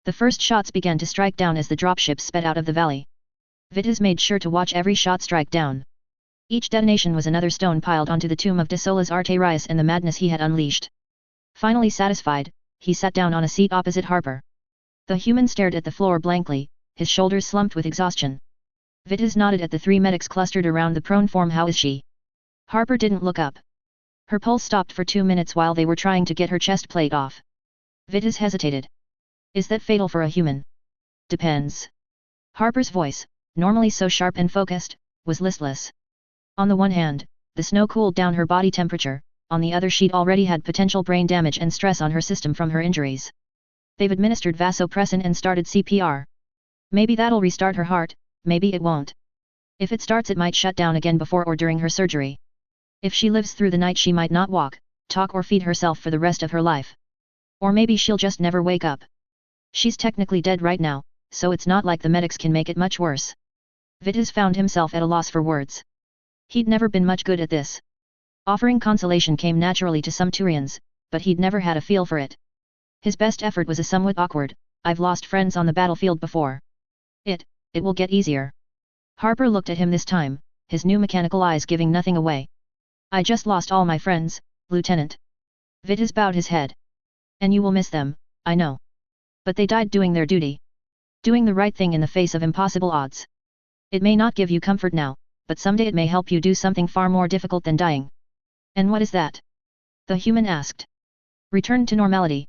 The first shots began to strike down as the dropships sped out of the valley. Vitas made sure to watch every shot strike down. Each detonation was another stone piled onto the tomb of Desola's Arterius and the madness he had unleashed. Finally satisfied, he sat down on a seat opposite Harper. The human stared at the floor blankly, his shoulders slumped with exhaustion. Vitas nodded at the three medics clustered around the prone form. "How is she?" Harper didn't look up. Her pulse stopped for 2 minutes while they were trying to get her chest plate off. Vitas hesitated. "Is that fatal for a human?" "Depends." Harper's voice, normally so sharp and focused, was listless. On the one hand, the snow cooled down her body temperature, on the other she'd already had potential brain damage and stress on her system from her injuries. They've administered vasopressin and started CPR. Maybe that'll restart her heart, maybe it won't. If it starts it might shut down again before or during her surgery. If she lives through the night she might not walk, talk or feed herself for the rest of her life. Or maybe she'll just never wake up. She's technically dead right now, so it's not like the medics can make it much worse. Vitas found himself at a loss for words. He'd never been much good at this. Offering consolation came naturally to some Turians, but he'd never had a feel for it. His best effort was a somewhat awkward, "I've lost friends on the battlefield before. It will get easier." Harper looked at him this time, his new mechanical eyes giving nothing away. "I just lost all my friends, Lieutenant." Vitas bowed his head. "And you will miss them, I know. But they died doing their duty. Doing the right thing in the face of impossible odds. It may not give you comfort now, but someday it may help you do something far more difficult than dying." "And what is that?" the human asked. "Return to normality."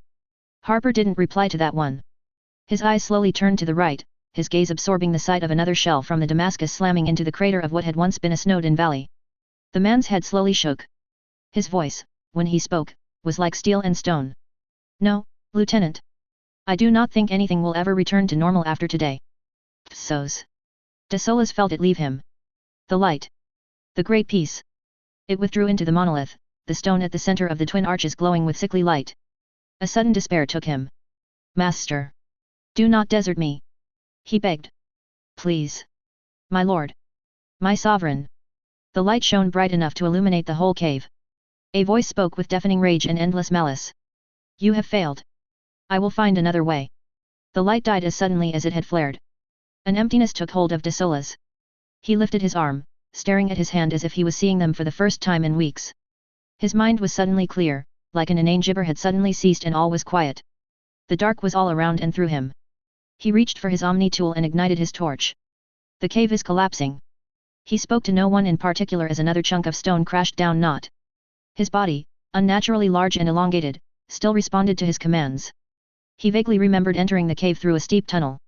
Harper didn't reply to that one. His eyes slowly turned to the right, his gaze absorbing the sight of another shell from the Damascus slamming into the crater of what had once been a snowed-in valley. The man's head slowly shook. His voice, when he spoke, was like steel and stone. "No, Lieutenant. I do not think anything will ever return to normal after today." "So's." Desolas felt it leave him. The light. The great peace. It withdrew into the monolith, the stone at the center of the twin arches glowing with sickly light. A sudden despair took him. "Master! Do not desert me!" he begged. "Please! My lord! My sovereign!" The light shone bright enough to illuminate the whole cave. A voice spoke with deafening rage and endless malice. "You have failed. I will find another way." The light died as suddenly as it had flared. An emptiness took hold of Desolas. He lifted his arm, staring at his hand as if he was seeing them for the first time in weeks. His mind was suddenly clear, like an inane gibber had suddenly ceased and all was quiet. The dark was all around and through him. He reached for his Omni-tool and ignited his torch. "The cave is collapsing." He spoke to no one in particular as another chunk of stone crashed down. Not. His body, unnaturally large and elongated, still responded to his commands. He vaguely remembered entering the cave through a steep tunnel.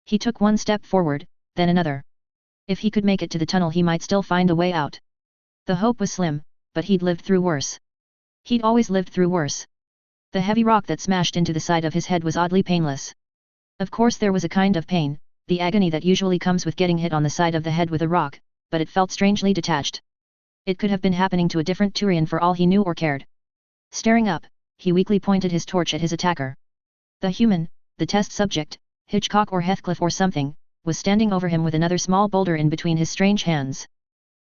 He took one step forward, then another. If he could make it to the tunnel he might still find a way out. The hope was slim, but he'd lived through worse. He'd always lived through worse. The heavy rock that smashed into the side of his head was oddly painless. Of course there was a kind of pain, the agony that usually comes with getting hit on the side of the head with a rock, but it felt strangely detached. It could have been happening to a different Turian for all he knew or cared. Staring up, he weakly pointed his torch at his attacker. The human, the test subject, Hitchcock or Heathcliff or something, was standing over him with another small boulder in between his strange hands.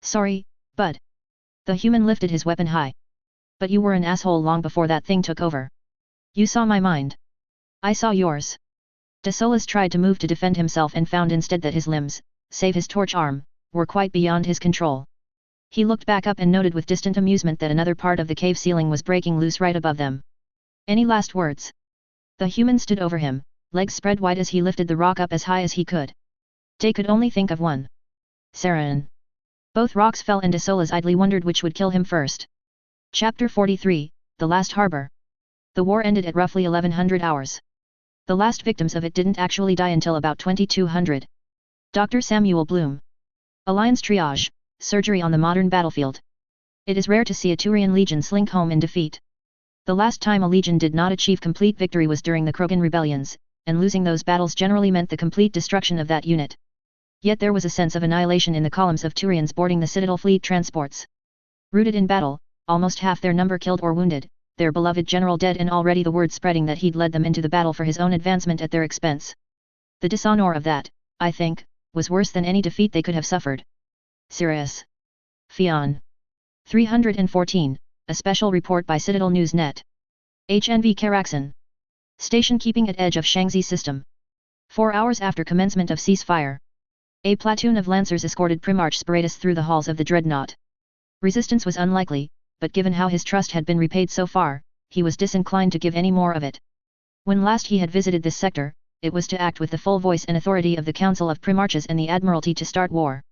"Sorry, bud." The human lifted his weapon high. "But you were an asshole long before that thing took over. You saw my mind. I saw yours." Desolas tried to move to defend himself and found instead that his limbs, save his torch arm, were quite beyond his control. He looked back up and noted with distant amusement that another part of the cave ceiling was breaking loose right above them. "Any last words?" The human stood over him, legs spread wide as he lifted the rock up as high as he could. They could only think of one. Sarin. Both rocks fell and Desolas idly wondered which would kill him first. Chapter 43, The Last Harbor. The war ended at roughly 1100 hours. The last victims of it didn't actually die until about 2200. Dr. Samuel Bloom. Alliance Triage, Surgery on the Modern Battlefield. It is rare to see a Turian legion slink home in defeat. The last time a legion did not achieve complete victory was during the Krogan rebellions, and losing those battles generally meant the complete destruction of that unit. Yet there was a sense of annihilation in the columns of Turians boarding the Citadel fleet transports. Rooted in battle, almost half their number killed or wounded, their beloved general dead and already the word spreading that he'd led them into the battle for his own advancement at their expense. The dishonor of that, I think, was worse than any defeat they could have suffered. Sirius. Fion. 314, a special report by Citadel News Net. HNV Karaxan. Station keeping at edge of Shanxi system. 4 hours after commencement of ceasefire. A platoon of lancers escorted Primarch Spiritus through the halls of the dreadnought. Resistance was unlikely, but given how his trust had been repaid so far, he was disinclined to give any more of it. When last he had visited this sector, it was to act with the full voice and authority of the Council of Primarches and the Admiralty to start war.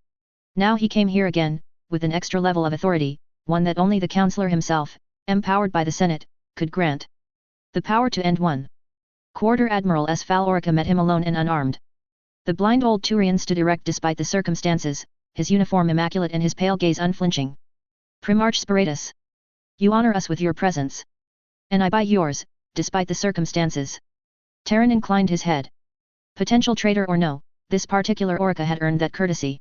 Now he came here again, with an extra level of authority, one that only the Councillor himself, empowered by the Senate, could grant. The power to end one. Quarter Admiral S. Falorica met him alone and unarmed. The blind old Turian stood erect despite the circumstances, his uniform immaculate and his pale gaze unflinching. Primarch Spiritus. You honor us with your presence. And I by yours, despite the circumstances. Terran inclined his head. Potential traitor or no, this particular Orica had earned that courtesy.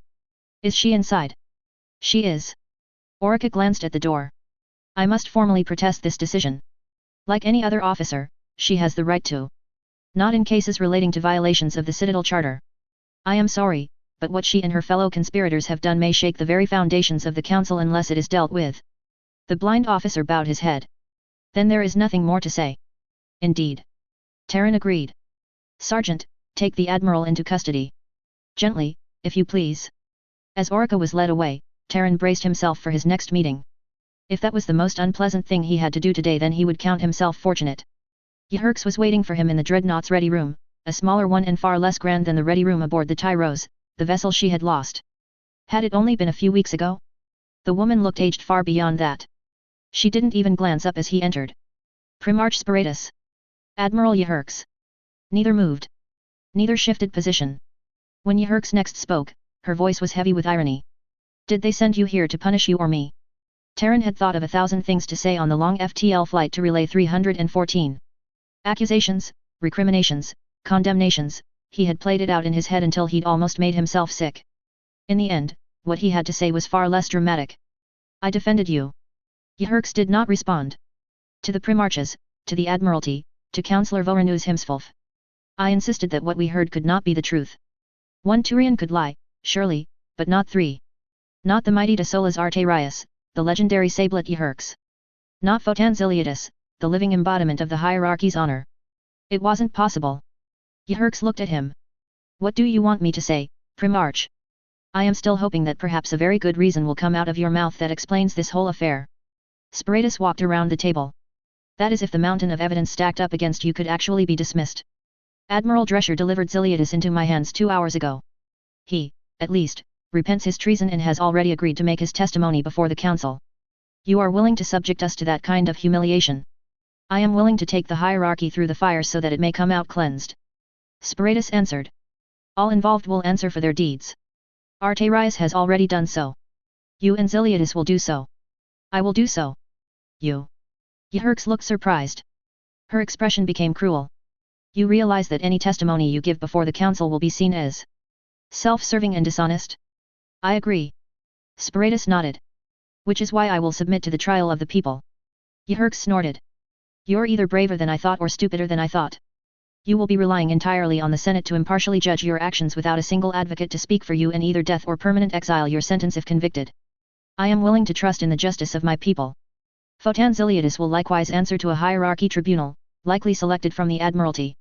Is she inside? She is. Orica glanced at the door. I must formally protest this decision. Like any other officer, she has the right to. Not in cases relating to violations of the Citadel Charter. I am sorry, but what she and her fellow conspirators have done may shake the very foundations of the Council unless it is dealt with. The blind officer bowed his head. Then there is nothing more to say. Indeed. Terran agreed. Sergeant, take the Admiral into custody. Gently, if you please. As Orica was led away, Terran braced himself for his next meeting. If that was the most unpleasant thing he had to do today, then he would count himself fortunate. Yhurks was waiting for him in the Dreadnought's ready room, a smaller one and far less grand than the ready room aboard the Tyros, the vessel she had lost. Had it only been a few weeks ago? The woman looked aged far beyond that. She didn't even glance up as he entered. Primarch Spiritus. Admiral Yhurks. Neither moved. Neither shifted position. When Yhurks next spoke, her voice was heavy with irony. Did they send you here to punish you or me? Terran had thought of 1,000 things to say on the long FTL flight to Relay 314. Accusations, recriminations, condemnations, he had played it out in his head until he'd almost made himself sick. In the end, what he had to say was far less dramatic. I defended you. Yhurks did not respond. To the Primarches, to the Admiralty, to Councillor Vorenuz himself. I insisted that what we heard could not be the truth. One Turian could lie, surely, but not three. Not the mighty de Solas Arterias, the legendary sablet Yhurks. Not Photan Ziliadus, the living embodiment of the hierarchy's honor. It wasn't possible. Yhurks looked at him. What do you want me to say, Primarch? I am still hoping that perhaps a very good reason will come out of your mouth that explains this whole affair. Spiritus walked around the table. That is if the mountain of evidence stacked up against you could actually be dismissed. Admiral Drescher delivered Ziliadus into my hands 2 hours ago. He, at least, repents his treason and has already agreed to make his testimony before the council. You are willing to subject us to that kind of humiliation? I am willing to take the hierarchy through the fire so that it may come out cleansed. Spiritus answered. All involved will answer for their deeds. Arterias has already done so. You and Ziliadus will do so. I will do so. You. Yhurks looked surprised. Her expression became cruel. You realize that any testimony you give before the council will be seen as self-serving and dishonest? I agree. Spiritus nodded. Which is why I will submit to the trial of the people. Yhurks snorted. You're either braver than I thought or stupider than I thought. You will be relying entirely on the Senate to impartially judge your actions without a single advocate to speak for you, and either death or permanent exile your sentence if convicted. I am willing to trust in the justice of my people. Photan Ziliadus will likewise answer to a hierarchy tribunal, likely selected from the Admiralty.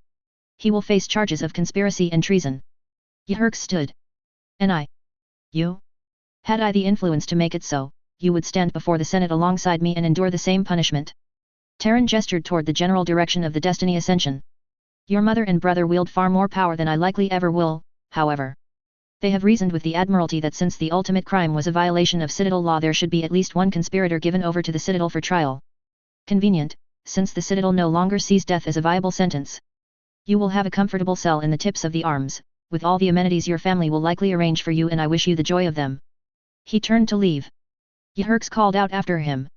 He will face charges of conspiracy and treason. Yhurks stood. And I? You? Had I the influence to make it so, you would stand before the Senate alongside me and endure the same punishment. Terran gestured toward the general direction of the Destiny Ascension. Your mother and brother wield far more power than I likely ever will, however. They have reasoned with the Admiralty that since the ultimate crime was a violation of Citadel law, there should be at least one conspirator given over to the Citadel for trial. Convenient, since the Citadel no longer sees death as a viable sentence. You will have a comfortable cell in the tips of the arms, with all the amenities your family will likely arrange for you, and I wish you the joy of them. He turned to leave. Yhurks called out after him.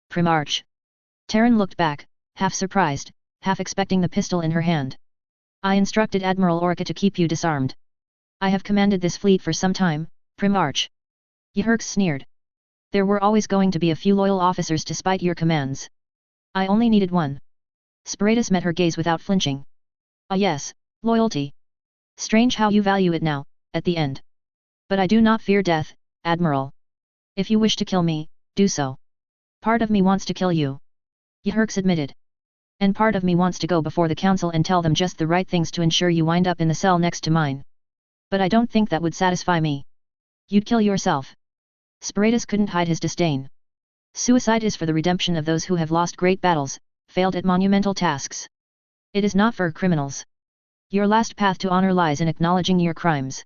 Primarch. Terran looked back, half surprised, half expecting the pistol in her hand. I instructed Admiral Orica to keep you disarmed. I have commanded this fleet for some time, Primarch. Yhurks sneered. There were always going to be a few loyal officers to spite your commands. I only needed one. Spiritus met her gaze without flinching. Ah yes, loyalty. Strange how you value it now, at the end. But I do not fear death, Admiral. If you wish to kill me, do so. Part of me wants to kill you. Yhurks admitted. And part of me wants to go before the council and tell them just the right things to ensure you wind up in the cell next to mine. But I don't think that would satisfy me. You'd kill yourself. Spiritus couldn't hide his disdain. Suicide is for the redemption of those who have lost great battles, failed at monumental tasks. It is not for criminals. Your last path to honor lies in acknowledging your crimes.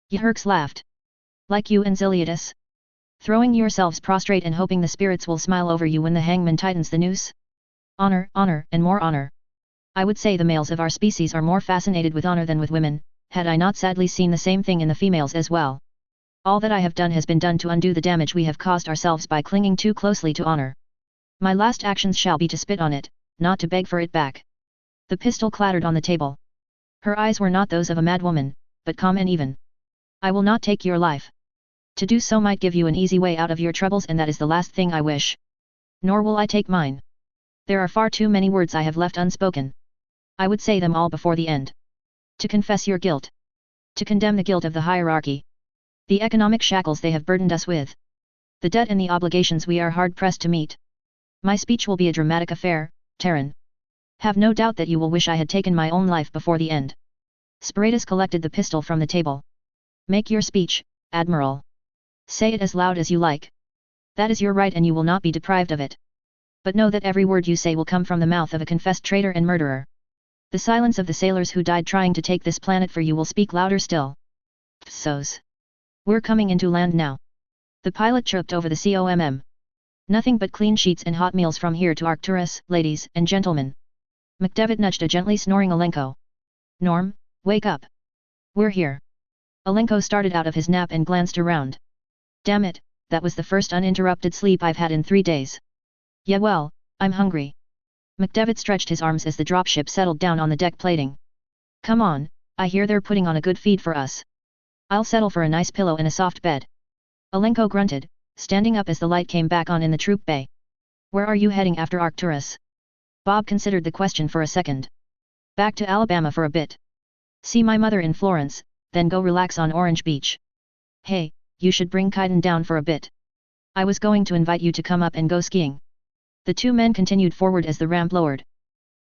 Yherks laughed. Like you and Ziliatus? Throwing yourselves prostrate and hoping the spirits will smile over you when the hangman tightens the noose? Honor, honor, and more honor. I would say the males of our species are more fascinated with honor than with women, had I not sadly seen the same thing in the females as well. All that I have done has been done to undo the damage we have caused ourselves by clinging too closely to honor. My last actions shall be to spit on it, not to beg for it back. The pistol clattered on the table. Her eyes were not those of a madwoman, but calm and even. I will not take your life. To do so might give you an easy way out of your troubles, and that is the last thing I wish. Nor will I take mine. There are far too many words I have left unspoken. I would say them all before the end. To confess your guilt. To condemn the guilt of the hierarchy. The economic shackles they have burdened us with. The debt and the obligations we are hard-pressed to meet. My speech will be a dramatic affair, Terran. Have no doubt that you will wish I had taken my own life before the end. Spiritus collected the pistol from the table. Make your speech, Admiral. Say it as loud as you like. That is your right and you will not be deprived of it. But know that every word you say will come from the mouth of a confessed traitor and murderer. The silence of the sailors who died trying to take this planet for you will speak louder still. Psos. We're coming into land now. The pilot chirped over the COMM. Nothing but clean sheets and hot meals from here to Arcturus, ladies and gentlemen. McDevitt nudged a gently snoring Alenko. Norm, wake up. We're here. Alenko started out of his nap and glanced around. Damn it, that was the first uninterrupted sleep I've had in 3 days. Yeah well, I'm hungry. McDevitt stretched his arms as the dropship settled down on the deck plating. Come on, I hear they're putting on a good feed for us. I'll settle for a nice pillow and a soft bed. Alenko grunted, standing up as the light came back on in the troop bay. Where are you heading after Arcturus? Bob considered the question for a second. Back to Alabama for a bit. See my mother in Florence, then go relax on Orange Beach. Hey, you should bring Kaiden down for a bit. I was going to invite you to come up and go skiing. The two men continued forward as the ramp lowered.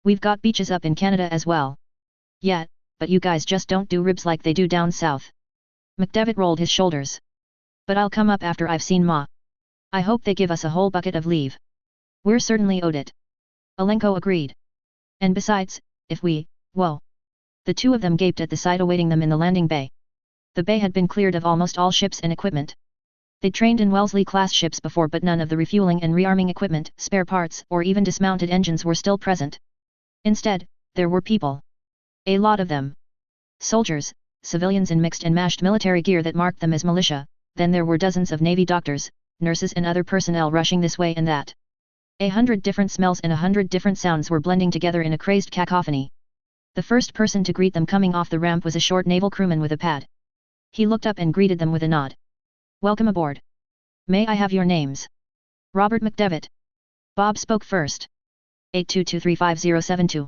We've got beaches up in Canada as well. Yeah, but you guys just don't do ribs like they do down south. McDevitt rolled his shoulders. But I'll come up after I've seen Ma. I hope they give us a whole bucket of leave. We're certainly owed it. Alenko agreed. And besides, if we, whoa. The two of them gaped at the sight awaiting them in the landing bay. The bay had been cleared of almost all ships and equipment. They'd trained in Wellesley-class ships before, but none of the refueling and rearming equipment, spare parts, or even dismounted engines were still present. Instead, there were people. A lot of them. Soldiers, civilians in mixed and mashed military gear that marked them as militia, then there were dozens of Navy doctors, nurses and other personnel rushing this way and that. 100 different smells and 100 different sounds were blending together in a crazed cacophony. The first person to greet them coming off the ramp was a short naval crewman with a pad. He looked up and greeted them with a nod. Welcome aboard. May I have your names? Robert McDevitt. Bob spoke first. 822357072.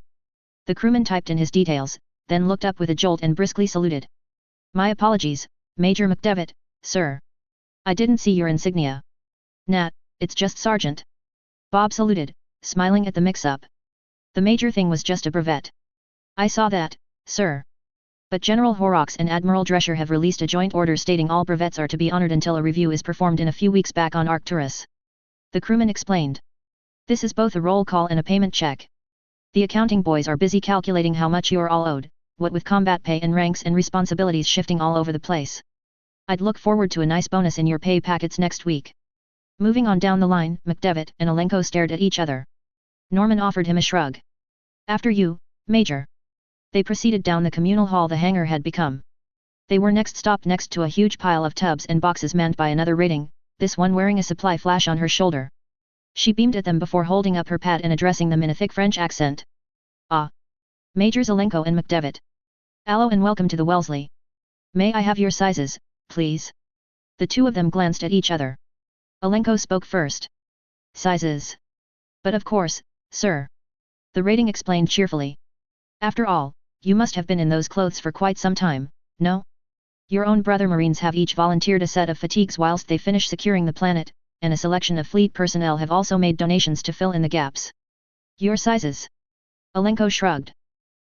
The crewman typed in his details, then looked up with a jolt and briskly saluted. My apologies, Major McDevitt, sir. I didn't see your insignia. Nah, it's just Sergeant. Bob saluted, smiling at the mix-up. The major thing was just a brevet. I saw that, sir. But General Horrocks and Admiral Drescher have released a joint order stating all brevets are to be honored until a review is performed in a few weeks back on Arcturus. The crewman explained. This is both a roll call and a payment check. The accounting boys are busy calculating how much you're all owed, what with combat pay and ranks and responsibilities shifting all over the place. I'd look forward to a nice bonus in your pay packets next week. Moving on down the line, McDevitt and Alenko stared at each other. Norman offered him a shrug. After you, Major. They proceeded down the communal hall the hangar had become. They were next stopped next to a huge pile of tubs and boxes manned by another rating, this one wearing a supply flash on her shoulder. She beamed at them before holding up her pad and addressing them in a thick French accent. Ah. Majors Alenko and McDevitt. Allo and welcome to the Wellesley. May I have your sizes, please? The two of them glanced at each other. Alenko spoke first. Sizes. But of course, sir. The rating explained cheerfully. After all, you must have been in those clothes for quite some time, no? Your own brother Marines have each volunteered a set of fatigues whilst they finish securing the planet, and a selection of fleet personnel have also made donations to fill in the gaps. Your sizes. Alenko shrugged.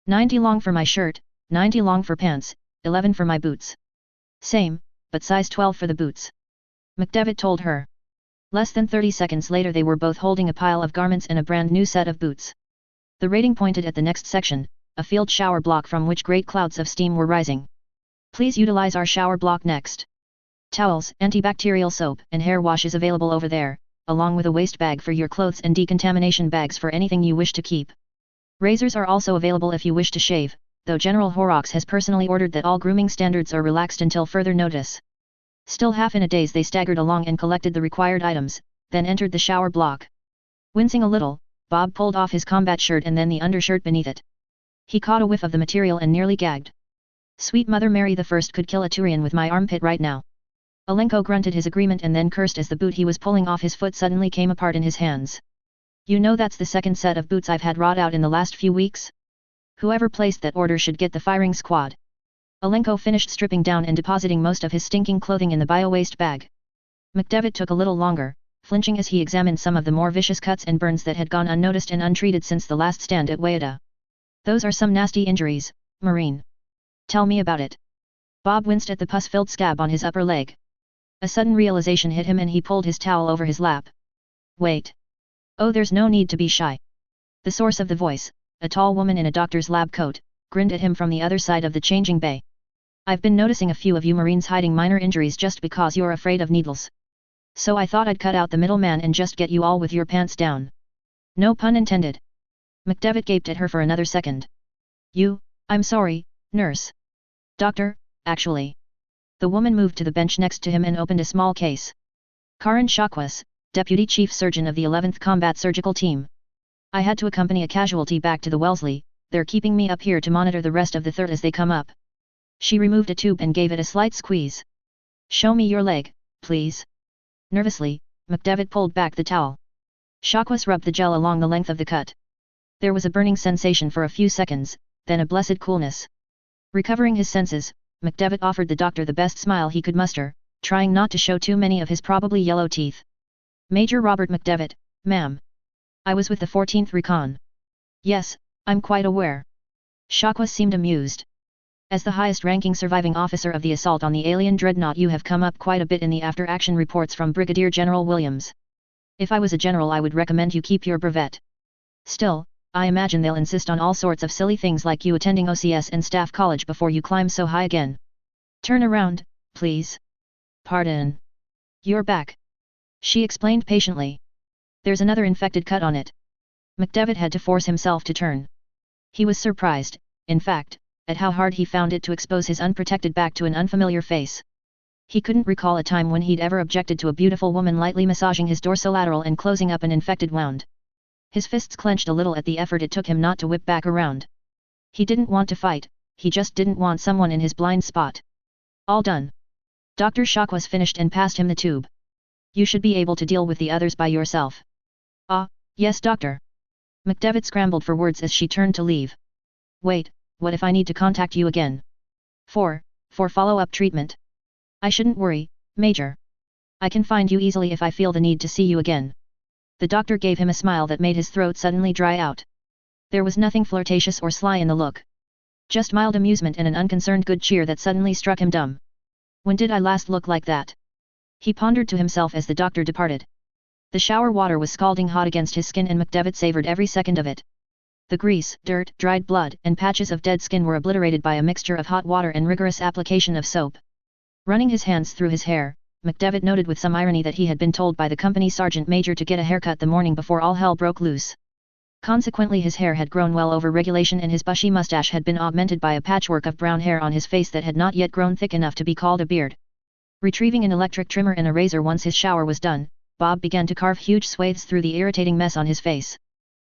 90 long for my shirt, 90 long for pants, 11 for my boots. Same, but size 12 for the boots. McDevitt told her. Less than 30 seconds later they were both holding a pile of garments and a brand new set of boots. The rating pointed at the next section, a field shower block from which great clouds of steam were rising. Please utilize our shower block next. Towels, antibacterial soap, and hair wash is available over there, along with a waste bag for your clothes and decontamination bags for anything you wish to keep. Razors are also available if you wish to shave, though General Horrocks has personally ordered that all grooming standards are relaxed until further notice. Still half in a daze they staggered along and collected the required items, then entered the shower block. Wincing a little, Bob pulled off his combat shirt and then the undershirt beneath it. He caught a whiff of the material and nearly gagged. Sweet Mother Mary the First could kill a Turian with my armpit right now. Alenko grunted his agreement and then cursed as the boot he was pulling off his foot suddenly came apart in his hands. You know that's the second set of boots I've had wrought out in the last few weeks? Whoever placed that order should get the firing squad. Alenko finished stripping down and depositing most of his stinking clothing in the bio-waste bag. McDevitt took a little longer, flinching as he examined some of the more vicious cuts and burns that had gone unnoticed and untreated since the last stand at Wayada. Those are some nasty injuries, Marine. Tell me about it. Bob winced at the pus-filled scab on his upper leg. A sudden realization hit him and he pulled his towel over his lap. Wait. Oh, there's no need to be shy. The source of the voice, a tall woman in a doctor's lab coat, grinned at him from the other side of the changing bay. I've been noticing a few of you Marines hiding minor injuries just because you're afraid of needles. So I thought I'd cut out the middleman and just get you all with your pants down. No pun intended. McDevitt gaped at her for another second. I'm sorry, nurse. Doctor, actually. The woman moved to the bench next to him and opened a small case. Karin Shakwas, Deputy Chief Surgeon of the 11th Combat Surgical Team. I had to accompany a casualty back to the Wellesley, they're keeping me up here to monitor the rest of the 3rd as they come up. She removed a tube and gave it a slight squeeze. Show me your leg, please. Nervously, McDevitt pulled back the towel. Shakwas rubbed the gel along the length of the cut. There was a burning sensation for a few seconds, then a blessed coolness. Recovering his senses, McDevitt offered the doctor the best smile he could muster, trying not to show too many of his probably yellow teeth. Major Robert McDevitt, ma'am. I was with the 14th Recon. Yes, I'm quite aware. Shakwas seemed amused. As the highest-ranking surviving officer of the assault on the alien dreadnought you have come up quite a bit in the after-action reports from Brigadier General Williams. If I was a general I would recommend you keep your brevet. Still, I imagine they'll insist on all sorts of silly things like you attending OCS and staff college before you climb so high again. Turn around, please. Pardon. You're back. She explained patiently. There's another infected cut on it. McDevitt had to force himself to turn. He was surprised, in fact, at how hard he found it to expose his unprotected back to an unfamiliar face. He couldn't recall a time when he'd ever objected to a beautiful woman lightly massaging his dorsolateral and closing up an infected wound. His fists clenched a little at the effort it took him not to whip back around. He didn't want to fight, he just didn't want someone in his blind spot. All done. Dr. Shakwas finished and passed him the tube. You should be able to deal with the others by yourself. Ah, yes doctor. McDevitt scrambled for words as she turned to leave. Wait, what if I need to contact you again? For follow-up treatment? I shouldn't worry, Major. I can find you easily if I feel the need to see you again. The doctor gave him a smile that made his throat suddenly dry out. There was nothing flirtatious or sly in the look. Just mild amusement and an unconcerned good cheer that suddenly struck him dumb. When did I last look like that? He pondered to himself as the doctor departed. The shower water was scalding hot against his skin and McDevitt savored every second of it. The grease, dirt, dried blood, and patches of dead skin were obliterated by a mixture of hot water and rigorous application of soap. Running his hands through his hair, McDevitt noted with some irony that he had been told by the company sergeant major to get a haircut the morning before all hell broke loose. Consequently his hair had grown well over regulation and his bushy mustache had been augmented by a patchwork of brown hair on his face that had not yet grown thick enough to be called a beard. Retrieving an electric trimmer and a razor once his shower was done, Bob began to carve huge swathes through the irritating mess on his face.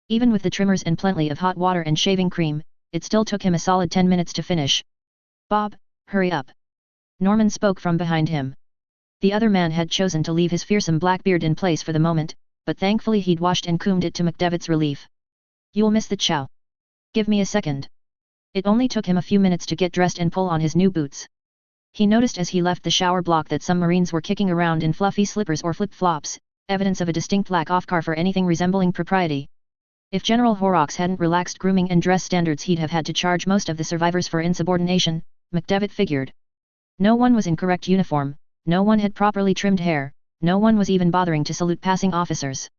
Even with the trimmers and plenty of hot water and shaving cream, it still took him a solid 10 minutes to finish. Bob, hurry up. Norman spoke from behind him. The other man had chosen to leave his fearsome black beard in place for the moment, but thankfully he'd washed and combed it to McDevitt's relief. You'll miss the chow. Give me a second. It only took him a few minutes to get dressed and pull on his new boots. He noticed as he left the shower block that some Marines were kicking around in fluffy slippers or flip-flops, evidence of a distinct lack of car for anything resembling propriety. If General Horrocks hadn't relaxed grooming and dress standards, he'd have had to charge most of the survivors for insubordination, McDevitt figured. No one was in correct uniform, no one had properly trimmed hair, no one was even bothering to salute passing officers.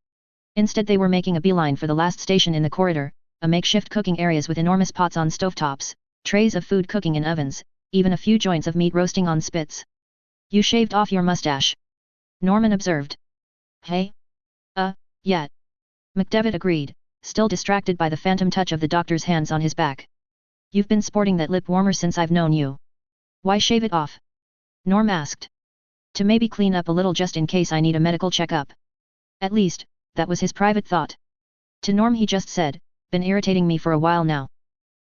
Instead they were making a beeline for the last station in the corridor, a makeshift cooking areas with enormous pots on stovetops, trays of food cooking in ovens, even a few joints of meat roasting on spits. You shaved off your mustache? Norman observed. Hey? Yeah. McDevitt agreed, still distracted by the phantom touch of the doctor's hands on his back. You've been sporting that lip warmer since I've known you. Why shave it off? Norm asked. To maybe clean up a little just in case I need a medical checkup. At least, that was his private thought. To Norm he just said, been irritating me for a while now.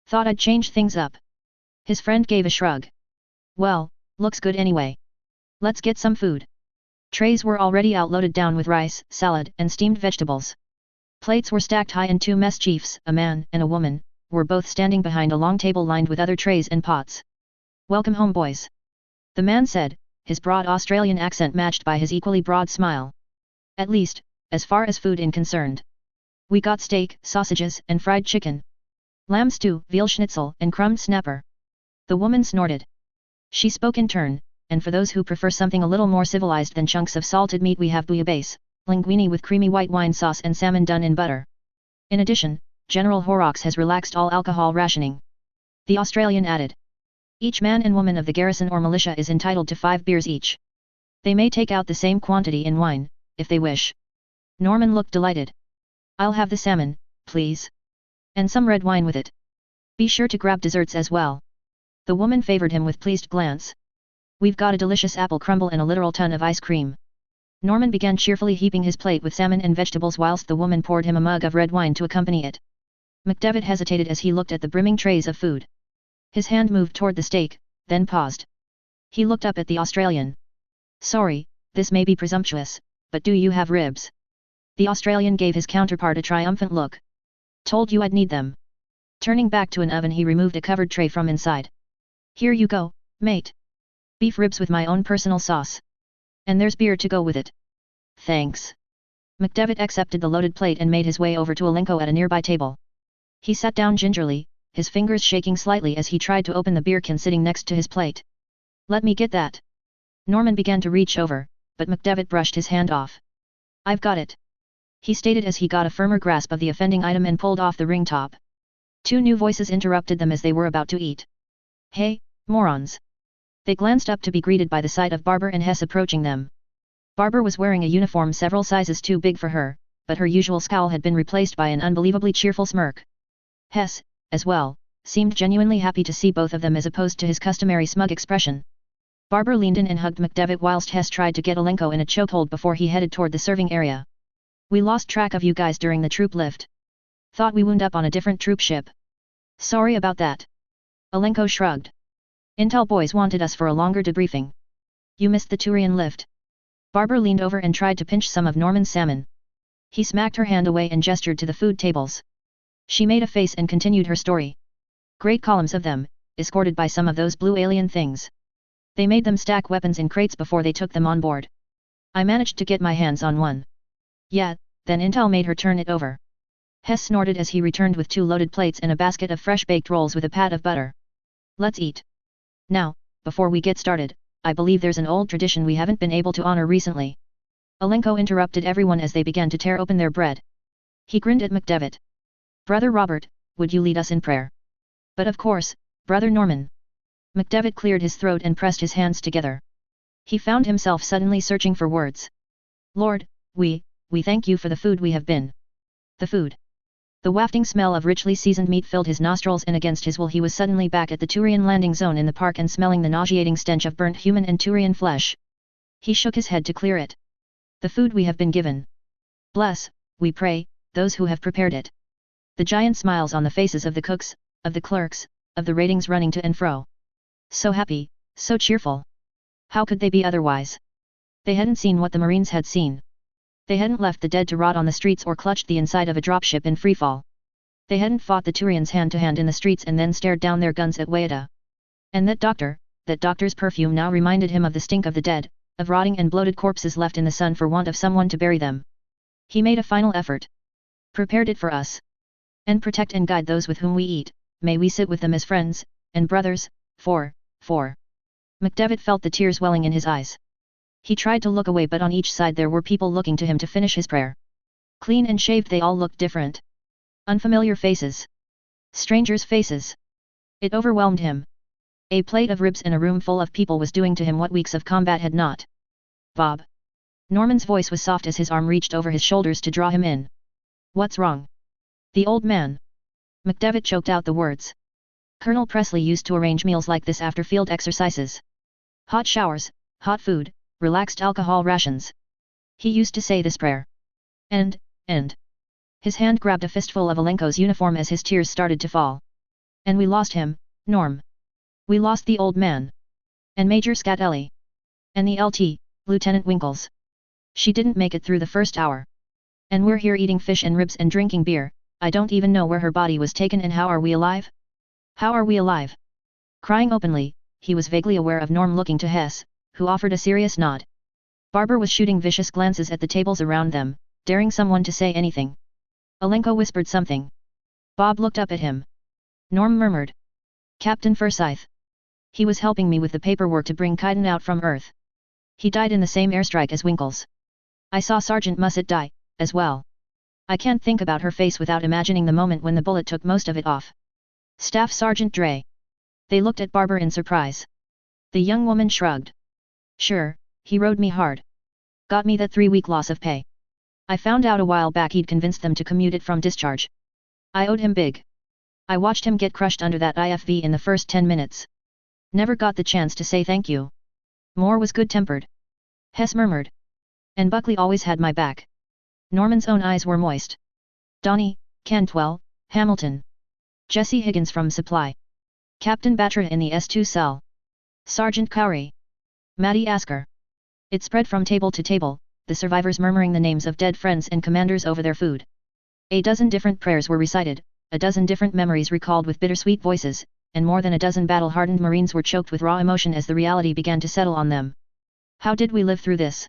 Thought I'd change things up. His friend gave a shrug. Well, looks good anyway. Let's get some food. Trays were already outloaded down with rice, salad, and steamed vegetables. Plates were stacked high and two mess chiefs, a man and a woman, were both standing behind a long table lined with other trays and pots. Welcome home, boys. The man said, his broad Australian accent matched by his equally broad smile. At least, as far as food is concerned. We got steak, sausages, and fried chicken. Lamb stew, veal schnitzel, and crumbed snapper. The woman snorted. She spoke in turn, and for those who prefer something a little more civilized than chunks of salted meat, we have bouillabaisse, linguine with creamy white wine sauce and salmon done in butter. In addition, General Horrocks has relaxed all alcohol rationing. The Australian added. Each man and woman of the garrison or militia is entitled to 5 beers each. They may take out the same quantity in wine, if they wish. Norman looked delighted. I'll have the salmon, please. And some red wine with it. Be sure to grab desserts as well. The woman favored him with pleased glance. We've got a delicious apple crumble and a literal ton of ice cream. Norman began cheerfully heaping his plate with salmon and vegetables whilst the woman poured him a mug of red wine to accompany it. McDevitt hesitated as he looked at the brimming trays of food. His hand moved toward the steak, then paused. He looked up at the Australian. Sorry, this may be presumptuous, but do you have ribs? The Australian gave his counterpart a triumphant look. Told you I'd need them. Turning back to an oven, he removed a covered tray from inside. Here you go, mate. Beef ribs with my own personal sauce. And there's beer to go with it. Thanks. McDevitt accepted the loaded plate and made his way over to Alenko at a nearby table. He sat down gingerly, his fingers shaking slightly as he tried to open the beer can sitting next to his plate. Let me get that. Norman began to reach over, but McDevitt brushed his hand off. I've got it. He stated as he got a firmer grasp of the offending item and pulled off the ring top. 2 new voices interrupted them as they were about to eat. Hey, morons. They glanced up to be greeted by the sight of Barbara and Hess approaching them. Barbara was wearing a uniform several sizes too big for her, but her usual scowl had been replaced by an unbelievably cheerful smirk. Hess, as well, seemed genuinely happy to see both of them as opposed to his customary smug expression. Barbara leaned in and hugged McDevitt whilst Hess tried to get Alenko in a chokehold before he headed toward the serving area. We lost track of you guys during the troop lift. Thought we wound up on a different troop ship. Sorry about that. Alenko shrugged. Intel boys wanted us for a longer debriefing. You missed the Turian lift. Barbara leaned over and tried to pinch some of Norman's salmon. He smacked her hand away and gestured to the food tables. She made a face and continued her story. Great columns of them, escorted by some of those blue alien things. They made them stack weapons in crates before they took them on board. I managed to get my hands on one. Yeah, then Intel made her turn it over. Hess snorted as he returned with 2 loaded plates and a basket of fresh baked rolls with a pat of butter. Let's eat. Now, before we get started, I believe there's an old tradition we haven't been able to honor recently. Alenko interrupted everyone as they began to tear open their bread. He grinned at McDevitt. Brother Robert, would you lead us in prayer? But of course, Brother Norman. McDevitt cleared his throat and pressed his hands together. He found himself suddenly searching for words. Lord, we thank you for the food we have been. The food. The wafting smell of richly seasoned meat filled his nostrils, and against his will he was suddenly back at the Turian landing zone in the park and smelling the nauseating stench of burnt human and Turian flesh. He shook his head to clear it. The food we have been given. Bless, we pray, those who have prepared it. The giant smiles on the faces of the cooks, of the clerks, of the ratings running to and fro. So happy, so cheerful. How could they be otherwise? They hadn't seen what the Marines had seen. They hadn't left the dead to rot on the streets or clutched the inside of a dropship in freefall. They hadn't fought the Turians hand to hand in the streets and then stared down their guns at Wayada. And that doctor's perfume now reminded him of the stink of the dead, of rotting and bloated corpses left in the sun for want of someone to bury them. He made a final effort. Prepared it for us. And protect and guide those with whom we eat, may we sit with them as friends, and brothers, 4. McDevitt felt the tears welling in his eyes. He tried to look away, but on each side there were people looking to him to finish his prayer. Clean and shaved, they all looked different. Unfamiliar faces. Strangers' faces. It overwhelmed him. A plate of ribs in a room full of people was doing to him what weeks of combat had not. Bob. Norman's voice was soft as his arm reached over his shoulders to draw him in. What's wrong? The old man. McDevitt choked out the words. Colonel Presley used to arrange meals like this after field exercises. Hot showers, hot food, relaxed alcohol rations. He used to say this prayer. And. His hand grabbed a fistful of Alenko's uniform as his tears started to fall. And we lost him, Norm. We lost the old man. And Major Scatelli. And the LT, Lieutenant Winkles. She didn't make it through the first hour. And we're here eating fish and ribs and drinking beer. I don't even know where her body was taken, and how are we alive? How are we alive? Crying openly, he was vaguely aware of Norm looking to Hess, who offered a serious nod. Barber was shooting vicious glances at the tables around them, daring someone to say anything. Alenko whispered something. Bob looked up at him. Norm murmured. Captain Forsyth. He was helping me with the paperwork to bring Kaiden out from Earth. He died in the same airstrike as Winkles. I saw Sergeant Musset die, as well. I can't think about her face without imagining the moment when the bullet took most of it off. Staff Sergeant Dre. They looked at Barber in surprise. The young woman shrugged. Sure, he rode me hard. Got me that 3-week loss of pay. I found out a while back he'd convinced them to commute it from discharge. I owed him big. I watched him get crushed under that IFV in the first 10 minutes. Never got the chance to say thank you. Moore was good-tempered. Hess murmured. And Buckley always had my back. Norman's own eyes were moist. Donnie, Cantwell, Hamilton. Jesse Higgins from Supply. Captain Batra in the S2 cell. Sergeant Cowrie. Matty Asker. It spread from table to table, the survivors murmuring the names of dead friends and commanders over their food. A dozen different prayers were recited, a dozen different memories recalled with bittersweet voices, and more than a dozen battle-hardened Marines were choked with raw emotion as the reality began to settle on them. How did we live through this?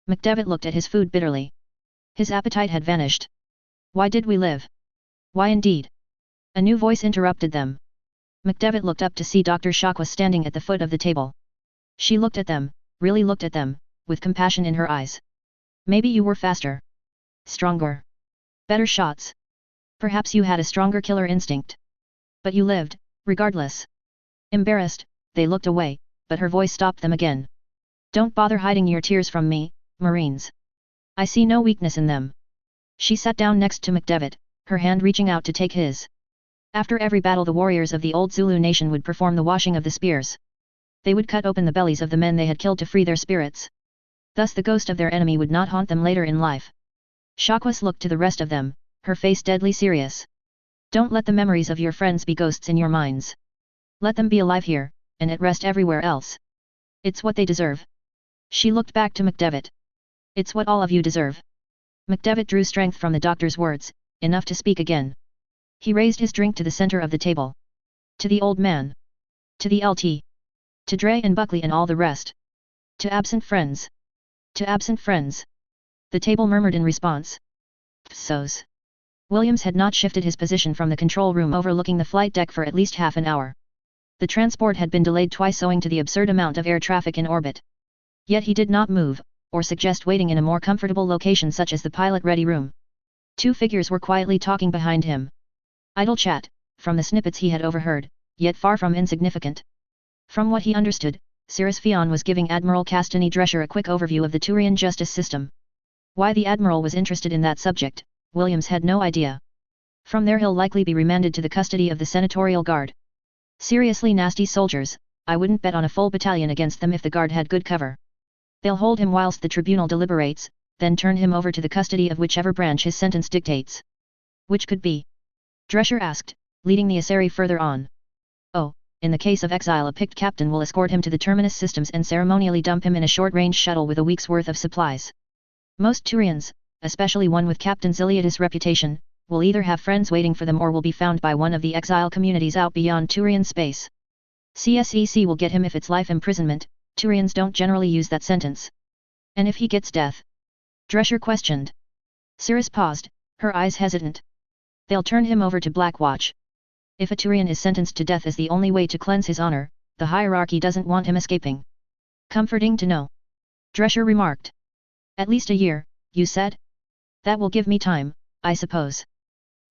McDevitt looked at his food bitterly. His appetite had vanished. Why did we live? Why indeed? A new voice interrupted them. McDevitt looked up to see Dr. Shakwa standing at the foot of the table. She looked at them, really looked at them, with compassion in her eyes. Maybe you were faster. Stronger. Better shots. Perhaps you had a stronger killer instinct. But you lived, regardless. Embarrassed, they looked away, but her voice stopped them again. Don't bother hiding your tears from me, Marines. I see no weakness in them. She sat down next to McDevitt, her hand reaching out to take his. After every battle the warriors of the old Zulu nation would perform the washing of the spears. They would cut open the bellies of the men they had killed to free their spirits. Thus the ghost of their enemy would not haunt them later in life. Shakwas looked to the rest of them, her face deadly serious. Don't let the memories of your friends be ghosts in your minds. Let them be alive here, and at rest everywhere else. It's what they deserve. She looked back to McDevitt. It's what all of you deserve. McDevitt drew strength from the doctor's words, enough to speak again. He raised his drink to the center of the table. To the old man. To the LT. To Dre and Buckley and all the rest. To absent friends. To absent friends. The table murmured in response. Psos. Williams had not shifted his position from the control room overlooking the flight deck for at least half an hour. The transport had been delayed twice owing to the absurd amount of air traffic in orbit. Yet he did not move, or suggest waiting in a more comfortable location such as the pilot-ready room. Two figures were quietly talking behind him. Idle chat, from the snippets he had overheard, yet far from insignificant. From what he understood, Cyrus Fion was giving Admiral Castany Drescher a quick overview of the Turian justice system. Why the Admiral was interested in that subject, Williams had no idea. From there he'll likely be remanded to the custody of the Senatorial Guard. Seriously nasty soldiers, I wouldn't bet on a full battalion against them if the Guard had good cover. They'll hold him whilst the tribunal deliberates, then turn him over to the custody of whichever branch his sentence dictates. Which could be? Drescher asked, leading the Asari further on. Oh, in the case of exile a picked captain will escort him to the terminus systems and ceremonially dump him in a short-range shuttle with a week's worth of supplies. Most Turians, especially one with Captain Ziliatis' reputation, will either have friends waiting for them or will be found by one of the exile communities out beyond Turian space. CSEC will get him if it's life imprisonment. Turians don't generally use that sentence. And if he gets death? Drescher questioned. Cyrus paused, her eyes hesitant. They'll turn him over to Black Watch. If a Turian is sentenced to death as the only way to cleanse his honor, the hierarchy doesn't want him escaping. Comforting to know. Drescher remarked. At least a year, you said? That will give me time, I suppose.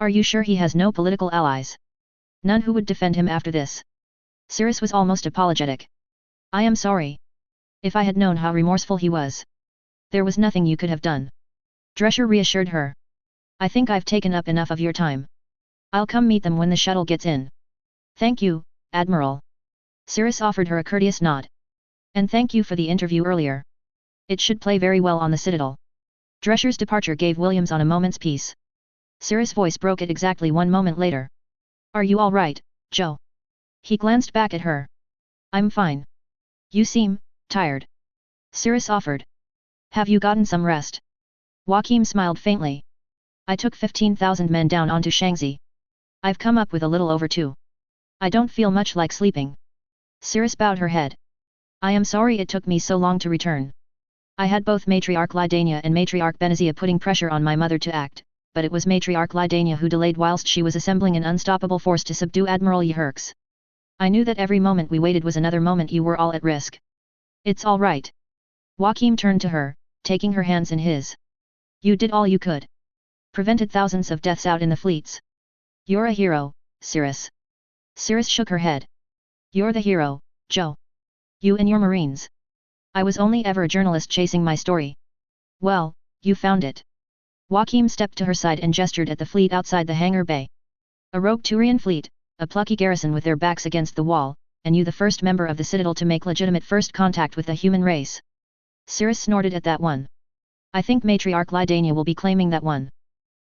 Are you sure he has no political allies? None who would defend him after this. Cirrus was almost apologetic. I am sorry. If I had known how remorseful he was. There was nothing you could have done. Drescher reassured her. I think I've taken up enough of your time. I'll come meet them when the shuttle gets in. Thank you, Admiral. Cirrus offered her a courteous nod. And thank you for the interview earlier. It should play very well on the Citadel. Drescher's departure gave Williams on a moment's peace. Cirrus' voice broke it exactly 1 moment later. Are you all right, Joe? He glanced back at her. I'm fine. You seem tired. Cirrus offered. Have you gotten some rest? Joachim smiled faintly. I took 15,000 men down onto Shanxi. I've come up with a little over 2. I don't feel much like sleeping. Cirrus bowed her head. I am sorry it took me so long to return. I had both Matriarch Lydania and Matriarch Benezia putting pressure on my mother to act, but it was Matriarch Lydania who delayed whilst she was assembling an unstoppable force to subdue Admiral Yherks. I knew that every moment we waited was another moment you were all at risk. It's all right. Joachim turned to her, taking her hands in his. You did all you could. Prevented thousands of deaths out in the fleets. You're a hero, Cirrus. Cirrus shook her head. You're the hero, Joe. You and your Marines. I was only ever a journalist chasing my story. Well, you found it. Joachim stepped to her side and gestured at the fleet outside the hangar bay. A rogue Turian fleet, a plucky garrison with their backs against the wall, and you the first member of the Citadel to make legitimate first contact with the human race. Cirrus snorted at that one. I think Matriarch Lydania will be claiming that one.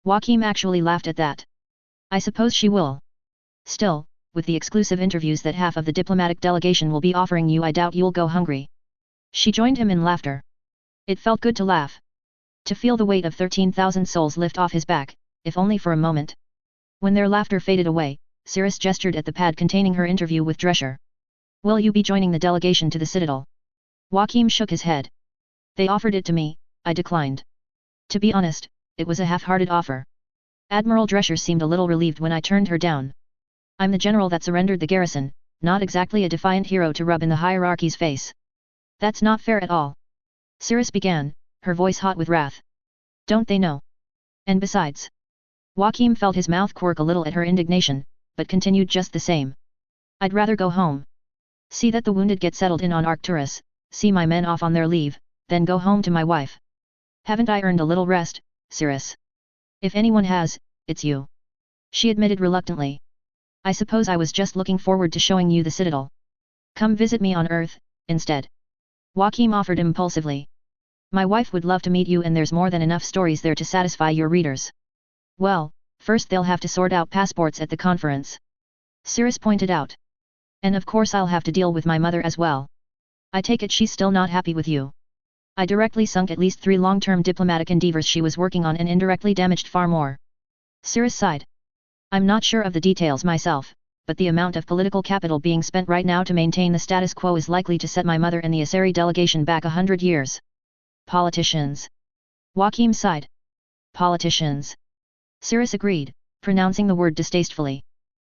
Joachim actually laughed at that. I suppose she will. Still, with the exclusive interviews that half of the diplomatic delegation will be offering you, I doubt you'll go hungry. She joined him in laughter. It felt good to laugh. To feel the weight of 13,000 souls lift off his back, if only for a moment. When their laughter faded away, Cirrus gestured at the pad containing her interview with Drescher. Will you be joining the delegation to the Citadel? Joachim shook his head. They offered it to me, I declined. To be honest, it was a half-hearted offer. Admiral Drescher seemed a little relieved when I turned her down. I'm the general that surrendered the garrison, not exactly a defiant hero to rub in the hierarchy's face. That's not fair at all. Cirrus began, her voice hot with wrath. Don't they know? And besides. Joachim felt his mouth quirk a little at her indignation, but continued just the same. I'd rather go home. See that the wounded get settled in on Arcturus, see my men off on their leave, then go home to my wife. Haven't I earned a little rest, Cirrus? If anyone has, it's you. She admitted reluctantly. I suppose I was just looking forward to showing you the Citadel. Come visit me on Earth, instead. Joachim offered impulsively. My wife would love to meet you, and there's more than enough stories there to satisfy your readers. Well, first they'll have to sort out passports at the conference. Cirrus pointed out. And of course I'll have to deal with my mother as well. I take it she's still not happy with you. I directly sunk at least 3 long-term diplomatic endeavors she was working on and indirectly damaged far more. Cirrus sighed. I'm not sure of the details myself, but the amount of political capital being spent right now to maintain the status quo is likely to set my mother and the Asari delegation back 100 years. Politicians. Joachim sighed. Politicians. Cirrus agreed, pronouncing the word distastefully.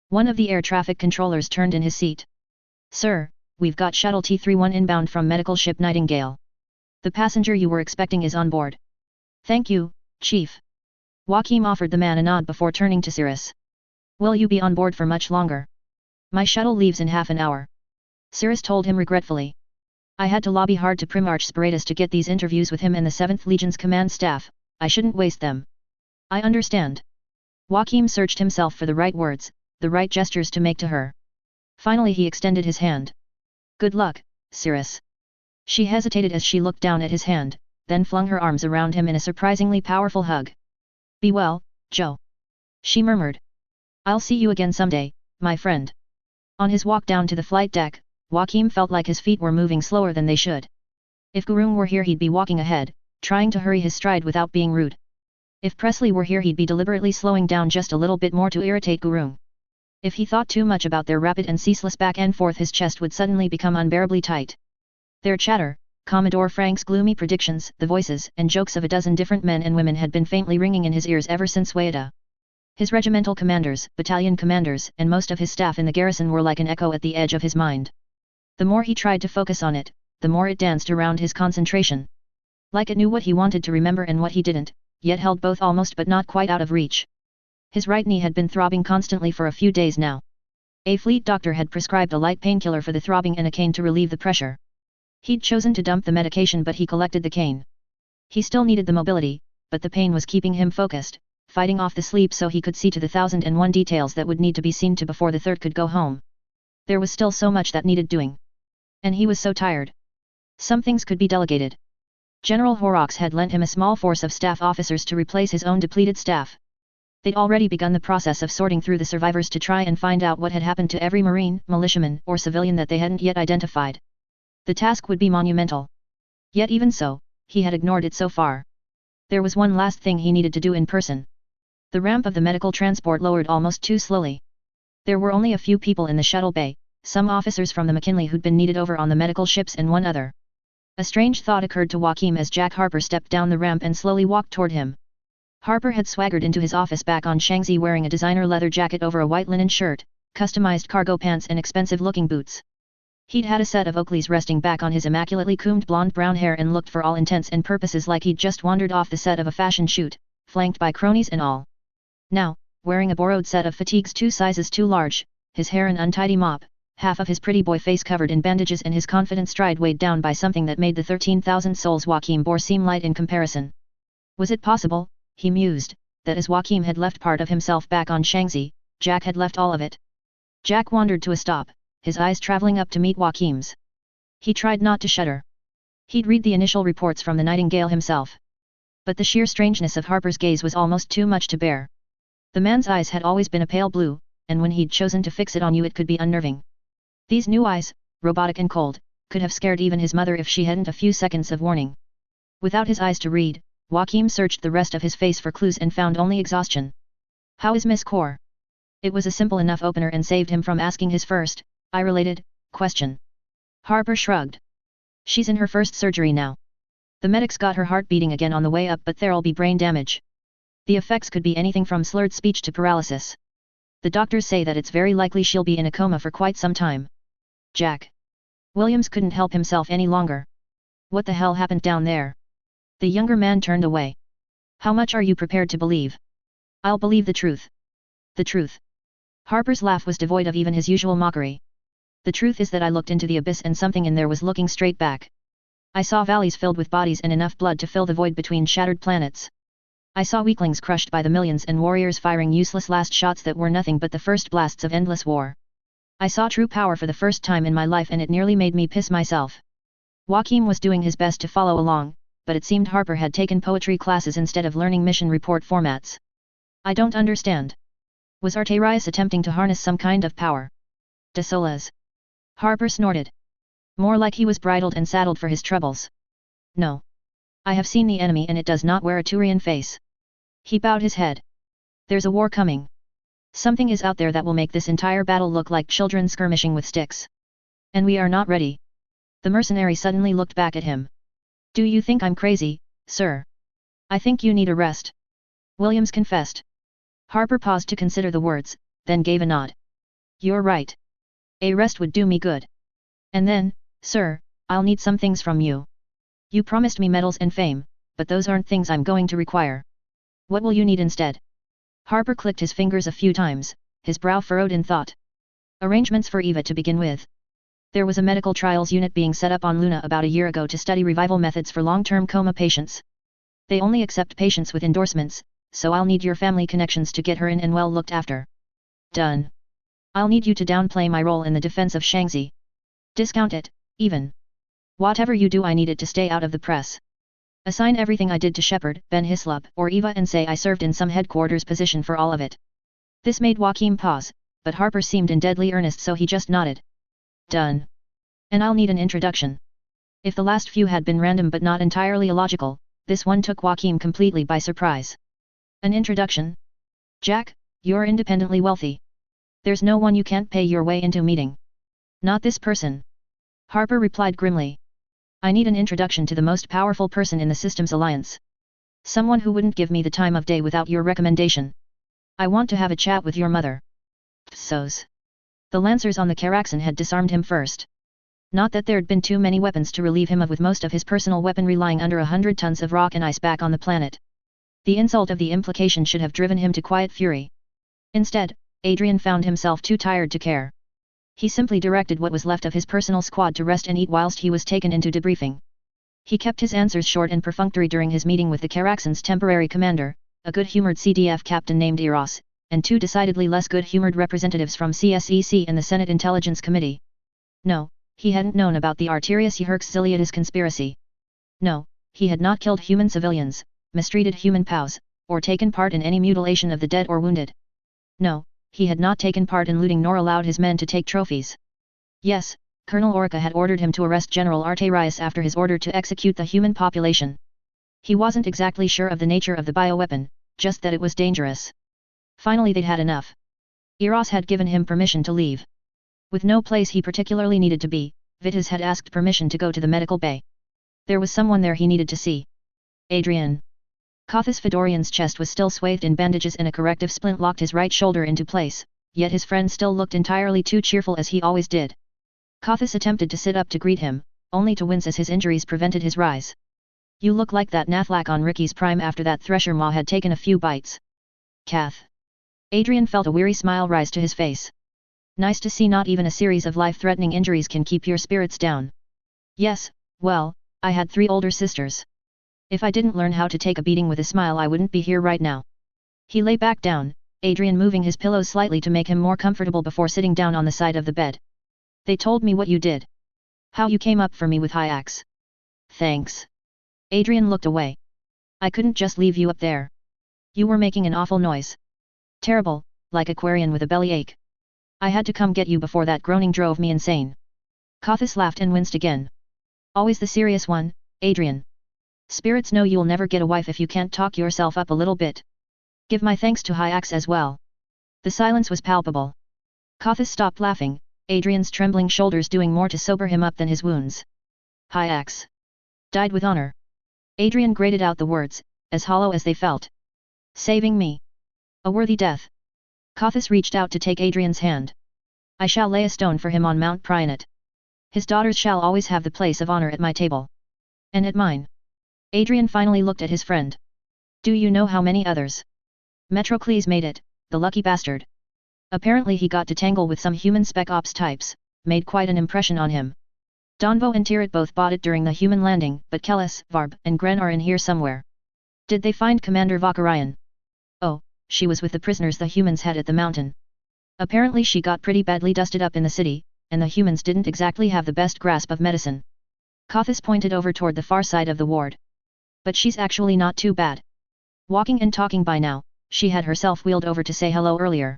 One of the air traffic controllers turned in his seat. Sir, we've got shuttle T-31 inbound from medical ship Nightingale. The passenger you were expecting is on board. Thank you, Chief. Joachim offered the man a nod before turning to Cirrus. Will you be on board for much longer? My shuttle leaves in half an hour. Cirrus told him regretfully. I had to lobby hard to Primarch Sparatus to get these interviews with him and the 7th Legion's command staff, I shouldn't waste them. I understand. Joachim searched himself for the right words, the right gestures to make to her. Finally he extended his hand. Good luck, Cirrus. She hesitated as she looked down at his hand, then flung her arms around him in a surprisingly powerful hug. Be well, Joe. She murmured. I'll see you again someday, my friend. On his walk down to the flight deck, Joachim felt like his feet were moving slower than they should. If Gurung were here he'd be walking ahead, trying to hurry his stride without being rude. If Presley were here he'd be deliberately slowing down just a little bit more to irritate Gurung. If he thought too much about their rapid and ceaseless back and forth his chest would suddenly become unbearably tight. Their chatter, Commodore Frank's gloomy predictions, the voices and jokes of a dozen different men and women had been faintly ringing in his ears ever since Wayada. His regimental commanders, battalion commanders, and most of his staff in the garrison were like an echo at the edge of his mind. The more he tried to focus on it, the more it danced around his concentration. Like it knew what he wanted to remember and what he didn't, yet held both almost but not quite out of reach. His right knee had been throbbing constantly for a few days now. A fleet doctor had prescribed a light painkiller for the throbbing and a cane to relieve the pressure. He'd chosen to dump the medication, but he collected the cane. He still needed the mobility, but the pain was keeping him focused, fighting off the sleep so he could see to the 1001 details that would need to be seen to before the third could go home. There was still so much that needed doing. And he was so tired. Some things could be delegated. General Horrocks had lent him a small force of staff officers to replace his own depleted staff. They'd already begun the process of sorting through the survivors to try and find out what had happened to every Marine, militiaman, or civilian that they hadn't yet identified. The task would be monumental. Yet even so, he had ignored it so far. There was one last thing he needed to do in person. The ramp of the medical transport lowered almost too slowly. There were only a few people in the shuttle bay, some officers from the McKinley who'd been needed over on the medical ships and one other. A strange thought occurred to Joachim as Jack Harper stepped down the ramp and slowly walked toward him. Harper had swaggered into his office back on Shanxi wearing a designer leather jacket over a white linen shirt, customized cargo pants and expensive-looking boots. He'd had a set of Oakleys resting back on his immaculately combed blonde-brown hair and looked for all intents and purposes like he'd just wandered off the set of a fashion shoot, flanked by cronies and all. Now, wearing a borrowed set of fatigues 2 sizes too large, his hair an untidy mop, half of his pretty boy face covered in bandages and his confident stride weighed down by something that made the 13,000 souls Joachim bore seem light in comparison. Was it possible, he mused, that as Joachim had left part of himself back on Shanxi, Jack had left all of it? Jack wandered to a stop, his eyes traveling up to meet Joachim's. He tried not to shudder. He'd read the initial reports from the Nightingale himself. But the sheer strangeness of Harper's gaze was almost too much to bear. The man's eyes had always been a pale blue, and when he'd chosen to fix it on you it could be unnerving. These new eyes, robotic and cold, could have scared even his mother if she hadn't a few seconds of warning. Without his eyes to read, Joachim searched the rest of his face for clues and found only exhaustion. "How is Miss Core?" It was a simple enough opener and saved him from asking his first, eye-related, question. Harper shrugged. "She's in her first surgery now. The medics got her heart beating again on the way up, but there'll be brain damage. The effects could be anything from slurred speech to paralysis. The doctors say that it's very likely she'll be in a coma for quite some time." Jack Williams couldn't help himself any longer. "What the hell happened down there?" The younger man turned away. "How much are you prepared to believe?" "I'll believe the truth." "The truth?" Harper's laugh was devoid of even his usual mockery. "The truth is that I looked into the abyss and something in there was looking straight back. I saw valleys filled with bodies and enough blood to fill the void between shattered planets. I saw weaklings crushed by the millions and warriors firing useless last shots that were nothing but the first blasts of endless war. I saw true power for the first time in my life and it nearly made me piss myself." Joachim was doing his best to follow along, but it seemed Harper had taken poetry classes instead of learning mission report formats. "I don't understand. Was Arterius attempting to harness some kind of power?" "De Solas." Harper snorted. "More like he was bridled and saddled for his troubles." "No. I have seen the enemy and it does not wear a Turian face." He bowed his head. "There's a war coming. Something is out there that will make this entire battle look like children skirmishing with sticks. And we are not ready." The mercenary suddenly looked back at him. "Do you think I'm crazy, sir?" "I think you need a rest," Williams confessed. Harper paused to consider the words, then gave a nod. "You're right. A rest would do me good. And then, sir, I'll need some things from you. You promised me medals and fame, but those aren't things I'm going to require. What will you need instead?" Harper clicked his fingers a few times, his brow furrowed in thought. "Arrangements for Eva to begin with. There was a medical trials unit being set up on Luna about a year ago to study revival methods for long-term coma patients. They only accept patients with endorsements, so I'll need your family connections to get her in and well looked after." "Done. I'll need you to downplay my role in the defense of Shanxi. Discount it, even. Whatever you do I need it to stay out of the press. Assign everything I did to Shepard, Ben Hislop, or Eva and say I served in some headquarters position for all of it." This made Joachim pause, but Harper seemed in deadly earnest so he just nodded. "Done. And I'll need an introduction." If the last few had been random but not entirely illogical, this one took Joachim completely by surprise. "An introduction? Jack, you're independently wealthy. There's no one you can't pay your way into meeting." "Not this person," Harper replied grimly. "I need an introduction to the most powerful person in the Systems Alliance. Someone who wouldn't give me the time of day without your recommendation." I want to have a chat with your mother. So's. The lancers on the Caraxan had disarmed him first. Not that there'd been too many weapons to relieve him of, with most of his personal weaponry lying under 100 tons of rock and ice back on the planet. The insult of the implication should have driven him to quiet fury. Instead, Adrian found himself too tired to care. He simply directed what was left of his personal squad to rest and eat whilst he was taken into debriefing. He kept his answers short and perfunctory during his meeting with the Caraxan's temporary commander, a good-humoured CDF captain named Eros, and two decidedly less good-humoured representatives from CSEC and the Senate Intelligence Committee. No, he hadn't known about the Arterius Yerxiliadis conspiracy. No, he had not killed human civilians, mistreated human POWs, or taken part in any mutilation of the dead or wounded. No, he had not taken part in looting nor allowed his men to take trophies. Yes, Colonel Orica had ordered him to arrest General Arterius after his order to execute the human population. He wasn't exactly sure of the nature of the bioweapon, just that it was dangerous. Finally they'd had enough. Eros had given him permission to leave. With no place he particularly needed to be, Vitas had asked permission to go to the medical bay. There was someone there he needed to see. Adrian. Kothis Fedorian's chest was still swathed in bandages and a corrective splint locked his right shoulder into place, yet his friend still looked entirely too cheerful as he always did. Kothis attempted to sit up to greet him, only to wince as his injuries prevented his rise. You look like that Nathlak on Ricky's prime after that Thresher Maw had taken a few bites. Kath. Adrian felt a weary smile rise to his face. Nice to see not even a series of life-threatening injuries can keep your spirits down. Yes, well, I had 3 older sisters. If I didn't learn how to take a beating with a smile I wouldn't be here right now. He lay back down, Adrian moving his pillows slightly to make him more comfortable before sitting down on the side of the bed. They told me what you did. How you came up for me with high axe. Thanks. Adrian looked away. I couldn't just leave you up there. You were making an awful noise. Terrible, like Aquarian with a bellyache. I had to come get you before that groaning drove me insane. Kothis laughed and winced again. Always the serious one, Adrian. Spirits know you'll never get a wife if you can't talk yourself up a little bit. Give my thanks to High Axe as well. The silence was palpable. Kothis stopped laughing, Adrian's trembling shoulders doing more to sober him up than his wounds. High Axe. Died with honor. Adrian grated out the words, as hollow as they felt. Saving me. A worthy death. Kothis reached out to take Adrian's hand. I shall lay a stone for him on Mount Prionet. His daughters shall always have the place of honor at my table. And at mine. Adrian finally looked at his friend. Do you know how many others? Metrocles made it, the lucky bastard. Apparently he got to tangle with some human spec ops types, made quite an impression on him. Donvo and Tirat both bought it during the human landing, but Kellis, Varb, and Gren are in here somewhere. Did they find Commander Vakarian? Oh, she was with the prisoners the humans had at the mountain. Apparently she got pretty badly dusted up in the city, and the humans didn't exactly have the best grasp of medicine. Kothis pointed over toward the far side of the ward. But she's actually not too bad. Walking and talking by now, she had herself wheeled over to say hello earlier.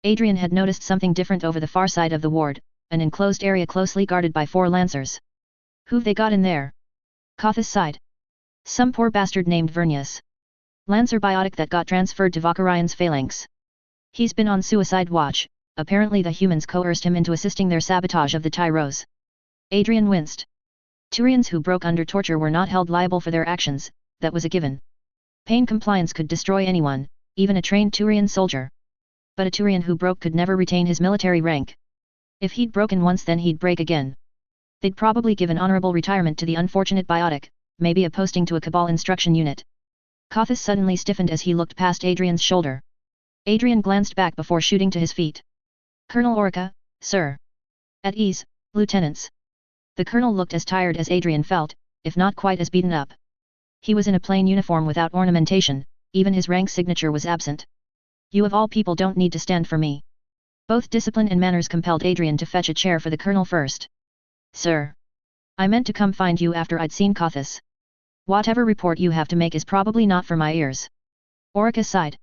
Adrian had noticed something different over the far side of the ward, an enclosed area closely guarded by 4 lancers. Who've they got in there? Kothis sighed. Some poor bastard named Vernius. Lancer biotic that got transferred to Vakarian's phalanx. He's been on suicide watch, apparently the humans coerced him into assisting their sabotage of the Tyros. Adrian winced. Turians who broke under torture were not held liable for their actions, that was a given. Pain compliance could destroy anyone, even a trained Turian soldier. But a Turian who broke could never retain his military rank. If he'd broken once then he'd break again. They'd probably give an honorable retirement to the unfortunate biotic, maybe a posting to a Cabal instruction unit. Kothis suddenly stiffened as he looked past Adrian's shoulder. Adrian glanced back before shooting to his feet. Colonel Orica, sir. At ease, lieutenants. The colonel looked as tired as Adrian felt, if not quite as beaten up. He was in a plain uniform without ornamentation, even his rank signature was absent. You of all people don't need to stand for me. Both discipline and manners compelled Adrian to fetch a chair for the colonel first. Sir. I meant to come find you after I'd seen Kothis. Whatever report you have to make is probably not for my ears. Orica sighed.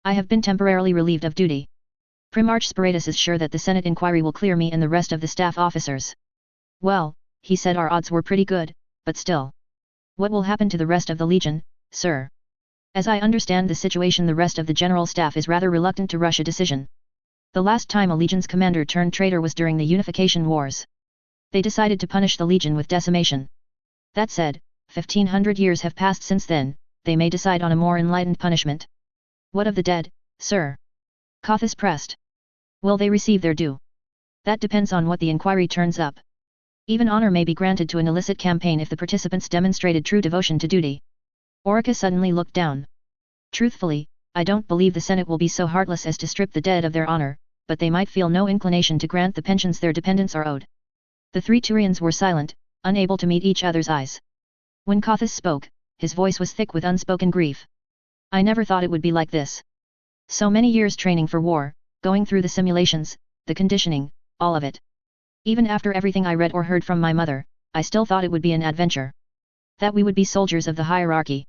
I have been temporarily relieved of duty. Primarch Sparatus is sure that the Senate inquiry will clear me and the rest of the staff officers. Well, he said our odds were pretty good, but still. What will happen to the rest of the Legion, sir? As I understand the situation, the rest of the general staff is rather reluctant to rush a decision. The last time a Legion's commander turned traitor was during the Unification Wars. They decided to punish the Legion with decimation. That said, 1500 years have passed since then, they may decide on a more enlightened punishment. What of the dead, sir. Kothis pressed. Will they receive their due? That depends on what the inquiry turns up. Even honor may be granted to an illicit campaign if the participants demonstrated true devotion to duty. Orica suddenly looked down. Truthfully, I don't believe the Senate will be so heartless as to strip the dead of their honor, but they might feel no inclination to grant the pensions their dependents are owed. The three Turians were silent, unable to meet each other's eyes. When Kothis spoke, his voice was thick with unspoken grief. I never thought it would be like this. So many years training for war, going through the simulations, the conditioning, all of it. Even after everything I read or heard from my mother, I still thought it would be an adventure. That we would be soldiers of the hierarchy.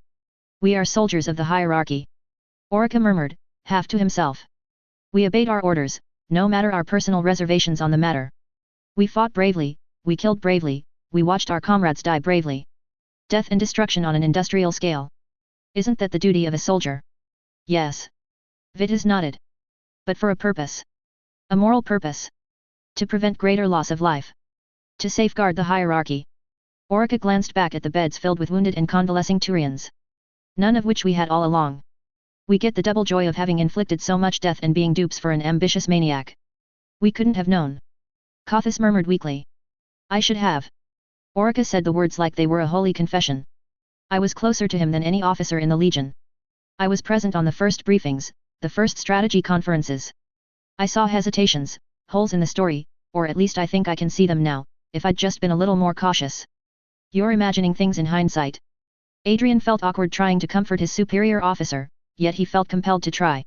We are soldiers of the hierarchy. Orica murmured, half to himself. We obeyed our orders, no matter our personal reservations on the matter. We fought bravely, we killed bravely, we watched our comrades die bravely. Death and destruction on an industrial scale. Isn't that the duty of a soldier? Yes. Vitas nodded. But for a purpose. A moral purpose. To prevent greater loss of life. To safeguard the hierarchy. Orica glanced back at the beds filled with wounded and convalescing Turians. None of which we had all along. We get the double joy of having inflicted so much death and being dupes for an ambitious maniac. We couldn't have known. Kothis murmured weakly. I should have. Orica said the words like they were a holy confession. I was closer to him than any officer in the Legion. I was present on the first briefings, the first strategy conferences. I saw hesitations, holes in the story, or at least I think I can see them now, if I'd just been a little more cautious. You're imagining things in hindsight. Adrian felt awkward trying to comfort his superior officer, yet he felt compelled to try.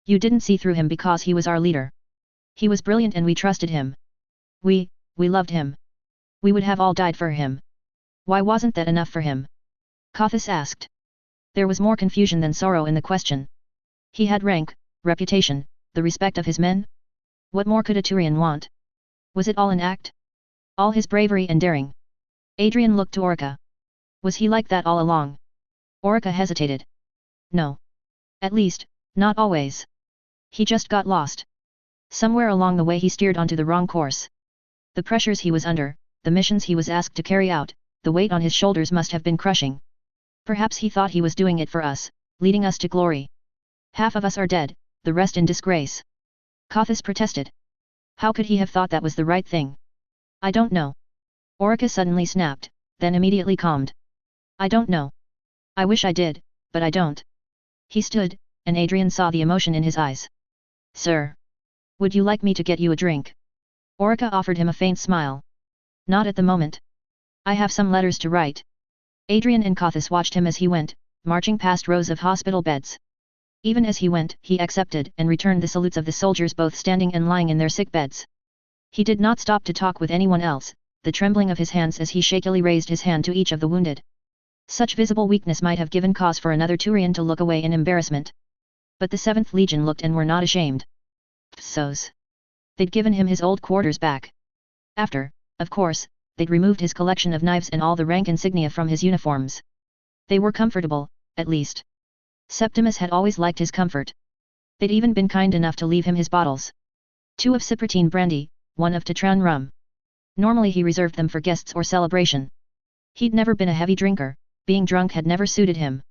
You didn't see through him because he was our leader. He was brilliant and we trusted him. We loved him. We would have all died for him. Why wasn't that enough for him? Kothis asked. There was more confusion than sorrow in the question. He had rank, reputation, the respect of his men. What more could a Turian want? Was it all an act? All his bravery and daring? Adrian looked to Orica. Was he like that all along? Orica hesitated. No. At least, not always. He just got lost. Somewhere along the way he steered onto the wrong course. The pressures he was under, the missions he was asked to carry out, the weight on his shoulders must have been crushing. Perhaps he thought he was doing it for us, leading us to glory. Half of us are dead, the rest in disgrace. Kothis protested. How could he have thought that was the right thing? I don't know. Orica suddenly snapped, then immediately calmed. I don't know. I wish I did, but I don't. He stood, and Adrian saw the emotion in his eyes. Sir. Would you like me to get you a drink? Orica offered him a faint smile. Not at the moment. I have some letters to write. Adrian and Kothis watched him as he went, marching past rows of hospital beds. Even as he went, he accepted and returned the salutes of the soldiers both standing and lying in their sick beds. He did not stop to talk with anyone else, the trembling of his hands as he shakily raised his hand to each of the wounded. Such visible weakness might have given cause for another Turian to look away in embarrassment. But the 7th Legion looked and were not ashamed. Psos. They'd given him his old quarters back. After, of course, they'd removed his collection of knives and all the rank insignia from his uniforms. They were comfortable, at least. Septimus had always liked his comfort. They'd even been kind enough to leave him his bottles. 2 of Cipritin brandy, 1 of Tatran rum. Normally he reserved them for guests or celebration. He'd never been a heavy drinker, being drunk had never suited him.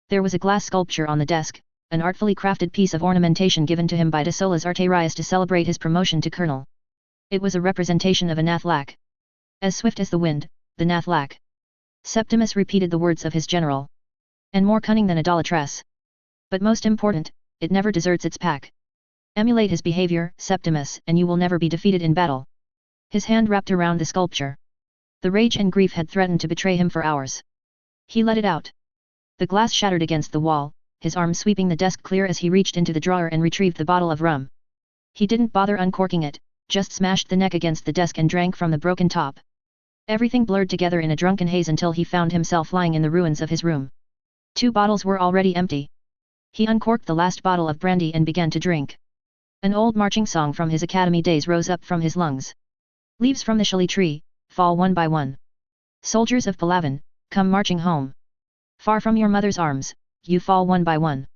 There was a glass sculpture on the desk, an artfully crafted piece of ornamentation given to him by de Solas Arterias to celebrate his promotion to colonel. It was a representation of a Nathlak. As swift as the wind, the Nathlak. Septimus repeated the words of his general. And more cunning than idolatress. But most important, it never deserts its pack. Emulate his behavior, Septimus, and you will never be defeated in battle. His hand wrapped around the sculpture. The rage and grief had threatened to betray him for hours. He let it out. The glass shattered against the wall, his arm sweeping the desk clear as he reached into the drawer and retrieved the bottle of rum. He didn't bother uncorking it, just smashed the neck against the desk and drank from the broken top. Everything blurred together in a drunken haze until he found himself lying in the ruins of his room. 2 bottles were already empty. He uncorked the last bottle of brandy and began to drink. An old marching song from his academy days rose up from his lungs. Leaves from the shilly tree, fall one by one. Soldiers of Palavan, come marching home. Far from your mother's arms, you fall one by one.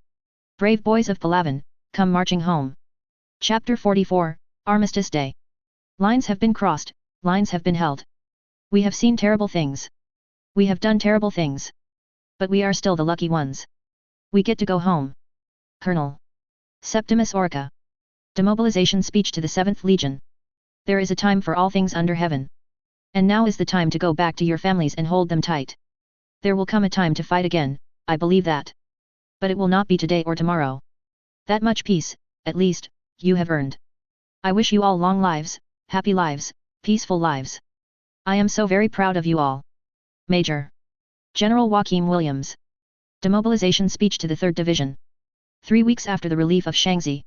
Brave boys of Palavan, come marching home. Chapter 44, Armistice Day. Lines have been crossed, lines have been held. We have seen terrible things. We have done terrible things. But we are still the lucky ones. We get to go home. Colonel. Septimus Orca. Demobilization speech to the 7th Legion. There is a time for all things under heaven. And now is the time to go back to your families and hold them tight. There will come a time to fight again, I believe that. But it will not be today or tomorrow. That much peace, at least, you have earned. I wish you all long lives, happy lives, peaceful lives. I am so very proud of you all. Major General Joachim Williams. Demobilization speech to the 3rd Division. 3 weeks after the relief of Shanxi.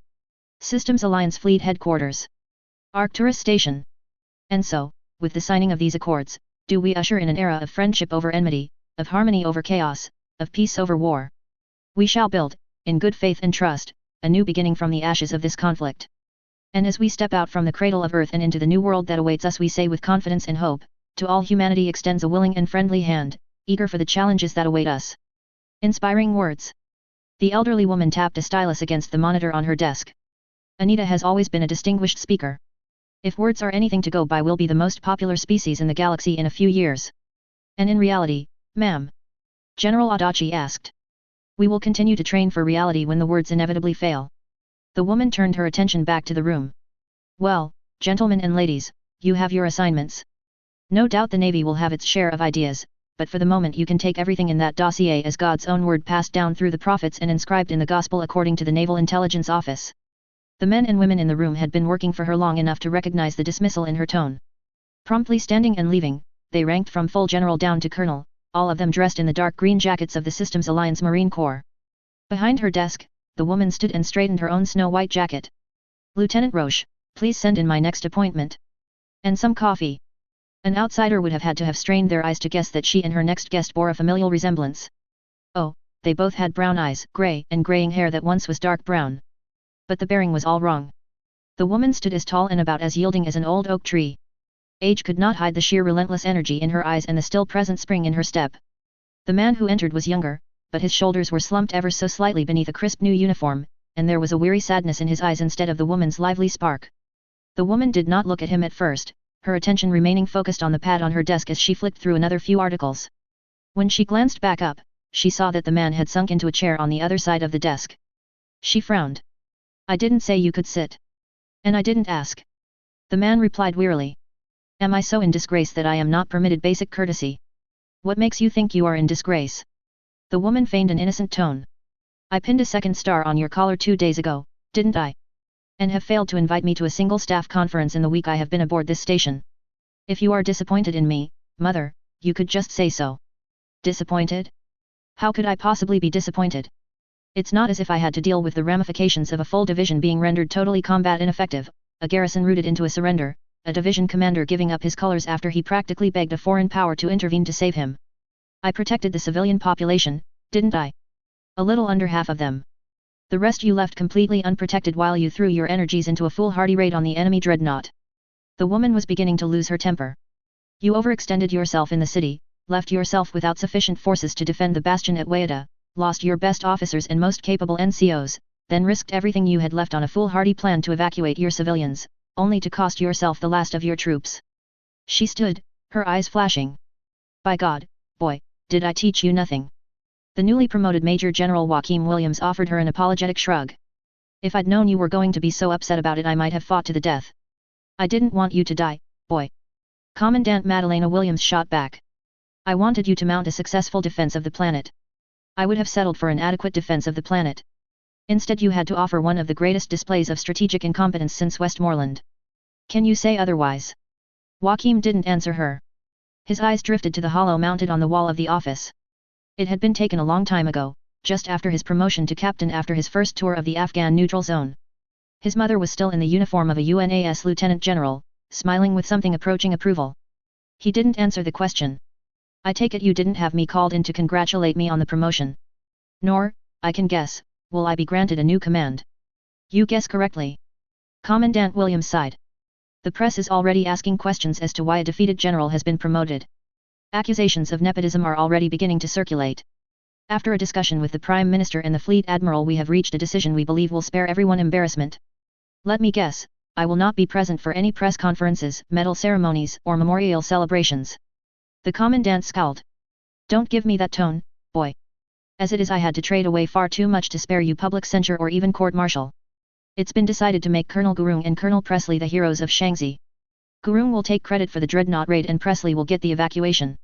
Systems Alliance Fleet Headquarters. Arcturus Station. And so, with the signing of these accords, do we usher in an era of friendship over enmity, of harmony over chaos, of peace over war. We shall build, in good faith and trust, a new beginning from the ashes of this conflict. And as we step out from the cradle of earth and into the new world that awaits us, we say with confidence and hope, to all humanity extends a willing and friendly hand, eager for the challenges that await us. Inspiring words. The elderly woman tapped a stylus against the monitor on her desk. Anita has always been a distinguished speaker. If words are anything to go by, we'll be the most popular species in the galaxy in a few years. And in reality, ma'am? General Adachi asked. We will continue to train for reality when the words inevitably fail. The woman turned her attention back to the room. Well, gentlemen and ladies, you have your assignments. No doubt the Navy will have its share of ideas, but for the moment you can take everything in that dossier as God's own word passed down through the prophets and inscribed in the Gospel according to the Naval Intelligence Office. The men and women in the room had been working for her long enough to recognize the dismissal in her tone. Promptly standing and leaving, they ranked from full general down to colonel, all of them dressed in the dark green jackets of the Systems Alliance Marine Corps. Behind her desk, the woman stood and straightened her own snow-white jacket. Lieutenant Roche, please send in my next appointment. And some coffee. An outsider would have had to have strained their eyes to guess that she and her next guest bore a familial resemblance. Oh, they both had brown eyes, grey and graying hair that once was dark brown. But the bearing was all wrong. The woman stood as tall and about as yielding as an old oak tree. Age could not hide the sheer relentless energy in her eyes and the still present spring in her step. The man who entered was younger, but his shoulders were slumped ever so slightly beneath a crisp new uniform, and there was a weary sadness in his eyes instead of the woman's lively spark. The woman did not look at him at first, her attention remaining focused on the pad on her desk as she flicked through another few articles. When she glanced back up, she saw that the man had sunk into a chair on the other side of the desk. She frowned. I didn't say you could sit. And I didn't ask. The man replied wearily. Am I so in disgrace that I am not permitted basic courtesy? What makes you think you are in disgrace? The woman feigned an innocent tone. I pinned a second star on your collar 2 days ago, didn't I? And have failed to invite me to a single staff conference in the week I have been aboard this station. If you are disappointed in me, mother, you could just say so. Disappointed? How could I possibly be disappointed? It's not as if I had to deal with the ramifications of a full division being rendered totally combat ineffective, a garrison rooted into a surrender, a division commander giving up his colors after he practically begged a foreign power to intervene to save him. I protected the civilian population, didn't I? A little under half of them. The rest you left completely unprotected while you threw your energies into a foolhardy raid on the enemy dreadnought. The woman was beginning to lose her temper. You overextended yourself in the city, left yourself without sufficient forces to defend the bastion at Wayada, lost your best officers and most capable NCOs, then risked everything you had left on a foolhardy plan to evacuate your civilians, only to cost yourself the last of your troops. She stood, her eyes flashing. By God, boy, did I teach you nothing? The newly promoted Major General Joachim Williams offered her an apologetic shrug. If I'd known you were going to be so upset about it, I might have fought to the death. I didn't want you to die, boy. Commandant Madalena Williams shot back. I wanted you to mount a successful defense of the planet. I would have settled for an adequate defense of the planet. Instead you had to offer one of the greatest displays of strategic incompetence since Westmoreland. Can you say otherwise? Joachim didn't answer her. His eyes drifted to the hollow mounted on the wall of the office. It had been taken a long time ago, just after his promotion to captain after his first tour of the Afghan neutral zone. His mother was still in the uniform of a UNAS lieutenant general, smiling with something approaching approval. He didn't answer the question. I take it you didn't have me called in to congratulate me on the promotion. Nor, I can guess, will I be granted a new command. You guess correctly. Commandant Williams sighed. The press is already asking questions as to why a defeated general has been promoted. Accusations of nepotism are already beginning to circulate. After a discussion with the Prime Minister and the Fleet Admiral, we have reached a decision we believe will spare everyone embarrassment. Let me guess, I will not be present for any press conferences, medal ceremonies, or memorial celebrations. The Commandant scowled. Don't give me that tone, boy. As it is, I had to trade away far too much to spare you public censure or even court-martial. It's been decided to make Colonel Gurung and Colonel Presley the heroes of Shanxi. Gurung will take credit for the dreadnought raid and Presley will get the evacuation.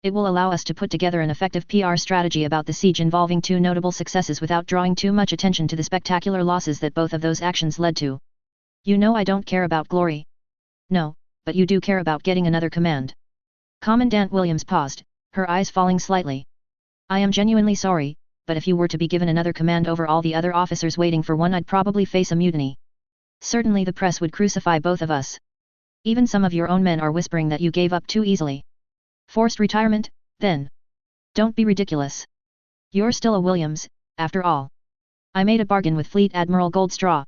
It will allow us to put together an effective PR strategy about the siege involving two notable successes without drawing too much attention to the spectacular losses that both of those actions led to. You know I don't care about glory. No, but you do care about getting another command. Commandant Williams paused, her eyes falling slightly. I am genuinely sorry, but if you were to be given another command over all the other officers waiting for one, I'd probably face a mutiny. Certainly the press would crucify both of us. Even some of your own men are whispering that you gave up too easily. Forced retirement, then? Don't be ridiculous. You're still a Williams, after all. I made a bargain with Fleet Admiral Goldstraw.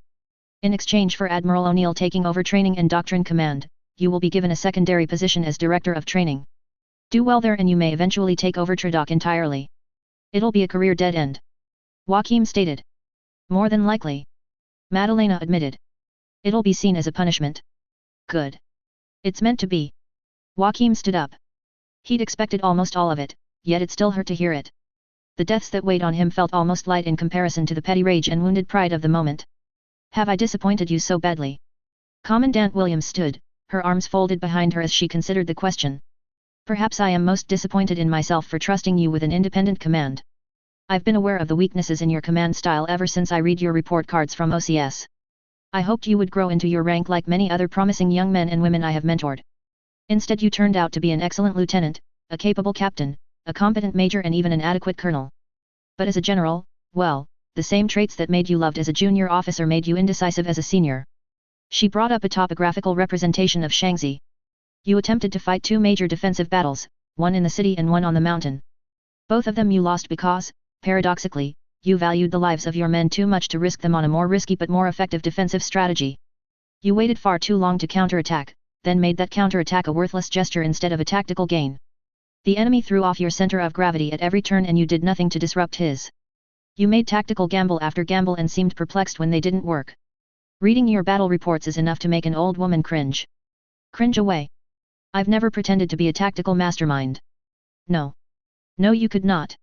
In exchange for Admiral O'Neill taking over training and doctrine command, you will be given a secondary position as Director of Training. Do well there and you may eventually take over Tradoc entirely. It'll be a career dead end. Joachim stated. More than likely. Madalena admitted. It'll be seen as a punishment. Good. It's meant to be. Joachim stood up. He'd expected almost all of it, yet it still hurt to hear it. The deaths that weighed on him felt almost light in comparison to the petty rage and wounded pride of the moment. Have I disappointed you so badly? Commandant Williams stood, her arms folded behind her as she considered the question. Perhaps I am most disappointed in myself for trusting you with an independent command. I've been aware of the weaknesses in your command style ever since I read your report cards from OCS. I hoped you would grow into your rank like many other promising young men and women I have mentored. Instead you turned out to be an excellent lieutenant, a capable captain, a competent major and even an adequate colonel. But as a general, well, the same traits that made you loved as a junior officer made you indecisive as a senior. She brought up a topographical representation of Shanxi. You attempted to fight two major defensive battles, one in the city and one on the mountain. Both of them you lost because, paradoxically, you valued the lives of your men too much to risk them on a more risky but more effective defensive strategy. You waited far too long to counterattack, then made that counterattack a worthless gesture instead of a tactical gain. The enemy threw off your center of gravity at every turn and you did nothing to disrupt his. You made tactical gamble after gamble and seemed perplexed when they didn't work. Reading your battle reports is enough to make an old woman cringe. Cringe away. I've never pretended to be a tactical mastermind. No. No, you could not.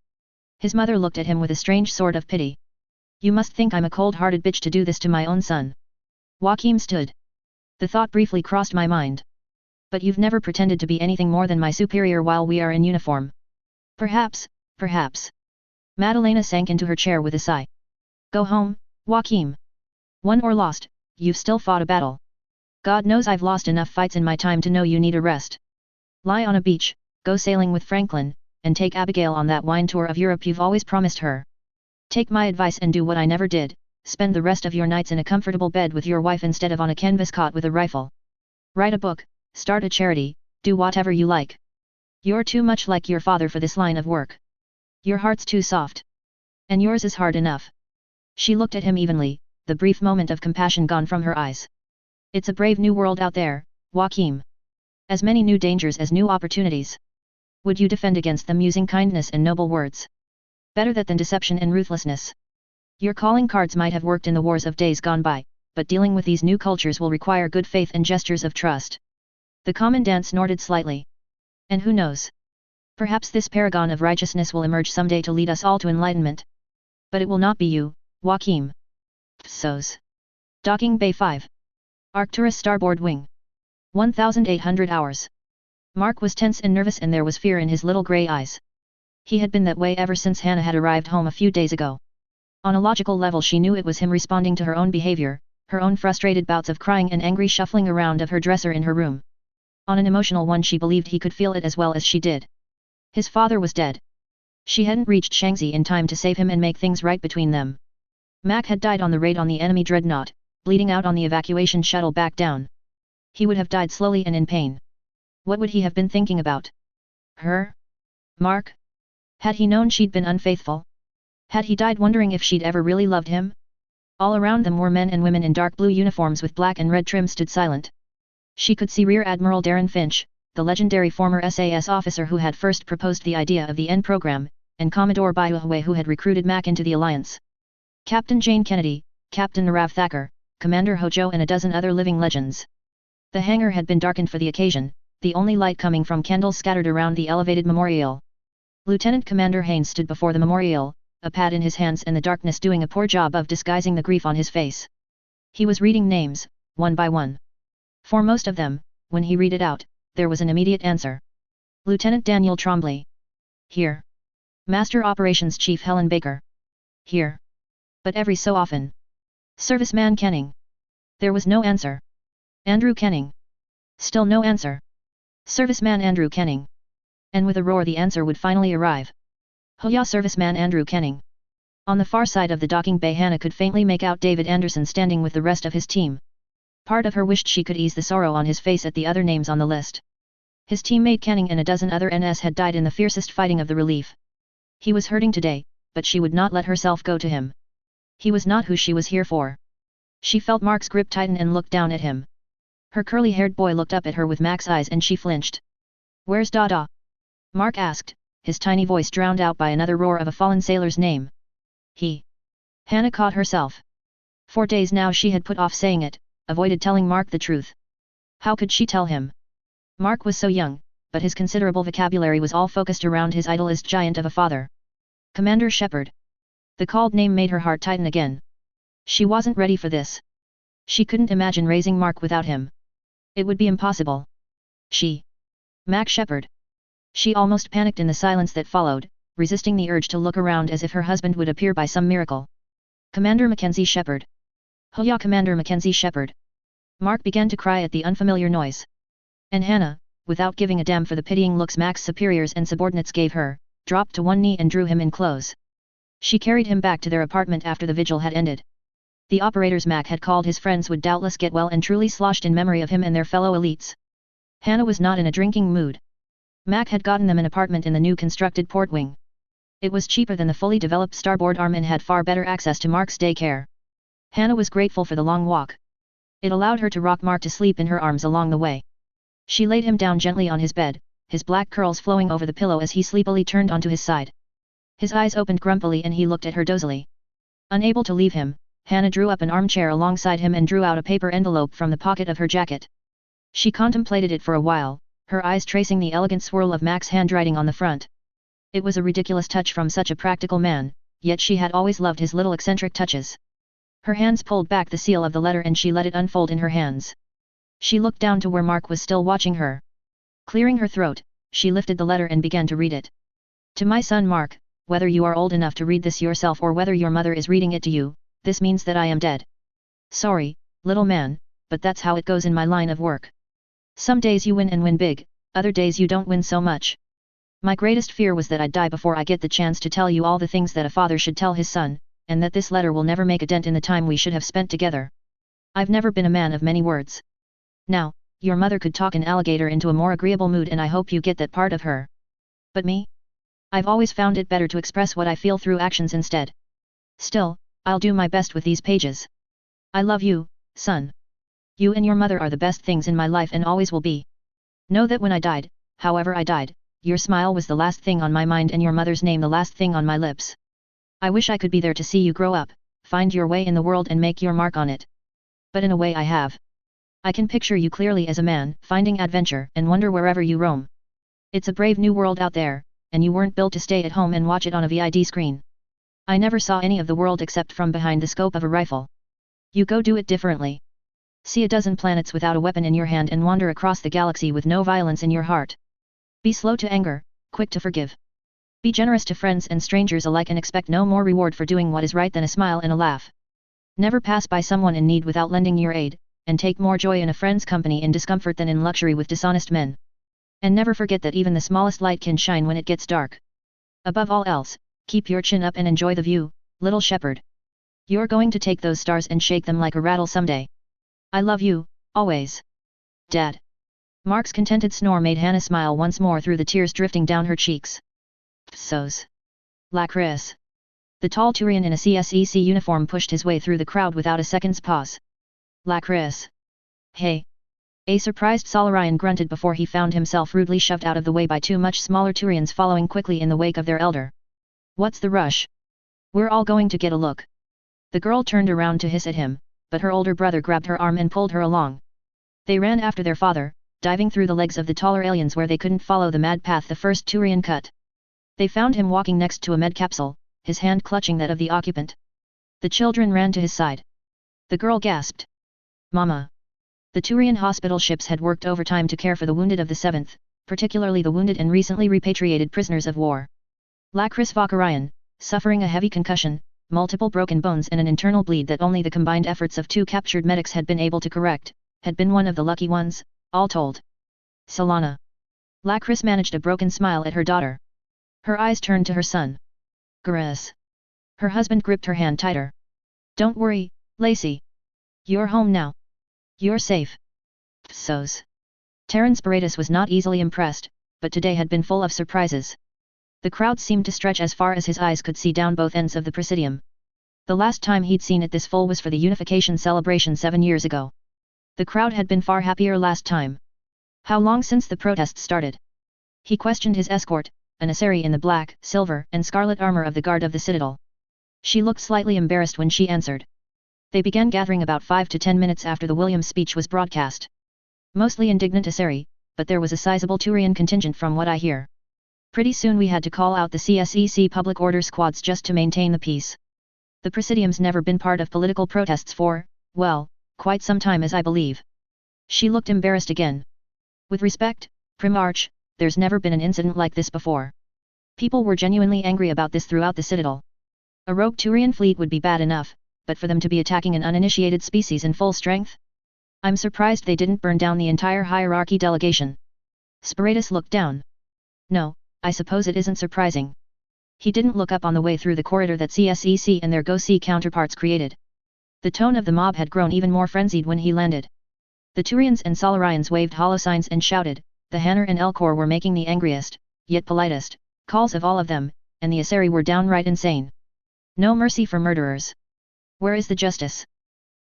His mother looked at him with a strange sort of pity. You must think I'm a cold-hearted bitch to do this to my own son. Joachim stood. The thought briefly crossed my mind. But you've never pretended to be anything more than my superior while we are in uniform. Perhaps. Madalena sank into her chair with a sigh. Go home, Joachim. Won or lost, you've still fought a battle. God knows I've lost enough fights in my time to know you need a rest. Lie on a beach, go sailing with Franklin, and take Abigail on that wine tour of Europe you've always promised her. Take my advice and do what I never did, spend the rest of your nights in a comfortable bed with your wife instead of on a canvas cot with a rifle. Write a book, start a charity, do whatever you like. You're too much like your father for this line of work. Your heart's too soft. And yours is hard enough. She looked at him evenly, the brief moment of compassion gone from her eyes. It's a brave new world out there, Joachim. As many new dangers as new opportunities. Would you defend against them using kindness and noble words? Better that than deception and ruthlessness. Your calling cards might have worked in the wars of days gone by, but dealing with these new cultures will require good faith and gestures of trust. The commandant snorted slightly. And who knows? Perhaps this paragon of righteousness will emerge someday to lead us all to enlightenment. But it will not be you, Joachim. Psos. Docking Bay 5. Arcturus starboard wing. 1800 hours. Mark was tense and nervous and there was fear in his little grey eyes. He had been that way ever since Hannah had arrived home a few days ago. On a logical level she knew it was him responding to her own behavior, her own frustrated bouts of crying and angry shuffling around of her dresser in her room. On an emotional one she believed he could feel it as well as she did. His father was dead. She hadn't reached Shanxi in time to save him and make things right between them. Mac had died on the raid on the enemy dreadnought, bleeding out on the evacuation shuttle back down. He would have died slowly and in pain. What would he have been thinking about? Her? Mark? Had he known she'd been unfaithful? Had he died wondering if she'd ever really loved him? All around them were men and women in dark blue uniforms with black and red trim stood silent. She could see Rear Admiral Darren Finch, the legendary former SAS officer who had first proposed the idea of the N program, and Commodore Baiuhui who had recruited Mac into the alliance. Captain Jane Kennedy, Captain Narav Thakur, Commander Hojo and a dozen other living legends. The hangar had been darkened for the occasion, the only light coming from candles scattered around the elevated memorial. Lieutenant Commander Haynes stood before the memorial, a pad in his hands and the darkness doing a poor job of disguising the grief on his face. He was reading names, one by one. For most of them, when he read it out, there was an immediate answer. Lieutenant Daniel Trombley. Here. Master Operations Chief Helen Baker. Here. But every so often. Serviceman Kenning. There was no answer. Andrew Kenning. Still no answer. Serviceman Andrew Kenning. And with a roar the answer would finally arrive. Hoya, Serviceman Andrew Kenning. On the far side of the docking bay Hannah could faintly make out David Anderson standing with the rest of his team. Part of her wished she could ease the sorrow on his face at the other names on the list. His teammate Kenning and a dozen other NS had died in the fiercest fighting of the relief. He was hurting today, but she would not let herself go to him. He was not who she was here for. She felt Mark's grip tighten and looked down at him. Her curly-haired boy looked up at her with Mac's eyes and she flinched. "Where's Dada?" Mark asked, his tiny voice drowned out by another roar of a fallen sailor's name. He. Hannah caught herself. 4 days now she had put off saying it, avoided telling Mark the truth. How could she tell him? Mark was so young, but his considerable vocabulary was all focused around his idolized giant of a father. Commander Shepard. The called name made her heart tighten again. She wasn't ready for this. She couldn't imagine raising Mark without him. It would be impossible. She. Mac Shepard. She almost panicked in the silence that followed, resisting the urge to look around as if her husband would appear by some miracle. Commander Mackenzie Shepard. Hoya, Commander Mackenzie Shepard. Mark began to cry at the unfamiliar noise. And Hannah, without giving a damn for the pitying looks Mac's superiors and subordinates gave her, dropped to one knee and drew him in close. She carried him back to their apartment after the vigil had ended. The operators Mac had called his friends would doubtless get well and truly sloshed in memory of him and their fellow elites. Hannah was not in a drinking mood. Mac had gotten them an apartment in the new constructed port wing. It was cheaper than the fully developed starboard arm and had far better access to Mark's daycare. Hannah was grateful for the long walk. It allowed her to rock Mark to sleep in her arms along the way. She laid him down gently on his bed, his black curls flowing over the pillow as he sleepily turned onto his side. His eyes opened grumpily and he looked at her dozily. Unable to leave him, Hannah drew up an armchair alongside him and drew out a paper envelope from the pocket of her jacket. She contemplated it for a while, her eyes tracing the elegant swirl of Mac's handwriting on the front. It was a ridiculous touch from such a practical man, yet she had always loved his little eccentric touches. Her hands pulled back the seal of the letter and she let it unfold in her hands. She looked down to where Mark was still watching her. Clearing her throat, she lifted the letter and began to read it. To my son Mark, whether you are old enough to read this yourself or whether your mother is reading it to you, this means that I am dead. Sorry, little man, but that's how it goes in my line of work. Some days you win and win big, other days you don't win so much. My greatest fear was that I'd die before I get the chance to tell you all the things that a father should tell his son, and that this letter will never make a dent in the time we should have spent together. I've never been a man of many words. Now, your mother could talk an alligator into a more agreeable mood and I hope you get that part of her. But me? I've always found it better to express what I feel through actions instead. Still, I'll do my best with these pages. I love you, son. You and your mother are the best things in my life and always will be. Know that when I died, however I died, your smile was the last thing on my mind and your mother's name the last thing on my lips. I wish I could be there to see you grow up, find your way in the world and make your mark on it. But in a way I have. I can picture you clearly as a man, finding adventure and wonder wherever you roam. It's a brave new world out there, and you weren't built to stay at home and watch it on a VID screen. I never saw any of the world except from behind the scope of a rifle. You go do it differently. See a dozen planets without a weapon in your hand and wander across the galaxy with no violence in your heart. Be slow to anger, quick to forgive. Be generous to friends and strangers alike and expect no more reward for doing what is right than a smile and a laugh. Never pass by someone in need without lending your aid, and take more joy in a friend's company in discomfort than in luxury with dishonest men. And never forget that even the smallest light can shine when it gets dark. Above all else, keep your chin up and enjoy the view, little shepherd. You're going to take those stars and shake them like a rattle someday. I love you, always. Dad. Mark's contented snore made Hannah smile once more through the tears drifting down her cheeks. Psos. La Chris. The tall Turian in a CSEC uniform pushed his way through the crowd without a second's pause. La Chris. Hey. A surprised Solarian grunted before he found himself rudely shoved out of the way by two much smaller Turians following quickly in the wake of their elder. What's the rush? We're all going to get a look. The girl turned around to hiss at him, but her older brother grabbed her arm and pulled her along. They ran after their father, diving through the legs of the taller aliens where they couldn't follow the mad path the first Turian cut. They found him walking next to a med capsule, his hand clutching that of the occupant. The children ran to his side. The girl gasped. Mama. The Turian hospital ships had worked overtime to care for the wounded of the 7th, particularly the wounded and recently repatriated prisoners of war. Lakris Vakarian, suffering a heavy concussion, multiple broken bones and an internal bleed that only the combined efforts of 2 captured medics had been able to correct, had been one of the lucky ones, all told. Solana. Lakris managed a broken smile at her daughter. Her eyes turned to her son. Grace. Her husband gripped her hand tighter. Don't worry, Lacey. You're home now. You're safe. Psos. Terran Spiritus was not easily impressed, but today had been full of surprises. The crowd seemed to stretch as far as his eyes could see down both ends of the Presidium. The last time he'd seen it this full was for the Unification celebration 7 years ago. The crowd had been far happier last time. How long since the protests started? He questioned his escort, an Asari in the black, silver, and scarlet armor of the Guard of the Citadel. She looked slightly embarrassed when she answered. They began gathering about 5 to 10 minutes after the Williams speech was broadcast. Mostly indignant Asari, but there was a sizable Turian contingent from what I hear. Pretty soon we had to call out the CSEC public order squads just to maintain the peace. The Presidium's never been part of political protests for, well, quite some time as I believe. She looked embarrassed again. With respect, Primarch, there's never been an incident like this before. People were genuinely angry about this throughout the Citadel. A rogue Turian fleet would be bad enough, but for them to be attacking an uninitiated species in full strength? I'm surprised they didn't burn down the entire hierarchy delegation. Spiritus looked down. No, I suppose it isn't surprising. He didn't look up on the way through the corridor that CSEC and their Go-See counterparts created. The tone of the mob had grown even more frenzied when he landed. The Turians and Solarians waved holosigns and shouted, the Hanner and Elcor were making the angriest, yet politest, calls of all of them, and the Asari were downright insane. No mercy for murderers. Where is the justice?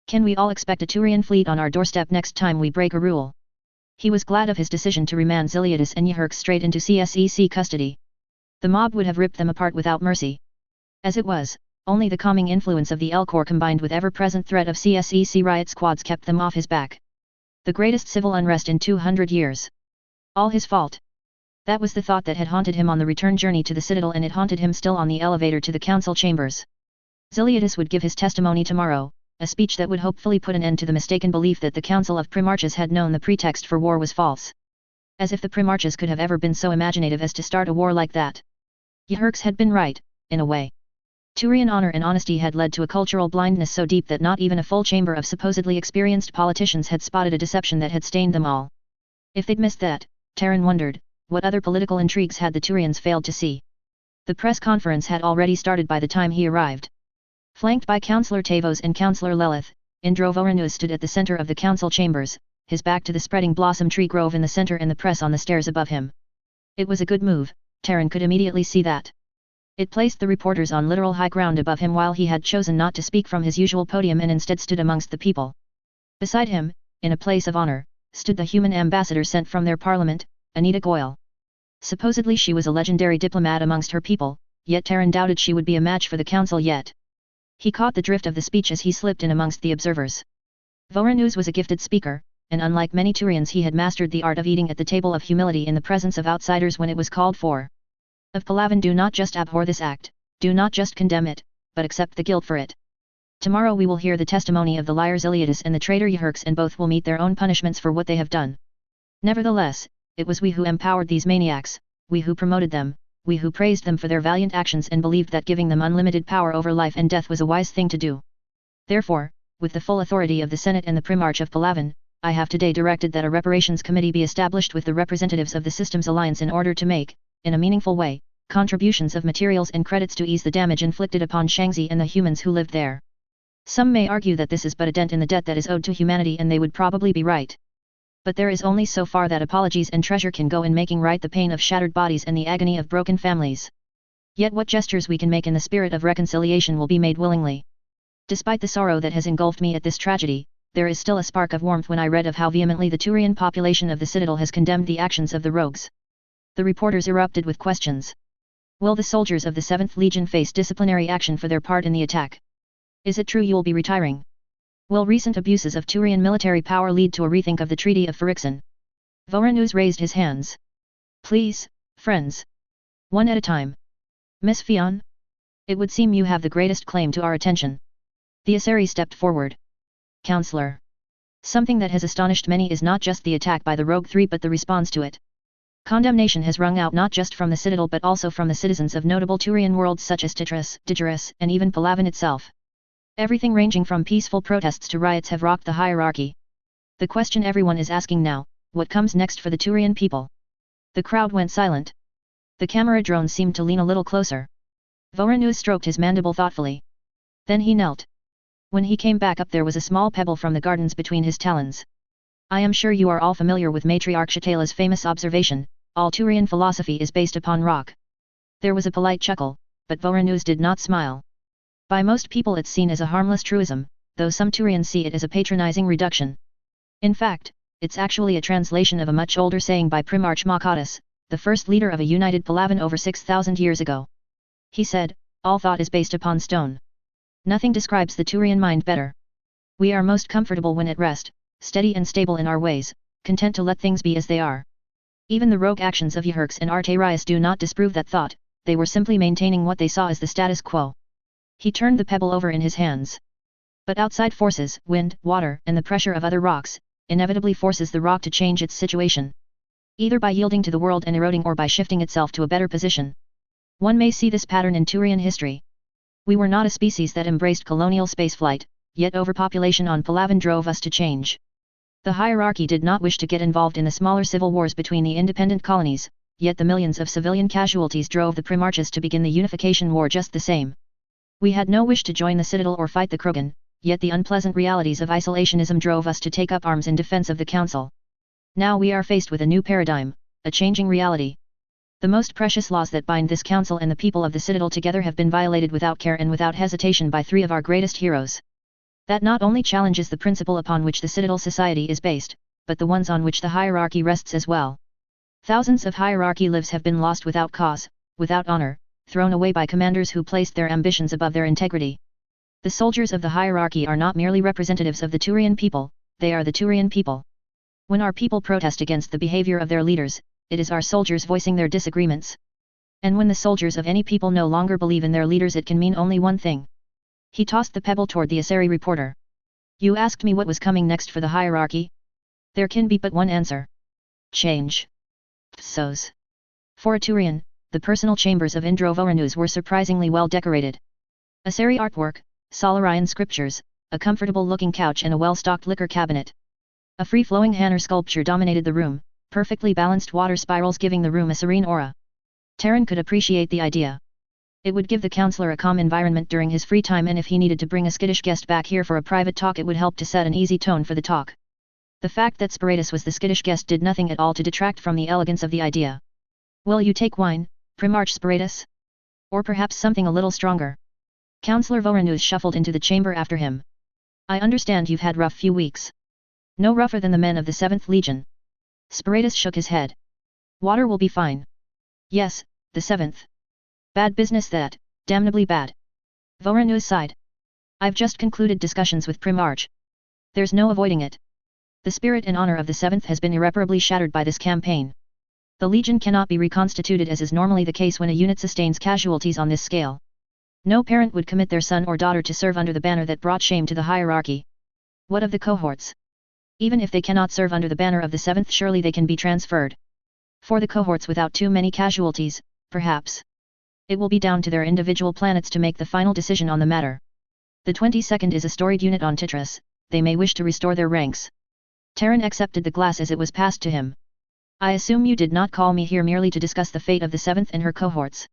Can we all expect a Turian fleet on our doorstep next time we break a rule? He was glad of his decision to remand Ziliadis and Yhurk straight into CSEC custody. The mob would have ripped them apart without mercy. As it was, only the calming influence of the Elcor combined with ever-present threat of CSEC riot squads kept them off his back. The greatest civil unrest in 200 years. All his fault. That was the thought that had haunted him on the return journey to the Citadel, and it haunted him still on the elevator to the council chambers. Ziliadis would give his testimony tomorrow, a speech that would hopefully put an end to the mistaken belief that the Council of Primarches had known the pretext for war was false. As if the Primarches could have ever been so imaginative as to start a war like that. Yhurks had been right, in a way. Turian honor and honesty had led to a cultural blindness so deep that not even a full chamber of supposedly experienced politicians had spotted a deception that had stained them all. If they'd missed that, Terran wondered, what other political intrigues had the Turians failed to see? The press conference had already started by the time he arrived. Flanked by Councillor Tavos and Councillor Lelith, Indro Vorenuz stood at the center of the council chambers, his back to the spreading blossom tree grove in the center and the press on the stairs above him. It was a good move, Terran could immediately see that. It placed the reporters on literal high ground above him while he had chosen not to speak from his usual podium and instead stood amongst the people. Beside him, in a place of honor, stood the human ambassador sent from their parliament, Anita Goyle. Supposedly she was a legendary diplomat amongst her people, yet Terran doubted she would be a match for the council yet. He caught the drift of the speech as he slipped in amongst the observers. Vorenuz was a gifted speaker, and unlike many Turians he had mastered the art of eating at the table of humility in the presence of outsiders when it was called for. Of Palavan, do not just abhor this act, do not just condemn it, but accept the guilt for it. Tomorrow we will hear the testimony of the liar Ziliadis and the traitor Yhurks, and both will meet their own punishments for what they have done. Nevertheless, it was we who empowered these maniacs, we who promoted them, we who praised them for their valiant actions and believed that giving them unlimited power over life and death was a wise thing to do. Therefore, with the full authority of the Senate and the Primarch of Palavan, I have today directed that a reparations committee be established with the representatives of the Systems Alliance in order to make, in a meaningful way, contributions of materials and credits to ease the damage inflicted upon Shanxi and the humans who lived there. Some may argue that this is but a dent in the debt that is owed to humanity, and they would probably be right. But there is only so far that apologies and treasure can go in making right the pain of shattered bodies and the agony of broken families. Yet what gestures we can make in the spirit of reconciliation will be made willingly. Despite the sorrow that has engulfed me at this tragedy, there is still a spark of warmth when I read of how vehemently the Turian population of the Citadel has condemned the actions of the rogues. The reporters erupted with questions. Will the soldiers of the 7th Legion face disciplinary action for their part in the attack? Is it true you will be retiring? Will recent abuses of Turian military power lead to a rethink of the Treaty of Phyrexian? Vorenuz raised his hands. Please, friends. One at a time. Miss Fionn? It would seem you have the greatest claim to our attention. The Asari stepped forward. Counselor. Something that has astonished many is not just the attack by the Rogue Three but the response to it. Condemnation has rung out not just from the Citadel but also from the citizens of notable Turian worlds such as Titris, Digeris, and even Palaven itself. Everything ranging from peaceful protests to riots have rocked the hierarchy. The question everyone is asking now, what comes next for the Turian people? The crowd went silent. The camera drone seemed to lean a little closer. Voronezh stroked his mandible thoughtfully. Then he knelt. When he came back up there was a small pebble from the gardens between his talons. I am sure you are all familiar with Matriarch Shatela's famous observation, all Turian philosophy is based upon rock. There was a polite chuckle, but Voronezh did not smile. By most people it's seen as a harmless truism, though some Turians see it as a patronizing reduction. In fact, it's actually a translation of a much older saying by Primarch Makatus, the first leader of a united Palaven over 6,000 years ago. He said, all thought is based upon stone. Nothing describes the Turian mind better. We are most comfortable when at rest, steady and stable in our ways, content to let things be as they are. Even the rogue actions of Yhurks and Arterius do not disprove that thought, they were simply maintaining what they saw as the status quo. He turned the pebble over in his hands. But outside forces, wind, water, and the pressure of other rocks, inevitably forces the rock to change its situation. Either by yielding to the world and eroding or by shifting itself to a better position. One may see this pattern in Turian history. We were not a species that embraced colonial spaceflight, yet overpopulation on Palaven drove us to change. The hierarchy did not wish to get involved in the smaller civil wars between the independent colonies, yet the millions of civilian casualties drove the Primarches to begin the unification war just the same. We had no wish to join the Citadel or fight the Krogan, yet the unpleasant realities of isolationism drove us to take up arms in defense of the Council. Now we are faced with a new paradigm, a changing reality. The most precious laws that bind this Council and the people of the Citadel together have been violated without care and without hesitation by three of our greatest heroes. That not only challenges the principle upon which the Citadel society is based, but the ones on which the hierarchy rests as well. Thousands of hierarchy lives have been lost without cause, without honor, thrown away by commanders who placed their ambitions above their integrity. The soldiers of the hierarchy are not merely representatives of the Turian people, they are the Turian people. When our people protest against the behavior of their leaders, it is our soldiers voicing their disagreements. And when the soldiers of any people no longer believe in their leaders, it can mean only one thing. He tossed the pebble toward the Asari reporter. You asked me what was coming next for the hierarchy? There can be but one answer. Change. Psos. For a Turian, the personal chambers of Indro Voronezh were surprisingly well decorated. Asari artwork, Solarian scriptures, a comfortable-looking couch and a well-stocked liquor cabinet. A free-flowing Hanner sculpture dominated the room, perfectly balanced water spirals giving the room a serene aura. Terran could appreciate the idea. It would give the counselor a calm environment during his free time, and if he needed to bring a skittish guest back here for a private talk, it would help to set an easy tone for the talk. The fact that Spiritus was the skittish guest did nothing at all to detract from the elegance of the idea. Will you take wine, Primarch Spiritus? Or perhaps something a little stronger? Counselor Voronezh shuffled into the chamber after him. I understand you've had rough few weeks. No rougher than the men of the 7th Legion. Spiritus shook his head. Water will be fine. Yes, the 7th. Bad business that, damnably bad. Voronezh sighed. I've just concluded discussions with Primarch. There's no avoiding it. The spirit and honor of the 7th has been irreparably shattered by this campaign. The Legion cannot be reconstituted as is normally the case when a unit sustains casualties on this scale. No parent would commit their son or daughter to serve under the banner that brought shame to the hierarchy. What of the cohorts? Even if they cannot serve under the banner of the 7th, surely they can be transferred. For the cohorts without too many casualties, perhaps. It will be down to their individual planets to make the final decision on the matter. The 22nd is a storied unit on Titris, they may wish to restore their ranks. Terran accepted the glass as it was passed to him. I assume you did not call me here merely to discuss the fate of the 7th and her cohorts.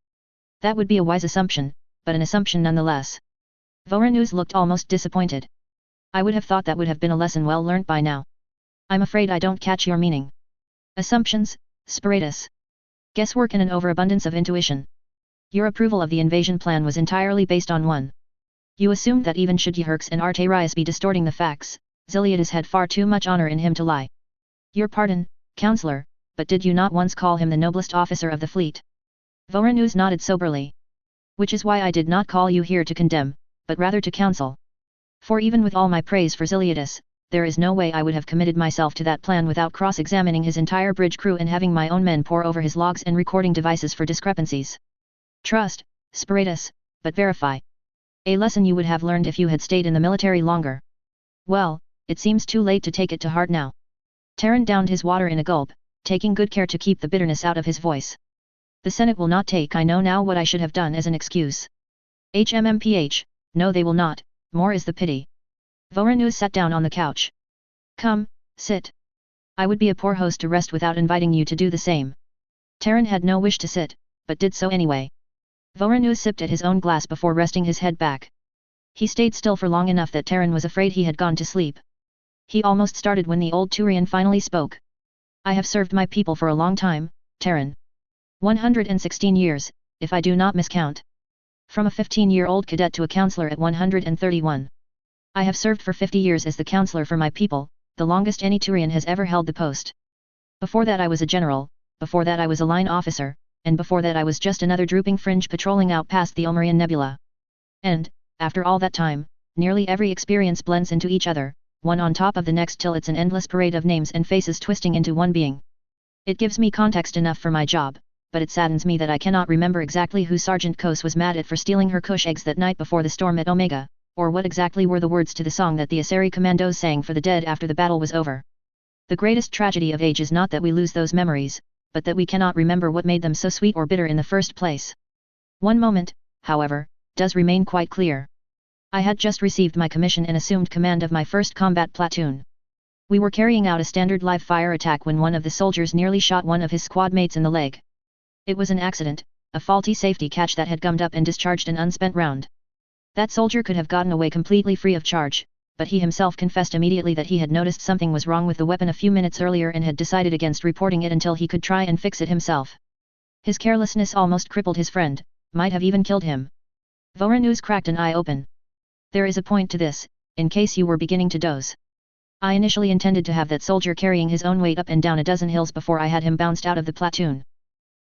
That would be a wise assumption, but an assumption nonetheless. Voronezh looked almost disappointed. I would have thought that would have been a lesson well learnt by now. I'm afraid I don't catch your meaning. Assumptions, Spiritus. Guesswork and an overabundance of intuition. Your approval of the invasion plan was entirely based on one. You assumed that even should Yhurks and Arterius be distorting the facts, Ziliadus had far too much honor in him to lie. Your pardon, Counselor, but did you not once call him the noblest officer of the fleet? Voronezh nodded soberly. Which is why I did not call you here to condemn, but rather to counsel. For even with all my praise for Ziliadus, there is no way I would have committed myself to that plan without cross-examining his entire bridge crew and having my own men pore over his logs and recording devices for discrepancies. Trust, Spiritus, but verify. A lesson you would have learned if you had stayed in the military longer. Well, it seems too late to take it to heart now. Terran downed his water in a gulp, taking good care to keep the bitterness out of his voice. The Senate will not take I know now what I should have done as an excuse. HMMPH, no they will not, more is the pity. Voronezh sat down on the couch. Come, sit. I would be a poor host to rest without inviting you to do the same. Terran had no wish to sit, but did so anyway. Voronezh sipped at his own glass before resting his head back. He stayed still for long enough that Terran was afraid he had gone to sleep. He almost started when the old Turian finally spoke. I have served my people for a long time, Terran. 116 years, if I do not miscount. From a 15-year-old cadet to a counselor at 131. I have served for 50 years as the counselor for my people, the longest any Turian has ever held the post. Before that I was a general, before that I was a line officer, and before that I was just another drooping fringe patrolling out past the Omarian Nebula. And, after all that time, nearly every experience blends into each other, one on top of the next till it's an endless parade of names and faces twisting into one being. It gives me context enough for my job, but it saddens me that I cannot remember exactly who Sergeant Kos was mad at for stealing her Kush eggs that night before the storm at Omega, or what exactly were the words to the song that the Asari commandos sang for the dead after the battle was over. The greatest tragedy of age is not that we lose those memories, but that we cannot remember what made them so sweet or bitter in the first place. One moment, however, does remain quite clear. I had just received my commission and assumed command of my first combat platoon. We were carrying out a standard live fire attack when one of the soldiers nearly shot one of his squad mates in the leg. It was an accident, a faulty safety catch that had gummed up and discharged an unspent round. That soldier could have gotten away completely free of charge, but he himself confessed immediately that he had noticed something was wrong with the weapon a few minutes earlier and had decided against reporting it until he could try and fix it himself. His carelessness almost crippled his friend, might have even killed him. Voronezh cracked an eye open. There is a point to this, in case you were beginning to doze. I initially intended to have that soldier carrying his own weight up and down a dozen hills before I had him bounced out of the platoon.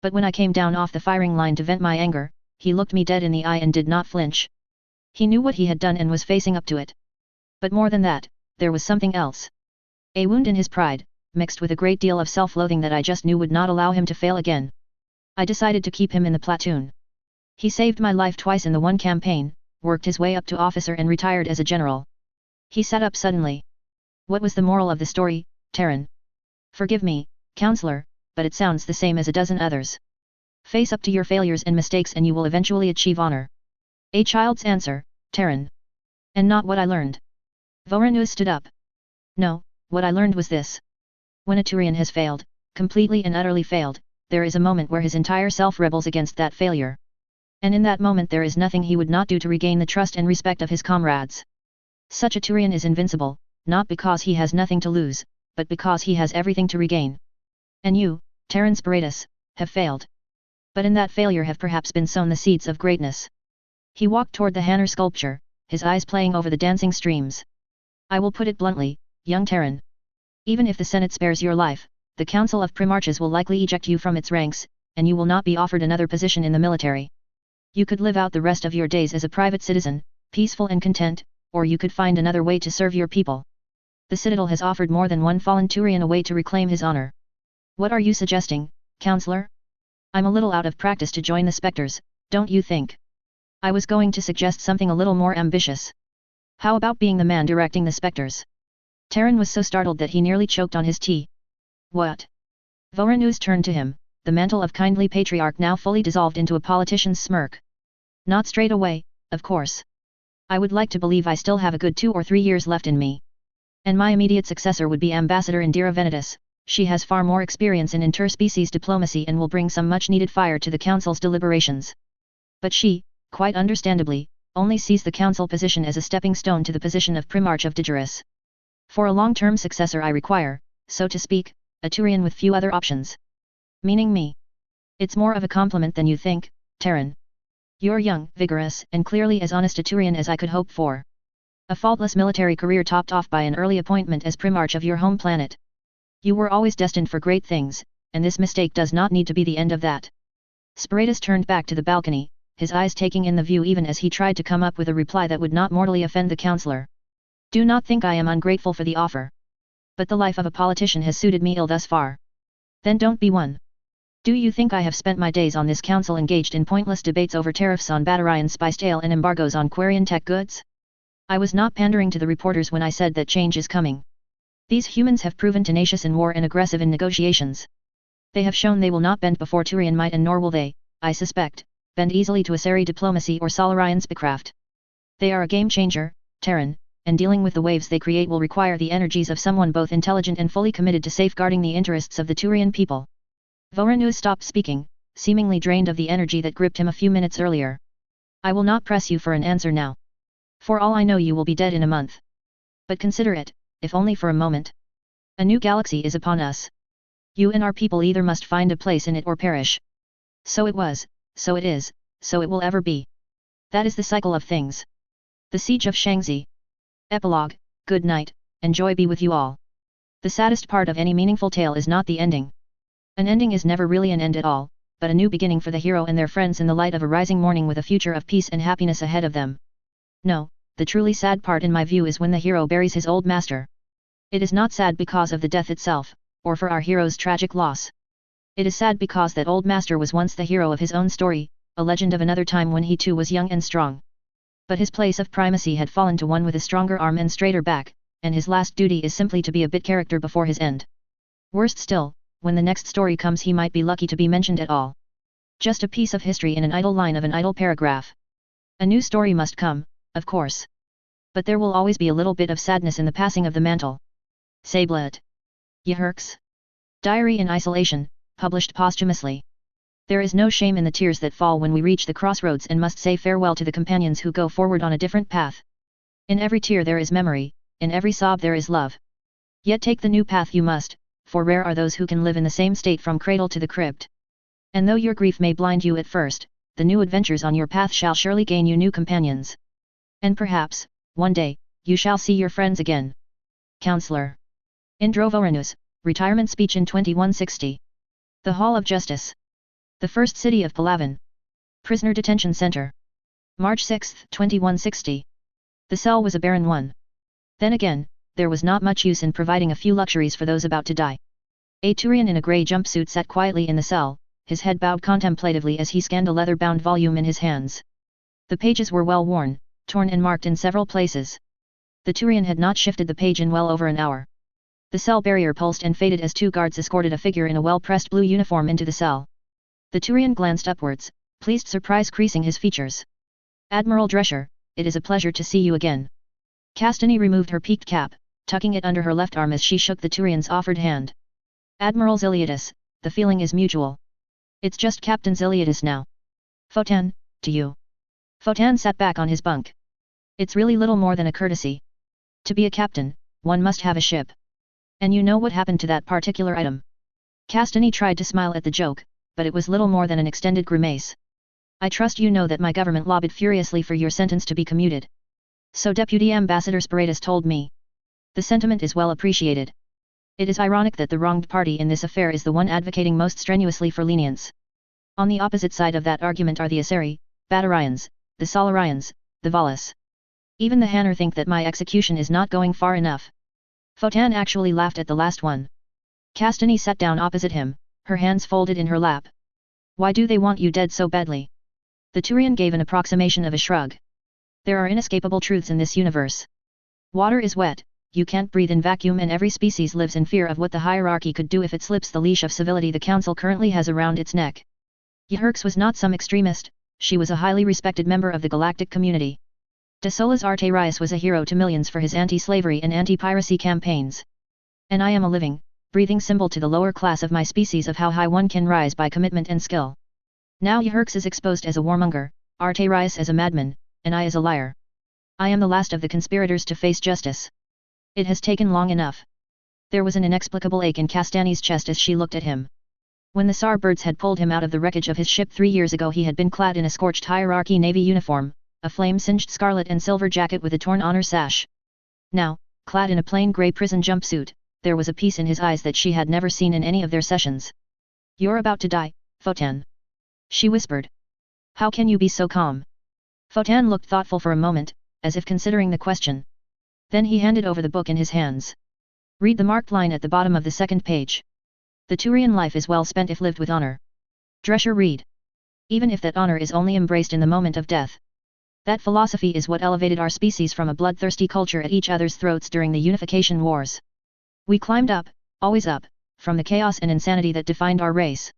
But when I came down off the firing line to vent my anger, he looked me dead in the eye and did not flinch. He knew what he had done and was facing up to it. But more than that, there was something else. A wound in his pride, mixed with a great deal of self-loathing that I just knew would not allow him to fail again. I decided to keep him in the platoon. He saved my life twice in the one campaign, worked his way up to officer and retired as a general. He sat up suddenly. What was the moral of the story, Terran? Forgive me, counselor, but it sounds the same as a dozen others. Face up to your failures and mistakes and you will eventually achieve honor. A child's answer, Terran. And not what I learned. Voronezh stood up. No, what I learned was this. When a Turian has failed, completely and utterly failed, there is a moment where his entire self rebels against that failure. And in that moment there is nothing he would not do to regain the trust and respect of his comrades. Such a Turian is invincible, not because he has nothing to lose, but because he has everything to regain. And you, Terran Spiritus, have failed. But in that failure have perhaps been sown the seeds of greatness. He walked toward the Hanner sculpture, his eyes playing over the dancing streams. I will put it bluntly, young Terran. Even if the Senate spares your life, the Council of Primarchs will likely eject you from its ranks, and you will not be offered another position in the military. You could live out the rest of your days as a private citizen, peaceful and content, or you could find another way to serve your people. The Citadel has offered more than one fallen Turian a way to reclaim his honor. What are you suggesting, counselor? I'm a little out of practice to join the Spectres, don't you think? I was going to suggest something a little more ambitious. How about being the man directing the Spectres? Terran was so startled that he nearly choked on his tea. What? Voronezh turned to him, the mantle of kindly patriarch now fully dissolved into a politician's smirk. Not straight away, of course. I would like to believe I still have a good 2 or 3 years left in me. And my immediate successor would be Ambassador Indira Venitus. She has far more experience in interspecies diplomacy and will bring some much-needed fire to the Council's deliberations. But she, quite understandably, only sees the Council position as a stepping stone to the position of Primarch of Digeris. For a long-term successor I require, so to speak, a Turian with few other options. Meaning me. It's more of a compliment than you think, Terran. You're young, vigorous, and clearly as honest a Turian as I could hope for. A faultless military career topped off by an early appointment as Primarch of your home planet. You were always destined for great things, and this mistake does not need to be the end of that. Spiritus turned back to the balcony, his eyes taking in the view even as he tried to come up with a reply that would not mortally offend the councillor. Do not think I am ungrateful for the offer. But the life of a politician has suited me ill thus far. Then don't be one. Do you think I have spent my days on this council engaged in pointless debates over tariffs on Batarian spiced ale and embargoes on Quarian tech goods? I was not pandering to the reporters when I said that change is coming. These humans have proven tenacious in war and aggressive in negotiations. They have shown they will not bend before Turian might, and nor will they, I suspect, bend easily to Asari diplomacy or Solarian spycraft. They are a game changer, Terran, and dealing with the waves they create will require the energies of someone both intelligent and fully committed to safeguarding the interests of the Turian people. Voronezh stopped speaking, seemingly drained of the energy that gripped him a few minutes earlier. I will not press you for an answer now. For all I know you will be dead in a month. But consider it, if only for a moment. A new galaxy is upon us. You and our people either must find a place in it or perish. So it was, so it is, so it will ever be. That is the cycle of things. The Siege of Shanxi. Epilogue, good night, and joy be with you all. The saddest part of any meaningful tale is not the ending. An ending is never really an end at all, but a new beginning for the hero and their friends in the light of a rising morning with a future of peace and happiness ahead of them. No, the truly sad part in my view is when the hero buries his old master. It is not sad because of the death itself, or for our hero's tragic loss. It is sad because that old master was once the hero of his own story, a legend of another time when he too was young and strong. But his place of primacy had fallen to one with a stronger arm and straighter back, and his last duty is simply to be a bit character before his end. Worst still, when the next story comes he might be lucky to be mentioned at all. Just a piece of history in an idle line of an idle paragraph. A new story must come, of course. But there will always be a little bit of sadness in the passing of the mantle. Sablet. Yehurks. Diary in Isolation, published posthumously. There is no shame in the tears that fall when we reach the crossroads and must say farewell to the companions who go forward on a different path. In every tear there is memory, in every sob there is love. Yet take the new path you must, for rare are those who can live in the same state from cradle to the crypt. And though your grief may blind you at first, the new adventures on your path shall surely gain you new companions. And perhaps, one day, you shall see your friends again. Counselor. Indro Voronezh, retirement speech in 2160. The Hall of Justice. The First City of Palavan. Prisoner Detention Center. March 6, 2160. The cell was a barren one. Then again, there was not much use in providing a few luxuries for those about to die. A Turian in a grey jumpsuit sat quietly in the cell, his head bowed contemplatively as he scanned a leather-bound volume in his hands. The pages were well worn, torn and marked in several places. The Turian had not shifted the page in well over an hour. The cell barrier pulsed and faded as two guards escorted a figure in a well-pressed blue uniform into the cell. The Turian glanced upwards, pleased surprise creasing his features. Admiral Drescher, it is a pleasure to see you again. Castany removed her peaked cap, tucking it under her left arm as she shook the Turian's offered hand. Admiral Ziliadis, the feeling is mutual. It's just Captain Ziliadis now. Fotan, to you. Fotan sat back on his bunk. It's really little more than a courtesy. To be a captain, one must have a ship. And you know what happened to that particular item. Castany tried to smile at the joke, but it was little more than an extended grimace. I trust you know that my government lobbied furiously for your sentence to be commuted. So Deputy Ambassador Spiratus told me. The sentiment is well appreciated. It is ironic that the wronged party in this affair is the one advocating most strenuously for lenience. On the opposite side of that argument are the Asari, Batarians, the Solarians, the Valis. Even the Hanner think that my execution is not going far enough. Fotan actually laughed at the last one. Castany sat down opposite him, her hands folded in her lap. Why do they want you dead so badly? The Turian gave an approximation of a shrug. There are inescapable truths in this universe. Water is wet, you can't breathe in vacuum, and every species lives in fear of what the hierarchy could do if it slips the leash of civility the council currently has around its neck. Yehurks was not some extremist, she was a highly respected member of the galactic community. De Solis Arterius was a hero to millions for his anti-slavery and anti-piracy campaigns. And I am a living, breathing symbol to the lower class of my species of how high one can rise by commitment and skill. Now Yehurks is exposed as a warmonger, Arterius as a madman, and I as a liar. I am the last of the conspirators to face justice. It has taken long enough. There was an inexplicable ache in Castany's chest as she looked at him. When the Tsar birds had pulled him out of the wreckage of his ship 3 years ago, he had been clad in a scorched hierarchy navy uniform, a flame-singed scarlet and silver jacket with a torn honor sash. Now, clad in a plain grey prison jumpsuit, there was a peace in his eyes that she had never seen in any of their sessions. You're about to die, Fotan. She whispered. How can you be so calm? Fotan looked thoughtful for a moment, as if considering the question. Then he handed over the book in his hands. Read the marked line at the bottom of the second page. The Turian life is well spent if lived with honor. Drescher read. Even if that honor is only embraced in the moment of death. That philosophy is what elevated our species from a bloodthirsty culture at each other's throats during the unification wars. We climbed up, always up, from the chaos and insanity that defined our race.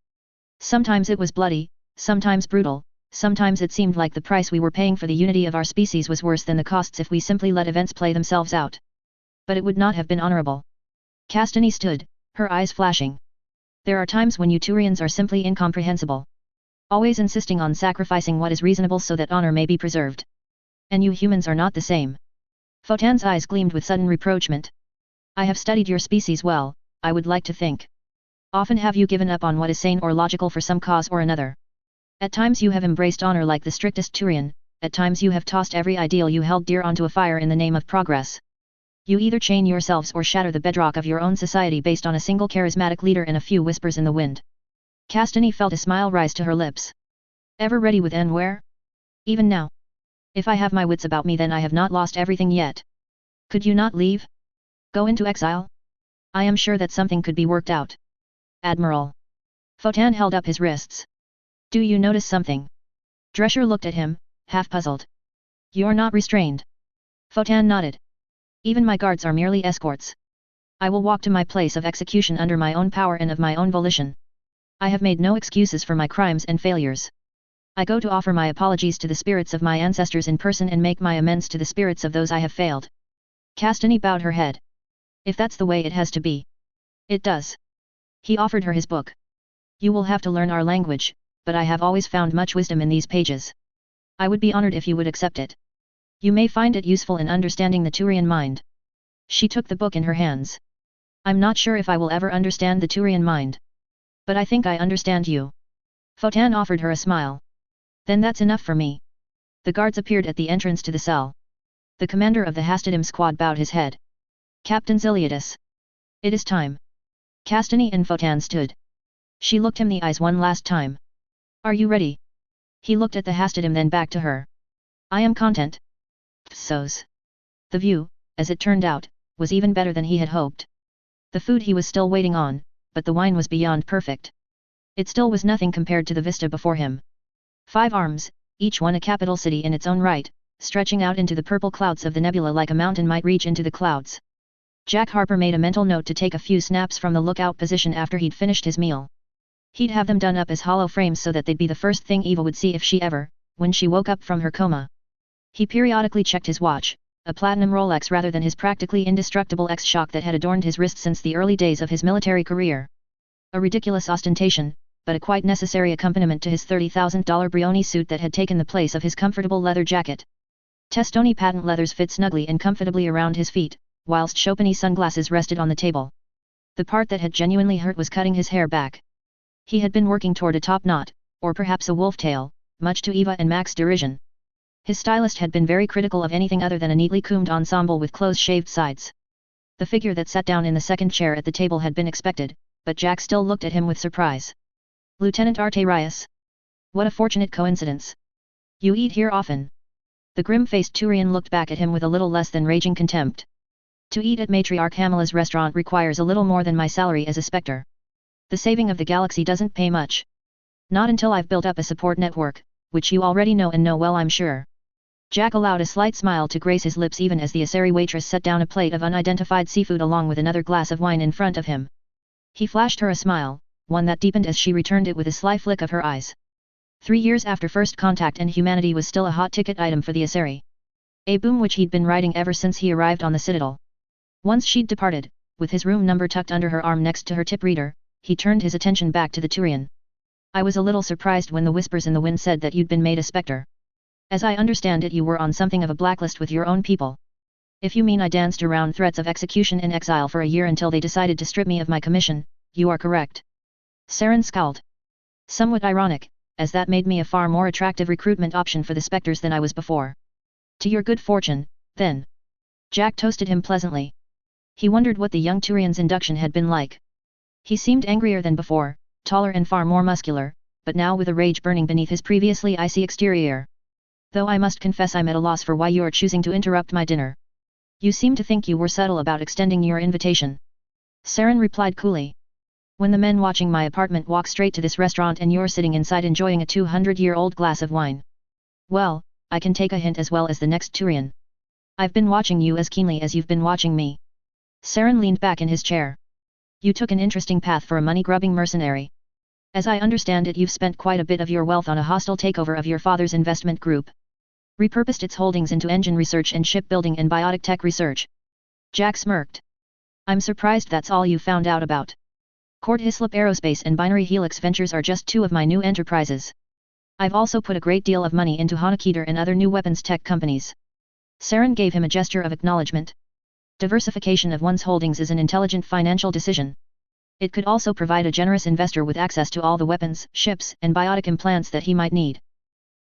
Sometimes it was bloody, sometimes brutal, sometimes it seemed like the price we were paying for the unity of our species was worse than the costs if we simply let events play themselves out. But it would not have been honorable. Castany stood, her eyes flashing. There are times when you Turians are simply incomprehensible. Always insisting on sacrificing what is reasonable so that honor may be preserved. And you humans are not the same. Photan's eyes gleamed with sudden reproachment. I have studied your species well, I would like to think. Often have you given up on what is sane or logical for some cause or another. At times you have embraced honor like the strictest Turian, at times you have tossed every ideal you held dear onto a fire in the name of progress. You either chain yourselves or shatter the bedrock of your own society based on a single charismatic leader and a few whispers in the wind. Castany felt a smile rise to her lips. Ever ready with Anwar? Even now. If I have my wits about me then I have not lost everything yet. Could you not leave? Go into exile? I am sure that something could be worked out. Admiral. Photan held up his wrists. Do you notice something? Drescher looked at him, half puzzled. You're not restrained. Photan nodded. Even my guards are merely escorts. I will walk to my place of execution under my own power and of my own volition. I have made no excuses for my crimes and failures. I go to offer my apologies to the spirits of my ancestors in person and make my amends to the spirits of those I have failed. Castany bowed her head. If that's the way it has to be. It does. He offered her his book. You will have to learn our language, but I have always found much wisdom in these pages. I would be honored if you would accept it. You may find it useful in understanding the Turian mind. She took the book in her hands. I'm not sure if I will ever understand the Turian mind. But I think I understand you. Photan offered her a smile. Then that's enough for me. The guards appeared at the entrance to the cell. The commander of the Hastidim squad bowed his head. Captain Ziliadis. It is time. Castany and Photan stood. She looked him in the eyes one last time. Are you ready? He looked at the Hastidim then back to her. I am content. So's. The view, as it turned out, was even better than he had hoped. The food he was still waiting on, but the wine was beyond perfect. It still was nothing compared to the vista before him. 5 arms, each one a capital city in its own right, stretching out into the purple clouds of the nebula like a mountain might reach into the clouds. Jack Harper made a mental note to take a few snaps from the lookout position after he'd finished his meal. He'd have them done up as hollow frames so that they'd be the first thing Eva would see if she ever, when she woke up from her coma. He periodically checked his watch, a platinum Rolex rather than his practically indestructible X-Shock that had adorned his wrist since the early days of his military career. A ridiculous ostentation, but a quite necessary accompaniment to his $30,000 Brioni suit that had taken the place of his comfortable leather jacket. Testoni patent leathers fit snugly and comfortably around his feet, whilst Chopini sunglasses rested on the table. The part that had genuinely hurt was cutting his hair back. He had been working toward a top knot, or perhaps a wolf tail, much to Eva and Mac's derision. His stylist had been very critical of anything other than a neatly combed ensemble with close-shaved sides. The figure that sat down in the second chair at the table had been expected, but Jack still looked at him with surprise. Lieutenant Arterias? What a fortunate coincidence. You eat here often. The grim-faced Turian looked back at him with a little less than raging contempt. To eat at Matriarch Hamila's restaurant requires a little more than my salary as a spectre. The saving of the galaxy doesn't pay much. Not until I've built up a support network, which you already know and know well I'm sure. Jack allowed a slight smile to grace his lips even as the Asari waitress set down a plate of unidentified seafood along with another glass of wine in front of him. He flashed her a smile, one that deepened as she returned it with a sly flick of her eyes. 3 years after first contact and humanity was still a hot-ticket item for the Asari. A boom which he'd been riding ever since he arrived on the Citadel. Once she'd departed, with his room number tucked under her arm next to her tip reader, he turned his attention back to the Turian. I was a little surprised when the whispers in the wind said that you'd been made a spectre. As I understand it, you were on something of a blacklist with your own people. If you mean I danced around threats of execution and exile for a year until they decided to strip me of my commission, you are correct. Saren scowled. Somewhat ironic, as that made me a far more attractive recruitment option for the spectres than I was before. To your good fortune, then. Jack toasted him pleasantly. He wondered what the young Turian's induction had been like. He seemed angrier than before, taller and far more muscular, but now with a rage burning beneath his previously icy exterior. Though I must confess I'm at a loss for why you are choosing to interrupt my dinner. You seem to think you were subtle about extending your invitation. Saren replied coolly. When the men watching my apartment walk straight to this restaurant and you're sitting inside enjoying a 200-year-old glass of wine. Well, I can take a hint as well as the next Turian. I've been watching you as keenly as you've been watching me. Saren leaned back in his chair. You took an interesting path for a money-grubbing mercenary. As I understand it, you've spent quite a bit of your wealth on a hostile takeover of your father's investment group. Repurposed its holdings into engine research and shipbuilding and biotic tech research. Jack smirked. I'm surprised that's all you found out about. Cord Hislop Aerospace and Binary Helix Ventures are just two of my new enterprises. I've also put a great deal of money into Honeketer and other new weapons tech companies. Saren gave him a gesture of acknowledgement. Diversification of one's holdings is an intelligent financial decision. It could also provide a generous investor with access to all the weapons, ships, and biotic implants that he might need.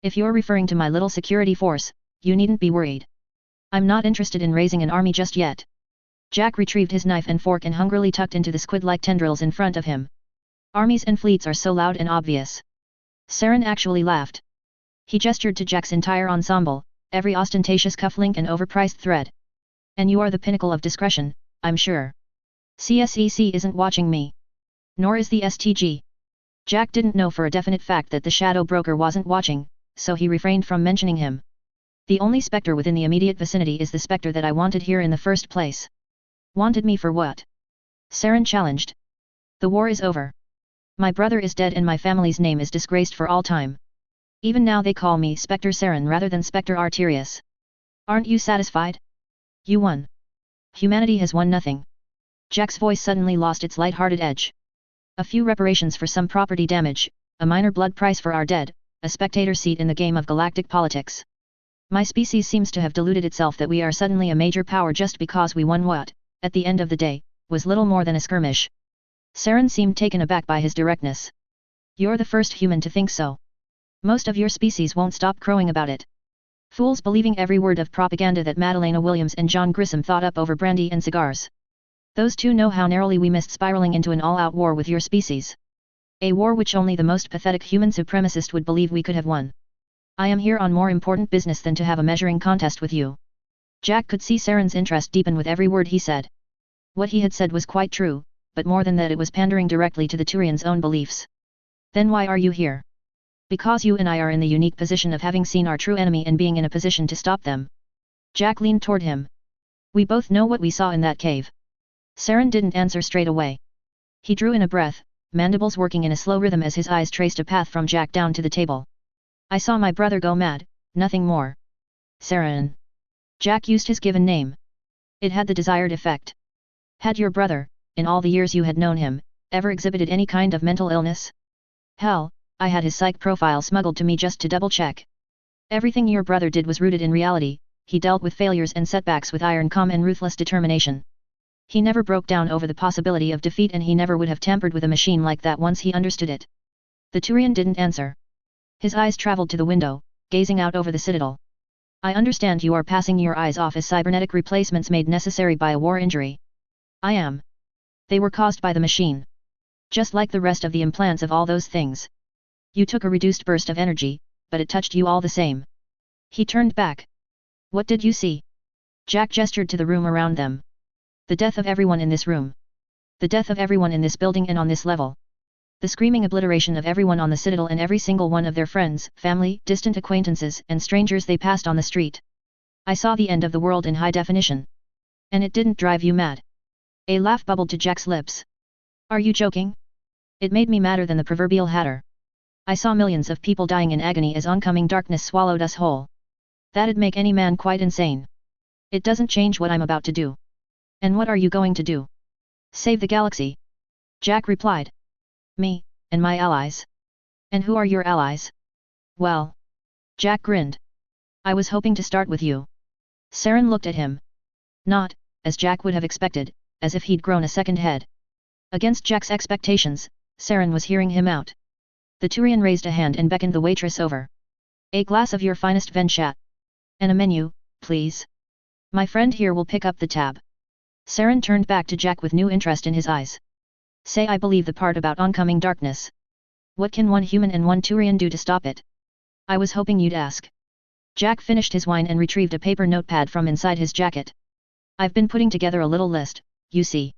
If you're referring to my little security force, you needn't be worried. I'm not interested in raising an army just yet. Jack retrieved his knife and fork and hungrily tucked into the squid-like tendrils in front of him. Armies and fleets are so loud and obvious. Saren actually laughed. He gestured to Jack's entire ensemble, every ostentatious cufflink and overpriced thread. And you are the pinnacle of discretion, I'm sure. CSEC isn't watching me. Nor is the STG. Jack didn't know for a definite fact that the shadow broker wasn't watching, so he refrained from mentioning him. The only spectre within the immediate vicinity is the spectre that I wanted here in the first place. Wanted me for what? Saren challenged. The war is over. My brother is dead and my family's name is disgraced for all time. Even now they call me Spectre Saren rather than Spectre Arterius. Aren't you satisfied? You won. Humanity has won nothing. Jack's voice suddenly lost its light-hearted edge. A few reparations for some property damage, a minor blood price for our dead, a spectator seat in the game of galactic politics. My species seems to have deluded itself that we are suddenly a major power just because we won what, at the end of the day, was little more than a skirmish. Saren seemed taken aback by his directness. You're the first human to think so. Most of your species won't stop crowing about it. Fools believing every word of propaganda that Madalena Williams and John Grissom thought up over brandy and cigars. Those two know how narrowly we missed spiraling into an all-out war with your species. A war which only the most pathetic human supremacist would believe we could have won. I am here on more important business than to have a measuring contest with you. Jack could see Saren's interest deepen with every word he said. What he had said was quite true, but more than that it was pandering directly to the Turian's own beliefs. Then why are you here? Because you and I are in the unique position of having seen our true enemy and being in a position to stop them. Jack leaned toward him. We both know what we saw in that cave. Saren didn't answer straight away. He drew in a breath, mandibles working in a slow rhythm as his eyes traced a path from Jack down to the table. I saw my brother go mad, nothing more. Saren. Jack used his given name. It had the desired effect. Had your brother, in all the years you had known him, ever exhibited any kind of mental illness? Hell, I had his psych profile smuggled to me just to double-check. Everything your brother did was rooted in reality, he dealt with failures and setbacks with iron calm and ruthless determination. He never broke down over the possibility of defeat and he never would have tampered with a machine like that once he understood it. The Turian didn't answer. His eyes traveled to the window, gazing out over the citadel. I understand you are passing your eyes off as cybernetic replacements made necessary by a war injury. I am. They were caused by the machine. Just like the rest of the implants of all those things. You took a reduced burst of energy, but it touched you all the same. He turned back. What did you see? Jack gestured to the room around them. The death of everyone in this room. The death of everyone in this building and on this level. The screaming obliteration of everyone on the citadel and every single one of their friends, family, distant acquaintances and strangers they passed on the street. I saw the end of the world in high definition. And it didn't drive you mad. A laugh bubbled to Jack's lips. Are you joking? It made me madder than the proverbial hatter. I saw millions of people dying in agony as oncoming darkness swallowed us whole. That'd make any man quite insane. It doesn't change what I'm about to do. And what are you going to do? Save the galaxy. Jack replied. Me, and my allies. And who are your allies? Well. Jack grinned. I was hoping to start with you. Saren looked at him. Not, as Jack would have expected, as if he'd grown a second head. Against Jack's expectations, Saren was hearing him out. The Turian raised a hand and beckoned the waitress over. A glass of your finest Venchat. And a menu, please. My friend here will pick up the tab. Saren turned back to Jack with new interest in his eyes. Say I believe the part about oncoming darkness. What can one human and one Turian do to stop it? I was hoping you'd ask. Jack finished his wine and retrieved a paper notepad from inside his jacket. I've been putting together a little list, you see.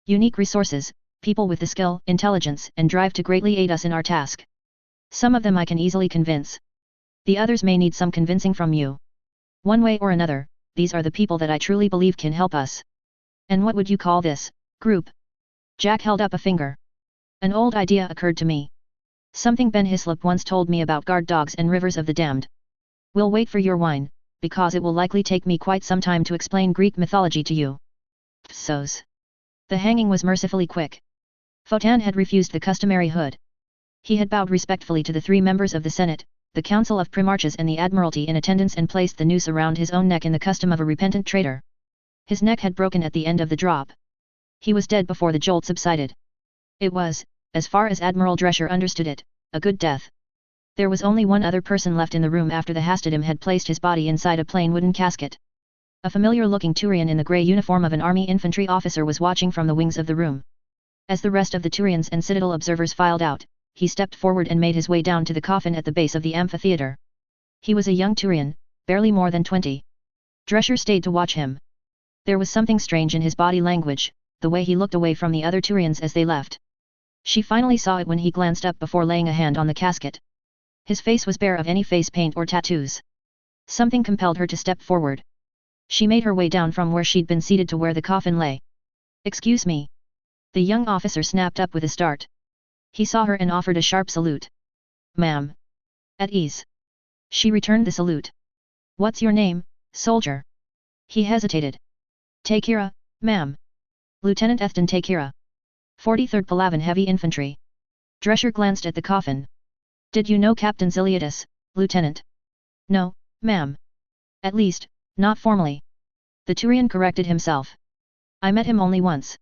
Unique resources, people with the skill, intelligence and drive to greatly aid us in our task. Some of them I can easily convince. The others may need some convincing from you. One way or another, these are the people that I truly believe can help us. And what would you call this group? Jack held up a finger. An old idea occurred to me. Something Ben Hislop once told me about guard dogs and rivers of the damned. We'll wait for your wine, because it will likely take me quite some time to explain Greek mythology to you. Psos. The hanging was mercifully quick. Fotan had refused the customary hood. He had bowed respectfully to the 3 members of the Senate, the Council of Primarchs and the Admiralty in attendance and placed the noose around his own neck in the custom of a repentant traitor. His neck had broken at the end of the drop. He was dead before the jolt subsided. It was, as far as Admiral Drescher understood it, a good death. There was only one other person left in the room after the Hastadim had placed his body inside a plain wooden casket. A familiar-looking Turian in the grey uniform of an army infantry officer was watching from the wings of the room. As the rest of the Turians and Citadel observers filed out, he stepped forward and made his way down to the coffin at the base of the amphitheater. He was a young Turian, barely more than 20. Drescher stayed to watch him. There was something strange in his body language, the way he looked away from the other Turians as they left. She finally saw it when he glanced up before laying a hand on the casket. His face was bare of any face paint or tattoos. Something compelled her to step forward. She made her way down from where she'd been seated to where the coffin lay. "Excuse me." The young officer snapped up with a start. He saw her and offered a sharp salute. "Ma'am." "At ease." She returned the salute. "What's your name, soldier?" He hesitated. "Takira, ma'am. Lieutenant Ethton Takira. 43rd Palavan Heavy Infantry." Drescher glanced at the coffin. "Did you know Captain Ziliadis, Lieutenant?" "No, ma'am. At least, not formally." The Turian corrected himself. "I met him only once.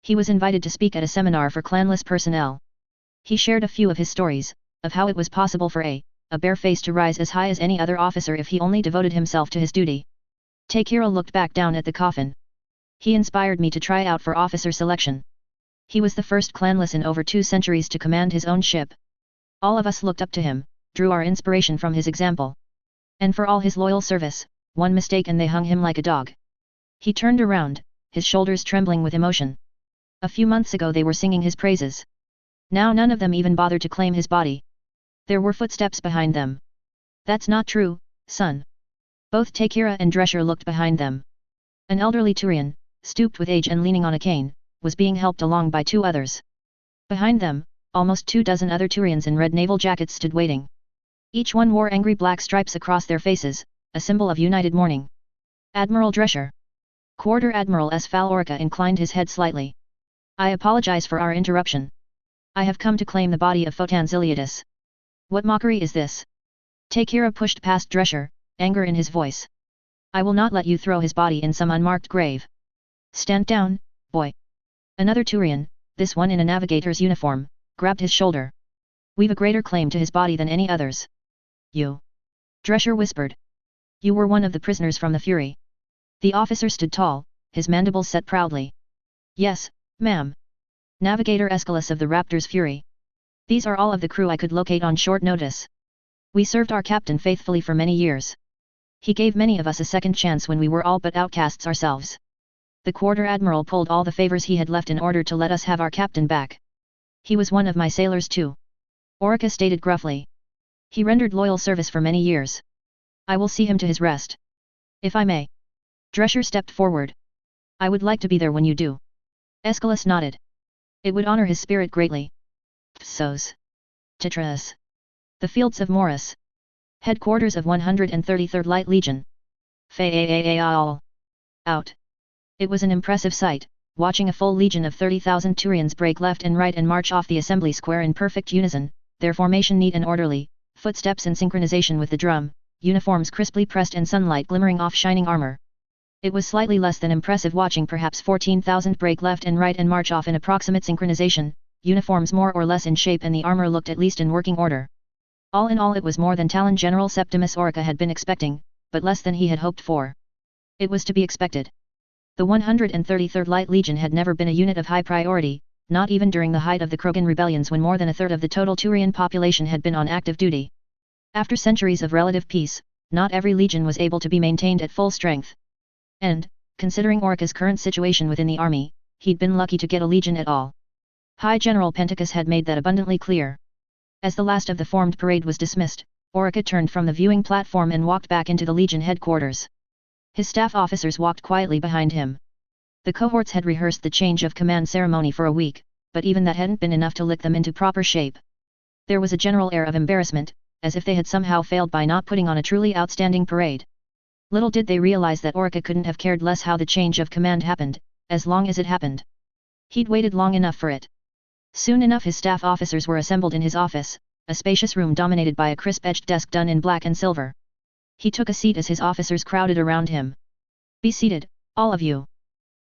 He was invited to speak at a seminar for clanless personnel. He shared a few of his stories, of how it was possible for a bare face to rise as high as any other officer if he only devoted himself to his duty." Takira looked back down at the coffin. "He inspired me to try out for officer selection. He was the first clanless in over 2 centuries to command his own ship. All of us looked up to him, drew our inspiration from his example. And for all his loyal service, one mistake and they hung him like a dog." He turned around, his shoulders trembling with emotion. A few months ago they were singing his praises. Now none of them even bothered to claim his body. There were footsteps behind them. "That's not true, son." Both Takira and Drescher looked behind them. An elderly Turian, stooped with age and leaning on a cane, was being helped along by 2 others. Behind them, almost 24 other Turians in red naval jackets stood waiting. Each one wore angry black stripes across their faces, a symbol of united mourning. "Admiral Drescher." Quarter Admiral S. Falorica inclined his head slightly. "I apologize for our interruption. I have come to claim the body of Fotan Ziliadis." "What mockery is this?" Takira pushed past Drescher, anger in his voice. "I will not let you throw his body in some unmarked grave. Stand down, boy." Another Turian, this one in a navigator's uniform, grabbed his shoulder. "We've a greater claim to his body than any others." "You?" Drescher whispered. "You were one of the prisoners from the Fury." The officer stood tall, his mandibles set proudly. "Yes, ma'am. Navigator Aeschylus of the Raptor's Fury. These are all of the crew I could locate on short notice. We served our captain faithfully for many years. He gave many of us a second chance when we were all but outcasts ourselves. The Quarter Admiral pulled all the favors he had left in order to let us have our captain back. He was one of my sailors too." Orica stated gruffly. "He rendered loyal service for many years. I will see him to his rest. If I may." Drescher stepped forward. "I would like to be there when you do." Aeschylus nodded. "It would honor his spirit greatly." Psos. Titras. The Fields of Morris. Headquarters of 133rd Light Legion. Faal. Out. It was an impressive sight, watching a full legion of 30,000 Turians break left and right and march off the assembly square in perfect unison, their formation neat and orderly, footsteps in synchronization with the drum, uniforms crisply pressed and sunlight glimmering off shining armor. It was slightly less than impressive watching perhaps 14,000 break left and right and march off in approximate synchronization, uniforms more or less in shape and the armor looked at least in working order. All in all it was more than Talon General Septimus Orica had been expecting, but less than he had hoped for. It was to be expected. The 133rd Light Legion had never been a unit of high priority, not even during the height of the Krogan rebellions when more than a third of the total Turian population had been on active duty. After centuries of relative peace, not every legion was able to be maintained at full strength. And, considering Orica's current situation within the army, he'd been lucky to get a legion at all. High General Penticus had made that abundantly clear. As the last of the formed parade was dismissed, Orica turned from the viewing platform and walked back into the Legion headquarters. His staff officers walked quietly behind him. The cohorts had rehearsed the change of command ceremony for a week, but even that hadn't been enough to lick them into proper shape. There was a general air of embarrassment, as if they had somehow failed by not putting on a truly outstanding parade. Little did they realize that Orica couldn't have cared less how the change of command happened, as long as it happened. He'd waited long enough for it. Soon enough his staff officers were assembled in his office, a spacious room dominated by a crisp-edged desk done in black and silver. He took a seat as his officers crowded around him. "Be seated, all of you."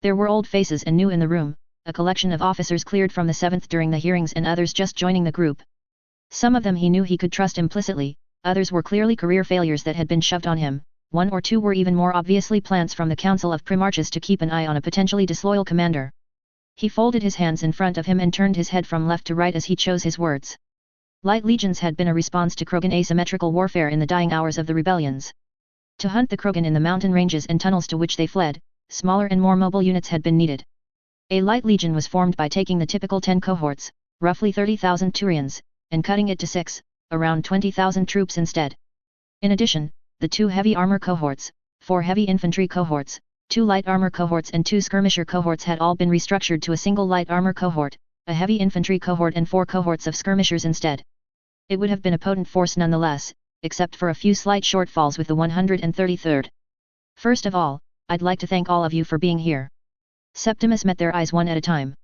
There were old faces and new in the room, a collection of officers cleared from the 7th during the hearings and others just joining the group. Some of them he knew he could trust implicitly, others were clearly career failures that had been shoved on him, one or two were even more obviously plants from the Council of Primarchs to keep an eye on a potentially disloyal commander. He folded his hands in front of him and turned his head from left to right as he chose his words. Light legions had been a response to Krogan asymmetrical warfare in the dying hours of the rebellions. To hunt the Krogan in the mountain ranges and tunnels to which they fled, smaller and more mobile units had been needed. A light legion was formed by taking the typical 10 cohorts, roughly 30,000 Turians, and cutting it to 6, around 20,000 troops instead. In addition, the 2 heavy armor cohorts, 4 heavy infantry cohorts, 2 light armor cohorts and 2 skirmisher cohorts had all been restructured to a single light armor cohort, a heavy infantry cohort and 4 cohorts of skirmishers instead. It would have been a potent force nonetheless, except for a few slight shortfalls with the 133rd. "First of all, I'd like to thank all of you for being here." Septimus met their eyes one at a time.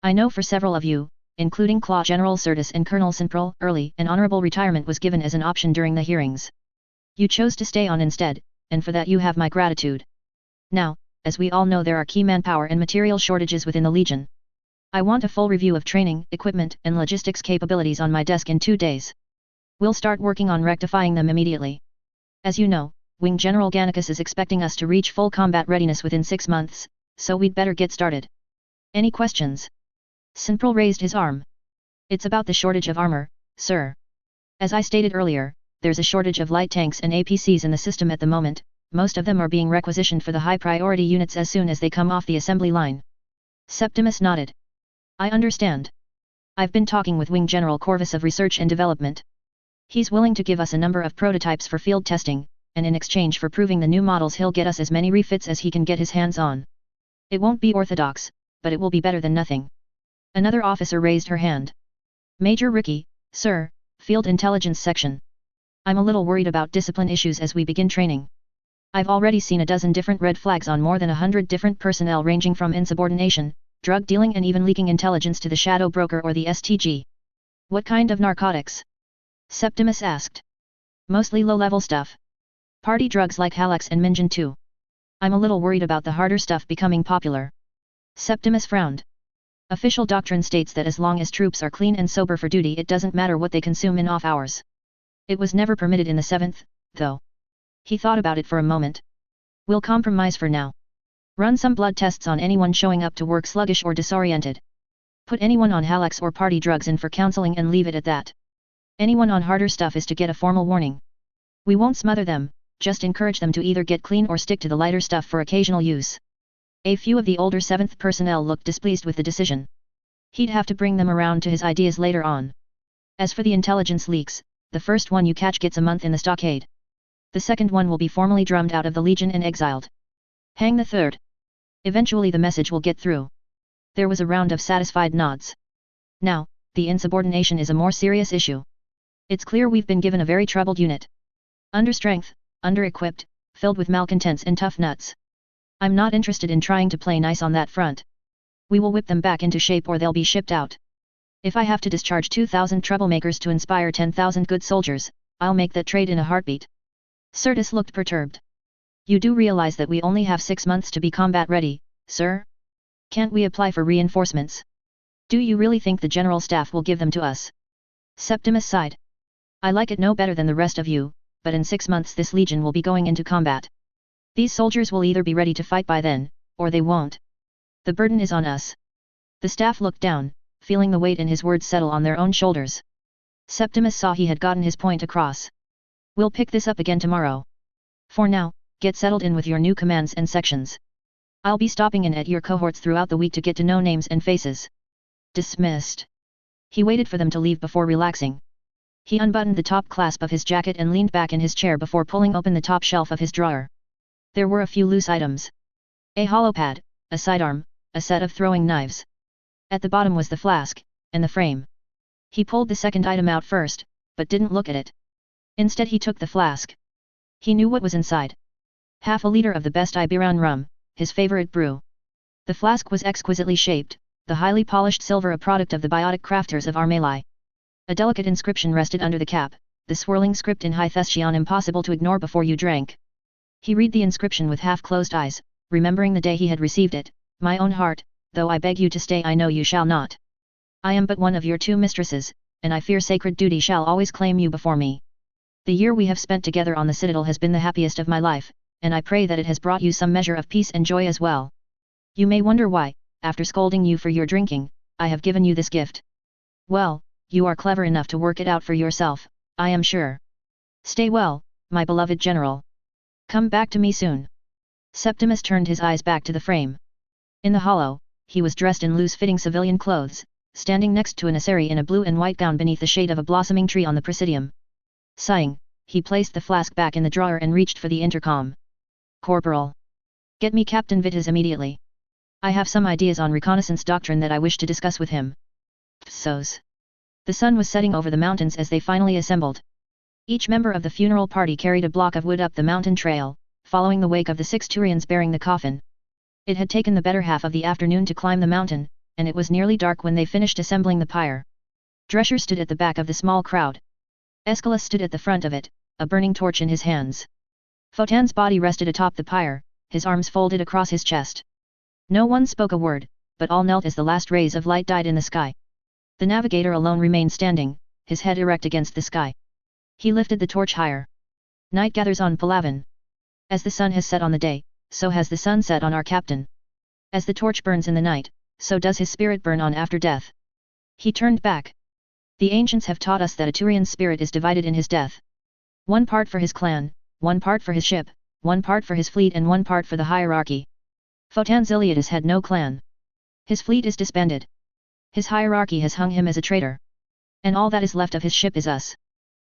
"I know for several of you, including Claw General Sirtis and Colonel Simprel, early and honorable retirement was given as an option during the hearings. You chose to stay on instead, and for that you have my gratitude. Now, as we all know there are key manpower and material shortages within the Legion. I want a full review of training, equipment and logistics capabilities on my desk in 2 days. We'll start working on rectifying them immediately. As you know, Wing General Gannicus is expecting us to reach full combat readiness within 6 months, so we'd better get started. Any questions?" Simprel raised his arm. "It's about the shortage of armor, sir. As I stated earlier, there's a shortage of light tanks and APCs in the system at the moment, most of them are being requisitioned for the high-priority units as soon as they come off the assembly line." Septimus nodded. "I understand. I've been talking with Wing General Corvus of Research and Development. He's willing to give us a number of prototypes for field testing, and in exchange for proving the new models he'll get us as many refits as he can get his hands on. It won't be orthodox, but it will be better than nothing." Another officer raised her hand. "Major Ricky, sir, Field Intelligence Section. I'm a little worried about discipline issues as we begin training. I've already seen a dozen different red flags on more than 100 different personnel ranging from insubordination, drug dealing and even leaking intelligence to the shadow broker or the STG. What kind of narcotics?" Septimus asked. "Mostly low-level stuff. Party drugs like Halex and Minjin too. I'm a little worried about the harder stuff becoming popular." Septimus frowned. "Official doctrine states that as long as troops are clean and sober for duty it doesn't matter what they consume in off hours. It was never permitted in the 7th, though." He thought about it for a moment. "We'll compromise for now. Run some blood tests on anyone showing up to work sluggish or disoriented. Put anyone on Halex or party drugs in for counseling and leave it at that. Anyone on harder stuff is to get a formal warning. We won't smother them, just encourage them to either get clean or stick to the lighter stuff for occasional use." A few of the older 7th personnel looked displeased with the decision. He'd have to bring them around to his ideas later on. As for the intelligence leaks, the first one you catch gets a month in the stockade. The second one will be formally drummed out of the Legion and exiled. Hang the third. Eventually the message will get through. There was a round of satisfied nods. Now, the insubordination is a more serious issue. It's clear we've been given a very troubled unit. Understrength, under-equipped, filled with malcontents and tough nuts. I'm not interested in trying to play nice on that front. We will whip them back into shape or they'll be shipped out. If I have to discharge 2,000 troublemakers to inspire 10,000 good soldiers, I'll make that trade in a heartbeat." Sirtis looked perturbed. "You do realize that we only have 6 months to be combat ready, sir? Can't we apply for reinforcements? Do you really think the General Staff will give them to us?" Septimus sighed. "I like it no better than the rest of you, but in 6 months this Legion will be going into combat. These soldiers will either be ready to fight by then, or they won't. The burden is on us." The staff looked down, feeling the weight in his words settle on their own shoulders. Septimus saw he had gotten his point across. "We'll pick this up again tomorrow. For now, get settled in with your new commands and sections. I'll be stopping in at your cohorts throughout the week to get to know names and faces." Dismissed. He waited for them to leave before relaxing. He unbuttoned the top clasp of his jacket and leaned back in his chair before pulling open the top shelf of his drawer. There were a few loose items. A hollow pad, a sidearm, a set of throwing knives. At the bottom was the flask, and the frame. He pulled the second item out first, but didn't look at it. Instead he took the flask. He knew what was inside. Half a liter of the best Iberan rum, his favorite brew. The flask was exquisitely shaped, the highly polished silver a product of the biotic crafters of Armalai. A delicate inscription rested under the cap, the swirling script in High Thessian impossible to ignore before you drank. He read the inscription with half-closed eyes, remembering the day he had received it. My own heart, though I beg you to stay I know you shall not. I am but one of your two mistresses, and I fear sacred duty shall always claim you before me. The year we have spent together on the citadel has been the happiest of my life, and I pray that it has brought you some measure of peace and joy as well. You may wonder why, after scolding you for your drinking, I have given you this gift. Well, you are clever enough to work it out for yourself, I am sure. Stay well, my beloved general. Come back to me soon. Septimus turned his eyes back to the frame. In the hollow, he was dressed in loose-fitting civilian clothes, standing next to an assari in a blue and white gown beneath the shade of a blossoming tree on the presidium. Sighing, he placed the flask back in the drawer and reached for the intercom. Corporal. Get me Captain Vitas immediately. I have some ideas on reconnaissance doctrine that I wish to discuss with him. Psos. The sun was setting over the mountains as they finally assembled. Each member of the funeral party carried a block of wood up the mountain trail, following the wake of the 6 Turians bearing the coffin. It had taken the better half of the afternoon to climb the mountain, and it was nearly dark when they finished assembling the pyre. Drescher stood at the back of the small crowd. Aeschylus stood at the front of it, a burning torch in his hands. Photan's body rested atop the pyre, his arms folded across his chest. No one spoke a word, but all knelt as the last rays of light died in the sky. The navigator alone remained standing, his head erect against the sky. He lifted the torch higher. Night gathers on Palawan. As the sun has set on the day, so has the sun set on our captain. As the torch burns in the night, so does his spirit burn on after death. He turned back. The ancients have taught us that a Turian's spirit is divided in his death. One part for his clan, one part for his ship, one part for his fleet and one part for the hierarchy. Photan Ziliadus had no clan. His fleet is disbanded. His hierarchy has hung him as a traitor. And all that is left of his ship is us.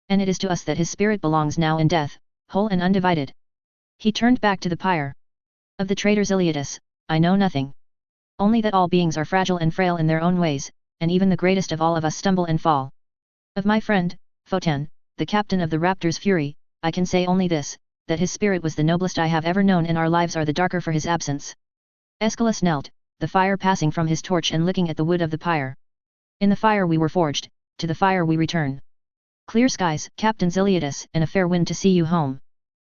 And it is to us that his spirit belongs now in death, whole and undivided. He turned back to the pyre. Of the traitor Ziliadus, I know nothing. Only that all beings are fragile and frail in their own ways, and even the greatest of all of us stumble and fall. Of my friend, Photan, the captain of the Raptor's fury, I can say only this, that his spirit was the noblest I have ever known and our lives are the darker for his absence. Aeschylus knelt, the fire passing from his torch and licking at the wood of the pyre. In the fire we were forged, to the fire we return. Clear skies, Captain Ziliadus, and a fair wind to see you home.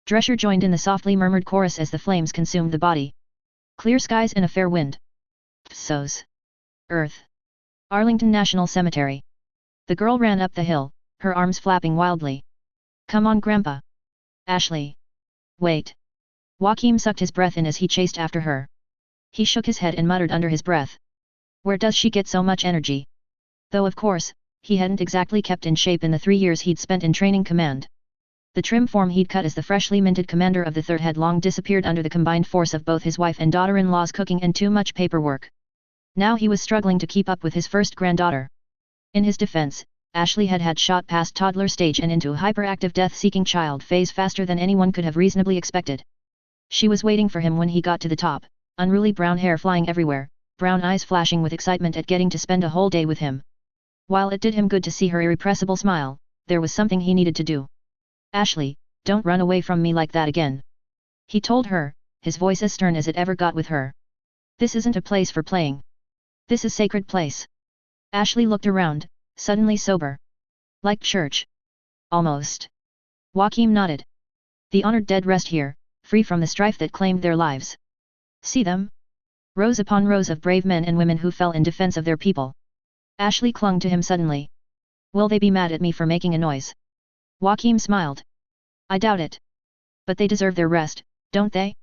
Drescher joined in the softly murmured chorus as the flames consumed the body. Clear skies and a fair wind. Psos. Earth. Arlington National Cemetery. The girl ran up the hill, her arms flapping wildly. Come on, Grandpa. Ashley. Wait. Joachim sucked his breath in as he chased after her. He shook his head and muttered under his breath. Where does she get so much energy? Though of course, he hadn't exactly kept in shape in the 3 years he'd spent in training command. The trim form he'd cut as the freshly minted commander of the 3rd had long disappeared under the combined force of both his wife and daughter-in-law's cooking and too much paperwork. Now he was struggling to keep up with his first granddaughter. In his defense, Ashley had shot past toddler stage and into hyperactive death-seeking child phase faster than anyone could have reasonably expected. She was waiting for him when he got to the top, unruly brown hair flying everywhere, brown eyes flashing with excitement at getting to spend a whole day with him. While it did him good to see her irrepressible smile, there was something he needed to do. Ashley, don't run away from me like that again. He told her, his voice as stern as it ever got with her. This isn't a place for playing. This is sacred place. Ashley looked around, suddenly sober. Like church. Almost. Joachim nodded. The honored dead rest here, free from the strife that claimed their lives. See them? Rows upon rows of brave men and women who fell in defense of their people. Ashley clung to him suddenly. Will they be mad at me for making a noise? Joachim smiled. I doubt it. But they deserve their rest, don't they?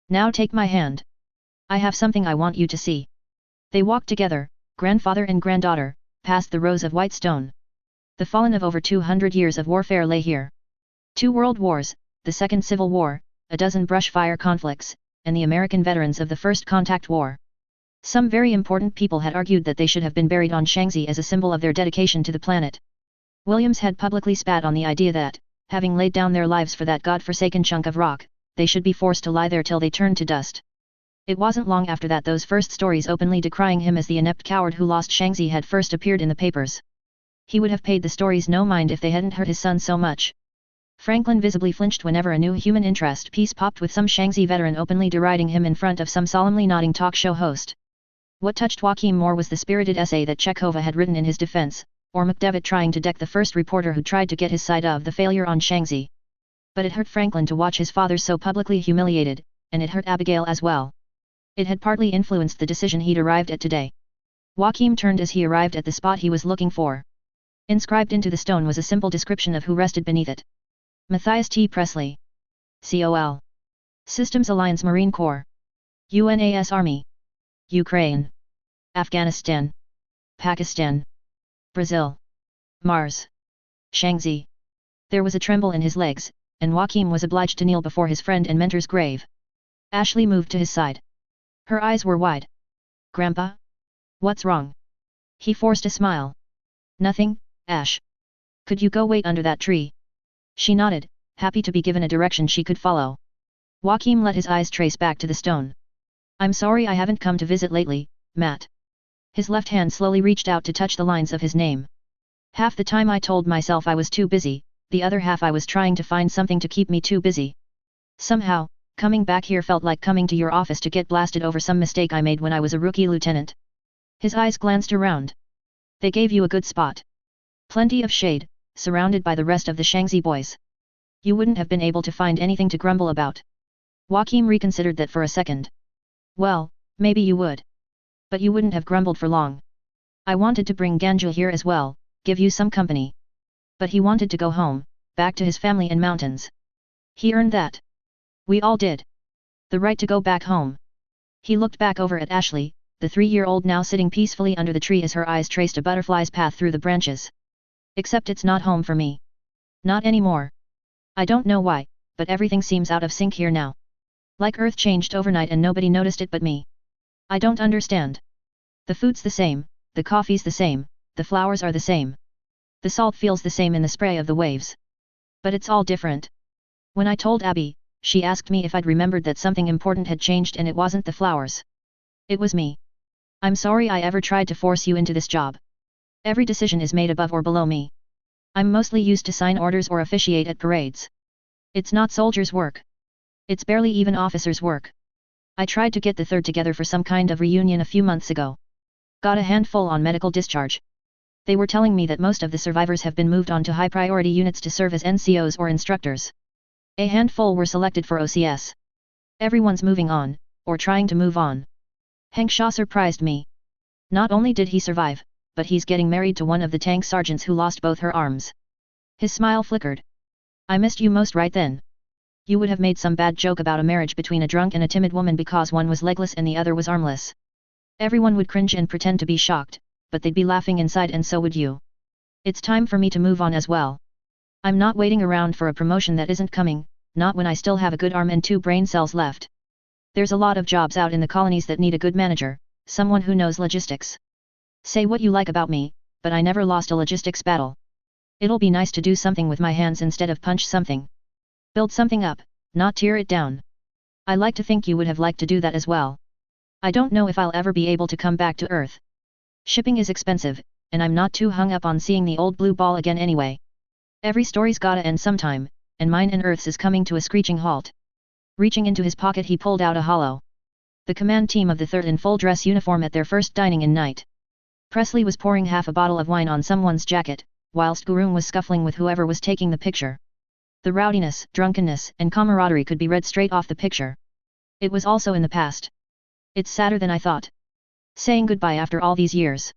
Now take my hand. I have something I want you to see. They walked together, grandfather and granddaughter, past the rows of white stone. The fallen of over 200 years of warfare lay here. 2 world wars, the Second Civil War, a dozen brush fire conflicts, and the American veterans of the First Contact War. Some very important people had argued that they should have been buried on Shanxi as a symbol of their dedication to the planet. Williams had publicly spat on the idea that, having laid down their lives for that god-forsaken chunk of rock, they should be forced to lie there till they turned to dust. It wasn't long after that those first stories openly decrying him as the inept coward who lost Shanxi had first appeared in the papers. He would have paid the stories no mind if they hadn't hurt his son so much. Franklin visibly flinched whenever a new human interest piece popped with some Shanxi veteran openly deriding him in front of some solemnly nodding talk show host. What touched Joachim more was the spirited essay that Chekhova had written in his defense, or McDevitt trying to deck the first reporter who tried to get his side of the failure on Shanxi. But it hurt Franklin to watch his father so publicly humiliated, and it hurt Abigail as well. It had partly influenced the decision he'd arrived at today. Joachim turned as he arrived at the spot he was looking for. Inscribed into the stone was a simple description of who rested beneath it. Matthias T. Presley. COL. Systems Alliance Marine Corps. UNAS Army. Ukraine. Afghanistan. Pakistan. Brazil. Mars. Shanxi. There was a tremble in his legs, and Joachim was obliged to kneel before his friend and mentor's grave. Ashley moved to his side. Her eyes were wide. Grandpa? What's wrong? He forced a smile. Nothing, Ash. Could you go wait under that tree? She nodded, happy to be given a direction she could follow. Joachim let his eyes trace back to the stone. I'm sorry I haven't come to visit lately, Matt. His left hand slowly reached out to touch the lines of his name. Half the time I told myself I was too busy, the other half I was trying to find something to keep me too busy. Somehow, coming back here felt like coming to your office to get blasted over some mistake I made when I was a rookie lieutenant. His eyes glanced around. They gave you a good spot. Plenty of shade, surrounded by the rest of the Shanxi boys. You wouldn't have been able to find anything to grumble about. Joachim reconsidered that for a second. Well, maybe you would. But you wouldn't have grumbled for long. I wanted to bring Ganju here as well, give you some company. But he wanted to go home, back to his family and mountains. He earned that. We all did. The right to go back home. He looked back over at Ashley, the 3-year-old now sitting peacefully under the tree as her eyes traced a butterfly's path through the branches. Except it's not home for me. Not anymore. I don't know why, but everything seems out of sync here now. Like Earth changed overnight and nobody noticed it but me. I don't understand. The food's the same, the coffee's the same, the flowers are the same. The salt feels the same in the spray of the waves. But it's all different. When I told Abby, she asked me if I'd remembered that something important had changed and it wasn't the flowers. It was me. I'm sorry I ever tried to force you into this job. Every decision is made above or below me. I'm mostly used to sign orders or officiate at parades. It's not soldiers' work. It's barely even officers' work. I tried to get the third together for some kind of reunion a few months ago. Got a handful on medical discharge. They were telling me that most of the survivors have been moved on to high-priority units to serve as NCOs or instructors. A handful were selected for OCS. Everyone's moving on, or trying to move on. Hank Shaw surprised me. Not only did he survive, but he's getting married to one of the tank sergeants who lost both her arms. His smile flickered. I missed you most right then. You would have made some bad joke about a marriage between a drunk and a timid woman because one was legless and the other was armless. Everyone would cringe and pretend to be shocked, but they'd be laughing inside and so would you. It's time for me to move on as well. I'm not waiting around for a promotion that isn't coming, not when I still have a good arm and 2 brain cells left. There's a lot of jobs out in the colonies that need a good manager, someone who knows logistics. Say what you like about me, but I never lost a logistics battle. It'll be nice to do something with my hands instead of punch something. Build something up, not tear it down. I like to think you would have liked to do that as well. I don't know if I'll ever be able to come back to Earth. Shipping is expensive, and I'm not too hung up on seeing the old blue ball again anyway. Every story's gotta end sometime, and mine and Earth's is coming to a screeching halt. Reaching into his pocket he pulled out a hollow. The command team of the 3rd in full dress uniform at their first dining in night. Presley was pouring half a bottle of wine on someone's jacket, whilst Gurung was scuffling with whoever was taking the picture. The rowdiness, drunkenness, and camaraderie could be read straight off the picture. It was also in the past. It's sadder than I thought. Saying goodbye after all these years.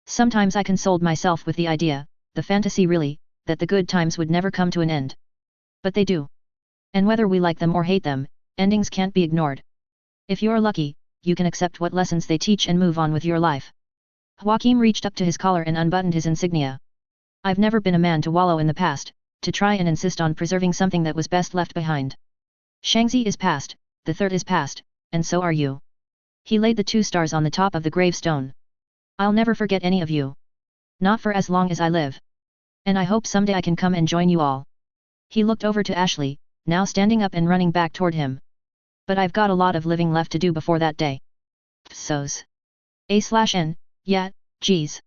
Sometimes I consoled myself with the idea, the fantasy really, that the good times would never come to an end. But they do. And whether we like them or hate them, endings can't be ignored. If you're lucky, you can accept what lessons they teach and move on with your life. Joachim reached up to his collar and unbuttoned his insignia. I've never been a man to wallow in the past, to try and insist on preserving something that was best left behind. Shanxi is past, the 3rd is past, and so are you. He laid the 2 stars on the top of the gravestone. I'll never forget any of you. Not for as long as I live. And I hope someday I can come and join you all. He looked over to Ashley, now standing up and running back toward him. But I've got a lot of living left to do before that day. So's. A/N, yeah, geez.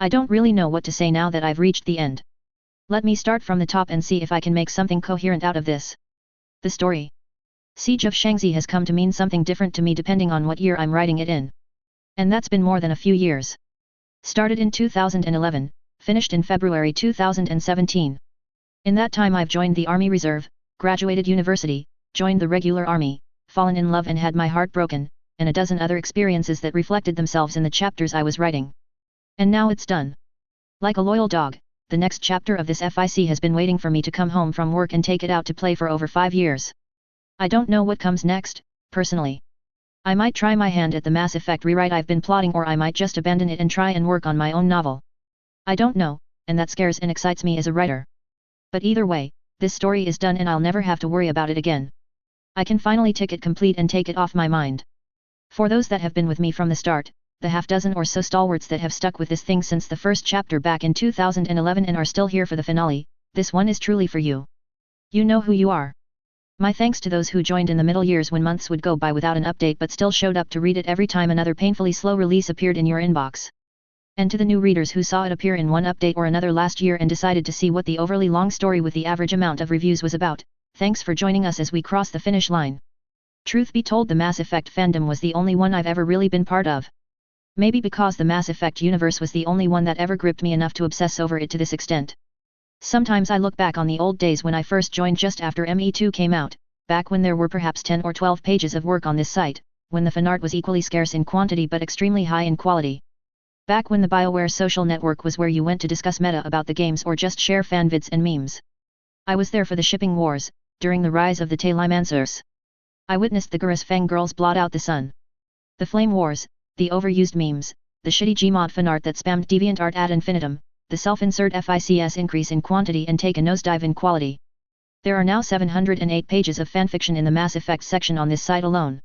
I don't really know what to say now that I've reached the end. Let me start from the top and see if I can make something coherent out of this. The story. Siege of Shanxi has come to mean something different to me depending on what year I'm writing it in. And that's been more than a few years. Started in 2011, finished in February 2017. In that time I've joined the Army Reserve, graduated university, joined the regular army, fallen in love and had my heart broken, and a dozen other experiences that reflected themselves in the chapters I was writing. And now it's done. Like a loyal dog, the next chapter of this FIC has been waiting for me to come home from work and take it out to play for over 5 years. I don't know what comes next, personally. I might try my hand at the Mass Effect rewrite I've been plotting, or I might just abandon it and try and work on my own novel. I don't know, and that scares and excites me as a writer. But either way, this story is done and I'll never have to worry about it again. I can finally tick it complete and take it off my mind. For those that have been with me from the start, the half dozen or so stalwarts that have stuck with this thing since the first chapter back in 2011 and are still here for the finale, this one is truly for you. You know who you are. My thanks to those who joined in the middle years when months would go by without an update but still showed up to read it every time another painfully slow release appeared in your inbox. And to the new readers who saw it appear in one update or another last year and decided to see what the overly long story with the average amount of reviews was about, thanks for joining us as we cross the finish line. Truth be told, the Mass Effect fandom was the only one I've ever really been part of. Maybe because the Mass Effect universe was the only one that ever gripped me enough to obsess over it to this extent. Sometimes I look back on the old days when I first joined just after ME2 came out, back when there were perhaps 10 or 12 pages of work on this site, when the fanart was equally scarce in quantity but extremely high in quality. Back when the BioWare social network was where you went to discuss meta about the games or just share fanvids and memes. I was there for the shipping wars, during the rise of the Taylimancers. I witnessed the Garrus fangirls blot out the sun. The flame wars, the overused memes, the shitty Gmod fanart that spammed DeviantArt ad infinitum, the self-insert FICS increase in quantity and take a nosedive in quality. There are now 708 pages of fanfiction in the Mass Effect section on this site alone.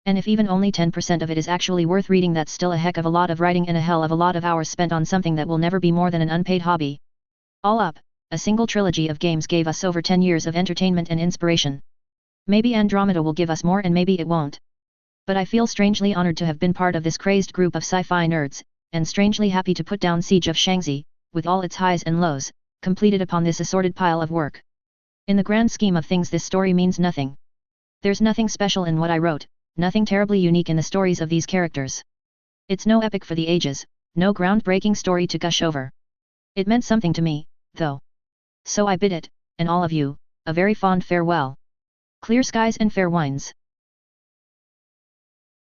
And if even only 10% of it is actually worth reading, that's still a heck of a lot of writing and a hell of a lot of hours spent on something that will never be more than an unpaid hobby. All up, a single trilogy of games gave us over 10 years of entertainment and inspiration. Maybe Andromeda will give us more and maybe it won't. But I feel strangely honored to have been part of this crazed group of sci-fi nerds, and strangely happy to put down Siege of Shanxi, with all its highs and lows, completed upon this assorted pile of work. In the grand scheme of things, this story means nothing. There's nothing special in what I wrote, nothing terribly unique in the stories of these characters. It's no epic for the ages, no groundbreaking story to gush over. It meant something to me, though. So I bid it, and all of you, a very fond farewell. Clear skies and fair winds.